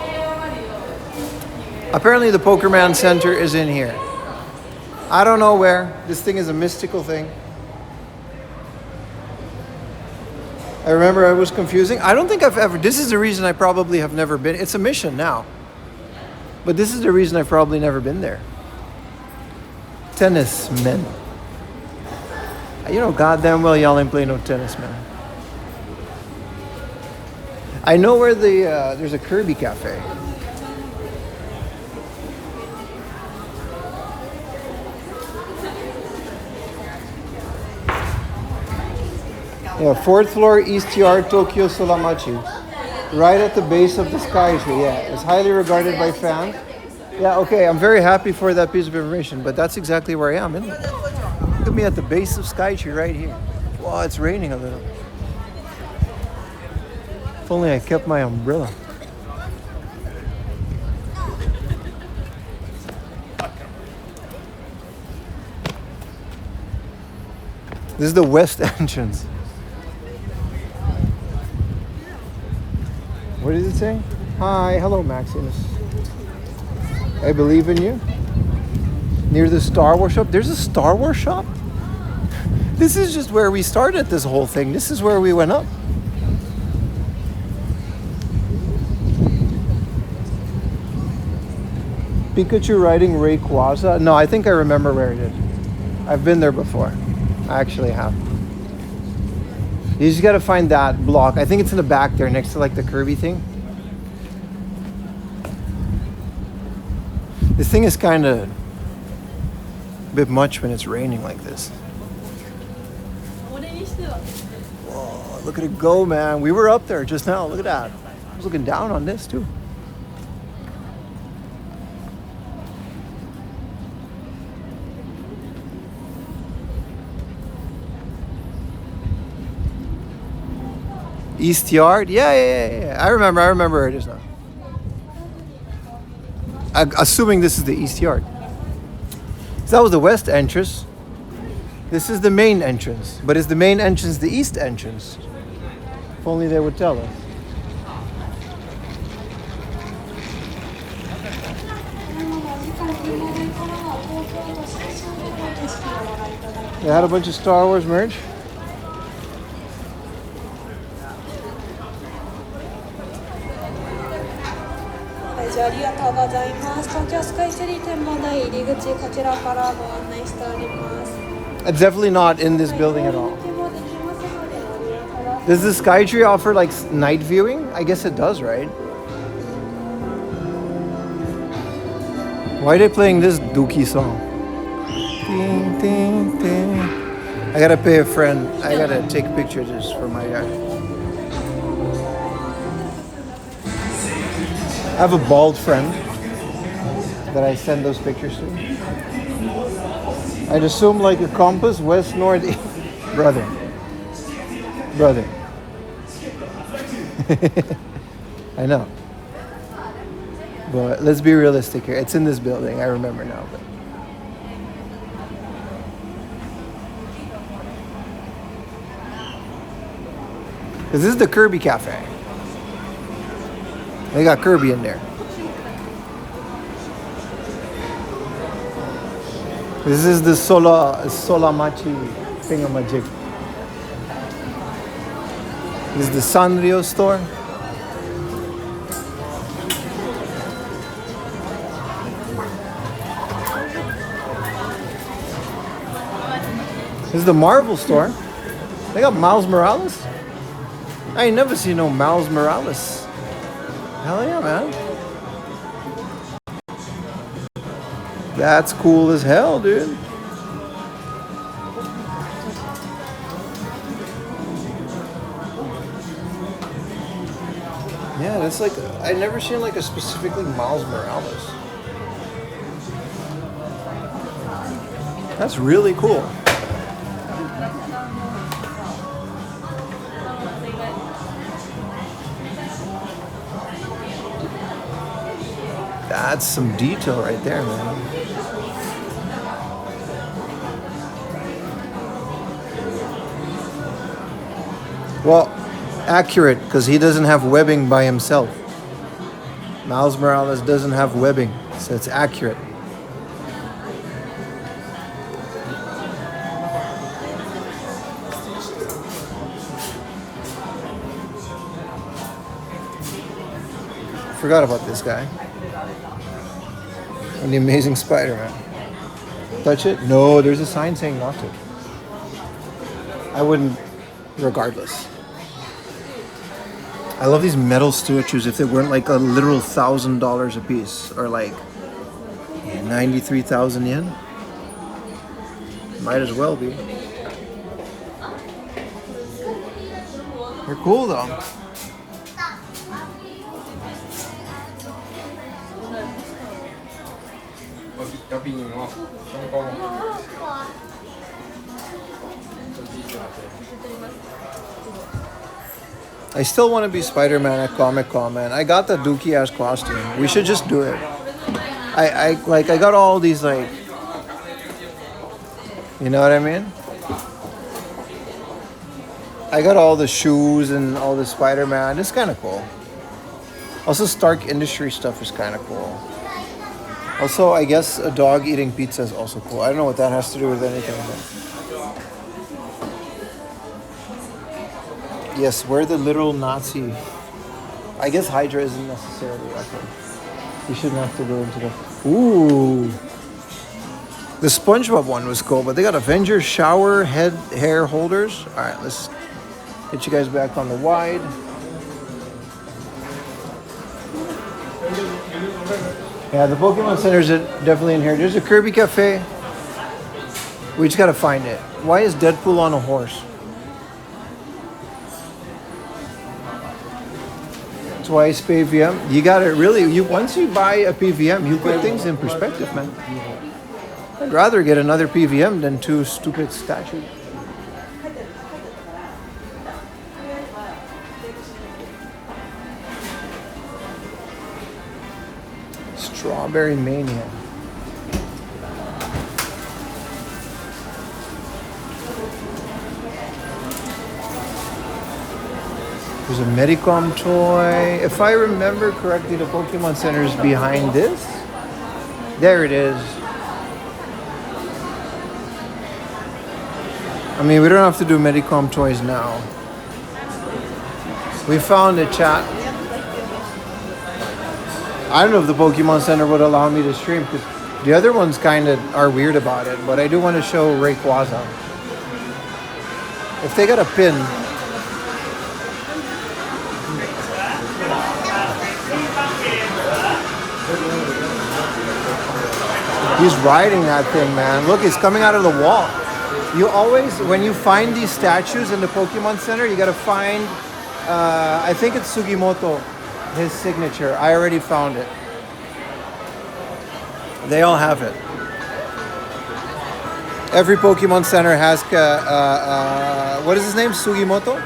apparently the Pokerman Center is in here. I don't know where. This thing is a mystical thing. I remember I was confusing. I don't think I've ever... This is the reason I probably have never been... It's a mission now. But this is the reason I've probably never been there. Tennis men. You know goddamn well y'all ain't play no tennis, man. I know where the... there's a Kirby Cafe. Yeah, 4th floor, East Yard, Tokyo Solamachi. Right at the base of the Skytree, yeah. It's highly regarded by fans. Yeah, okay, I'm very happy for that piece of information, but that's exactly where I am, isn't it? Look at me at the base of Skytree right here. Wow, it's raining a little. If only I kept my umbrella. This is the west entrance. What does it say? Hi, hello Maximus. I believe in you. Near the Star Wars shop. There's a Star Wars shop? This is just where we started this whole thing. This is where we went up. Pikachu riding Rayquaza? No, I think I remember where it is. I've been there before. I actually have. You just gotta find that block. I think it's in the back there next to like the Kirby thing. This thing is kind of a bit much when it's raining like this. Whoa, look at it go, man. We were up there just now. Look at that. I was looking down on this too. East Yard? Yeah. I remember where it is now. Assuming this is the East Yard. So that was the west entrance. This is the main entrance. But is the main entrance the east entrance? If only they would tell us. They had a bunch of Star Wars merch. It's definitely not in this building at all. Does the Skytree offer like night viewing? I guess it does, right? Why are they playing this Dookie song? Ding, ding, ding. I gotta pay a friend. I gotta take pictures for my guy. I have a bald friend that I send those pictures to. I'd assume like a compass, west, north, east. Brother. I know. But let's be realistic here. It's in this building. I remember now. But. This is the Kirby Cafe. They got Kirby in there. This is the Solamachi thingamajig. This is the Sanrio store. This is the Marvel store. They got Miles Morales. I ain't never seen no Miles Morales. Hell yeah, man. That's cool as hell, dude. Yeah, that's like, I've never seen like a specifically Miles Morales. That's really cool. That's some detail right there, man. Well, accurate, because he doesn't have webbing by himself. Miles Morales doesn't have webbing, so it's accurate. Forgot about this guy. And the Amazing Spider-Man. Touch it? No, there's a sign saying not to. I wouldn't, regardless. I love these metal statues if they weren't like a literal $1,000 a piece, or like 93,000 yen. Might as well be. They're cool though. I still want to be Spider-Man at Comic-Con, man. I got the dookie ass costume. We should just do it. I got all these like, you know what I mean? I got all the shoes and all the Spider-Man. It's kind of cool. Also, Stark Industries stuff is kind of cool. Also, I guess a dog eating pizza is also cool. I don't know what that has to do with anything. But yes, we're the literal Nazi. I guess Hydra isn't necessarily okay. We shouldn't have to go into the... Ooh. The SpongeBob one was cool, but they got Avengers shower head hair holders. All right, let's get you guys back on the wide. Yeah, the Pokemon Center's definitely in here. There's a Kirby Cafe. We just gotta find it. Why is Deadpool on a horse? Twice PVM. You gotta really, once you buy a PVM, you put things in perspective, man. I'd rather get another PVM than two stupid statues. Strawberry Mania. There's a Medicom toy. If I remember correctly, the Pokemon Center is behind this. There it is. I mean, we don't have to do Medicom toys now. We found a chat. I don't know if the Pokemon Center would allow me to stream because the other ones kind of are weird about it, but I do want to show Rayquaza. If they got a pin, he's riding that thing, man. Look, he's coming out of the wall. You always, when you find these statues in the Pokemon Center, you gotta find, I think it's Sugimoto, his signature. I already found it. They all have it. Every Pokemon Center has, what is his name? Sugimoto?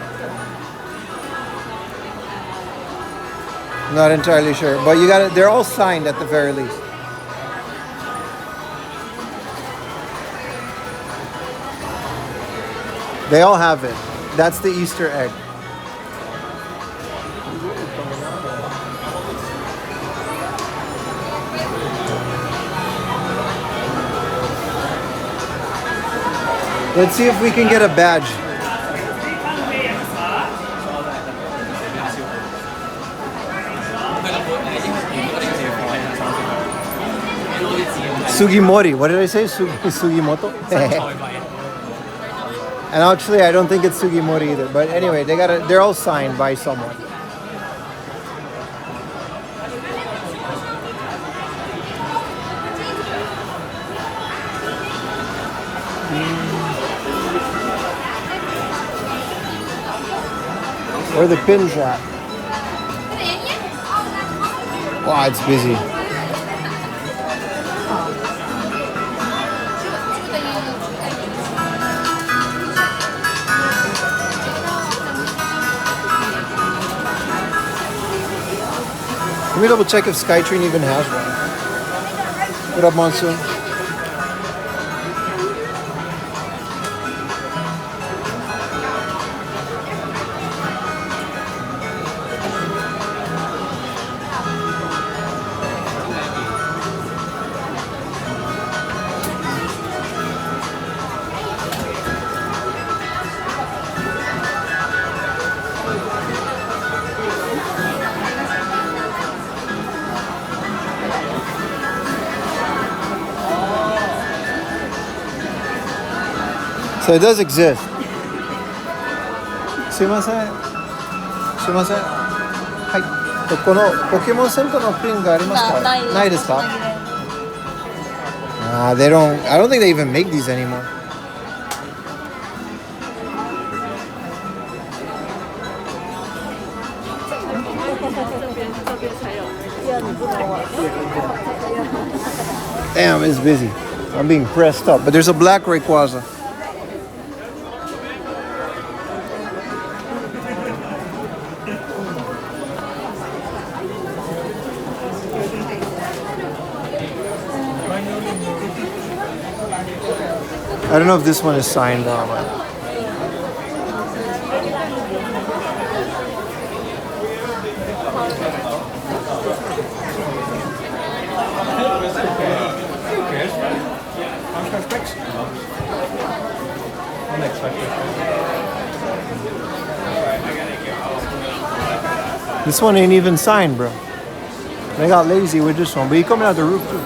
Not entirely sure, but you got it. They're all signed at the very least. They all have it. That's the Easter egg. Let's see if we can get a badge. Sugimori. What did I say? Sugimoto? And actually, I don't think it's Sugimori either. But anyway, they're all signed by someone. Where are the pins at? Wow, it's busy. Let me double check if Skytrain even has one. What up, Monsoon? So it does exist. Sumimasen. Sumimasen. Hai. このポケモンセンターのピンがありますか？ないですか？I don't think they even make these anymore. Damn, it's busy. I'm being pressed up. But there's a black Rayquaza. I don't know if this one is signed or not. This one ain't even signed, bro. They got lazy with this one, but he coming out the roof too.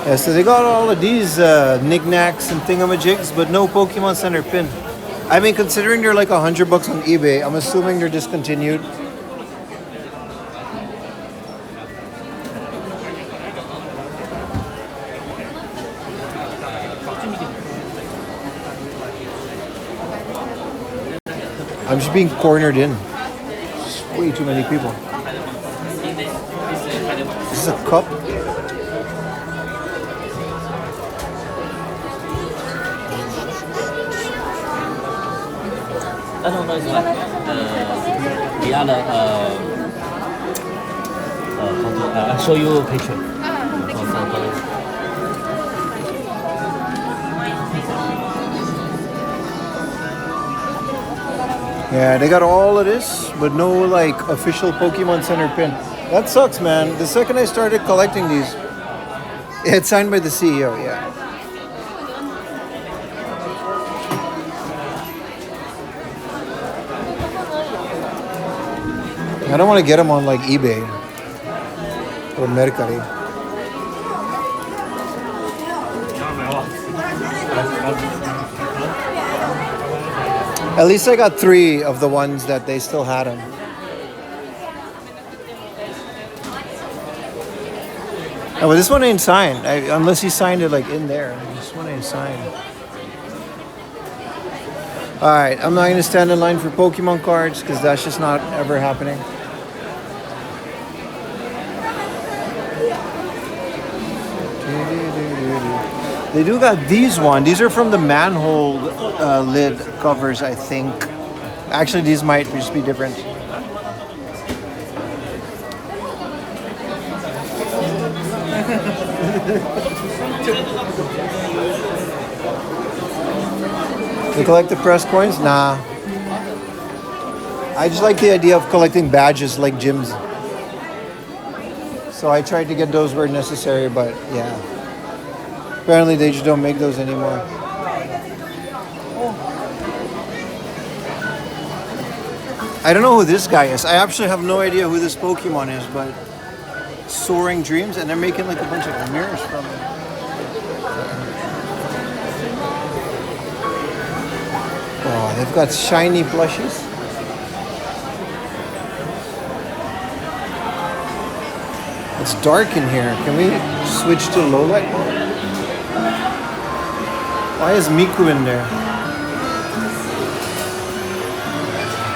Yeah, so they got all of these knickknacks and thingamajigs, but no Pokemon Center pin. I mean, considering they're like $100 on eBay, I'm assuming they're discontinued. I'm just being cornered in. Just way too many people. Is this a cup? The other I'll show you picture. Yeah, they got all of this, but no like official Pokemon Center pin. That sucks, man. The second I started collecting these, it's signed by the CEO. Yeah. I don't want to get them on like eBay or Mercari. At least I got 3 of the ones that they still had them. Oh, well, this one ain't signed. Unless he signed it like in there. This one ain't signed. Alright, I'm not going to stand in line for Pokemon cards because that's just not ever happening. They do got these one. These are from the manhole lid covers, I think. Actually, these might just be different. You collect the press coins? Nah. I just like the idea of collecting badges like gyms. So I tried to get those where necessary, but yeah. Apparently they just don't make those anymore. I don't know who this guy is. I actually have no idea who this Pokemon is, but Soaring Dreams, and they're making like a bunch of mirrors from it. Oh, they've got shiny plushies. It's dark in here. Can we switch to low light mode? Why is Miku in there?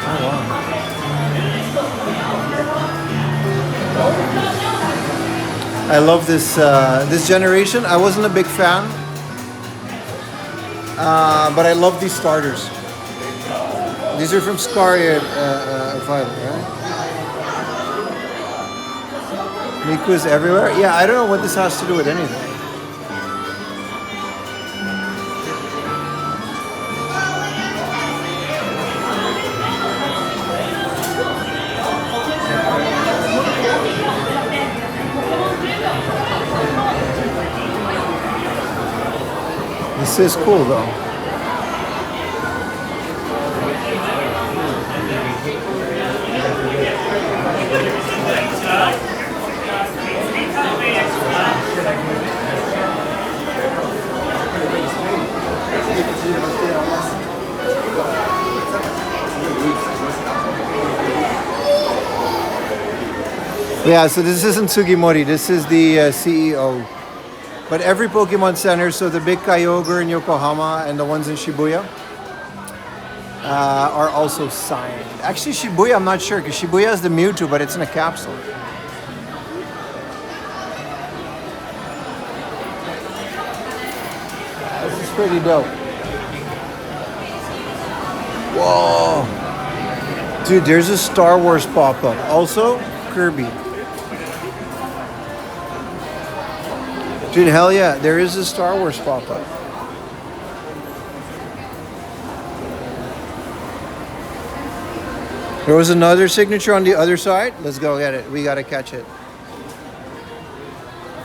Oh wow. I love this this generation. I wasn't a big fan, but I love these starters. These are from Scarlet Violet, right? Miku is everywhere. Yeah, I don't know what this has to do with anything. This is cool though. Yeah, so this isn't Sugimori, this is the CEO. But every Pokemon Center, so the big Kyogre in Yokohama and the ones in Shibuya, are also signed. Actually, Shibuya, I'm not sure, because Shibuya has the Mewtwo, but it's in a capsule. This is pretty dope. Whoa. Dude, there's a Star Wars pop-up. Also, Kirby. Dude, hell yeah, there is a Star Wars pop-up. There was another signature on the other side. Let's go get it. We gotta catch it.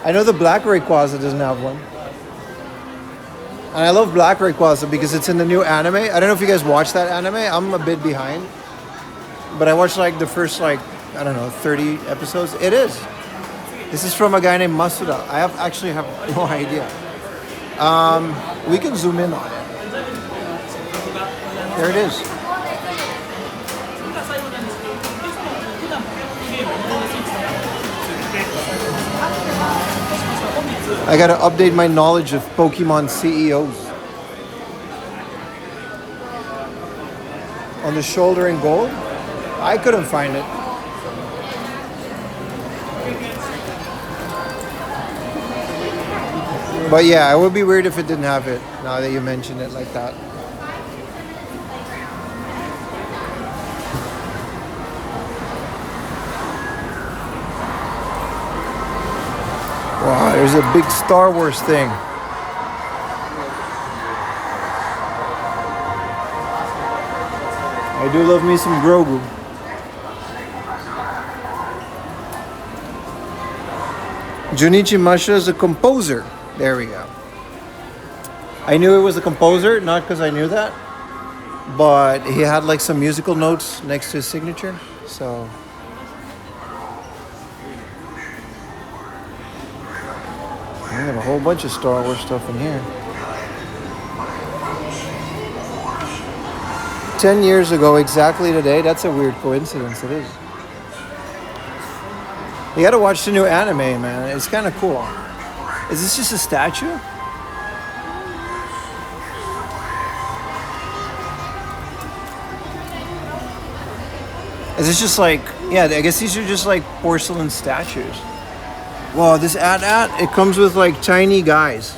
I know the Black Rayquaza doesn't have one. And I love Black Rayquaza because it's in the new anime. I don't know if you guys watched that anime. I'm a bit behind. But I watched like the first I don't know, 30 episodes. It is. This is from a guy named Masuda. I actually have no idea. We can zoom in on it. There it is. I gotta update my knowledge of Pokemon CEOs. On the shoulder in gold? I couldn't find it. But yeah, it would be weird if it didn't have it, now that you mention it like that. Wow, there's a big Star Wars thing. I do love me some Grogu. Junichi Masha is a composer. There we go. I knew it was a composer, not because I knew that, but he had like some musical notes next to his signature, so. I have a whole bunch of Star Wars stuff in here. 10 years ago, exactly today, that's a weird coincidence, it is. You gotta watch the new anime, man. It's kind of cool. Is this just a statue? Is this just like, yeah, I guess these are just like porcelain statues. Wow, this it comes with like tiny guys.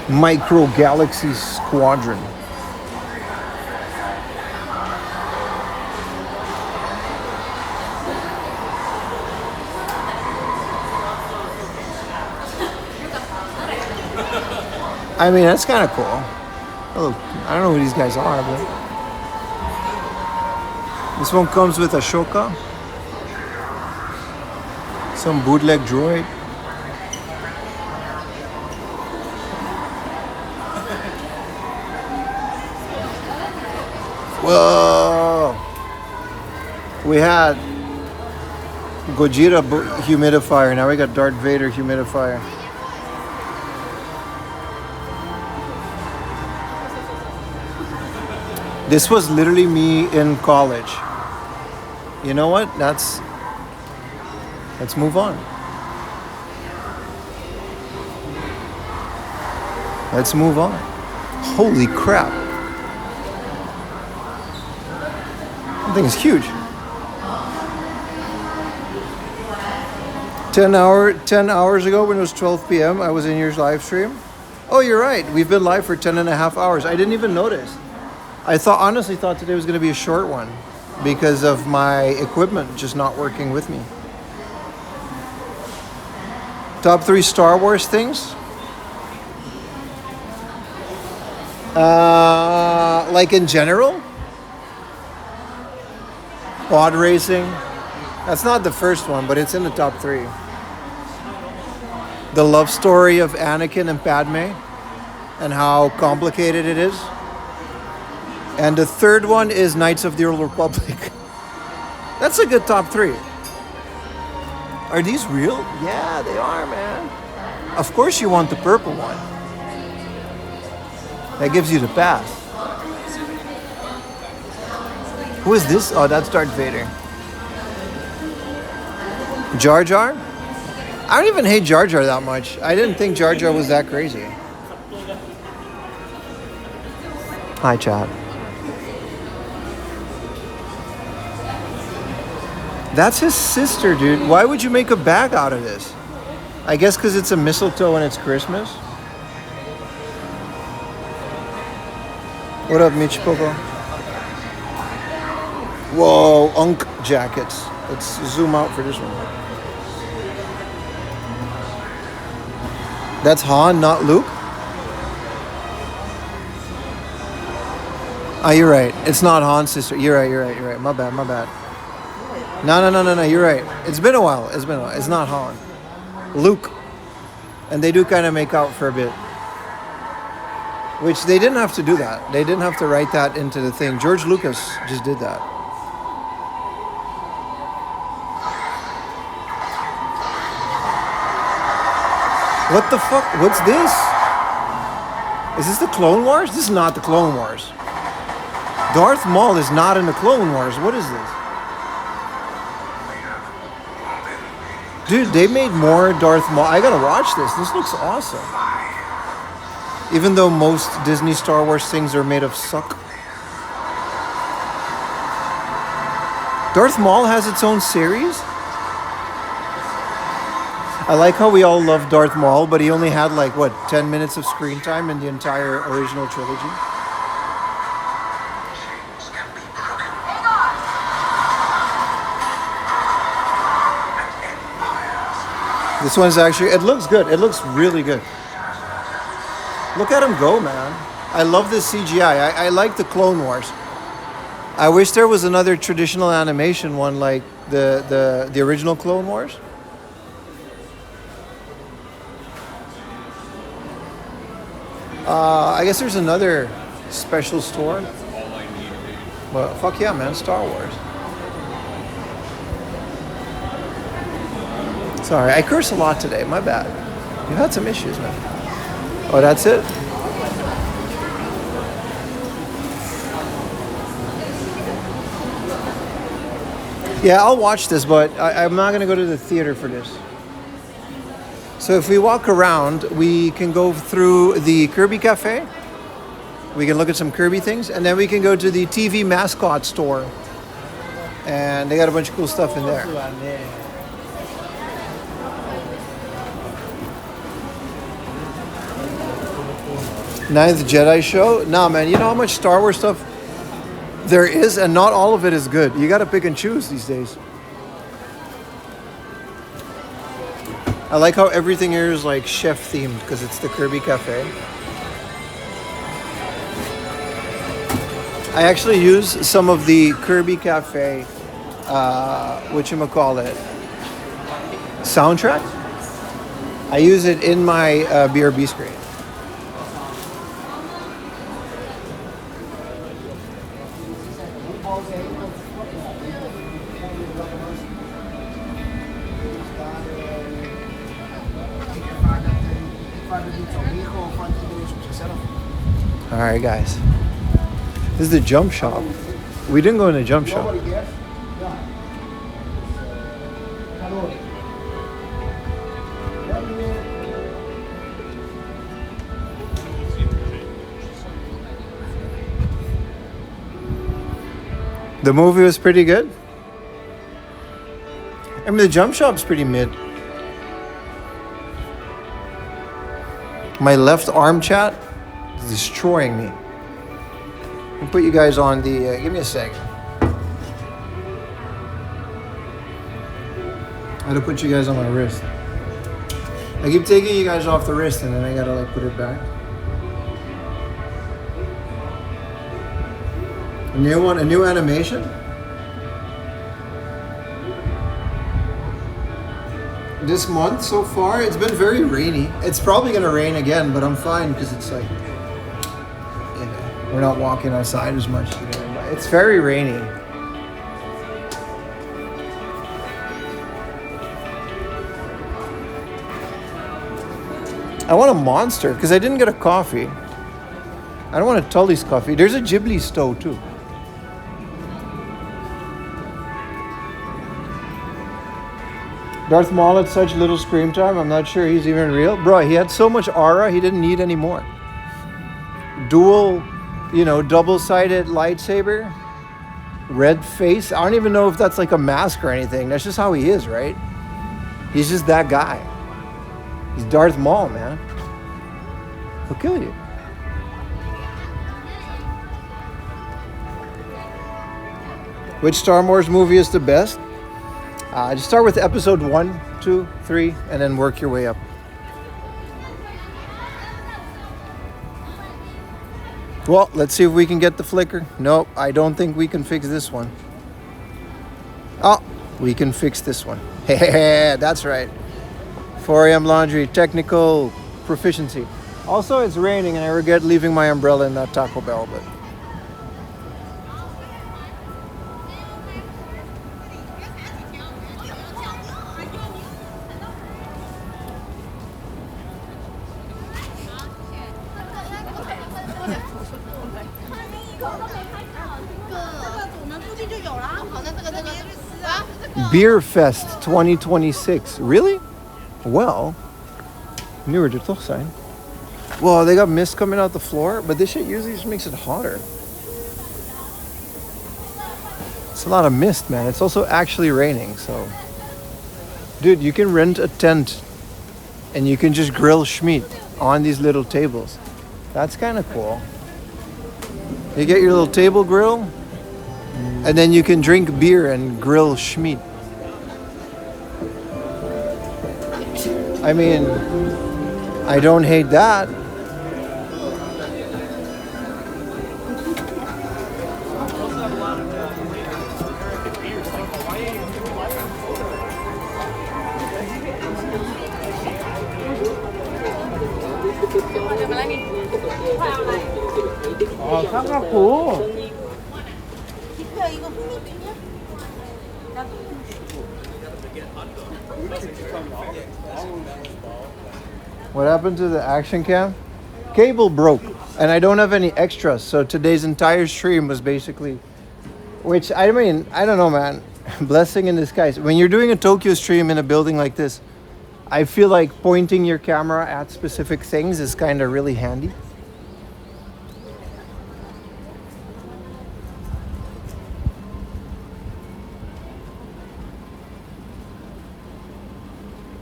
Micro Galaxy Squadron. I mean, that's kind of cool. Oh, I don't know who these guys are, but this one comes with Ashoka, some bootleg droid. Whoa! We had Gojira humidifier. Now we got Darth Vader humidifier. This was literally me in college. You know what? Let's move on. Let's move on. Holy crap. That thing is huge. 10 hours ago when it was 12 p.m. I was in your live stream. Oh, you're right. We've been live for 10 and a half hours. I didn't even notice. I honestly thought today was going to be a short one because of my equipment just not working with me. Top 3 Star Wars things? Like in general? Pod racing. That's not the first one, but it's in the top 3. The love story of Anakin and Padme and how complicated it is. And the third one is Knights of the Old Republic. That's a good top 3. Are these real? Yeah, they are, man. Of course you want the purple one. That gives you the pass. Who is this? Oh, that's Darth Vader. Jar Jar? I don't even hate Jar Jar that much. I didn't think Jar Jar was that crazy. Hi, chat. That's his sister, dude. Why would you make a bag out of this? I guess because it's a mistletoe and it's Christmas. What up, Mitch Pogo? Whoa, Unk jackets. Let's zoom out for this one. That's Han, not Luke? Ah, you're right. It's not Han's sister. You're right. My bad. No, you're right. It's been a while. It's not Han. Luke. And they do kind of make out for a bit. Which they didn't have to do that. They didn't have to write that into the thing. George Lucas just did that. What the fuck? What's this? Is this the Clone Wars? This is not the Clone Wars. Darth Maul is not in the Clone Wars. What is this? Dude, they made more Darth Maul. I gotta watch this. This looks awesome. Even though most Disney Star Wars things are made of suck. Darth Maul has its own series? I like how we all love Darth Maul, but he only had like, what, 10 minutes of screen time in the entire original trilogy? This one's actually, it looks good. It looks really good. Look at him go, man. I love this CGI. I like the Clone Wars. I wish there was another traditional animation one like the original Clone Wars. I guess there's another special store. Well, fuck yeah, man. Star Wars. Sorry, I curse a lot today. My bad. You had some issues, man. Oh, that's it? Yeah, I'll watch this, but I'm not going to go to the theater for this. So if we walk around, we can go through the Kirby Cafe. We can look at some Kirby things, and then we can go to the TV mascot store. And they got a bunch of cool stuff in there. Ninth Jedi show? Nah, man, you know how much Star Wars stuff there is, and not all of it is good. You got to pick and choose these days. I like how everything here is like chef themed because it's the Kirby Cafe. I actually use some of the Kirby Cafe, whatchamacallit, soundtrack. I use it in my BRB screen. All right, guys. This is the jump shop. We didn't go in the jump shop. The movie was pretty good. I mean, the jump shop's pretty mid. My left arm chat is destroying me. I'll put you guys on the, give me a sec. I had to put you guys on my wrist. I keep taking you guys off the wrist and then I gotta like put it back. A new one, a new animation? This month so far, it's been very rainy. It's probably gonna rain again, but I'm fine because it's like, we're not walking outside as much today. But it's very rainy. I want a Monster because I didn't get a coffee. I don't want a Tully's coffee. There's a Ghibli stove too. Darth Maul had such little screen time. I'm not sure he's even real. Bro, he had so much aura, he didn't need any more. Dual, double-sided lightsaber. Red face. I don't even know if that's like a mask or anything. That's just how he is, right? He's just that guy. He's Darth Maul, man. He'll kill you. Which Star Wars movie is the best? Just start with episode 1, 2, 3, and then work your way up. Well, let's see if we can get the flicker. Nope, I don't think we can fix this one. Oh, we can fix this one. Hey, that's right. 4 a.m. laundry, technical proficiency. Also, it's raining and I regret leaving my umbrella in that Taco Bell, but... Beer Fest 2026. Really? Well, nu er toch zijn. Well, they got mist coming out the floor, but this shit usually just makes it hotter. It's a lot of mist, man. It's also actually raining, so... Dude, you can rent a tent and you can just grill schmeat on these little tables. That's kind of cool. You get your little table grill and then you can drink beer and grill schmeat. I mean, I don't hate that. 사갖고. What happened to the action cam? Cable broke, and I don't have any extras, so today's entire stream was basically, which I mean, I don't know, man. Blessing in disguise. When you're doing a Tokyo stream in a building like this, I feel like pointing your camera at specific things is kind of really handy.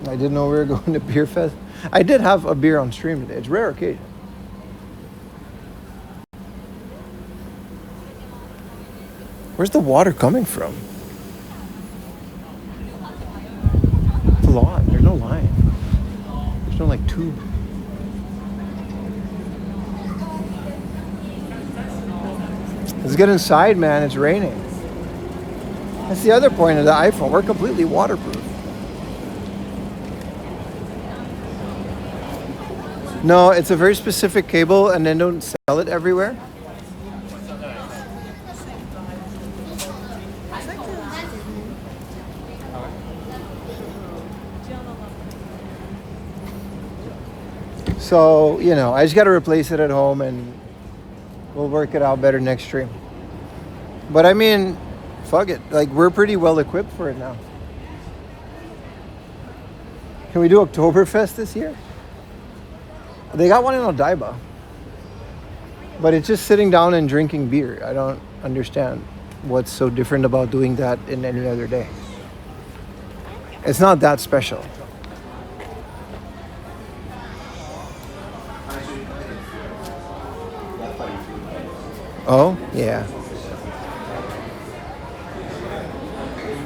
I didn't know we were going to Beer Fest. I did have a beer on stream today. It's a rare occasion. Where's the water coming from? It's a lot. There's no line. There's no like tube. Let's get inside, man. It's raining. That's the other point of the iPhone. We're completely waterproof. No, it's a very specific cable, and they don't sell it everywhere. So, you know, I just got to replace it at home, and we'll work it out better next stream. But I mean, fuck it. Like, we're pretty well equipped for it now. Can we do Oktoberfest this year? They got one in Odaiba, but it's just sitting down and drinking beer. I don't understand what's so different about doing that in any other day. It's not that special. Oh, yeah.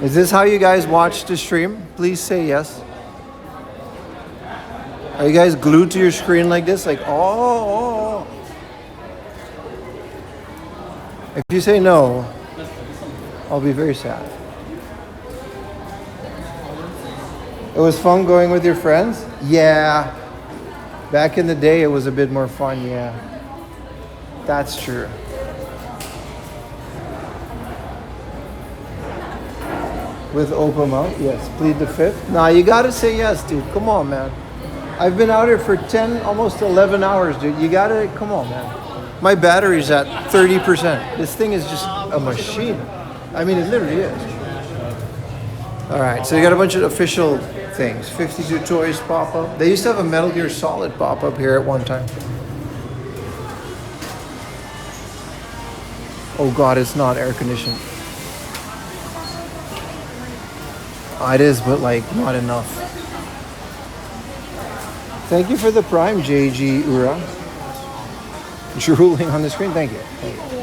Is this how you guys watch the stream? Please say yes. Are you guys glued to your screen like this? Like, oh. If you say no, I'll be very sad. It was fun going with your friends? Yeah. Back in the day, it was a bit more fun, yeah. That's true. With open mouth? Yes. Plead the fifth? Nah, you gotta say yes, dude. Come on, man. I've been out here for 10, almost 11 hours, dude. You gotta, come on, man. My battery's at 30%. This thing is just a machine. I mean, it literally is. All right, so you got a bunch of official things. 52 Toys pop-up. They used to have a Metal Gear Solid pop-up here at one time. Oh God, it's not air conditioned. It is, but like, not enough. Thank you for the Prime, JG Ura. Drooling on the screen. Thank you. Thank you.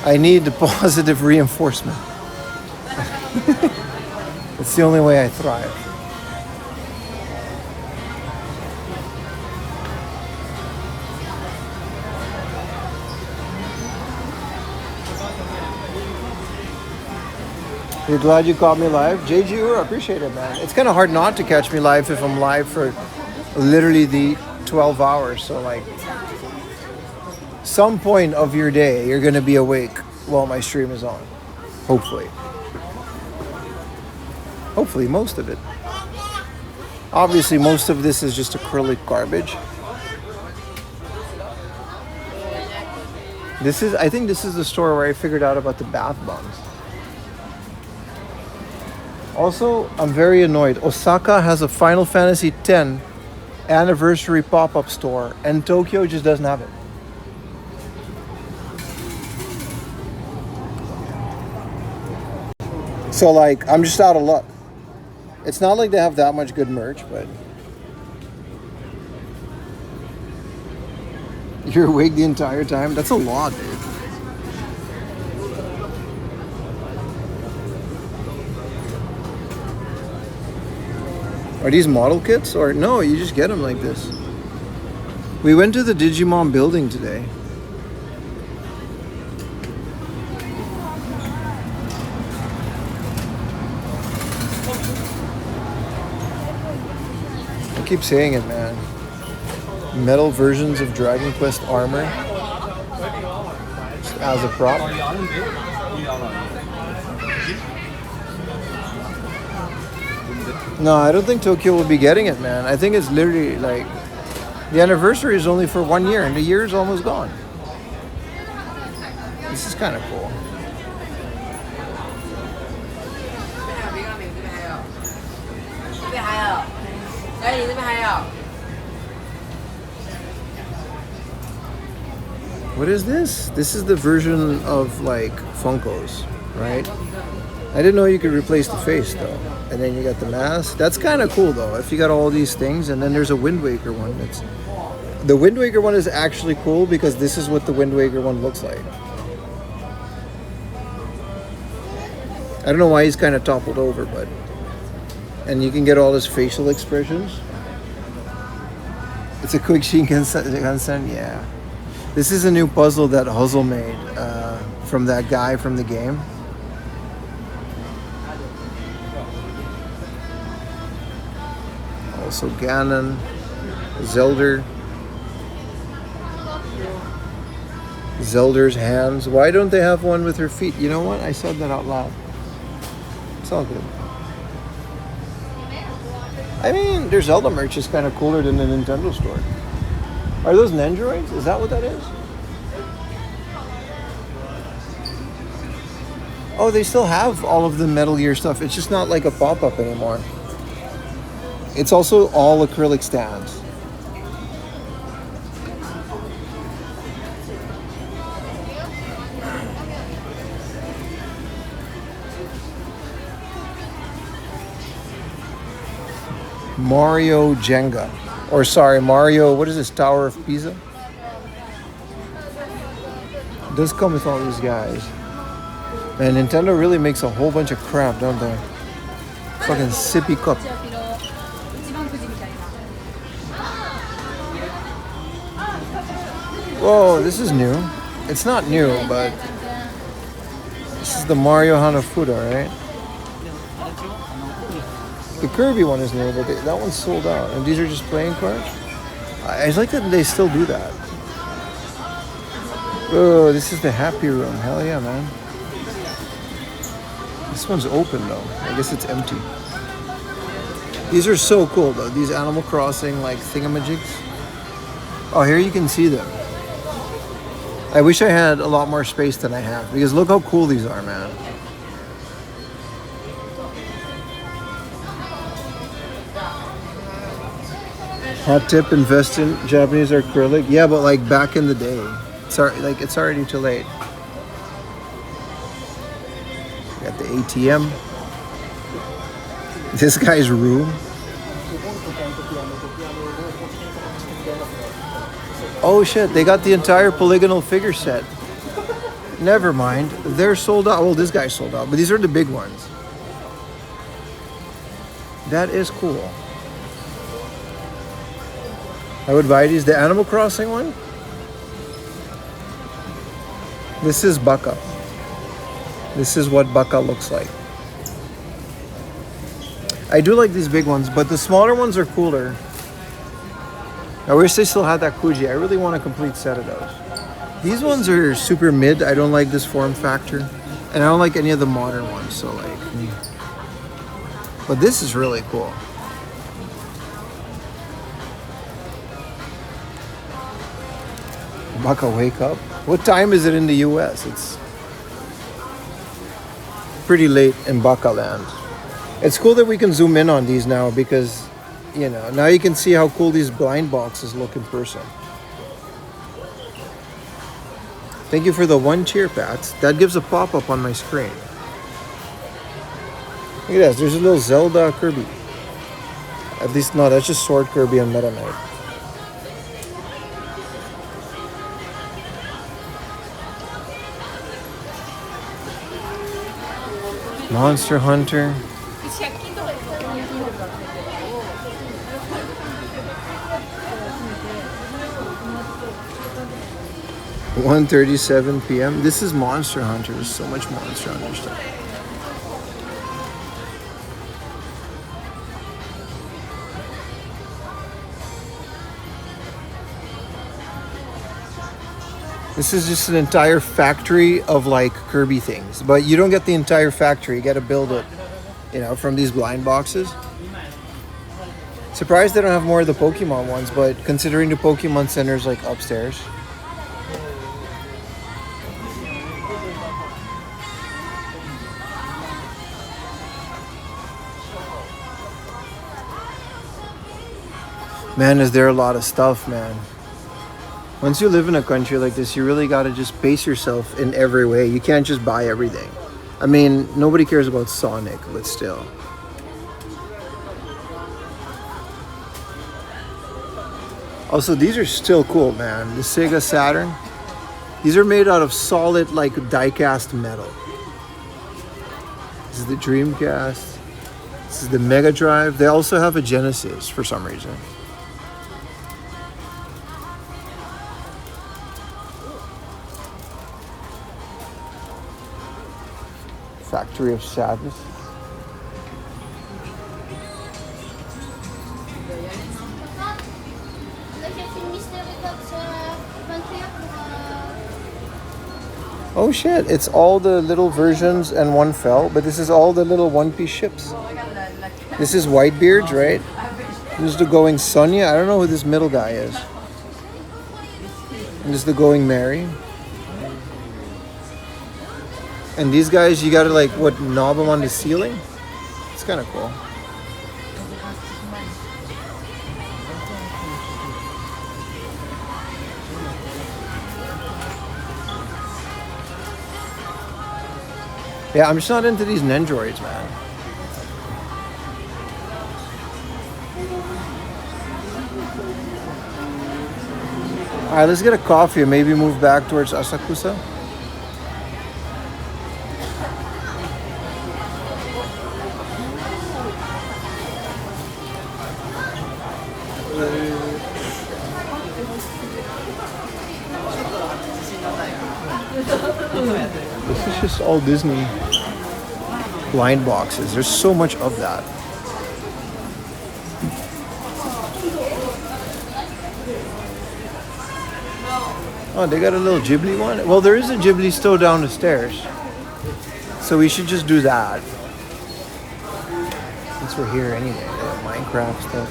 I need the positive reinforcement. It's the only way I thrive. You're glad you caught me live? JG Ura, appreciate it, man. It's kind of hard not to catch me live if I'm live for literally the 12 hours. So, like, some point of your day, you're going to be awake while my stream is on. Hopefully. Hopefully, most of it. Obviously, most of this is just acrylic garbage. I think this is the store where I figured out about the bath bombs. Also, I'm very annoyed. Osaka has a Final Fantasy X anniversary pop-up store, and Tokyo just doesn't have it. So, like, I'm just out of luck. It's not like they have that much good merch, but... You're awake the entire time? That's a lot, dude. Are these model kits? Or no, you just get them like this. We went to the Digimon building today. I keep saying it, man. Metal versions of Dragon Quest armor just as a prop. No, I don't think Tokyo will be getting it, man. I think it's literally like the anniversary is only for 1 year and the year is almost gone. This is kind of cool. What is this? This is the version of like Funkos, right? I didn't know you could replace the face though. And then you got the mask. That's kind of cool though. If you got all these things, and then there's a Wind Waker one. The Wind Waker one is actually cool because this is what the Wind Waker one looks like. I don't know why he's kind of toppled over, but and you can get all his facial expressions. It's a quick Shinkansen, yeah. This is a new puzzle that Huzzle made from that guy from the game. Also Ganon, Zelda's hands. Why don't they have one with her feet? You know what? I said that out loud. It's all good. I mean, their Zelda merch is kind of cooler than the Nintendo store. Are those Nendroids? Is that what that is? Oh, they still have all of the Metal Gear stuff. It's just not like a pop-up anymore. It's also all acrylic stands. Mario Jenga. Or sorry, Mario, what is this, Tower of Pisa? It does come with all these guys. Man, Nintendo really makes a whole bunch of crap, don't they? Fucking sippy cup. Whoa, this is new. It's not new, but this is the Mario Hanafuda, right? The Kirby one is new, but that one's sold out. And these are just playing cards? I like that they still do that. Oh, this is the Happy Room. Hell yeah, man. This one's open, though. I guess it's empty. These are so cool, though. These Animal Crossing, like, thingamajigs. Oh, here you can see them. I wish I had a lot more space than I have, because look how cool these are, man. Hot tip, invest in Japanese acrylic. Yeah, but like back in the day. It's already too late. Got the ATM. This guy's room. Oh shit, they got the entire polygonal figure set. Never mind. They're sold out. Well, this guy's sold out, but these are the big ones. That is cool. I would buy these. The Animal Crossing one. This is Baka. This is what Baka looks like. I do like these big ones, but the smaller ones are cooler. I wish they still had that Kuji. I really want a complete set of those. These ones are super mid. I don't like this form factor. And I don't like any of the modern ones, so like... But this is really cool. Baka, wake up. What time is it in the US? It's pretty late in Baka land. It's cool that we can zoom in on these now because, you know, now you can see how cool these blind boxes look in person. Thank you for the 1 cheer, Pat. That gives a pop-up on my screen. Look at this. There's a little Zelda Kirby. At least, no, that's just Sword Kirby and Meta Knight. Monster Hunter. 1:37 p.m. This is Monster Hunter. There's so much Monster Hunter stuff. This is just an entire factory of like Kirby things, but you don't get the entire factory. You got to build it, you know, from these blind boxes. Surprised they don't have more of the Pokemon ones, but considering the Pokemon Center's like upstairs. Man, is there a lot of stuff, man. Once you live in a country like this, you really got to just pace yourself in every way. You can't just buy everything. I mean, nobody cares about Sonic, but still. Also, these are still cool, man. The Sega Saturn. These are made out of solid, like, die-cast metal. This is the Dreamcast. This is the Mega Drive. They also have a Genesis for some reason. Factory of Sadness. Oh shit, it's all the little versions and one fell, but this is all the little one-piece ships. This is Whitebeards, right? This is the Going Sonya. I don't know who this middle guy is. And this is the Going Mary. And these guys, you gotta like, what, knob them on the ceiling? It's kind of cool. Yeah, I'm just not into these Nendroids, man. Alright, let's get a coffee and maybe move back towards Asakusa. This is just all Disney blind boxes. There's so much of that. Oh, they got a little Ghibli one? Well, there is a Ghibli still down the stairs. So we should just do that. Since we're here anyway, Minecraft stuff.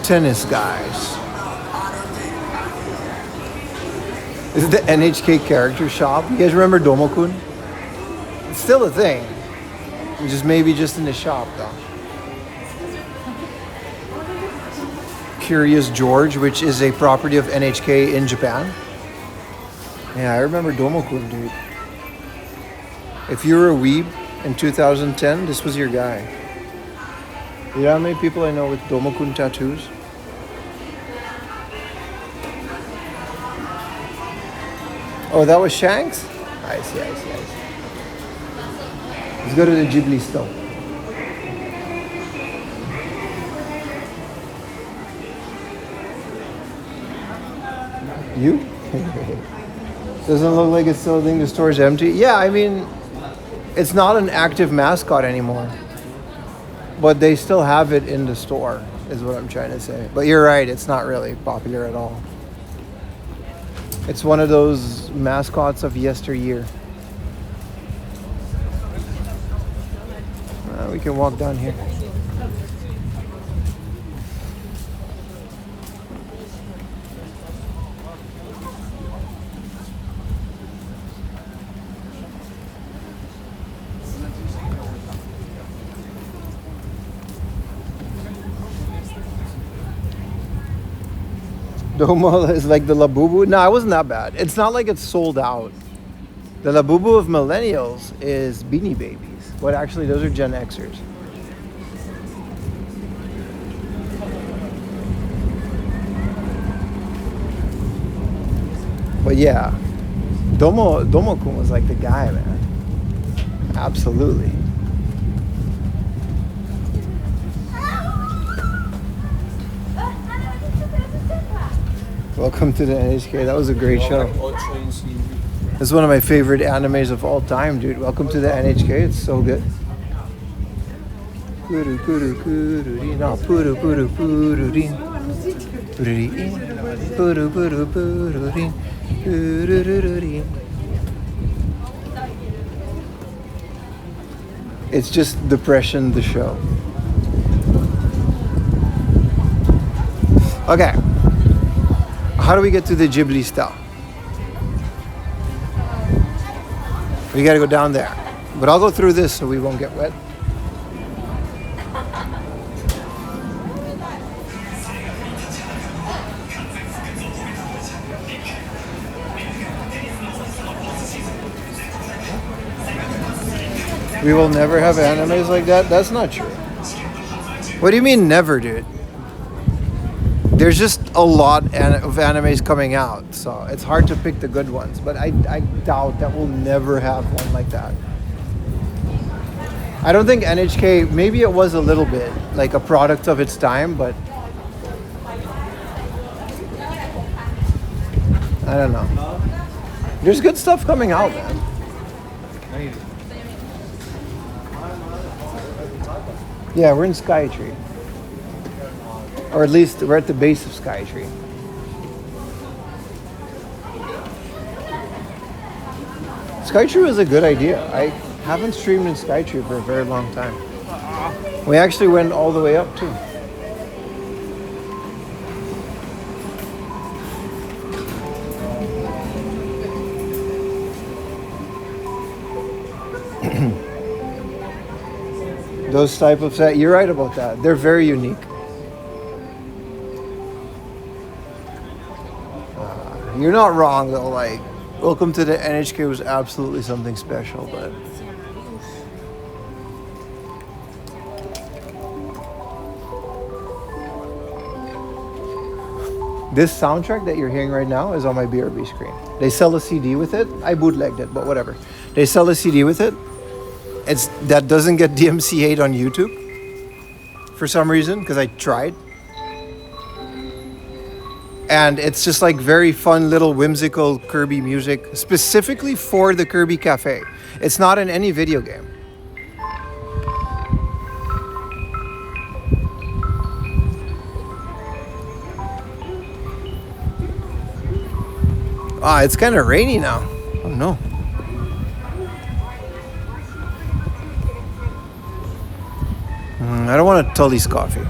Tennis guys. This is the NHK character shop. You guys remember Domokun? It's still a thing. Just maybe just in the shop though. Curious George, which is a property of NHK in Japan. Yeah, I remember Domokun, dude. If you were a weeb in 2010, this was your guy. You know how many people I know with Domokun tattoos? Oh, that was Shanks? I see. Let's go to the Ghibli store. You? Doesn't look like it's still a thing. The store's empty. Yeah, I mean, it's not an active mascot anymore. But they still have it in the store, is what I'm trying to say. But you're right, it's not really popular at all. It's one of those mascots of yesteryear. We can walk down here. Domo is like the Labubu. No, it wasn't that bad. It's not like it's sold out. The Labubu of millennials is Beanie Babies. But actually, those are Gen Xers. But yeah, Domo-kun was like the guy, man. Absolutely. Welcome to the NHK. That was a great show. All trains in It's one of my favorite animes of all time, dude. Welcome to the NHK. It's so good. Puru puru puru no puru puru puru rin. Puru puru puru rin. Puru rin. It's just Depression the show. Okay. How do we get to the Ghibli style? We gotta go down there. But I'll go through this so we won't get wet. We will never have animes like that? That's not true. What do you mean never, dude? There's just a lot of animes coming out, so it's hard to pick the good ones. But I doubt that we'll never have one like that. I don't think NHK, maybe it was a little bit like a product of its time, but I don't know. There's good stuff coming out, man. Yeah, we're in Skytree. Or at least we're at the base of Skytree. Skytree was a good idea. I haven't streamed in Skytree for a very long time. We actually went all the way up too. Those type of set, you're right about that. They're very unique. You're not wrong though, like, Welcome to the NHK was absolutely something special, but this soundtrack that you're hearing right now is on my BRB screen. They sell a CD with it. I bootlegged it, but whatever. They sell a CD with it. That doesn't get DMCA'd on YouTube for some reason, because I tried. And it's just like very fun little whimsical Kirby music, specifically for the Kirby Cafe. It's not in any video game. Ah, it's kind of rainy now. Oh no. I don't want a Tully's coffee.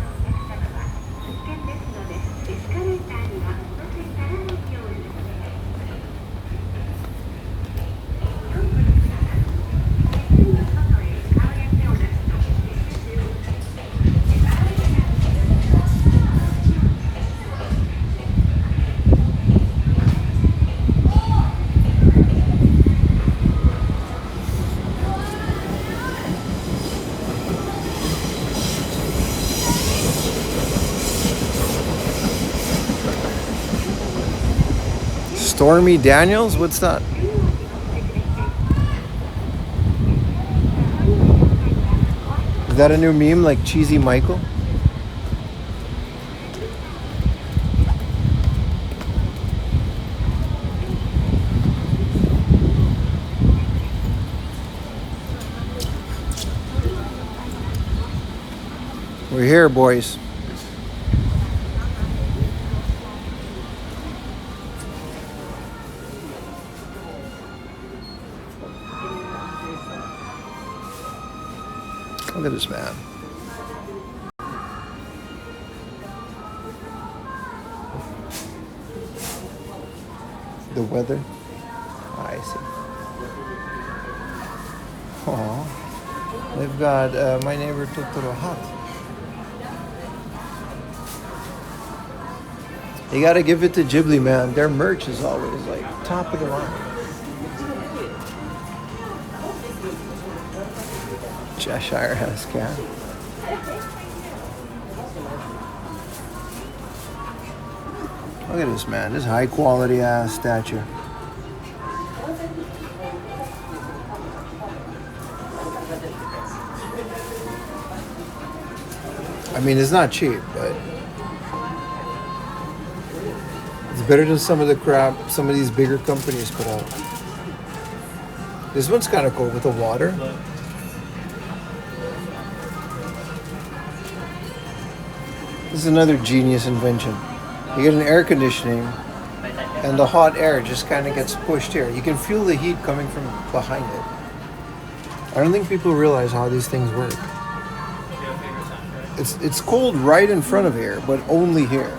Stormy Daniels? What's that? Is that a new meme like Cheesy Michael? We're here, boys. Look at this man. The weather. Oh, I see. Oh, they've got My Neighbor Totoro hat. You gotta give it to Ghibli, man. Their merch is always like top of the line. Cheshire House cat. Look at this man, this high quality ass statue. I mean, it's not cheap, but it's better than some of the crap some of these bigger companies put out. This one's kind of cool with the water. This is another genius invention. You get an air conditioning and the hot air just kind of gets pushed here. You can feel the heat coming from behind it. I don't think people realize how these things work. It's cold right in front of here, but only here.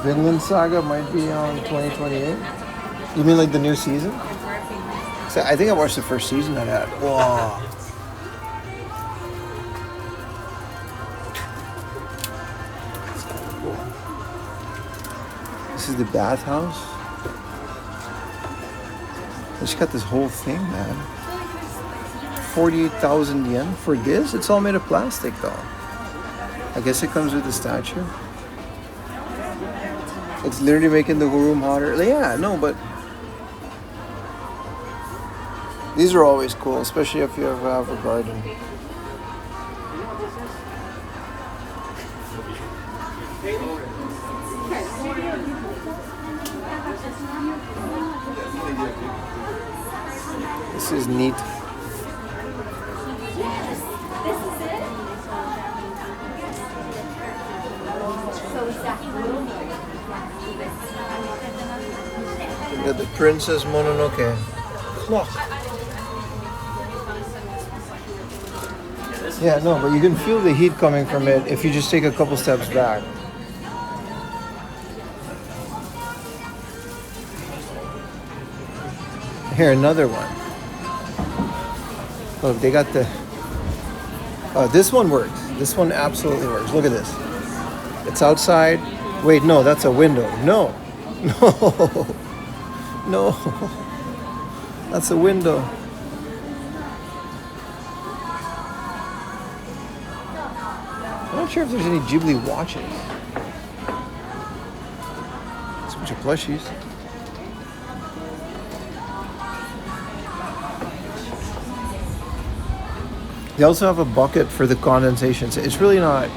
Vinland Saga might be on 2028. You mean like the new season? So I think I watched the first season of that. Wow. That's kind of cool. This is the bathhouse. They just got this whole thing, man. 48,000 yen for this? It's all made of plastic though. I guess it comes with the statue. It's literally making the room hotter. Yeah, no, but these are always cool, especially if you have a garden. This is neat. We got the Princess Mononoke clock. Yeah, no, but you can feel the heat coming from it if you just take a couple steps back. Here, another one. Look, they got the... this one works. This one absolutely works. Look at this. It's outside. Wait, no, that's a window. No. No. No. That's a window. I'm not sure if there's any Ghibli watches. It's a bunch of plushies. They also have a bucket for the condensation. So it's really not...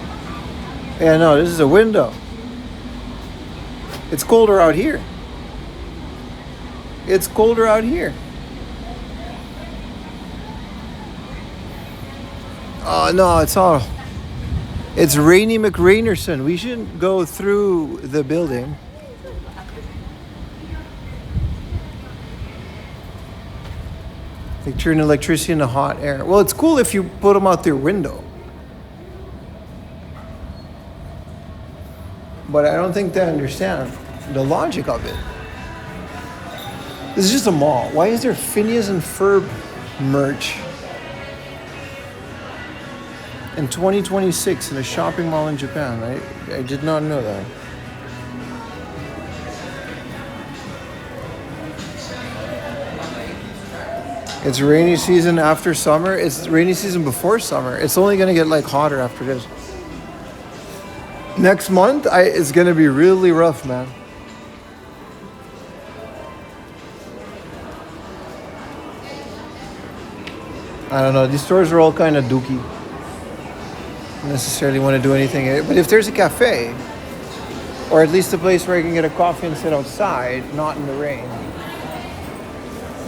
Yeah, no, this is a window. It's colder out here. It's colder out here. Oh, no, it's all... It's Rainy McRainerson. We shouldn't go through the building. They turn electricity into hot air. Well, it's cool if you put them out their window. But I don't think they understand the logic of it. This is just a mall. Why is there Phineas and Ferb merch in 2026 in a shopping mall in Japan? I did not know that. It's rainy season after summer. It's rainy season before summer. It's only going to get like hotter after this. Next month, it's going to be really rough, man. I don't know. These stores are all kind of dookie. Don't necessarily want to do anything. But if there's a cafe, or at least a place where I can get a coffee and sit outside, not in the rain,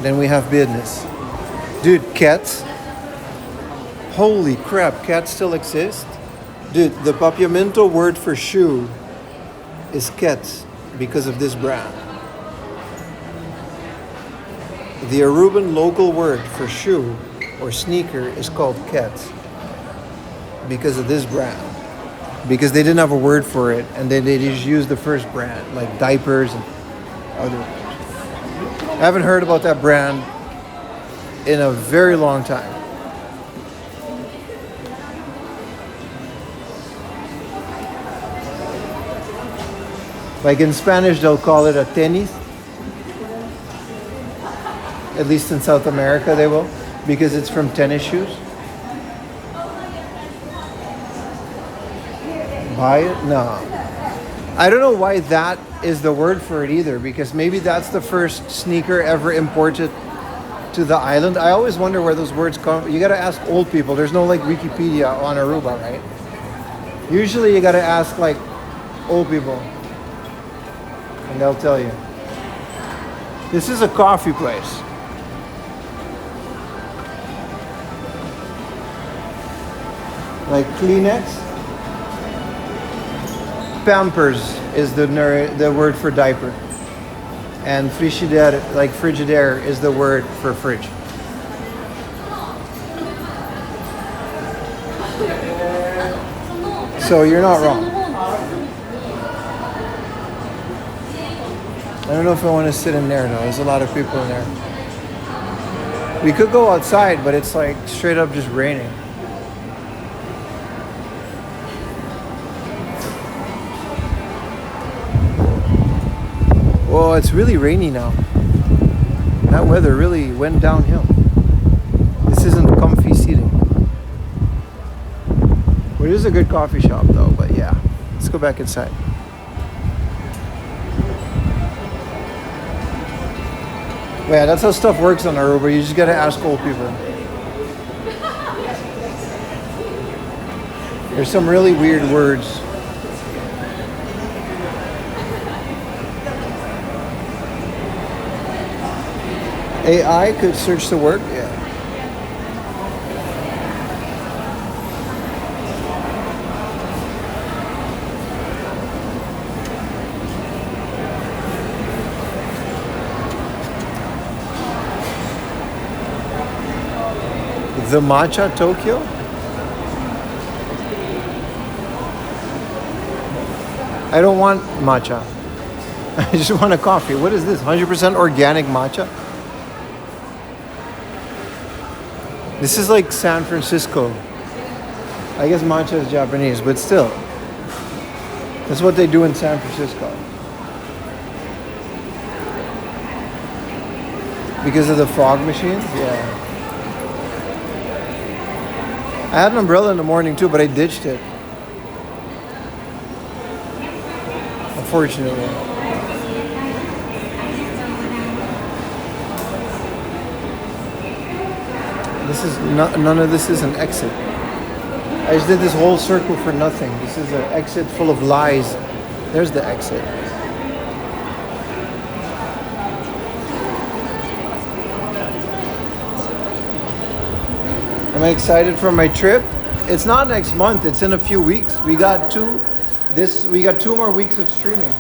then we have business. Dude, cats. Holy crap, cats still exist? Dude, the Papiamento word for shoe is cats because of this brand. The Aruban local word for shoe or sneaker is called cats because of this brand. Because they didn't have a word for it and then they just used the first brand, like diapers and other words. I haven't heard about that brand in a very long time. Like in Spanish, they'll call it a tenis. At least in South America, they will, because it's from tennis shoes. Buy it? No. I don't know why that is the word for it either, because maybe that's the first sneaker ever imported to the island. I always wonder where those words come. You gotta ask old people. There's no like Wikipedia on Aruba, right? Usually you gotta ask like old people, and they'll tell you. This is a coffee place. Like Kleenex. Pampers is the word for diaper. And frigidaire, like Frigidaire, is the word for fridge. So you're not wrong. I don't know if I want to sit in there now. There's a lot of people in there. We could go outside, but it's like straight up just raining. Well, it's really rainy now. That weather really went downhill. This isn't comfy seating. Well, it is a good coffee shop though, but yeah. Let's go back inside. Yeah, that's how stuff works on Aruba. You just gotta ask old people. There's some really weird words. AI could search the word, yeah. The Matcha Tokyo? I don't want matcha. I just want a coffee. What is this? 100% organic matcha? This is like San Francisco. I guess matcha is Japanese, but still. That's what they do in San Francisco. Because of the fog machines? Yeah. I had an umbrella in the morning too, but I ditched it. Unfortunately. This is none of this is an exit. I just did this whole circle for nothing. This is an exit full of lies. There's the exit. Am I excited for my trip? It's not next month. It's in a few weeks. We got 2 more weeks of streaming.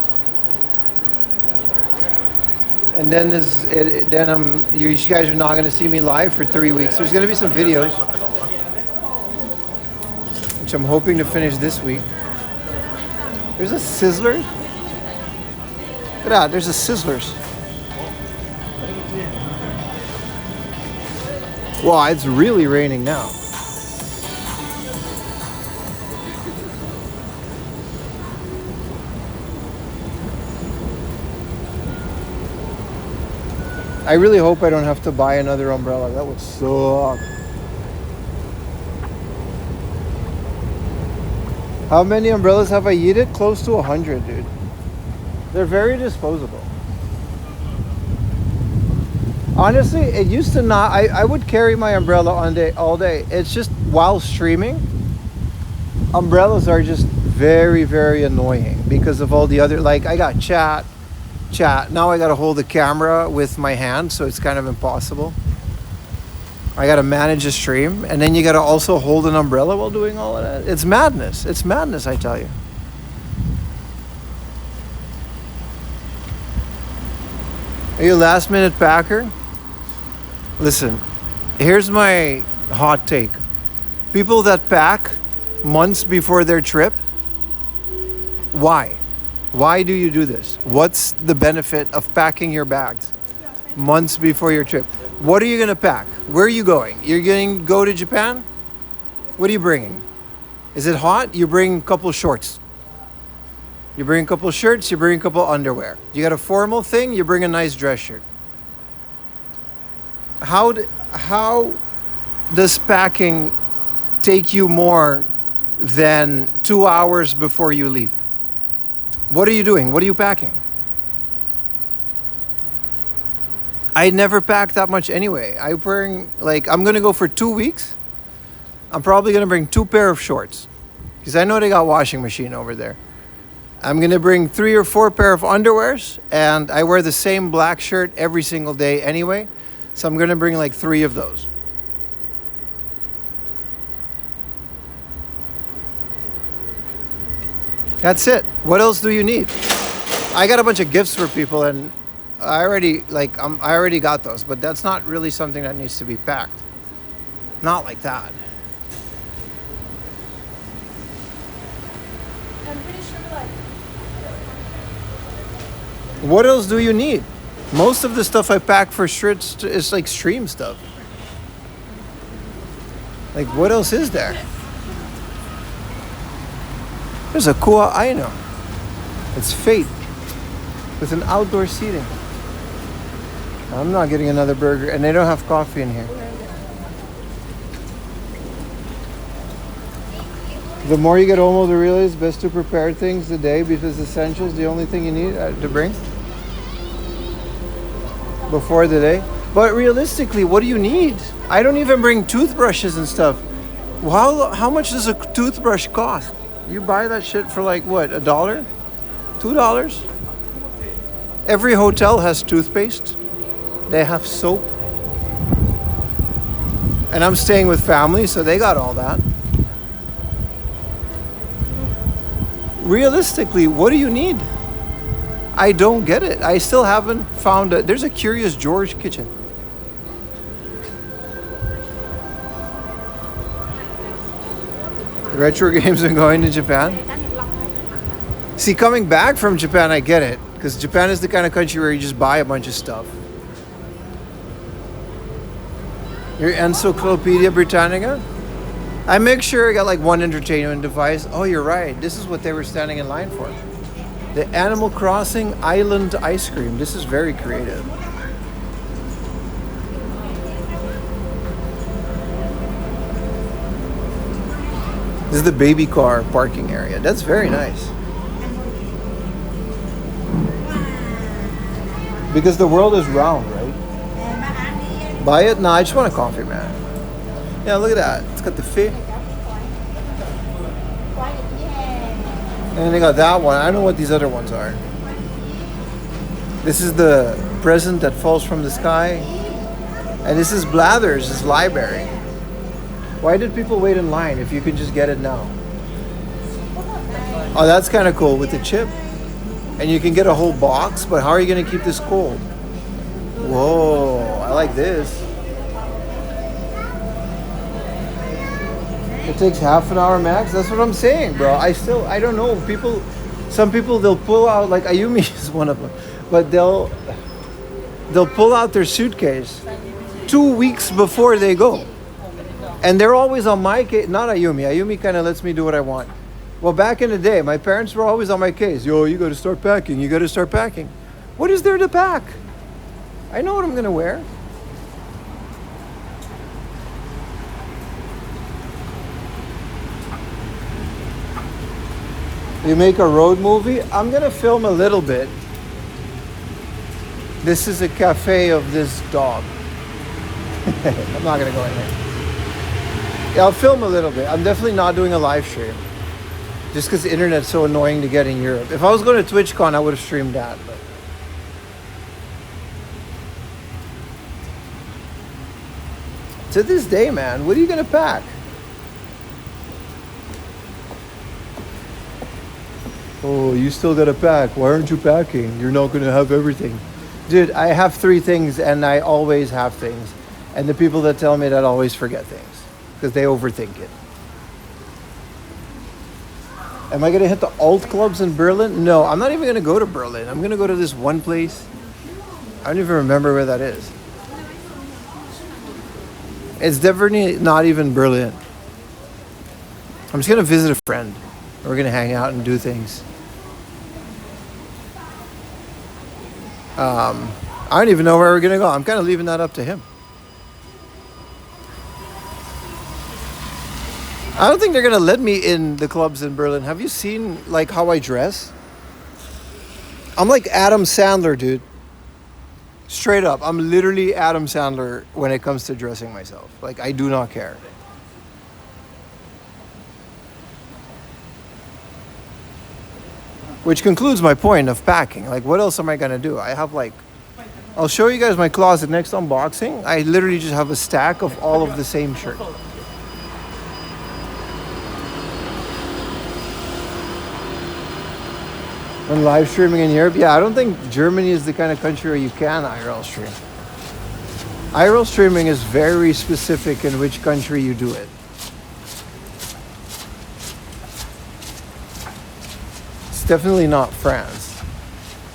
And then you guys are not going to see me live for 3 weeks. There's going to be some videos, which I'm hoping to finish this week. There's a Sizzler. Look at that. There's a Sizzlers. Wow, it's really raining now. I really hope I don't have to buy another umbrella. That would suck. How many umbrellas have I yeeted? Close to 100, dude. They're very disposable. Honestly, it used to not. I would carry my umbrella all day. It's just while streaming, umbrellas are just very, very annoying because of all the other, like I got chat. Now I got to hold the camera with my hand, so it's kind of impossible. I got to manage a stream, and then you got to also hold an umbrella while doing all of that. It's madness. It's madness, I tell you. Are you a last minute packer? Listen, here's my hot take. People that pack months before their trip, why? Why do you do this? What's the benefit of packing your bags months before your trip? What are you going to pack? Where are you going? You're going to go to Japan? What are you bringing? Is it hot? You bring a couple shorts. You bring a couple shirts, you bring a couple underwear. You got a formal thing, you bring a nice dress shirt. How does packing take you more than 2 hours before you leave? What are you doing? What are you packing? I never pack that much anyway. I bring, like, I'm gonna go for 2 weeks. I'm probably gonna bring 2 pair of shorts because I know they got washing machine over there. I'm gonna bring 3 or 4 pair of underwears, and I wear the same black shirt every single day anyway. So I'm gonna bring like 3 of those. That's it. What else do you need? I got a bunch of gifts for people, and I already got those, but that's not really something that needs to be packed. Not like that. I'm pretty sure like What else do you need? Most of the stuff I pack for shirts is like stream stuff. Like, what else is there? There's a Kua Aino. It's Fate with an outdoor seating. I'm not getting another burger, and they don't have coffee in here. The more you get older, to realize best to prepare things the day because essentials the only thing you need to bring before the day. But realistically, what do you need? I don't even bring toothbrushes and stuff. How much does a toothbrush cost? You buy that shit for like what, $1? $2? Every hotel has toothpaste. They have soap. And I'm staying with family, so they got all that. Realistically, what do you need? I don't get it. I still haven't found it. There's a Curious George kitchen. Retro games and going to Japan. See, coming back from Japan, I get it. Because Japan is the kind of country where you just buy a bunch of stuff. Your Encyclopedia Britannica? I make sure I got like one entertainment device. Oh, you're right. This is what they were standing in line for. The Animal Crossing Island Ice Cream. This is very creative. This is the baby car parking area. That's very nice. Because the world is round, right? Buy it? Nah, I just want a coffee, man. Yeah, look at that. It's got the fish. And then they got that one. I don't know what these other ones are. This is the present that falls from the sky. And this is Blathers, this library. Why did people wait in line if you could just get it now? Oh, that's kind of cool with the chip. And you can get a whole box, but how are you going to keep this cold? Whoa, I like this. It takes half an hour max. That's what I'm saying, bro. I don't know. Some people, they'll pull out, like Ayumi is one of them, but they'll pull out their suitcase 2 weeks before they go. And they're always on my case. Not Ayumi. Ayumi kind of lets me do what I want. Well, back in the day, my parents were always on my case. Yo, you got to start packing. You got to start packing. What is there to pack? I know what I'm going to wear. You make a road movie? I'm going to film a little bit. This is a cafe of this dog. I'm not going to go in there. Yeah, I'll film a little bit. I'm definitely not doing a live stream. Just because the internet's so annoying to get in Europe. If I was going to TwitchCon, I would have streamed that. But to this day, man, what are you going to pack? Oh, you still got to pack. Why aren't you packing? You're not going to have everything. Dude, I have 3 things and I always have things. And the people that tell me that always forget things. Because they overthink it. Am I going to hit the alt clubs in Berlin? No, I'm not even going to go to Berlin. I'm going to go to this one place. I don't even remember where that is. It's definitely not even Berlin. I'm just going to visit a friend. We're going to hang out and do things. I don't even know where we're going to go. I'm kind of leaving that up to him. I don't think they're going to let me in the clubs in Berlin. Have you seen like how I dress? I'm like Adam Sandler, dude. Straight up, I'm literally Adam Sandler when it comes to dressing myself. Like, I do not care. Which concludes my point of packing. Like, what else am I gonna do? I have like, I'll show you guys my closet next unboxing. I literally just have a stack of all of the same shirt. When live streaming in Europe, yeah, I don't think Germany is the kind of country where you can IRL stream. IRL streaming is very specific in which country you do it. It's definitely not France.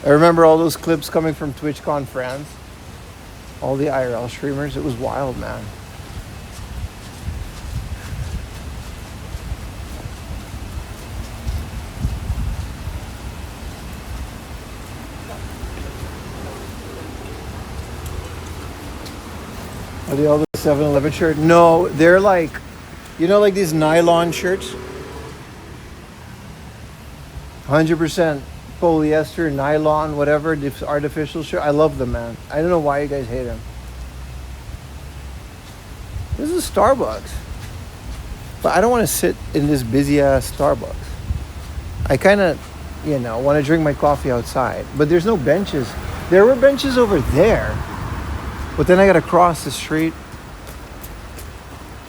I remember all those clips coming from TwitchCon France. All the IRL streamers, it was wild, man. Are they all the 7-Eleven shirt? No, they're like, you know, like these nylon shirts? 100% polyester, nylon, whatever, this artificial shirt. I love them, man. I don't know why you guys hate them. This is Starbucks. But I don't want to sit in this busy ass Starbucks. I kind of, you know, want to drink my coffee outside. But there's no benches. There were benches over there. But then I gotta cross the street.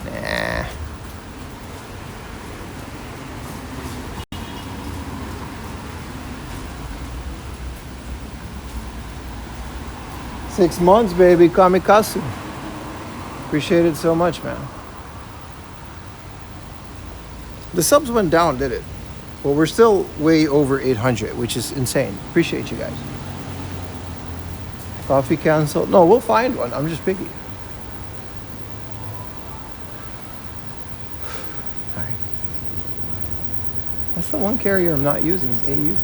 Nah. Six months, baby. Kamikaze. Appreciate it so much, man. The subs went down, did it? Well, we're still way over 800, which is insane. Appreciate you guys. Coffee canceled. No, we'll find one. I'm just picky. Alright. That's the one carrier I'm not using is AU.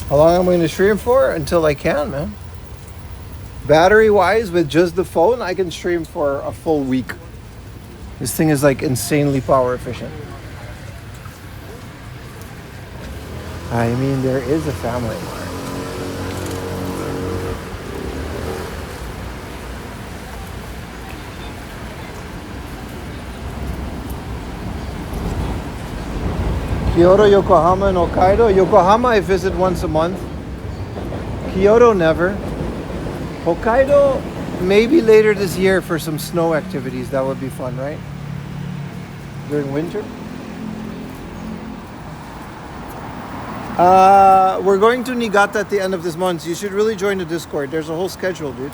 How long am I going to stream for? Until I can, man. Battery wise, with just the phone, I can stream for a full week. This thing is like insanely power efficient. I mean, there is a Family Mart. Kyoto, Yokohama, and Hokkaido. Yokohama, I visit once a month. Kyoto, never. Hokkaido, maybe later this year for some snow activities. That would be fun, right? During winter. We're going to Niigata at the end of this month. You should really join the Discord. There's a whole schedule, dude.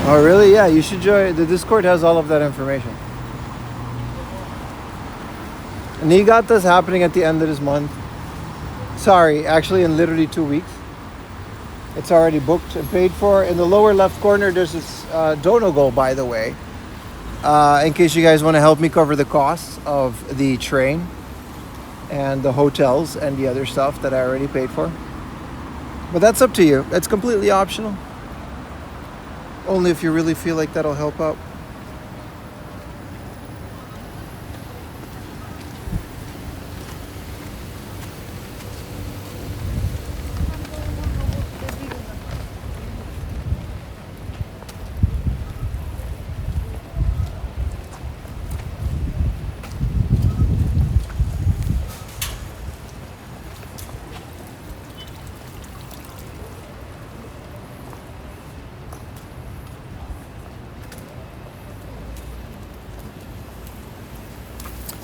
Oh, really? Yeah, you should join. The Discord has all of that information. Niigata's happening at the end of this month. Sorry, actually in literally 2 weeks. It's already booked and paid for. In the lower left corner, there's this Donegal, by the way. In case you guys want to help me cover the costs of the train and the hotels and the other stuff that I already paid for. But that's up to you. That's completely optional. Only if you really feel like that'll help out.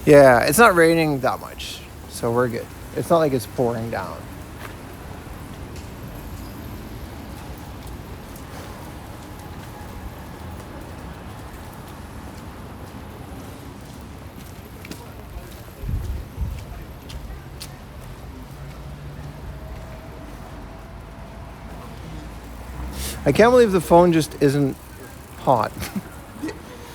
Yeah, it's not raining that much, so we're good. It's not like it's pouring down. I can't believe the phone just isn't hot.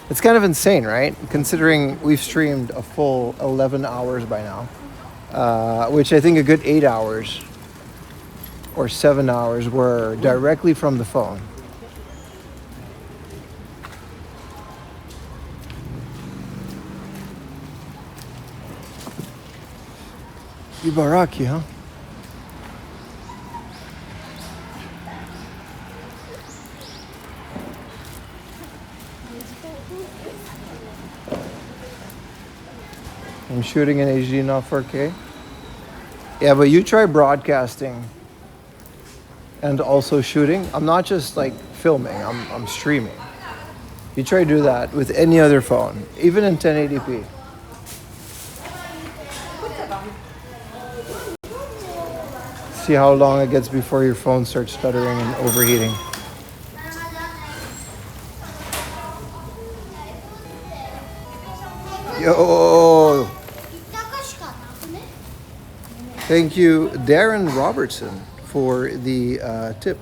It's kind of insane, right? Considering we've streamed a full 11 hours by now, which I think a good 8 hours or 7 hours were directly from the phone. Ibaraki, huh? I'm shooting in HD, not 4K. Yeah, but you try broadcasting and also shooting. I'm not just like filming, I'm streaming. You try to do that with any other phone, even in 1080p. See how long it gets before your phone starts stuttering and overheating. Yo! Thank you, Darren Robertson, for the tip.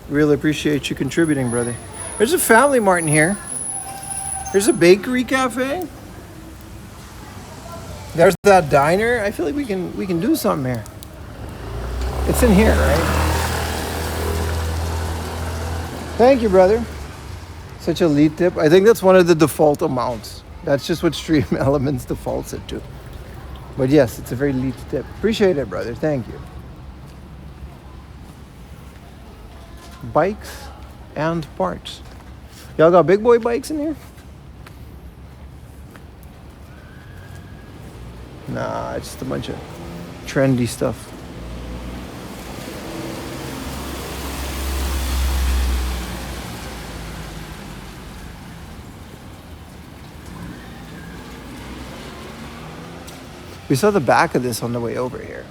Really appreciate you contributing, brother. There's a Family Mart in here. There's a bakery cafe. There's that diner. I feel like we can do something here. It's in here, right? Thank you, brother. Such a lead tip. I think that's one of the default amounts. That's just what Stream Elements defaults it to. But yes, it's a very lead tip. Appreciate it, brother. Thank you. Bikes and parts. Y'all got big boy bikes in here? Nah, it's just a bunch of trendy stuff. We saw the back of this on the way over here.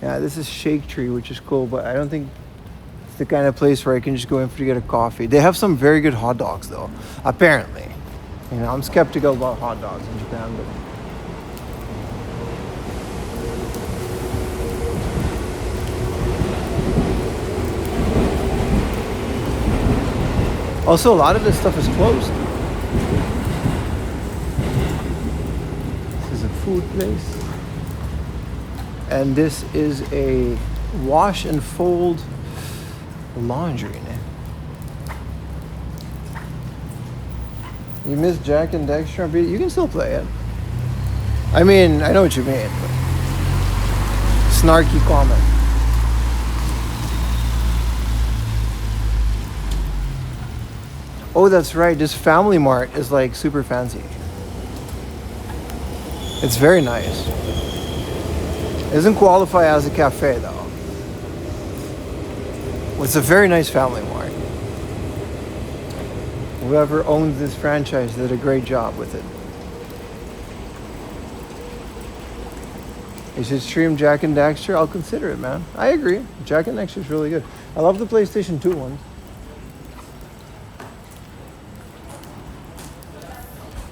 Yeah, this is Shake Tree, which is cool, but I don't think it's the kind of place where I can just go in to get a coffee. They have some very good hot dogs, though, apparently. You know, I'm skeptical about hot dogs in Japan, but... Also, a lot of this stuff is closed. This is a food place. And this is a wash and fold laundry. You miss Jack and Dexter? You can still play it. I mean, I know what you mean. But snarky comment. Oh, that's right. This Family Mart is like super fancy. It's very nice. It doesn't qualify as a cafe though. It's a very nice Family Mart. Whoever owns this franchise did a great job with it. You should stream Jack and Daxter. I'll consider it, man. I agree. Jack and Daxter's really good. I love the PlayStation 2 ones.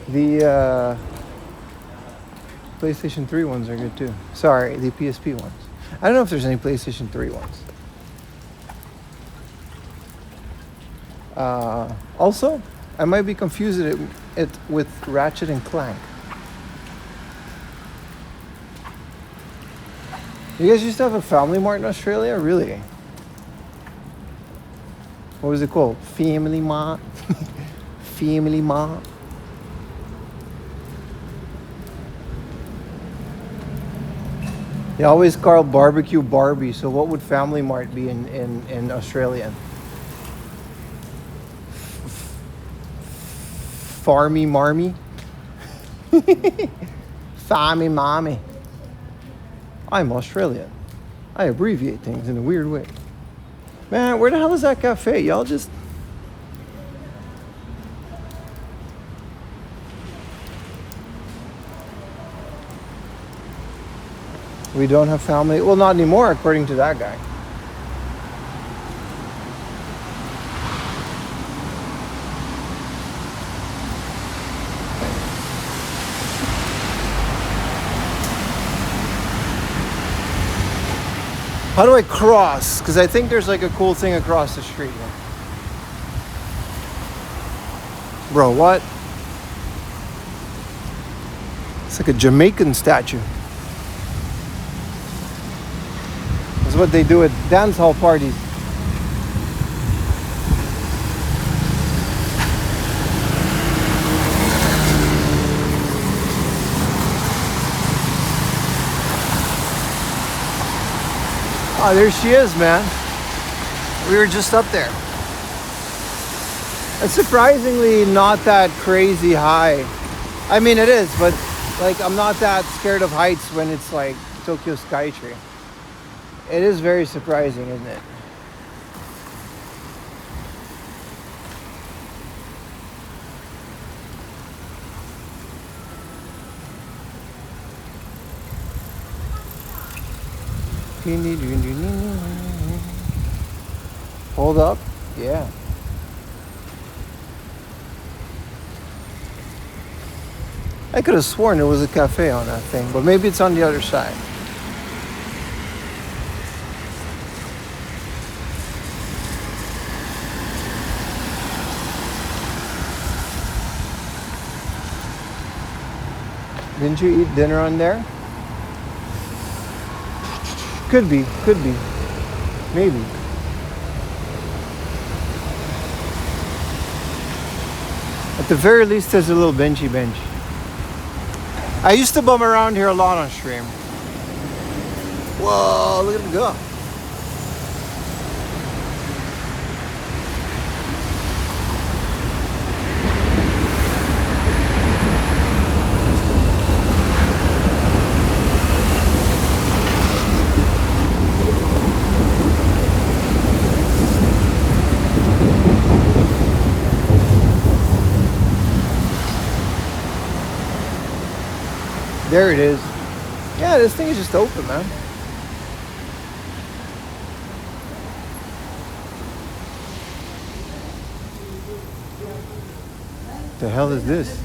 The PlayStation 3 ones are good too. Sorry, the PSP ones. I don't know if there's any PlayStation 3 ones. Also, I might be confusing it with Ratchet and Clank. You guys used to have a Family Mart in Australia? Really? What was it called? Family Mart? Family Mart? They always call barbecue Barbie, so what would Family Mart be in Australian? Farmy Marmy? Fammy Mommy. I'm Australian. I abbreviate things in a weird way. Man, where the hell is that cafe? Y'all just... We don't have family. Well, not anymore, according to that guy. How do I cross? Because I think there's like a cool thing across the street here. Bro, what? It's like a Jamaican statue. That's what they do at dance hall parties. Oh, there she is, man. We were just up there. It's surprisingly not that crazy high. I mean, it is, but like I'm not that scared of heights when it's like Tokyo Skytree. It is very surprising, isn't it? Hold up. Yeah. I could have sworn there was a cafe on that thing, but maybe it's on the other side. Didn't you eat dinner on there? Could be, maybe. At the very least, there's a little benchy bench. I used to bum around here a lot on stream. Whoa, look at him go. There it is. Yeah, this thing is just open, man. The hell is this?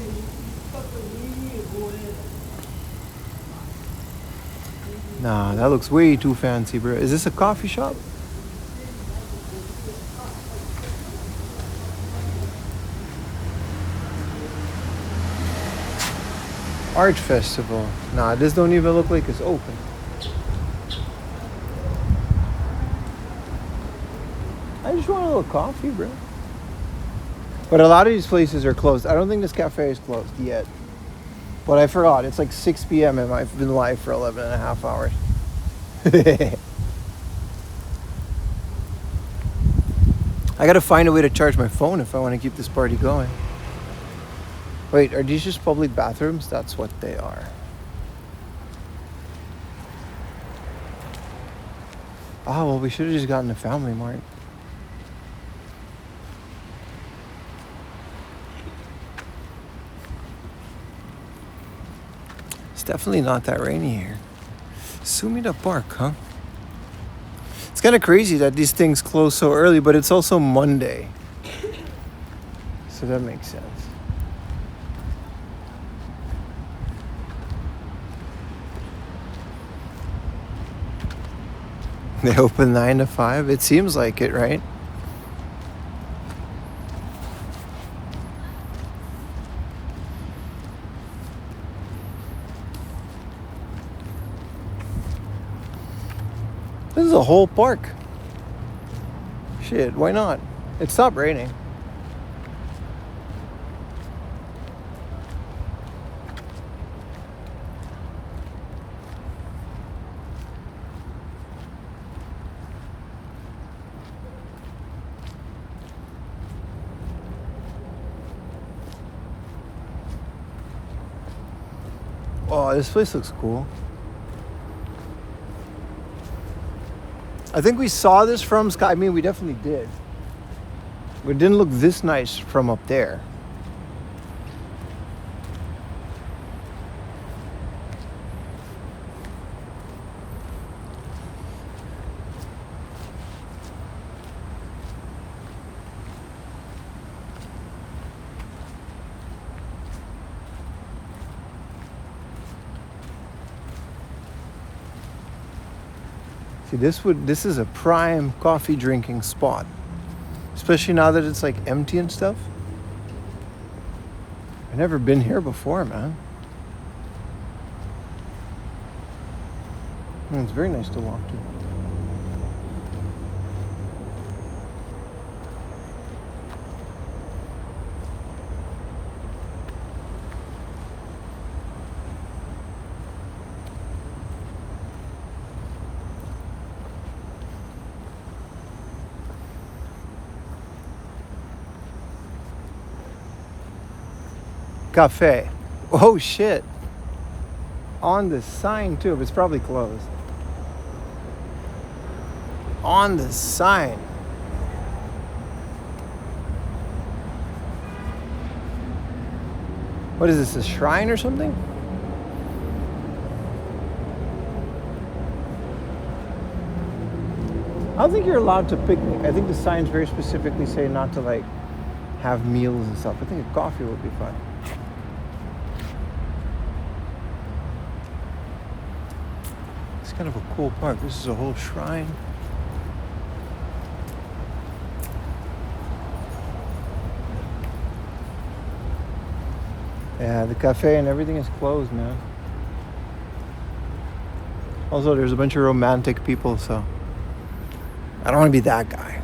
Nah, that looks way too fancy, bro. Is this a coffee shop? Art festival. Nah, this don't even look like it's open. I just want a little coffee, bro. But a lot of these places are closed. I don't think this cafe is closed yet. But I forgot. It's like 6 p.m. and I've been live for 11 and a half hours. I gotta find a way to charge my phone if I want to keep this party going. Wait, are these just public bathrooms? That's what they are. Ah, well, we should have just gotten a Family Mart. It's definitely not that rainy here. Sumida Park, huh? It's kind of crazy that these things close so early, but it's also Monday. So that makes sense. They open 9 to 5. It seems like it, right? This is a whole park. Shit, why not? It stopped raining. Oh, this place looks cool. I think we saw this from Sky. I mean, we definitely did. But it didn't look this nice from up there. See, this is a prime coffee drinking spot. Especially now that it's like empty and stuff. I've never been here before, man. And it's very nice to walk to. Cafe. Oh shit. On the sign too, but it's probably closed. On the sign. What is this, a shrine or something? I don't think you're allowed to picnic. I think the signs very specifically say not to like have meals and stuff. I think a coffee would be fine. It's kind of a cool park. This is a whole shrine. Yeah, the cafe and everything is closed, man. Also, there's a bunch of romantic people, so I don't want to be that guy.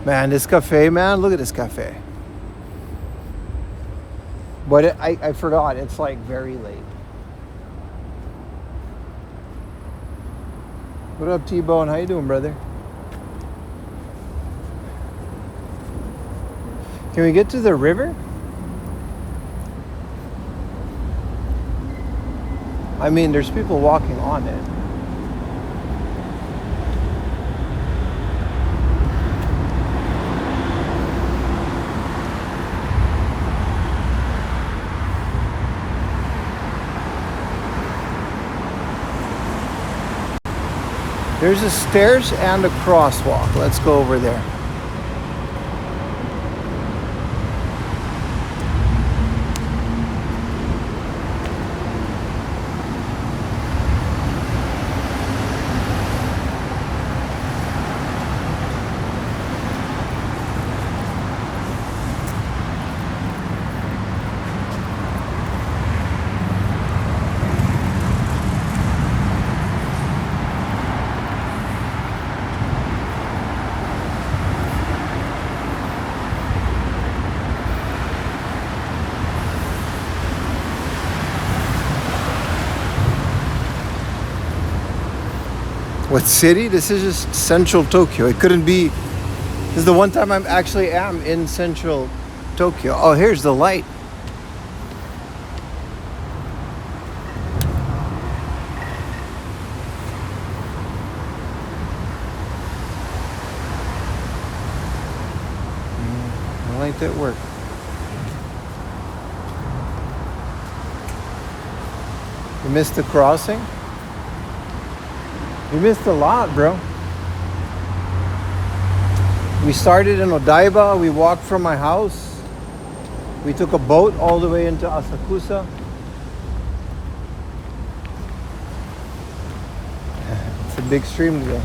Man, this cafe, man, look at this cafe. But I forgot, it's like very late. What up, T-Bone? How you doing, brother? Can we get to the river? I mean, there's people walking on it. There's a stairs and a crosswalk. Let's go over there. What city? This is just central Tokyo. It couldn't be. This is the one time I actually am in central Tokyo. Oh, here's the light. The light that worked. You missed the crossing? You missed a lot, bro. We started in Odaiba. We walked from my house. We took a boat all the way into Asakusa. It's a big stream today.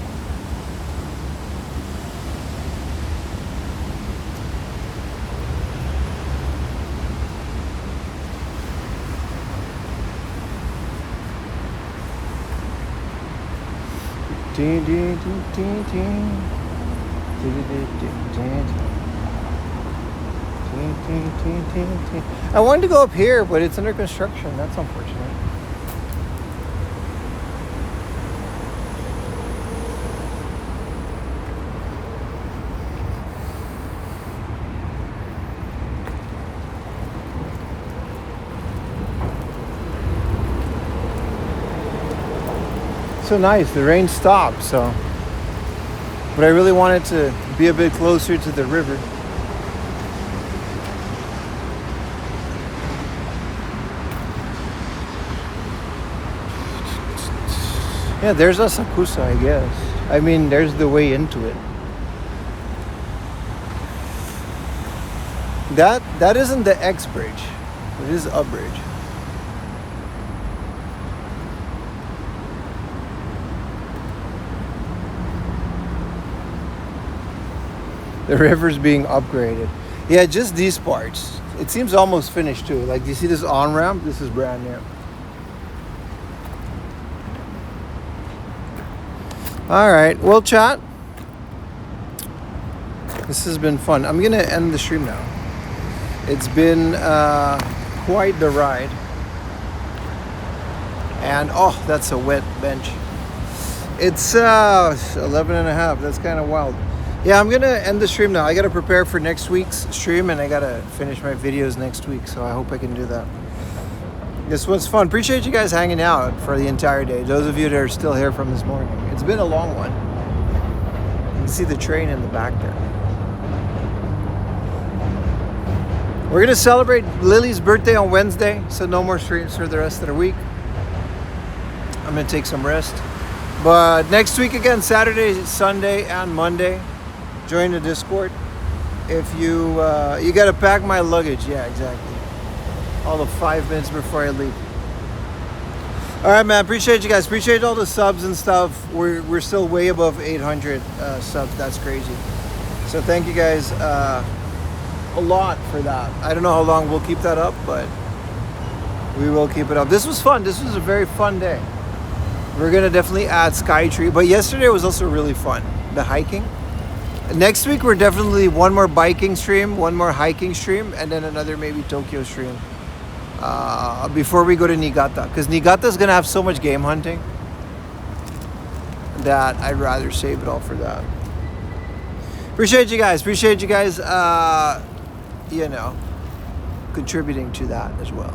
I wanted to go up here, but it's under construction. That's unfortunate. So nice, the rain stopped, so but I really wanted to be a bit closer to the river. Yeah, there's Asakusa, I guess. I mean, there's the way into it. That isn't the X bridge. It is a bridge. The river's being upgraded. Yeah, just these parts. It seems almost finished too. Like, do you see this on-ramp? This is brand new. All right, well, chat. This has been fun. I'm gonna end the stream now. It's been quite the ride. And oh, that's a wet bench. It's 11 and a half. That's kind of wild. Yeah, I'm gonna end the stream now. I gotta prepare for next week's stream, and I gotta finish my videos next week, so I hope I can do that. This was fun. Appreciate you guys hanging out for the entire day. Those of you that are still here from this morning. It's been a long one. You can see the train in the back there. We're gonna celebrate Lily's birthday on Wednesday, so no more streams for the rest of the week. I'm gonna take some rest. But next week again, Saturday, Sunday, and Monday, join the Discord. If you you gotta pack my luggage, yeah, exactly. All the 5 minutes before I leave. All right, man. Appreciate you guys. Appreciate all the subs and stuff. We're still way above 800 subs. That's crazy. So thank you guys a lot for that. I don't know how long we'll keep that up, but we will keep it up. This was fun. This was a very fun day. We're gonna definitely add Skytree, but yesterday was also really fun. The hiking. Next week we're definitely one more biking stream, one more hiking stream, and then another maybe Tokyo stream before we go to Niigata, because Niigata is gonna have so much game hunting that I'd rather save it all for that. Appreciate you guys. Appreciate you guys. You know, contributing to that as well.